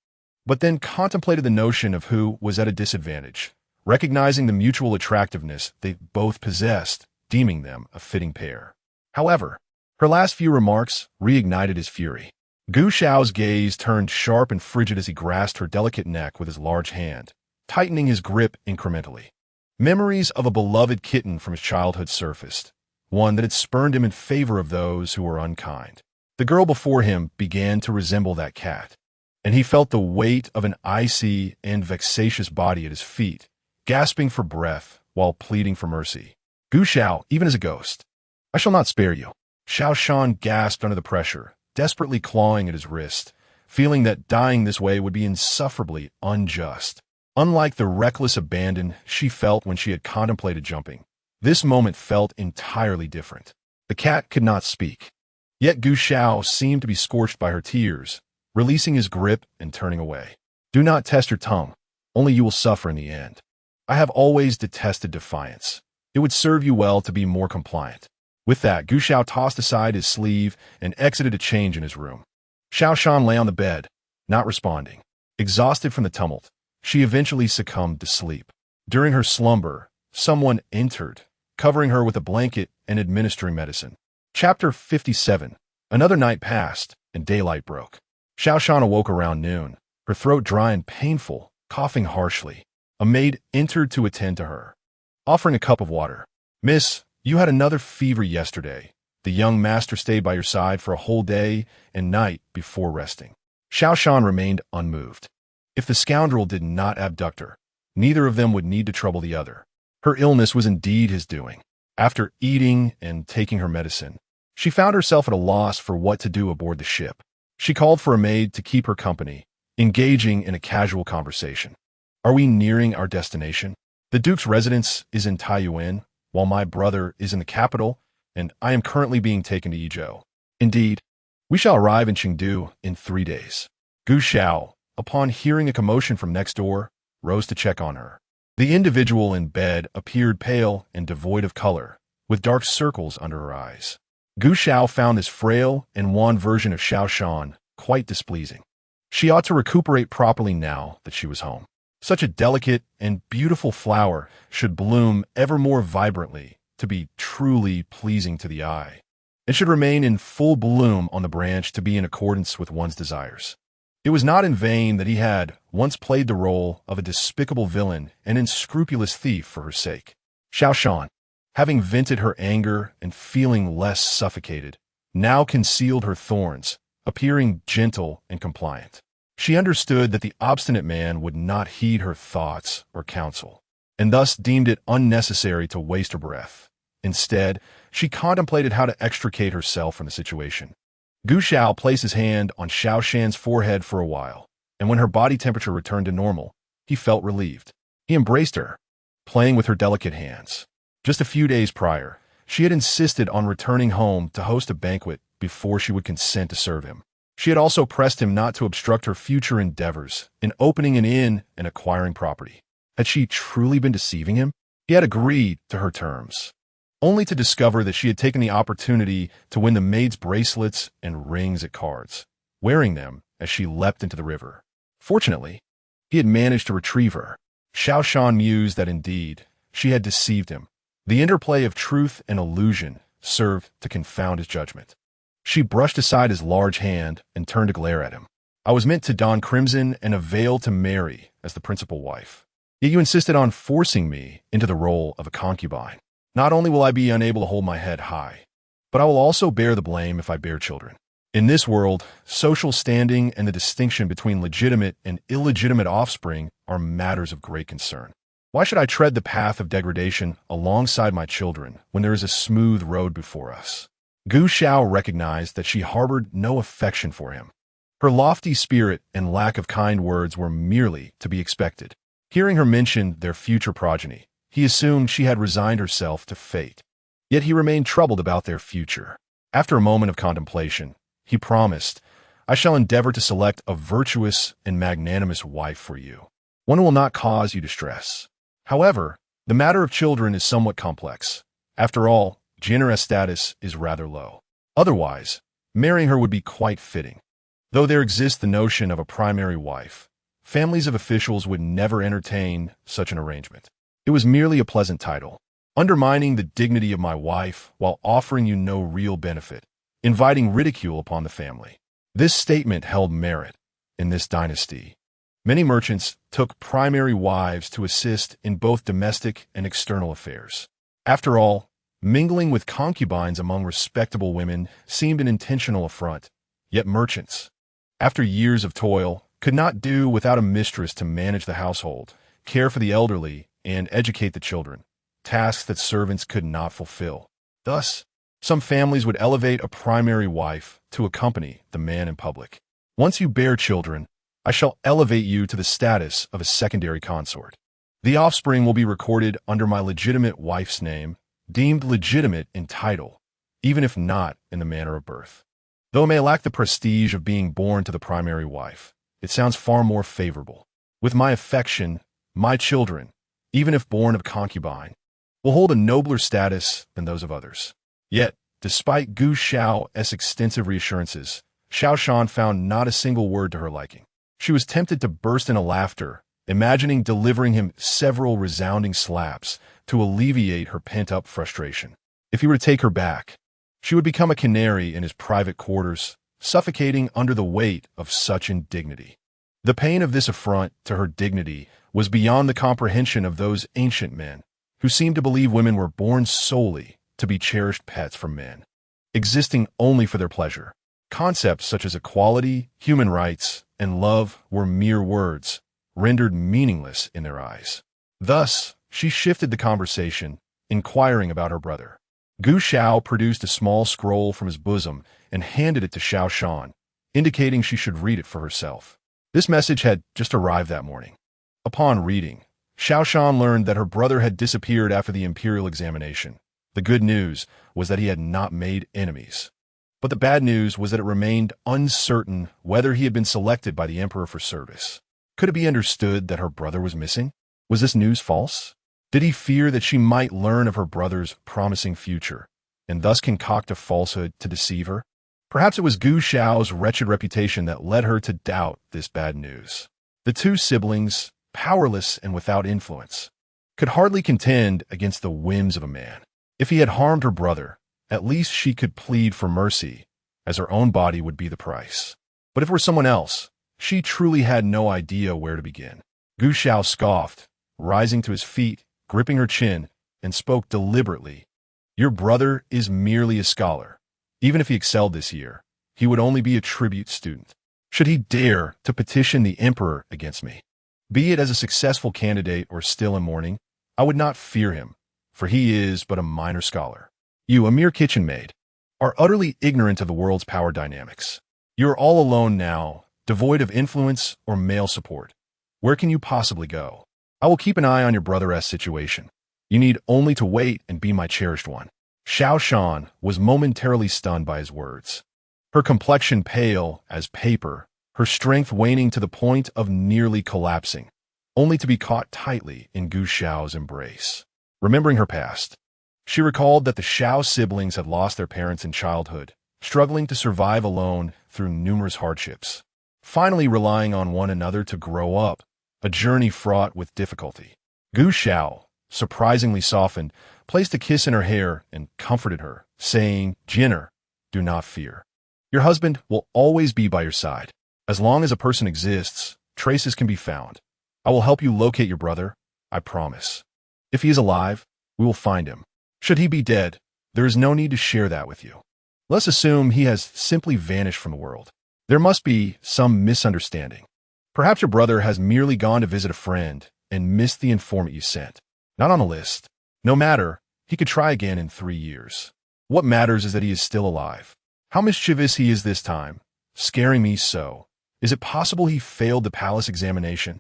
but then contemplated the notion of who was at a disadvantage, recognizing the mutual attractiveness they both possessed, deeming them a fitting pair. However, her last few remarks reignited his fury. Gu Xiao's gaze turned sharp and frigid as he grasped her delicate neck with his large hand, tightening his grip incrementally. Memories of a beloved kitten from his childhood surfaced, one that had spurned him in favor of those who were unkind. The girl before him began to resemble that cat, and he felt the weight of an icy and vexatious body at his feet, gasping for breath while pleading for mercy. "Gu Xiao, even as a ghost, I shall not spare you." Xiao Shan gasped under the pressure, desperately clawing at his wrist, feeling that dying this way would be insufferably unjust. Unlike the reckless abandon she felt when she had contemplated jumping, this moment felt entirely different. The cat could not speak, yet Gu Xiao seemed to be scorched by her tears, releasing his grip and turning away. "Do not test your tongue, only you will suffer in the end. I have always detested defiance. It would serve you well to be more compliant." With that, Gu Xiao tossed aside his sleeve and exited to change in his room. Xiao Shan lay on the bed, not responding. Exhausted from the tumult, she eventually succumbed to sleep. During her slumber, someone entered, covering her with a blanket and administering medicine. Chapter 57. Another night passed, and daylight broke. Xiao Shan awoke around noon, her throat dry and painful, coughing harshly. A maid entered to attend to her, offering a cup of water. "Miss, you had another fever yesterday. The young master stayed by your side for a whole day and night before resting." Xiao Shan remained unmoved. If the scoundrel did not abduct her, neither of them would need to trouble the other. Her illness was indeed his doing. After eating and taking her medicine, she found herself at a loss for what to do aboard the ship. She called for a maid to keep her company, engaging in a casual conversation. "Are we nearing our destination? The Duke's residence is in Taiyuan, while my brother is in the capital, and I am currently being taken to Yizhou. Indeed, we shall arrive in Chengdu in 3 days." Gu Xiao, upon hearing a commotion from next door, rose to check on her. The individual in bed appeared pale and devoid of color, with dark circles under her eyes. Gu Xiao found this frail and wan version of Xiao Shan quite displeasing. She ought to recuperate properly now that she was home. Such a delicate and beautiful flower should bloom ever more vibrantly to be truly pleasing to the eye. It should remain in full bloom on the branch to be in accordance with one's desires. It was not in vain that he had once played the role of a despicable villain and unscrupulous thief for her sake. Xiao Shan, having vented her anger and feeling less suffocated, now concealed her thorns, appearing gentle and compliant. She understood that the obstinate man would not heed her thoughts or counsel, and thus deemed it unnecessary to waste her breath. Instead, she contemplated how to extricate herself from the situation. Gu Xiao placed his hand on Xiao Shan's forehead for a while, and when her body temperature returned to normal, he felt relieved. He embraced her, playing with her delicate hands. Just a few days prior, she had insisted on returning home to host a banquet before she would consent to serve him. She had also pressed him not to obstruct her future endeavors in opening an inn and acquiring property. Had she truly been deceiving him? He had agreed to her terms, only to discover that she had taken the opportunity to win the maid's bracelets and rings at cards, wearing them as she leapt into the river. Fortunately, he had managed to retrieve her. Xiao Shan mused that indeed she had deceived him. The interplay of truth and illusion served to confound his judgment. She brushed aside his large hand and turned to glare at him. I was meant to don crimson and a veil to marry as the principal wife. Yet you insisted on forcing me into the role of a concubine. Not only will I be unable to hold my head high, but I will also bear the blame if I bear children. In this world, social standing and the distinction between legitimate and illegitimate offspring are matters of great concern. Why should I tread the path of degradation alongside my children when there is a smooth road before us? Gu Xiao recognized that she harbored no affection for him. Her lofty spirit and lack of kind words were merely to be expected. Hearing her mention their future progeny, he assumed she had resigned herself to fate. Yet he remained troubled about their future. After a moment of contemplation, he promised, I shall endeavor to select a virtuous and magnanimous wife for you, one who will not cause you distress. However, the matter of children is somewhat complex. After all, gender status is rather low. Otherwise, marrying her would be quite fitting. Though there exists the notion of a primary wife, families of officials would never entertain such an arrangement. It was merely a pleasant title, undermining the dignity of my wife while offering you no real benefit, inviting ridicule upon the family. This statement held merit in this dynasty. Many merchants took primary wives to assist in both domestic and external affairs. After all, mingling with concubines among respectable women seemed an intentional affront. Yet merchants, after years of toil, could not do without a mistress to manage the household, care for the elderly, and educate the children, tasks that servants could not fulfill. Thus, some families would elevate a primary wife to accompany the man in public. Once you bear children, I shall elevate you to the status of a secondary consort. The offspring will be recorded under my legitimate wife's name, deemed legitimate in title, even if not in the manner of birth. Though it may lack the prestige of being born to the primary wife, it sounds far more favorable. With my affection, my children, even if born of concubine, will hold a nobler status than those of others. Yet, despite Gu Xiao's extensive reassurances, Xiao Shan found not a single word to her liking. She was tempted to burst into laughter, imagining delivering him several resounding slaps to alleviate her pent-up frustration. If he were to take her back, she would become a canary in his private quarters, suffocating under the weight of such indignity. The pain of this affront to her dignity was beyond the comprehension of those ancient men who seemed to believe women were born solely to be cherished pets for men, existing only for their pleasure. Concepts such as equality, human rights, and love were mere words, rendered meaningless in their eyes. Thus, she shifted the conversation, inquiring about her brother. Gu Xiao produced a small scroll from his bosom and handed it to Xiao Shan, indicating she should read it for herself. This message had just arrived that morning. Upon reading, Xiao Shan learned that her brother had disappeared after the imperial examination. The good news was that he had not made enemies. But the bad news was that it remained uncertain whether he had been selected by the emperor for service. Could it be understood that her brother was missing? Was this news false? Did he fear that she might learn of her brother's promising future, and thus concoct a falsehood to deceive her? Perhaps it was Gu Xiao's wretched reputation that led her to doubt this bad news. The two siblings, powerless and without influence, could hardly contend against the whims of a man. If he had harmed her brother, at least she could plead for mercy, as her own body would be the price. But if it were someone else, she truly had no idea where to begin. Gu Xiao scoffed, rising to his feet, gripping her chin, and spoke deliberately. Your brother is merely a scholar. Even if he excelled this year, he would only be a tribute student. Should he dare to petition the emperor against me, be it as a successful candidate or still in mourning, I would not fear him, for he is but a minor scholar. You, a mere kitchen maid, are utterly ignorant of the world's power dynamics. You are all alone now, devoid of influence or male support. Where can you possibly go? I will keep an eye on your brother's situation. You need only to wait and be my cherished one. Xiao Shan was momentarily stunned by his words. Her complexion pale as paper, her strength waning to the point of nearly collapsing, only to be caught tightly in Gu Xiao's embrace. Remembering her past, she recalled that the Xiao siblings had lost their parents in childhood, struggling to survive alone through numerous hardships, finally relying on one another to grow up, a journey fraught with difficulty. Gu Xiao, surprisingly softened, placed a kiss in her hair, and comforted her, saying, "Jinner, do not fear. Your husband will always be by your side. As long as a person exists, traces can be found. I will help you locate your brother, I promise. If he is alive, we will find him. Should he be dead, there is no need to share that with you. Let's assume he has simply vanished from the world. There must be some misunderstanding. Perhaps your brother has merely gone to visit a friend and missed the informant you sent. Not on a list. No matter, he could try again in 3 years. What matters is that he is still alive. How mischievous he is this time, scaring me so. Is it possible he failed the palace examination?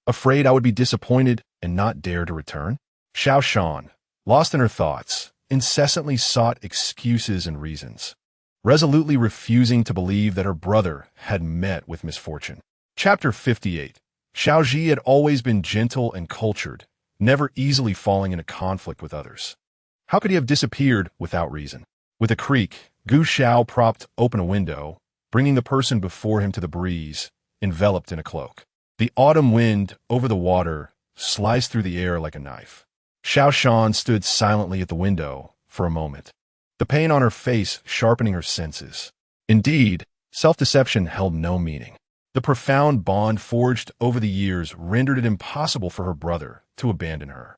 Afraid I would be disappointed and not dare to return? Xiao Shan, lost in her thoughts, incessantly sought excuses and reasons, resolutely refusing to believe that her brother had met with misfortune. Chapter 58. Xiao Ji had always been gentle and cultured, never easily falling into conflict with others. How could he have disappeared without reason? With a creak, Gu Xiao propped open a window, bringing the person before him to the breeze, enveloped in a cloak. The autumn wind over the water sliced through the air like a knife. Xiao Shan stood silently at the window for a moment, the pain on her face sharpening her senses. Indeed, self-deception held no meaning. The profound bond forged over the years rendered it impossible for her brother to abandon her.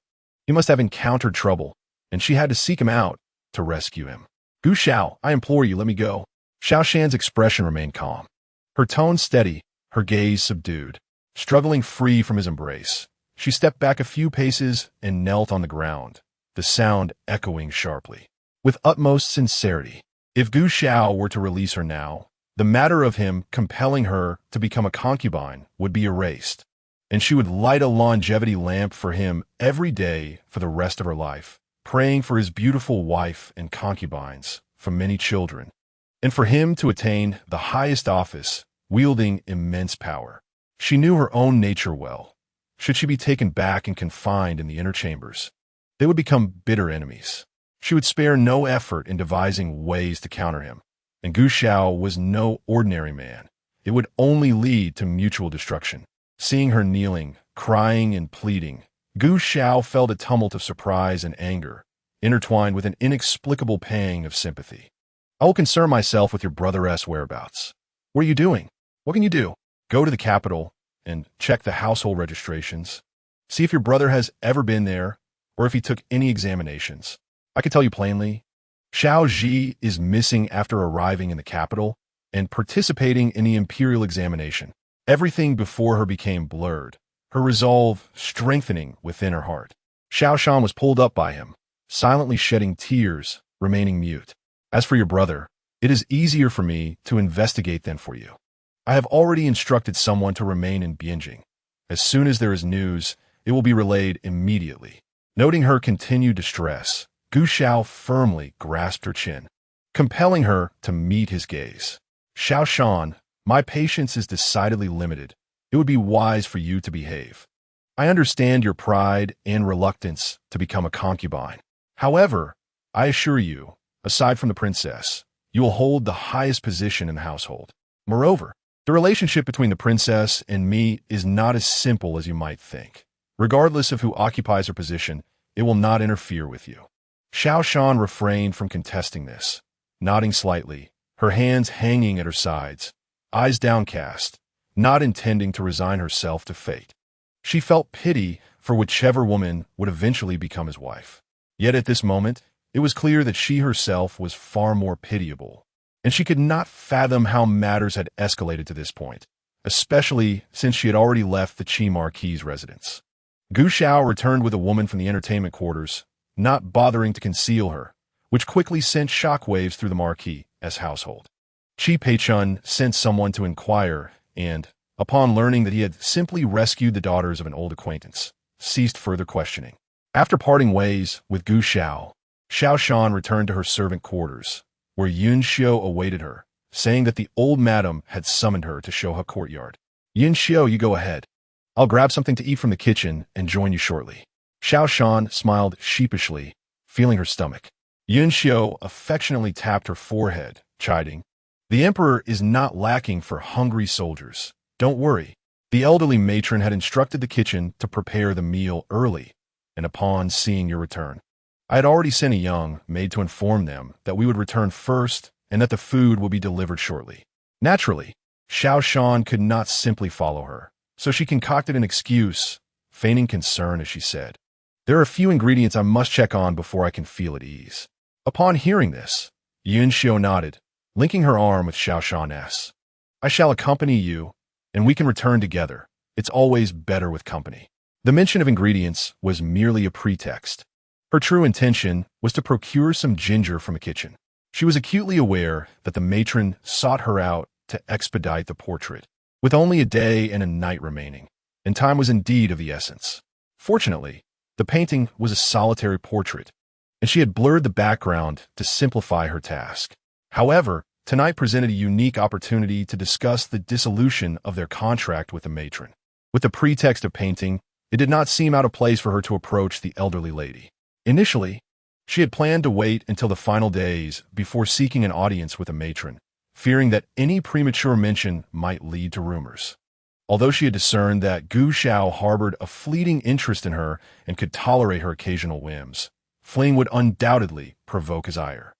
He must have encountered trouble, and she had to seek him out to rescue him. Gu Xiao, I implore you, let me go. Xiao Shan's expression remained calm, her tone steady, her gaze subdued. Struggling free from his embrace, she stepped back a few paces and knelt on the ground, the sound echoing sharply. With utmost sincerity, if Gu Xiao were to release her now, the matter of him compelling her to become a concubine would be erased, and she would light a longevity lamp for him every day for the rest of her life, praying for his beautiful wife and concubines, for many children, and for him to attain the highest office, wielding immense power. She knew her own nature well. Should she be taken back and confined in the inner chambers, they would become bitter enemies. She would spare no effort in devising ways to counter him. And Gu Xiao was no ordinary man. It would only lead to mutual destruction. Seeing her kneeling, crying and pleading, Gu Xiao felt a tumult of surprise and anger, intertwined with an inexplicable pang of sympathy. I will concern myself with your brother's whereabouts. What are you doing? What can you do? Go to the capital and check the household registrations. See if your brother has ever been there or if he took any examinations. I can tell you plainly, Xiao Ji is missing after arriving in the capital and participating in the imperial examination. Everything before her became blurred, her resolve strengthening within her heart. Xiao Shan was pulled up by him, silently shedding tears, remaining mute. As for your brother, it is easier for me to investigate than for you. I have already instructed someone to remain in Bianjing. As soon as there is news, it will be relayed immediately. Noting her continued distress, Gu Xiao firmly grasped her chin, compelling her to meet his gaze. Xiao Shan, my patience is decidedly limited. It would be wise for you to behave. I understand your pride and reluctance to become a concubine. However, I assure you, aside from the princess, you will hold the highest position in the household. Moreover, the relationship between the princess and me is not as simple as you might think. Regardless of who occupies her position, it will not interfere with you. Xiao Shan refrained from contesting this, nodding slightly, her hands hanging at her sides, eyes downcast, not intending to resign herself to fate. She felt pity for whichever woman would eventually become his wife. Yet at this moment, it was clear that she herself was far more pitiable, and she could not fathom how matters had escalated to this point, especially since she had already left the marquis' residence. Gu Xiao returned with a woman from the entertainment quarters, not bothering to conceal her, which quickly sent shockwaves through the marquis' household. Pei-chun sent someone to inquire and, upon learning that he had simply rescued the daughters of an old acquaintance, ceased further questioning. After parting ways with Gu Xiao, Xiao Shan returned to her servant quarters, where Yun Xiu awaited her, saying that the old madam had summoned her to show her courtyard. Yun Xiu, you go ahead. I'll grab something to eat from the kitchen and join you shortly. Xiao Shan smiled sheepishly, feeling her stomach. Yun Xiu affectionately tapped her forehead, chiding, "The emperor is not lacking for hungry soldiers. Don't worry." The elderly matron had instructed the kitchen to prepare the meal early, and upon seeing your return, I had already sent a young maid to inform them that we would return first and that the food would be delivered shortly. Naturally, Xiao Shan could not simply follow her, so she concocted an excuse, feigning concern as she said, "There are a few ingredients I must check on before I can feel at ease." Upon hearing this, Yun Xiu nodded, linking her arm with Xiao Shan's. "I shall accompany you, and we can return together. It's always better with company." The mention of ingredients was merely a pretext. Her true intention was to procure some ginger from a kitchen. She was acutely aware that the matron sought her out to expedite the portrait, with only a day and a night remaining, and time was indeed of the essence. Fortunately, the painting was a solitary portrait, and she had blurred the background to simplify her task. However, tonight presented a unique opportunity to discuss the dissolution of their contract with the matron. With the pretext of painting, it did not seem out of place for her to approach the elderly lady. Initially, she had planned to wait until the final days before seeking an audience with the matron, fearing that any premature mention might lead to rumors. Although she had discerned that Gu Xiao harbored a fleeting interest in her and could tolerate her occasional whims, fleeing would undoubtedly provoke his ire.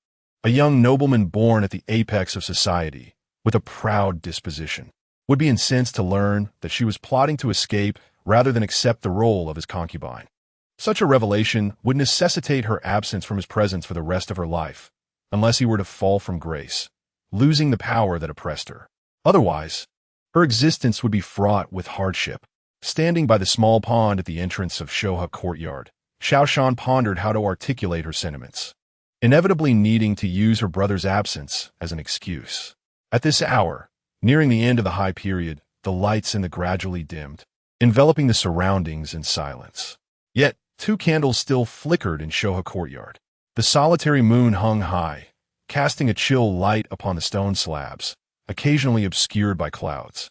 A young nobleman born at the apex of society, with a proud disposition, would be incensed to learn that she was plotting to escape rather than accept the role of his concubine. Such a revelation would necessitate her absence from his presence for the rest of her life, unless he were to fall from grace, losing the power that oppressed her. Otherwise, her existence would be fraught with hardship. Standing by the small pond at the entrance of Shoha courtyard, Xiao Shan pondered how to articulate her sentiments, inevitably needing to use her brother's absence as an excuse. At this hour, nearing the end of the high period, the lights in the gradually dimmed, enveloping the surroundings in silence. Yet, 2 candles still flickered in Shoha courtyard. The solitary moon hung high, casting a chill light upon the stone slabs, occasionally obscured by clouds,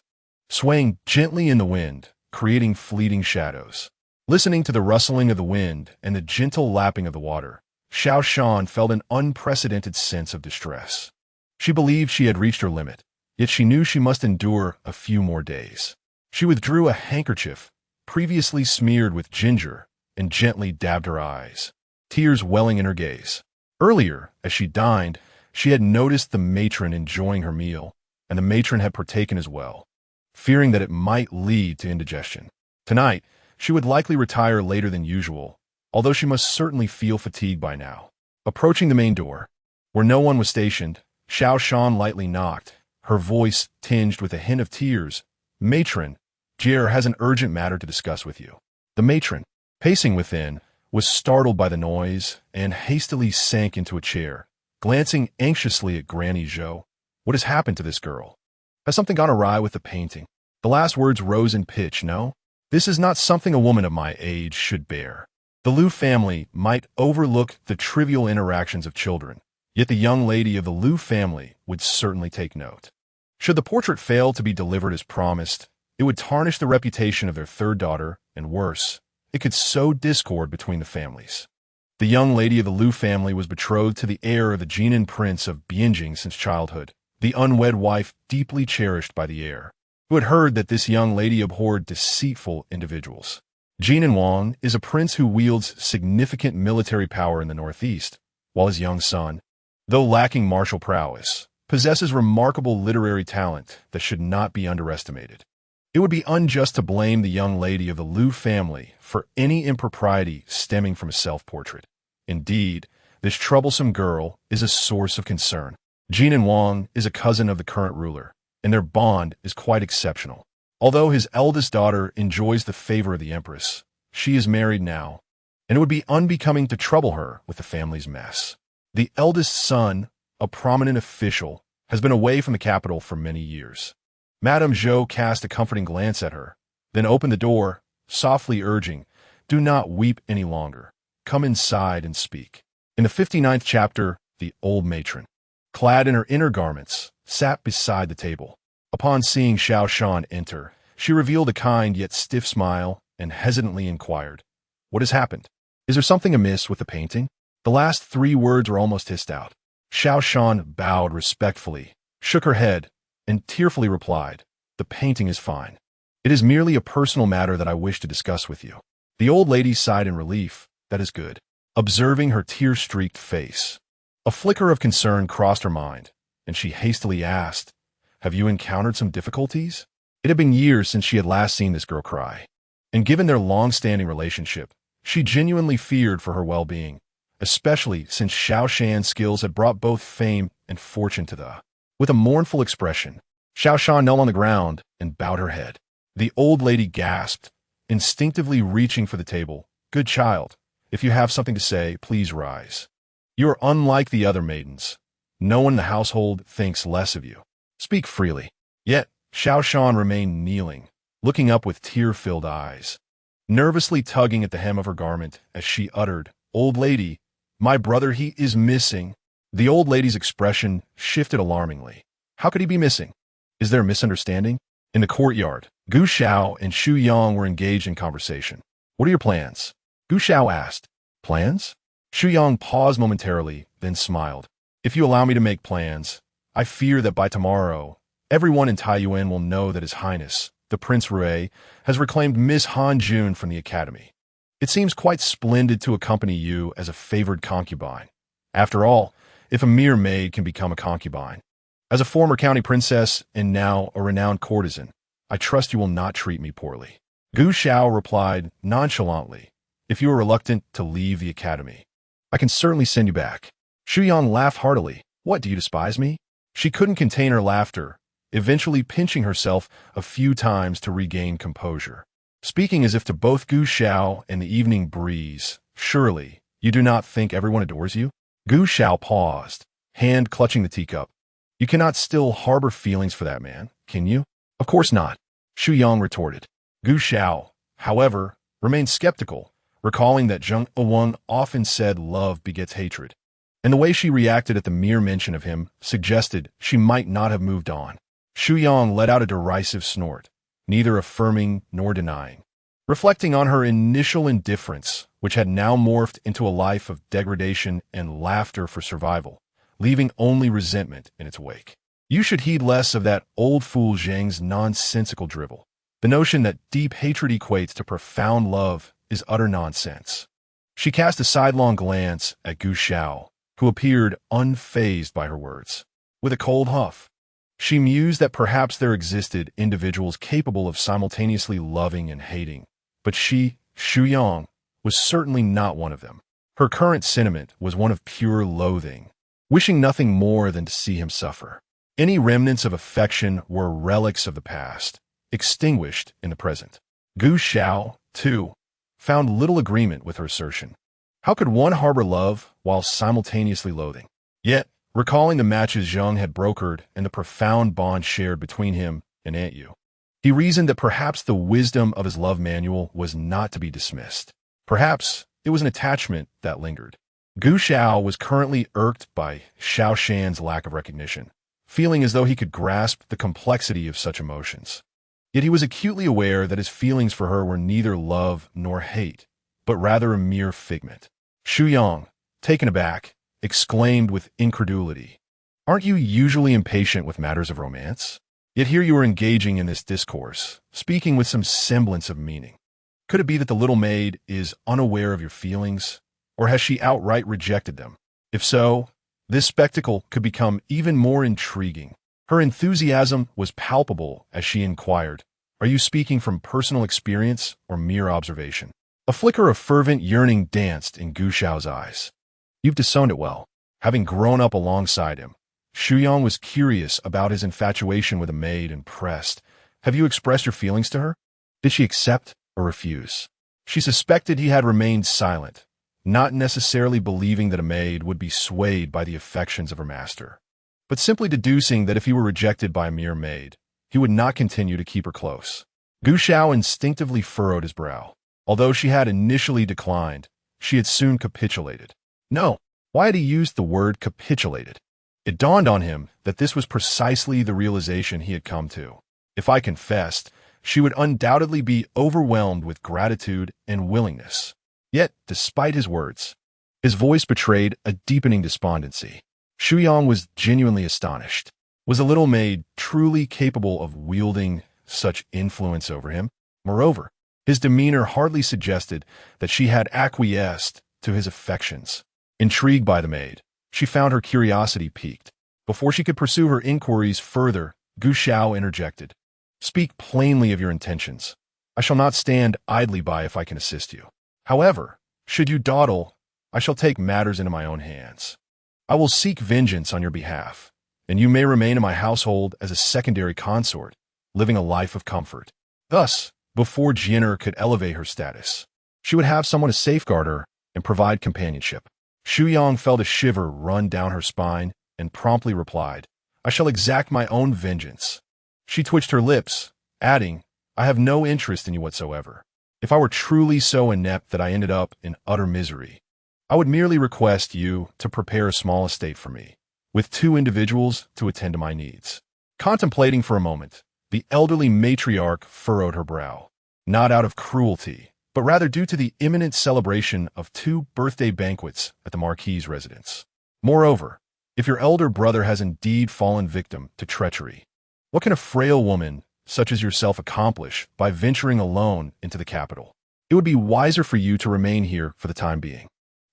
swaying gently in the wind, creating fleeting shadows. Listening to the rustling of the wind and the gentle lapping of the water, Xiao Shan felt an unprecedented sense of distress. She believed she had reached her limit, yet she knew she must endure a few more days. She withdrew a handkerchief, previously smeared with ginger, and gently dabbed her eyes, tears welling in her gaze. Earlier, as she dined, she had noticed the matron enjoying her meal, and the matron had partaken as well, fearing that it might lead to indigestion. Tonight, she would likely retire later than usual, although she must certainly feel fatigued by now. Approaching the main door, where no one was stationed, Xiao Shan lightly knocked, her voice tinged with a hint of tears. "Matron, Jier has an urgent matter to discuss with you." The matron, pacing within, was startled by the noise and hastily sank into a chair, glancing anxiously at Granny Zhou. "What has happened to this girl? Has something gone awry with the painting?" The last words rose in pitch. "No, this is not something a woman of my age should bear." The Liu family might overlook the trivial interactions of children, yet the young lady of the Liu family would certainly take note. Should the portrait fail to be delivered as promised, it would tarnish the reputation of their third daughter, and worse, it could sow discord between the families. The young lady of the Liu family was betrothed to the heir of the Jinan prince of Bianjing since childhood, the unwed wife deeply cherished by the heir, who had heard that this young lady abhorred deceitful individuals. Jinan Wang is a prince who wields significant military power in the northeast, while his young son, though lacking martial prowess, possesses remarkable literary talent that should not be underestimated. It would be unjust to blame the young lady of the Liu family for any impropriety stemming from a self-portrait. Indeed, this troublesome girl is a source of concern. Jinan Wang is a cousin of the current ruler, and their bond is quite exceptional. Although his eldest daughter enjoys the favor of the empress, she is married now, and it would be unbecoming to trouble her with the family's mess. The eldest son, a prominent official, has been away from the capital for many years. Madame Zhou cast a comforting glance at her, then opened the door, softly urging, "Do not weep any longer. Come inside and speak." In the 59th chapter, the old matron, clad in her inner garments, sat beside the table. Upon seeing Xiao Shan enter, she revealed a kind yet stiff smile and hesitantly inquired, "What has happened? Is there something amiss with the painting?" The last 3 words were almost hissed out. Xiao Shan bowed respectfully, shook her head, and tearfully replied, "The painting is fine. It is merely a personal matter that I wish to discuss with you." The old lady sighed in relief. "That is good. observing her tear-streaked face. A flicker of concern crossed her mind, and she hastily asked, "Have you encountered some difficulties?" It had been years since she had last seen this girl cry, and given their long-standing relationship, she genuinely feared for her well-being, especially since Xiao Shan's skills had brought both fame and fortune to the. With a mournful expression, Xiao Shan knelt on the ground and bowed her head. The old lady gasped, instinctively reaching for the table. "Good child, if you have something to say, please rise. You are unlike the other maidens. No one in the household thinks less of you. Speak freely." Yet, Xiao Shan remained kneeling, looking up with tear-filled eyes, nervously tugging at the hem of her garment as she uttered, "Old lady, my brother, he is missing." The old lady's expression shifted alarmingly. How could he be missing? Is there a misunderstanding? In the courtyard, Gu Xiao and Xu Yang were engaged in conversation. "What are your plans?" Gu Xiao asked. "Plans?" Xu Yang paused momentarily, then smiled. "If you allow me to make plans, I fear that by tomorrow, everyone in Taiyuan will know that His Highness, the Prince Rui, has reclaimed Miss Han Jun from the academy. It seems quite splendid to accompany you as a favored concubine. After all, if a mere maid can become a concubine. As a former county princess and now a renowned courtesan, I trust you will not treat me poorly." Gu Xiao replied nonchalantly, "If you are reluctant to leave the academy, I can certainly send you back." Xu Yang laughed heartily. "What, do you despise me?" She couldn't contain her laughter, eventually pinching herself a few times to regain composure. Speaking as if to both Gu Xiao and the evening breeze, "Surely, you do not think everyone adores you?" Gu Xiao paused, hand clutching the teacup. "You cannot still harbor feelings for that man, can you?" "Of course not," Xu Yang retorted. Gu Xiao, however, remained skeptical, recalling that Zheng Awang often said love begets hatred, and the way she reacted at the mere mention of him suggested she might not have moved on. Xu Yang let out a derisive snort, neither affirming nor denying, reflecting on her initial indifference, which had now morphed into a life of degradation and laughter for survival, leaving only resentment in its wake. You should heed less of that old fool Zheng's nonsensical drivel. The notion that deep hatred equates to profound love is utter nonsense. She cast a sidelong glance at Gu Xiao, who appeared unfazed by her words. With a cold huff, she mused that perhaps there existed individuals capable of simultaneously loving and hating, but she, Xu Yang, was certainly not one of them. Her current sentiment was one of pure loathing, wishing nothing more than to see him suffer. Any remnants of affection were relics of the past, extinguished in the present. Gu Xiao, too, found little agreement with her assertion. How could one harbor love while simultaneously loathing? Yet, recalling the matches Zheng had brokered and the profound bond shared between him and Aunt Yu, he reasoned that perhaps the wisdom of his love manual was not to be dismissed. Perhaps it was an attachment that lingered. Gu Xiao was currently irked by Xiao Shan's lack of recognition, feeling as though he could grasp the complexity of such emotions. Yet he was acutely aware that his feelings for her were neither love nor hate, but rather a mere figment. Xu Yang, taken aback, exclaimed with incredulity, "Aren't you usually impatient with matters of romance? Yet here you are engaging in this discourse, speaking with some semblance of meaning. Could it be that the little maid is unaware of your feelings, or has she outright rejected them? If so, this spectacle could become even more intriguing." Her enthusiasm was palpable as she inquired, "Are you speaking from personal experience or mere observation?" A flicker of fervent yearning danced in Gu Xiao's eyes. "You've disowned it well." Having grown up alongside him, Xu Yang was curious about his infatuation with a maid and pressed, "Have you expressed your feelings to her?" Did she accept or refuse? She suspected he had remained silent, not necessarily believing that a maid would be swayed by the affections of her master, but simply deducing that if he were rejected by a mere maid, he would not continue to keep her close. Gu Xiao instinctively furrowed his brow. Although she had initially declined, she had soon capitulated. No, why had he used the word capitulated? It dawned on him that this was precisely the realization he had come to. If I confessed, she would undoubtedly be overwhelmed with gratitude and willingness. Yet, despite his words, his voice betrayed a deepening despondency. Xu Yang was genuinely astonished. Was a little maid truly capable of wielding such influence over him? Moreover, his demeanor hardly suggested that she had acquiesced to his affections. Intrigued by the maid, she found her curiosity piqued. Before she could pursue her inquiries further, Gu Xiao interjected. Speak plainly of your intentions. I shall not stand idly by if I can assist you. However, should you dawdle, I shall take matters into my own hands. I will seek vengeance on your behalf, and you may remain in my household as a secondary consort, living a life of comfort. Thus, before Jinner could elevate her status, she would have someone to safeguard her and provide companionship. Xu Yang felt a shiver run down her spine and promptly replied, I shall exact my own vengeance. She twitched her lips, adding, I have no interest in you whatsoever. If I were truly so inept that I ended up in utter misery, I would merely request you to prepare a small estate for me, with 2 individuals to attend to my needs. Contemplating for a moment, the elderly matriarch furrowed her brow, not out of cruelty, but rather due to the imminent celebration of 2 birthday banquets at the marquis' residence. Moreover, if your elder brother has indeed fallen victim to treachery, what can a frail woman such as yourself accomplish by venturing alone into the capital? It would be wiser for you to remain here for the time being.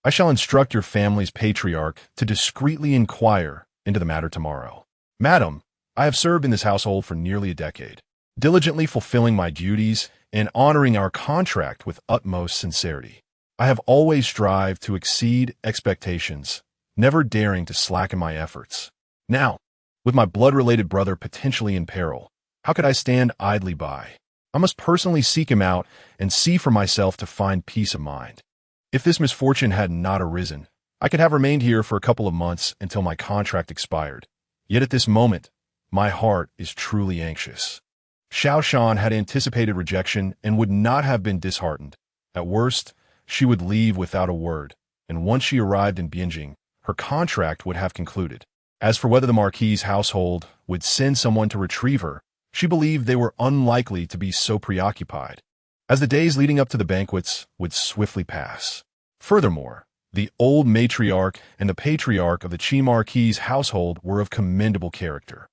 I shall instruct your family's patriarch to discreetly inquire into the matter tomorrow. Madam, I have served in this household for nearly a decade, diligently fulfilling my duties and honoring our contract with utmost sincerity. I have always strived to exceed expectations, never daring to slacken my efforts. Now, with my blood-related brother potentially in peril, how could I stand idly by? I must personally seek him out and see for myself to find peace of mind. If this misfortune had not arisen, I could have remained here for a couple of months until my contract expired. Yet at this moment, my heart is truly anxious. Xiao Shan had anticipated rejection and would not have been disheartened. At worst, she would leave without a word, and once she arrived in Bianjing, her contract would have concluded. As for whether the marquis' household would send someone to retrieve her, she believed they were unlikely to be so preoccupied, as the days leading up to the banquets would swiftly pass. Furthermore, the old matriarch and the patriarch of the Qi marquis' household were of commendable character,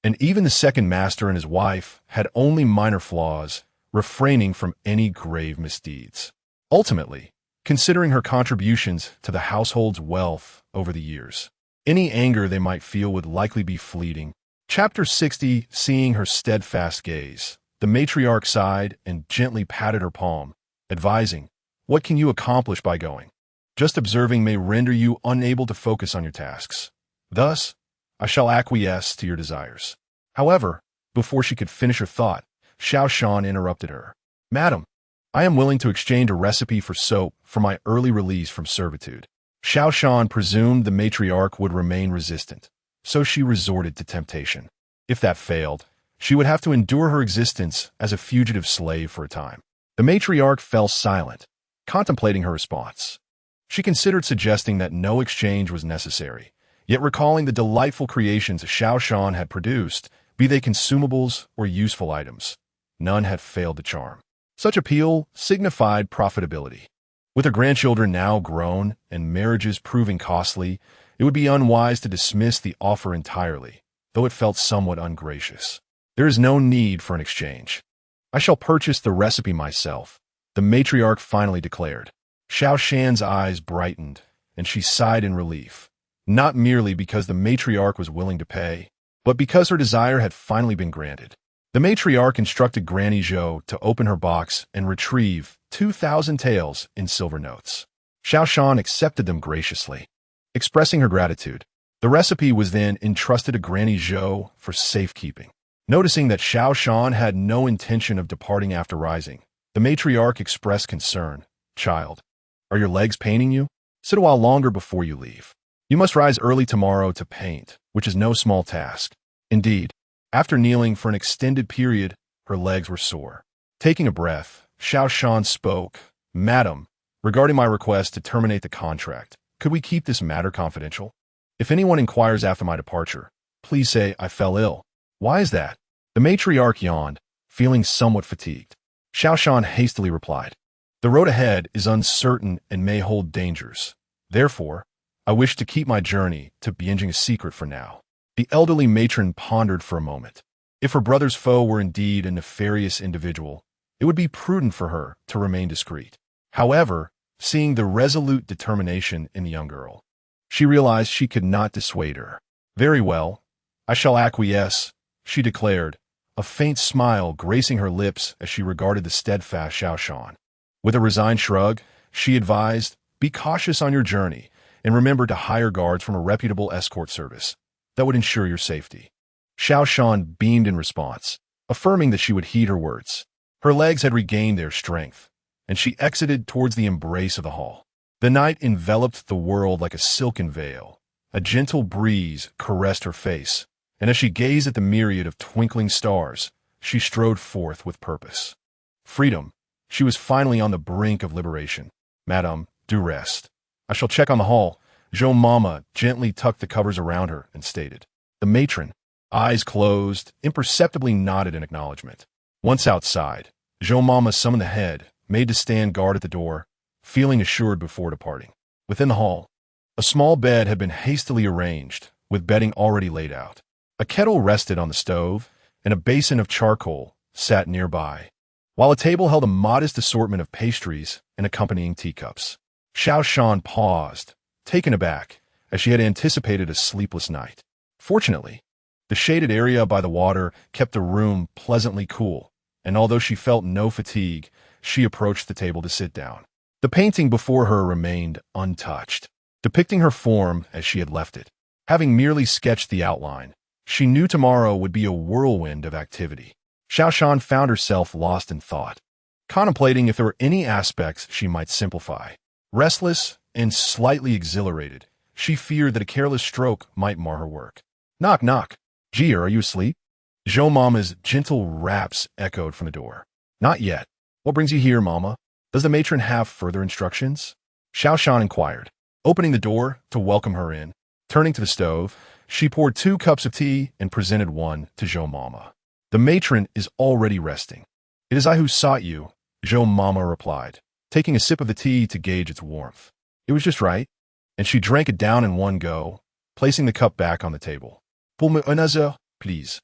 and even the second master and his wife had only minor flaws, refraining from any grave misdeeds. Ultimately, considering her contributions to the household's wealth over the years, any anger they might feel would likely be fleeting. Chapter 60. Seeing her steadfast gaze, the matriarch sighed and gently patted her palm, advising, What can you accomplish by going? Just observing may render you unable to focus on your tasks. Thus, I shall acquiesce to your desires. However, before she could finish her thought, Xiao Shan interrupted her. Madam, I am willing to exchange a recipe for soap for my early release from servitude. Xiao Shan presumed the matriarch would remain resistant, so she resorted to temptation. If that failed, she would have to endure her existence as a fugitive slave for a time. The matriarch fell silent, contemplating her response. She considered suggesting that no exchange was necessary, yet recalling the delightful creations Xiao Shan had produced, be they consumables or useful items, none had failed to charm. Such appeal signified profitability. With her grandchildren now grown and marriages proving costly, it would be unwise to dismiss the offer entirely, though it felt somewhat ungracious. There is no need for an exchange. I shall purchase the recipe myself, the matriarch finally declared. Xiao Shan's eyes brightened, and she sighed in relief, not merely because the matriarch was willing to pay, but because her desire had finally been granted. The matriarch instructed Granny Zhou to open her box and retrieve 2,000 taels in silver notes. Xiao Shan accepted them graciously. Expressing her gratitude, the recipe was then entrusted to Granny Zhou for safekeeping. Noticing that Xiao Shan had no intention of departing after rising, the matriarch expressed concern. Child, are your legs paining you? Sit a while longer before you leave. You must rise early tomorrow to paint, which is no small task. Indeed, after kneeling for an extended period, her legs were sore. Taking a breath, Xiao Shan spoke. Madam, regarding my request to terminate the contract, could we keep this matter confidential? If anyone inquires after my departure, please say I fell ill. Why is that? The matriarch yawned, feeling somewhat fatigued. Xiao Shan hastily replied. The road ahead is uncertain and may hold dangers. Therefore, I wish to keep my journey to Bianjing a secret for now. The elderly matron pondered for a moment. If her brother's foe were indeed a nefarious individual, it would be prudent for her to remain discreet. However, seeing the resolute determination in the young girl. She realized she could not dissuade her. "Very well, I shall acquiesce," she declared, a faint smile gracing her lips as she regarded the steadfast Xiao Shan. With a resigned shrug, she advised, "Be cautious on your journey, and remember to hire guards from a reputable escort service that would ensure your safety." Xiao Shan beamed in response, affirming that she would heed her words. Her legs had regained their strength, and she exited towards the embrace of the hall. The night enveloped the world like a silken veil. A gentle breeze caressed her face, and as she gazed at the myriad of twinkling stars, she strode forth with purpose. Freedom. She was finally on the brink of liberation. "Madame, do rest. I shall check on the hall." Zhou Mama gently tucked the covers around her and stated. The matron, eyes closed, imperceptibly nodded in acknowledgement. Once outside, Zhou Mama summoned the head, made to stand guard at the door, feeling assured before departing. Within the hall, a small bed had been hastily arranged, with bedding already laid out. A kettle rested on the stove, and a basin of charcoal sat nearby, while a table held a modest assortment of pastries and accompanying teacups. Xiao Shan paused, taken aback, as she had anticipated a sleepless night. Fortunately, the shaded area by the water kept the room pleasantly cool, and although she felt no fatigue, she approached the table to sit down. The painting before her remained untouched, depicting her form as she had left it. Having merely sketched the outline, she knew tomorrow would be a whirlwind of activity. Xiao Shan found herself lost in thought, contemplating if there were any aspects she might simplify. Restless and slightly exhilarated, she feared that a careless stroke might mar her work. "Knock, knock. Gia, are you asleep?" Zhou Mama's gentle raps echoed from the door. "Not yet. What brings you here, Mama? Does the matron have further instructions?" Xiao Shan inquired, opening the door to welcome her in. Turning to the stove, she poured 2 cups of tea and presented one to Zhou Mama. "The matron is already resting. It is I who sought you," Zhou Mama replied, taking a sip of the tea to gauge its warmth. "It was just right," and she drank it down in one go, placing the cup back on the table. "Pour me un please."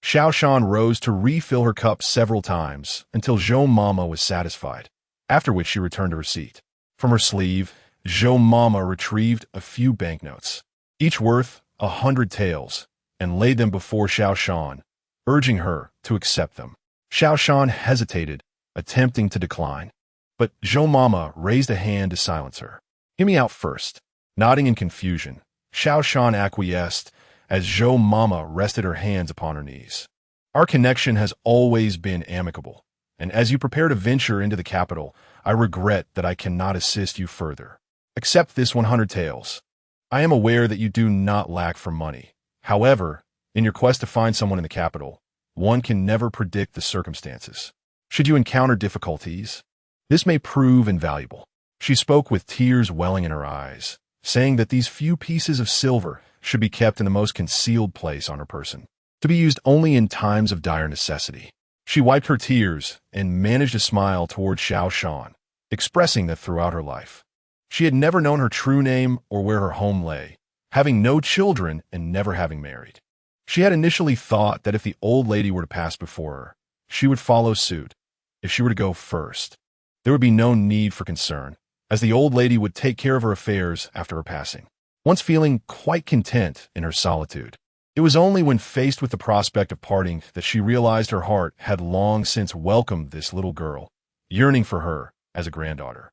Xiao Shan rose to refill her cup several times until Zhou Mama was satisfied, after which she returned to her seat. From her sleeve, Zhou Mama retrieved a few banknotes, each worth 100 taels, and laid them before Xiao Shan, urging her to accept them. Xiao Shan hesitated, attempting to decline, but Zhou Mama raised a hand to silence her. "Hear me out first." Nodding in confusion, Xiao Shan acquiesced as Zhou Mama rested her hands upon her knees. "Our connection has always been amicable, and as you prepare to venture into the capital, I regret that I cannot assist you further. Accept this 100 taels. I am aware that you do not lack for money. However, in your quest to find someone in the capital, one can never predict the circumstances. Should you encounter difficulties, this may prove invaluable." She spoke with tears welling in her eyes, saying that these few pieces of silver should be kept in the most concealed place on her person, to be used only in times of dire necessity. She wiped her tears and managed a smile toward Xiao Shan, expressing that throughout her life, she had never known her true name or where her home lay, having no children and never having married. She had initially thought that if the old lady were to pass before her, she would follow suit. If she were to go first, there would be no need for concern, as the old lady would take care of her affairs after her passing. Once feeling quite content in her solitude, it was only when faced with the prospect of parting that she realized her heart had long since welcomed this little girl, yearning for her as a granddaughter.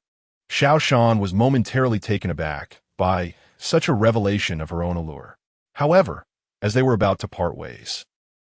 Xiao Shan was momentarily taken aback by such a revelation of her own allure. However, as they were about to part ways,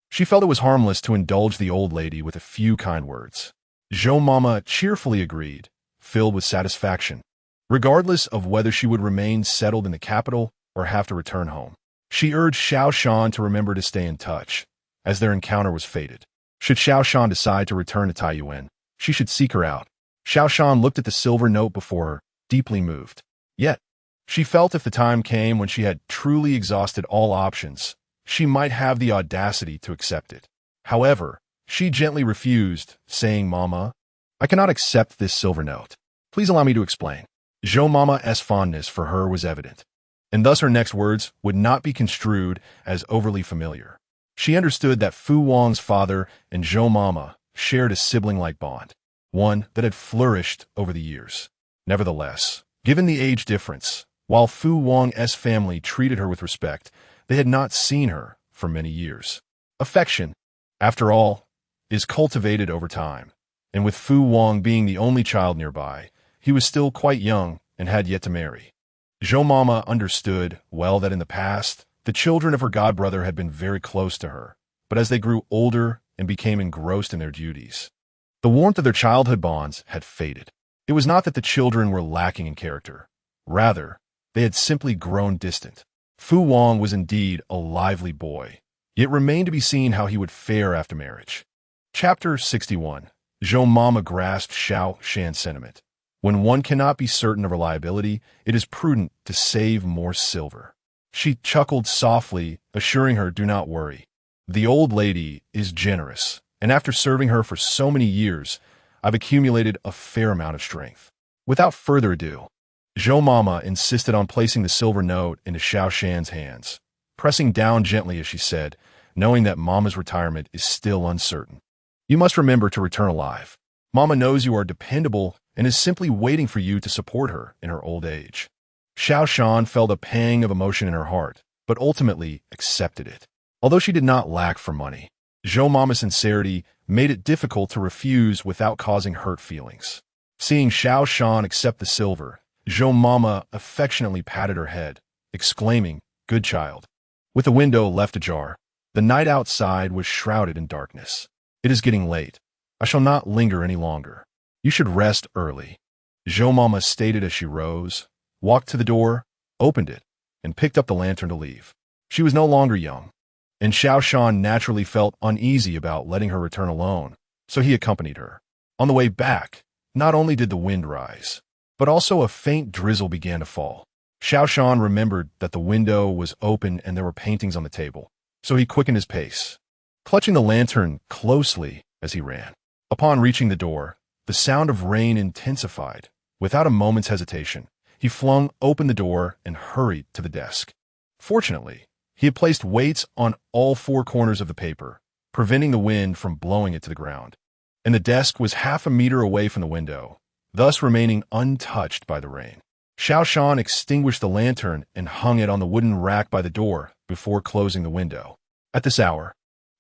she felt it was harmless to indulge the old lady with a few kind words. Zhou Mama cheerfully agreed, filled with satisfaction, regardless of whether she would remain settled in the capital or have to return home. She urged Xiao Shan to remember to stay in touch, as their encounter was fated. Should Xiao Shan decide to return to Taiyuan, she should seek her out. Xiao Shan looked at the silver note before her, deeply moved. Yet, she felt if the time came when she had truly exhausted all options, she might have the audacity to accept it. However, she gently refused, saying, "Mama, I cannot accept this silver note. Please allow me to explain." Zhou Mama's fondness for her was evident, and thus her next words would not be construed as overly familiar. She understood that Fu Wang's father and Zhou Mama shared a sibling-like bond, one that had flourished over the years. Nevertheless, given the age difference, while Fu Wang's family treated her with respect, they had not seen her for many years. Affection, after all, is cultivated over time, and with Fu Wang being the only child nearby, he was still quite young and had yet to marry. Zhou Mama understood well that in the past, the children of her godbrother had been very close to her, but as they grew older and became engrossed in their duties, the warmth of their childhood bonds had faded. It was not that the children were lacking in character. Rather, they had simply grown distant. Fu Wang was indeed a lively boy. It remained to be seen how he would fare after marriage. Chapter 61. Zhou Mama grasped Xiao Shan's sentiment. When one cannot be certain of reliability, it is prudent to save more silver. She chuckled softly, assuring her, "Do not worry. The old lady is generous, and after serving her for so many years, I've accumulated a fair amount of strength." Without further ado, Zhou Mama insisted on placing the silver note into Xiao Shan's hands, pressing down gently as she said, knowing that Mama's retirement is still uncertain. "You must remember to return alive. Mama knows you are dependable and is simply waiting for you to support her in her old age." Xiao Shan felt a pang of emotion in her heart, but ultimately accepted it. Although she did not lack for money, Zhou Mama's sincerity made it difficult to refuse without causing hurt feelings. Seeing Xiao Shan accept the silver, Zhou Mama affectionately patted her head, exclaiming, "Good child." With the window left ajar, the night outside was shrouded in darkness. "It is getting late. I shall not linger any longer. You should rest early," Zhou Mama stated as she rose, walked to the door, opened it, and picked up the lantern to leave. She was no longer young, and Xiao Shan naturally felt uneasy about letting her return alone, so he accompanied her. On the way back, not only did the wind rise, but also a faint drizzle began to fall. Xiao Shan remembered that the window was open and there were paintings on the table, so he quickened his pace, clutching the lantern closely as he ran. Upon reaching the door, the sound of rain intensified. Without a moment's hesitation, he flung open the door and hurried to the desk. Fortunately, he had placed weights on all four corners of the paper, preventing the wind from blowing it to the ground, and the desk was half a meter away from the window, thus remaining untouched by the rain. Xiao Shan extinguished the lantern and hung it on the wooden rack by the door before closing the window. At this hour,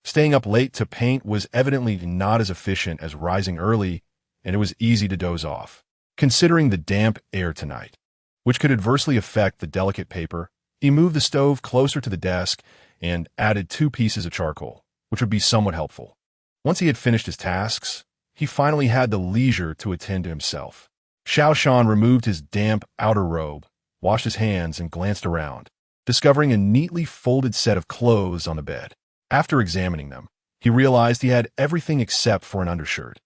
staying up late to paint was evidently not as efficient as rising early, and it was easy to doze off. Considering the damp air tonight, which could adversely affect the delicate paper, he moved the stove closer to the desk and added 2 pieces of charcoal, which would be somewhat helpful. Once he had finished his tasks, he finally had the leisure to attend to himself. Xiao Shan removed his damp outer robe, washed his hands, and glanced around, discovering a neatly folded set of clothes on the bed. After examining them, he realized he had everything except for an undershirt.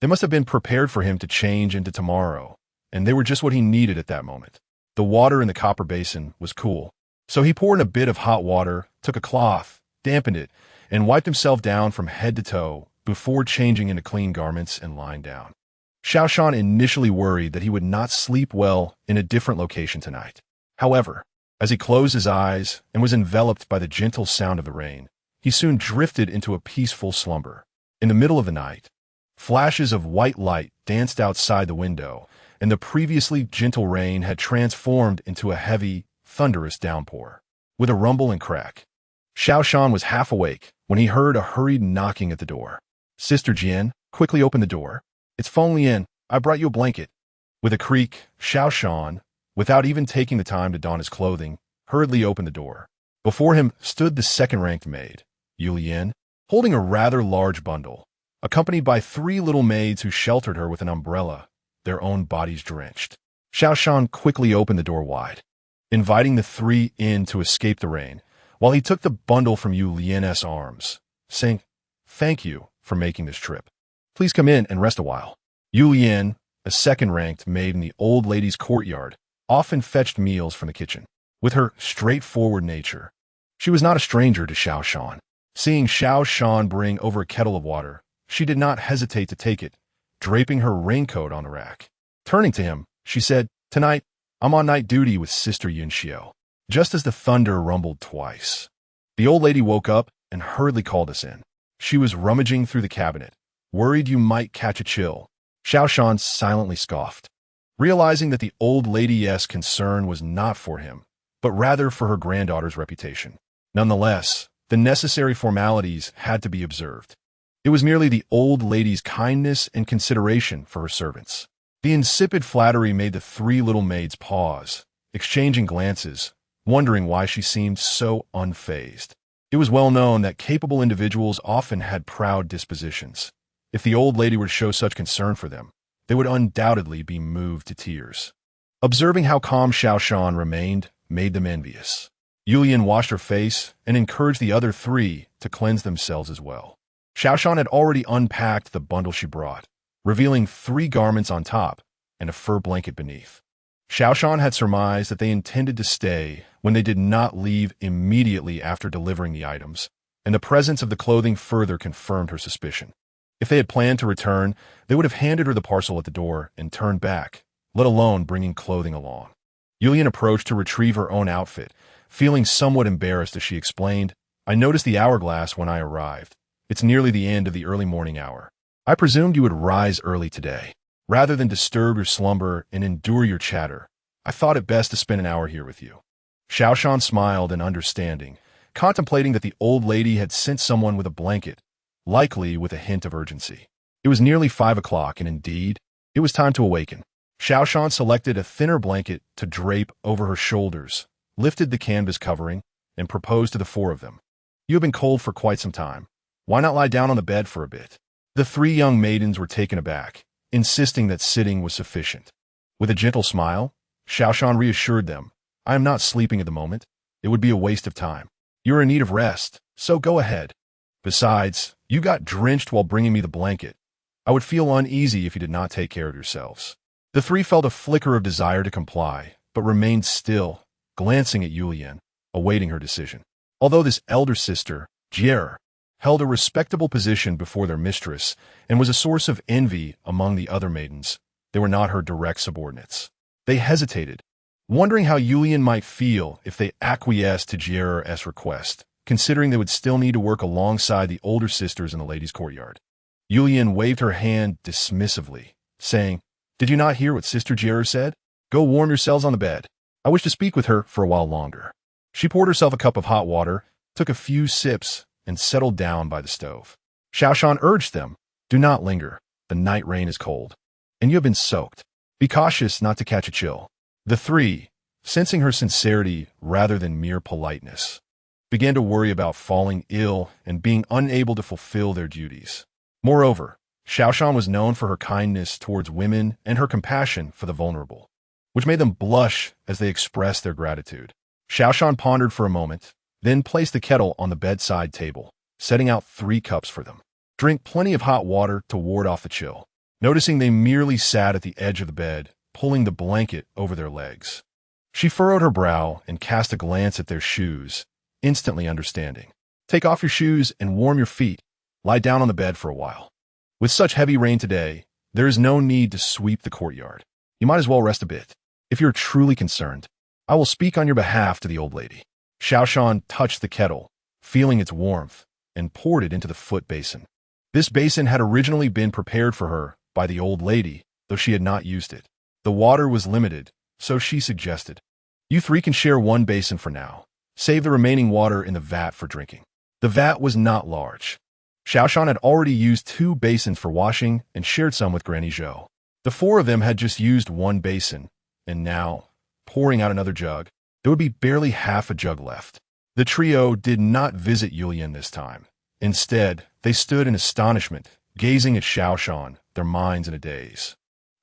They must have been prepared for him to change into tomorrow, and they were just what he needed at that moment. The water in the copper basin was cool, so he poured in a bit of hot water, took a cloth, dampened it, and wiped himself down from head to toe before changing into clean garments and lying down. Xiao Shan initially worried that he would not sleep well in a different location tonight. However, as he closed his eyes and was enveloped by the gentle sound of the rain, he soon drifted into a peaceful slumber. In the middle of the night, flashes of white light danced outside the window, and the previously gentle rain had transformed into a heavy, thunderous downpour. With a rumble and crack, Xiao Shan was half awake when he heard a hurried knocking at the door. "Sister Jian, quickly open the door. It's Feng Lian. I brought you a blanket." With a creak, Xiao Shan, without even taking the time to don his clothing, hurriedly opened the door. Before him stood the second-ranked maid, Yu Lian, holding a rather large bundle, accompanied by 3 little maids who sheltered her with an umbrella, their own bodies drenched. Xiao Shan quickly opened the door wide, inviting the 3 in to escape the rain, while he took the bundle from Yu Lian's arms, saying, "Thank you for making this trip. Please come in and rest a while." Yu Lian, a second-ranked maid in the old lady's courtyard, often fetched meals from the kitchen. With her straightforward nature, she was not a stranger to Xiao Shan. Seeing Xiao Shan bring over a kettle of water, she did not hesitate to take it, draping her raincoat on the rack. Turning to him, she said, "Tonight, I'm on night duty with Sister Yunxiu." Just as the thunder rumbled twice, the old lady woke up and hurriedly called us in. She was rummaging through the cabinet, worried you might catch a chill. Xiao Shan silently scoffed. realizing that the old lady's concern was not for him, but rather for her granddaughter's reputation. Nonetheless, the necessary formalities had to be observed. It was merely the old lady's kindness and consideration for her servants. The insipid flattery made the three little maids pause, exchanging glances, wondering why she seemed so unfazed. It was well known that capable individuals often had proud dispositions. If the old lady were to show such concern for them, they would undoubtedly be moved to tears. Observing how calm Xiao Shan remained made them envious. Yulian washed her face and encouraged the other three to cleanse themselves as well. Xiao Shan had already unpacked the bundle she brought, revealing 3 garments on top and a fur blanket beneath. Xiao Shan had surmised that they intended to stay when they did not leave immediately after delivering the items, and the presence of the clothing further confirmed her suspicion. If they had planned to return, they would have handed her the parcel at the door and turned back, let alone bringing clothing along. Yulian approached to retrieve her own outfit, feeling somewhat embarrassed as she explained, "I noticed the hourglass when I arrived. It's nearly the end of the early morning hour. I presumed you would rise early today. Rather than disturb your slumber and endure your chatter, I thought it best to spend an hour here with you." Xiao Shan smiled in understanding, contemplating that the old lady had sent someone with a blanket, likely with a hint of urgency. It was nearly 5 o'clock, and indeed, it was time to awaken. Xiao Shan selected a thinner blanket to drape over her shoulders, lifted the canvas covering, and proposed to the 4 of them. "You have been cold for quite some time. Why not lie down on the bed for a bit?" The 3 young maidens were taken aback, insisting that sitting was sufficient. With a gentle smile, Xiao Shan reassured them, "I am not sleeping at the moment. It would be a waste of time. You are in need of rest, so go ahead. Besides, you got drenched while bringing me the blanket. I would feel uneasy if you did not take care of yourselves." The 3 felt a flicker of desire to comply, but remained still, glancing at Yulian, awaiting her decision. Although this elder sister, Jie, held a respectable position before their mistress and was a source of envy among the other maidens, they were not her direct subordinates. They hesitated, wondering how Yulian might feel if they acquiesced to Jie's request, considering they would still need to work alongside the older sisters in the ladies' courtyard. Yulian waved her hand dismissively, saying, "Did you not hear what Sister Jie said? Go warm yourselves on the bed. I wish to speak with her for a while longer." She poured herself a cup of hot water, took a few sips, and settled down by the stove. Xiao Shan urged them, "Do not linger. The night rain is cold, and you have been soaked. Be cautious not to catch a chill." The 3, sensing her sincerity rather than mere politeness, began to worry about falling ill and being unable to fulfill their duties. Moreover, Xiao Shan was known for her kindness towards women and her compassion for the vulnerable, which made them blush as they expressed their gratitude. Xiao Shan pondered for a moment, then placed the kettle on the bedside table, setting out 3 cups for them. Drink plenty of hot water to ward off the chill. Noticing they merely sat at the edge of the bed, pulling the blanket over their legs. She furrowed her brow and cast a glance at their shoes, instantly understanding. "Take off your shoes and warm your feet. Lie down on the bed for a while. With such heavy rain today, there is no need to sweep the courtyard. You might as well rest a bit. If you're truly concerned, I will speak on your behalf to the old lady." Xiao Shan touched the kettle, feeling its warmth, and poured it into the foot basin. This basin had originally been prepared for her by the old lady, though she had not used it. The water was limited, so she suggested, "You 3 can share one basin for now. Save the remaining water in the vat for drinking." The vat was not large. Xiao Shan had already used 2 basins for washing and shared some with Granny Zhou. The 4 of them had just used 1 basin, and now, pouring out another jug, there would be barely half a jug left. The trio did not visit Yulian this time. Instead, they stood in astonishment, gazing at Xiao Shan, their minds in a daze.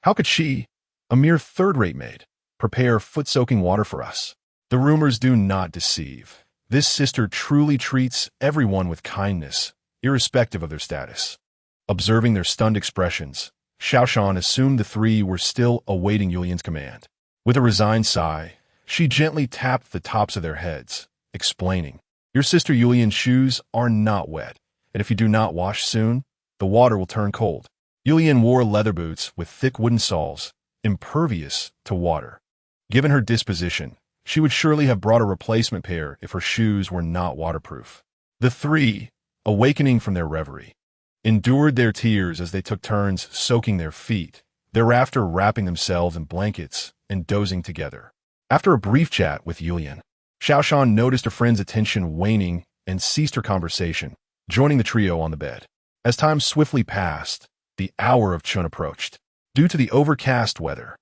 How could she, a mere third-rate maid, prepare foot-soaking water for us? The rumors do not deceive. This sister truly treats everyone with kindness, irrespective of their status. Observing their stunned expressions, Xiao Shan assumed the 3 were still awaiting Yulian's command. With a resigned sigh, she gently tapped the tops of their heads, explaining, "Your sister Yulian's shoes are not wet, and if you do not wash soon, the water will turn cold." Yulian wore leather boots with thick wooden soles, impervious to water. Given her disposition, she would surely have brought a replacement pair if her shoes were not waterproof. The 3, awakening from their reverie, endured their tears as they took turns soaking their feet, thereafter wrapping themselves in blankets and dozing together. After a brief chat with Yulian, Xiao Shan noticed her friend's attention waning and ceased her conversation, joining the trio on the bed. As time swiftly passed, the hour of Chun approached. Due to the overcast weather,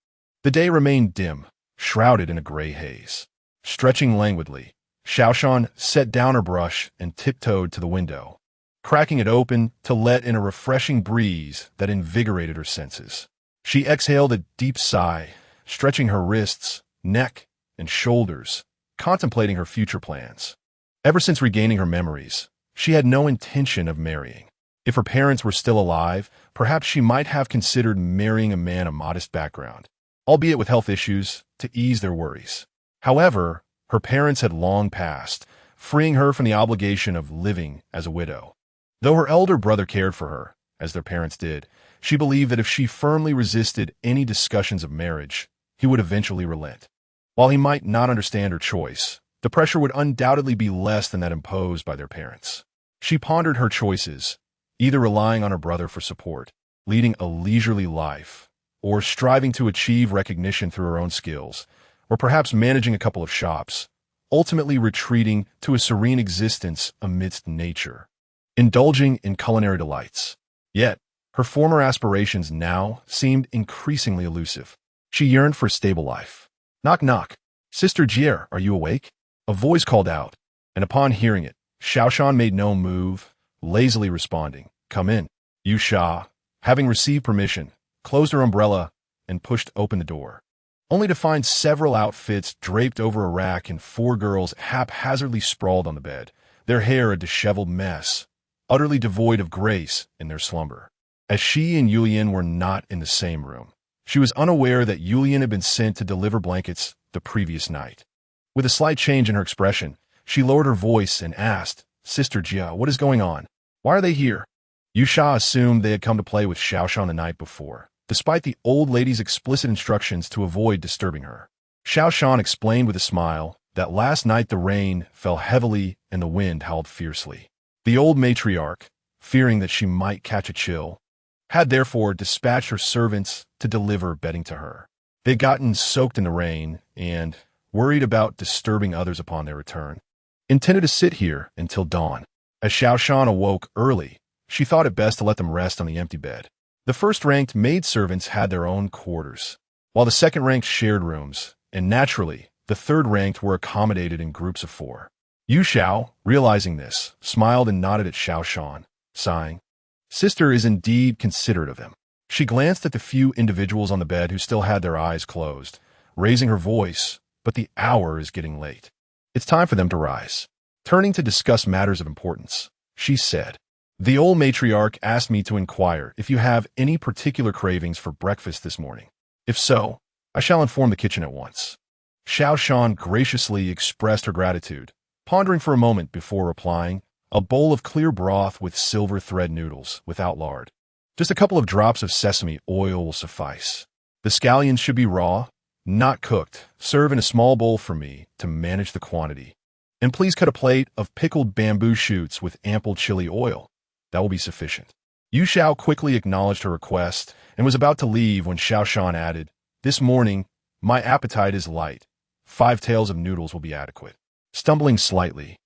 the day remained dim, shrouded in a gray haze. Stretching languidly, Xiao Shan set down her brush and tiptoed to the window, cracking it open to let in a refreshing breeze that invigorated her senses. She exhaled a deep sigh, stretching her wrists, neck, and shoulders, contemplating her future plans. Ever since regaining her memories, she had no intention of marrying. If her parents were still alive, perhaps she might have considered marrying a man of modest background, albeit with health issues, to ease their worries. However, her parents had long passed, freeing her from the obligation of living as a widow. Though her elder brother cared for her, as their parents did, she believed that if she firmly resisted any discussions of marriage, he would eventually relent. While he might not understand her choice, the pressure would undoubtedly be less than that imposed by their parents. She pondered her choices, either relying on her brother for support, leading a leisurely life, or striving to achieve recognition through her own skills, or perhaps managing a couple of shops, ultimately retreating to a serene existence amidst nature, indulging in culinary delights. Yet, her former aspirations now seemed increasingly elusive. She yearned for a stable life. Knock knock. Sister Jier, are you awake? A voice called out, and upon hearing it, Xiao Shan made no move, lazily responding, "Come in." Yu Sha, having received permission, closed her umbrella and pushed open the door, only to find several outfits draped over a rack and 4 girls haphazardly sprawled on the bed, their hair a disheveled mess, utterly devoid of grace in their slumber. As she and Yulian were not in the same room, she was unaware that Yulian had been sent to deliver blankets the previous night. With a slight change in her expression, she lowered her voice and asked, "Sister Jia, what is going on? Why are they here?" Yu Sha assumed they had come to play with Xiao Shan the night before, despite the old lady's explicit instructions to avoid disturbing her. Xiao Shan explained with a smile that last night the rain fell heavily and the wind howled fiercely. The old matriarch, fearing that she might catch a chill, had therefore dispatched her servants to deliver bedding to her. They'd gotten soaked in the rain and, worried about disturbing others upon their return, intended to sit here until dawn. As Xiao Shan awoke early, she thought it best to let them rest on the empty bed. The first-ranked maidservants had their own quarters, while the second-ranked shared rooms, and naturally, the third-ranked were accommodated in groups of 4. Yu Xiao, realizing this, smiled and nodded at Xiao Shan, sighing. Sister is indeed considerate of him. She glanced at the few individuals on the bed who still had their eyes closed, raising her voice, but the hour is getting late. It's time for them to rise. Turning to discuss matters of importance, she said, "The old matriarch asked me to inquire if you have any particular cravings for breakfast this morning. If so, I shall inform the kitchen at once." Xiao Shan graciously expressed her gratitude, pondering for a moment before replying, "A bowl of clear broth with silver thread noodles, without lard. Just a couple of drops of sesame oil will suffice. The scallions should be raw, not cooked. Serve in a small bowl for me to manage the quantity. And please cut a plate of pickled bamboo shoots with ample chili oil. That will be sufficient." Yu Xiao quickly acknowledged her request and was about to leave when Xiao Shan added, "This morning, my appetite is light. 5 taels of noodles will be adequate." Stumbling slightly,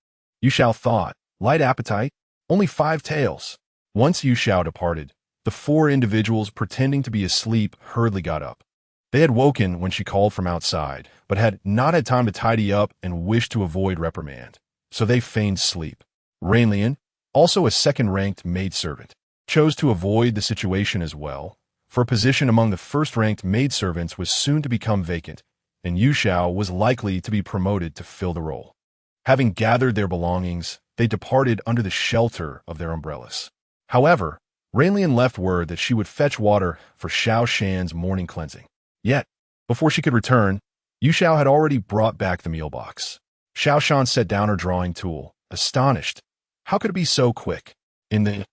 Yu Xiao thought, light appetite? Only 5 taels. Once Yu Xiao departed, the 4 individuals pretending to be asleep hurriedly got up. They had woken when she called from outside, but had not had time to tidy up and wished to avoid reprimand, so they feigned sleep. Rainlian, also a second-ranked maidservant, chose to avoid the situation as well, for a position among the first-ranked maidservants was soon to become vacant, and Yu Xiao was likely to be promoted to fill the role. Having gathered their belongings, they departed under the shelter of their umbrellas. However, Rainlian left word that she would fetch water for Xiao Shan's morning cleansing. Yet, before she could return, Yu Xiao had already brought back the meal box. Xiao Shan set down her drawing tool, astonished. How could it be so quick? The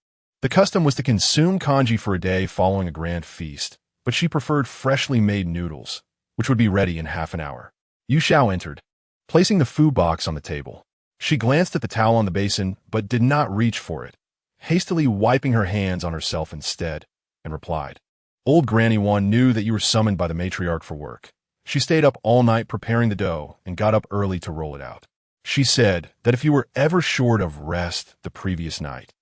custom was to consume congee for a day following a grand feast, but she preferred freshly made noodles, which would be ready in half an hour. Yu Xiao entered, placing the food box on the table. She glanced at the towel on the basin, but did not reach for it, hastily wiping her hands on herself instead, and replied, Old Granny One knew that you were summoned by the matriarch for work. She stayed up all night preparing the dough and got up early to roll it out. She said that if you were ever short of rest the previous night,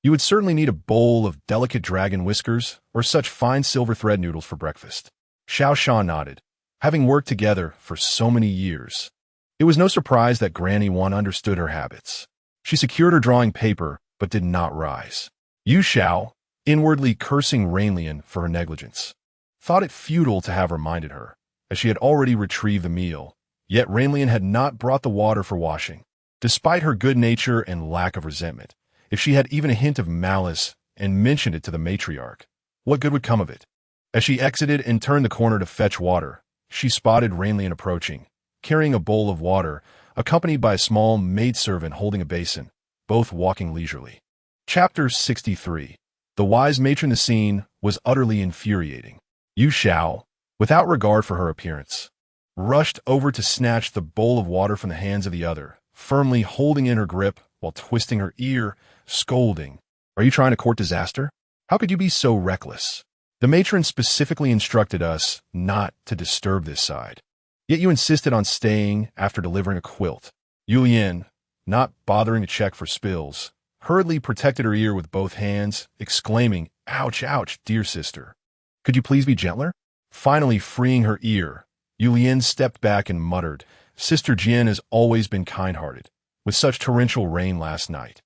you would certainly need a bowl of delicate dragon whiskers or such fine silver thread noodles for breakfast. Xiao Shan nodded, having worked together for so many years. It was no surprise that Granny One understood her habits. She secured her drawing paper, but did not rise. Yu Xiao, inwardly cursing Rainlian for her negligence, thought it futile to have reminded her, as she had already retrieved the meal, yet Rainlian had not brought the water for washing. Despite her good nature and lack of resentment, if she had even a hint of malice and mentioned it to the matriarch, what good would come of it? As she exited and turned the corner to fetch water, she spotted Rainlian approaching, carrying a bowl of water, accompanied by a small maidservant holding a basin, both walking leisurely. Chapter 63. The wise matron. The scene was utterly infuriating. Yu Xiao, without regard for her appearance, rushed over to snatch the bowl of water from the hands of the other, firmly holding in her grip while twisting her ear, scolding. "Are you trying to court disaster? How could you be so reckless? The matron specifically instructed us not to disturb this side. Yet you insisted on staying after delivering a quilt." Yulian, not bothering to check for spills, hurriedly protected her ear with both hands, exclaiming, "Ouch, ouch, dear sister. Could you please be gentler?" Finally freeing her ear, Yulian stepped back and muttered, "Sister Jian has always been kind-hearted. With such torrential rain last night,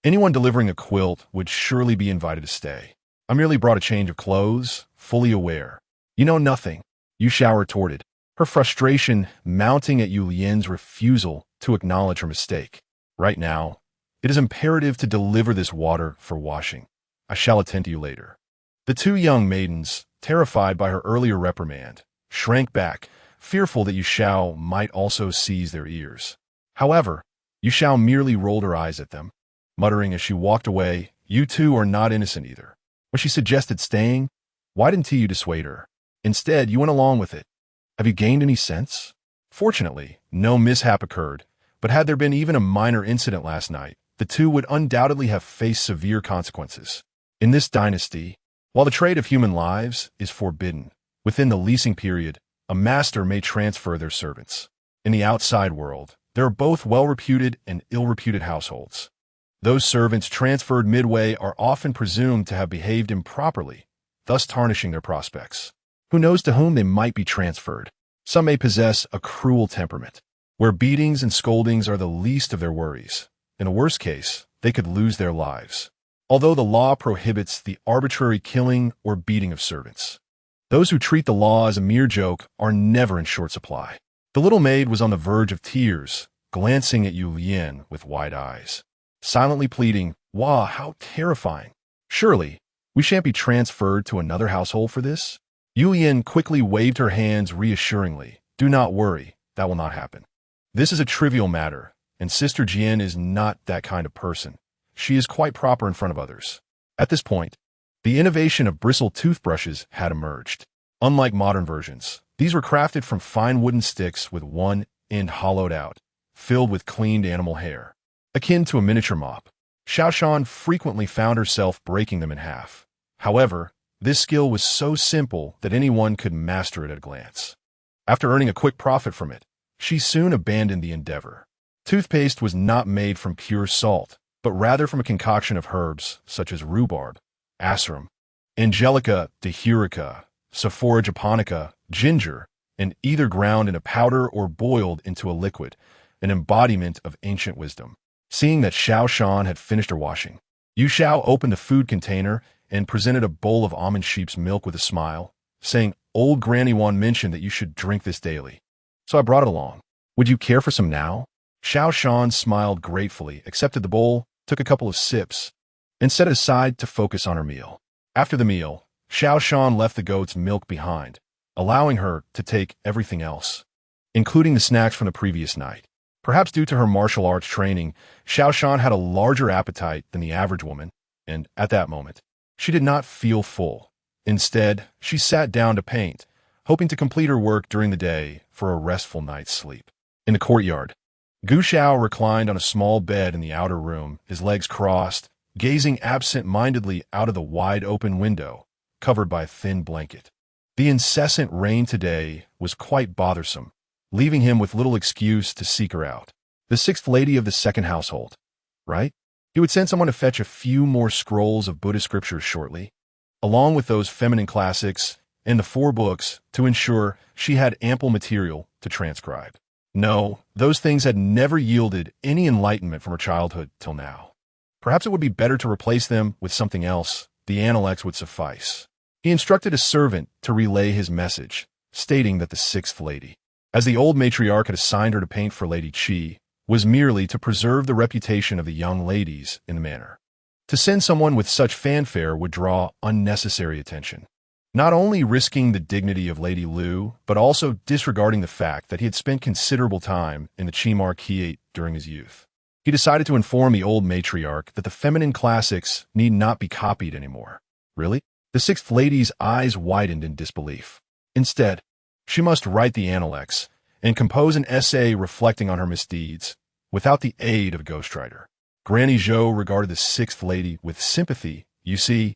anyone delivering a quilt would surely be invited to stay. I merely brought a change of clothes, fully aware." "You know nothing," Yu Xiao retorted, her frustration mounting at Yulian's refusal to acknowledge her mistake. "Right now, it is imperative to deliver this water for washing. I shall attend to you later." The two young maidens, terrified by her earlier reprimand, shrank back, fearful that Yu Xiao might also seize their ears. However, Yu Xiao merely rolled her eyes at them, muttering as she walked away, "You two are not innocent either. When she suggested staying, why didn't you dissuade her? Instead, you went along with it. Have you gained any sense?" Fortunately, no mishap occurred, but had there been even a minor incident last night, the two would undoubtedly have faced severe consequences. In this dynasty, while the trade of human lives is forbidden, within the leasing period, a master may transfer their servants. In the outside world, there are both well-reputed and ill-reputed households. Those servants transferred midway are often presumed to have behaved improperly, thus tarnishing their prospects. Who knows to whom they might be transferred? Some may possess a cruel temperament, where beatings and scoldings are the least of their worries. In a worse case, they could lose their lives. Although the law prohibits the arbitrary killing or beating of servants, those who treat the law as a mere joke are never in short supply. The little maid was on the verge of tears, glancing at Yulian with wide eyes, silently pleading, "Wah, how terrifying. Surely, we shan't be transferred to another household for this?" Yulian quickly waved her hands reassuringly. "Do not worry, that will not happen. This is a trivial matter, and Sister Jian is not that kind of person. She is quite proper in front of others." At this point, the innovation of bristle toothbrushes had emerged. Unlike modern versions, these were crafted from fine wooden sticks with one end hollowed out, filled with cleaned animal hair. Akin to a miniature mop, Xiao Shan frequently found herself breaking them in half. However, this skill was so simple that anyone could master it at a glance. After earning a quick profit from it, she soon abandoned the endeavor. Toothpaste was not made from pure salt, but rather from a concoction of herbs such as rhubarb, asarum, angelica dehurica, Sophora japonica, ginger, and either ground in a powder or boiled into a liquid, an embodiment of ancient wisdom. Seeing that Xiao Shan had finished her washing, Yu Xiao opened the food container and presented a bowl of almond sheep's milk with a smile, saying, "Old Granny One mentioned that you should drink this daily, so I brought it along. Would you care for some now?" Xiao Shan smiled gratefully, accepted the bowl, took a couple of sips, and set it aside to focus on her meal. After the meal, Xiao Shan left the goat's milk behind, allowing her to take everything else, including the snacks from the previous night. Perhaps due to her martial arts training, Xiao Shan had a larger appetite than the average woman, and at that moment, she did not feel full. Instead, she sat down to paint, hoping to complete her work during the day for a restful night's sleep. In the courtyard, Gu Xiao reclined on a small bed in the outer room, his legs crossed, gazing absent-mindedly out of the wide-open window, covered by a thin blanket. The incessant rain today was quite bothersome, leaving him with little excuse to seek her out. The sixth lady of the second household, right? He would send someone to fetch a few more scrolls of Buddhist scriptures shortly, along with those feminine classics and the 4 books to ensure she had ample material to transcribe. No, those things had never yielded any enlightenment from her childhood till now. Perhaps it would be better to replace them with something else. The Analects would suffice. He instructed a servant to relay his message, stating that the sixth lady, as the old matriarch had assigned her to paint for Lady Chi, was merely to preserve the reputation of the young ladies in the manor. To send someone with such fanfare would draw unnecessary attention, not only risking the dignity of Lady Lu, but also disregarding the fact that he had spent considerable time in the Chi Marquis during his youth. He decided to inform the old matriarch that the feminine classics need not be copied anymore. Really? The sixth lady's eyes widened in disbelief. Instead, she must write the Analects and compose an essay reflecting on her misdeeds, without the aid of a ghostwriter. Granny Zhou regarded the sixth lady with sympathy. You see,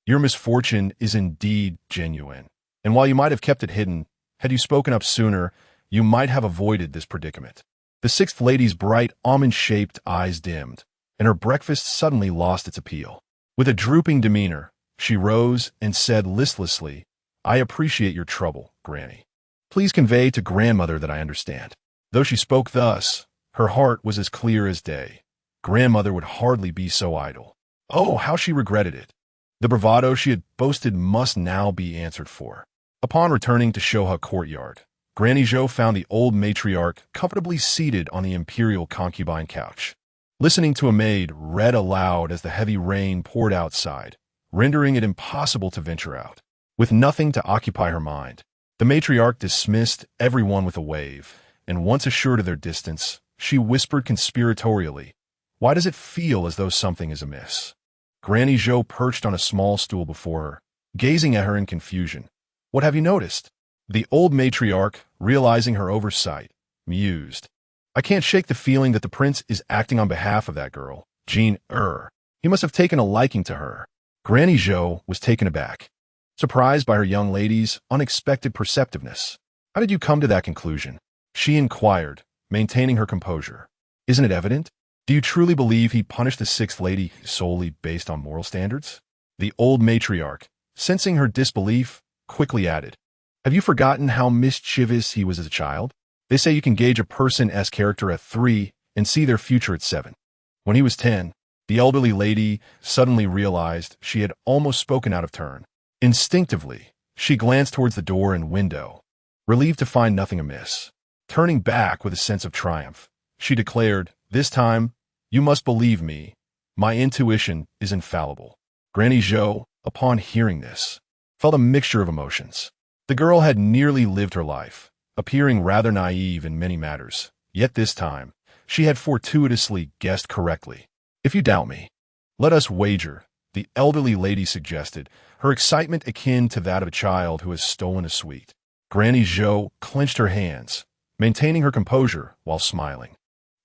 your misfortune is indeed genuine, and while you might have kept it hidden, had you spoken up sooner, you might have avoided this predicament. The sixth lady's bright, almond-shaped eyes dimmed, and her breakfast suddenly lost its appeal. With a drooping demeanor, she rose and said listlessly, "I appreciate your trouble, Granny. Please convey to grandmother that I understand." Though she spoke thus, her heart was as clear as day. Grandmother would hardly be so idle. Oh, how she regretted it. The bravado she had boasted must now be answered for. Upon returning to Shoha courtyard, Granny Zhou found the old matriarch comfortably seated on the imperial concubine couch, listening to a maid read aloud as the heavy rain poured outside, rendering it impossible to venture out. With nothing to occupy her mind, the matriarch dismissed everyone with a wave, and once assured of their distance, she whispered conspiratorially, "Why does it feel as though something is amiss?" Granny Zhou perched on a small stool before her, gazing at her in confusion. "What have you noticed?" The old matriarch, realizing her oversight, mused. "I can't shake the feeling that the prince is acting on behalf of that girl, Jean. He must have taken a liking to her." Granny Zhou was taken aback, surprised by her young lady's unexpected perceptiveness. "How did you come to that conclusion?" she inquired, maintaining her composure. "Isn't it evident? Do you truly believe he punished the sixth lady solely based on moral standards?" The old matriarch, sensing her disbelief, quickly added, "Have you forgotten how mischievous he was as a child? They say you can gauge a person's character at 3 and see their future at 7. When he was 10, the elderly lady suddenly realized she had almost spoken out of turn. Instinctively, she glanced towards the door and window, relieved to find nothing amiss. Turning back with a sense of triumph, she declared, "This time, you must believe me. My intuition is infallible." Granny Zhou, upon hearing this, felt a mixture of emotions. The girl had nearly lived her life, appearing rather naive in many matters, yet this time, she had fortuitously guessed correctly. "If you doubt me, let us wager," the elderly lady suggested, her excitement akin to that of a child who has stolen a sweet. Granny Zhou clenched her hands, maintaining her composure while smiling,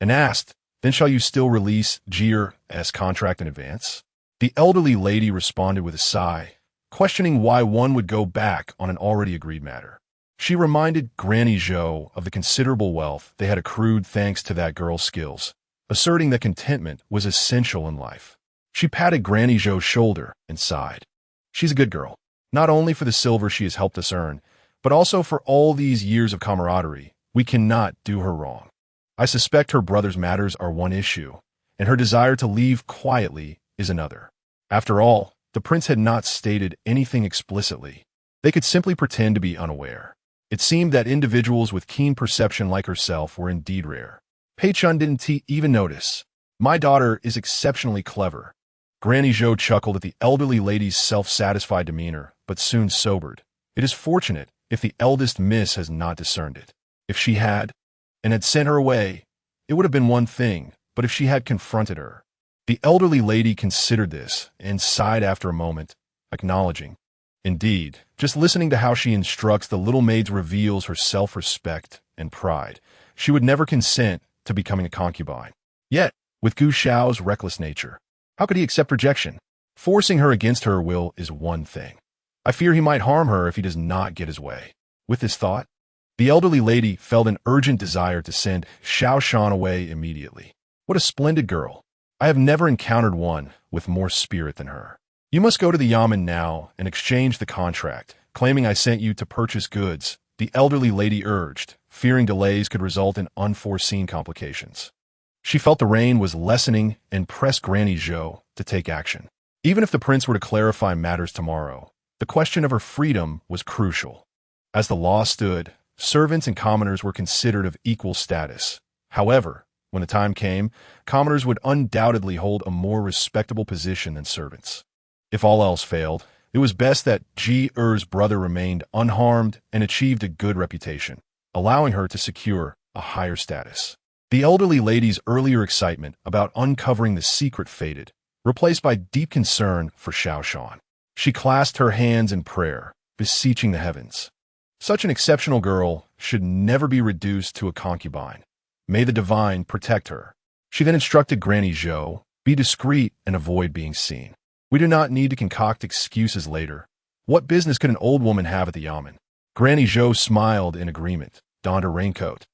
and asked, "Then shall you still release Jier's contract in advance?" The elderly lady responded with a sigh, questioning why one would go back on an already agreed matter. She reminded Granny Zhou of the considerable wealth they had accrued thanks to that girl's skills, asserting that contentment was essential in life. She patted Granny Zhou's shoulder and sighed. "She's a good girl, not only for the silver she has helped us earn, but also for all these years of camaraderie. We cannot do her wrong. I suspect her brother's matters are one issue, and her desire to leave quietly is another." After all, the prince had not stated anything explicitly. They could simply pretend to be unaware. It seemed that individuals with keen perception like herself were indeed rare. Pei Chun didn't even notice. "My daughter is exceptionally clever." Granny Zhou chuckled at the elderly lady's self-satisfied demeanor, but soon sobered. "It is fortunate if the eldest miss has not discerned it. If she had, and had sent her away, it would have been one thing, but if she had confronted her..." The elderly lady considered this and sighed after a moment, acknowledging, "Indeed, just listening to how she instructs the little maids reveals her self-respect and pride. She would never consent to becoming a concubine. Yet, with Gu Xiao's reckless nature, how could he accept rejection? Forcing her against her will is one thing. I fear he might harm her if he does not get his way. With this thought, the elderly lady felt an urgent desire to send Xiao Shan away immediately. What a splendid girl. I have never encountered one with more spirit than her. You must go to the Yamen now and exchange the contract, claiming I sent you to purchase goods, the elderly lady urged, fearing delays could result in unforeseen complications. She felt the rain was lessening and pressed Granny Zhou to take action. Even if the prince were to clarify matters tomorrow, the question of her freedom was crucial. As the law stood, servants and commoners were considered of equal status. However, when the time came, commoners would undoubtedly hold a more respectable position than servants. If all else failed, it was best that Ji Er's brother remained unharmed and achieved a good reputation, allowing her to secure a higher status. The elderly lady's earlier excitement about uncovering the secret faded, replaced by deep concern for Xiao Shan. She clasped her hands in prayer, beseeching the heavens. Such an exceptional girl should never be reduced to a concubine. May the divine protect her. She then instructed Granny Zhou, be discreet and avoid being seen. We do not need to concoct excuses later. What business could an old woman have at the Yamen? Granny Zhou smiled in agreement, donned her raincoat,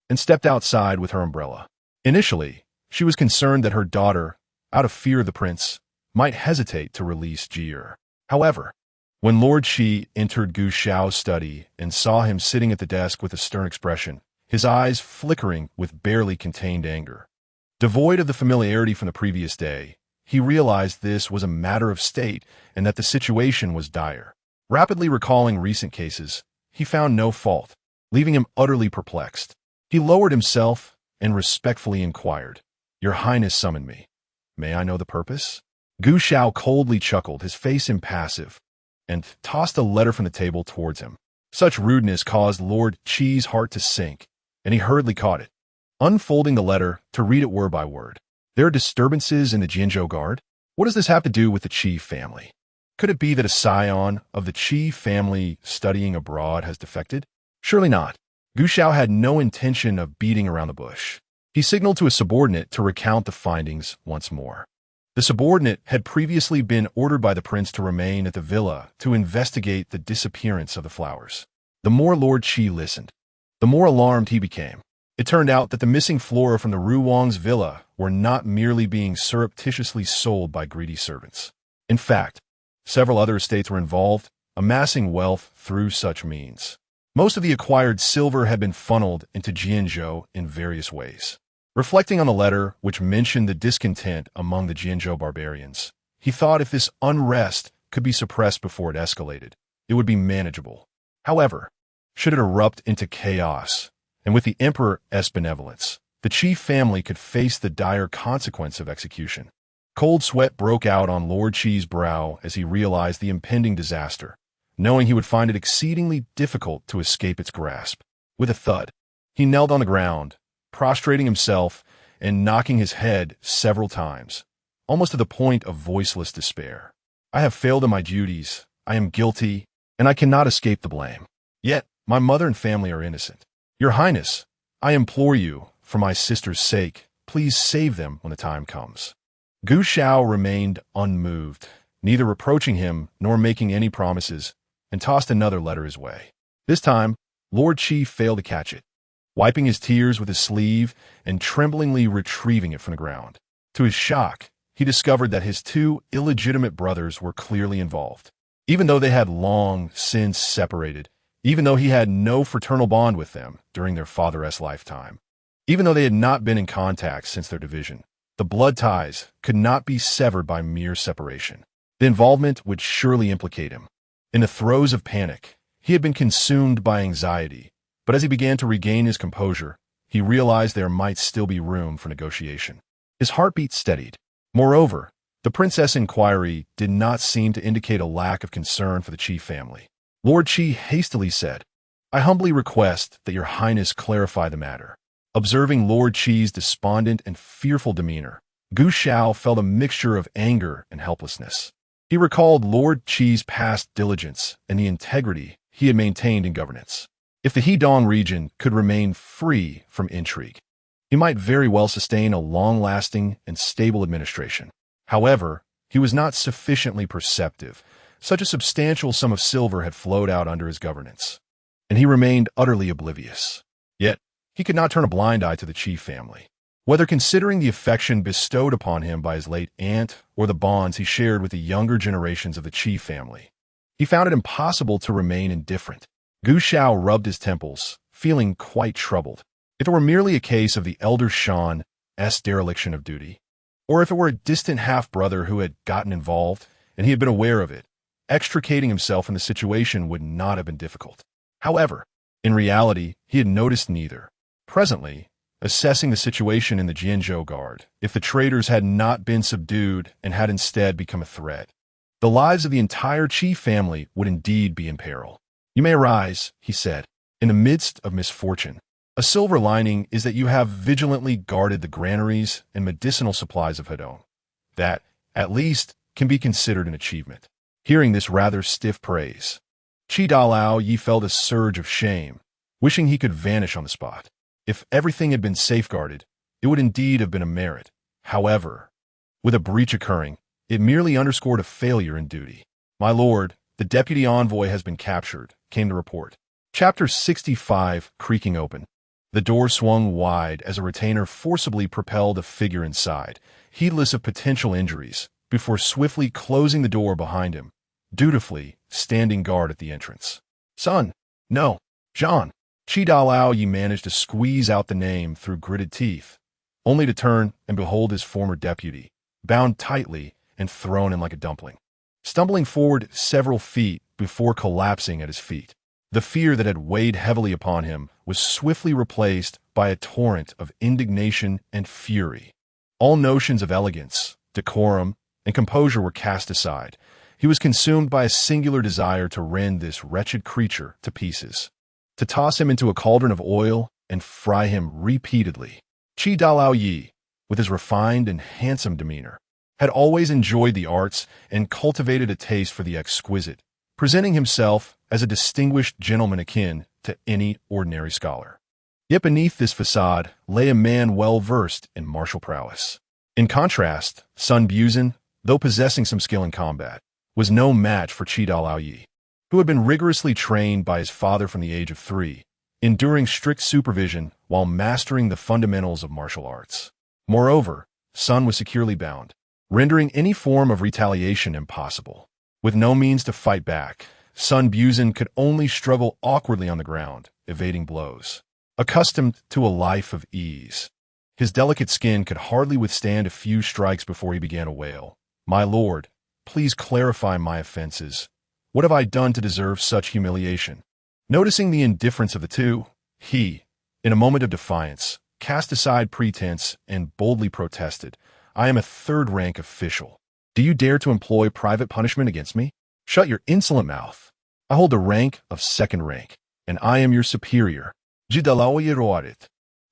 and stepped outside with her umbrella. Initially, she was concerned that her daughter, out of fear of the prince, might hesitate to release Ji Er. However, when Lord Qi entered Gu Xiao's study and saw him sitting at the desk with a stern expression, his eyes flickering with barely contained anger. Devoid of the familiarity from the previous day, he realized this was a matter of state and that the situation was dire. Rapidly recalling recent cases, he found no fault, leaving him utterly perplexed. He lowered himself and respectfully inquired, "Your Highness summoned me. May I know the purpose?" Gu Xiao coldly chuckled, his face impassive, and tossed a letter from the table towards him. Such rudeness caused Lord Qi's heart to sink, and he hurriedly caught it, unfolding the letter to read it word by word. There are disturbances in the Jianzhou Guard? What does this have to do with the Qi family? Could it be that a scion of the Qi family studying abroad has defected? Surely not. Gu Xiao had no intention of beating around the bush. He signaled to a subordinate to recount the findings once more. The subordinate had previously been ordered by the prince to remain at the villa to investigate the disappearance of the flowers. The more Lord Qi listened, the more alarmed he became. It turned out that the missing flora from the Ruwang's villa were not merely being surreptitiously sold by greedy servants. In fact, several other estates were involved, amassing wealth through such means. Most of the acquired silver had been funneled into Jianzhou in various ways. Reflecting on the letter which mentioned the discontent among the Jianzhou barbarians, he thought if this unrest could be suppressed before it escalated, it would be manageable. However, should it erupt into chaos, and with the emperor's benevolence, the Qi family could face the dire consequence of execution. Cold sweat broke out on Lord Qi's brow as he realized the impending disaster, knowing he would find it exceedingly difficult to escape its grasp. With a thud, he knelt on the ground, prostrating himself and knocking his head several times, almost to the point of voiceless despair. I have failed in my duties, I am guilty, and I cannot escape the blame. Yet, my mother and family are innocent. Your Highness, I implore you, for my sister's sake, please save them when the time comes. Gu Xiao remained unmoved, neither reproaching him nor making any promises, and tossed another letter his way. This time, Lord Qi failed to catch it, wiping his tears with his sleeve and tremblingly retrieving it from the ground. To his shock, he discovered that his two illegitimate brothers were clearly involved. Even though they had long since separated, even though he had no fraternal bond with them during their father's lifetime, even though they had not been in contact since their division, the blood ties could not be severed by mere separation. The involvement would surely implicate him. In the throes of panic, he had been consumed by anxiety, but as he began to regain his composure, he realized there might still be room for negotiation. His heartbeat steadied. Moreover, the princess' inquiry did not seem to indicate a lack of concern for the Qi family. Lord Qi hastily said, "I humbly request that your Highness clarify the matter." Observing Lord Qi's despondent and fearful demeanor, Gu Xiao felt a mixture of anger and helplessness. He recalled Lord Qi's past diligence and the integrity he had maintained in governance. If the Hedong region could remain free from intrigue, he might very well sustain a long-lasting and stable administration. However, he was not sufficiently perceptive, Such a substantial sum of silver had flowed out under his governance, and he remained utterly oblivious. Yet, he could not turn a blind eye to the Qi family. Whether considering the affection bestowed upon him by his late aunt or the bonds he shared with the younger generations of the Qi family, he found it impossible to remain indifferent. Gu Xiao rubbed his temples, feeling quite troubled. If it were merely a case of the elder Shan's dereliction of duty, or if it were a distant half-brother who had gotten involved and he had been aware of it, extricating himself from the situation would not have been difficult. However, in reality, he had noticed neither. Presently, assessing the situation in the Jianzhou Guard, if the traitors had not been subdued and had instead become a threat, the lives of the entire Qi family would indeed be in peril. "You may arise," he said, "in the midst of misfortune. A silver lining is that you have vigilantly guarded the granaries and medicinal supplies of Hedong. That, at least, can be considered an achievement." Hearing this rather stiff praise, Qi Dalao Yi felt a surge of shame, wishing he could vanish on the spot. If everything had been safeguarded, it would indeed have been a merit. However, with a breach occurring, it merely underscored a failure in duty. "My lord, the deputy envoy has been captured," came the report. Chapter 65, creaking open. The door swung wide as a retainer forcibly propelled a figure inside, heedless of potential injuries, before swiftly closing the door behind him, dutifully standing guard at the entrance. "Son, no, Jean." Qi Dalao Yi managed to squeeze out the name through gritted teeth, only to turn and behold his former deputy, bound tightly and thrown in like a dumpling, stumbling forward several feet before collapsing at his feet. The fear that had weighed heavily upon him was swiftly replaced by a torrent of indignation and fury. All notions of elegance, decorum, and composure were cast aside. He was consumed by a singular desire to rend this wretched creature to pieces, to toss him into a cauldron of oil and fry him repeatedly. Qi Dalao Yi, with his refined and handsome demeanor, had always enjoyed the arts and cultivated a taste for the exquisite, presenting himself as a distinguished gentleman akin to any ordinary scholar. Yet beneath this facade lay a man well versed in martial prowess. In contrast, Sun Buzan, though possessing some skill in combat, was no match for Qi Dalao Yi, who had been rigorously trained by his father from the age of 3, enduring strict supervision while mastering the fundamentals of martial arts. Moreover, Sun was securely bound, rendering any form of retaliation impossible. With no means to fight back, Sun Buzan could only struggle awkwardly on the ground, evading blows. Accustomed to a life of ease, his delicate skin could hardly withstand a few strikes before he began to wail. "My lord, please clarify my offenses. What have I done to deserve such humiliation?" Noticing the indifference of the two, he, in a moment of defiance, cast aside pretense and boldly protested, "I am a third-rank official. Do you dare to employ private punishment against me? Shut your insolent mouth. I hold the rank of second rank, and I am your superior."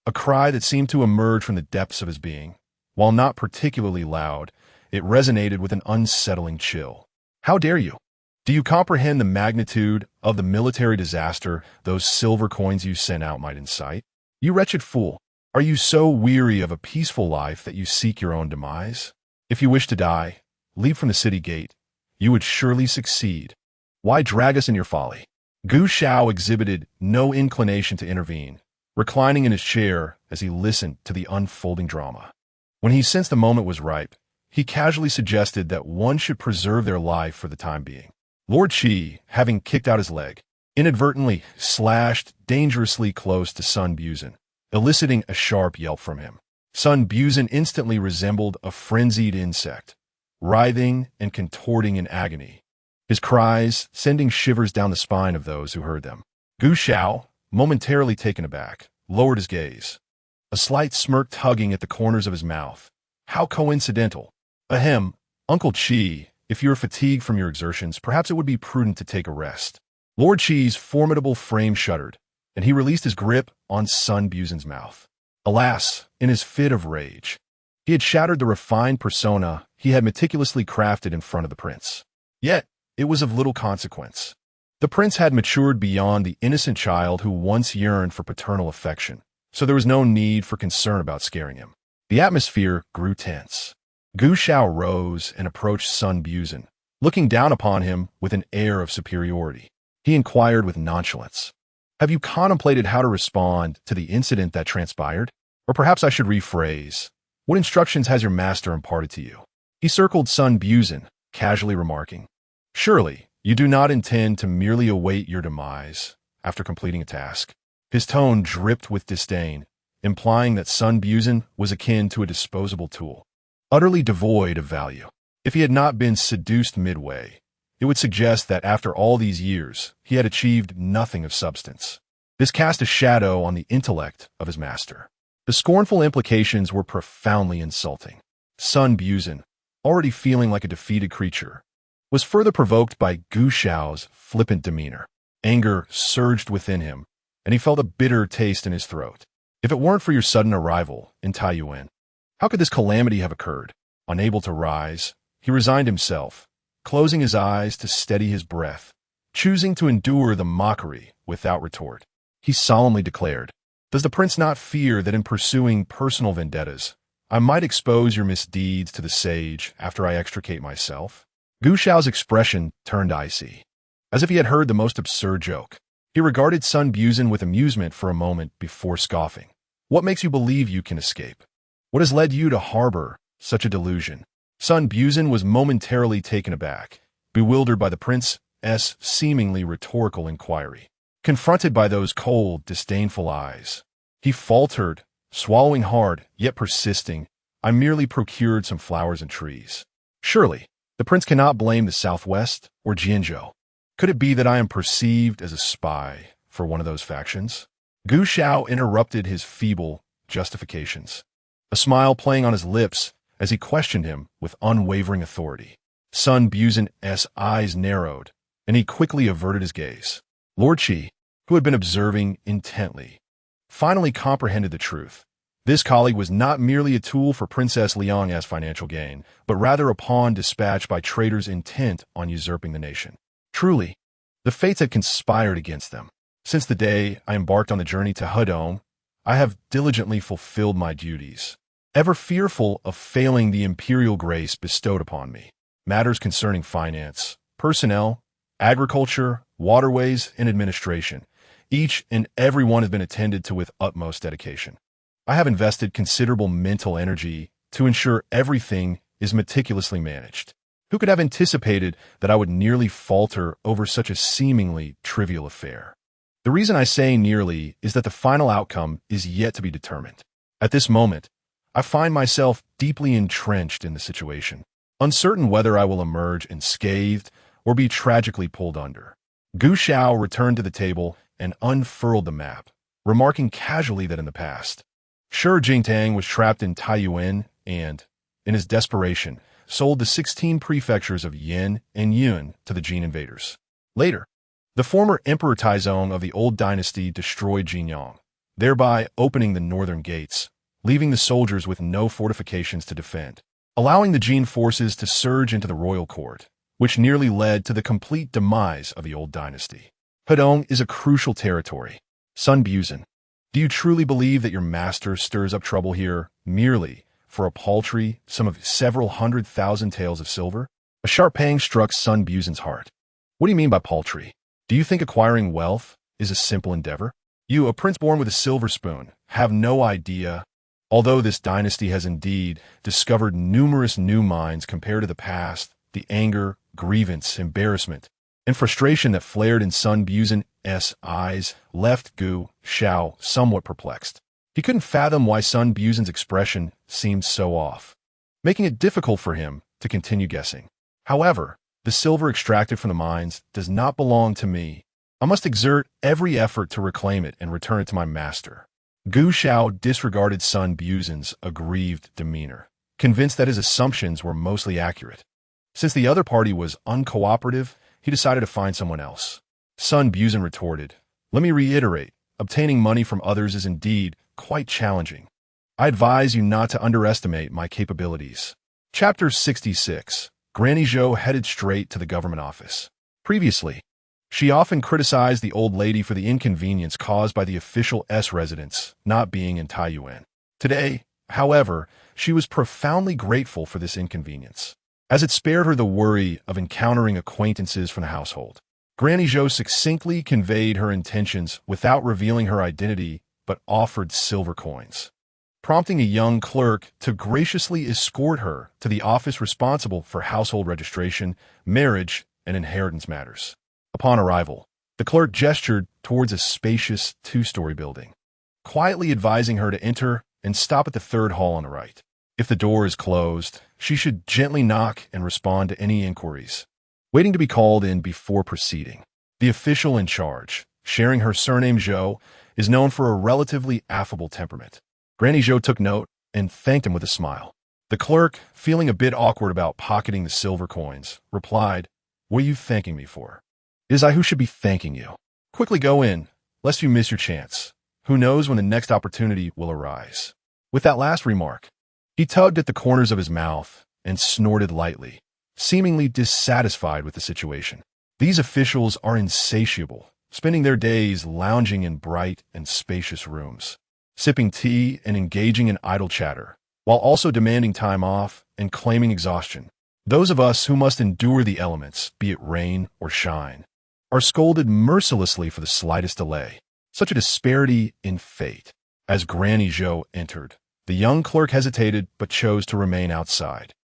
A cry that seemed to emerge from the depths of his being. While not particularly loud, it resonated with an unsettling chill. "How dare you? Do you comprehend the magnitude of the military disaster those silver coins you sent out might incite? You wretched fool, are you so weary of a peaceful life that you seek your own demise? If you wish to die, leave from the city gate. You would surely succeed. Why drag us in your folly?" Gu Xiao exhibited no inclination to intervene, reclining in his chair as he listened to the unfolding drama. When he sensed the moment was ripe, he casually suggested that one should preserve their life for the time being. Lord Qi, having kicked out his leg, inadvertently slashed dangerously close to Sun Buzan, eliciting a sharp yelp from him. Sun Buzan instantly resembled a frenzied insect, writhing and contorting in agony, his cries sending shivers down the spine of those who heard them. Gu Xiao, momentarily taken aback, lowered his gaze, a slight smirk tugging at the corners of his mouth. "How coincidental. Ahem, Uncle Qi, if you are fatigued from your exertions, perhaps it would be prudent to take a rest." Lord Qi's formidable frame shuddered, and he released his grip on Sun Buzan's mouth. Alas, in his fit of rage, he had shattered the refined persona he had meticulously crafted in front of the prince. Yet, it was of little consequence. The prince had matured beyond the innocent child who once yearned for paternal affection, so there was no need for concern about scaring him. The atmosphere grew tense. Gu Xiao rose and approached Sun Buzan, Looking down upon him with an air of superiority, he inquired with nonchalance, "Have you contemplated how to respond to the incident that transpired? Or perhaps I should rephrase, what instructions has your master imparted to you?" He circled Sun Buzin, casually remarking, "Surely, you do not intend to merely await your demise after completing a task." His tone dripped with disdain, implying that Sun Buzin was akin to a disposable tool, utterly devoid of value. If he had not been seduced midway, it would suggest that after all these years, he had achieved nothing of substance. This cast a shadow on the intellect of his master. The scornful implications were profoundly insulting. Sun Buzin, already feeling like a defeated creature, was further provoked by Gu Xiao's flippant demeanor. Anger surged within him, and he felt a bitter taste in his throat. If it weren't for your sudden arrival in Taiyuan, how could this calamity have occurred? Unable to rise, he resigned himself, closing his eyes to steady his breath, choosing to endure the mockery without retort. He solemnly declared, "Does the prince not fear that in pursuing personal vendettas, I might expose your misdeeds to the sage after I extricate myself?" Gu Xiao's expression turned icy, as if he had heard the most absurd joke. He regarded Sun Buzin with amusement for a moment before scoffing. "What makes you believe you can escape? What has led you to harbor such a delusion?" Sun Buzin was momentarily taken aback, bewildered by the prince's seemingly rhetorical inquiry. Confronted by those cold, disdainful eyes, he faltered, swallowing hard, yet persisting, "I merely procured some flowers and trees." Surely, the prince cannot blame the Southwest or Jianzhou. Could it be that I am perceived as a spy for one of those factions? Gu Xiao interrupted his feeble justifications, a smile playing on his lips as he questioned him with unwavering authority. Sun Buzin's eyes narrowed, and he quickly averted his gaze. Lord Qi, who had been observing intently, finally comprehended the truth. This colleague was not merely a tool for Princess Liang's financial gain, but rather a pawn dispatched by traitors intent on usurping the nation. Truly, the fates had conspired against them. Since the day I embarked on the journey to Hedong, I have diligently fulfilled my duties, ever fearful of failing the imperial grace bestowed upon me. Matters concerning finance, personnel, agriculture, waterways, and administration, each and every one has been attended to with utmost dedication. I have invested considerable mental energy to ensure everything is meticulously managed. Who could have anticipated that I would nearly falter over such a seemingly trivial affair? The reason I say nearly is that the final outcome is yet to be determined. At this moment, I find myself deeply entrenched in the situation, uncertain whether I will emerge unscathed or be tragically pulled under. Gu Xiao returned to the table and unfurled the map, remarking casually that in the past, Shi Jingtang was trapped in Taiyuan and, in his desperation, sold the 16 prefectures of Yin and Yun to the Jin invaders. Later, the former Emperor Taizong of the old dynasty destroyed Jinyang, thereby opening the northern gates, leaving the soldiers with no fortifications to defend, allowing the Jin forces to surge into the royal court, which nearly led to the complete demise of the old dynasty. Hedong is a crucial territory. Sun Buzin, do you truly believe that your master stirs up trouble here merely for a paltry sum of several 100,000 taels of silver? A sharp pang struck Sun Buzin's heart. What do you mean by paltry? Do you think acquiring wealth is a simple endeavor? You, a prince born with a silver spoon, have no idea. Although this dynasty has indeed discovered numerous new mines compared to the past, the anger, grievance, embarrassment, and frustration that flared in Sun Buzin's eyes left Gu Xiao somewhat perplexed. He couldn't fathom why Sun Buzin's expression seemed so off, making it difficult for him to continue guessing. However, the silver extracted from the mines does not belong to me. I must exert every effort to reclaim it and return it to my master. Gu Xiao disregarded Sun Buzin's aggrieved demeanor, convinced that his assumptions were mostly accurate. Since the other party was uncooperative, he decided to find someone else. Sun Buzin retorted, "Let me reiterate, obtaining money from others is indeed quite challenging. I advise you not to underestimate my capabilities." Chapter 66. Granny Zhou headed straight to the government office. Previously, she often criticized the old lady for the inconvenience caused by the official residence not being in Taiyuan. Today, however, she was profoundly grateful for this inconvenience. as it spared her the worry of encountering acquaintances from the household. Granny Zhou succinctly conveyed her intentions without revealing her identity, but offered silver coins, prompting a young clerk to graciously escort her to the office responsible for household registration, marriage, and inheritance matters. Upon arrival, the clerk gestured towards a spacious two-story building, quietly advising her to enter and stop at the third hall on the right. If the door is closed, she should gently knock and respond to any inquiries, waiting to be called in before proceeding. The official in charge, sharing her surname Zhou, is known for a relatively affable temperament. Granny Zhou took note and thanked him with a smile. The clerk, feeling a bit awkward about pocketing the silver coins, replied, "What are you thanking me for?" "It is I who should be thanking you. Quickly go in, lest you miss your chance. Who knows when the next opportunity will arise." With that last remark, he tugged at the corners of his mouth and snorted lightly, seemingly dissatisfied with the situation. These officials are insatiable, spending their days lounging in bright and spacious rooms, sipping tea and engaging in idle chatter, while also demanding time off and claiming exhaustion. Those of us who must endure the elements, be it rain or shine, are scolded mercilessly for the slightest delay. Such a disparity in fate. As Granny Zhou entered, the young clerk hesitated but chose to remain outside,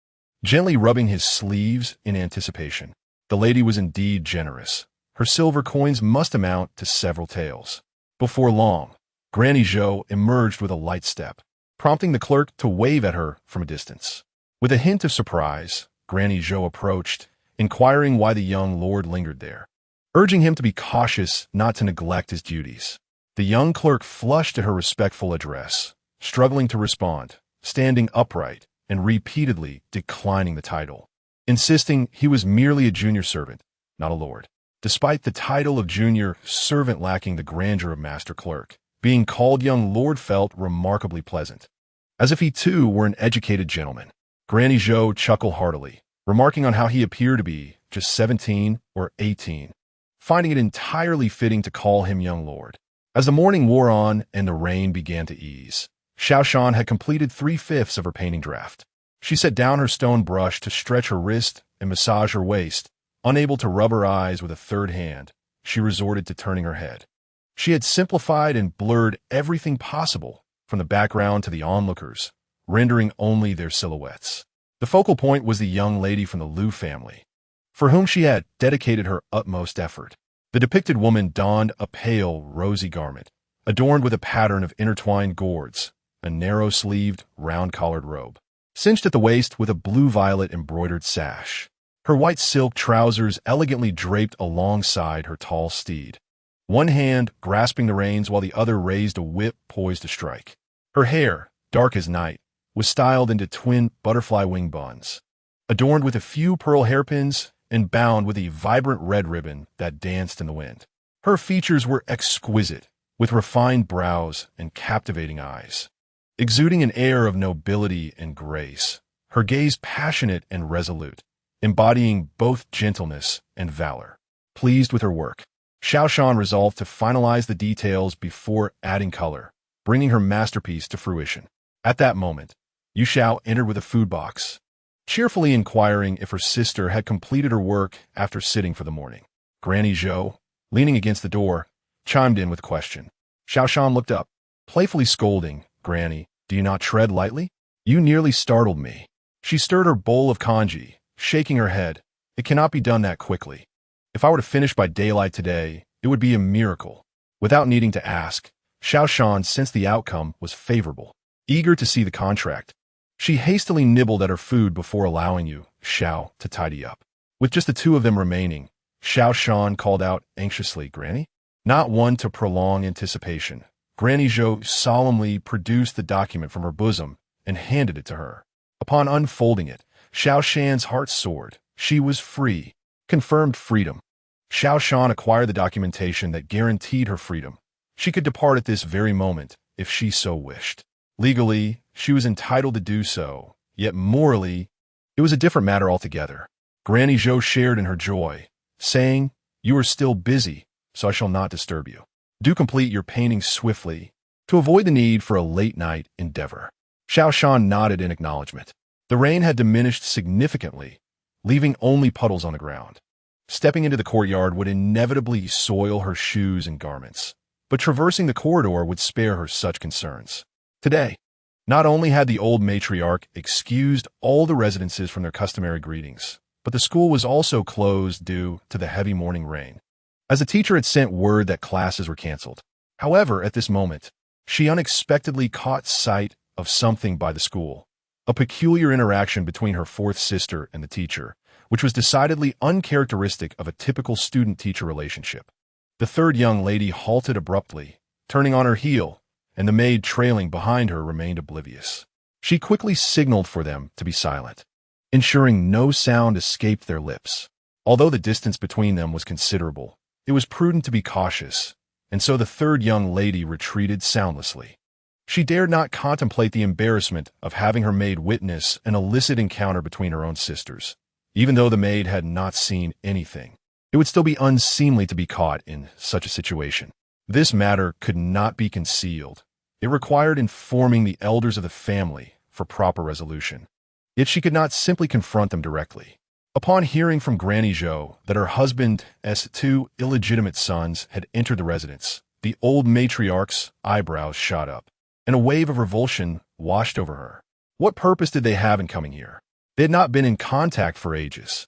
gently rubbing his sleeves in anticipation. The lady was indeed generous. Her silver coins must amount to several taels. Before long, Granny Zhou emerged with a light step, prompting the clerk to wave at her from a distance. With a hint of surprise, Granny Zhou approached, inquiring why the young lord lingered there, urging him to be cautious not to neglect his duties. The young clerk flushed at her respectful address, struggling to respond, standing upright and repeatedly declining the title, insisting he was merely a junior servant, not a lord. Despite the title of junior servant lacking the grandeur of master clerk, being called young lord felt remarkably pleasant, as if he too were an educated gentleman. Granny Zhou chuckled heartily, remarking on how he appeared to be just 17 or 18, finding it entirely fitting to call him young lord. As the morning wore on and the rain began to ease, Xiao Shan had completed 3/5 of her painting draft. She set down her stone brush to stretch her wrist and massage her waist. Unable to rub her eyes with a third hand, she resorted to turning her head. She had simplified and blurred everything possible, from the background to the onlookers, rendering only their silhouettes. The focal point was the young lady from the Liu family, for whom she had dedicated her utmost effort. The depicted woman donned a pale, rosy garment, adorned with a pattern of intertwined gourds, a narrow-sleeved, round-collared robe, cinched at the waist with a blue-violet embroidered sash. Her white silk trousers elegantly draped alongside her tall steed, one hand grasping the reins while the other raised a whip poised to strike. Her hair, dark as night, was styled into twin butterfly wing buns, adorned with a few pearl hairpins and bound with a vibrant red ribbon that danced in the wind. Her features were exquisite, with refined brows and captivating eyes, exuding an air of nobility and grace, her gaze passionate and resolute, embodying both gentleness and valor. Pleased with her work, Xiao Shan resolved to finalize the details before adding color, bringing her masterpiece to fruition. At that moment, Yu Xiao entered with a food box, cheerfully inquiring if her sister had completed her work after sitting for the morning. Granny Zhou, leaning against the door, chimed in with a question. Xiao Shan looked up, playfully scolding, "Granny, do you not tread lightly? You nearly startled me." She stirred her bowl of congee, shaking her head. "It cannot be done that quickly. If I were to finish by daylight today, it would be a miracle." Without needing to ask, Xiao Shan sensed the outcome was favorable. Eager to see the contract, she hastily nibbled at her food before allowing Yu Xiao to tidy up. With just the two of them remaining, Xiao Shan called out anxiously, "Granny?" Not one to prolong anticipation, Granny Zhou solemnly produced the document from her bosom and handed it to her. Upon unfolding it, Xiao Shan's heart soared. She was free. Confirmed freedom. Xiao Shan acquired the documentation that guaranteed her freedom. She could depart at this very moment if she so wished. Legally, she was entitled to do so, yet morally, it was a different matter altogether. Granny Zhou shared in her joy, saying, "You are still busy, so I shall not disturb you. Do complete your painting swiftly, to avoid the need for a late-night endeavor." Xiao Shan nodded in acknowledgement. The rain had diminished significantly, leaving only puddles on the ground. Stepping into the courtyard would inevitably soil her shoes and garments, but traversing the corridor would spare her such concerns. Today, not only had the old matriarch excused all the residences from their customary greetings, but the school was also closed due to the heavy morning rain, as the teacher had sent word that classes were canceled. However, at this moment, she unexpectedly caught sight of something by the school, a peculiar interaction between her fourth sister and the teacher, which was decidedly uncharacteristic of a typical student-teacher relationship. The third young lady halted abruptly, turning on her heel, and the maid trailing behind her remained oblivious. She quickly signaled for them to be silent, ensuring no sound escaped their lips. Although the distance between them was considerable, it was prudent to be cautious, and so the third young lady retreated soundlessly. She dared not contemplate the embarrassment of having her maid witness an illicit encounter between her own sisters. Even though the maid had not seen anything, it would still be unseemly to be caught in such a situation. This matter could not be concealed. It required informing the elders of the family for proper resolution. Yet she could not simply confront them directly. Upon hearing from Granny Zhou that her husband's two illegitimate sons had entered the residence, the old matriarch's eyebrows shot up, and a wave of revulsion washed over her. What purpose did they have in coming here? They had not been in contact for ages.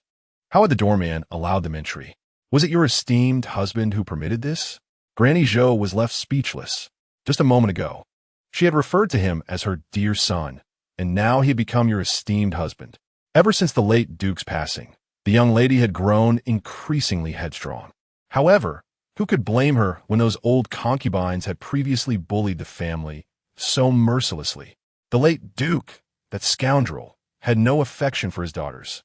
How had the doorman allowed them entry? Was it your esteemed husband who permitted this? Granny Zhou was left speechless. Just a moment ago, she had referred to him as her dear son, and now he had become your esteemed husband. Ever since the late Duke's passing, the young lady had grown increasingly headstrong. However, who could blame her when those old concubines had previously bullied the family so mercilessly? The late Duke, that scoundrel, had no affection for his daughters,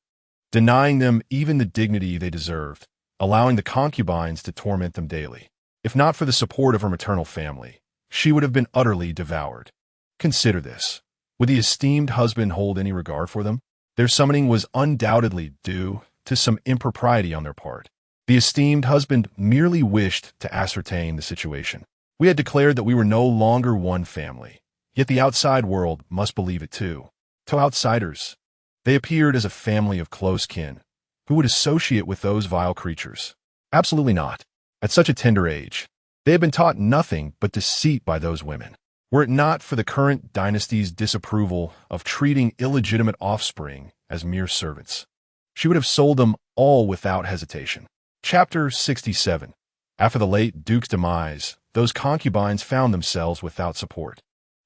denying them even the dignity they deserved, allowing the concubines to torment them daily. If not for the support of her maternal family, she would have been utterly devoured. Consider this. Would the esteemed husband hold any regard for them? Their summoning was undoubtedly due to some impropriety on their part. The esteemed husband merely wished to ascertain the situation. We had declared that we were no longer one family, yet the outside world must believe it too. To outsiders, they appeared as a family of close kin. Who would associate with those vile creatures? Absolutely not. At such a tender age, they had been taught nothing but deceit by those women. Were it not for the current dynasty's disapproval of treating illegitimate offspring as mere servants, she would have sold them all without hesitation. Chapter 67. After the late Duke's demise, those concubines found themselves without support.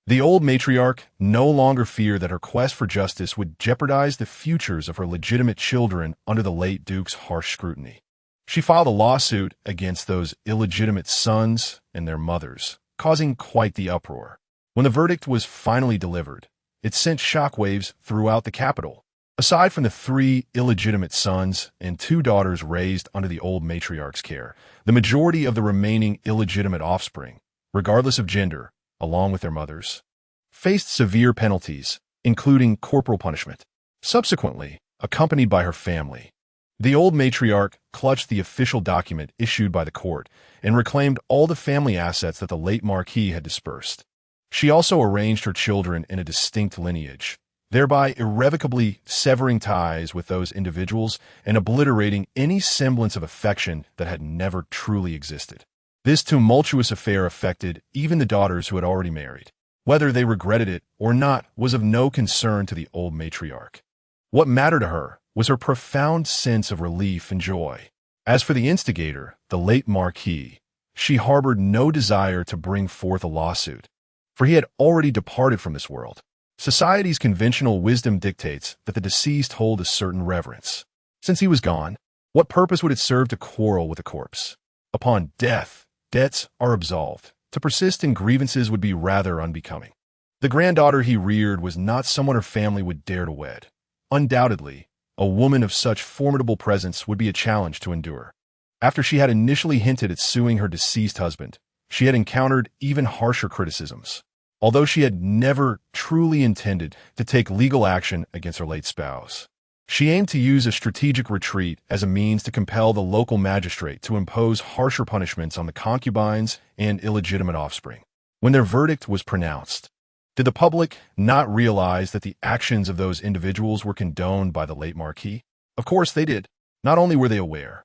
The old matriarch no longer feared that her quest for justice would jeopardize the futures of her legitimate children under the late Duke's harsh scrutiny. She filed a lawsuit against those illegitimate sons and their mothers, causing quite the uproar. When the verdict was finally delivered, it sent shockwaves throughout the capital. Aside from the 3 illegitimate sons and 2 daughters raised under the old matriarch's care, the majority of the remaining illegitimate offspring, regardless of gender, along with their mothers, faced severe penalties, including corporal punishment. Subsequently, accompanied by her family, the old matriarch clutched the official document issued by the court and reclaimed all the family assets that the late marquis had dispersed. She also arranged her children in a distinct lineage, thereby irrevocably severing ties with those individuals and obliterating any semblance of affection that had never truly existed. This tumultuous affair affected even the daughters who had already married. Whether they regretted it or not was of no concern to the old matriarch. What mattered to her was her profound sense of relief and joy. As for the instigator, the late marquis, she harbored no desire to bring forth a lawsuit, for he had already departed from this world. Society's conventional wisdom dictates that the deceased hold a certain reverence. Since he was gone, what purpose would it serve to quarrel with a corpse? Upon death, debts are absolved. To persist in grievances would be rather unbecoming. The granddaughter he reared was not someone her family would dare to wed. Undoubtedly, a woman of such formidable presence would be a challenge to endure. After she had initially hinted at suing her deceased husband, she had encountered even harsher criticisms. Although she had never truly intended to take legal action against her late spouse, she aimed to use a strategic retreat as a means to compel the local magistrate to impose harsher punishments on the concubines and illegitimate offspring. When their verdict was pronounced, did the public not realize that the actions of those individuals were condoned by the late marquis? Of course they did. Not only were they aware,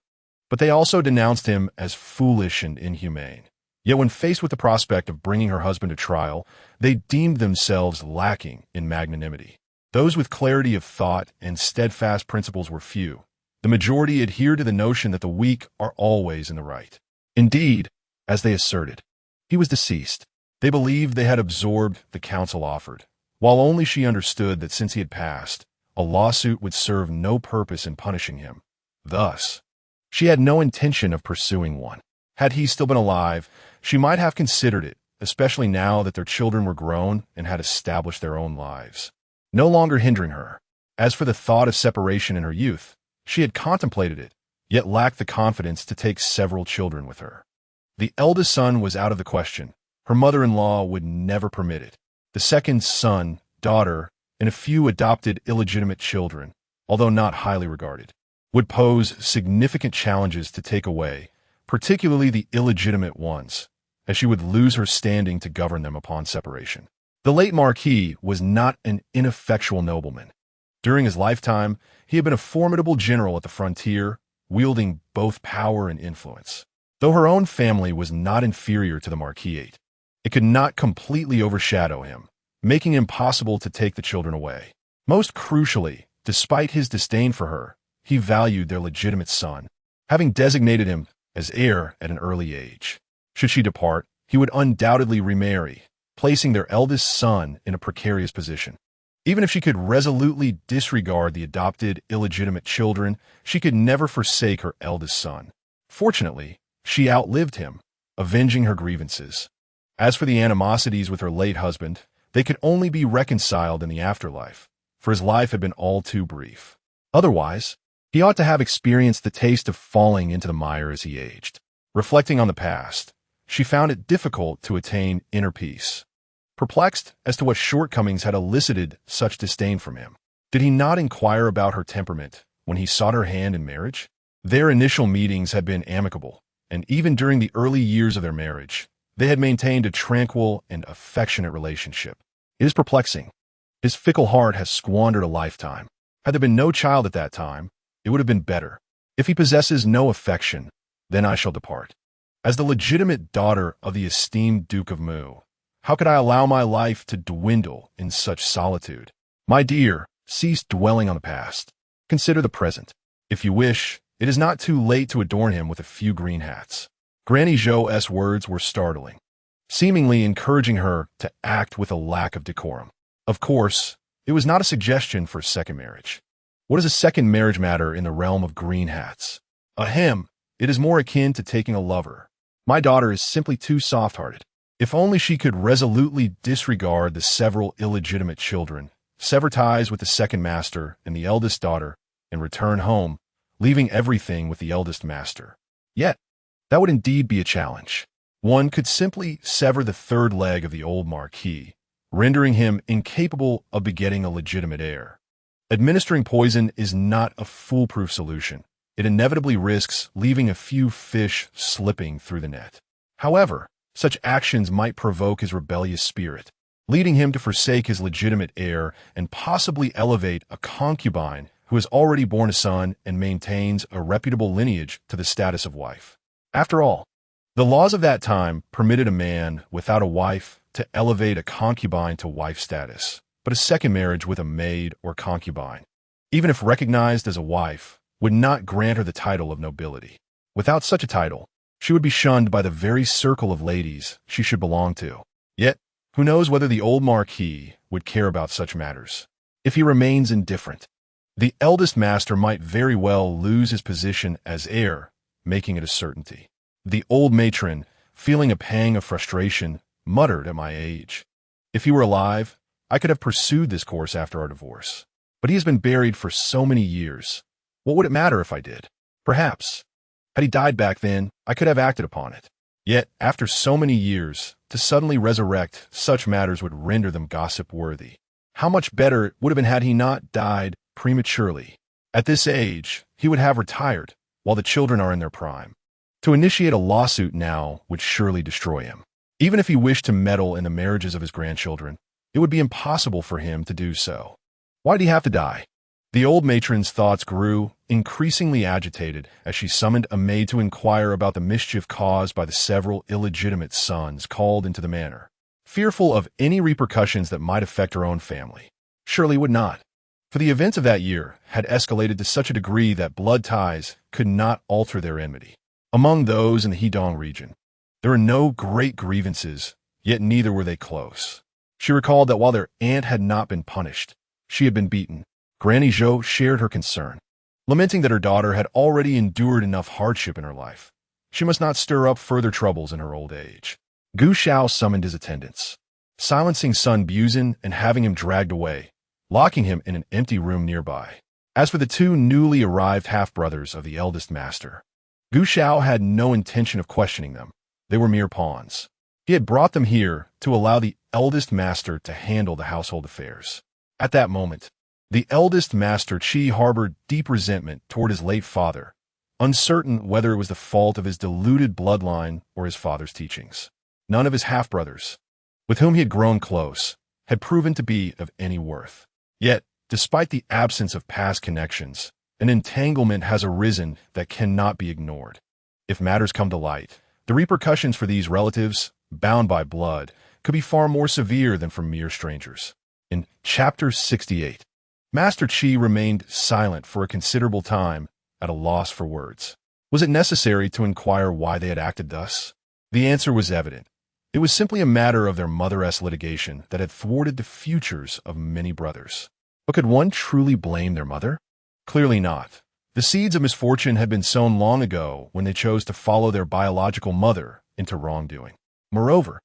but they also denounced him as foolish and inhumane. Yet when faced with the prospect of bringing her husband to trial, they deemed themselves lacking in magnanimity. Those with clarity of thought and steadfast principles were few. The majority adhered to the notion that the weak are always in the right. Indeed, as they asserted, he was deceased. They believed they had absorbed the counsel offered, while only she understood that since he had passed, a lawsuit would serve no purpose in punishing him. Thus, she had no intention of pursuing one. Had he still been alive, she might have considered it, especially now that their children were grown and had established their own lives, no longer hindering her. As for the thought of separation in her youth, she had contemplated it, yet lacked the confidence to take several children with her. The eldest son was out of the question. Her mother-in-law would never permit it. The second son, daughter, and a few adopted illegitimate children, although not highly regarded, would pose significant challenges to take away, particularly the illegitimate ones, as she would lose her standing to govern them upon separation. The late marquis was not an ineffectual nobleman. During his lifetime, he had been a formidable general at the frontier, wielding both power and influence. Though her own family was not inferior to the marquisate, it could not completely overshadow him, making it impossible to take the children away. Most crucially, despite his disdain for her, he valued their legitimate son, having designated him as heir at an early age. Should she depart, he would undoubtedly remarry, placing their eldest son in a precarious position. Even if she could resolutely disregard the adopted illegitimate children, she could never forsake her eldest son. Fortunately, she outlived him, avenging her grievances. As for the animosities with her late husband, they could only be reconciled in the afterlife, for his life had been all too brief. Otherwise, he ought to have experienced the taste of falling into the mire as he aged. Reflecting on the past, she found it difficult to attain inner peace. Perplexed as to what shortcomings had elicited such disdain from him, did he not inquire about her temperament when he sought her hand in marriage? Their initial meetings had been amicable, and even during the early years of their marriage, they had maintained a tranquil and affectionate relationship. It is perplexing. His fickle heart has squandered a lifetime. Had there been no child at that time, it would have been better. If he possesses no affection, then I shall depart. As the legitimate daughter of the esteemed Duke of Mu, how could I allow my life to dwindle in such solitude? My dear, cease dwelling on the past. Consider the present. If you wish, it is not too late to adorn him with a few green hats. Granny Zhou's words were startling, seemingly encouraging her to act with a lack of decorum. Of course, it was not a suggestion for a second marriage. What is a second marriage matter in the realm of green hats? Ahem, it is more akin to taking a lover. My daughter is simply too soft-hearted. If only she could resolutely disregard the several illegitimate children, sever ties with the second master and the eldest daughter, and return home, leaving everything with the eldest master. Yet, that would indeed be a challenge. One could simply sever the third leg of the old marquis, rendering him incapable of begetting a legitimate heir. Administering poison is not a foolproof solution. It inevitably risks leaving a few fish slipping through the net. However, such actions might provoke his rebellious spirit, leading him to forsake his legitimate heir and possibly elevate a concubine who has already borne a son and maintains a reputable lineage to the status of wife. After all, the laws of that time permitted a man without a wife to elevate a concubine to wife status, but a second marriage with a maid or concubine, even if recognized as a wife, would not grant her the title of nobility. Without such a title, she would be shunned by the very circle of ladies she should belong to. Yet, who knows whether the old marquis would care about such matters? If he remains indifferent, the eldest master might very well lose his position as heir, making it a certainty. The old matron, feeling a pang of frustration, muttered at my age, "If he were alive, I could have pursued this course after our divorce. But he has been buried for so many years. What would it matter if I did? Perhaps. Had he died back then, I could have acted upon it. Yet, after so many years, to suddenly resurrect such matters would render them gossip-worthy. How much better it would have been had he not died prematurely. At this age, he would have retired, while the children are in their prime. To initiate a lawsuit now would surely destroy him. Even if he wished to meddle in the marriages of his grandchildren, it would be impossible for him to do so. Why did he have to die? The old matron's thoughts grew, increasingly agitated, as she summoned a maid to inquire about the mischief caused by the several illegitimate sons called into the manor. Fearful of any repercussions that might affect her own family. Surely would not. For the events of that year had escalated to such a degree that blood ties could not alter their enmity. Among those in the Hedong region, there were no great grievances, yet neither were they close. She recalled that while their aunt had not been punished, she had been beaten. Granny Zhou shared her concern, lamenting that her daughter had already endured enough hardship in her life. She must not stir up further troubles in her old age. Gu Xiao summoned his attendants, silencing son Buzin and having him dragged away, locking him in an empty room nearby. As for the two newly arrived half-brothers of the eldest master, Gu Xiao had no intention of questioning them. They were mere pawns. He had brought them here to allow the eldest master to handle the household affairs. At that moment, the eldest master Qi harbored deep resentment toward his late father, uncertain whether it was the fault of his deluded bloodline or his father's teachings. None of his half-brothers, with whom he had grown close, had proven to be of any worth. Yet, despite the absence of past connections, an entanglement has arisen that cannot be ignored. If matters come to light, the repercussions for these relatives, bound by blood, could be far more severe than for mere strangers. In Chapter 68, Master Qi remained silent for a considerable time, at a loss for words. Was it necessary to inquire why they had acted thus? The answer was evident. It was simply a matter of their mother-s litigation that had thwarted the futures of many brothers. But could one truly blame their mother? Clearly not. The seeds of misfortune had been sown long ago when they chose to follow their biological mother into wrongdoing. Moreover,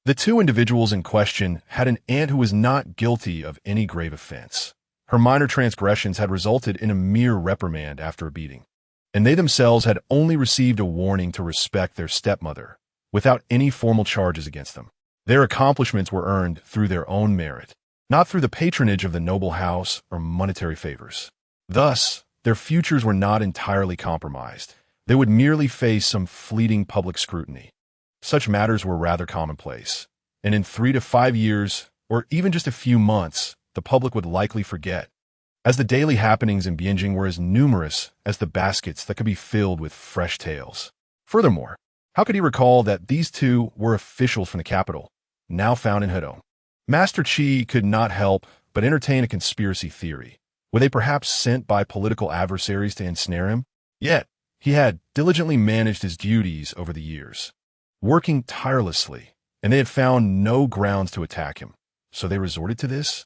the two individuals in question had an aunt who was not guilty of any grave offense. Her minor transgressions had resulted in a mere reprimand after a beating, and they themselves had only received a warning to respect their stepmother, without any formal charges against them. Their accomplishments were earned through their own merit, not through the patronage of the noble house or monetary favors. Thus, their futures were not entirely compromised. They would merely face some fleeting public scrutiny. Such matters were rather commonplace, and in 3 to 5 years, or even just a few months, the public would likely forget, as the daily happenings in Bianjing were as numerous as the baskets that could be filled with fresh tales. Furthermore, how could he recall that these two were officials from the capital, now found in Hedong? Master Qi could not help but entertain a conspiracy theory. Were they perhaps sent by political adversaries to ensnare him? Yet, he had diligently managed his duties over the years, working tirelessly, and they had found no grounds to attack him. So they resorted to this?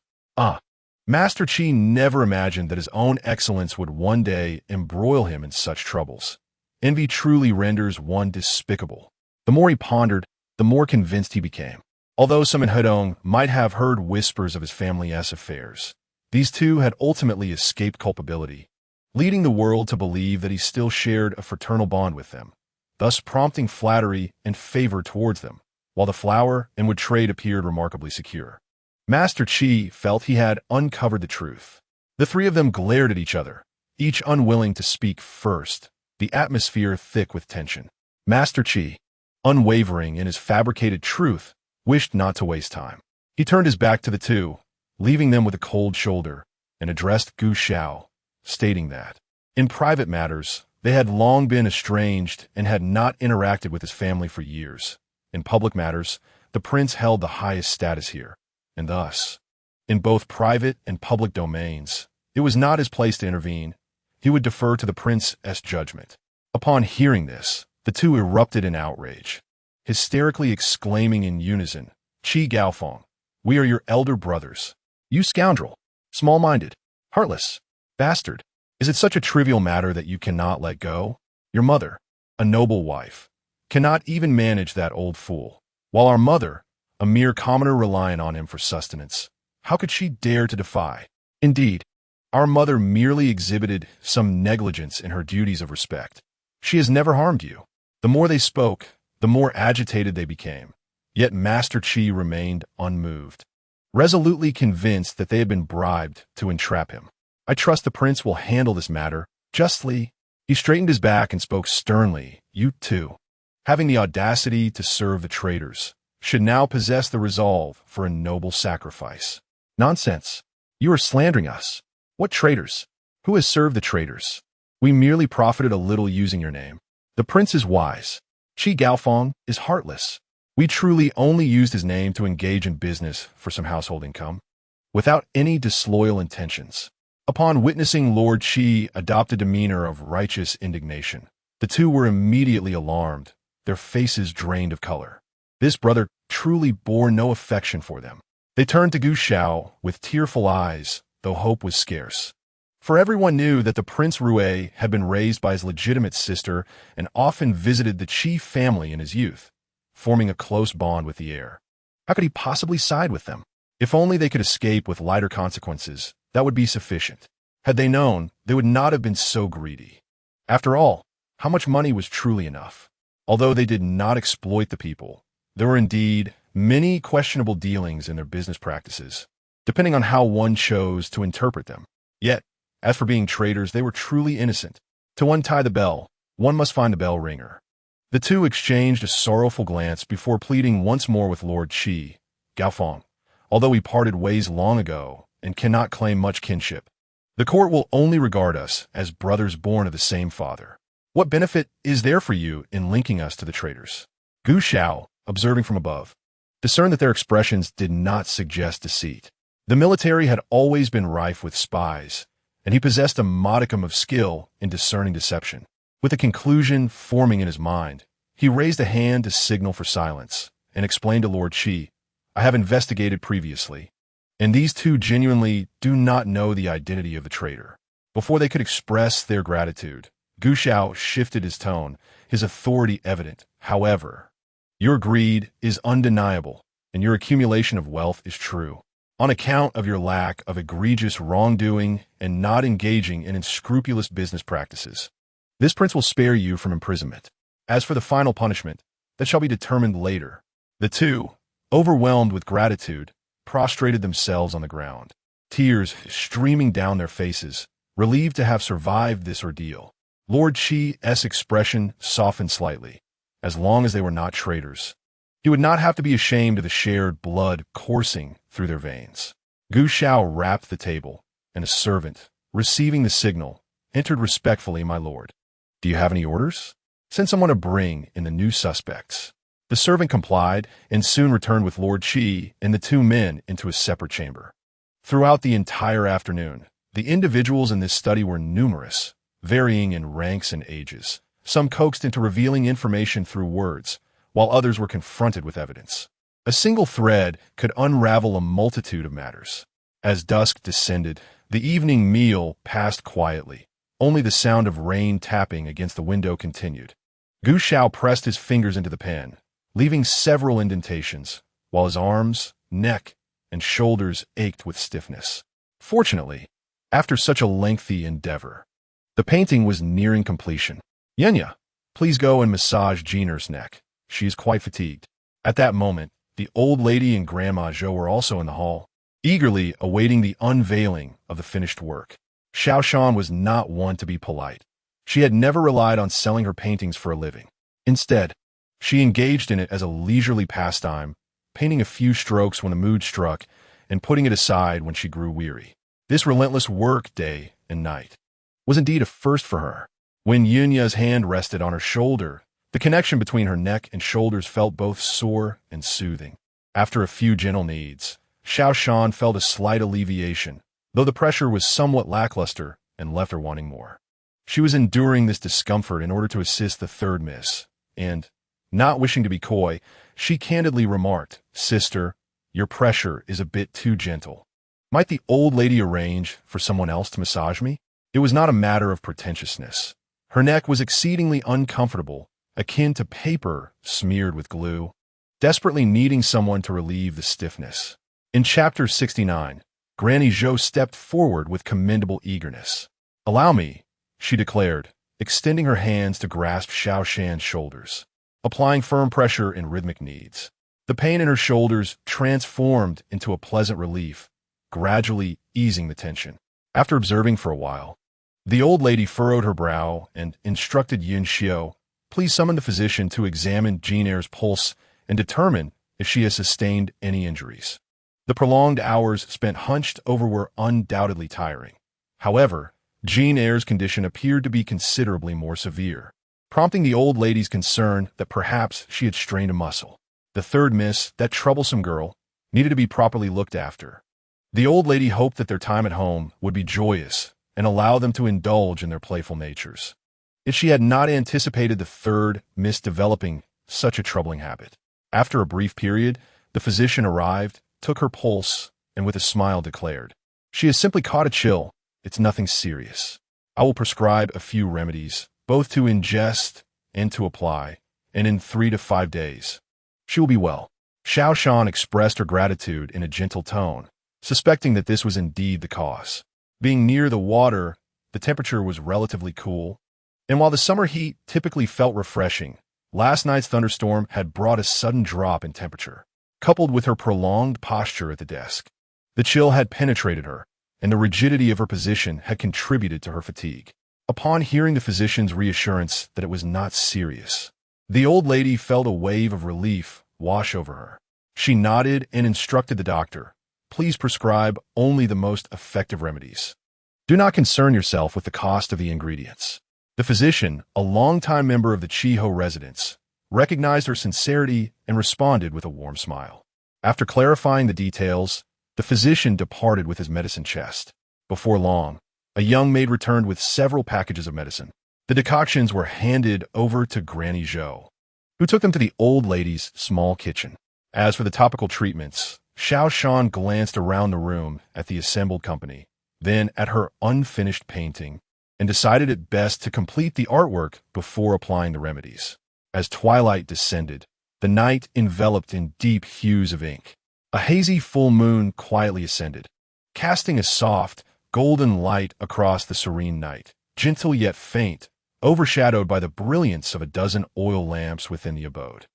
Master Qi never imagined that his own excellence would one day embroil him in such troubles. Envy truly renders one despicable. The more he pondered, the more convinced he became. Although some in Hedong might have heard whispers of his family's affairs, these two had ultimately escaped culpability, leading the world to believe that he still shared a fraternal bond with them, thus prompting flattery and favor towards them, while the flour and wood trade appeared remarkably secure. Master Qi felt he had uncovered the truth. The three of them glared at each other, each unwilling to speak first, the atmosphere thick with tension. Master Qi, unwavering in his fabricated truth, wished not to waste time. He turned his back to the two, leaving them with a cold shoulder, and addressed Gu Xiao, stating that, in private matters, they had long been estranged and had not interacted with his family for years. In public matters, the prince held the highest status here, and thus, in both private and public domains, it was not his place to intervene. He would defer to the prince's judgment. Upon hearing this, the two erupted in outrage, hysterically exclaiming in unison, "Qi Gaofeng, we are your elder brothers. You scoundrel, small-minded, heartless, bastard. Is it such a trivial matter that you cannot let go? Your mother, a noble wife, cannot even manage that old fool, while our mother, a mere commoner relying on him for sustenance, how could she dare to defy? Indeed, our mother merely exhibited some negligence in her duties of respect. She has never harmed you." The more they spoke, the more agitated they became. Yet Master Qi remained unmoved, resolutely convinced that they had been bribed to entrap him. "I trust the prince will handle this matter justly." He straightened his back and spoke sternly. "You two, having the audacity to serve the traitors, should now possess the resolve for a noble sacrifice." "Nonsense! You are slandering us." "What traitors?" Who has served the traitors? We merely profited a little using your name. The prince is wise. Qi Gaofeng is heartless. We truly only used his name to engage in business for some household income, without any disloyal intentions. Upon witnessing Lord Qi adopt a demeanor of righteous indignation, the two were immediately alarmed, their faces drained of color. This brother truly bore no affection for them. They turned to Gu Xiao with tearful eyes, though hope was scarce. For everyone knew that the Prince Rue had been raised by his legitimate sister and often visited the Qi family in his youth, forming a close bond with the heir. How could he possibly side with them? If only they could escape with lighter consequences, that would be sufficient. Had they known, they would not have been so greedy. After all, how much money was truly enough? Although they did not exploit the people, there were indeed many questionable dealings in their business practices, depending on how one chose to interpret them. Yet, as for being traitors, they were truly innocent. To untie the bell, one must find the bell ringer. The two exchanged a sorrowful glance before pleading once more with Lord Qi Gaofeng. Although we parted ways long ago and cannot claim much kinship, the court will only regard us as brothers born of the same father. What benefit is there for you in linking us to the traitors? Gu Xiao, observing from above, discerned that their expressions did not suggest deceit. The military had always been rife with spies, and he possessed a modicum of skill in discerning deception. With a conclusion forming in his mind, he raised a hand to signal for silence and explained to Lord Qi, I have investigated previously, and these two genuinely do not know the identity of the traitor. Before they could express their gratitude, Gu Xiao shifted his tone, his authority evident. However, your greed is undeniable, and your accumulation of wealth is true. On account of your lack of egregious wrongdoing and not engaging in unscrupulous business practices, this prince will spare you from imprisonment. As for the final punishment, that shall be determined later. The two, overwhelmed with gratitude, prostrated themselves on the ground, tears streaming down their faces, relieved to have survived this ordeal. Lord Qi's expression softened slightly. As long as they were not traitors, he would not have to be ashamed of the shared blood coursing through their veins. Gu Xiao rapped the table, and a servant, receiving the signal, entered respectfully, my lord. Do you have any orders? Send someone to bring in the new suspects. The servant complied and soon returned with Lord Qi and the two men into a separate chamber. Throughout the entire afternoon, the individuals in this study were numerous, varying in ranks and ages. Some coaxed into revealing information through words, while others were confronted with evidence. A single thread could unravel a multitude of matters. As dusk descended, the evening meal passed quietly. Only the sound of rain tapping against the window continued. Gu Xiao pressed his fingers into the pen, leaving several indentations, while his arms, neck, and shoulders ached with stiffness. Fortunately, after such a lengthy endeavor, the painting was nearing completion. Yenya, please go and massage Jeaner's neck. She is quite fatigued. At that moment, the old lady and Grandma Zhou were also in the hall, eagerly awaiting the unveiling of the finished work. Xiao Shan was not one to be polite. She had never relied on selling her paintings for a living. Instead, she engaged in it as a leisurely pastime, painting a few strokes when the mood struck and putting it aside when she grew weary. This relentless work day and night was indeed a first for her. When Yunya's hand rested on her shoulder, the connection between her neck and shoulders felt both sore and soothing. After a few gentle kneads, Xiao Shan felt a slight alleviation, though the pressure was somewhat lackluster and left her wanting more. She was enduring this discomfort in order to assist the third miss, and, not wishing to be coy, she candidly remarked, Sister, your pressure is a bit too gentle. Might the old lady arrange for someone else to massage me? It was not a matter of pretentiousness. Her neck was exceedingly uncomfortable, akin to paper smeared with glue, desperately needing someone to relieve the stiffness. In Chapter 69, Granny Zhou stepped forward with commendable eagerness. Allow me, she declared, extending her hands to grasp Xiao Shan's shoulders, applying firm pressure in rhythmic kneads. The pain in her shoulders transformed into a pleasant relief, gradually easing the tension. After observing for a while, the old lady furrowed her brow and instructed Yun Xiao, please summon the physician to examine Jeaner's pulse and determine if she has sustained any injuries. The prolonged hours spent hunched over were undoubtedly tiring. However, Jean Eyre's condition appeared to be considerably more severe, prompting the old lady's concern that perhaps she had strained a muscle. The third miss, that troublesome girl, needed to be properly looked after. The old lady hoped that their time at home would be joyous and allow them to indulge in their playful natures. Yet she had not anticipated the third miss developing such a troubling habit. After a brief period, the physician arrived, took her pulse, and with a smile declared, "She has simply caught a chill. It's nothing serious. I will prescribe a few remedies, both to ingest and to apply, and in 3 to 5 days, she will be well." Xiao Shan expressed her gratitude in a gentle tone, suspecting that this was indeed the cause. Being near the water, the temperature was relatively cool, and while the summer heat typically felt refreshing, last night's thunderstorm had brought a sudden drop in temperature, coupled with her prolonged posture at the desk. The chill had penetrated her, and the rigidity of her position had contributed to her fatigue. Upon hearing the physician's reassurance that it was not serious, the old lady felt a wave of relief wash over her. She nodded and instructed the doctor, "Please prescribe only the most effective remedies. Do not concern yourself with the cost of the ingredients." The physician, a longtime member of the Chiho residence, recognized her sincerity and responded with a warm smile. After clarifying the details, the physician departed with his medicine chest. Before long, a young maid returned with several packages of medicine. The decoctions were handed over to Granny Zhou, who took them to the old lady's small kitchen. As for the topical treatments, Xiao Shan glanced around the room at the assembled company, then at her unfinished painting, and decided it best to complete the artwork before applying the remedies. As twilight descended, the night enveloped in deep hues of ink. A hazy full moon quietly ascended, casting a soft, golden light across the serene night, gentle yet faint, overshadowed by the brilliance of a dozen oil lamps within the abode.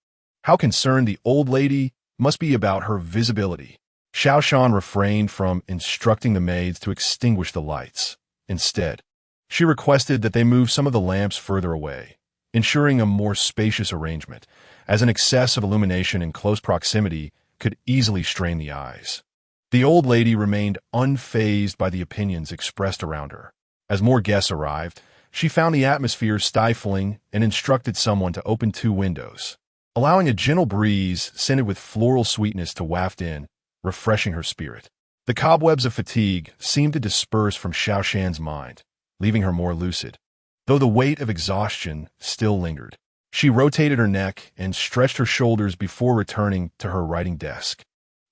How concerned the old lady must be about her visibility. Xiao Shan refrained from instructing the maids to extinguish the lights. Instead, she requested that they move some of the lamps further away, ensuring a more spacious arrangement, as an excess of illumination in close proximity could easily strain the eyes. The old lady remained unfazed by the opinions expressed around her. As more guests arrived, she found the atmosphere stifling and instructed someone to open 2 windows, allowing a gentle breeze scented with floral sweetness to waft in, refreshing her spirit. The cobwebs of fatigue seemed to disperse from Xiao Shan's mind, leaving her more lucid, though the weight of exhaustion still lingered. She rotated her neck and stretched her shoulders before returning to her writing desk,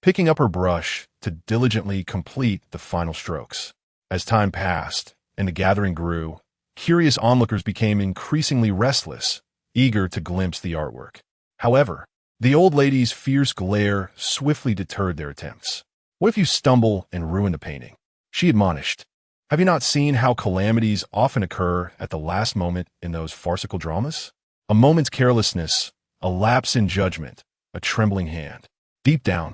picking up her brush to diligently complete the final strokes. As time passed and the gathering grew, curious onlookers became increasingly restless, eager to glimpse the artwork. However, the old lady's fierce glare swiftly deterred their attempts. "What if you stumble and ruin the painting?" she admonished. "Have you not seen how calamities often occur at the last moment in those farcical dramas? A moment's carelessness, a lapse in judgment, a trembling hand." Deep down,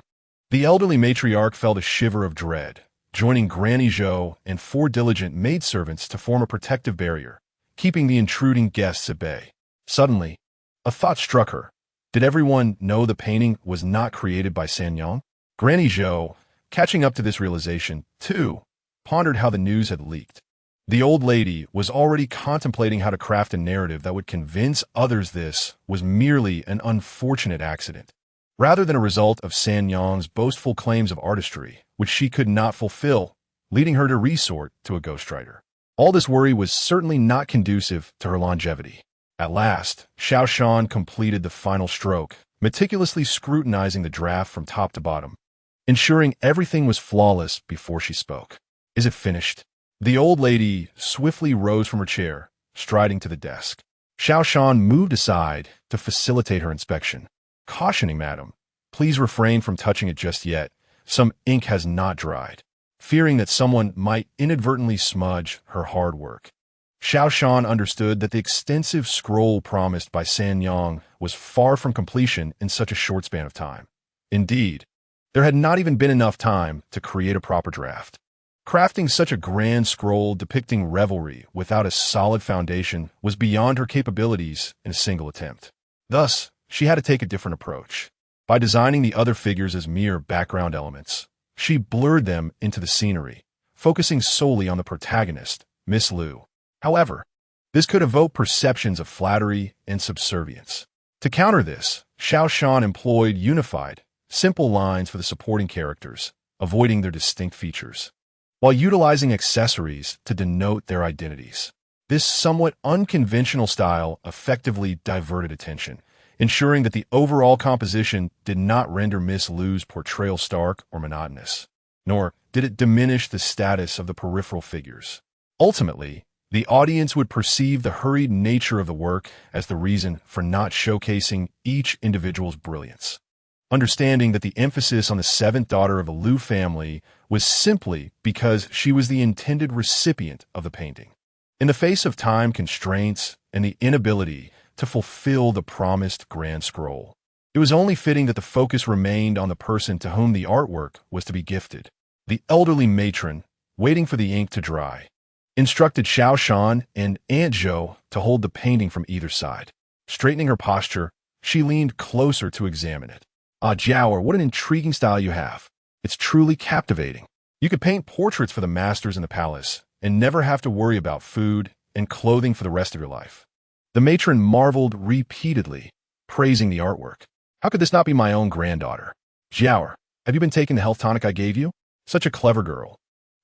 the elderly matriarch felt a shiver of dread, joining Granny Zhou and 4 diligent maidservants to form a protective barrier, keeping the intruding guests at bay. Suddenly, a thought struck her. Did everyone know the painting was not created by Sanyang? Granny Zhou, catching up to this realization, too, pondered how the news had leaked. The old lady was already contemplating how to craft a narrative that would convince others this was merely an unfortunate accident, rather than a result of Sanyang's boastful claims of artistry, which she could not fulfill, leading her to resort to a ghostwriter. All this worry was certainly not conducive to her longevity. At last, Xiao Shan completed the final stroke, meticulously scrutinizing the draft from top to bottom, ensuring everything was flawless before she spoke. "Is it finished?" The old lady swiftly rose from her chair, striding to the desk. Xiao Shan moved aside to facilitate her inspection, cautioning, "Madam, please refrain from touching it just yet. Some ink has not dried," fearing that someone might inadvertently smudge her hard work. Xiao Shan understood that the extensive scroll promised by Sanyang was far from completion in such a short span of time. Indeed, there had not even been enough time to create a proper draft. Crafting such a grand scroll depicting revelry without a solid foundation was beyond her capabilities in a single attempt. Thus, she had to take a different approach. By designing the other figures as mere background elements, she blurred them into the scenery, focusing solely on the protagonist, Miss Liu. However, this could evoke perceptions of flattery and subservience. To counter this, Xiao Shan employed unified, simple lines for the supporting characters, avoiding their distinct features, while utilizing accessories to denote their identities. This somewhat unconventional style effectively diverted attention, ensuring that the overall composition did not render Miss Liu's portrayal stark or monotonous, nor did it diminish the status of the peripheral figures. Ultimately, the audience would perceive the hurried nature of the work as the reason for not showcasing each individual's brilliance, understanding that the emphasis on the seventh daughter of the Liu family was simply because she was the intended recipient of the painting. In the face of time constraints and the inability to fulfill the promised grand scroll, it was only fitting that the focus remained on the person to whom the artwork was to be gifted. The elderly matron, waiting for the ink to dry, instructed Xiao Shan and Aunt Zhou to hold the painting from either side. Straightening her posture, she leaned closer to examine it. "Ah, Jiao, what an intriguing style you have. It's truly captivating. You could paint portraits for the masters in the palace and never have to worry about food and clothing for the rest of your life." The matron marveled repeatedly, praising the artwork. "How could this not be my own granddaughter? Jiao, have you been taking the health tonic I gave you? Such a clever girl,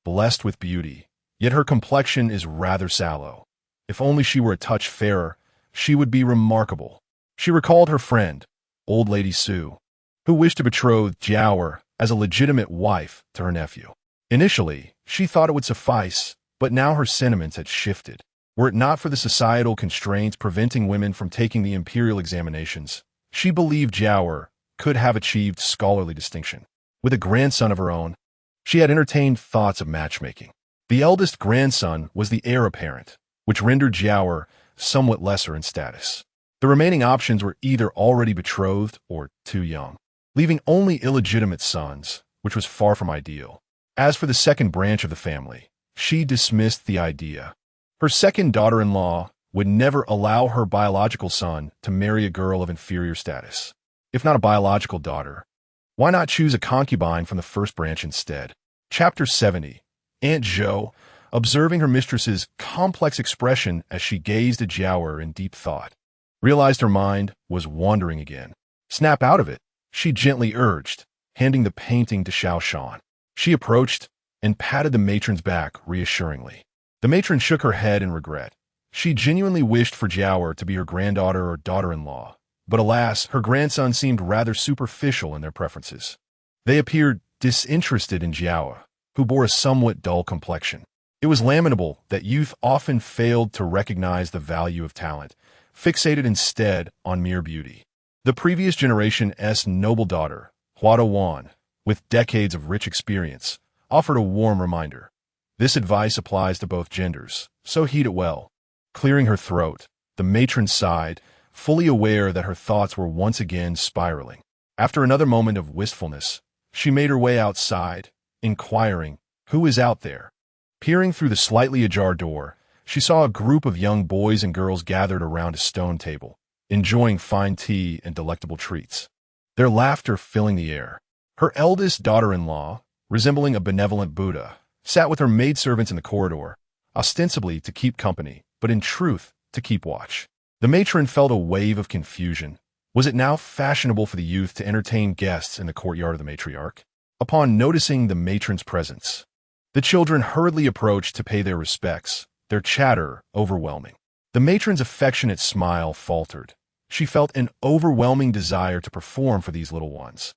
blessed with beauty. Yet her complexion is rather sallow. If only she were a touch fairer, she would be remarkable." She recalled her friend, old lady Su, who wished to betroth Jiao as a legitimate wife to her nephew. Initially, she thought it would suffice, but now her sentiments had shifted. Were it not for the societal constraints preventing women from taking the imperial examinations, she believed Jiao could have achieved scholarly distinction. With a grandson of her own, she had entertained thoughts of matchmaking. The eldest grandson was the heir apparent, which rendered Jiao somewhat lesser in status. The remaining options were either already betrothed or too young, leaving only illegitimate sons, which was far from ideal. As for the second branch of the family, she dismissed the idea. Her second daughter-in-law would never allow her biological son to marry a girl of inferior status. If not a biological daughter, why not choose a concubine from the first branch instead? Chapter 70. Aunt Zhou, observing her mistress's complex expression as she gazed at Jiao in deep thought, realized her mind was wandering again. "Snap out of it," she gently urged, handing the painting to Xiao Shan. She approached and patted the matron's back reassuringly. The matron shook her head in regret. She genuinely wished for Jiao to be her granddaughter or daughter-in-law, but alas, her grandson seemed rather superficial in their preferences. They appeared disinterested in Jiao, who bore a somewhat dull complexion. It was lamentable that youth often failed to recognize the value of talent, fixated instead on mere beauty. The previous generation's noble daughter, Hua Wan, with decades of rich experience, offered a warm reminder. This advice applies to both genders, so heed it well. Clearing her throat, the matron sighed, fully aware that her thoughts were once again spiraling. After another moment of wistfulness, she made her way outside, inquiring, "Who is out there?" Peering through the slightly ajar door, she saw a group of young boys and girls gathered around a stone table, enjoying fine tea and delectable treats, their laughter filling the air. Her eldest daughter-in-law, resembling a benevolent Buddha, sat with her maidservants in the corridor, ostensibly to keep company, but in truth to keep watch. The matron felt a wave of confusion. Was it now fashionable for the youth to entertain guests in the courtyard of the matriarch? Upon noticing the matron's presence, the children hurriedly approached to pay their respects, their chatter overwhelming. The matron's affectionate smile faltered. She felt an overwhelming desire to perform for these little ones,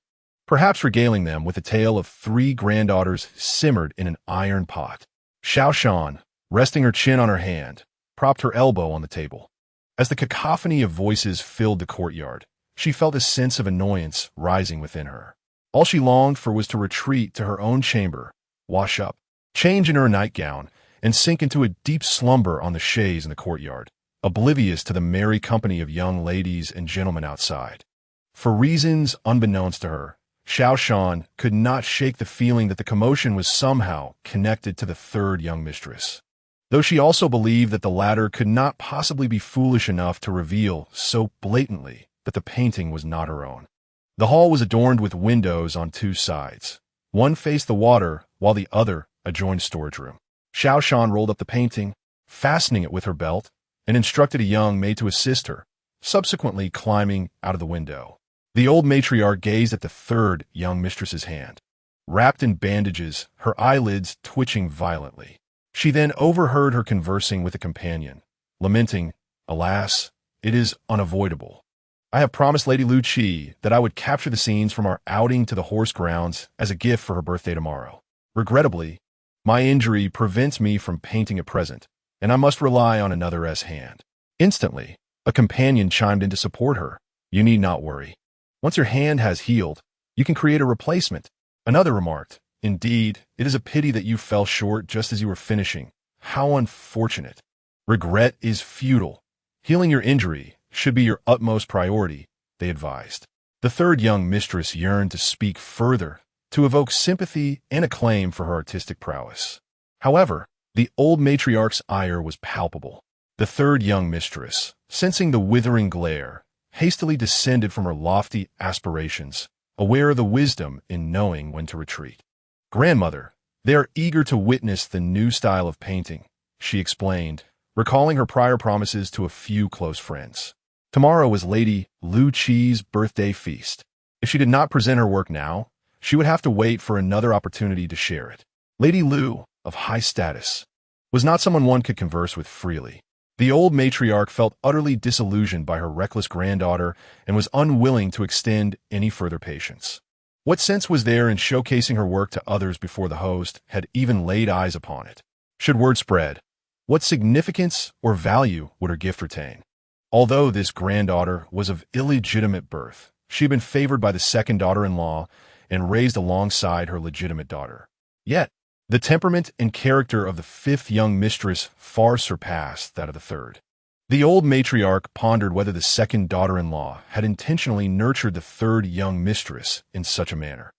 perhaps regaling them with a tale of 3 granddaughters simmered in an iron pot. Xiao Shan, resting her chin on her hand, propped her elbow on the table. As the cacophony of voices filled the courtyard, she felt a sense of annoyance rising within her. All she longed for was to retreat to her own chamber, wash up, change into her nightgown, and sink into a deep slumber on the chaise in the courtyard, oblivious to the merry company of young ladies and gentlemen outside. For reasons unbeknownst to her, Xiao Shan could not shake the feeling that the commotion was somehow connected to the third young mistress, though she also believed that the latter could not possibly be foolish enough to reveal so blatantly that the painting was not her own. The hall was adorned with windows on 2 sides. One faced the water, while the other adjoined storage room. Xiao Shan rolled up the painting, fastening it with her belt, and instructed a young maid to assist her, subsequently climbing out of the window. The old matriarch gazed at the third young mistress's hand. Wrapped in bandages, her eyelids twitching violently. She then overheard her conversing with a companion, lamenting, "Alas, it is unavoidable. I have promised Lady Lu Qi that I would capture the scenes from our outing to the horse grounds as a gift for her birthday tomorrow. Regrettably, my injury prevents me from painting at present, and I must rely on another's hand." Instantly, a companion chimed in to support her. "You need not worry. Once your hand has healed, you can create a replacement." Another remarked, "Indeed, it is a pity that you fell short just as you were finishing. How unfortunate. Regret is futile. Healing your injury should be your utmost priority," they advised. The third young mistress yearned to speak further, to evoke sympathy and acclaim for her artistic prowess. However, the old matriarch's ire was palpable. The third young mistress, sensing the withering glare, hastily descended from her lofty aspirations, aware of the wisdom in knowing when to retreat. "Grandmother, they are eager to witness the new style of painting," she explained, recalling her prior promises to a few close friends. Tomorrow was Lady Lu Qi's birthday feast. If she did not present her work now, she would have to wait for another opportunity to share it. Lady Lu, of high status, was not someone one could converse with freely. The old matriarch felt utterly disillusioned by her reckless granddaughter and was unwilling to extend any further patience. What sense was there in showcasing her work to others before the host had even laid eyes upon it? Should word spread, what significance or value would her gift retain? Although this granddaughter was of illegitimate birth, she had been favored by the second daughter-in-law and raised alongside her legitimate daughter. Yet, the temperament and character of the fifth young mistress far surpassed that of the third. The old matriarch pondered whether the second daughter-in-law had intentionally nurtured the third young mistress in such a manner.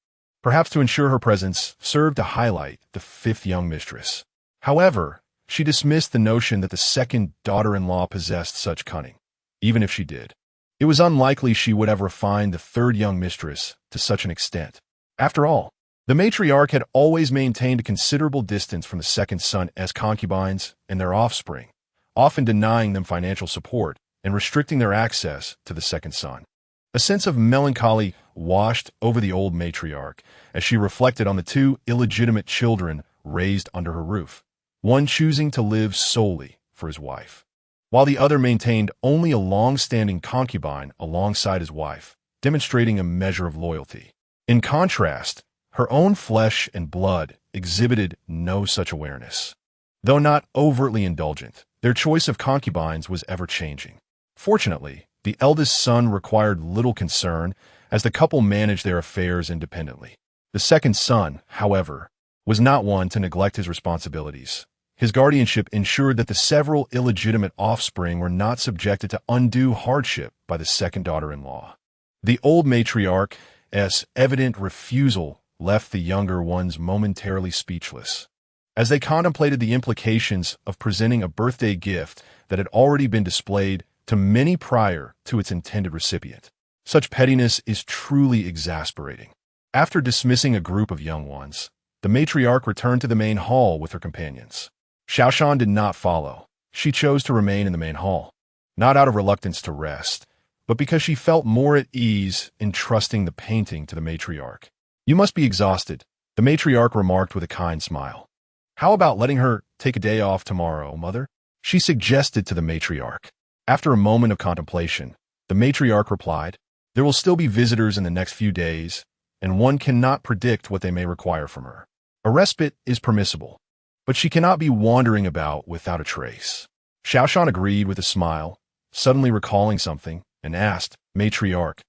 Perhaps to ensure her presence served to highlight the fifth young mistress. However, she dismissed the notion that the second daughter-in-law possessed such cunning. Even if she did, it was unlikely she would have refined the third young mistress to such an extent. After all, the matriarch had always maintained a considerable distance from the second son's concubines and their offspring, often denying them financial support and restricting their access to the second son. A sense of melancholy washed over the old matriarch as she reflected on the two illegitimate children raised under her roof, one choosing to live solely for his wife, while the other maintained only a long-standing concubine alongside his wife, demonstrating a measure of loyalty. In contrast, her own flesh and blood exhibited no such awareness. Though not overtly indulgent, their choice of concubines was ever-changing. Fortunately, the eldest son required little concern as the couple managed their affairs independently. The second son, however, was not one to neglect his responsibilities. His guardianship ensured that the several illegitimate offspring were not subjected to undue hardship by the second daughter-in-law. The old matriarch's evident refusal left the younger ones momentarily speechless, as they contemplated the implications of presenting a birthday gift that had already been displayed to many prior to its intended recipient. Such pettiness is truly exasperating. After dismissing a group of young ones, the matriarch returned to the main hall with her companions. Xiao Shan did not follow. She chose to remain in the main hall, not out of reluctance to rest, but because she felt more at ease in trusting the painting to the matriarch. "You must be exhausted," the matriarch remarked with a kind smile. "How about letting her take a day off tomorrow, mother?" she suggested to the matriarch. After a moment of contemplation, the matriarch replied, "There will still be visitors in the next few days, and one cannot predict what they may require from her. A respite is permissible, but she cannot be wandering about without a trace." Xiao Shan agreed with a smile, suddenly recalling something, and asked, "Matriarch,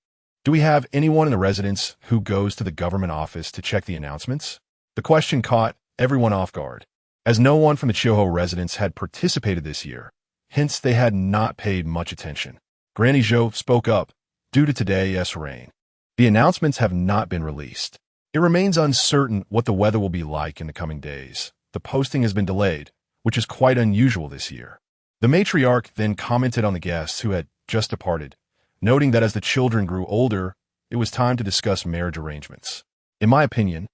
do we have anyone in the residence who goes to the government office to check the announcements?" The question caught everyone off guard, as no one from the Qiuhou residence had participated this year. Hence, they had not paid much attention. Granny Zhou spoke up, "Due to today's rain, the announcements have not been released. It remains uncertain what the weather will be like in the coming days. The posting has been delayed, which is quite unusual this year." The matriarch then commented on the guests who had just departed, noting that as the children grew older, it was time to discuss marriage arrangements. "In my opinion,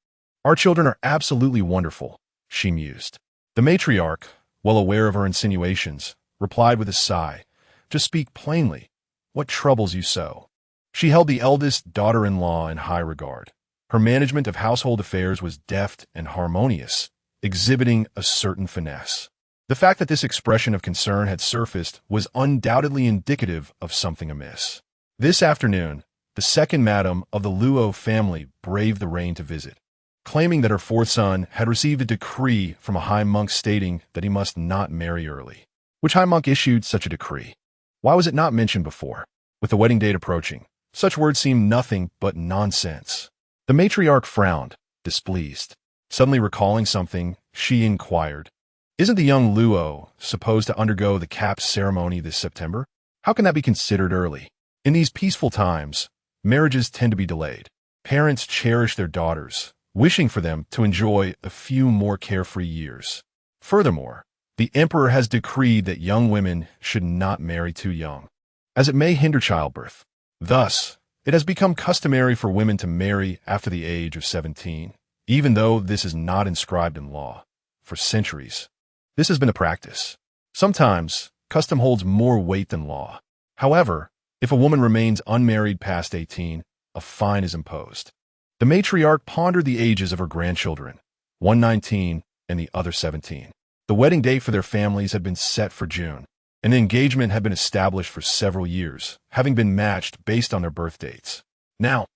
our children are absolutely wonderful," she mused. The matriarch, well aware of her insinuations, replied with a sigh, "Just speak plainly. What troubles you so?" She held the eldest daughter-in-law in high regard. Her management of household affairs was deft and harmonious, exhibiting a certain finesse. The fact that this expression of concern had surfaced was undoubtedly indicative of something amiss. This afternoon, the second madam of the Luo family braved the rain to visit, claiming that her fourth son had received a decree from a high monk stating that he must not marry early. Which high monk issued such a decree? Why was it not mentioned before? With the wedding date approaching, such words seemed nothing but nonsense. The matriarch frowned, displeased. Suddenly recalling something, she inquired, "Isn't the young Luo supposed to undergo the cap ceremony this September? How can that be considered early? In these peaceful times, marriages tend to be delayed. Parents cherish their daughters, wishing for them to enjoy a few more carefree years. Furthermore, the emperor has decreed that young women should not marry too young, as it may hinder childbirth. Thus, it has become customary for women to marry after the age of 17, even though this is not inscribed in law. For centuries, this has been a practice. Sometimes, custom holds more weight than law. However, if a woman remains unmarried past 18, a fine is imposed." The matriarch pondered the ages of her grandchildren, one 19 and the other 17. The wedding date for their families had been set for June, and the engagement had been established for several years, having been matched based on their birth dates. Now,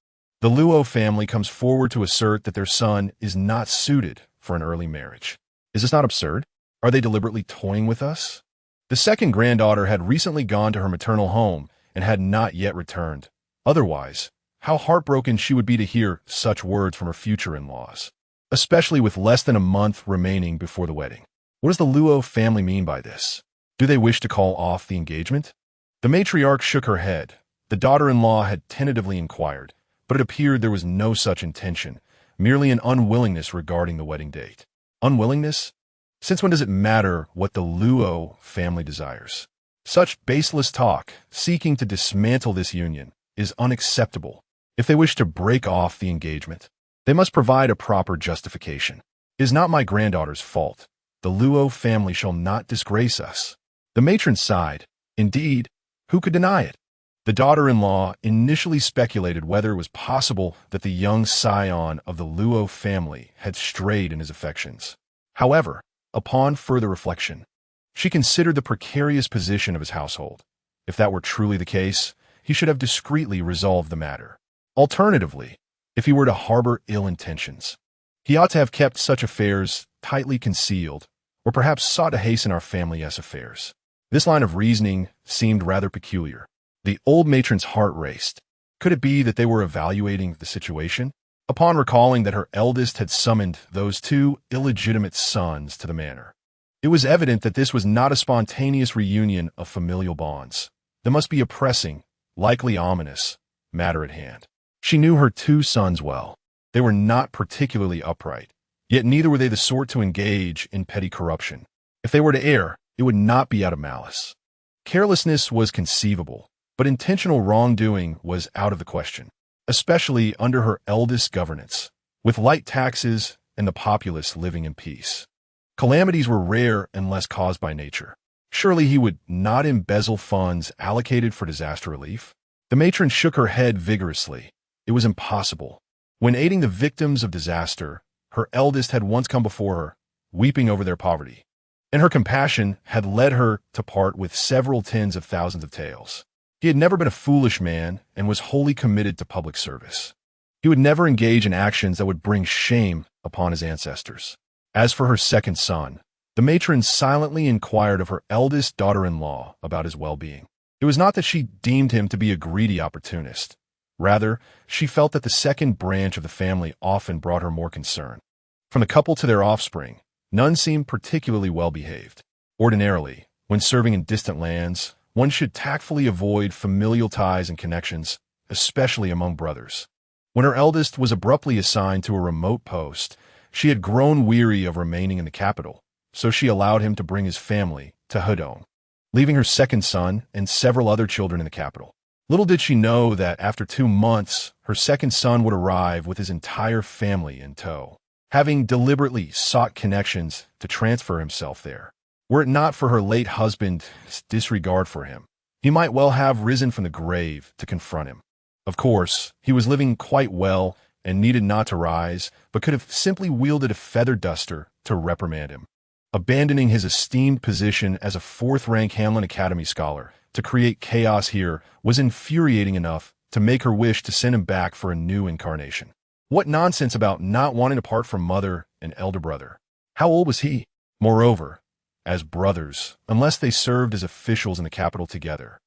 the Luo family comes forward to assert that their son is not suited for an early marriage. Is this not absurd? Are they deliberately toying with us? The second granddaughter had recently gone to her maternal home and had not yet returned. Otherwise, how heartbroken she would be to hear such words from her future in-laws, especially with less than a month remaining before the wedding. What does the Luo family mean by this? Do they wish to call off the engagement? The matriarch shook her head. The daughter-in-law had tentatively inquired, but it appeared there was no such intention, merely an unwillingness regarding the wedding date. Unwillingness? Since when does it matter what the Luo family desires? Such baseless talk, seeking to dismantle this union, is unacceptable. If they wish to break off the engagement, they must provide a proper justification. It is not my granddaughter's fault. The Luo family shall not disgrace us. The matron sighed. Indeed, who could deny it? The daughter-in-law initially speculated whether it was possible that the young scion of the Luo family had strayed in his affections. However, upon further reflection, she considered the precarious position of his household. If that were truly the case, he should have discreetly resolved the matter. Alternatively, if he were to harbor ill intentions, he ought to have kept such affairs tightly concealed, or perhaps sought to hasten our family's affairs. This line of reasoning seemed rather peculiar. The old matron's heart raced. Could it be that they were evaluating the situation? Upon recalling that her eldest had summoned those two illegitimate sons to the manor, it was evident that this was not a spontaneous reunion of familial bonds. There must be a pressing, likely ominous, matter at hand. She knew her two sons well. They were not particularly upright, yet neither were they the sort to engage in petty corruption. If they were to err, it would not be out of malice. Carelessness was conceivable, but intentional wrongdoing was out of the question, especially under her eldest governance, with light taxes and the populace living in peace. Calamities were rare unless caused by nature. Surely he would not embezzle funds allocated for disaster relief? The matron shook her head vigorously. It was impossible. When aiding the victims of disaster, her eldest had once come before her, weeping over their poverty, and her compassion had led her to part with several tens of thousands of taels. He had never been a foolish man and was wholly committed to public service. He would never engage in actions that would bring shame upon his ancestors. As for her second son, the matron silently inquired of her eldest daughter-in-law about his well-being. It was not that she deemed him to be a greedy opportunist. Rather, she felt that the second branch of the family often brought her more concern. From the couple to their offspring, none seemed particularly well-behaved. Ordinarily, when serving in distant lands, one should tactfully avoid familial ties and connections, especially among brothers. When her eldest was abruptly assigned to a remote post, she had grown weary of remaining in the capital, so she allowed him to bring his family to Hedong, leaving her second son and several other children in the capital. Little did she know that after 2 months, her second son would arrive with his entire family in tow. having deliberately sought connections to transfer himself there. Were it not for her late husband's disregard for him, he might well have risen from the grave to confront him. Of course, he was living quite well and needed not to rise, but could have simply wielded a feather duster to reprimand him. Abandoning his esteemed position as a fourth-rank Hamlin Academy scholar to create chaos here was infuriating enough to make her wish to send him back for a new incarnation. What nonsense about not wanting to part from mother and elder brother. How old was he? Moreover, as brothers, unless they served as officials in the capital together,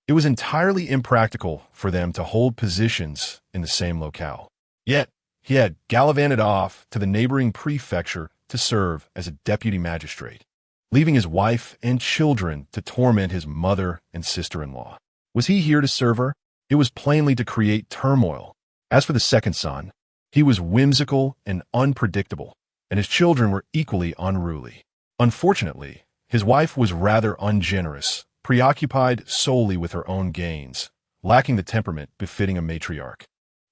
it was entirely impractical for them to hold positions in the same locale. Yet, he had gallivanted off to the neighboring prefecture to serve as a deputy magistrate, leaving his wife and children to torment his mother and sister-in-law. Was he here to serve her? It was plainly to create turmoil. As for the second son, he was whimsical and unpredictable, and his children were equally unruly. Unfortunately, his wife was rather ungenerous, preoccupied solely with her own gains, lacking the temperament befitting a matriarch.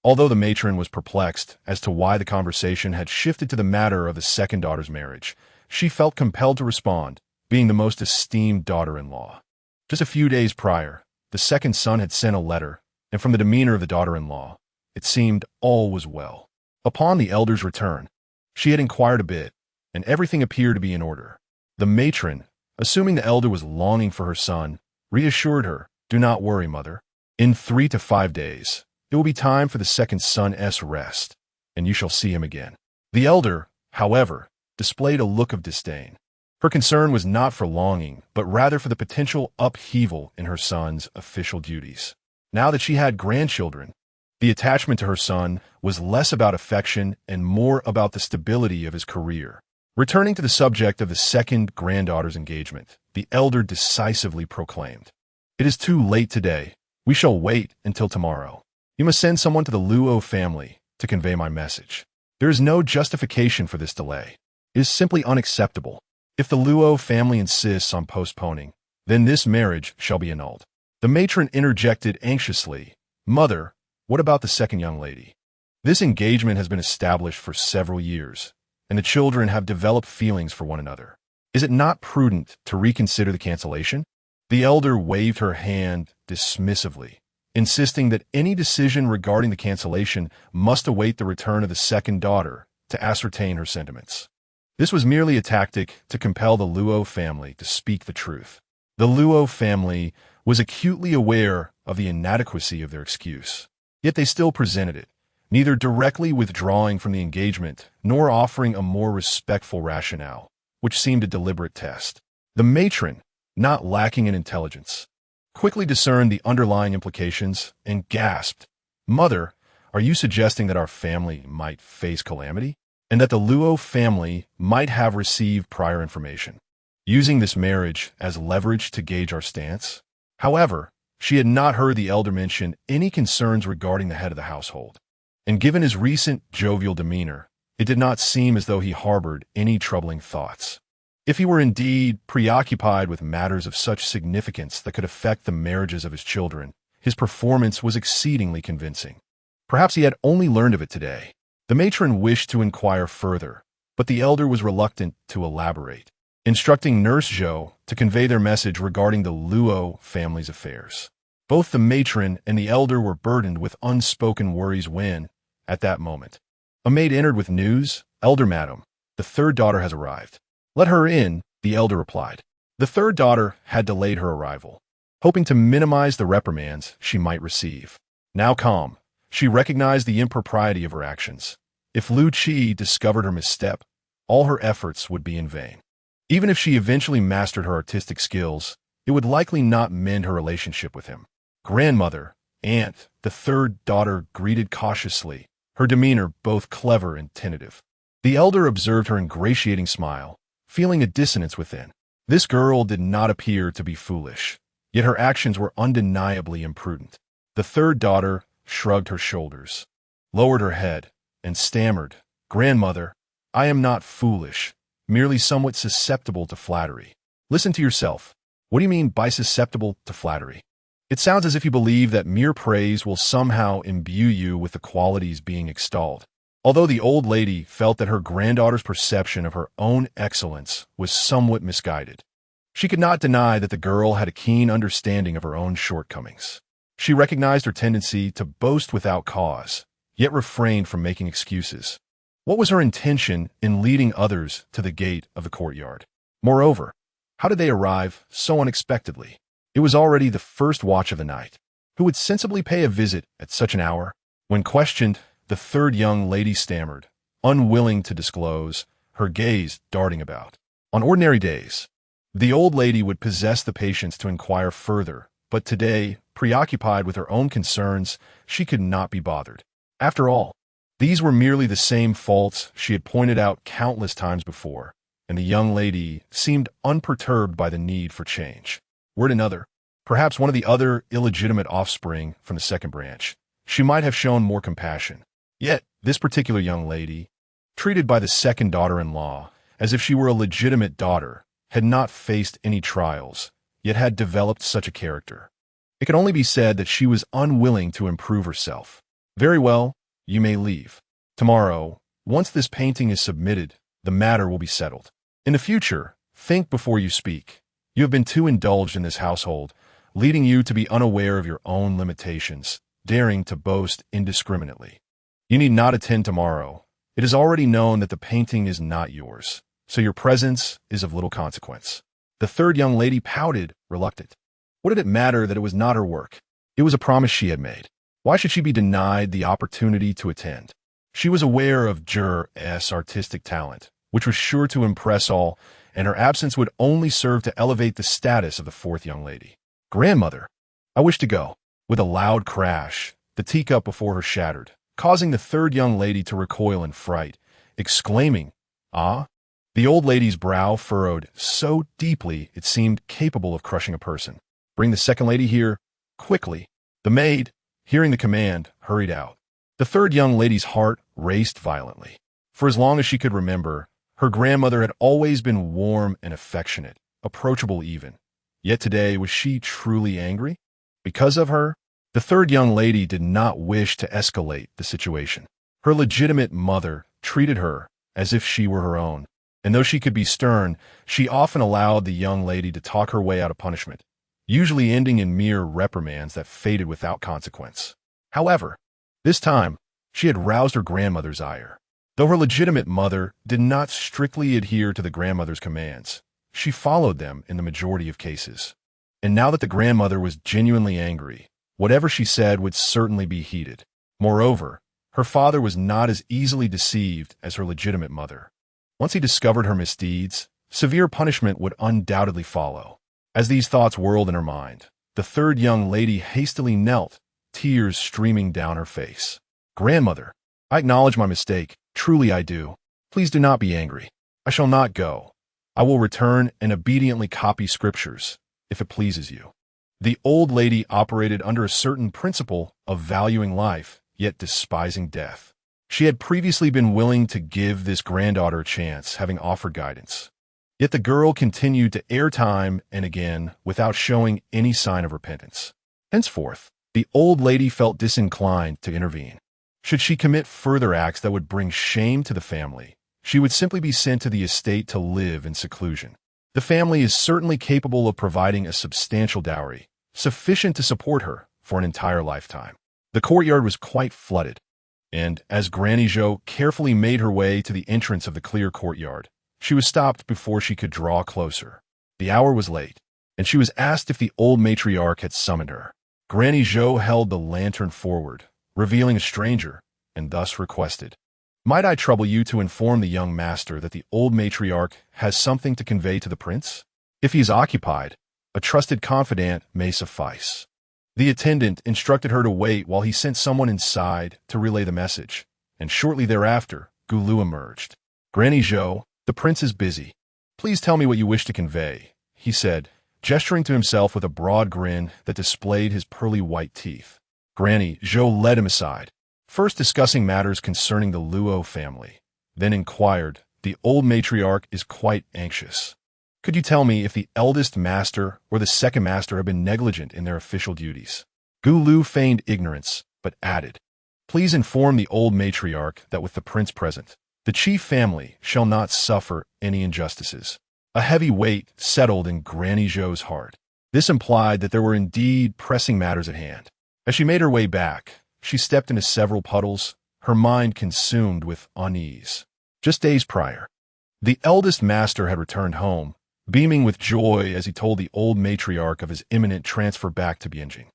Although the matron was perplexed as to why the conversation had shifted to the matter of the second daughter's marriage, she felt compelled to respond, being the most esteemed daughter-in-law. Just a few days prior, the second son had sent a letter, and from the demeanor of the daughter-in-law, it seemed all was well. Upon the elder's return, she had inquired a bit, and everything appeared to be in order. The matron, assuming the elder was longing for her son, reassured her, "Do not worry, mother. In 3 to 5 days, it will be time for the second son's rest, and you shall see him again." The elder, however, displayed a look of disdain. Her concern was not for longing, but rather for the potential upheaval in her son's official duties. Now that she had grandchildren, the attachment to her son was less about affection and more about the stability of his career. Returning to the subject of the second granddaughter's engagement, the elder decisively proclaimed, "It is too late today. We shall wait until tomorrow. You must send someone to the Luo family to convey my message. There is no justification for this delay. It is simply unacceptable. If the Luo family insists on postponing, then this marriage shall be annulled." The matron interjected anxiously, "Mother, what about the second young lady? This engagement has been established for several years, and the children have developed feelings for one another. Is it not prudent to reconsider the cancellation?" The elder waved her hand dismissively, insisting that any decision regarding the cancellation must await the return of the second daughter to ascertain her sentiments. This was merely a tactic to compel the Luo family to speak the truth. The Luo family was acutely aware of the inadequacy of their excuse, yet they still presented it, neither directly withdrawing from the engagement nor offering a more respectful rationale, which seemed a deliberate test. The matron, not lacking in intelligence, quickly discerned the underlying implications and gasped, "Mother, are you suggesting that our family might face calamity, and that the Luo family might have received prior information, using this marriage as leverage to gauge our stance?" However, she had not heard the elder mention any concerns regarding the head of the household, and given his recent jovial demeanor, it did not seem as though he harbored any troubling thoughts. If he were indeed preoccupied with matters of such significance that could affect the marriages of his children, his performance was exceedingly convincing. Perhaps he had only learned of it today. The matron wished to inquire further, but the elder was reluctant to elaborate, instructing Nurse Zhou to convey their message regarding the Luo family's affairs. Both the matron and the elder were burdened with unspoken worries when, at that moment, a maid entered with news, "Elder madam, the third daughter has arrived." "Let her in," the elder replied. The third daughter had delayed her arrival, hoping to minimize the reprimands she might receive. Now calm, she recognized the impropriety of her actions. If Lu Qi discovered her misstep, all her efforts would be in vain. Even if she eventually mastered her artistic skills, it would likely not mend her relationship with him. "Grandmother, aunt," the third daughter greeted cautiously, her demeanor both clever and tentative. The elder observed her ingratiating smile, feeling a dissonance within. This girl did not appear to be foolish, yet her actions were undeniably imprudent. The third daughter shrugged her shoulders, lowered her head, and stammered, "Grandmother, I am not foolish, merely somewhat susceptible to flattery." "Listen to yourself. What do you mean by susceptible to flattery? It sounds as if you believe that mere praise will somehow imbue you with the qualities being extolled." Although the old lady felt that her granddaughter's perception of her own excellence was somewhat misguided, she could not deny that the girl had a keen understanding of her own shortcomings. She recognized her tendency to boast without cause, yet refrained from making excuses. What was her intention in leading others to the gate of the courtyard? Moreover, how did they arrive so unexpectedly? It was already the first watch of the night. Who would sensibly pay a visit at such an hour? When questioned, the third young lady stammered, unwilling to disclose, her gaze darting about. On ordinary days, the old lady would possess the patience to inquire further, but today, preoccupied with her own concerns, she could not be bothered. After all, these were merely the same faults she had pointed out countless times before, and the young lady seemed unperturbed by the need for change. Were it another, perhaps one of the other illegitimate offspring from the second branch, she might have shown more compassion. Yet, this particular young lady, treated by the second daughter-in-law as if she were a legitimate daughter, had not faced any trials, yet had developed such a character. It could only be said that she was unwilling to improve herself. Very well, you may leave. Tomorrow, once this painting is submitted, the matter will be settled. In the future, think before you speak. You have been too indulged in this household, leading you to be unaware of your own limitations, daring to boast indiscriminately. You need not attend tomorrow. It is already known that the painting is not yours, so your presence is of little consequence. The third young lady pouted, reluctant. What did it matter that it was not her work? It was a promise she had made. Why should she be denied the opportunity to attend? She was aware of Jur's artistic talent, which was sure to impress all, and her absence would only serve to elevate the status of the fourth young lady. Grandmother, I wish to go. With a loud crash, the teacup before her shattered, causing the third young lady to recoil in fright, exclaiming, "Ah!" The old lady's brow furrowed so deeply it seemed capable of crushing a person. "Bring the second lady here, quickly." The maid, hearing the command, hurried out. The third young lady's heart raced violently. For as long as she could remember, her grandmother had always been warm and affectionate, approachable even. Yet today, was she truly angry? Because of her? The third young lady did not wish to escalate the situation. Her legitimate mother treated her as if she were her own, and though she could be stern, she often allowed the young lady to talk her way out of punishment, usually ending in mere reprimands that faded without consequence. However, this time, she had roused her grandmother's ire. Though her legitimate mother did not strictly adhere to the grandmother's commands, she followed them in the majority of cases. And now that the grandmother was genuinely angry, whatever she said would certainly be heeded. Moreover, her father was not as easily deceived as her legitimate mother. Once he discovered her misdeeds, severe punishment would undoubtedly follow. As these thoughts whirled in her mind, the third young lady hastily knelt, tears streaming down her face. "Grandmother, I acknowledge my mistake. Truly I do. Please do not be angry. I shall not go. I will return and obediently copy scriptures, if it pleases you." The old lady operated under a certain principle of valuing life, yet despising death. She had previously been willing to give this granddaughter a chance, having offered guidance. Yet the girl continued to err time and again without showing any sign of repentance. Henceforth, the old lady felt disinclined to intervene. Should she commit further acts that would bring shame to the family, she would simply be sent to the estate to live in seclusion. The family is certainly capable of providing a substantial dowry, sufficient to support her for an entire lifetime. The courtyard was quite flooded, and as Granny Zhou carefully made her way to the entrance of the clear courtyard, she was stopped before she could draw closer. The hour was late, and she was asked if the old matriarch had summoned her. Granny Zhou held the lantern forward, revealing a stranger, and thus requested, "Might I trouble you to inform the young master that the old matriarch has something to convey to the prince? If he is occupied, a trusted confidant may suffice." The attendant instructed her to wait while he sent someone inside to relay the message, and shortly thereafter, Gulu emerged. "Granny Zhou, the prince is busy. Please tell me what you wish to convey," he said, gesturing to himself with a broad grin that displayed his pearly white teeth. Granny Zhou led him aside, first discussing matters concerning the Luo family, then inquired, "The old matriarch is quite anxious. Could you tell me if the eldest master or the second master have been negligent in their official duties?" Gulu feigned ignorance, but added, Please inform the old matriarch that with the prince present, the chief family shall not suffer any injustices. A heavy weight settled in Granny Zhou's heart. This implied that there were indeed pressing matters at hand. As she made her way back, she stepped into several puddles, her mind consumed with unease. Just days prior, the eldest master had returned home, beaming with joy as he told the old matriarch of his imminent transfer back to Bianjing.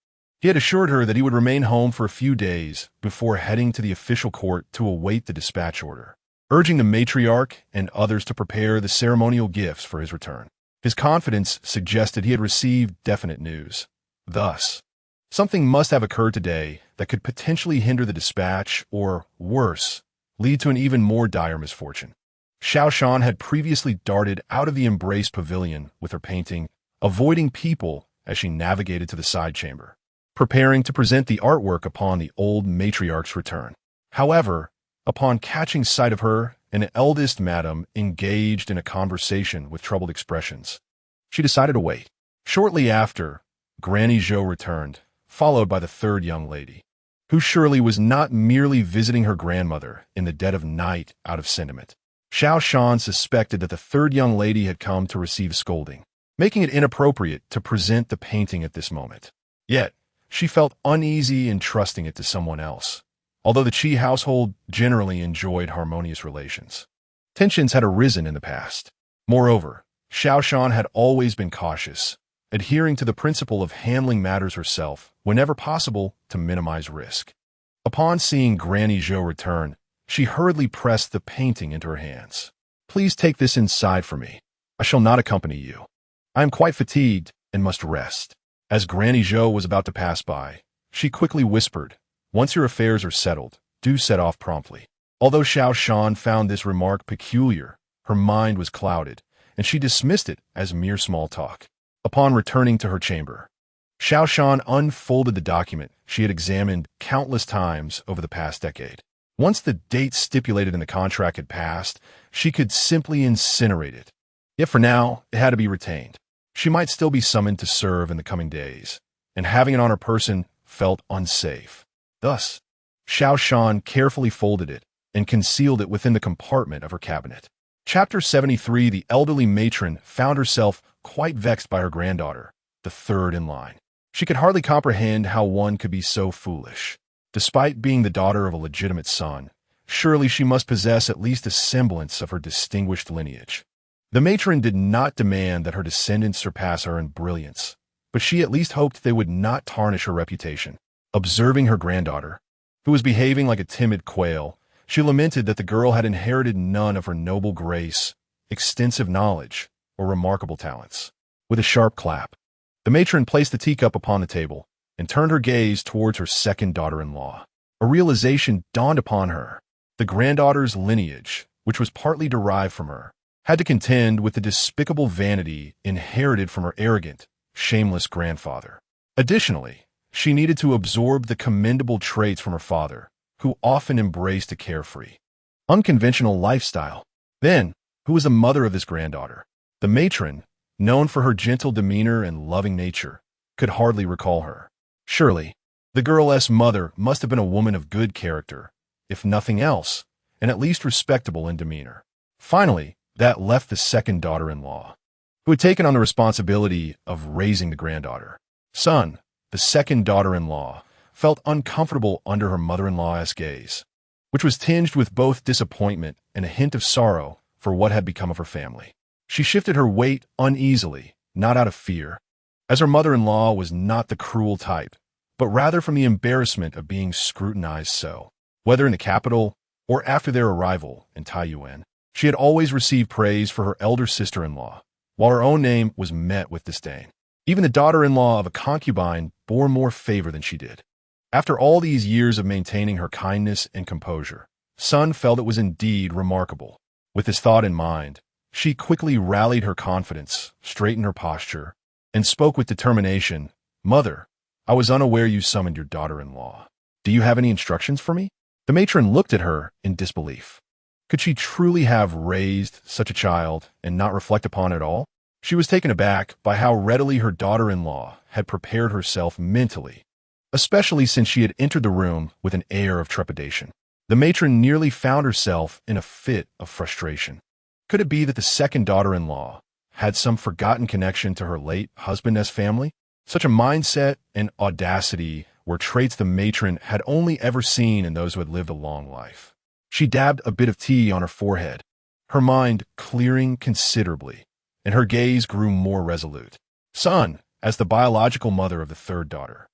He had assured her that he would remain home for a few days before heading to the official court to await the dispatch order, urging the matriarch and others to prepare the ceremonial gifts for his return. His confidence suggested he had received definite news. Thus, something must have occurred today that could potentially hinder the dispatch or, worse, lead to an even more dire misfortune. Xiao Shan had previously darted out of the Embrace Pavilion with her painting, avoiding people as she navigated to the side chamber, preparing to present the artwork upon the old matriarch's return. However, upon catching sight of her, an eldest madam engaged in a conversation with troubled expressions, she decided to wait. Shortly after, Granny Zhou returned, followed by the third young lady, who surely was not merely visiting her grandmother in the dead of night out of sentiment. Xiao Shan suspected that the third young lady had come to receive scolding, making it inappropriate to present the painting at this moment. Yet, she felt uneasy in trusting it to someone else, although the Qi household generally enjoyed harmonious relations. Tensions had arisen in the past. Moreover, Xiao Shan had always been cautious, adhering to the principle of handling matters herself whenever possible to minimize risk. Upon seeing Granny Zhou return, she hurriedly pressed the painting into her hands. "Please take this inside for me. I shall not accompany you. I am quite fatigued and must rest." As Granny Zhou was about to pass by, she quickly whispered, "Once your affairs are settled, do set off promptly." Although Xiao Shan found this remark peculiar, her mind was clouded, and she dismissed it as mere small talk. Upon returning to her chamber, Xiao Shan unfolded the document she had examined countless times over the past decade. Once the date stipulated in the contract had passed, she could simply incinerate it. Yet for now, it had to be retained. She might still be summoned to serve in the coming days, and having it on her person felt unsafe. Thus, Xiao Shan carefully folded it and concealed it within the compartment of her cabinet. Chapter 73. The elderly matron found herself quite vexed by her granddaughter, the third in line. She could hardly comprehend how one could be so foolish. Despite being the daughter of a legitimate son, surely she must possess at least a semblance of her distinguished lineage. The matron did not demand that her descendants surpass her in brilliance, but she at least hoped they would not tarnish her reputation. Observing her granddaughter, who was behaving like a timid quail, she lamented that the girl had inherited none of her noble grace, extensive knowledge, or remarkable talents. With a sharp clap, the matron placed the teacup upon the table and turned her gaze towards her second daughter-in-law. A realization dawned upon her. The granddaughter's lineage, which was partly derived from her, had to contend with the despicable vanity inherited from her arrogant, shameless grandfather. Additionally, she needed to absorb the commendable traits from her father, who often embraced a carefree, unconventional lifestyle. Then, who was the mother of this granddaughter? The matron, known for her gentle demeanor and loving nature, could hardly recall her. Surely, the girl's mother must have been a woman of good character, if nothing else, and at least respectable in demeanor. Finally, that left the second daughter-in-law, who had taken on the responsibility of raising the granddaughter. Sun, the second daughter-in-law, felt uncomfortable under her mother-in-law's gaze, which was tinged with both disappointment and a hint of sorrow for what had become of her family. She shifted her weight uneasily, not out of fear, as her mother-in-law was not the cruel type, but rather from the embarrassment of being scrutinized so. Whether in the capital or after their arrival in Taiyuan, she had always received praise for her elder sister-in-law, while her own name was met with disdain. Even the daughter-in-law of a concubine bore more favor than she did. After all these years of maintaining her kindness and composure, Sun felt it was indeed remarkable. With this thought in mind, she quickly rallied her confidence, straightened her posture, and spoke with determination. "Mother, I was unaware you summoned your daughter-in-law. Do you have any instructions for me?" The matron looked at her in disbelief. Could she truly have raised such a child and not reflect upon it all? She was taken aback by how readily her daughter-in-law had prepared herself mentally especially since she had entered the room with an air of trepidation. The matron nearly found herself in a fit of frustration. Could it be that the second daughter-in-law had some forgotten connection to her late husband's family? Such a mindset and audacity were traits the matron had only ever seen in those who had lived a long life. She dabbed a bit of tea on her forehead, her mind clearing considerably, and her gaze grew more resolute. "Son," as the biological mother of the third daughter,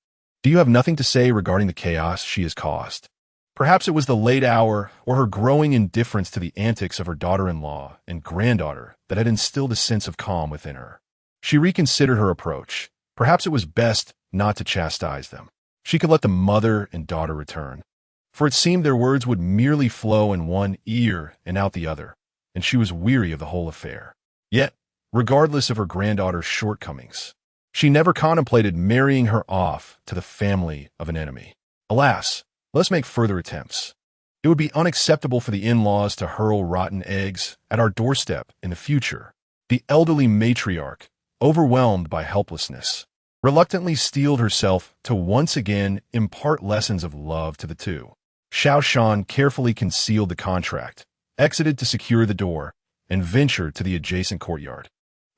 "do you have nothing to say regarding the chaos she has caused?" Perhaps it was the late hour or her growing indifference to the antics of her daughter-in-law and granddaughter that had instilled a sense of calm within her. She reconsidered her approach. Perhaps it was best not to chastise them. She could let the mother and daughter return, for it seemed their words would merely flow in one ear and out the other, and she was weary of the whole affair. Yet, regardless of her granddaughter's shortcomings, she never contemplated marrying her off to the family of an enemy. Alas, let's make further attempts. It would be unacceptable for the in-laws to hurl rotten eggs at our doorstep in the future. The elderly matriarch, overwhelmed by helplessness, reluctantly steeled herself to once again impart lessons of love to the two. Xiao Shan carefully concealed the contract, exited to secure the door, and ventured to the adjacent courtyard.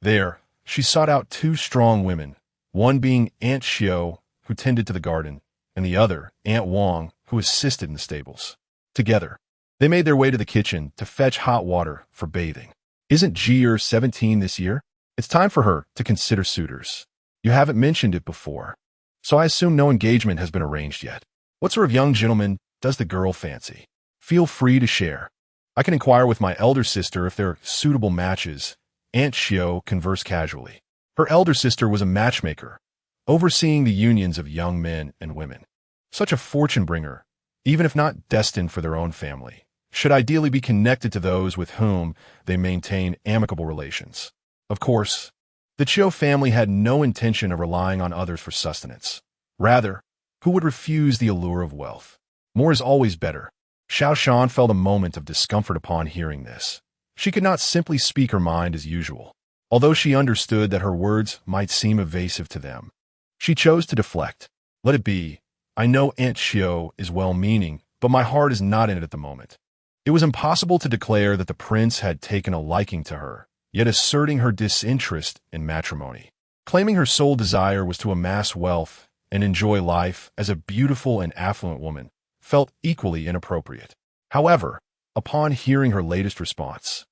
There, she sought out two strong women, one being Aunt Xiao, who tended to the garden, and the other, Aunt Wang, who assisted in the stables. Together, they made their way to the kitchen to fetch hot water for bathing. "Isn't Jier 17 this year? It's time for her to consider suitors. You haven't mentioned it before, so I assume no engagement has been arranged yet. What sort of young gentleman does the girl fancy? Feel free to share. I can inquire with my elder sister if there are suitable matches." Aunt Xiao conversed casually. Her elder sister was a matchmaker, overseeing the unions of young men and women. Such a fortune bringer, even if not destined for their own family, should ideally be connected to those with whom they maintain amicable relations. Of course, the Xiao family had no intention of relying on others for sustenance. Rather, who would refuse the allure of wealth? More is always better. Xiao Shan felt a moment of discomfort upon hearing this. She could not simply speak her mind as usual. Although she understood that her words might seem evasive to them, she chose to deflect. "Let it be. I know Aunt Xiao is well-meaning, but my heart is not in it at the moment." It was impossible to declare that the prince had taken a liking to her, yet asserting her disinterest in matrimony. Claiming her sole desire was to amass wealth and enjoy life as a beautiful and affluent woman felt equally inappropriate. However, upon hearing her latest response,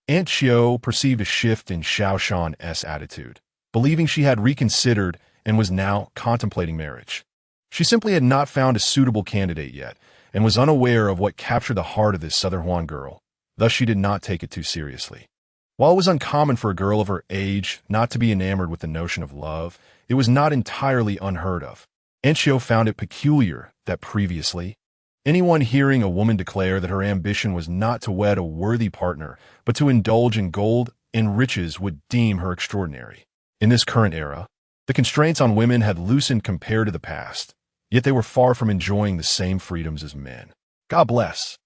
Aunt Xiao perceived a shift in Xiao Shan's attitude, believing she had reconsidered and was now contemplating marriage. She simply had not found a suitable candidate yet, and was unaware of what captured the heart of this Southern Huan girl, thus she did not take it too seriously. While it was uncommon for a girl of her age not to be enamored with the notion of love, it was not entirely unheard of. Aunt Xiao found it peculiar that previously, anyone hearing a woman declare that her ambition was not to wed a worthy partner, but to indulge in gold and riches would deem her extraordinary. In this current era, the constraints on women had loosened compared to the past, yet they were far from enjoying the same freedoms as men. God bless.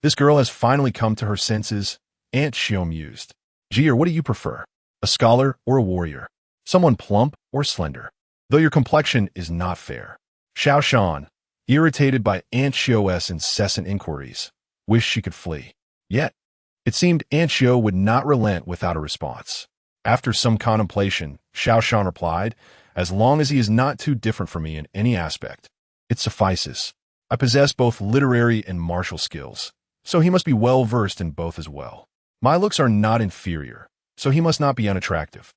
This girl has finally come to her senses, Aunt Xiao mused. "Jier, what do you prefer? A scholar or a warrior? Someone plump or slender? Though your complexion is not fair." Xiao Shan, irritated by Aunt Xiao's incessant inquiries, wished she could flee. Yet, it seemed Aunt Xiao would not relent without a response. After some contemplation, Xiao Shan replied, "As long as he is not too different from me in any aspect, it suffices. I possess both literary and martial skills, so he must be well-versed in both as well. My looks are not inferior, so he must not be unattractive.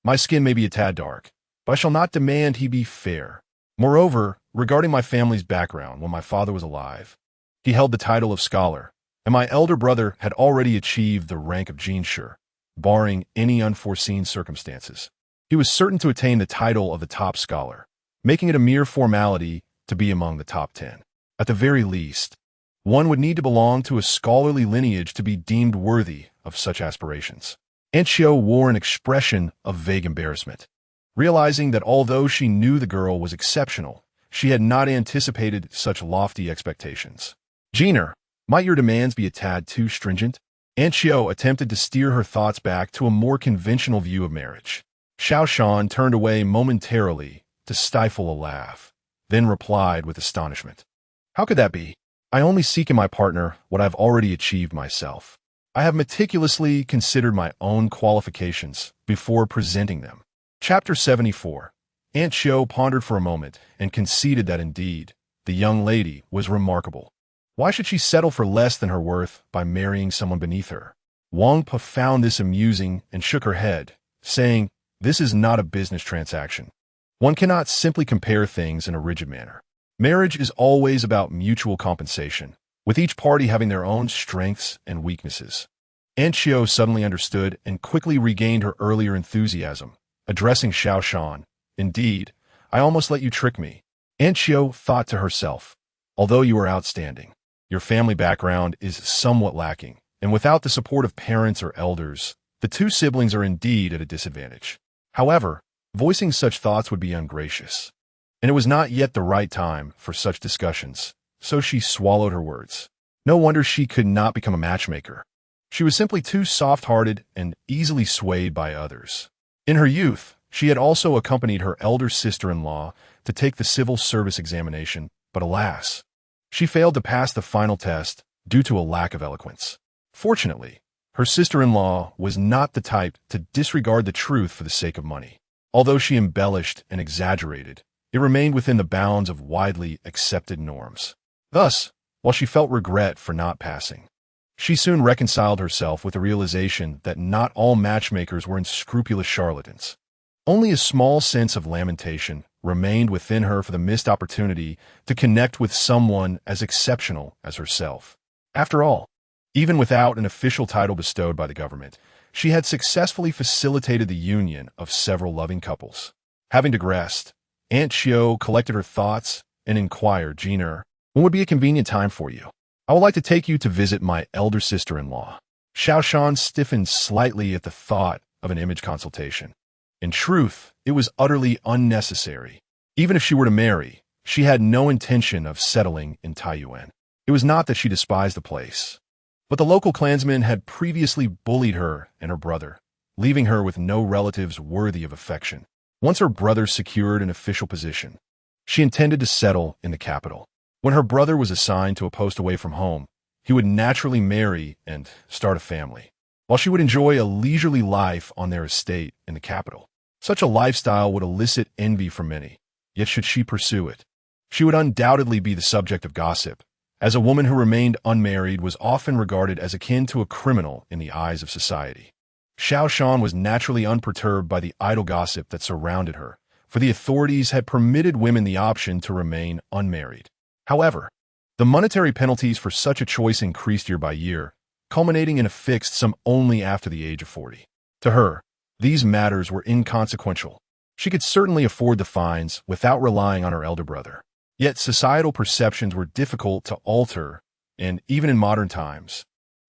My skin may be a tad dark, but I shall not demand he be fair. Moreover, regarding my family's background, when my father was alive, he held the title of scholar, and my elder brother had already achieved the rank of Jinshi, barring any unforeseen circumstances. He was certain to attain the title of the top scholar, making it a mere formality to be among the top 10. At the very least, one would need to belong to a scholarly lineage to be deemed worthy of such aspirations." Aunt Xiao wore an expression of vague embarrassment, realizing that although she knew the girl was exceptional, she had not anticipated such lofty expectations. "Jeaner, might your demands be a tad too stringent?" Aunt Xiao attempted to steer her thoughts back to a more conventional view of marriage. Xiao Shan turned away momentarily to stifle a laugh. then replied with astonishment. How could that be? I only seek in my partner what I've already achieved myself. I have meticulously considered my own qualifications before presenting them. Chapter 74. Aunt Xiao pondered for a moment and conceded that indeed, the young lady was remarkable. Why should she settle for less than her worth by marrying someone beneath her? Wang Pa found this amusing and shook her head, saying, "This is not a business transaction. One cannot simply compare things in a rigid manner. Marriage is always about mutual compensation, with each party having their own strengths and weaknesses." Aunt Xiao suddenly understood and quickly regained her earlier enthusiasm, addressing Xiao Shan. "Indeed, I almost let you trick me." Aunt Xiao thought to herself, "Although you are outstanding, your family background is somewhat lacking, and without the support of parents or elders, the two siblings are indeed at a disadvantage." However, voicing such thoughts would be ungracious, and it was not yet the right time for such discussions, so she swallowed her words. No wonder she could not become a matchmaker. She was simply too soft-hearted and easily swayed by others. In her youth, she had also accompanied her elder sister-in-law to take the civil service examination, but alas, she failed to pass the final test due to a lack of eloquence. Fortunately, her sister-in-law was not the type to disregard the truth for the sake of money. Although she embellished and exaggerated, it remained within the bounds of widely accepted norms. Thus, while she felt regret for not passing, she soon reconciled herself with the realization that not all matchmakers were unscrupulous charlatans. Only a small sense of lamentation remained within her for the missed opportunity to connect with someone as exceptional as herself. After all, even without an official title bestowed by the government, she had successfully facilitated the union of several loving couples. Having digressed, Aunt Xiao collected her thoughts and inquired, "Jiner, when would be a convenient time for you? I would like to take you to visit my elder sister-in-law." Xiao Shan stiffened slightly at the thought of an image consultation. In truth, it was utterly unnecessary. Even if she were to marry, she had no intention of settling in Taiyuan. It was not that she despised the place, but the local clansmen had previously bullied her and her brother, leaving her with no relatives worthy of affection. Once her brother secured an official position, she intended to settle in the capital. When her brother was assigned to a post away from home, he would naturally marry and start a family, while she would enjoy a leisurely life on their estate in the capital. Such a lifestyle would elicit envy from many, yet should she pursue it, she would undoubtedly be the subject of gossip, as a woman who remained unmarried was often regarded as akin to a criminal in the eyes of society. Xiao Shan was naturally unperturbed by the idle gossip that surrounded her, for the authorities had permitted women the option to remain unmarried. However, the monetary penalties for such a choice increased year by year, culminating in a fixed sum only after the age of 40. To her, these matters were inconsequential. She could certainly afford the fines without relying on her elder brother. Yet societal perceptions were difficult to alter, and even in modern times,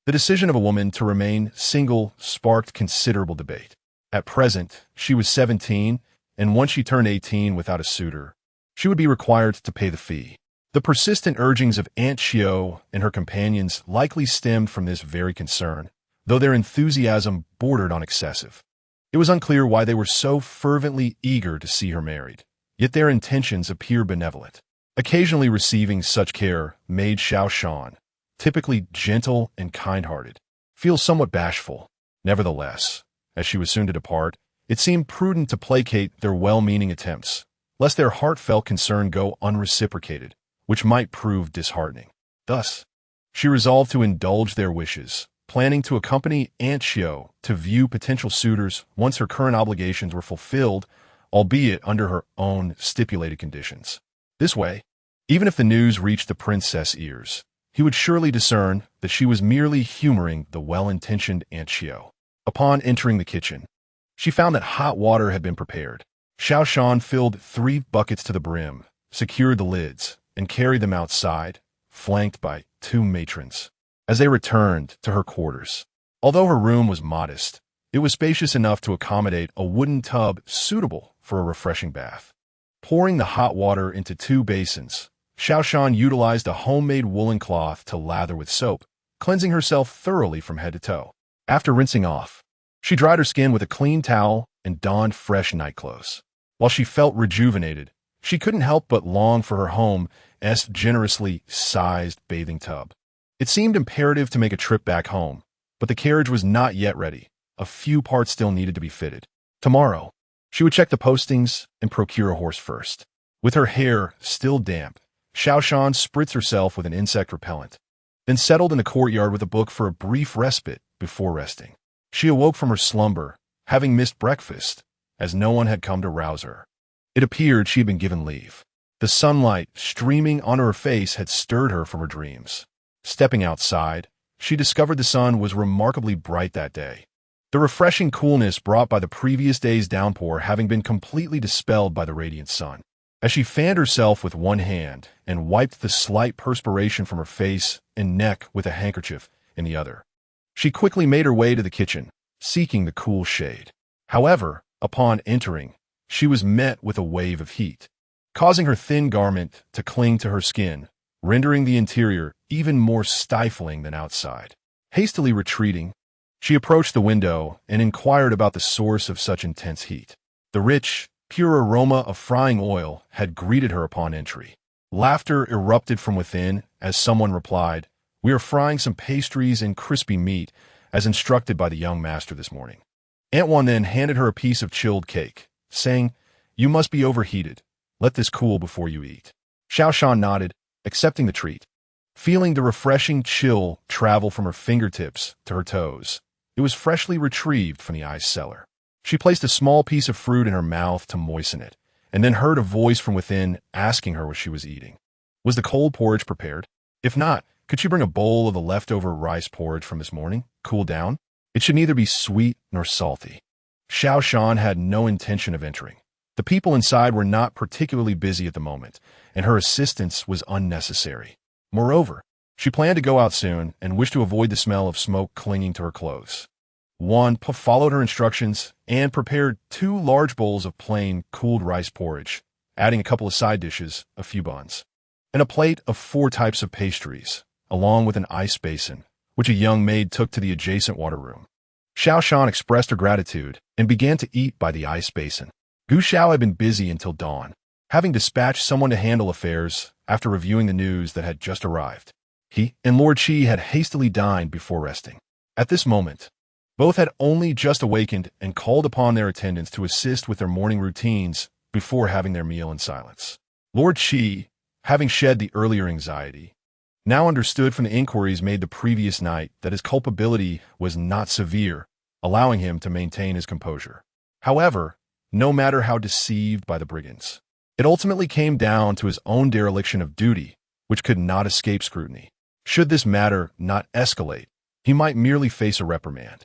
the decision of a woman to remain single sparked considerable debate. At present, she was 17, and once she turned 18 without a suitor, she would be required to pay the fee. The persistent urgings of Aunt Xiao and her companions likely stemmed from this very concern, though their enthusiasm bordered on excessive. It was unclear why they were so fervently eager to see her married, yet their intentions appeared benevolent. Occasionally receiving such care made Xiao Shan, typically gentle and kind-hearted, feel somewhat bashful. Nevertheless, as she was soon to depart, it seemed prudent to placate their well-meaning attempts, lest their heartfelt concern go unreciprocated, which might prove disheartening. Thus, she resolved to indulge their wishes, planning to accompany Aunt Xiao to view potential suitors once her current obligations were fulfilled, albeit under her own stipulated conditions. This way, even if the news reached the princess' ears, he would surely discern that she was merely humoring the well-intentioned Aunt Xiao. Upon entering the kitchen, she found that hot water had been prepared. Xiao Shan filled 3 buckets to the brim, secured the lids, and carried them outside, flanked by 2 matrons. As they returned to her quarters, although her room was modest, it was spacious enough to accommodate a wooden tub suitable for a refreshing bath. Pouring the hot water into 2 basins, Xiao Shan utilized a homemade woolen cloth to lather with soap, cleansing herself thoroughly from head to toe. After rinsing off, she dried her skin with a clean towel and donned fresh night clothes. While she felt rejuvenated, She couldn't help but long for her home's generously sized bathing tub. It seemed imperative to make a trip back home, but the carriage was not yet ready. A few parts still needed to be fitted. Tomorrow, she would check the postings and procure a horse first. With her hair still damp, Xiao Shan spritzed herself with an insect repellent, then settled in the courtyard with a book for a brief respite before resting. She awoke from her slumber, having missed breakfast, as no one had come to rouse her. It appeared she had been given leave. The sunlight streaming onto her face had stirred her from her dreams. Stepping outside, she discovered the sun was remarkably bright that day. The refreshing coolness brought by the previous day's downpour having been completely dispelled by the radiant sun. As she fanned herself with one hand and wiped the slight perspiration from her face and neck with a handkerchief in the other, she quickly made her way to the kitchen, seeking the cool shade. However, upon entering, she was met with a wave of heat, causing her thin garment to cling to her skin, rendering the interior even more stifling than outside. Hastily retreating, she approached the window and inquired about the source of such intense heat. The rich, pure aroma of frying oil had greeted her upon entry. Laughter erupted from within as someone replied, "We are frying some pastries and crispy meat, as instructed by the young master this morning." Aunt Wan then handed her a piece of chilled cake, saying, "You must be overheated. Let this cool before you eat." Xiao Shan nodded, accepting the treat. Feeling the refreshing chill travel from her fingertips to her toes, it was freshly retrieved from the ice cellar. She placed a small piece of fruit in her mouth to moisten it, and then heard a voice from within asking her what she was eating. Was the cold porridge prepared? If not, could she bring a bowl of the leftover rice porridge from this morning, cool down? It should neither be sweet nor salty. Xiao Shan had no intention of entering. The people inside were not particularly busy at the moment, and her assistance was unnecessary. Moreover, she planned to go out soon and wished to avoid the smell of smoke clinging to her clothes. Wan followed her instructions and prepared 2 large bowls of plain, cooled rice porridge, adding a couple of side dishes, a few buns, and a plate of 4 types of pastries, along with an ice basin, which a young maid took to the adjacent water room. Xiao Shan expressed her gratitude and began to eat by the ice basin. Gu Xiao had been busy until dawn, having dispatched someone to handle affairs after reviewing the news that had just arrived. He and Lord Qi had hastily dined before resting. At this moment, both had only just awakened and called upon their attendants to assist with their morning routines before having their meal in silence. Lord Qi, having shed the earlier anxiety, now understood from the inquiries made the previous night that his culpability was not severe, allowing him to maintain his composure. However, no matter how deceived by the brigands, it ultimately came down to his own dereliction of duty, which could not escape scrutiny. Should this matter not escalate, he might merely face a reprimand.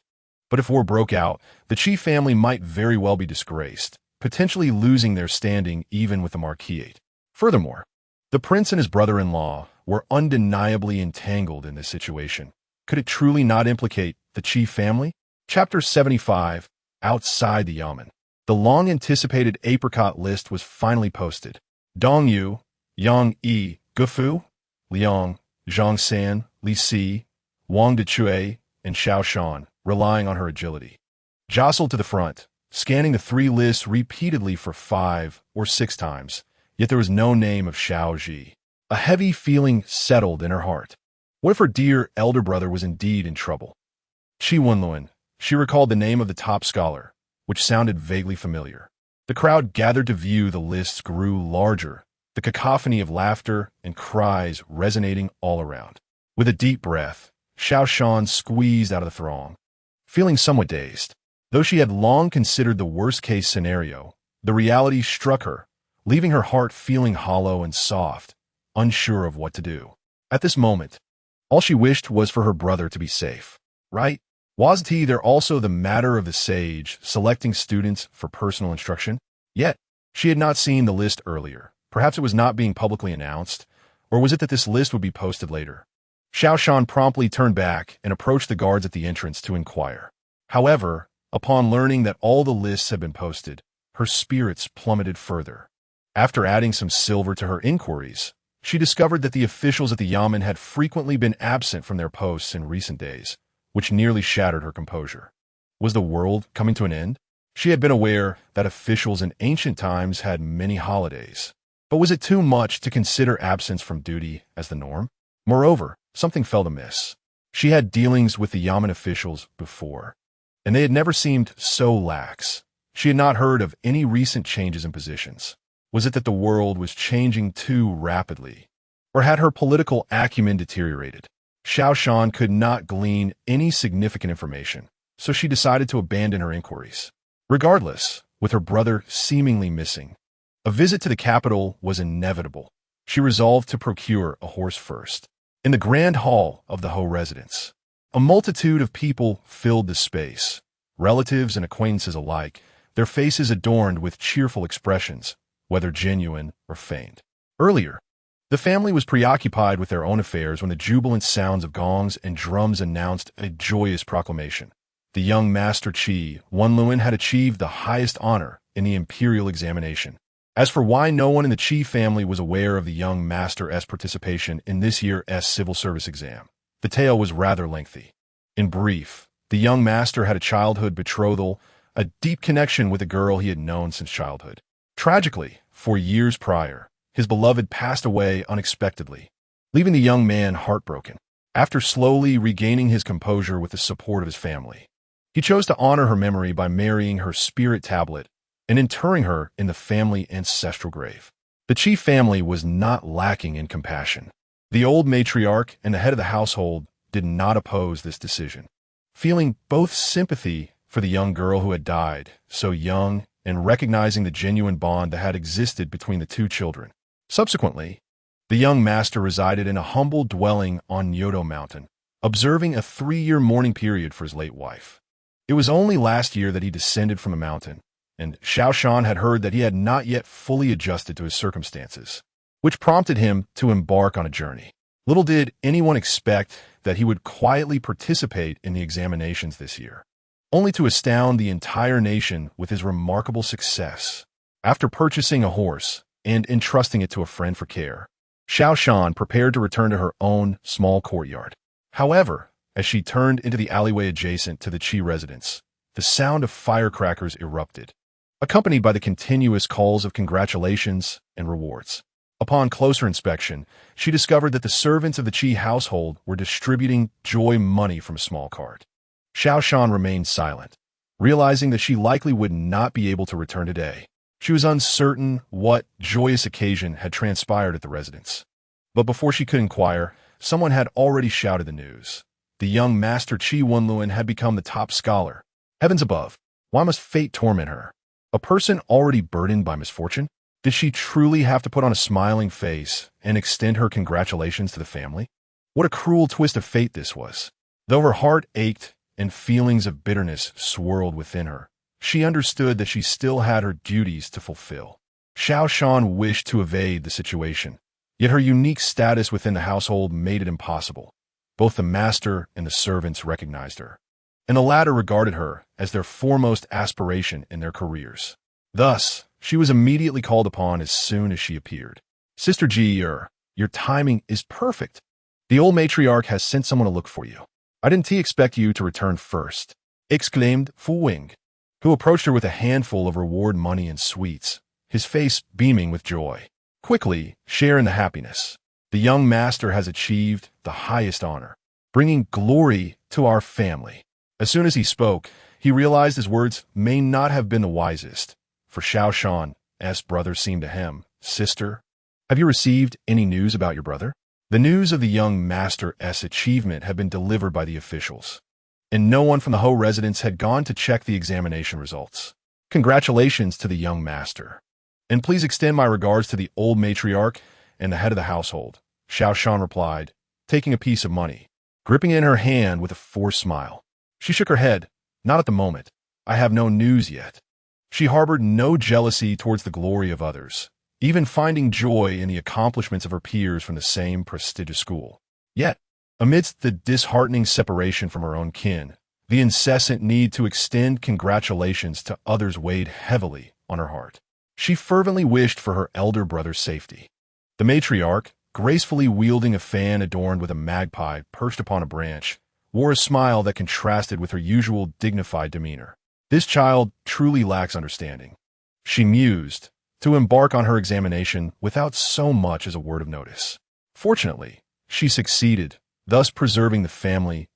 But if war broke out, the Qi family might very well be disgraced, potentially losing their standing even with the marquis. Furthermore, the prince and his brother-in-law were undeniably entangled in this situation. Could it truly not implicate the Qi family? Chapter 75, Outside the Yamen. The long-anticipated apricot list was finally posted. Dong Yu, Yang Yi, Gufu, Liang, Zhang San, Li Si, Wang Dechui, and Xiao Shan, relying on her agility, jostled to the front, scanning the 3 lists repeatedly for 5 or 6 times, yet there was no name of Xiao Ji. A heavy feeling settled in her heart. What if her dear elder brother was indeed in trouble? Qi Wenluan, she recalled the name of the top scholar, which sounded vaguely familiar. The crowd gathered to view the lists grew larger, the cacophony of laughter and cries resonating all around. With a deep breath, Xiao Shan squeezed out of the throng. Feeling somewhat dazed, though she had long considered the worst-case scenario, the reality struck her, leaving her heart feeling hollow and soft, unsure of what to do. At this moment, all she wished was for her brother to be safe. Right? Wasn't he there also the matter of the sage selecting students for personal instruction? Yet, she had not seen the list earlier. Perhaps it was not being publicly announced, or was it that this list would be posted later? Xiao Shan promptly turned back and approached the guards at the entrance to inquire. However, upon learning that all the lists had been posted, her spirits plummeted further. After adding some silver to her inquiries, she discovered that the officials at the Yamen had frequently been absent from their posts in recent days, which nearly shattered her composure. Was the world coming to an end? She had been aware that officials in ancient times had many holidays, But was it too much to consider absence from duty as the norm? Moreover, something felt amiss. She had dealings with the Yamen officials before, and they had never seemed so lax. She had not heard of any recent changes in positions. Was it that the world was changing too rapidly? Or had her political acumen deteriorated? Xiao Shan could not glean any significant information, so she decided to abandon her inquiries. Regardless, with her brother seemingly missing, a visit to the capital was inevitable. She resolved to procure a horse first. In the grand hall of the Ho residence, a multitude of people filled the space, relatives and acquaintances alike, their faces adorned with cheerful expressions, whether genuine or feigned. Earlier, the family was preoccupied with their own affairs when the jubilant sounds of gongs and drums announced a joyous proclamation. The young Master Qi Wenluan had achieved the highest honor in the imperial examination. As for why no one in the Qi family was aware of the young master's participation in this year's civil service exam, the tale was rather lengthy. In brief, the young master had a childhood betrothal, a deep connection with a girl he had known since childhood. Tragically, 4 years prior, his beloved passed away unexpectedly, leaving the young man heartbroken. After slowly regaining his composure with the support of his family, he chose to honor her memory by marrying her spirit tablet and interring her in the family ancestral grave. The Qi family was not lacking in compassion. The old matriarch and the head of the household did not oppose this decision. Feeling both sympathy for the young girl who had died so young and recognizing the genuine bond that had existed between the two children. Subsequently, the young master resided in a humble dwelling on Nyoto Mountain, observing a 3-year mourning period for his late wife. It was only last year that he descended from the mountain, and Xiao Shan had heard that he had not yet fully adjusted to his circumstances, which prompted him to embark on a journey. Little did anyone expect that he would quietly participate in the examinations this year, only to astound the entire nation with his remarkable success. After purchasing a horse and entrusting it to a friend for care, Xiao Shan prepared to return to her own small courtyard. However, as she turned into the alleyway adjacent to the Qi residence, the sound of firecrackers erupted, accompanied by the continuous calls of congratulations and rewards. Upon closer inspection, she discovered that the servants of the Qi household were distributing joy money from a small cart. Xiao Shan remained silent, realizing that she likely would not be able to return today. She was uncertain what joyous occasion had transpired at the residence. But before she could inquire, someone had already shouted the news. The young Master Qi Wenluan had become the top scholar. Heavens above, why must fate torment her? A person already burdened by misfortune? Did she truly have to put on a smiling face and extend her congratulations to the family? What a cruel twist of fate this was. Though her heart ached and feelings of bitterness swirled within her, she understood that she still had her duties to fulfill. Xiao Shan wished to evade the situation, yet her unique status within the household made it impossible. Both the master and the servants recognized her, and the latter regarded her as their foremost aspiration in their careers. Thus, she was immediately called upon as soon as she appeared. Sister Ji, your timing is perfect. The old matriarch has sent someone to look for you. I didn't expect you to return first, exclaimed Fu Wing, who approached her with a handful of reward money and sweets, his face beaming with joy. Quickly, share in the happiness. The young master has achieved the highest honor, bringing glory to our family. As soon as he spoke, he realized his words may not have been the wisest, for Xiao Shan's brother seemed to him. Sister, have you received any news about your brother? The news of the young master's achievement had been delivered by the officials, and no one from the Ho residence had gone to check the examination results. Congratulations to the young master. And please extend my regards to the old matriarch and the head of the household, Xiao Shan replied, taking a piece of money, gripping it in her hand with a forced smile. She shook her head. Not at the moment. I have no news yet. She harbored no jealousy towards the glory of others, even finding joy in the accomplishments of her peers from the same prestigious school. Yet, amidst the disheartening separation from her own kin, the incessant need to extend congratulations to others weighed heavily on her heart. She fervently wished for her elder brother's safety. The matriarch, gracefully wielding a fan adorned with a magpie perched upon a branch, wore a smile that contrasted with her usual dignified demeanor. This child truly lacks understanding, she mused, to embark on her examination without so much as a word of notice. Fortunately, she succeeded, thus preserving the family's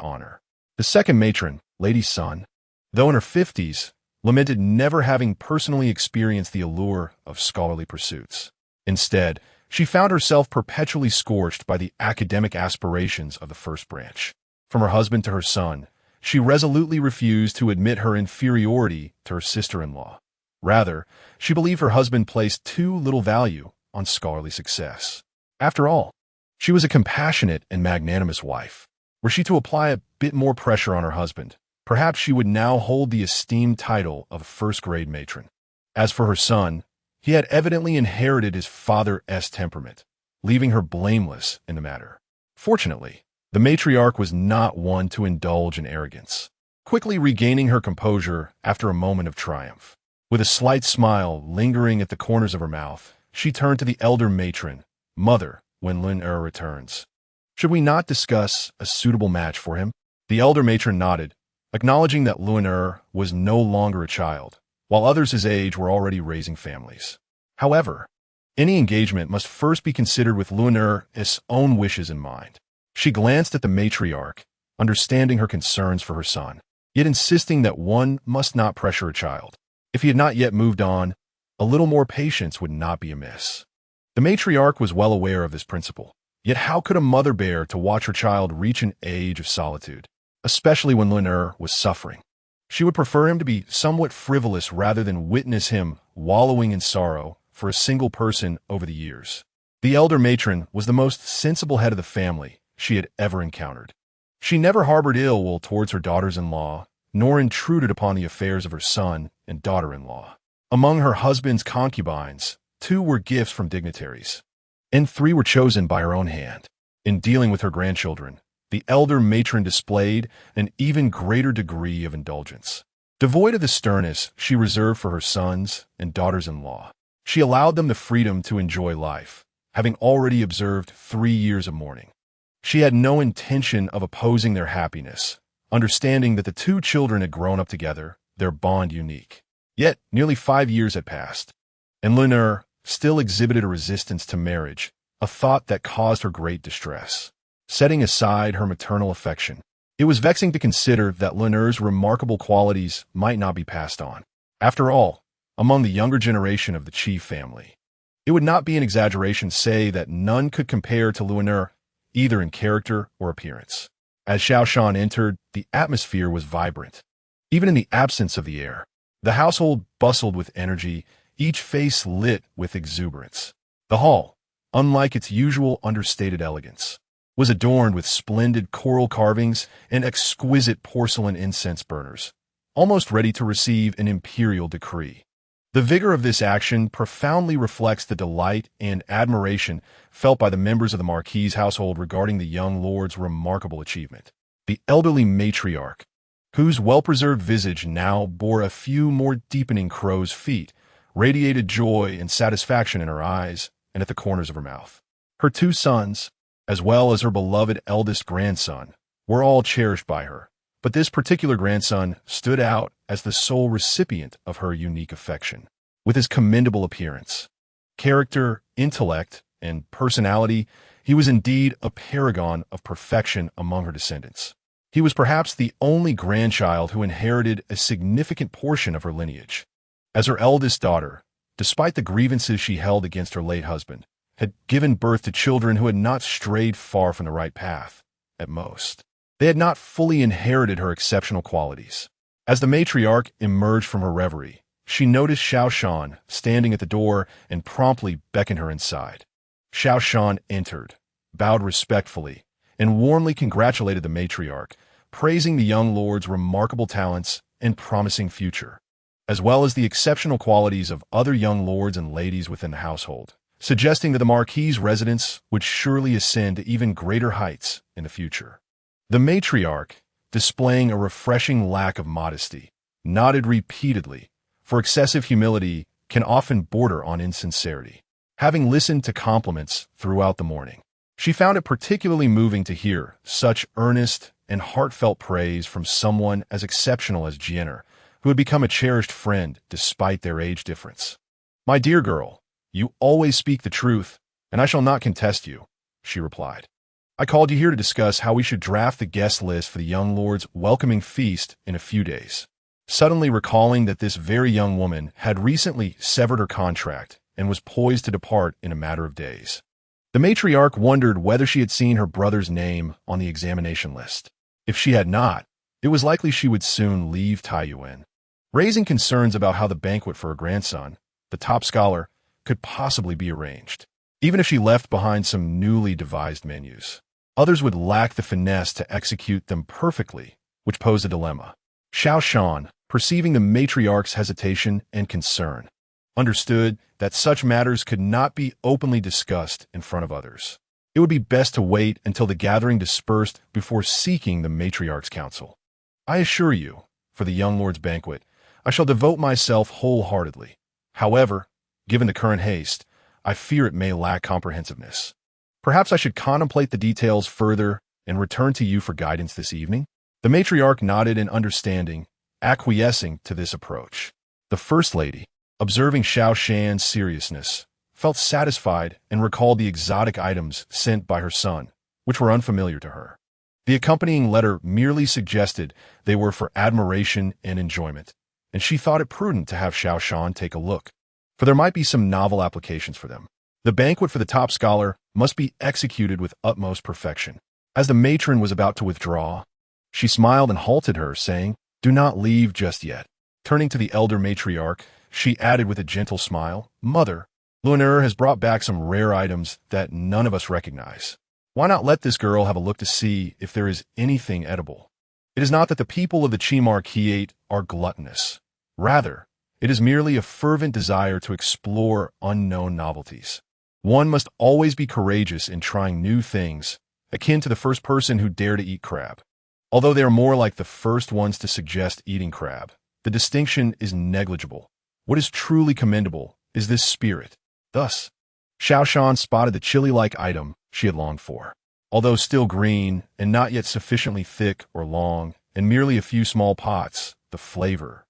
honor. The second matron, Lady Sun, though in her 50s, lamented never having personally experienced the allure of scholarly pursuits. Instead, she found herself perpetually scorched by the academic aspirations of the first branch. From her husband to her son, she resolutely refused to admit her inferiority to her sister-in-law. Rather, she believed her husband placed too little value on scholarly success. After all, she was a compassionate and magnanimous wife. Were she to apply a bit more pressure on her husband, perhaps she would now hold the esteemed title of first-grade matron. As for her son, he had evidently inherited his father's temperament, leaving her blameless in the matter. Fortunately, the matriarch was not one to indulge in arrogance. Quickly regaining her composure after a moment of triumph, with a slight smile lingering at the corners of her mouth, she turned to the elder matron, "Mother, when Lun returns, should we not discuss a suitable match for him?" The elder matron nodded, acknowledging that Lun was no longer a child, while others his age were already raising families. However, any engagement must first be considered with Lun's own wishes in mind. She glanced at the matriarch, understanding her concerns for her son, yet insisting that one must not pressure a child. If he had not yet moved on, a little more patience would not be amiss. The matriarch was well aware of this principle, yet how could a mother bear to watch her child reach an age of solitude, especially when Lun was suffering? She would prefer him to be somewhat frivolous rather than witness him wallowing in sorrow for a single person over the years. The elder matron was the most sensible head of the family she had ever encountered. She never harbored ill will towards her daughters-in-law, nor intruded upon the affairs of her son and daughter-in-law. Among her husband's concubines, 2 were gifts from dignitaries, and 3 were chosen by her own hand. In dealing with her grandchildren, the elder matron displayed an even greater degree of indulgence. Devoid of the sternness she reserved for her sons and daughters-in-law, she allowed them the freedom to enjoy life, having already observed 3 years of mourning. She had no intention of opposing their happiness, understanding that the 2 children had grown up together, their bond unique. Yet, nearly 5 years had passed, and Lun still exhibited a resistance to marriage, a thought that caused her great distress. Setting aside her maternal affection, it was vexing to consider that Lun's remarkable qualities might not be passed on. After all, among the younger generation of the chief family, it would not be an exaggeration to say that none could compare to Lun, either in character or appearance. As Xiao Shan entered, the atmosphere was vibrant. Even in the absence of the heir, the household bustled with energy, each face lit with exuberance. The hall, unlike its usual understated elegance, was adorned with splendid coral carvings and exquisite porcelain incense burners, almost ready to receive an imperial decree. The vigor of this action profoundly reflects the delight and admiration felt by the members of the marquis' household regarding the young lord's remarkable achievement. The elderly matriarch, whose well-preserved visage now bore a few more deepening crow's feet, radiated joy and satisfaction in her eyes and at the corners of her mouth. Her 2 sons, as well as her beloved eldest grandson, were all cherished by her, but this particular grandson stood out as the sole recipient of her unique affection. With his commendable appearance, character, intellect, and personality, he was indeed a paragon of perfection among her descendants. He was perhaps the only grandchild who inherited a significant portion of her lineage. As her eldest daughter, despite the grievances she held against her late husband, had given birth to children who had not strayed far from the right path, at most. They had not fully inherited her exceptional qualities. As the matriarch emerged from her reverie, she noticed Xiao Shan standing at the door and promptly beckoned her inside. Xiao Shan entered, bowed respectfully, and warmly congratulated the matriarch, praising the young lord's remarkable talents and promising future, as well as the exceptional qualities of other young lords and ladies within the household, suggesting that the marquis's residence would surely ascend to even greater heights in the future. The matriarch, displaying a refreshing lack of modesty, nodded repeatedly, for excessive humility can often border on insincerity. Having listened to compliments throughout the morning, she found it particularly moving to hear such earnest and heartfelt praise from someone as exceptional as Jenner, who had become a cherished friend despite their age difference. My dear girl, you always speak the truth, and I shall not contest you, she replied. I called you here to discuss how we should draft the guest list for the young lord's welcoming feast in a few days. Suddenly recalling that this very young woman had recently severed her contract and was poised to depart in a matter of days. The matriarch wondered whether she had seen her brother's name on the examination list. If she had not, it was likely she would soon leave Taiyuan, raising concerns about how the banquet for her grandson, the top scholar, could possibly be arranged. Even if she left behind some newly devised menus, others would lack the finesse to execute them perfectly, which posed a dilemma. Xiao Shan, perceiving the matriarch's hesitation and concern, understood that such matters could not be openly discussed in front of others. It would be best to wait until the gathering dispersed before seeking the matriarch's counsel. I assure you, for the young lord's banquet, I shall devote myself wholeheartedly. However, given the current haste, I fear it may lack comprehensiveness. Perhaps I should contemplate the details further and return to you for guidance this evening? The matriarch nodded in understanding, acquiescing to this approach. The First Lady, observing Xiao Shan's seriousness, felt satisfied and recalled the exotic items sent by her son, which were unfamiliar to her. The accompanying letter merely suggested they were for admiration and enjoyment, and she thought it prudent to have Xiao Shan take a look, for there might be some novel applications for them. The banquet for the top scholar must be executed with utmost perfection. As the matron was about to withdraw, she smiled and halted her, saying, "Do not leave just yet." Turning to the elder matriarch, she added with a gentle smile, "Mother, Lunar has brought back some rare items that none of us recognize. Why not let this girl have a look to see if there is anything edible? It is not that the people of the Qi Marquis are gluttonous. Rather, it is merely a fervent desire to explore unknown novelties. One must always be courageous in trying new things, akin to the first person who dared to eat crab. Although they are more like the first ones to suggest eating crab, the distinction is negligible. What is truly commendable is this spirit." Thus, Xiao Shan spotted the chili-like item she had longed for. Although still green and not yet sufficiently thick or long, and merely a few small pots, the flavor,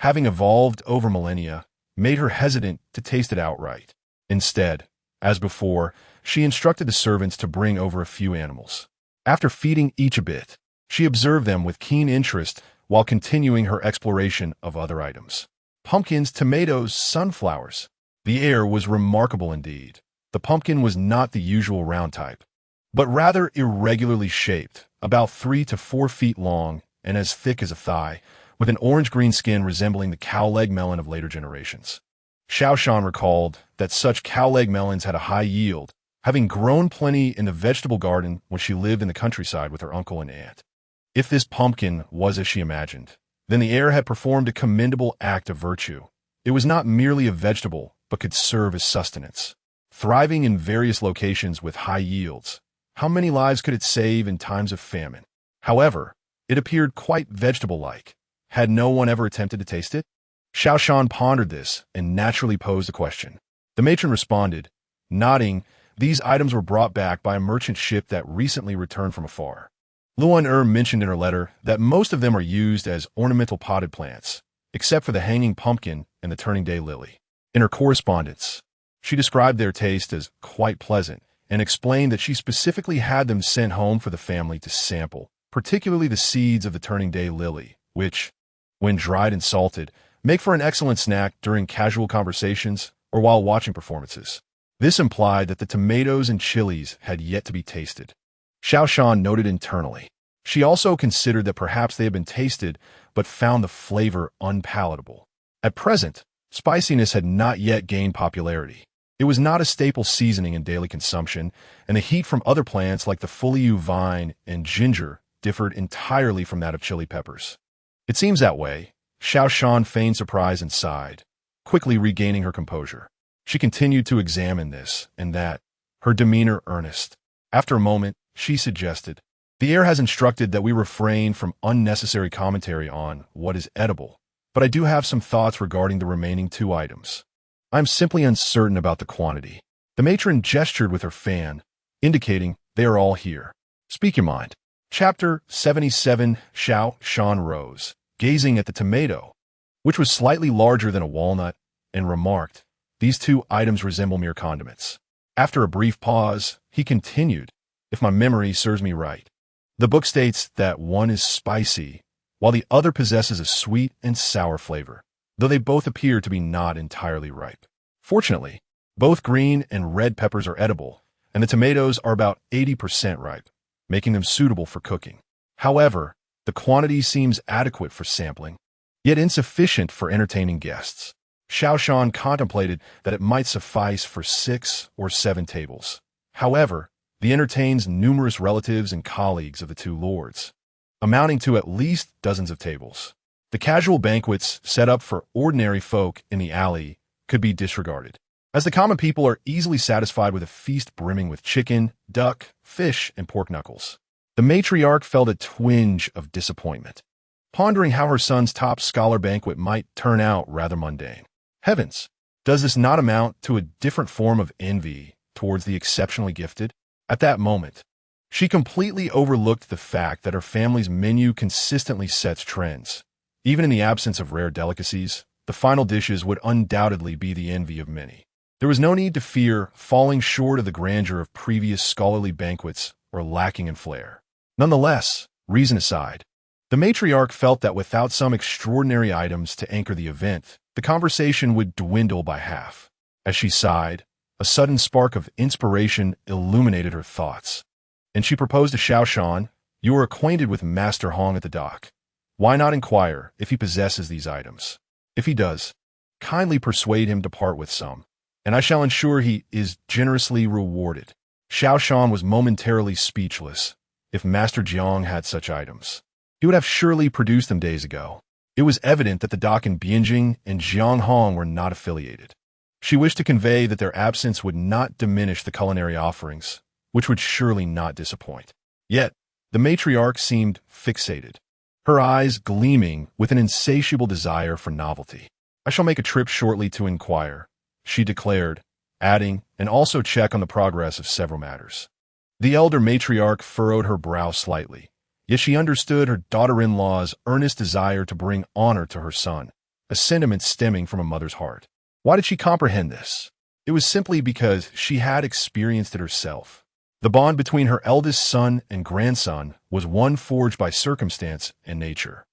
having evolved over millennia, made her hesitant to taste it outright. Instead, as before, she instructed the servants to bring over a few animals. After feeding each a bit, she observed them with keen interest while continuing her exploration of other items. Pumpkins, tomatoes, sunflowers. The air was remarkable indeed. The pumpkin was not the usual round type, but rather irregularly shaped, about 3 to 4 feet long and as thick as a thigh, with an orange-green skin resembling the cow-leg melon of later generations. Xiao Shan recalled that such cow-leg melons had a high yield, having grown plenty in the vegetable garden when she lived in the countryside with her uncle and aunt. If this pumpkin was as she imagined, then the heir had performed a commendable act of virtue. It was not merely a vegetable, but could serve as sustenance. Thriving in various locations with high yields, how many lives could it save in times of famine? However, it appeared quite vegetable-like. Had no one ever attempted to taste it? Xiao Shan pondered this and naturally posed a question. The matron responded, nodding, "These items were brought back by a merchant ship that recently returned from afar." Luan mentioned in her letter that most of them are used as ornamental potted plants, except for the hanging pumpkin and the turning day lily. In her correspondence, she described their taste as quite pleasant and explained that she specifically had them sent home for the family to sample, particularly the seeds of the turning day lily, which, when dried and salted, make for an excellent snack during casual conversations or while watching performances. This implied that the tomatoes and chilies had yet to be tasted. Xiao Shan noted internally. She also considered that perhaps they had been tasted but found the flavor unpalatable. At present, spiciness had not yet gained popularity. It was not a staple seasoning in daily consumption, and the heat from other plants like the fuliu vine and ginger differed entirely from that of chili peppers. "It seems that way." Xiao Shan feigned surprise and sighed, quickly regaining her composure. She continued to examine this and that, her demeanor earnest. After a moment, she suggested, "The heir has instructed that we refrain from unnecessary commentary on what is edible, but I do have some thoughts regarding the remaining 2 items. I am simply uncertain about the quantity." The matron gestured with her fan, indicating they are all here. "Speak your mind." Chapter 77. Xiao Shan rose, gazing at the tomato, which was slightly larger than a walnut, and remarked, These two items resemble mere condiments. After a brief pause, he continued, if my memory serves me right. The book states that one is spicy, while the other possesses a sweet and sour flavor, though they both appear to be not entirely ripe. Fortunately, both green and red peppers are edible, and the tomatoes are about 80% ripe, making them suitable for cooking. However, the quantity seems adequate for sampling, yet insufficient for entertaining guests. Xiao Shan contemplated that it might suffice for 6 or 7 tables. However, he entertains numerous relatives and colleagues of the two lords, amounting to at least dozens of tables. The casual banquets set up for ordinary folk in the alley could be disregarded, as the common people are easily satisfied with a feast brimming with chicken, duck, fish, and pork knuckles. The matriarch felt a twinge of disappointment, pondering how her son's top scholar banquet might turn out rather mundane. Heavens, does this not amount to a different form of envy towards the exceptionally gifted? At that moment, she completely overlooked the fact that her family's menu consistently sets trends. Even in the absence of rare delicacies, the final dishes would undoubtedly be the envy of many. There was no need to fear falling short of the grandeur of previous scholarly banquets or lacking in flair. Nonetheless, reason aside, the matriarch felt that without some extraordinary items to anchor the event, the conversation would dwindle by half. As she sighed, a sudden spark of inspiration illuminated her thoughts, and she proposed to Xiao Shan, "You are acquainted with Master Hong at the dock. Why not inquire if he possesses these items? If he does, kindly persuade him to part with some, and I shall ensure he is generously rewarded." Xiao Shan was momentarily speechless. If Master Jiang had such items, he would have surely produced them days ago. It was evident that the dock in Bianjing and Jiang Hong were not affiliated. She wished to convey that their absence would not diminish the culinary offerings, which would surely not disappoint. Yet, the matriarch seemed fixated, her eyes gleaming with an insatiable desire for novelty. "I shall make a trip shortly to inquire," she declared, adding, "and also check on the progress of several matters." The elder matriarch furrowed her brow slightly, yet she understood her daughter-in-law's earnest desire to bring honor to her son, a sentiment stemming from a mother's heart. Why did she comprehend this? It was simply because she had experienced it herself. The bond between her eldest son and grandson was one forged by circumstance and nature,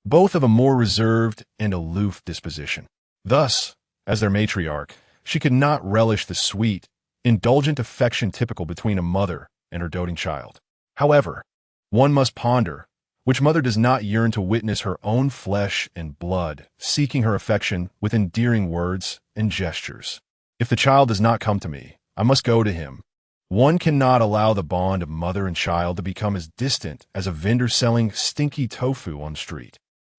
both of a more reserved and aloof disposition. Thus, as their matriarch, she could not relish the sweet, indulgent affection typical between a mother and her doting child. However, one must ponder, which mother does not yearn to witness her own flesh and blood seeking her affection with endearing words and gestures? If the child does not come to me, I must go to him. One cannot allow the bond of mother and child to become as distant as a vendor selling stinky tofu on the street.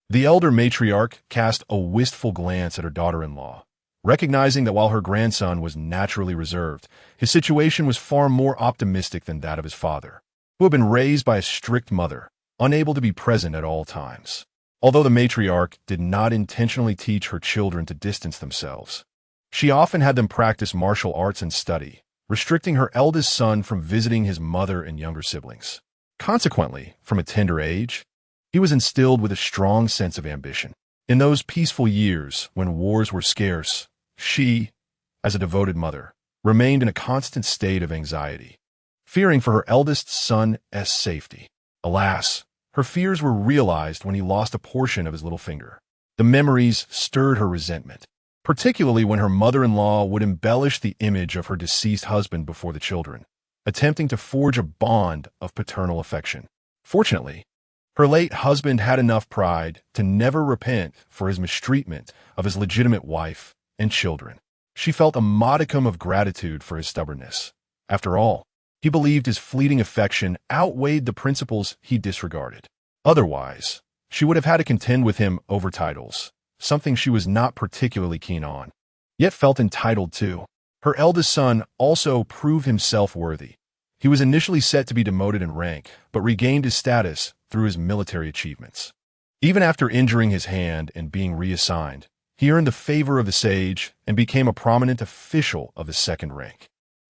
The elder matriarch cast a wistful glance at her daughter-in-law, recognizing that while her grandson was naturally reserved, his situation was far more optimistic than that of his father, who had been raised by a strict mother, unable to be present at all times. Although the matriarch did not intentionally teach her children to distance themselves, she often had them practice martial arts and study, restricting her eldest son from visiting his mother and younger siblings. Consequently, from a tender age, he was instilled with a strong sense of ambition. In those peaceful years when wars were scarce, she, as a devoted mother, remained in a constant state of anxiety, fearing for her eldest son's safety. Alas, her fears were realized when he lost a portion of his little finger. The memories stirred her resentment, particularly when her mother-in-law would embellish the image of her deceased husband before the children, attempting to forge a bond of paternal affection. Fortunately, her late husband had enough pride to never repent for his mistreatment of his legitimate wife and children. She felt a modicum of gratitude for his stubbornness. After all, he believed his fleeting affection outweighed the principles he disregarded. Otherwise, she would have had to contend with him over titles, something she was not particularly keen on, yet felt entitled to. Her eldest son also proved himself worthy. He was initially set to be demoted in rank, but regained his status through his military achievements. Even after injuring his hand and being reassigned, he earned the favor of the sage and became a prominent official of the second rank.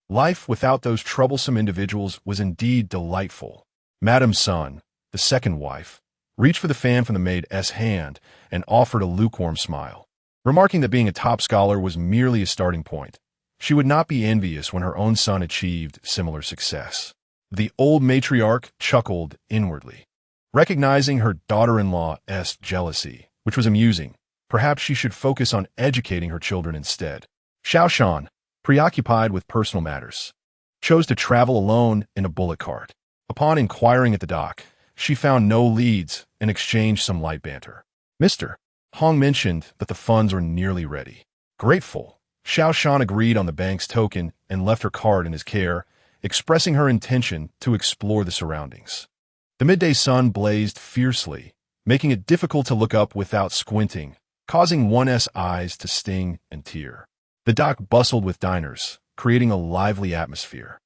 Life without those troublesome individuals was indeed delightful. Madame Sun, the second wife, reached for the fan from the maid's hand and offered a lukewarm smile. remarking that being a top scholar was merely a starting point. She would not be envious when her own son achieved similar success. The old matriarch chuckled inwardly, recognizing her daughter-in-law's jealousy, which was amusing. Perhaps she should focus on educating her children instead. Xiao Shan, preoccupied with personal matters, chose to travel alone in a bullock cart. Upon inquiring at the dock, she found no leads and exchanged some light banter. Mr. Hong mentioned that the funds were nearly ready. Grateful, Xiao Shan agreed on the bank's token and left her card in his care, expressing her intention to explore the surroundings. The midday sun blazed fiercely, making it difficult to look up without squinting, causing one's eyes to sting and tear. The dock bustled with diners, creating a lively atmosphere.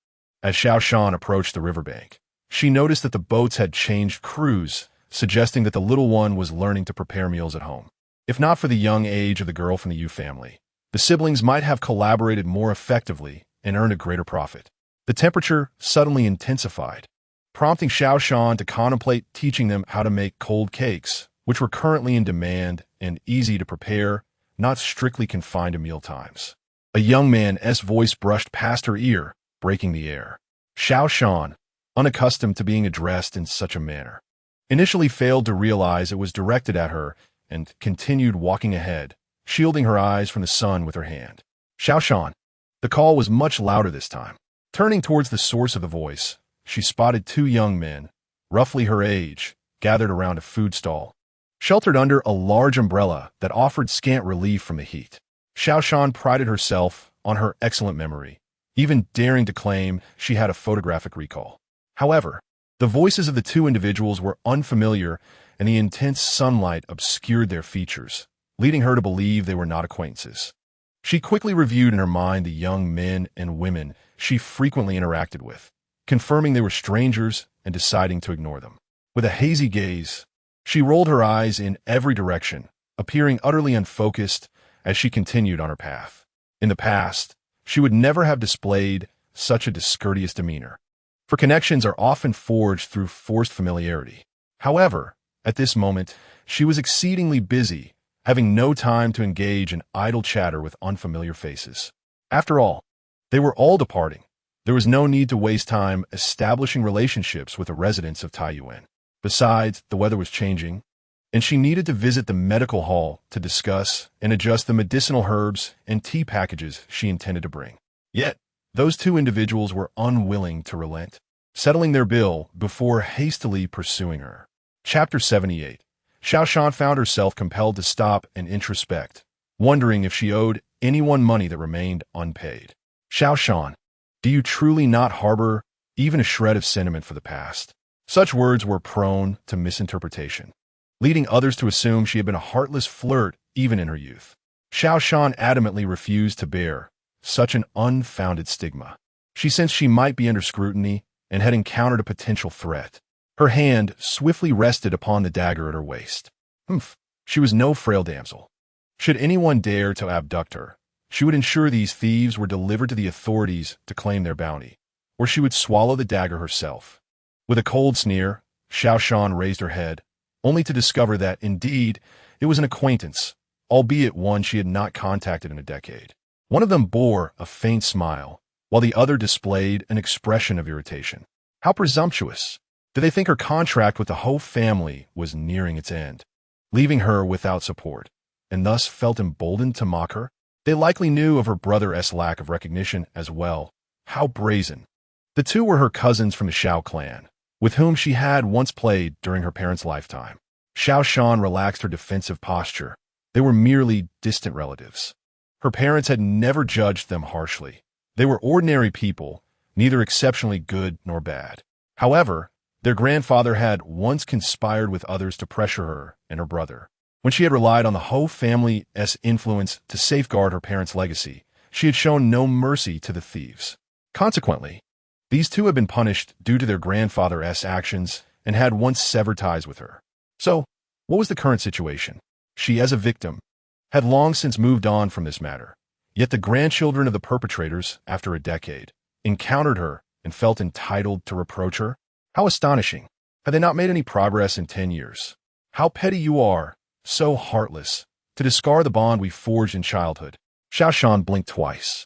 As Xiao Shan approached the riverbank, she noticed that the boats had changed crews, suggesting that the little one was learning to prepare meals at home. If not for the young age of the girl from the Yu family, the siblings might have collaborated more effectively and earned a greater profit. The temperature suddenly intensified, prompting Xiao Shan to contemplate teaching them how to make cold cakes, which were currently in demand and easy to prepare, not strictly confined to meal times. A young man's voice brushed past her ear, breaking the air. Xiao Shan, unaccustomed to being addressed in such a manner, initially failed to realize it was directed at her and continued walking ahead, shielding her eyes from the sun with her hand. Xiao Shan. The call was much louder this time. Turning towards the source of the voice, she spotted two young men, roughly her age, gathered around a food stall, sheltered under a large umbrella that offered scant relief from the heat. Xiao Shan prided herself on her excellent memory, even daring to claim she had a photographic recall. However, the voices of the two individuals were unfamiliar and the intense sunlight obscured their features, leading her to believe they were not acquaintances. She quickly reviewed in her mind the young men and women she frequently interacted with, confirming they were strangers and deciding to ignore them. With a hazy gaze, she rolled her eyes in every direction, appearing utterly unfocused as she continued on her path. In the past, she would never have displayed such a discourteous demeanor, for connections are often forged through forced familiarity. However, at this moment, she was exceedingly busy, having no time to engage in idle chatter with unfamiliar faces. After all, they were all departing. There was no need to waste time establishing relationships with the residents of Taiyuan. Besides, the weather was changing, and she needed to visit the medical hall to discuss and adjust the medicinal herbs and tea packages she intended to bring. Yet, those two individuals were unwilling to relent, settling their bill before hastily pursuing her. Chapter 78. Xiao Shan found herself compelled to stop and introspect, wondering if she owed anyone money that remained unpaid. Xiao Shan, do you truly not harbor even a shred of sentiment for the past? Such words were prone to misinterpretation, leading others to assume she had been a heartless flirt even in her youth. Xiao Shan adamantly refused to bear such an unfounded stigma. She sensed she might be under scrutiny and had encountered a potential threat. Her hand swiftly rested upon the dagger at her waist. She was no frail damsel. Should anyone dare to abduct her, she would ensure these thieves were delivered to the authorities to claim their bounty, or she would swallow the dagger herself. With a cold sneer, Xiao Shan raised her head, only to discover that, indeed, it was an acquaintance, albeit one she had not contacted in a decade. One of them bore a faint smile, while the other displayed an expression of irritation. How presumptuous! Did they think her contract with the Ho family was nearing its end, leaving her without support, and thus felt emboldened to mock her? They likely knew of her brother's lack of recognition as well. How brazen! The two were her cousins from the Xiao clan, with whom she had once played during her parents' lifetime. Xiao Shan relaxed her defensive posture. They were merely distant relatives. Her parents had never judged them harshly. They were ordinary people, neither exceptionally good nor bad. However, their grandfather had once conspired with others to pressure her and her brother. When she had relied on the Ho family's influence to safeguard her parents' legacy, she had shown no mercy to the thieves. Consequently, these two had been punished due to their grandfather's actions and had once severed ties with her. So, what was the current situation? She, as a victim, had long since moved on from this matter. Yet the grandchildren of the perpetrators, after a decade, encountered her and felt entitled to reproach her? How astonishing! Had they not made any progress in 10 years? How petty you are, so heartless, to discard the bond we forged in childhood. Xiao Shan blinked twice.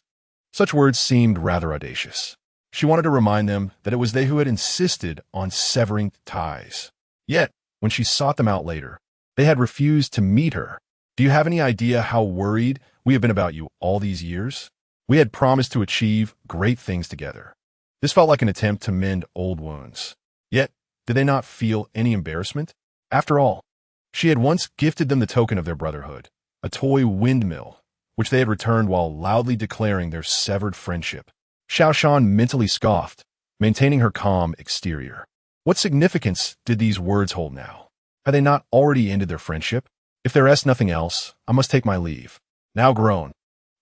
Such words seemed rather audacious. She wanted to remind them that it was they who had insisted on severing ties. Yet, when she sought them out later, they had refused to meet her. Do you have any idea how worried we have been about you all these years? We had promised to achieve great things together. This felt like an attempt to mend old wounds. Yet, did they not feel any embarrassment? After all, she had once gifted them the token of their brotherhood, a toy windmill, which they had returned while loudly declaring their severed friendship. Xiao Shan mentally scoffed, maintaining her calm exterior. What significance did these words hold now? Had they not already ended their friendship? If there is nothing else, I must take my leave. Now grown,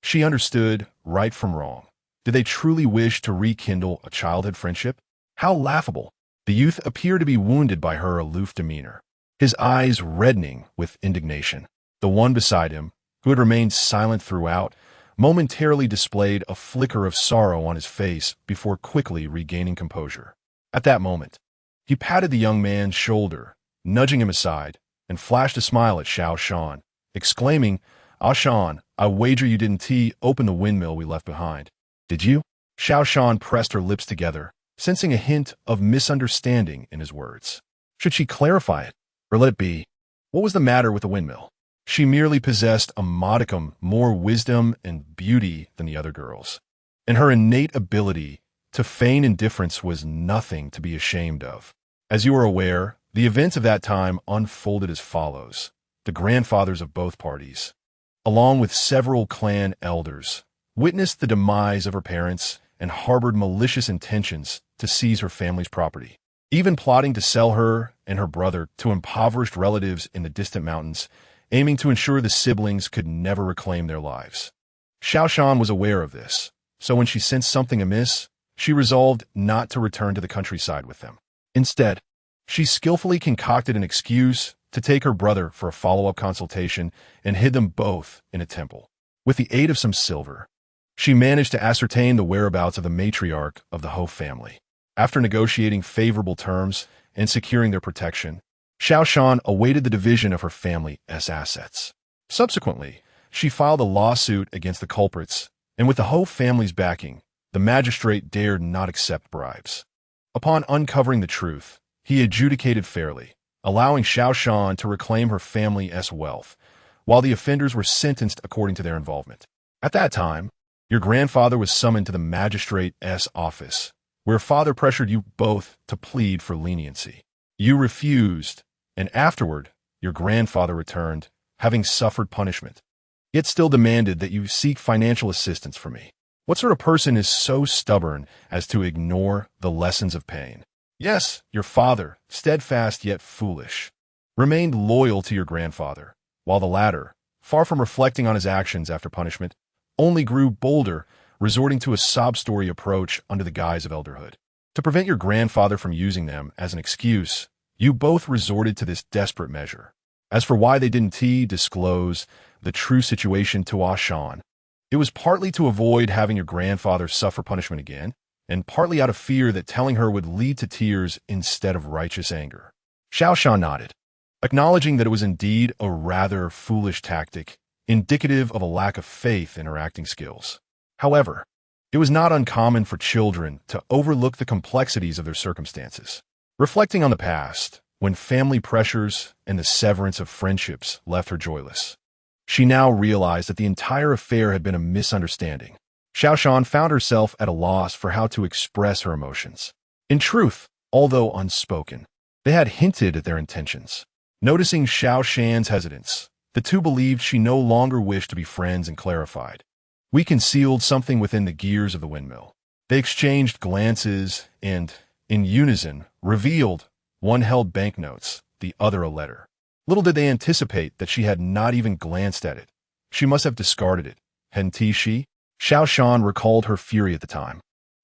she understood right from wrong. Did they truly wish to rekindle a childhood friendship? How laughable! The youth appeared to be wounded by her aloof demeanor, his eyes reddening with indignation. The one beside him, who had remained silent throughout, momentarily displayed a flicker of sorrow on his face before quickly regaining composure. At that moment, he patted the young man's shoulder, nudging him aside, and flashed a smile at Xiao Shan, exclaiming, "Ah Shan, I wager you didn't open the windmill we left behind. Did you?" Xiao Shan pressed her lips together, sensing a hint of misunderstanding in his words. Should she clarify it, or let it be? What was the matter with the windmill? She merely possessed a modicum more wisdom and beauty than the other girls, and her innate ability to feign indifference was nothing to be ashamed of. As you are aware, the events of that time unfolded as follows. The grandfathers of both parties, along with several clan elders, witnessed the demise of her parents and harbored malicious intentions to seize her family's property, even plotting to sell her and her brother to impoverished relatives in the distant mountains, aiming to ensure the siblings could never reclaim their lives. Xiao Shan was aware of this, so when she sensed something amiss, she resolved not to return to the countryside with them. Instead, she skillfully concocted an excuse to take her brother for a follow-up consultation and hid them both in a temple. With the aid of some silver, she managed to ascertain the whereabouts of the matriarch of the Ho family. After negotiating favorable terms and securing their protection, Xiao Shan awaited the division of her family's assets. Subsequently, she filed a lawsuit against the culprits, and with the Ho family's backing, the magistrate dared not accept bribes. Upon uncovering the truth, he adjudicated fairly, allowing Xiao Shan to reclaim her family's wealth, while the offenders were sentenced according to their involvement. At that time, your grandfather was summoned to the magistrate's office, where father pressured you both to plead for leniency. You refused, and afterward, your grandfather returned, having suffered punishment, yet still demanded that you seek financial assistance from me. What sort of person is so stubborn as to ignore the lessons of pain? Yes, your father, steadfast yet foolish, remained loyal to your grandfather, while the latter, far from reflecting on his actions after punishment, only grew bolder, resorting to a sob-story approach under the guise of elderhood. To prevent your grandfather from using them as an excuse, you both resorted to this desperate measure. As for why they didn't disclose the true situation to Ah Shan, it was partly to avoid having your grandfather suffer punishment again, and partly out of fear that telling her would lead to tears instead of righteous anger. Xiao Shan nodded, acknowledging that it was indeed a rather foolish tactic, indicative of a lack of faith in her acting skills. However, it was not uncommon for children to overlook the complexities of their circumstances. Reflecting on the past, when family pressures and the severance of friendships left her joyless, she now realized that the entire affair had been a misunderstanding. Xiao Shan found herself at a loss for how to express her emotions. In truth, although unspoken, they had hinted at their intentions. Noticing Xiao Shan's hesitance, the two believed she no longer wished to be friends and clarified. We concealed something within the gears of the windmill. They exchanged glances and, in unison, revealed one held banknotes, the other a letter. Little did they anticipate that she had not even glanced at it. She must have discarded it, hadn't she? Xiao Shan recalled her fury at the time,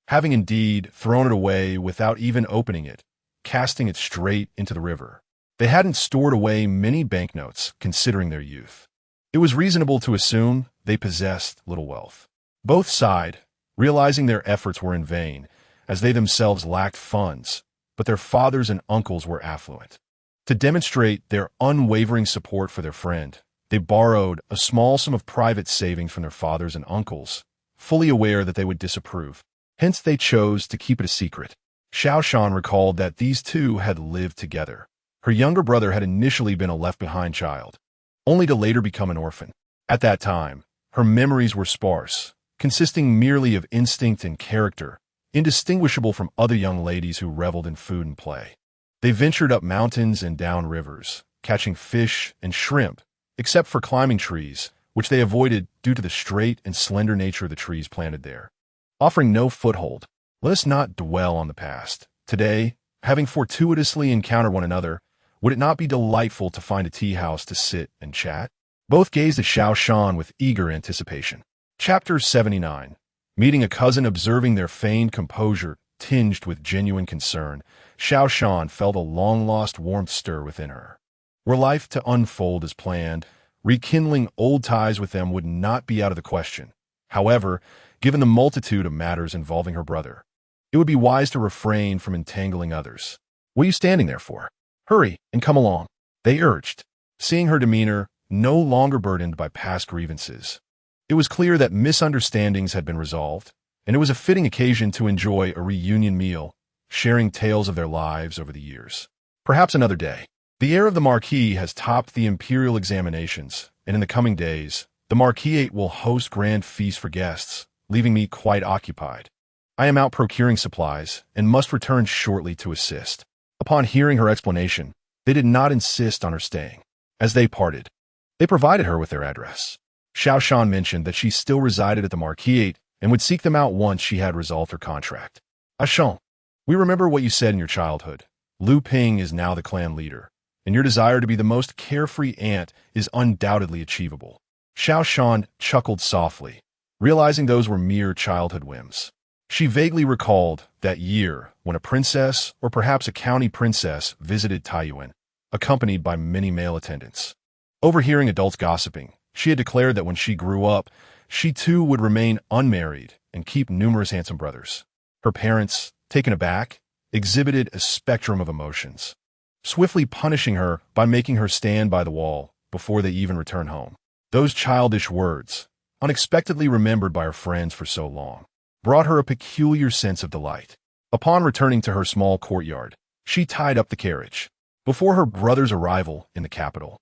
having indeed thrown it away without even opening it, casting it straight into the river. They hadn't stored away many banknotes, considering their youth. It was reasonable to assume they possessed little wealth. Both sighed, realizing their efforts were in vain, as they themselves lacked funds, but their fathers and uncles were affluent. To demonstrate their unwavering support for their friend, They borrowed a small sum of private savings from their fathers and uncles, fully aware that they would disapprove. Hence, they chose to keep it a secret. Xiao Shan recalled that these two had lived together. Her younger brother had initially been a left-behind child, only to later become an orphan. At that time, her memories were sparse, consisting merely of instinct and character, indistinguishable from other young ladies who reveled in food and play. They ventured up mountains and down rivers, catching fish and shrimp, except for climbing trees, which they avoided due to the straight and slender nature of the trees planted there. Offering no foothold, let us not dwell on the past. Today, having fortuitously encountered one another, would it not be delightful to find a tea house to sit and chat? Both gazed at Xiao Shan with eager anticipation. Chapter 79. Meeting a cousin, observing their feigned composure tinged with genuine concern, Xiao Shan felt a long-lost warmth stir within her. Were life to unfold as planned, rekindling old ties with them would not be out of the question. However, given the multitude of matters involving her brother, it would be wise to refrain from entangling others. What are you standing there for? Hurry and come along, they urged, seeing her demeanor no longer burdened by past grievances. It was clear that misunderstandings had been resolved, and it was a fitting occasion to enjoy a reunion meal, sharing tales of their lives over the years. Perhaps another day. The heir of the marquis has topped the imperial examinations, and in the coming days, the marquis will host grand feasts for guests, leaving me quite occupied. I am out procuring supplies, and must return shortly to assist. Upon hearing her explanation, they did not insist on her staying. As they parted, they provided her with their address. Xiao Shan mentioned that she still resided at the marquis and would seek them out once she had resolved her contract. Shan, we remember what you said in your childhood. Lu Ping is now the clan leader, and your desire to be the most carefree aunt is undoubtedly achievable. Xiao Shan chuckled softly, realizing those were mere childhood whims. She vaguely recalled that year when a princess, or perhaps a county princess, visited Taiyuan, accompanied by many male attendants. Overhearing adults gossiping, she had declared that when she grew up, she too would remain unmarried and keep numerous handsome brothers. Her parents, taken aback, exhibited a spectrum of emotions, swiftly punishing her by making her stand by the wall before they even returned home. Those childish words, unexpectedly remembered by her friends for so long, brought her a peculiar sense of delight. Upon returning to her small courtyard, she tied up the carriage. Before her brother's arrival in the capital,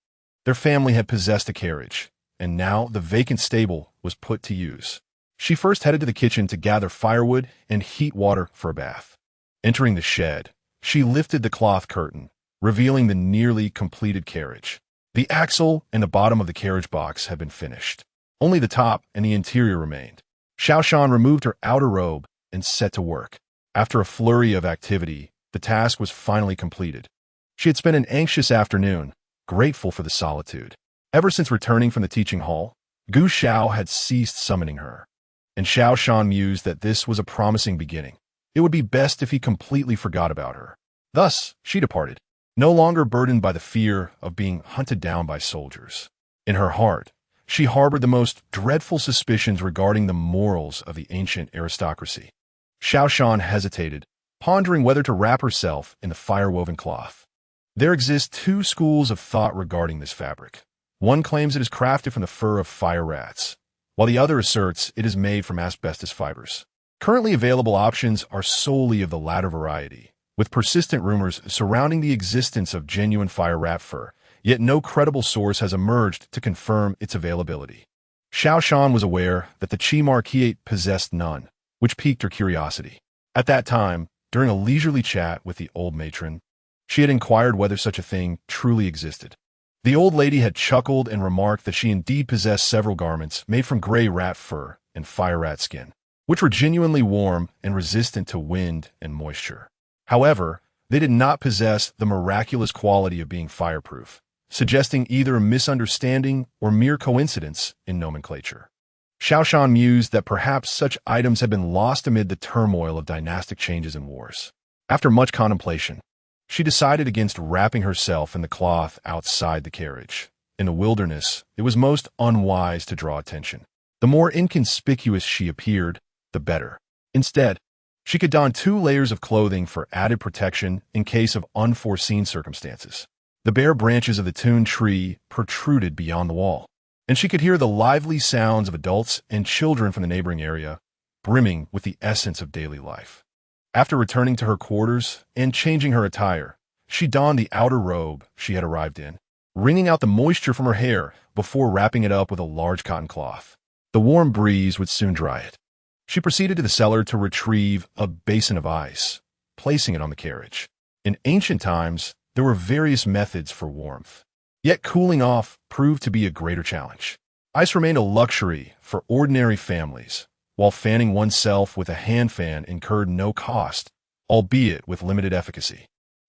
their family had possessed a carriage, and now the vacant stable was put to use. She first headed to the kitchen to gather firewood and heat water for a bath. Entering the shed, she lifted the cloth curtain, revealing the nearly completed carriage. The axle and the bottom of the carriage box had been finished. Only the top and the interior remained. Xiao Shan removed her outer robe and set to work. After a flurry of activity, the task was finally completed. She had spent an anxious afternoon, grateful for the solitude. Ever since returning from the teaching hall, Gu Xiao had ceased summoning her, and Xiao Shan mused that this was a promising beginning. It would be best if he completely forgot about her. Thus, she departed, no longer burdened by the fear of being hunted down by soldiers. In her heart, she harbored the most dreadful suspicions regarding the morals of the ancient aristocracy. Xiao Shan hesitated, pondering whether to wrap herself in the fire-woven cloth. There exist two schools of thought regarding this fabric. One claims it is crafted from the fur of fire rats, while the other asserts it is made from asbestos fibers. Currently available options are solely of the latter variety, with persistent rumors surrounding the existence of genuine fire rat fur, yet no credible source has emerged to confirm its availability. Xiao Shan was aware that the Qi Marquis possessed none, which piqued her curiosity. At that time, during a leisurely chat with the old matron, she had inquired whether such a thing truly existed. The old lady had chuckled and remarked that she indeed possessed several garments made from gray rat fur and fire rat skin, which were genuinely warm and resistant to wind and moisture. However, they did not possess the miraculous quality of being fireproof, suggesting either a misunderstanding or mere coincidence in nomenclature. Xiao Shan mused that perhaps such items had been lost amid the turmoil of dynastic changes and wars. After much contemplation, she decided against wrapping herself in the cloth outside the carriage. In the wilderness, it was most unwise to draw attention. The more inconspicuous she appeared, the better. Instead, she could don 2 layers of clothing for added protection in case of unforeseen circumstances. The bare branches of the tun tree protruded beyond the wall, and she could hear the lively sounds of adults and children from the neighboring area, brimming with the essence of daily life. After returning to her quarters and changing her attire, she donned the outer robe she had arrived in, wringing out the moisture from her hair before wrapping it up with a large cotton cloth. The warm breeze would soon dry it. She proceeded to the cellar to retrieve a basin of ice, placing it on the carriage. In ancient times, there were various methods for warmth, yet cooling off proved to be a greater challenge. Ice remained a luxury for ordinary families, while fanning oneself with a hand fan incurred no cost, albeit with limited efficacy.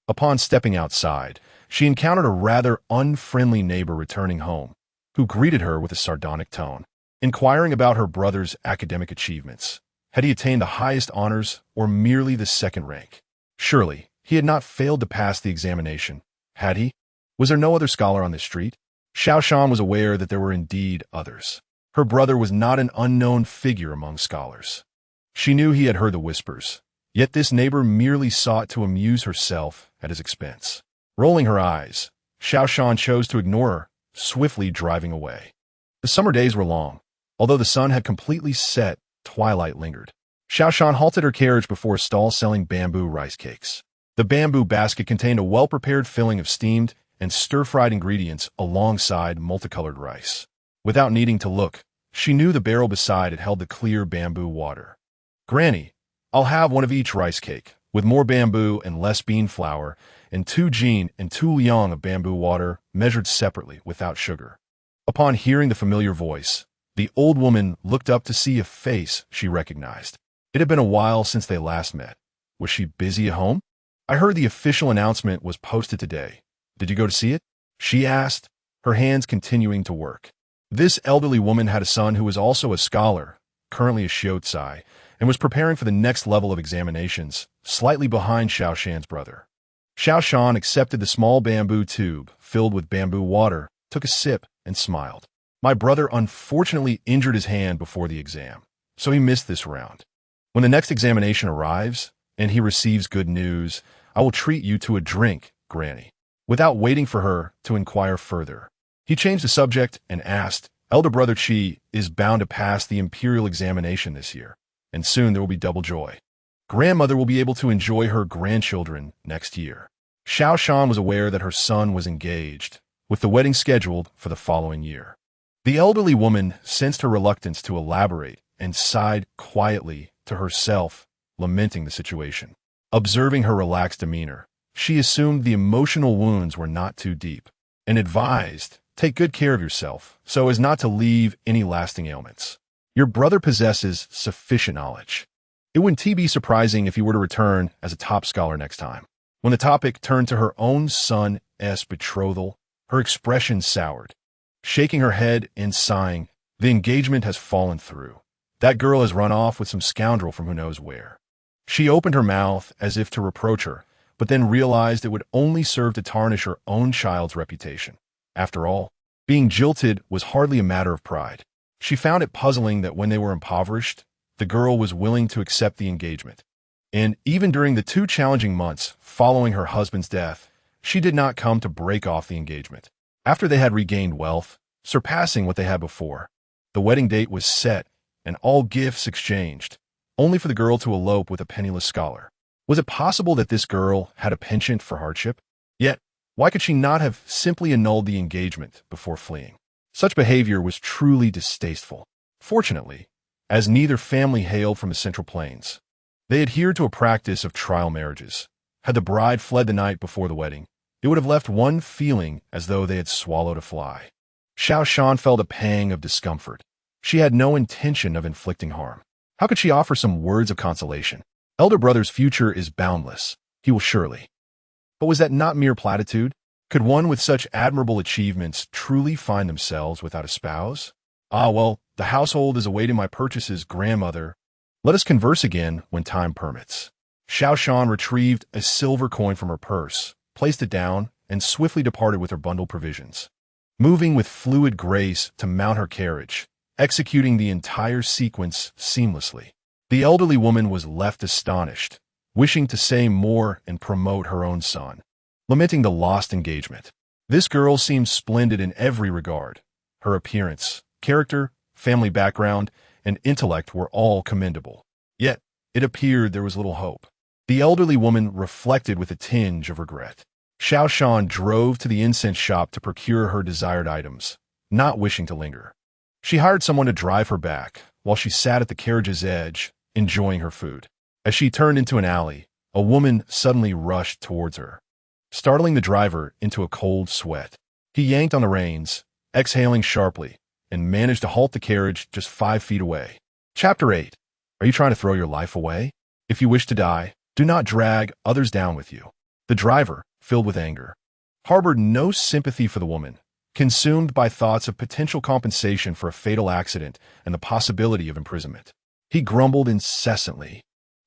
Upon stepping outside, she encountered a rather unfriendly neighbor returning home, who greeted her with a sardonic tone, inquiring about her brother's academic achievements. Had he attained the highest honors or merely the second rank? Surely, he had not failed to pass the examination, had he? Was there no other scholar on the street? Xiao Shan was aware that there were indeed others. Her brother was not an unknown figure among scholars. She knew he had heard the whispers, yet this neighbor merely sought to amuse herself at his expense. Rolling her eyes, Xiao Shan chose to ignore her, swiftly driving away. The summer days were long. Although the sun had completely set, twilight lingered. Xiao Shan halted her carriage before a stall selling bamboo rice cakes. The bamboo basket contained a well-prepared filling of steamed and stir-fried ingredients alongside multicolored rice. Without needing to look, she knew the barrel beside it held the clear bamboo water. "Granny, I'll have one of each rice cake, with more bamboo and less bean flour, and 2 jin and 2 liang of bamboo water measured separately without sugar." Upon hearing the familiar voice, the old woman looked up to see a face she recognized. It had been a while since they last met. Was she busy at home? "I heard the official announcement was posted today. Did you go to see it?" she asked, her hands continuing to work. This elderly woman had a son who was also a scholar, currently a Xiao, and was preparing for the next level of examinations, slightly behind Xiao Shan's brother. Xiao Shan accepted the small bamboo tube filled with bamboo water, took a sip, and smiled. "My brother unfortunately injured his hand before the exam, so he missed this round. When the next examination arrives, and he receives good news, I will treat you to a drink, Granny." Without waiting for her to inquire further, he changed the subject and asked, "Elder brother Qi is bound to pass the imperial examination this year, and soon there will be double joy. Grandmother will be able to enjoy her grandchildren next year." Xiao Shan was aware that her son was engaged, with the wedding scheduled for the following year. The elderly woman sensed her reluctance to elaborate and sighed quietly to herself, lamenting the situation. Observing her relaxed demeanor, she assumed the emotional wounds were not too deep, and advised, "Take good care of yourself, so as not to leave any lasting ailments. Your brother possesses sufficient knowledge. It wouldn't be surprising if he were to return as a top scholar next time." When the topic turned to her own son's betrothal, her expression soured. Shaking her head and sighing, "The engagement has fallen through. That girl has run off with some scoundrel from who knows where." She opened her mouth as if to reproach her, but then realized it would only serve to tarnish her own child's reputation. After all, being jilted was hardly a matter of pride. She found it puzzling that when they were impoverished, the girl was willing to accept the engagement. And even during the 2 challenging months following her husband's death, she did not come to break off the engagement. After they had regained wealth, surpassing what they had before, the wedding date was set and all gifts exchanged, only for the girl to elope with a penniless scholar. Was it possible that this girl had a penchant for hardship? Yet, why could she not have simply annulled the engagement before fleeing? Such behavior was truly distasteful. Fortunately, as neither family hailed from the Central Plains, they adhered to a practice of trial marriages. Had the bride fled the night before the wedding, it would have left one feeling as though they had swallowed a fly. Xiao Shan felt a pang of discomfort. She had no intention of inflicting harm. How could she offer some words of consolation? Elder brother's future is boundless. He will surely. But was that not mere platitude? Could one with such admirable achievements truly find themselves without a spouse? "Ah, well, the household is awaiting my purchases, grandmother. Let us converse again when time permits." Xiao Shan retrieved a silver coin from her purse, placed it down, and swiftly departed with her bundled provisions. Moving with fluid grace to mount her carriage, executing the entire sequence seamlessly, the elderly woman was left astonished, wishing to say more and promote her own son, lamenting the lost engagement. This girl seemed splendid in every regard. Her appearance, character, family background, and intellect were all commendable. Yet, it appeared there was little hope. The elderly woman reflected with a tinge of regret. Xiao Shan drove to the incense shop to procure her desired items, not wishing to linger. She hired someone to drive her back, while she sat at the carriage's edge, enjoying her food. As she turned into an alley, a woman suddenly rushed towards her, startling the driver into a cold sweat. He yanked on the reins, exhaling sharply, and managed to halt the carriage just 5 feet away. Chapter 8. Are you trying to throw your life away? If you wish to die, do not drag others down with you. The driver, filled with anger, harbored no sympathy for the woman, consumed by thoughts of potential compensation for a fatal accident and the possibility of imprisonment. He grumbled incessantly,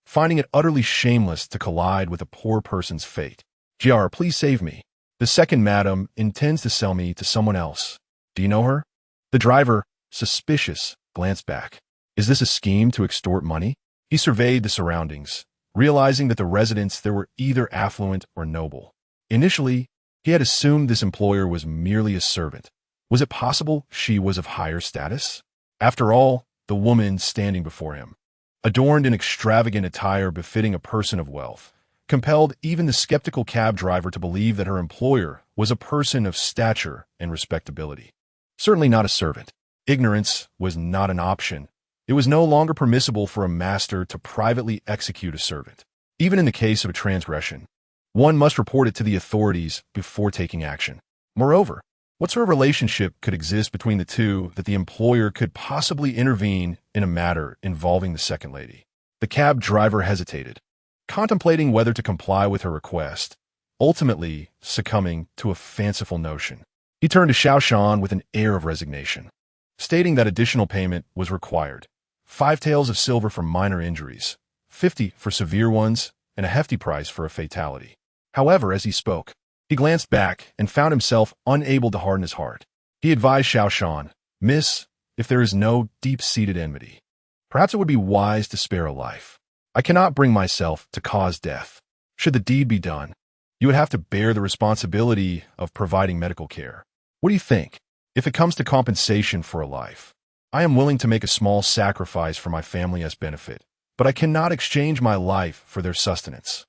finding it utterly shameless to collide with a poor person's fate. "GR, please save me. The second madam intends to sell me to someone else. Do you know her?" The driver, suspicious, glanced back. Is this a scheme to extort money? He surveyed the surroundings, realizing that the residents there were either affluent or noble. Initially, he had assumed this employer was merely a servant. Was it possible she was of higher status? After all, the woman standing before him, adorned in extravagant attire befitting a person of wealth, compelled even the skeptical cab driver to believe that her employer was a person of stature and respectability. Certainly not a servant. Ignorance was not an option. It was no longer permissible for a master to privately execute a servant. Even in the case of a transgression, one must report it to the authorities before taking action. Moreover, what sort of relationship could exist between the two that the employer could possibly intervene in a matter involving the second lady? The cab driver hesitated, contemplating whether to comply with her request, ultimately succumbing to a fanciful notion. He turned to Xiao Shan with an air of resignation, stating that additional payment was required. 5 taels of silver for minor injuries, 50 for severe ones, and a hefty price for a fatality. However, as he spoke, he glanced back and found himself unable to harden his heart. He advised Xiao Shan, "Miss, if there is no deep-seated enmity, perhaps it would be wise to spare a life. I cannot bring myself to cause death. Should the deed be done, you would have to bear the responsibility of providing medical care. What do you think? If it comes to compensation for a life, I am willing to make a small sacrifice for my family as benefit, but I cannot exchange my life for their sustenance."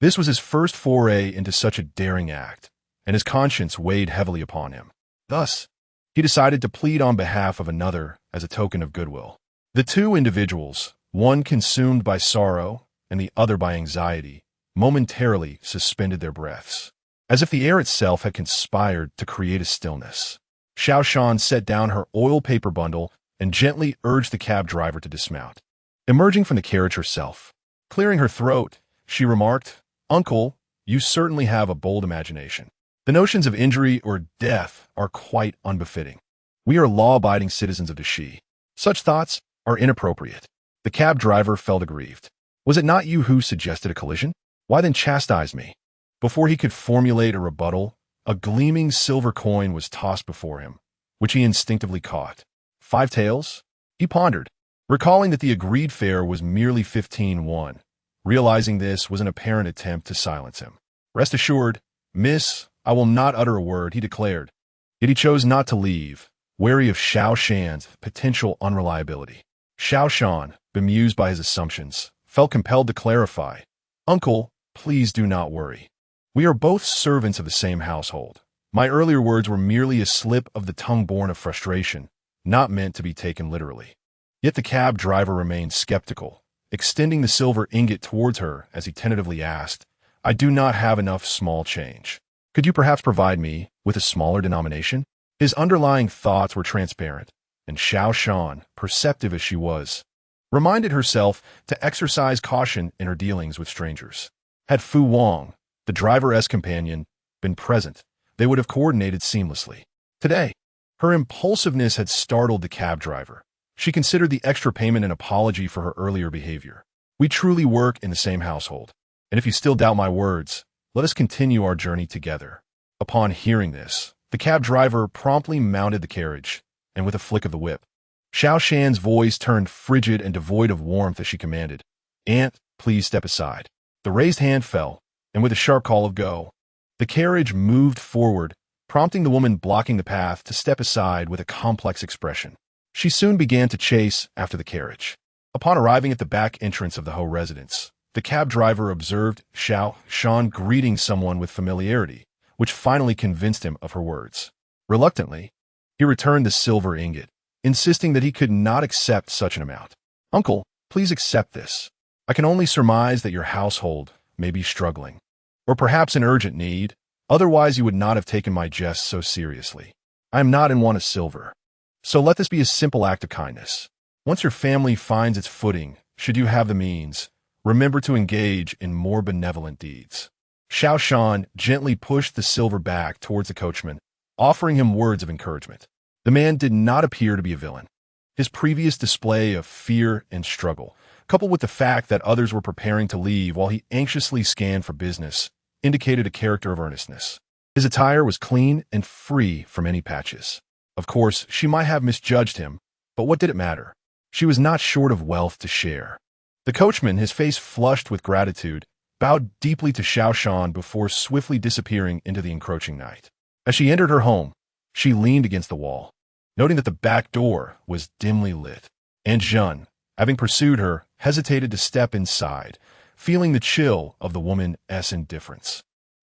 This was his first foray into such a daring act, and his conscience weighed heavily upon him. Thus, he decided to plead on behalf of another as a token of goodwill. The two individuals, one consumed by sorrow and the other by anxiety, momentarily suspended their breaths, as if the air itself had conspired to create a stillness. Xiao Shan set down her oil paper bundle and gently urged the cab driver to dismount. Emerging from the carriage herself, clearing her throat, she remarked, "Uncle, you certainly have a bold imagination. The notions of injury or death are quite unbefitting. We are law-abiding citizens of Dashi. Such thoughts are inappropriate." The cab driver felt aggrieved. "Was it not you who suggested a collision? Why then chastise me?" Before he could formulate a rebuttal, a gleaming silver coin was tossed before him, which he instinctively caught. 5 taels? He pondered, recalling that the agreed fare was merely 15 won. Realizing this was an apparent attempt to silence him. "Rest assured, miss, I will not utter a word," he declared. Yet he chose not to leave, wary of Xiao Shan's potential unreliability. Xiao Shan, bemused by his assumptions, felt compelled to clarify, "Uncle, please do not worry. We are both servants of the same household. My earlier words were merely a slip of the tongue born of frustration, not meant to be taken literally." Yet the cab driver remained skeptical, extending the silver ingot towards her as he tentatively asked, "I do not have enough small change. Could you perhaps provide me with a smaller denomination?" His underlying thoughts were transparent, and Xiao Shan, perceptive as she was, reminded herself to exercise caution in her dealings with strangers. Had Fu Wang, the driver-esque companion, been present, they would have coordinated seamlessly. Today, her impulsiveness had startled the cab driver. She considered the extra payment an apology for her earlier behavior. "We truly work in the same household, and if you still doubt my words, let us continue our journey together." Upon hearing this, the cab driver promptly mounted the carriage, and with a flick of the whip, Xiao Shan's voice turned frigid and devoid of warmth as she commanded, "Aunt, please step aside." The raised hand fell, and with a sharp call of "Go!" the carriage moved forward, prompting the woman blocking the path to step aside with a complex expression. She soon began to chase after the carriage. Upon arriving at the back entrance of the Ho residence, the cab driver observed Xiao Shan greeting someone with familiarity, which finally convinced him of her words. Reluctantly, he returned the silver ingot, insisting that he could not accept such an amount. "Uncle, please accept this. I can only surmise that your household may be struggling, or perhaps in urgent need. Otherwise you would not have taken my jest so seriously. I am not in want of silver. So let this be a simple act of kindness. Once your family finds its footing, should you have the means, remember to engage in more benevolent deeds." Xiao Shan gently pushed the silver back towards the coachman, offering him words of encouragement. The man did not appear to be a villain. His previous display of fear and struggle, coupled with the fact that others were preparing to leave while he anxiously scanned for business, indicated a character of earnestness. His attire was clean and free from any patches. Of course, she might have misjudged him, but what did it matter? She was not short of wealth to share. The coachman, his face flushed with gratitude, bowed deeply to Xiao Shan before swiftly disappearing into the encroaching night. As she entered her home, she leaned against the wall, noting that the back door was dimly lit. And Jun, having pursued her, hesitated to step inside, feeling the chill of the woman's indifference.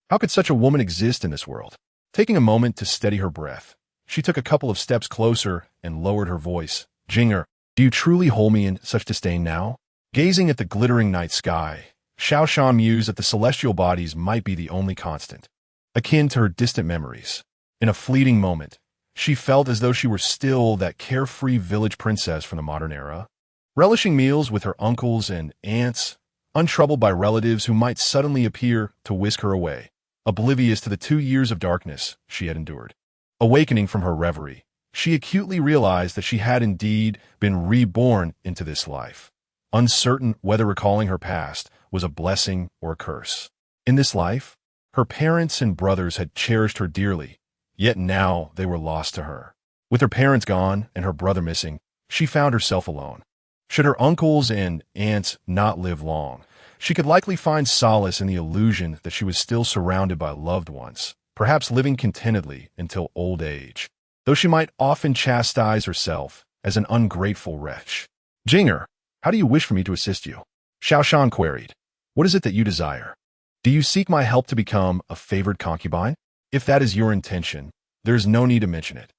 How could such a woman exist in this world? Taking a moment to steady her breath, she took a couple of steps closer and lowered her voice. "Jinger, do you truly hold me in such disdain now?" Gazing at the glittering night sky, Xiao Shan mused that the celestial bodies might be the only constant, akin to her distant memories. In a fleeting moment, she felt as though she were still that carefree village princess from the modern era, relishing meals with her uncles and aunts, untroubled by relatives who might suddenly appear to whisk her away, oblivious to the 2 years of darkness she had endured. Awakening from her reverie, she acutely realized that she had indeed been reborn into this life, uncertain whether recalling her past was a blessing or a curse. In this life, her parents and brothers had cherished her dearly, yet now they were lost to her. With her parents gone and her brother missing, she found herself alone. Should her uncles and aunts not live long, she could likely find solace in the illusion that she was still surrounded by loved ones, perhaps living contentedly until old age, though she might often chastise herself as an ungrateful wretch. "Jinger, how do you wish for me to assist you?" Xiao Shan queried. "What is it that you desire? Do you seek my help to become a favored concubine? If that is your intention, there is no need to mention it.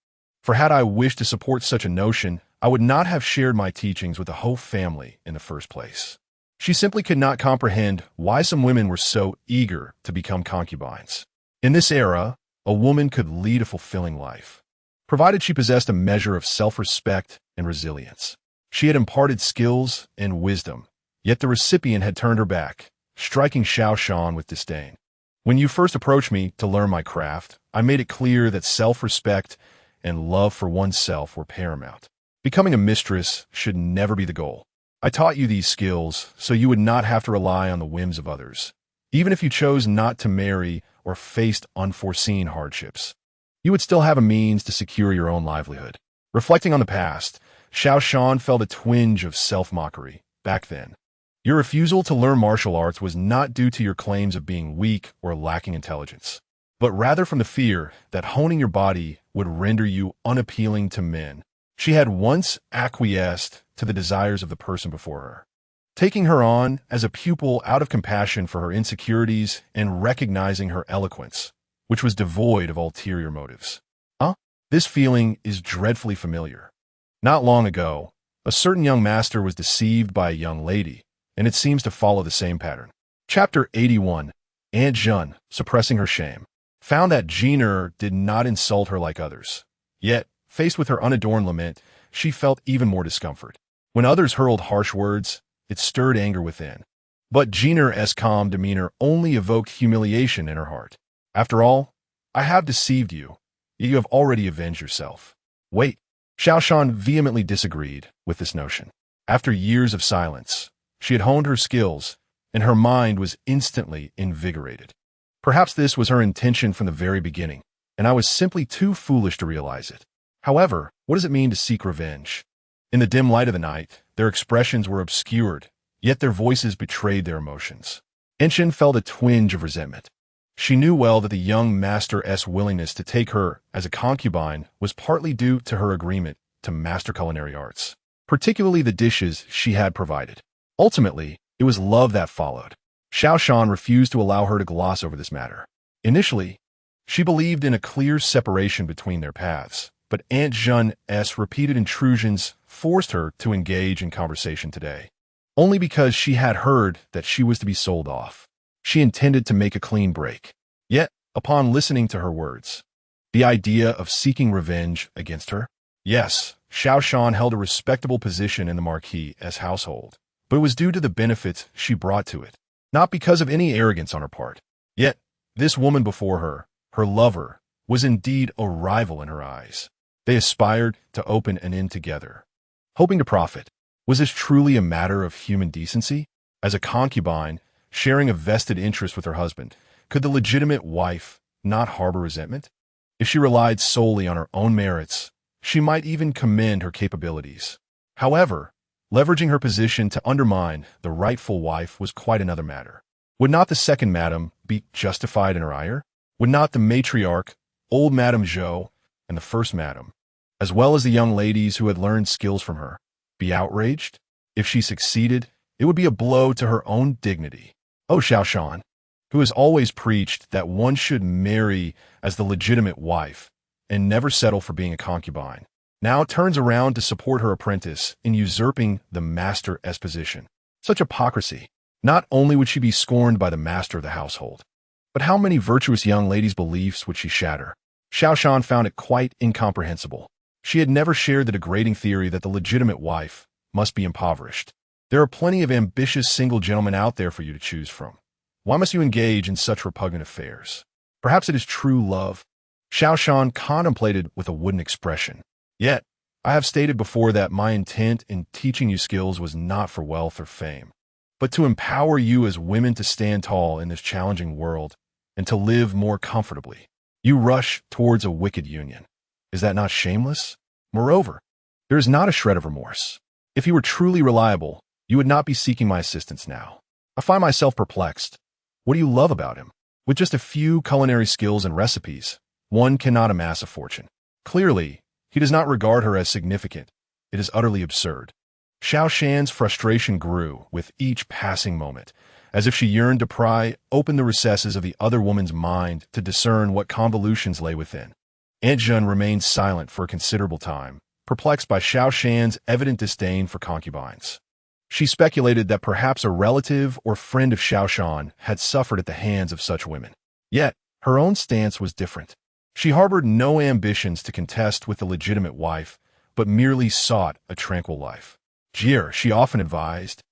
For had I wished to support such a notion, I would not have shared my teachings with the whole family in the first place." She simply could not comprehend why some women were so eager to become concubines. In this era, a woman could lead a fulfilling life, provided she possessed a measure of self-respect and resilience. She had imparted skills and wisdom, yet the recipient had turned her back, striking Xiao Shan with disdain. "When you first approached me to learn my craft, I made it clear that self-respect and love for oneself were paramount. Becoming a mistress should never be the goal. I taught you these skills so you would not have to rely on the whims of others, even if you chose not to marry or faced unforeseen hardships. You would still have a means to secure your own livelihood." Reflecting on the past, Xiao Shan felt a twinge of self-mockery. Back then, your refusal to learn martial arts was not due to your claims of being weak or lacking intelligence, but rather from the fear that honing your body would render you unappealing to men. She had once acquiesced to the desires of the person before her, taking her on as a pupil out of compassion for her insecurities and recognizing her eloquence, which was devoid of ulterior motives. This feeling is dreadfully familiar. Not long ago, a certain young master was deceived by a young lady, and it seems to follow the same pattern. Chapter 81. Aunt Jun, suppressing her shame, found that Jeaner did not insult her like others. Yet, faced with her unadorned lament, she felt even more discomfort. When others hurled harsh words, it stirred anger within. But Jeaner's calm demeanor only evoked humiliation in her heart. "After all, I have deceived you, yet you have already avenged yourself." Wait. Xiao Shan vehemently disagreed with this notion. After years of silence, she had honed her skills, and her mind was instantly invigorated. Perhaps this was her intention from the very beginning, and I was simply too foolish to realize it. However, what does it mean to seek revenge? In the dim light of the night, their expressions were obscured, yet their voices betrayed their emotions. Enshin felt a twinge of resentment. She knew well that the young master's willingness to take her as a concubine was partly due to her agreement to master culinary arts, particularly the dishes she had provided. Ultimately, it was love that followed. Xiao Shan refused to allow her to gloss over this matter. Initially, she believed in a clear separation between their paths, but Aunt Jun's repeated intrusions forced her to engage in conversation today. Only because she had heard that she was to be sold off. She intended to make a clean break. Yet, upon listening to her words, the idea of seeking revenge against her? Yes, Xiao Shan held a respectable position in the marquis's household, but it was due to the benefits she brought to it, not because of any arrogance on her part. Yet, this woman before her, her lover, was indeed a rival in her eyes. They aspired to open an inn together, hoping to profit. Was this truly a matter of human decency? As a concubine, sharing a vested interest with her husband, could the legitimate wife not harbor resentment? If she relied solely on her own merits, she might even commend her capabilities. However, leveraging her position to undermine the rightful wife was quite another matter. Would not the second madam be justified in her ire? Would not the matriarch, old Madame Zhou, and the first madam, as well as the young ladies who had learned skills from her, be outraged? If she succeeded, it would be a blow to her own dignity. Oh, Xiao Shan, who has always preached that one should marry as the legitimate wife and never settle for being a concubine, now turns around to support her apprentice in usurping the master's position. Such hypocrisy. Not only would she be scorned by the master of the household, but how many virtuous young ladies' beliefs would she shatter? Xiao Shan found it quite incomprehensible. She had never shared the degrading theory that the legitimate wife must be impoverished. There are plenty of ambitious single gentlemen out there for you to choose from. Why must you engage in such repugnant affairs? Perhaps it is true love. Xiao Shan contemplated with a wooden expression. Yet, I have stated before that my intent in teaching you skills was not for wealth or fame, but to empower you as women to stand tall in this challenging world and to live more comfortably. You rush towards a wicked union. Is that not shameless? Moreover, there is not a shred of remorse. If he were truly reliable, you would not be seeking my assistance now. I find myself perplexed. What do you love about him? With just a few culinary skills and recipes, one cannot amass a fortune. Clearly, he does not regard her as significant. It is utterly absurd. Xiao Shan's frustration grew with each passing moment, as if she yearned to pry open the recesses of the other woman's mind to discern what convolutions lay within. Aunt Jun remained silent for a considerable time, perplexed by Xiao Shan's evident disdain for concubines. She speculated that perhaps a relative or friend of Xiao Shan had suffered at the hands of such women. Yet, her own stance was different. She harbored no ambitions to contest with the legitimate wife, but merely sought a tranquil life. Jir, she often advised,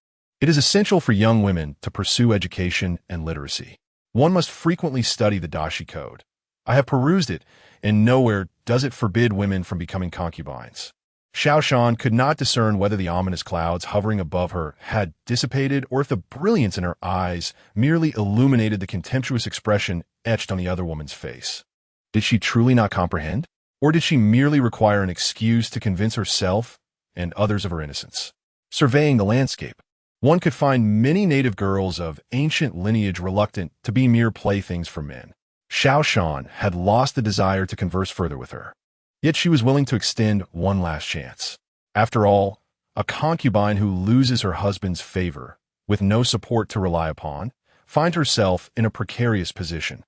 it is essential for young women to pursue education and literacy. One must frequently study the Dashi Code. I have perused it, and nowhere does it forbid women from becoming concubines. Xiao Shan could not discern whether the ominous clouds hovering above her had dissipated or if the brilliance in her eyes merely illuminated the contemptuous expression etched on the other woman's face. Did she truly not comprehend? Or did she merely require an excuse to convince herself and others of her innocence? Surveying the landscape, one could find many native girls of ancient lineage reluctant to be mere playthings for men. Xiao Shan had lost the desire to converse further with her. Yet she was willing to extend one last chance. After all, a concubine who loses her husband's favor, with no support to rely upon, finds herself in a precarious position.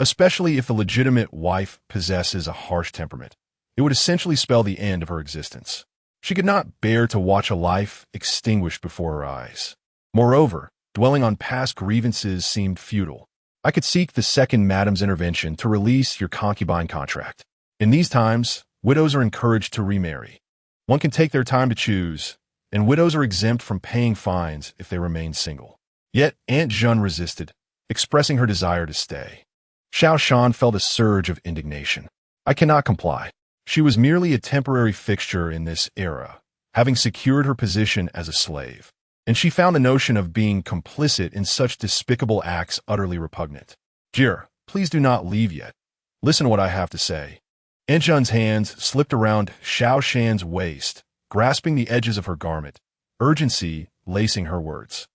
Especially if the legitimate wife possesses a harsh temperament. It would essentially spell the end of her existence. She could not bear to watch a life extinguished before her eyes. Moreover, dwelling on past grievances seemed futile. I could seek the second madam's intervention to release your concubine contract. In these times, widows are encouraged to remarry. One can take their time to choose, and widows are exempt from paying fines if they remain single. Yet Aunt Jun resisted, expressing her desire to stay. Xiao Shan felt a surge of indignation. I cannot comply. She was merely a temporary fixture in this era, having secured her position as a slave, and she found the notion of being complicit in such despicable acts utterly repugnant. Jir, please do not leave yet. Listen to what I have to say. Aunt Jun's hands slipped around Xiao Shan's waist, grasping the edges of her garment, urgency lacing her words.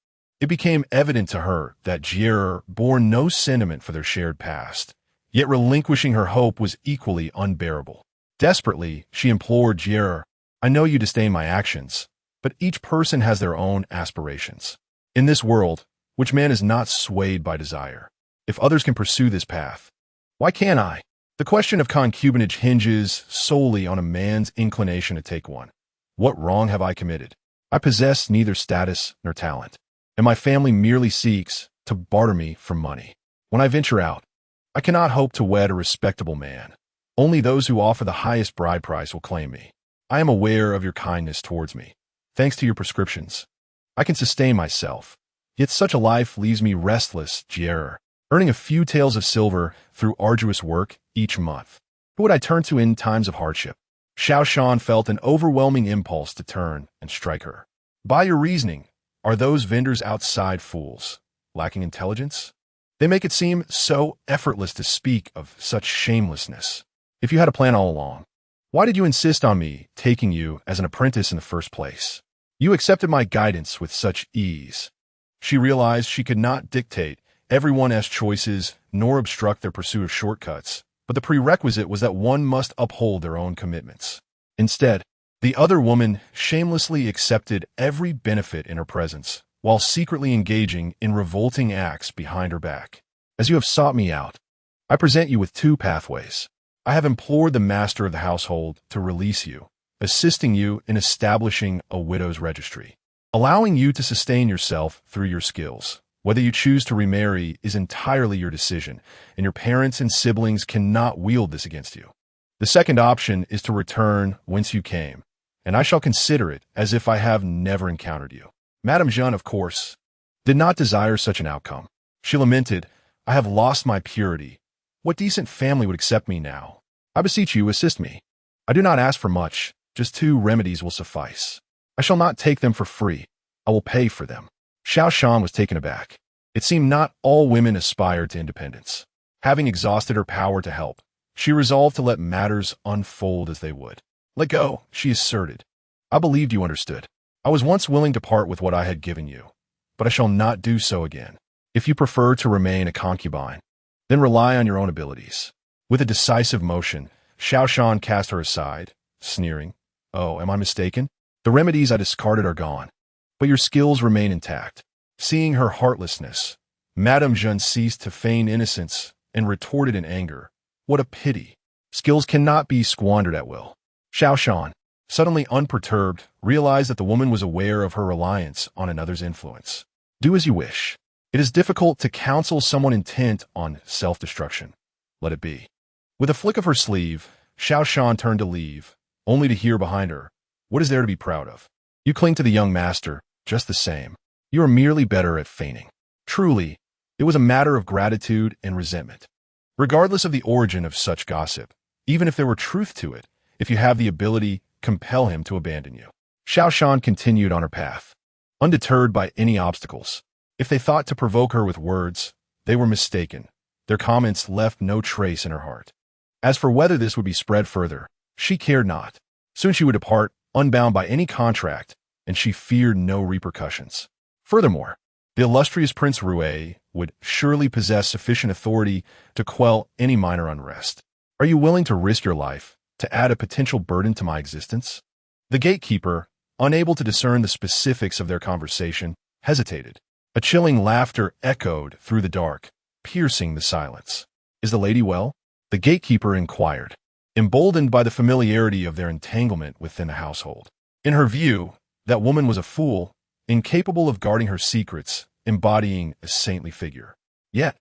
It became evident to her that Jierer bore no sentiment for their shared past, yet relinquishing her hope was equally unbearable. Desperately, she implored Jierer, I know you disdain my actions, but each person has their own aspirations. In this world, which man is not swayed by desire? If others can pursue this path, why can't I? The question of concubinage hinges solely on a man's inclination to take one. What wrong have I committed? I possess neither status nor talent, and my family merely seeks to barter me for money. When I venture out, I cannot hope to wed a respectable man. Only those who offer the highest bride price will claim me. I am aware of your kindness towards me. Thanks to your prescriptions, I can sustain myself. Yet such a life leaves me restless, Jierer, earning a few taels of silver through arduous work each month. Who would I turn to in times of hardship? Xiao Shan felt an overwhelming impulse to turn and strike her. By your reasoning, are those vendors outside fools, lacking intelligence? They make it seem so effortless to speak of such shamelessness. If you had a plan all along, why did you insist on me taking you as an apprentice in the first place? You accepted my guidance with such ease. She realized she could not dictate everyone's choices nor obstruct their pursuit of shortcuts, but the prerequisite was that one must uphold their own commitments. Instead, the other woman shamelessly accepted every benefit in her presence, while secretly engaging in revolting acts behind her back. As you have sought me out, I present you with two pathways. I have implored the master of the household to release you, assisting you in establishing a widow's registry, allowing you to sustain yourself through your skills. Whether you choose to remarry is entirely your decision, and your parents and siblings cannot wield this against you. The second option is to return whence you came, and I shall consider it as if I have never encountered you. Madame Jeanne, of course, did not desire such an outcome. She lamented, I have lost my purity. What decent family would accept me now? I beseech you, assist me. I do not ask for much, just 2 remedies will suffice. I shall not take them for free. I will pay for them. Xiao Shan was taken aback. It seemed not all women aspired to independence. Having exhausted her power to help, she resolved to let matters unfold as they would. Let go, she asserted. I believed you understood. I was once willing to part with what I had given you, but I shall not do so again. If you prefer to remain a concubine, then rely on your own abilities. With a decisive motion, Xiao Shan cast her aside, sneering, Oh, am I mistaken? The remedies I discarded are gone, but your skills remain intact. Seeing her heartlessness, Madame Jeanne ceased to feign innocence and retorted in anger, What a pity! Skills cannot be squandered at will. Xiao Shan, suddenly unperturbed, realized that the woman was aware of her reliance on another's influence. Do as you wish. It is difficult to counsel someone intent on self-destruction. Let it be. With a flick of her sleeve, Xiao Shan turned to leave, only to hear behind her, What is there to be proud of? You cling to the young master, just the same. You are merely better at feigning. Truly, it was a matter of gratitude and resentment. Regardless of the origin of such gossip, even if there were truth to it, if you have the ability, compel him to abandon you. Xiao Shan continued on her path, undeterred by any obstacles. If they thought to provoke her with words, they were mistaken. Their comments left no trace in her heart. As for whether this would be spread further, she cared not. Soon she would depart, unbound by any contract, and she feared no repercussions. Furthermore, the illustrious Prince Rouet would surely possess sufficient authority to quell any minor unrest. Are you willing to risk your life to add a potential burden to my existence? The gatekeeper, unable to discern the specifics of their conversation, hesitated. A chilling laughter echoed through the dark, piercing the silence. Is the lady well? The gatekeeper inquired, emboldened by the familiarity of their entanglement within the household. In her view, that woman was a fool, incapable of guarding her secrets, embodying a saintly figure. Yet,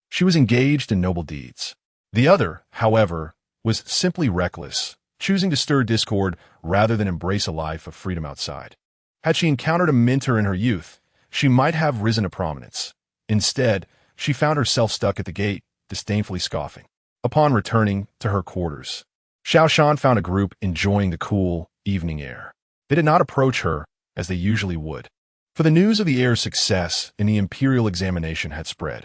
she was engaged in noble deeds. The other, however, was simply reckless, choosing to stir discord rather than embrace a life of freedom outside. Had she encountered a mentor in her youth, she might have risen to prominence. Instead, she found herself stuck at the gate, disdainfully scoffing. Upon returning to her quarters, Xiao Shan found a group enjoying the cool evening air. They did not approach her as they usually would, for the news of the heir's success in the imperial examination had spread,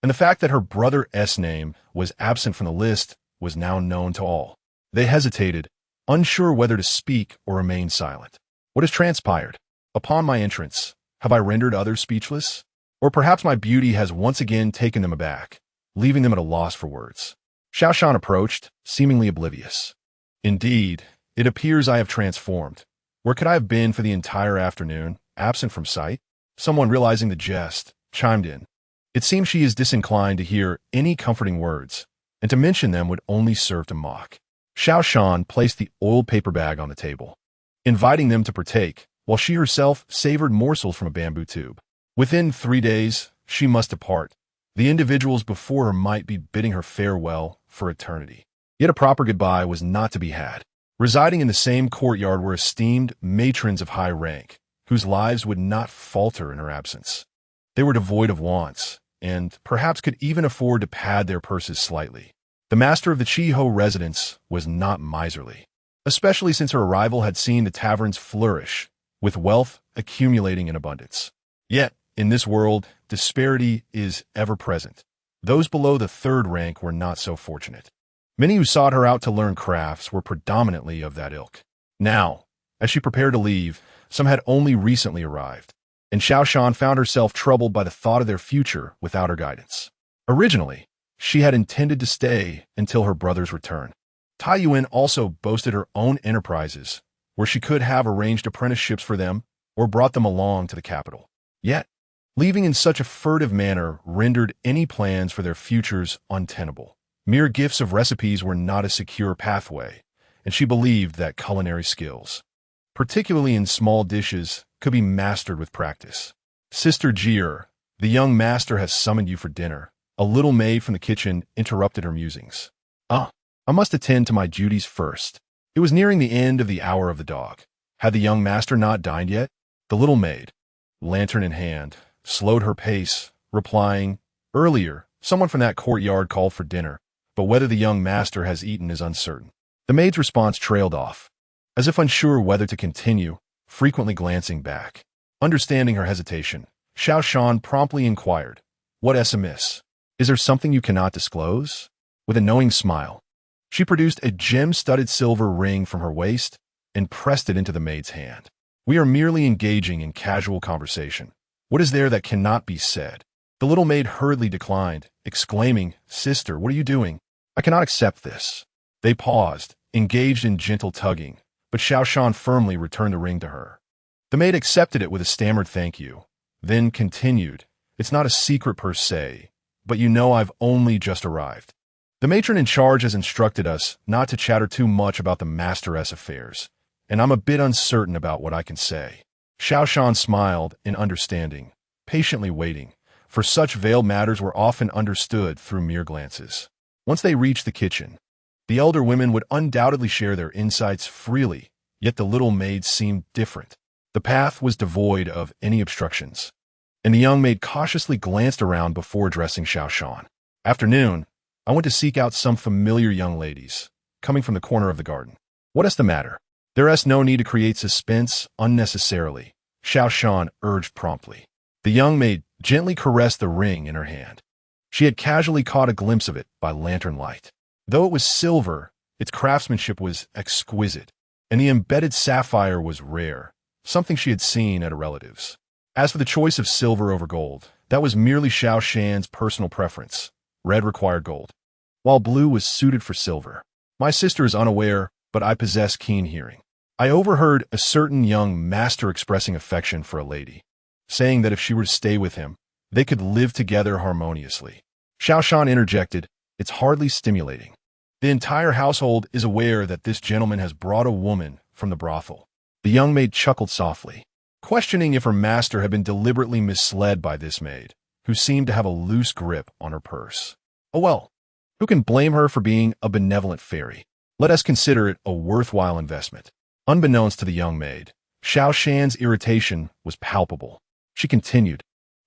and the fact that her brother's name was absent from the list was now known to all. They hesitated, unsure whether to speak or remain silent. What has transpired? Upon my entrance, Have I rendered others speechless? Or perhaps my beauty has once again taken them aback, leaving them at a loss for words. Xiao Shan approached, seemingly oblivious. Indeed, it appears I have transformed. Where could I have been for the entire afternoon, absent from sight? Someone, realizing the jest, chimed in. It seems she is disinclined to hear any comforting words, and to mention them would only serve to mock. Xiao Shan placed the oiled paper bag on the table, inviting them to partake, while she herself savored morsels from a bamboo tube. Within 3 days, she must depart. The individuals before her might be bidding her farewell for eternity. Yet a proper goodbye was not to be had. Residing in the same courtyard were esteemed matrons of high rank, whose lives would not falter in her absence. They were devoid of wants, and perhaps could even afford to pad their purses slightly. The master of the Chiho residence was not miserly, especially since her arrival had seen the taverns flourish, with wealth accumulating in abundance. Yet, in this world, disparity is ever present. Those below the third rank were not so fortunate. Many who sought her out to learn crafts were predominantly of that ilk. Now, as she prepared to leave, some had only recently arrived, and Xiao Shan found herself troubled by the thought of their future without her guidance. Originally, she had intended to stay until her brother's return. Tai Yuan also boasted her own enterprises, where she could have arranged apprenticeships for them or brought them along to the capital. Yet, leaving in such a furtive manner rendered any plans for their futures untenable. Mere gifts of recipes were not a secure pathway, and she believed that culinary skills, particularly in small dishes, could be mastered with practice. Sister Jier, the young master has summoned you for dinner. A little maid from the kitchen interrupted her musings. I must attend to my duties first. It was nearing the end of the hour of the dog. Had the young master not dined yet? The little maid, lantern in hand, slowed her pace, replying, Earlier, someone from that courtyard called for dinner, but whether the young master has eaten is uncertain. The maid's response trailed off, as if unsure whether to continue, frequently glancing back. Understanding her hesitation, Xiao Shan promptly inquired, What is amiss? Is there something you cannot disclose? With a knowing smile, she produced a gem-studded silver ring from her waist and pressed it into the maid's hand. We are merely engaging in casual conversation. What is there that cannot be said? The little maid hurriedly declined, exclaiming, Sister, what are you doing? I cannot accept this. They paused, engaged in gentle tugging, but Xiao Shan firmly returned the ring to her. The maid accepted it with a stammered thank you, then continued, It's not a secret per se, but you know I've only just arrived. The matron in charge has instructed us not to chatter too much about the masteress affairs, and I'm a bit uncertain about what I can say. Xiao Shan smiled in understanding, patiently waiting, for such veiled matters were often understood through mere glances. Once they reached the kitchen, the elder women would undoubtedly share their insights freely, yet the little maid seemed different. The path was devoid of any obstructions, and the young maid cautiously glanced around before addressing Xiao Shan. Afternoon, I went to seek out some familiar young ladies, coming from the corner of the garden. What is the matter? There is no need to create suspense unnecessarily, Xiao Shan urged promptly. The young maid gently caressed the ring in her hand. She had casually caught a glimpse of it by lantern light. Though it was silver, its craftsmanship was exquisite, and the embedded sapphire was rare, something she had seen at a relative's. As for the choice of silver over gold, that was merely Xiao Shan's personal preference. Red required gold, while blue was suited for silver. My sister is unaware, but I possess keen hearing. I overheard a certain young master expressing affection for a lady, saying that if she were to stay with him, they could live together harmoniously. Xiao Shan interjected, It's hardly stimulating. The entire household is aware that this gentleman has brought a woman from the brothel. The young maid chuckled softly, questioning if her master had been deliberately misled by this maid, who seemed to have a loose grip on her purse. Oh well, who can blame her for being a benevolent fairy? Let us consider it a worthwhile investment. Unbeknownst to the young maid, Xiao Shan's irritation was palpable. She continued,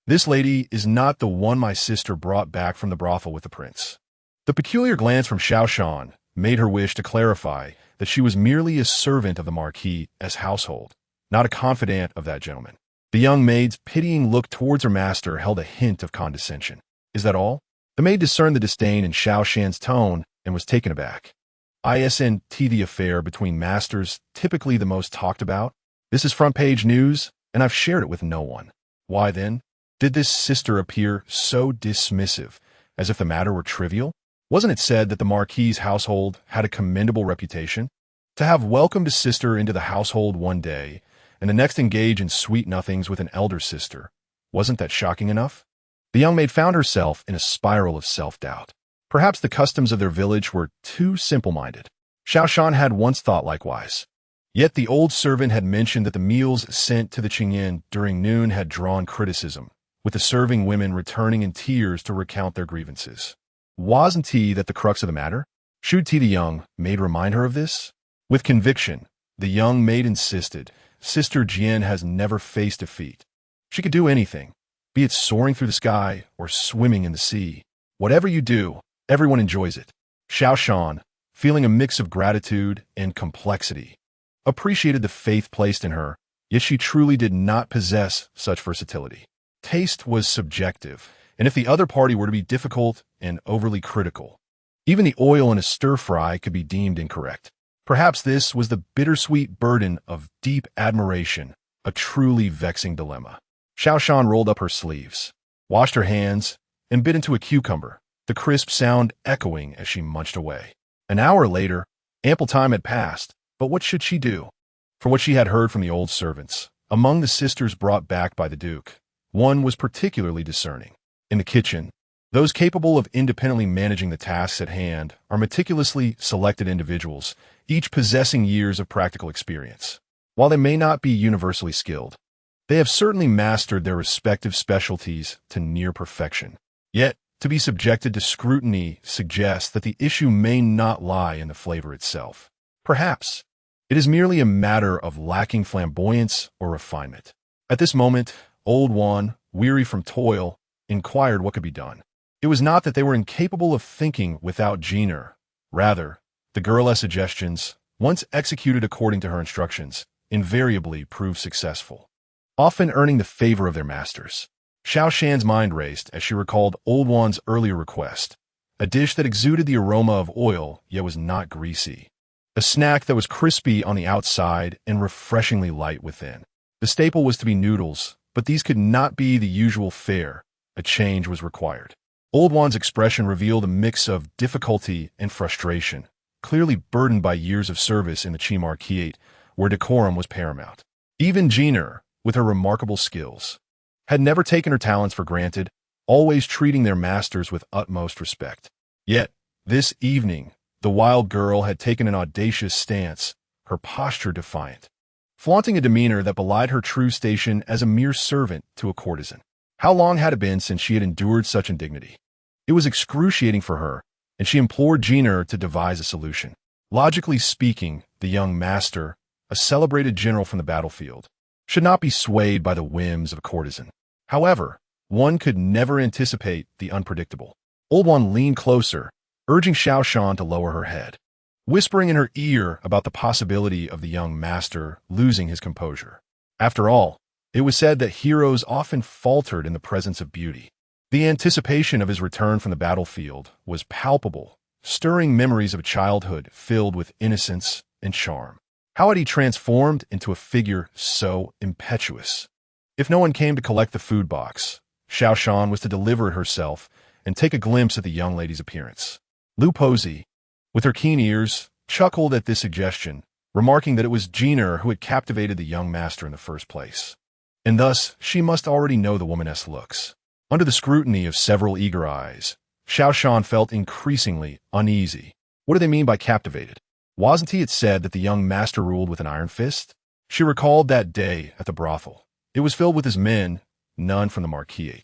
This lady is not the one my sister brought back from the brothel with the prince. The peculiar glance from Xiao Shan made her wish to clarify that she was merely a servant of the marquis' household, not a confidant of that gentleman. The young maid's pitying look towards her master held a hint of condescension. Is that all? The maid discerned the disdain in Xiao Shan's tone and was taken aback. Isn't the affair between masters typically the most talked about? This is front-page news, and I've shared it with no one. Why then did this sister appear so dismissive, as if the matter were trivial? Wasn't it said that the marquis's household had a commendable reputation? To have welcomed a sister into the household one day, and the next engage in sweet nothings with an elder sister, wasn't that shocking enough? The young maid found herself in a spiral of self-doubt. Perhaps the customs of their village were too simple-minded. Xiao Shan had once thought likewise. Yet the old servant had mentioned that the meals sent to the Qingyin during noon had drawn criticism, with the serving women returning in tears to recount their grievances. Wasn't he that the crux of the matter? Should the young maid remind her of this? With conviction, the young maid insisted, Sister Jian has never faced defeat. She could do anything, be it soaring through the sky or swimming in the sea. Whatever you do, everyone enjoys it. Xiao Shan, feeling a mix of gratitude and complexity, appreciated the faith placed in her, yet she truly did not possess such versatility. Taste was subjective, and if the other party were to be difficult and overly critical, even the oil in a stir-fry could be deemed incorrect. Perhaps this was the bittersweet burden of deep admiration, a truly vexing dilemma. Xiao Shan rolled up her sleeves, washed her hands, and bit into a cucumber, the crisp sound echoing as she munched away. An hour later, ample time had passed, but what should she do? For what she had heard from the old servants, among the sisters brought back by the Duke, one was particularly discerning. In the kitchen, those capable of independently managing the tasks at hand are meticulously selected individuals, each possessing years of practical experience. While they may not be universally skilled, they have certainly mastered their respective specialties to near perfection. Yet, to be subjected to scrutiny suggests that the issue may not lie in the flavor itself. Perhaps it is merely a matter of lacking flamboyance or refinement. At this moment, old Wan, weary from toil, inquired what could be done. It was not that they were incapable of thinking without Jiner. Rather, the girl's suggestions, once executed according to her instructions, invariably proved successful, often earning the favor of their masters. Xiao Shan's mind raced as she recalled old Wan's earlier request, a dish that exuded the aroma of oil yet was not greasy, a snack that was crispy on the outside and refreshingly light within. The staple was to be noodles, but these could not be the usual fare. A change was required. Old Wan's expression revealed a mix of difficulty and frustration, clearly burdened by years of service in the Qi Marquis, where decorum was paramount. Even Jiner, with her remarkable skills, had never taken her talents for granted, always treating their masters with utmost respect. Yet, this evening, the wild girl had taken an audacious stance, her posture defiant, flaunting a demeanor that belied her true station as a mere servant to a courtesan. How long had it been since she had endured such indignity? It was excruciating for her, and she implored Jiner to devise a solution. Logically speaking, the young master, a celebrated general from the battlefield, should not be swayed by the whims of a courtesan. However, one could never anticipate the unpredictable. Old Wan leaned closer, urging Xiao Shan to lower her head, whispering in her ear about the possibility of the young master losing his composure. After all, it was said that heroes often faltered in the presence of beauty. The anticipation of his return from the battlefield was palpable, stirring memories of childhood filled with innocence and charm. How had he transformed into a figure so impetuous? If no one came to collect the food box, Xiao Shan was to deliver it herself and take a glimpse at the young lady's appearance. Lu Posey, with her keen ears, chuckled at this suggestion, remarking that it was Jiner who had captivated the young master in the first place. And thus, she must already know the woman's looks. Under the scrutiny of several eager eyes, Xiao Shan felt increasingly uneasy. What do they mean by captivated? Wasn't it said that the young master ruled with an iron fist? She recalled that day at the brothel. It was filled with his men, none from the marquis.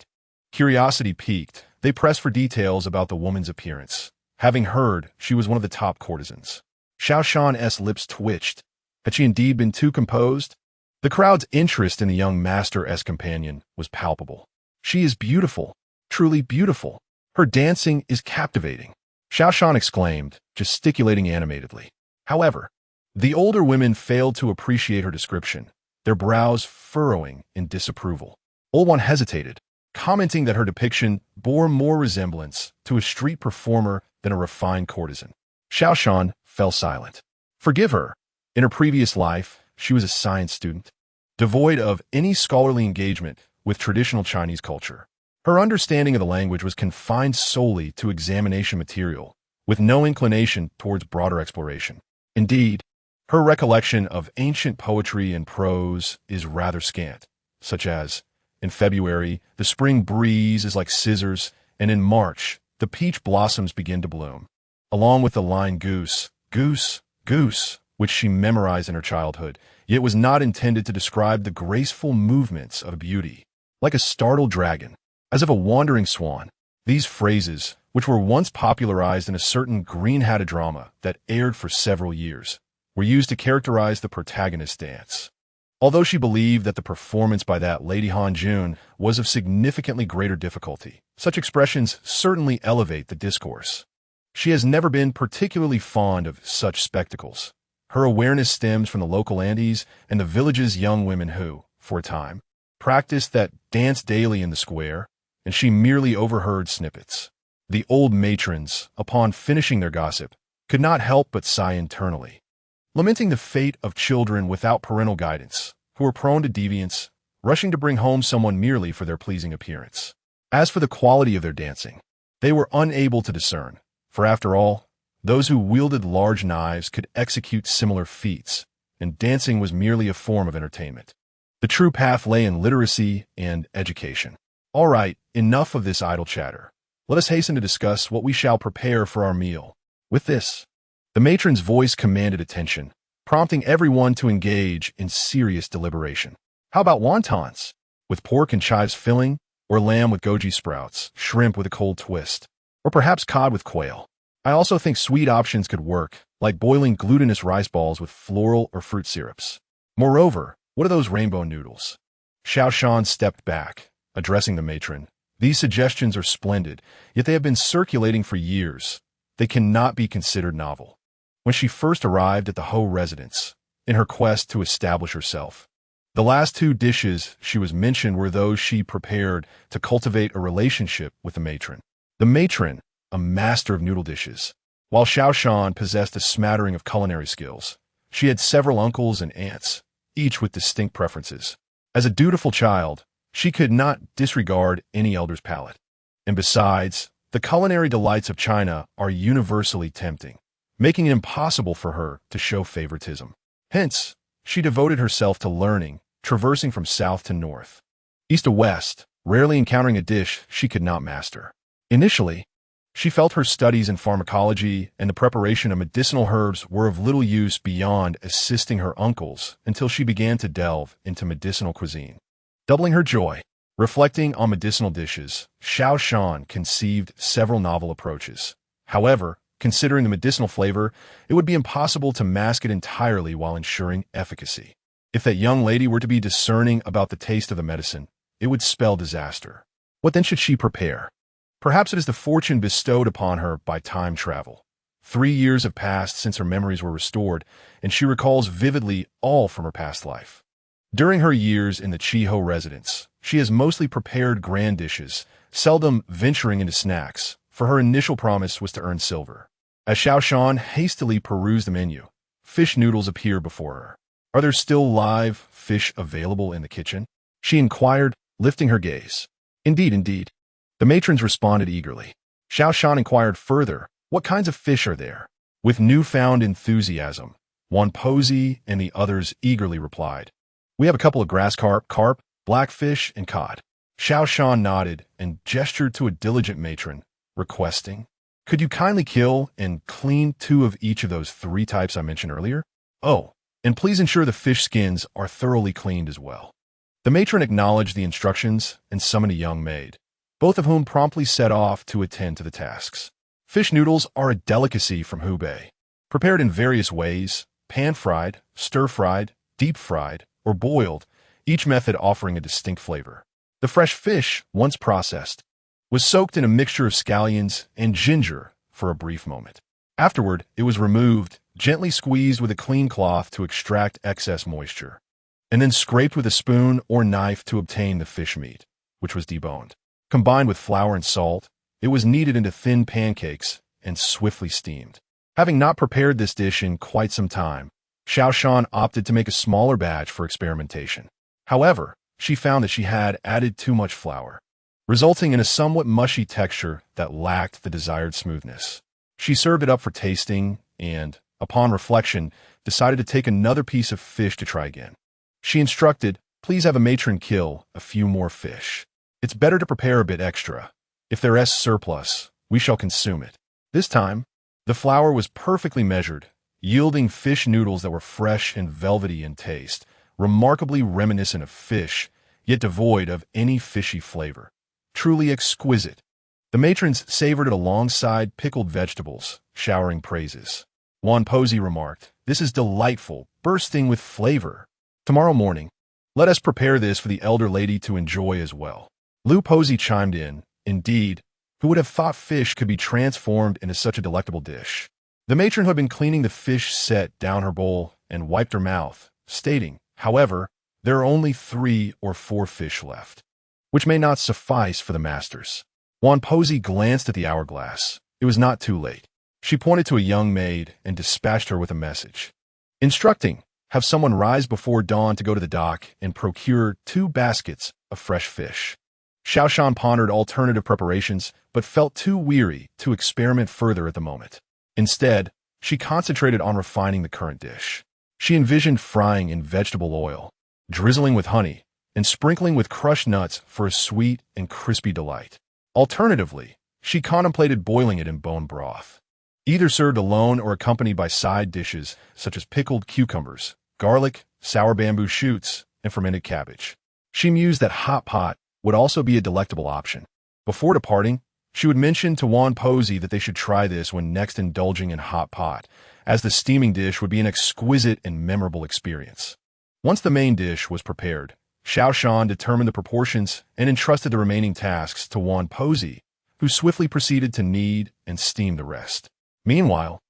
Curiosity piqued, they pressed for details about the woman's appearance, having heard she was one of the top courtesans. Xiao Shan's lips twitched. Had she indeed been too composed? The crowd's interest in the young master's companion was palpable. She is beautiful, truly beautiful. Her dancing is captivating, Xiao Shan exclaimed, gesticulating animatedly. However, the older women failed to appreciate her description, their brows furrowing in disapproval. Old One hesitated, commenting that her depiction bore more resemblance to a street performer than a refined courtesan. Xiao Shan fell silent. Forgive her. In her previous life, she was a science student, devoid of any scholarly engagement, with traditional Chinese culture. Her understanding of the language was confined solely to examination material, with no inclination towards broader exploration. Indeed, her recollection of ancient poetry and prose is rather scant, such as, in February, the spring breeze is like scissors, and in March, the peach blossoms begin to bloom, along with the line goose, goose, goose, which she memorized in her childhood, yet was not intended to describe the graceful movements of beauty. Like a startled dragon, as of a wandering swan, these phrases, which were once popularized in a certain green-hatted drama that aired for several years, were used to characterize the protagonist's dance. Although she believed that the performance by that Lady Han Jun was of significantly greater difficulty, such expressions certainly elevate the discourse. She has never been particularly fond of such spectacles. Her awareness stems from the local Andes and the village's young women who, for a time, practiced that dance daily in the square, and she merely overheard snippets. The old matrons, upon finishing their gossip, could not help but sigh internally, lamenting the fate of children without parental guidance, who were prone to deviance, rushing to bring home someone merely for their pleasing appearance. As for the quality of their dancing, they were unable to discern, for after all, those who wielded large knives could execute similar feats, and dancing was merely a form of entertainment. The true path lay in literacy and education. All right, enough of this idle chatter. Let us hasten to discuss what we shall prepare for our meal. With this, the matron's voice commanded attention, prompting everyone to engage in serious deliberation. How about wontons, with pork and chives filling, or lamb with goji sprouts, shrimp with a cold twist, or perhaps cod with quail? I also think sweet options could work, like boiling glutinous rice balls with floral or fruit syrups. Moreover, what are those rainbow noodles? Xiao Shan stepped back, addressing the matron. These suggestions are splendid, yet they have been circulating for years. They cannot be considered novel. When she first arrived at the Ho residence, in her quest to establish herself, the last two dishes she was mentioned were those she prepared to cultivate a relationship with the matron. The matron, a master of noodle dishes, while Xiao Shan possessed a smattering of culinary skills. She had several uncles and aunts, each with distinct preferences. As a dutiful child, she could not disregard any elder's palate. And besides, the culinary delights of China are universally tempting, making it impossible for her to show favoritism. Hence, she devoted herself to learning, traversing from south to north, east to west, rarely encountering a dish she could not master. Initially, she felt her studies in pharmacology and the preparation of medicinal herbs were of little use beyond assisting her uncles until she began to delve into medicinal cuisine. Doubling her joy, reflecting on medicinal dishes, Xiao Shan conceived several novel approaches. However, considering the medicinal flavor, it would be impossible to mask it entirely while ensuring efficacy. If that young lady were to be discerning about the taste of the medicine, it would spell disaster. What then should she prepare? Perhaps it is the fortune bestowed upon her by time travel. 3 years have passed since her memories were restored, and she recalls vividly all from her past life. During her years in the Chi-Ho residence, she has mostly prepared grand dishes, seldom venturing into snacks, for her initial promise was to earn silver. As Xiao Shan hastily perused the menu, fish noodles appear before her. Are there still live fish available in the kitchen? She inquired, lifting her gaze. Indeed. The matrons responded eagerly. Xiao Shan inquired further, what kinds of fish are there? With newfound enthusiasm, one posy and the others eagerly replied. We have a couple of grass carp, blackfish, and cod. Xiao Shan nodded and gestured to a diligent matron, requesting, could you kindly kill and clean 2 of each of those 3 types I mentioned earlier? Oh, and please ensure the fish skins are thoroughly cleaned as well. The matron acknowledged the instructions and summoned a young maid, both of whom promptly set off to attend to the tasks. Fish noodles are a delicacy from Hubei, prepared in various ways, pan-fried, stir-fried, deep-fried, or boiled, each method offering a distinct flavor. The fresh fish, once processed, was soaked in a mixture of scallions and ginger for a brief moment. Afterward, it was removed, gently squeezed with a clean cloth to extract excess moisture, and then scraped with a spoon or knife to obtain the fish meat, which was deboned. Combined with flour and salt, it was kneaded into thin pancakes and swiftly steamed. Having not prepared this dish in quite some time, Xiao Shan opted to make a smaller batch for experimentation. However, she found that she had added too much flour, resulting in a somewhat mushy texture that lacked the desired smoothness. She served it up for tasting and, upon reflection, decided to take another piece of fish to try again. She instructed, "Please have a matron kill a few more fish. It's better to prepare a bit extra. If there is surplus, we shall consume it." This time, the flour was perfectly measured, yielding fish noodles that were fresh and velvety in taste, remarkably reminiscent of fish, yet devoid of any fishy flavor. Truly exquisite. The matrons savored it alongside pickled vegetables, showering praises. Juan Posey remarked, "This is delightful, bursting with flavor. Tomorrow morning, let us prepare this for the elder lady to enjoy as well." Lou Posey chimed in, "Indeed, who would have thought fish could be transformed into such a delectable dish?" The matron who had been cleaning the fish set down her bowl and wiped her mouth, stating, "However, there are only 3 or 4 fish left, which may not suffice for the masters." Juan Posey glanced at the hourglass. It was not too late. She pointed to a young maid and dispatched her with a message, instructing, "Have someone rise before dawn to go to the dock and procure 2 baskets of fresh fish." Xiao Shan pondered alternative preparations, but felt too weary to experiment further at the moment. Instead, she concentrated on refining the current dish. She envisioned frying in vegetable oil, drizzling with honey, and sprinkling with crushed nuts for a sweet and crispy delight. Alternatively, she contemplated boiling it in bone broth, either served alone or accompanied by side dishes such as pickled cucumbers, garlic, sour bamboo shoots, and fermented cabbage. She mused that hot pot would also be a delectable option. Before departing, she would mention to Juan Posey that they should try this when next indulging in hot pot, as the steaming dish would be an exquisite and memorable experience. Once the main dish was prepared, Xiao Shan determined the proportions and entrusted the remaining tasks to Juan Posey, who swiftly proceeded to knead and steam the rest. Meanwhile,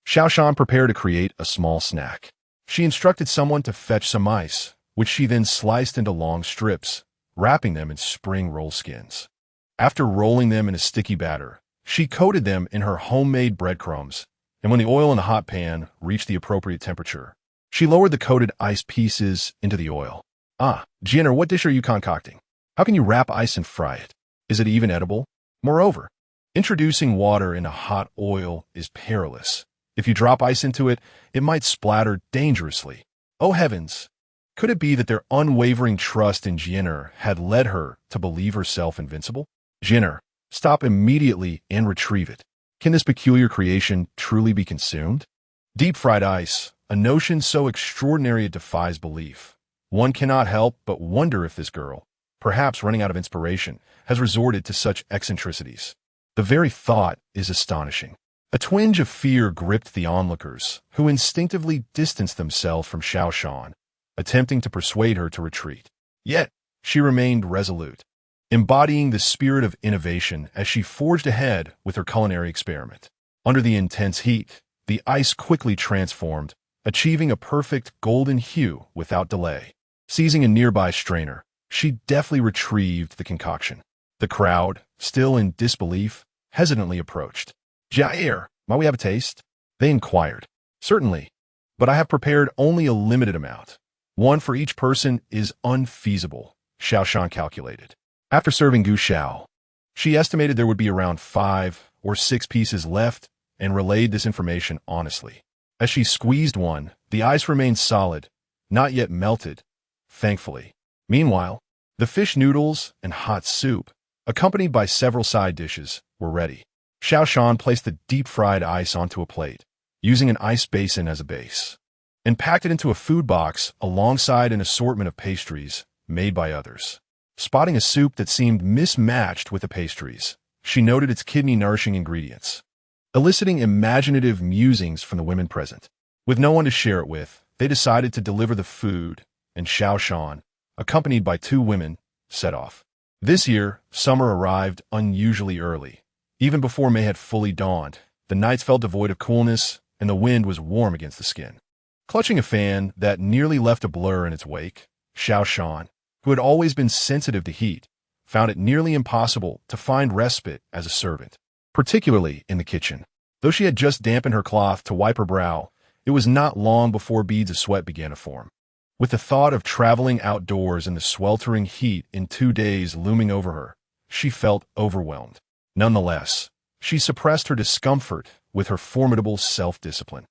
Xiao Shan prepared to create a small snack. She instructed someone to fetch some ice, which she then sliced into long strips, wrapping them in spring roll skins. After rolling them in a sticky batter, she coated them in her homemade breadcrumbs, and when the oil in the hot pan reached the appropriate temperature, she lowered the coated ice pieces into the oil. "Ah, Jenner, what dish are you concocting? How can you wrap ice and fry it? Is it even edible? Moreover, introducing water into hot oil is perilous. If you drop ice into it, it might splatter dangerously. Oh heavens! Could it be that their unwavering trust in Jenner had led her to believe herself invincible? Jenner, stop immediately and retrieve it. Can this peculiar creation truly be consumed?" Deep-fried ice, a notion so extraordinary it defies belief. One cannot help but wonder if this girl, perhaps running out of inspiration, has resorted to such eccentricities. The very thought is astonishing. A twinge of fear gripped the onlookers, who instinctively distanced themselves from Xiao Shan, attempting to persuade her to retreat. Yet, she remained resolute, embodying the spirit of innovation as she forged ahead with her culinary experiment. Under the intense heat, the ice quickly transformed, achieving a perfect golden hue without delay. Seizing a nearby strainer, she deftly retrieved the concoction. The crowd, still in disbelief, hesitantly approached. "Jair, might we have a taste?" they inquired. "Certainly, but I have prepared only a limited amount. 1 for each person is unfeasible," Xiao Shan calculated. After serving Gu Xiao, she estimated there would be around 5 or 6 pieces left and relayed this information honestly. As she squeezed one, the ice remained solid, not yet melted, thankfully. Meanwhile, the fish noodles and hot soup, accompanied by several side dishes, were ready. Xiao Shan placed the deep-fried ice onto a plate, using an ice basin as a base, and packed it into a food box alongside an assortment of pastries made by others. Spotting a soup that seemed mismatched with the pastries, she noted its kidney-nourishing ingredients, eliciting imaginative musings from the women present. With no one to share it with, they decided to deliver the food, and Xiao Shan, accompanied by 2 women, set off. This year, summer arrived unusually early. Even before May had fully dawned, the nights felt devoid of coolness, and the wind was warm against the skin. Clutching a fan that nearly left a blur in its wake, Xiao Shan, who had always been sensitive to heat, found it nearly impossible to find respite as a servant, particularly in the kitchen. Though she had just dampened her cloth to wipe her brow, it was not long before beads of sweat began to form. With the thought of traveling outdoors in the sweltering heat in 2 days looming over her, she felt overwhelmed. Nonetheless, she suppressed her discomfort with her formidable self-discipline,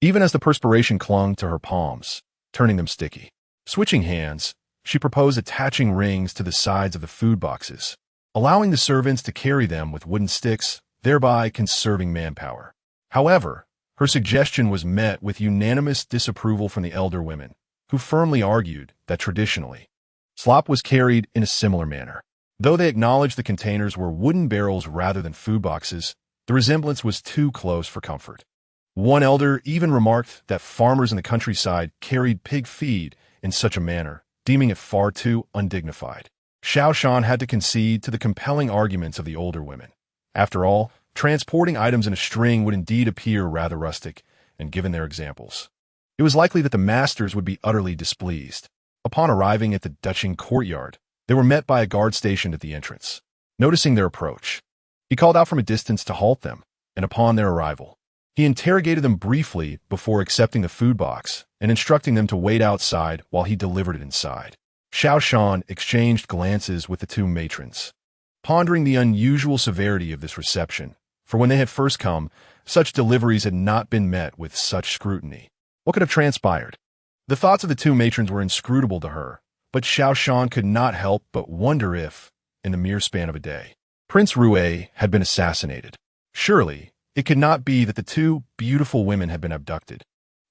even as the perspiration clung to her palms, turning them sticky. Switching hands, she proposed attaching rings to the sides of the food boxes, allowing the servants to carry them with wooden sticks, thereby conserving manpower. However, her suggestion was met with unanimous disapproval from the elder women, who firmly argued that traditionally, slop was carried in a similar manner. Though they acknowledged the containers were wooden barrels rather than food boxes, the resemblance was too close for comfort. One elder even remarked that farmers in the countryside carried pig feed in such a manner, deeming it far too undignified. Xiao Shan had to concede to the compelling arguments of the older women. After all, transporting items in a string would indeed appear rather rustic, and given their examples, it was likely that the masters would be utterly displeased. Upon arriving at the Dutching courtyard, they were met by a guard stationed at the entrance. Noticing their approach, he called out from a distance to halt them, and upon their arrival, he interrogated them briefly before accepting the food box and instructing them to wait outside while he delivered it inside. Xiao Shan exchanged glances with the two matrons, pondering the unusual severity of this reception, for when they had first come, such deliveries had not been met with such scrutiny. What could have transpired? The thoughts of the two matrons were inscrutable to her, but Xiao Shan could not help but wonder if, in the mere span of a day, Prince Rue had been assassinated. Surely, it could not be that the two beautiful women had been abducted,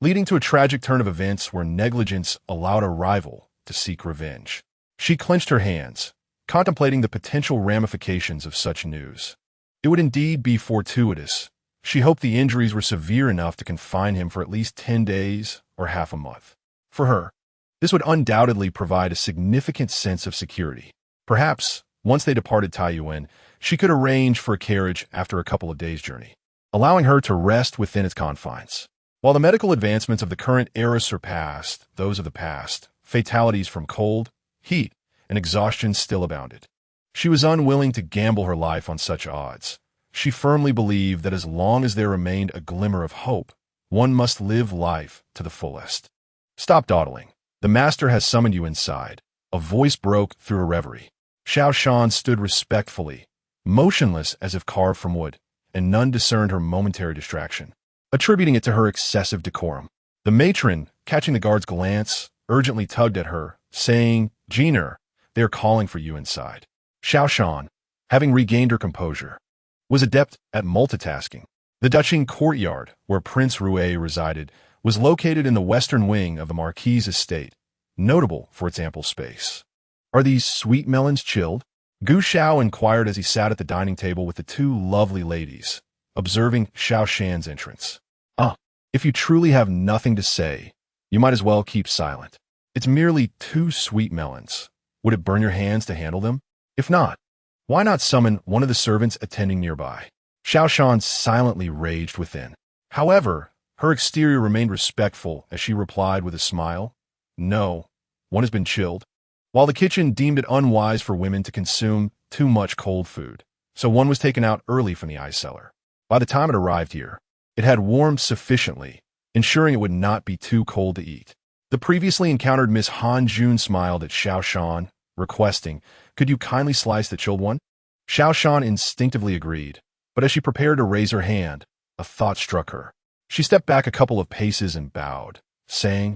leading to a tragic turn of events where negligence allowed a rival to seek revenge. She clenched her hands, contemplating the potential ramifications of such news. It would indeed be fortuitous. She hoped the injuries were severe enough to confine him for at least 10 days or half a month. For her, this would undoubtedly provide a significant sense of security. Perhaps, once they departed Taiyuan, she could arrange for a carriage after a couple of days' journey, allowing her to rest within its confines. While the medical advancements of the current era surpassed those of the past, fatalities from cold, heat, and exhaustion still abounded. She was unwilling to gamble her life on such odds. She firmly believed that as long as there remained a glimmer of hope, one must live life to the fullest. Stop dawdling. The master has summoned you inside. A voice broke through a reverie. Xiao Shan stood respectfully, motionless as if carved from wood, and none discerned her momentary distraction, attributing it to her excessive decorum. The matron, catching the guard's glance, urgently tugged at her, saying, "Jeaner, they are calling for you inside." Xiao Shan, having regained her composure, was adept at multitasking. The Dutching courtyard, where Prince Rue resided, was located in the western wing of the marquis' estate, notable for its ample space. "Are these sweet melons chilled?" Gu Xiao inquired as he sat at the dining table with the two lovely ladies, observing Xiao Shan's entrance. If you truly have nothing to say, you might as well keep silent. It's merely 2 sweet melons. Would it burn your hands to handle them? If not, why not summon one of the servants attending nearby? Xiao Shan silently raged within. However, her exterior remained respectful as she replied with a smile, "No, one has been chilled." While the kitchen deemed it unwise for women to consume too much cold food, so one was taken out early from the ice cellar. By the time it arrived here, it had warmed sufficiently, ensuring it would not be too cold to eat. The previously encountered Miss Han Jun smiled at Xiao Shan, requesting, "Could you kindly slice the chilled one?" Xiao Shan instinctively agreed, but as she prepared to raise her hand, a thought struck her. She stepped back a couple of paces and bowed, saying,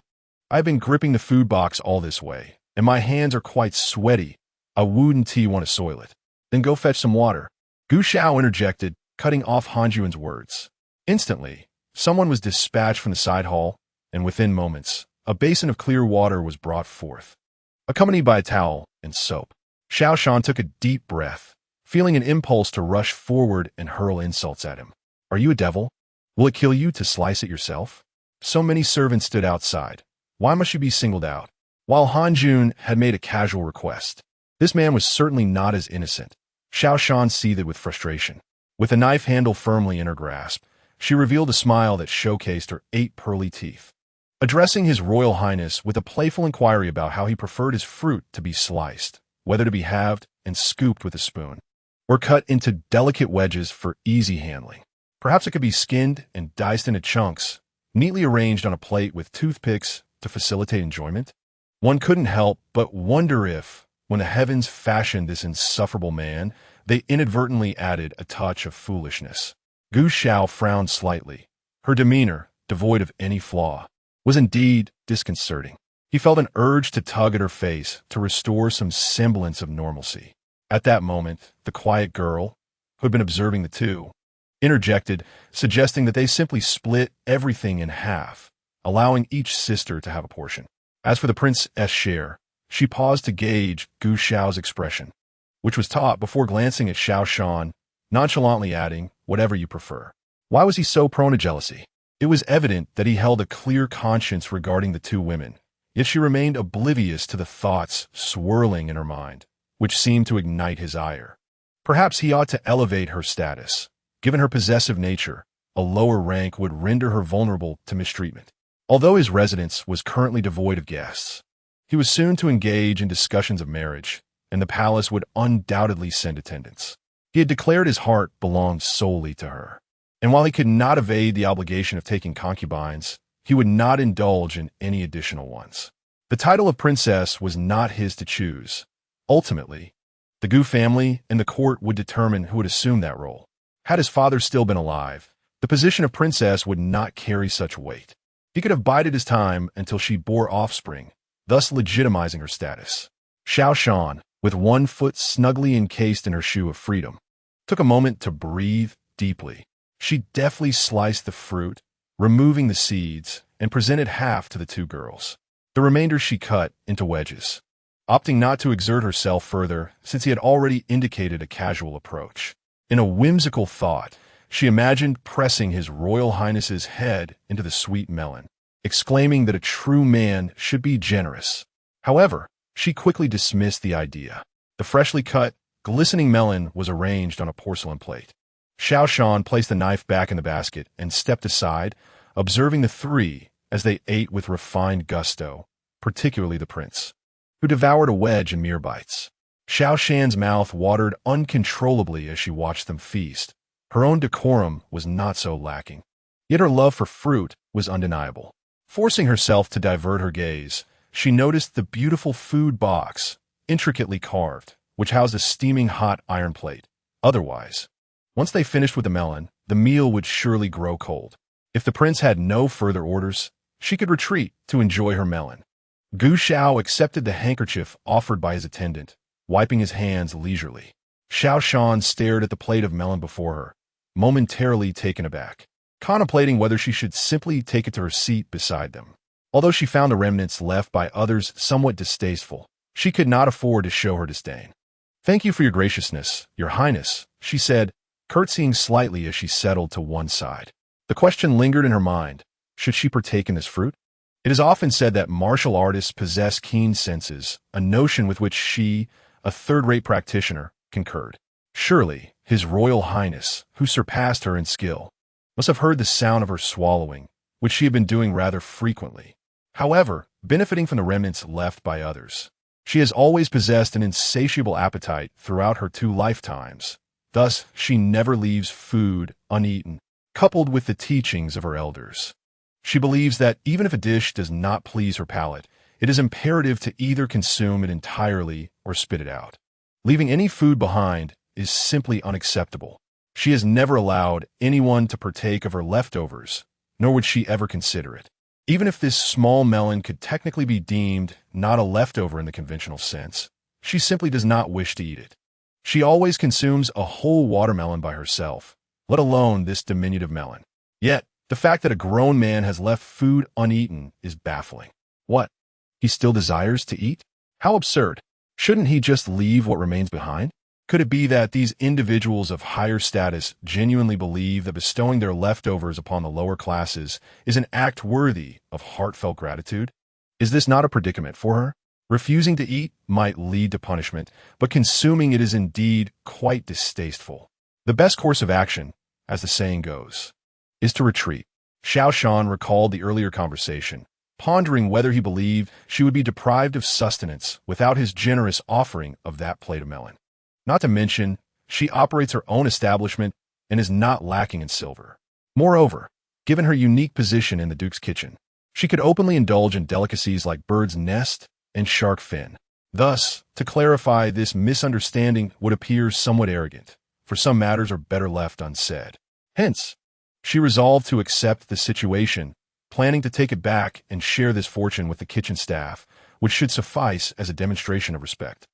"I've been gripping the food box all this way, and my hands are quite sweaty. I wouldn't want to soil it." "Then go fetch some water." Gu Xiao interjected, cutting off Han Jun's words. Instantly, someone was dispatched from the side hall, and within moments, a basin of clear water was brought forth, accompanied by a towel and soap. Xiao Shan took a deep breath, feeling an impulse to rush forward and hurl insults at him. "Are you a devil? Will it kill you to slice it yourself?" So many servants stood outside. Why must you be singled out? While Han Jun had made a casual request, this man was certainly not as innocent. Xiao Shan seethed with frustration. With a knife handle firmly in her grasp, she revealed a smile that showcased her 8 pearly teeth. Addressing His Royal Highness with a playful inquiry about how he preferred his fruit to be sliced, whether to be halved and scooped with a spoon, or cut into delicate wedges for easy handling. Perhaps it could be skinned and diced into chunks, neatly arranged on a plate with toothpicks to facilitate enjoyment. One couldn't help but wonder if, when the heavens fashioned this insufferable man, they inadvertently added a touch of foolishness. Gu Xiao frowned slightly. Her demeanor, devoid of any flaw, was indeed disconcerting. He felt an urge to tug at her face to restore some semblance of normalcy. At that moment, the quiet girl, who had been observing the two, interjected, suggesting that they simply split everything in half, allowing each sister to have a portion. As for the princess share, she paused to gauge Gu Xiao's expression, which was taut before glancing at Xiao Shan, nonchalantly adding, "Whatever you prefer." Why was he so prone to jealousy? It was evident that he held a clear conscience regarding the two women, yet she remained oblivious to the thoughts swirling in her mind, which seemed to ignite his ire. Perhaps he ought to elevate her status. Given her possessive nature, a lower rank would render her vulnerable to mistreatment. Although his residence was currently devoid of guests, he was soon to engage in discussions of marriage, and the palace would undoubtedly send attendants. He had declared his heart belonged solely to her, and while he could not evade the obligation of taking concubines, he would not indulge in any additional ones. The title of princess was not his to choose. Ultimately, the Gu family and the court would determine who would assume that role. Had his father still been alive, the position of princess would not carry such weight. He could have bided his time until she bore offspring, thus legitimizing her status. Xiao Shan, with one foot snugly encased in her shoe of freedom, took a moment to breathe deeply. She deftly sliced the fruit, removing the seeds, and presented half to the two girls. The remainder she cut into wedges, opting not to exert herself further since he had already indicated a casual approach. In a whimsical thought, she imagined pressing His Royal Highness's head into the sweet melon, exclaiming that a true man should be generous. However, she quickly dismissed the idea. The freshly cut, glistening melon was arranged on a porcelain plate. Xiao Shan placed the knife back in the basket and stepped aside, observing the three as they ate with refined gusto, particularly the prince, who devoured a wedge in mere bites. Xiao Shan's mouth watered uncontrollably as she watched them feast. Her own decorum was not so lacking, yet her love for fruit was undeniable. Forcing herself to divert her gaze, she noticed the beautiful food box, intricately carved, which housed a steaming hot iron plate. Otherwise, once they finished with the melon, the meal would surely grow cold. If the prince had no further orders, she could retreat to enjoy her melon. Gu Xiao accepted the handkerchief offered by his attendant, wiping his hands leisurely. Xiao Shan stared at the plate of melon before her, momentarily taken aback, contemplating whether she should simply take it to her seat beside them. Although she found the remnants left by others somewhat distasteful, she could not afford to show her disdain. "Thank you for your graciousness, Your Highness," she said, curtsying slightly as she settled to one side. The question lingered in her mind: should she partake in this fruit? It is often said that martial artists possess keen senses, a notion with which she, a third-rate practitioner, concurred. Surely, His Royal Highness, who surpassed her in skill, must have heard the sound of her swallowing, which she had been doing rather frequently. However, benefiting from the remnants left by others, she has always possessed an insatiable appetite throughout her 2 lifetimes. Thus, she never leaves food uneaten, coupled with the teachings of her elders. She believes that even if a dish does not please her palate, it is imperative to either consume it entirely or spit it out. Leaving any food behind is simply unacceptable. She has never allowed anyone to partake of her leftovers, nor would she ever consider it. Even if this small melon could technically be deemed not a leftover in the conventional sense, she simply does not wish to eat it. She always consumes a whole watermelon by herself, let alone this diminutive melon. Yet, the fact that a grown man has left food uneaten is baffling. What? He still desires to eat? How absurd. Shouldn't he just leave what remains behind? Could it be that these individuals of higher status genuinely believe that bestowing their leftovers upon the lower classes is an act worthy of heartfelt gratitude? Is this not a predicament for her? Refusing to eat might lead to punishment, but consuming it is indeed quite distasteful. The best course of action, as the saying goes, is to retreat. Xiao Shan recalled the earlier conversation, pondering whether he believed she would be deprived of sustenance without his generous offering of that plate of melon. Not to mention, she operates her own establishment and is not lacking in silver. Moreover, given her unique position in the Duke's kitchen, she could openly indulge in delicacies like bird's nest and shark fin. Thus, to clarify, this misunderstanding would appear somewhat arrogant, for some matters are better left unsaid. Hence, she resolved to accept the situation, planning to take it back and share this fortune with the kitchen staff, which should suffice as a demonstration of respect.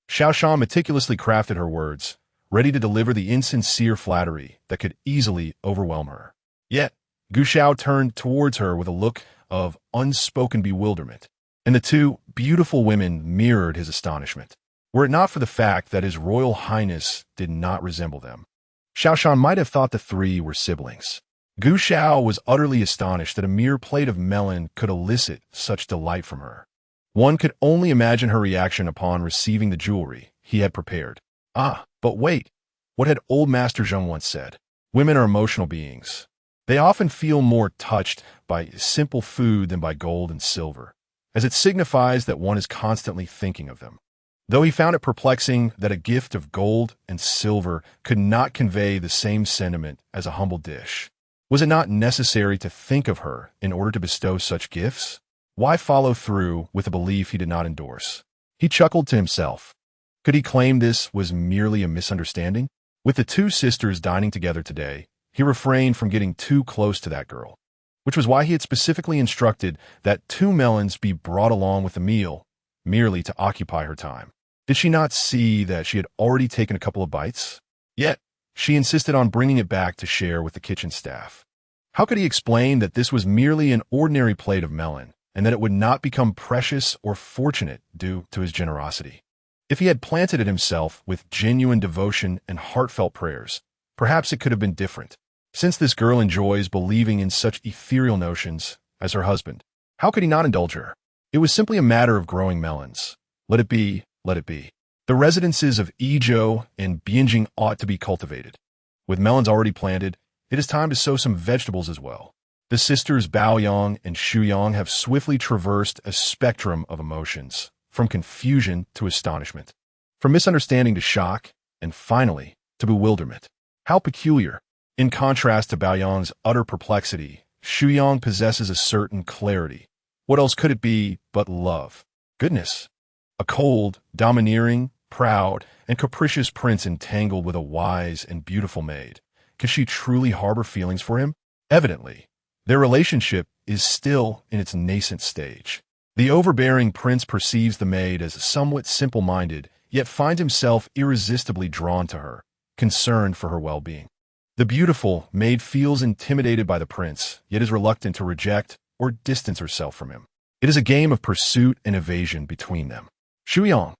Xiao Shan meticulously crafted her words, ready to deliver the insincere flattery that could easily overwhelm her. Yet, Gu Xiao turned towards her with a look of unspoken bewilderment, and the two beautiful women mirrored his astonishment. Were it not for the fact that His Royal Highness did not resemble them, Xiao Shan might have thought the three were siblings. Gu Xiao was utterly astonished that a mere plate of melon could elicit such delight from her. One could only imagine her reaction upon receiving the jewelry he had prepared. Ah, but wait. What had old Master Zheng once said? Women are emotional beings. They often feel more touched by simple food than by gold and silver, as it signifies that one is constantly thinking of them. Though he found it perplexing that a gift of gold and silver could not convey the same sentiment as a humble dish. Was it not necessary to think of her in order to bestow such gifts? Why follow through with a belief he did not endorse? He chuckled to himself. Could he claim this was merely a misunderstanding? With the two sisters dining together today, he refrained from getting too close to that girl, which was why he had specifically instructed that 2 melons be brought along with the meal, merely to occupy her time. Did she not see that she had already taken a couple of bites? Yet, she insisted on bringing it back to share with the kitchen staff. How could he explain that this was merely an ordinary plate of melon, and that it would not become precious or fortunate due to his generosity? If he had planted it himself with genuine devotion and heartfelt prayers, perhaps it could have been different. Since this girl enjoys believing in such ethereal notions as her husband, how could he not indulge her? It was simply a matter of growing melons. Let it be, let it be. The residences of Yizhou and Bianjing ought to be cultivated. With melons already planted, it is time to sow some vegetables as well. The sisters Baoyang and Shuyang have swiftly traversed a spectrum of emotions, from confusion to astonishment, from misunderstanding to shock, and finally, to bewilderment. How peculiar! In contrast to Baoyang's utter perplexity, Shuyang possesses a certain clarity. What else could it be but love? Goodness! A cold, domineering, proud, and capricious prince entangled with a wise and beautiful maid. Can she truly harbor feelings for him? Evidently, their relationship is still in its nascent stage. The overbearing prince perceives the maid as somewhat simple-minded, yet finds himself irresistibly drawn to her, concerned for her well-being. The beautiful maid feels intimidated by the prince, yet is reluctant to reject or distance herself from him. It is a game of pursuit and evasion between them. Shuyang,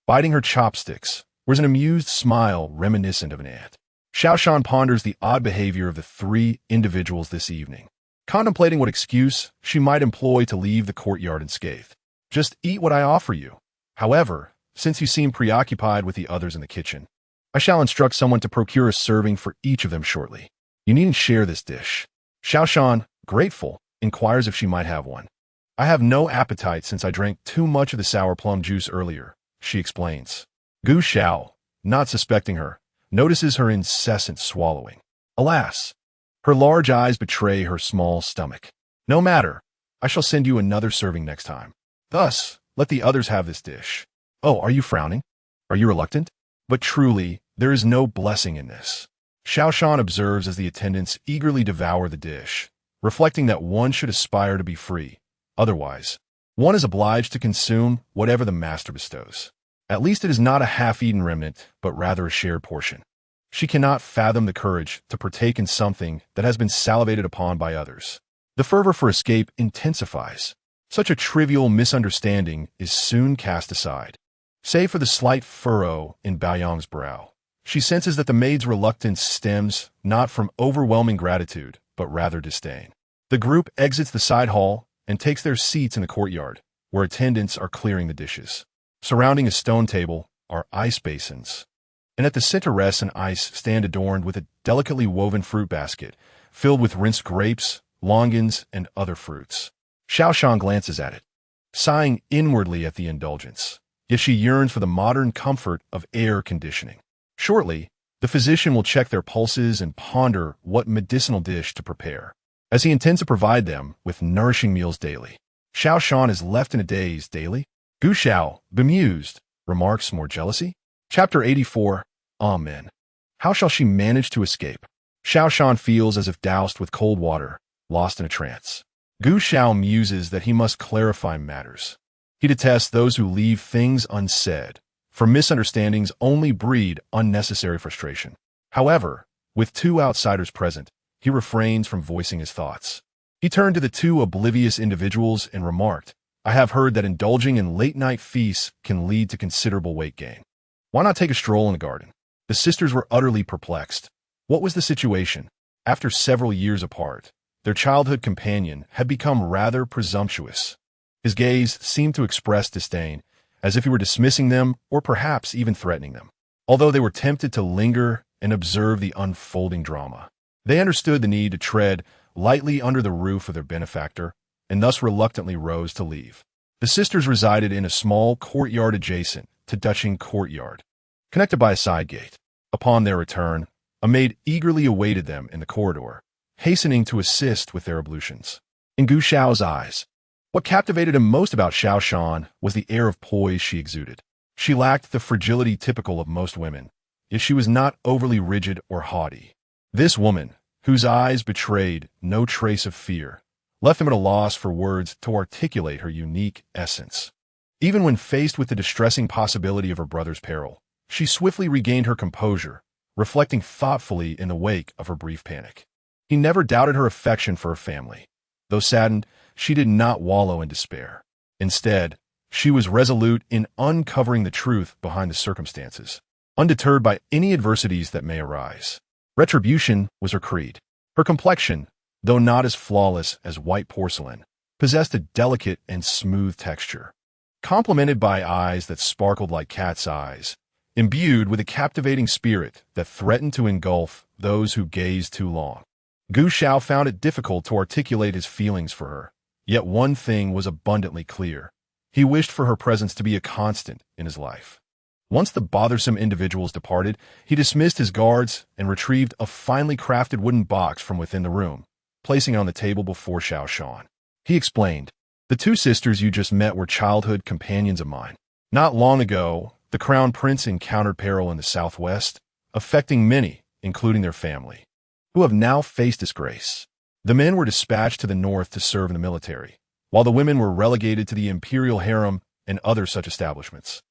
biting her chopsticks, wears an amused smile reminiscent of an ant. Xiao Shan ponders the odd behavior of the 3 individuals this evening, contemplating what excuse she might employ to leave the courtyard unscathed. Just eat what I offer you. However, since you seem preoccupied with the others in the kitchen, I shall instruct someone to procure a serving for each of them shortly. You needn't share this dish. Xiao Shan, grateful, inquires if she might have one. I have no appetite since I drank too much of the sour plum juice earlier, she explains. Gu Xiao, not suspecting her, notices her incessant swallowing. Alas, her large eyes betray her small stomach. No matter, I shall send you another serving next time. Thus, let the others have this dish. Oh, are you frowning? Are you reluctant? But truly, there is no blessing in this. Xiao Shan observes as the attendants eagerly devour the dish, reflecting that one should aspire to be free. Otherwise, one is obliged to consume whatever the master bestows. At least it is not a half-eaten remnant, but rather a shared portion. She cannot fathom the courage to partake in something that has been salivated upon by others. The fervor for escape intensifies. Such a trivial misunderstanding is soon cast aside. Save for the slight furrow in Baoyang's brow, she senses that the maid's reluctance stems not from overwhelming gratitude, but rather disdain. The group exits the side hall and takes their seats in the courtyard, where attendants are clearing the dishes. Surrounding a stone table are ice basins, and at the center rests an ice stand adorned with a delicately woven fruit basket, filled with rinsed grapes, longans, and other fruits. Xiao Shan glances at it, sighing inwardly at the indulgence, yet she yearns for the modern comfort of air conditioning. Shortly, the physician will check their pulses and ponder what medicinal dish to prepare, as he intends to provide them with nourishing meals daily. Xiao Shan is left in a daze daily. Gu Xiao, bemused, remarks more jealousy. Chapter 84. Amen. How shall she manage to escape? Xiao Shan feels as if doused with cold water, lost in a trance. Gu Xiao muses that he must clarify matters. He detests those who leave things unsaid, for misunderstandings only breed unnecessary frustration. However, with two outsiders present, he refrains from voicing his thoughts. He turned to the two oblivious individuals and remarked, I have heard that indulging in late-night feasts can lead to considerable weight gain. Why not take a stroll in the garden? The sisters were utterly perplexed. What was the situation? After several years apart, their childhood companion had become rather presumptuous. His gaze seemed to express disdain, as if he were dismissing them or perhaps even threatening them. Although they were tempted to linger and observe the unfolding drama, they understood the need to tread lightly under the roof of their benefactor, and thus reluctantly rose to leave. The sisters resided in a small courtyard adjacent to Duching Courtyard, connected by a side gate. Upon their return, a maid eagerly awaited them in the corridor, hastening to assist with their ablutions. In Gu Xiao's eyes, what captivated him most about Xiao Shan was the air of poise she exuded. She lacked the fragility typical of most women, yet she was not overly rigid or haughty. This woman, whose eyes betrayed no trace of fear, left him at a loss for words to articulate her unique essence. Even when faced with the distressing possibility of her brother's peril, she swiftly regained her composure, reflecting thoughtfully in the wake of her brief panic. He never doubted her affection for her family. Though saddened, she did not wallow in despair. Instead, she was resolute in uncovering the truth behind the circumstances, undeterred by any adversities that may arise. Retribution was her creed. Her complexion, though not as flawless as white porcelain, possessed a delicate and smooth texture, complemented by eyes that sparkled like cat's eyes, imbued with a captivating spirit that threatened to engulf those who gazed too long. Gu Xiao found it difficult to articulate his feelings for her, yet one thing was abundantly clear. He wished for her presence to be a constant in his life. Once the bothersome individuals departed, he dismissed his guards and retrieved a finely crafted wooden box from within the room, placing it on the table before Xiao Shan. He explained, the two sisters you just met were childhood companions of mine. Not long ago, the crown prince encountered peril in the southwest, affecting many, including their family, who have now faced disgrace. The men were dispatched to the north to serve in the military, while the women were relegated to the imperial harem and other such establishments.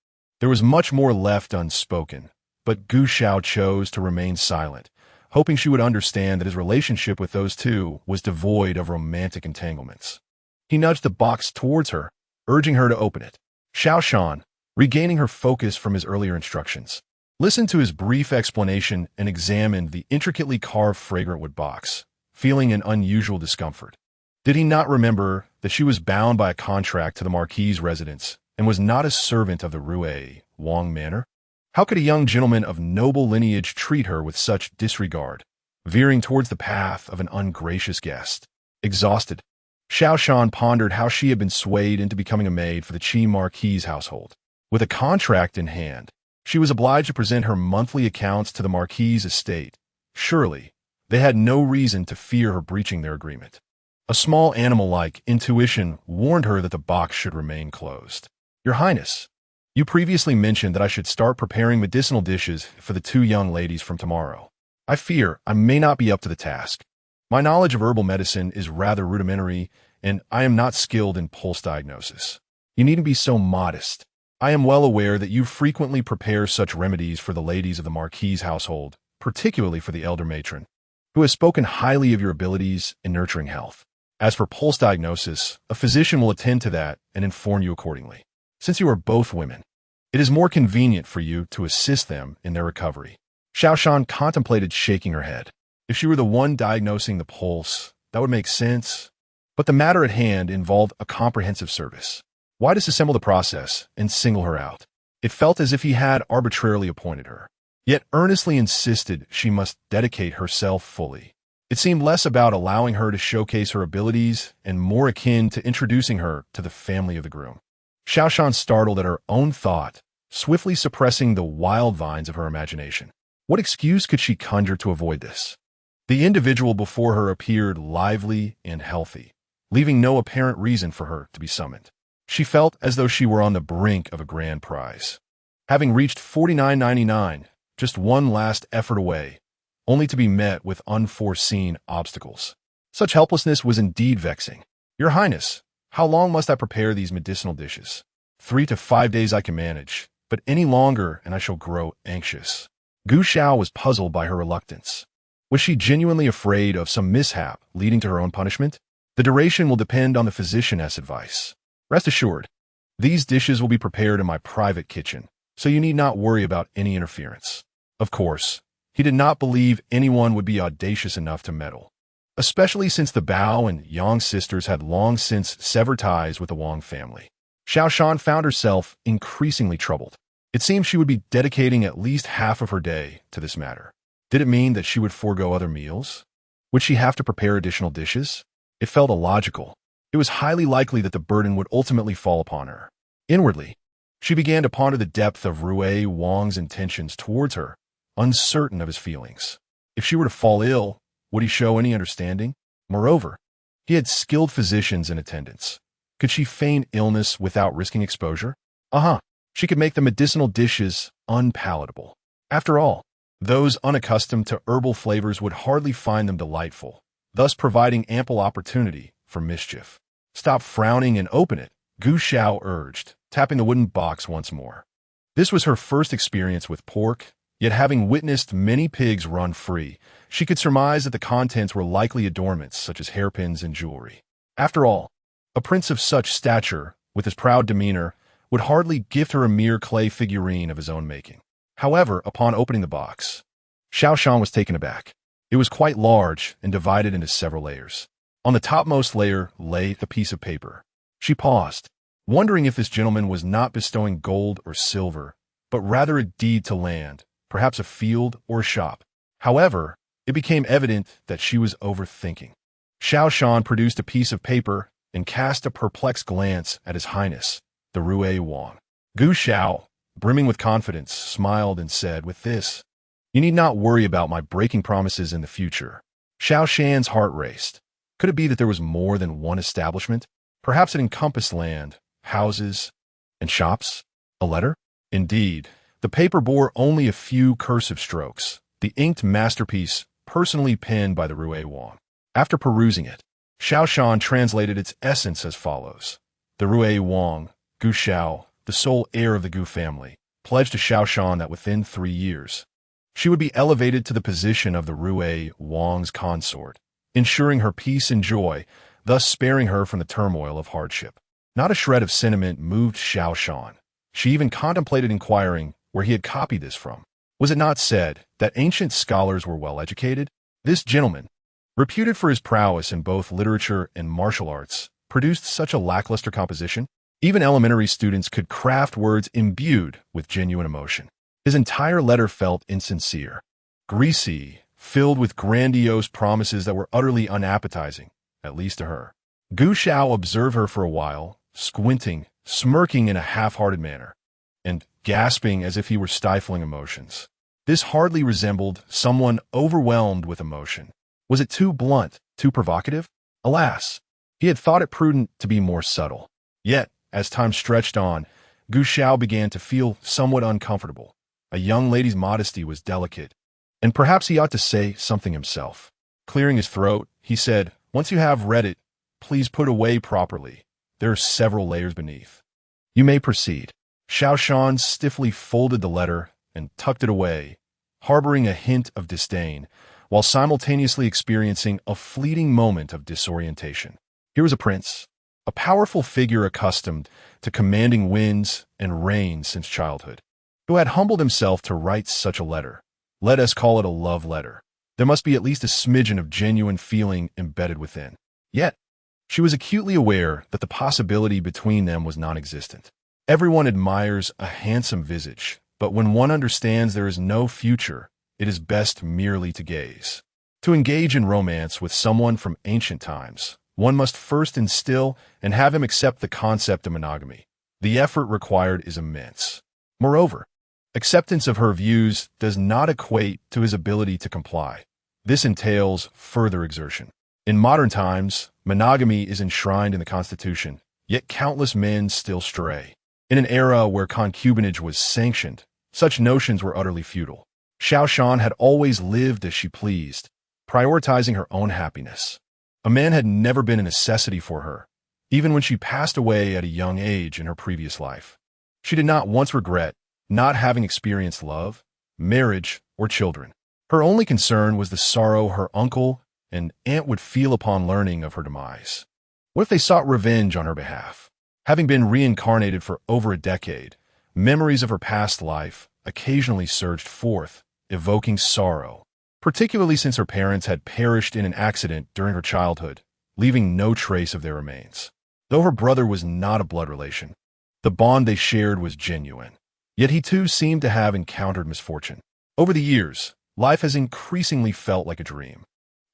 There was much more left unspoken, but Gu Xiao chose to remain silent, hoping she would understand that his relationship with those two was devoid of romantic entanglements. He nudged the box towards her, urging her to open it. Xiao Shan, regaining her focus from his earlier instructions, listened to his brief explanation and examined the intricately carved fragrant wood box, feeling an unusual discomfort. Did he not remember that she was bound by a contract to the marquis' residence and was not a servant of the Rue Wang Manor? How could a young gentleman of noble lineage treat her with such disregard, veering towards the path of an ungracious guest? Exhausted, Xiao Shan pondered how she had been swayed into becoming a maid for the Qi marquis' household. With a contract in hand, she was obliged to present her monthly accounts to the marquis' estate. Surely, they had no reason to fear her breaching their agreement. A small animal-like intuition warned her that the box should remain closed. Your Highness, you previously mentioned that I should start preparing medicinal dishes for the two young ladies from tomorrow. I fear I may not be up to the task. My knowledge of herbal medicine is rather rudimentary, and I am not skilled in pulse diagnosis. You needn't be so modest. I am well aware that you frequently prepare such remedies for the ladies of the marquis' household, particularly for the elder matron, who has spoken highly of your abilities in nurturing health. As for pulse diagnosis, a physician will attend to that and inform you accordingly. Since you are both women, it is more convenient for you to assist them in their recovery. Xiao Shan contemplated shaking her head. If she were the one diagnosing the pulse, that would make sense. But the matter at hand involved a comprehensive service. Why disassemble the process and single her out? It felt as if he had arbitrarily appointed her, yet earnestly insisted she must dedicate herself fully. It seemed less about allowing her to showcase her abilities and more akin to introducing her to the family of the groom. Xiao Shan startled at her own thought, swiftly suppressing the wild vines of her imagination. What excuse could she conjure to avoid this? The individual before her appeared lively and healthy, leaving no apparent reason for her to be summoned. She felt as though she were on the brink of a grand prize. Having reached $49.99, just one last effort away, only to be met with unforeseen obstacles. Such helplessness was indeed vexing. Your Highness, how long must I prepare these medicinal dishes? 3 to 5 days I can manage, but any longer and I shall grow anxious. Gu Xiao was puzzled by her reluctance. Was she genuinely afraid of some mishap leading to her own punishment? The duration will depend on the physician's advice. Rest assured, these dishes will be prepared in my private kitchen, so you need not worry about any interference. Of course, he did not believe anyone would be audacious enough to meddle, especially since the Bao and Yang sisters had long since severed ties with the Wang family. Xiao Shan found herself increasingly troubled. It seemed she would be dedicating at least half of her day to this matter. Did it mean that she would forego other meals? Would she have to prepare additional dishes? It felt illogical. It was highly likely that the burden would ultimately fall upon her. Inwardly, she began to ponder the depth of Rui Wang's intentions towards her, uncertain of his feelings. If she were to fall ill, would he show any understanding? Moreover, he had skilled physicians in attendance. Could she feign illness without risking exposure? She could make the medicinal dishes unpalatable. After all, those unaccustomed to herbal flavors would hardly find them delightful, thus providing ample opportunity for mischief. Stop frowning and open it, Gu Xiao urged, tapping the wooden box once more. This was her first experience with pork, yet having witnessed many pigs run free, she could surmise that the contents were likely adornments such as hairpins and jewelry. After all, a prince of such stature, with his proud demeanor, would hardly gift her a mere clay figurine of his own making. However, upon opening the box, Xiao Shan was taken aback. It was quite large and divided into several layers. On the topmost layer lay a piece of paper. She paused, wondering if this gentleman was not bestowing gold or silver, but rather a deed to land, perhaps a field or a shop. However, it became evident that she was overthinking. Xiao Shan produced a piece of paper and cast a perplexed glance at His Highness, the Rui Wang. Gu Xiao, brimming with confidence, smiled and said, "With this, you need not worry about my breaking promises in the future." Xiao Shan's heart raced. Could it be that there was more than one establishment? Perhaps it encompassed land, houses, and shops? A letter? Indeed, the paper bore only a few cursive strokes, the inked masterpiece personally penned by the Rui Wang. After perusing it, Xiao Shan translated its essence as follows. The Rui Wang, Gu Xiao, the sole heir of the Gu family, pledged to Xiao Shan that within 3 years, she would be elevated to the position of the Rui Wang's consort, ensuring her peace and joy, thus sparing her from the turmoil of hardship. Not a shred of sentiment moved Xiao Shan. She even contemplated inquiring where he had copied this from. Was it not said that ancient scholars were well educated? This gentleman, reputed for his prowess in both literature and martial arts, produced such a lackluster composition? Even elementary students could craft words imbued with genuine emotion. His entire letter felt insincere, greasy, filled with grandiose promises that were utterly unappetizing, at least to her. Gu Xiao observed her for a while, squinting, smirking in a half-hearted manner, and gasping as if he were stifling emotions. This hardly resembled someone overwhelmed with emotion. Was it too blunt, too provocative? Alas, he had thought it prudent to be more subtle. Yet, as time stretched on, Gu Xiao began to feel somewhat uncomfortable. A young lady's modesty was delicate, and perhaps he ought to say something himself. Clearing his throat, he said, "Once you have read it, please put away properly. There are several layers beneath. You may proceed." Xiao Shan stiffly folded the letter and tucked it away, harboring a hint of disdain, while simultaneously experiencing a fleeting moment of disorientation. Here was a prince, a powerful figure accustomed to commanding winds and rains since childhood, who had humbled himself to write such a letter. Let us call it a love letter. There must be at least a smidgen of genuine feeling embedded within. Yet, she was acutely aware that the possibility between them was non-existent. Everyone admires a handsome visage, but when one understands there is no future, it is best merely to gaze. To engage in romance with someone from ancient times, one must first instill and have him accept the concept of monogamy. The effort required is immense. Moreover, acceptance of her views does not equate to his ability to comply. This entails further exertion. In modern times, monogamy is enshrined in the Constitution, yet countless men still stray. In an era where concubinage was sanctioned, such notions were utterly futile. Xiao Shan had always lived as she pleased, prioritizing her own happiness. A man had never been a necessity for her, even when she passed away at a young age in her previous life. She did not once regret not having experienced love, marriage, or children. Her only concern was the sorrow her uncle and aunt would feel upon learning of her demise. What if they sought revenge on her behalf? Having been reincarnated for over a decade, memories of her past life occasionally surged forth, evoking sorrow, particularly since her parents had perished in an accident during her childhood, leaving no trace of their remains. Though her brother was not a blood relation, the bond they shared was genuine. Yet he too seemed to have encountered misfortune. Over the years, life has increasingly felt like a dream.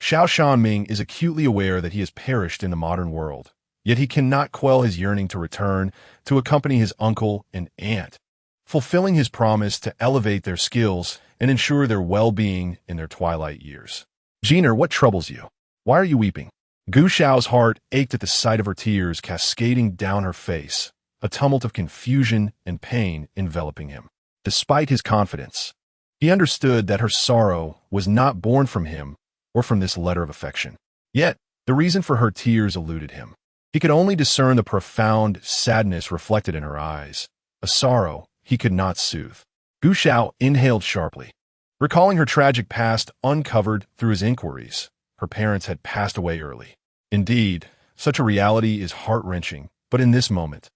Xiao Shanming is acutely aware that he has perished in the modern world, yet he cannot quell his yearning to return to accompany his uncle and aunt, fulfilling his promise to elevate their skills and ensure their well-being in their twilight years. Jeaner, what troubles you? Why are you weeping? Gu Xiao's heart ached at the sight of her tears cascading down her face, a tumult of confusion and pain enveloping him. Despite his confidence, he understood that her sorrow was not born from him or from this letter of affection. Yet, the reason for her tears eluded him. He could only discern the profound sadness reflected in her eyes, a sorrow he could not soothe. Gu Xiao inhaled sharply. Recalling her tragic past uncovered through his inquiries, her parents had passed away early. Indeed, such a reality is heart-wrenching, but in this moment,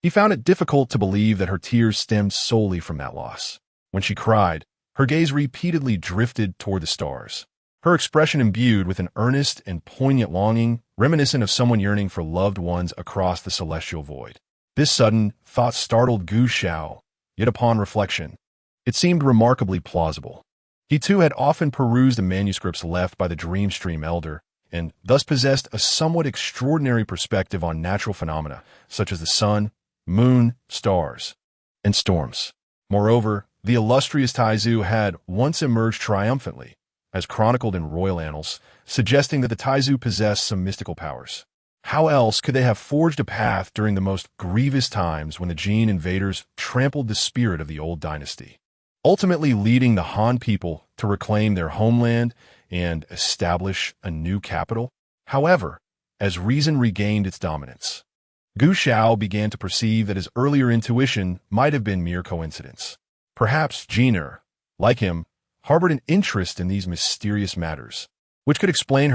he found it difficult to believe that her tears stemmed solely from that loss. When she cried, her gaze repeatedly drifted toward the stars, her expression imbued with an earnest and poignant longing, reminiscent of someone yearning for loved ones across the celestial void. This sudden thought startled Gu Xiao, yet upon reflection, it seemed remarkably plausible. He too had often perused the manuscripts left by the Dreamstream Elder, and thus possessed a somewhat extraordinary perspective on natural phenomena, such as the sun, moon, stars, and storms. Moreover, the illustrious Taizu had once emerged triumphantly, as chronicled in royal annals, suggesting that the Taizu possessed some mystical powers. How else could they have forged a path during the most grievous times when the Jin invaders trampled the spirit of the old dynasty, ultimately leading the Han people to reclaim their homeland and establish a new capital? However, as reason regained its dominance, Gu Xiao began to perceive that his earlier intuition might have been mere coincidence. Perhaps Jeaner, like him, harbored an interest in these mysterious matters, which could explain her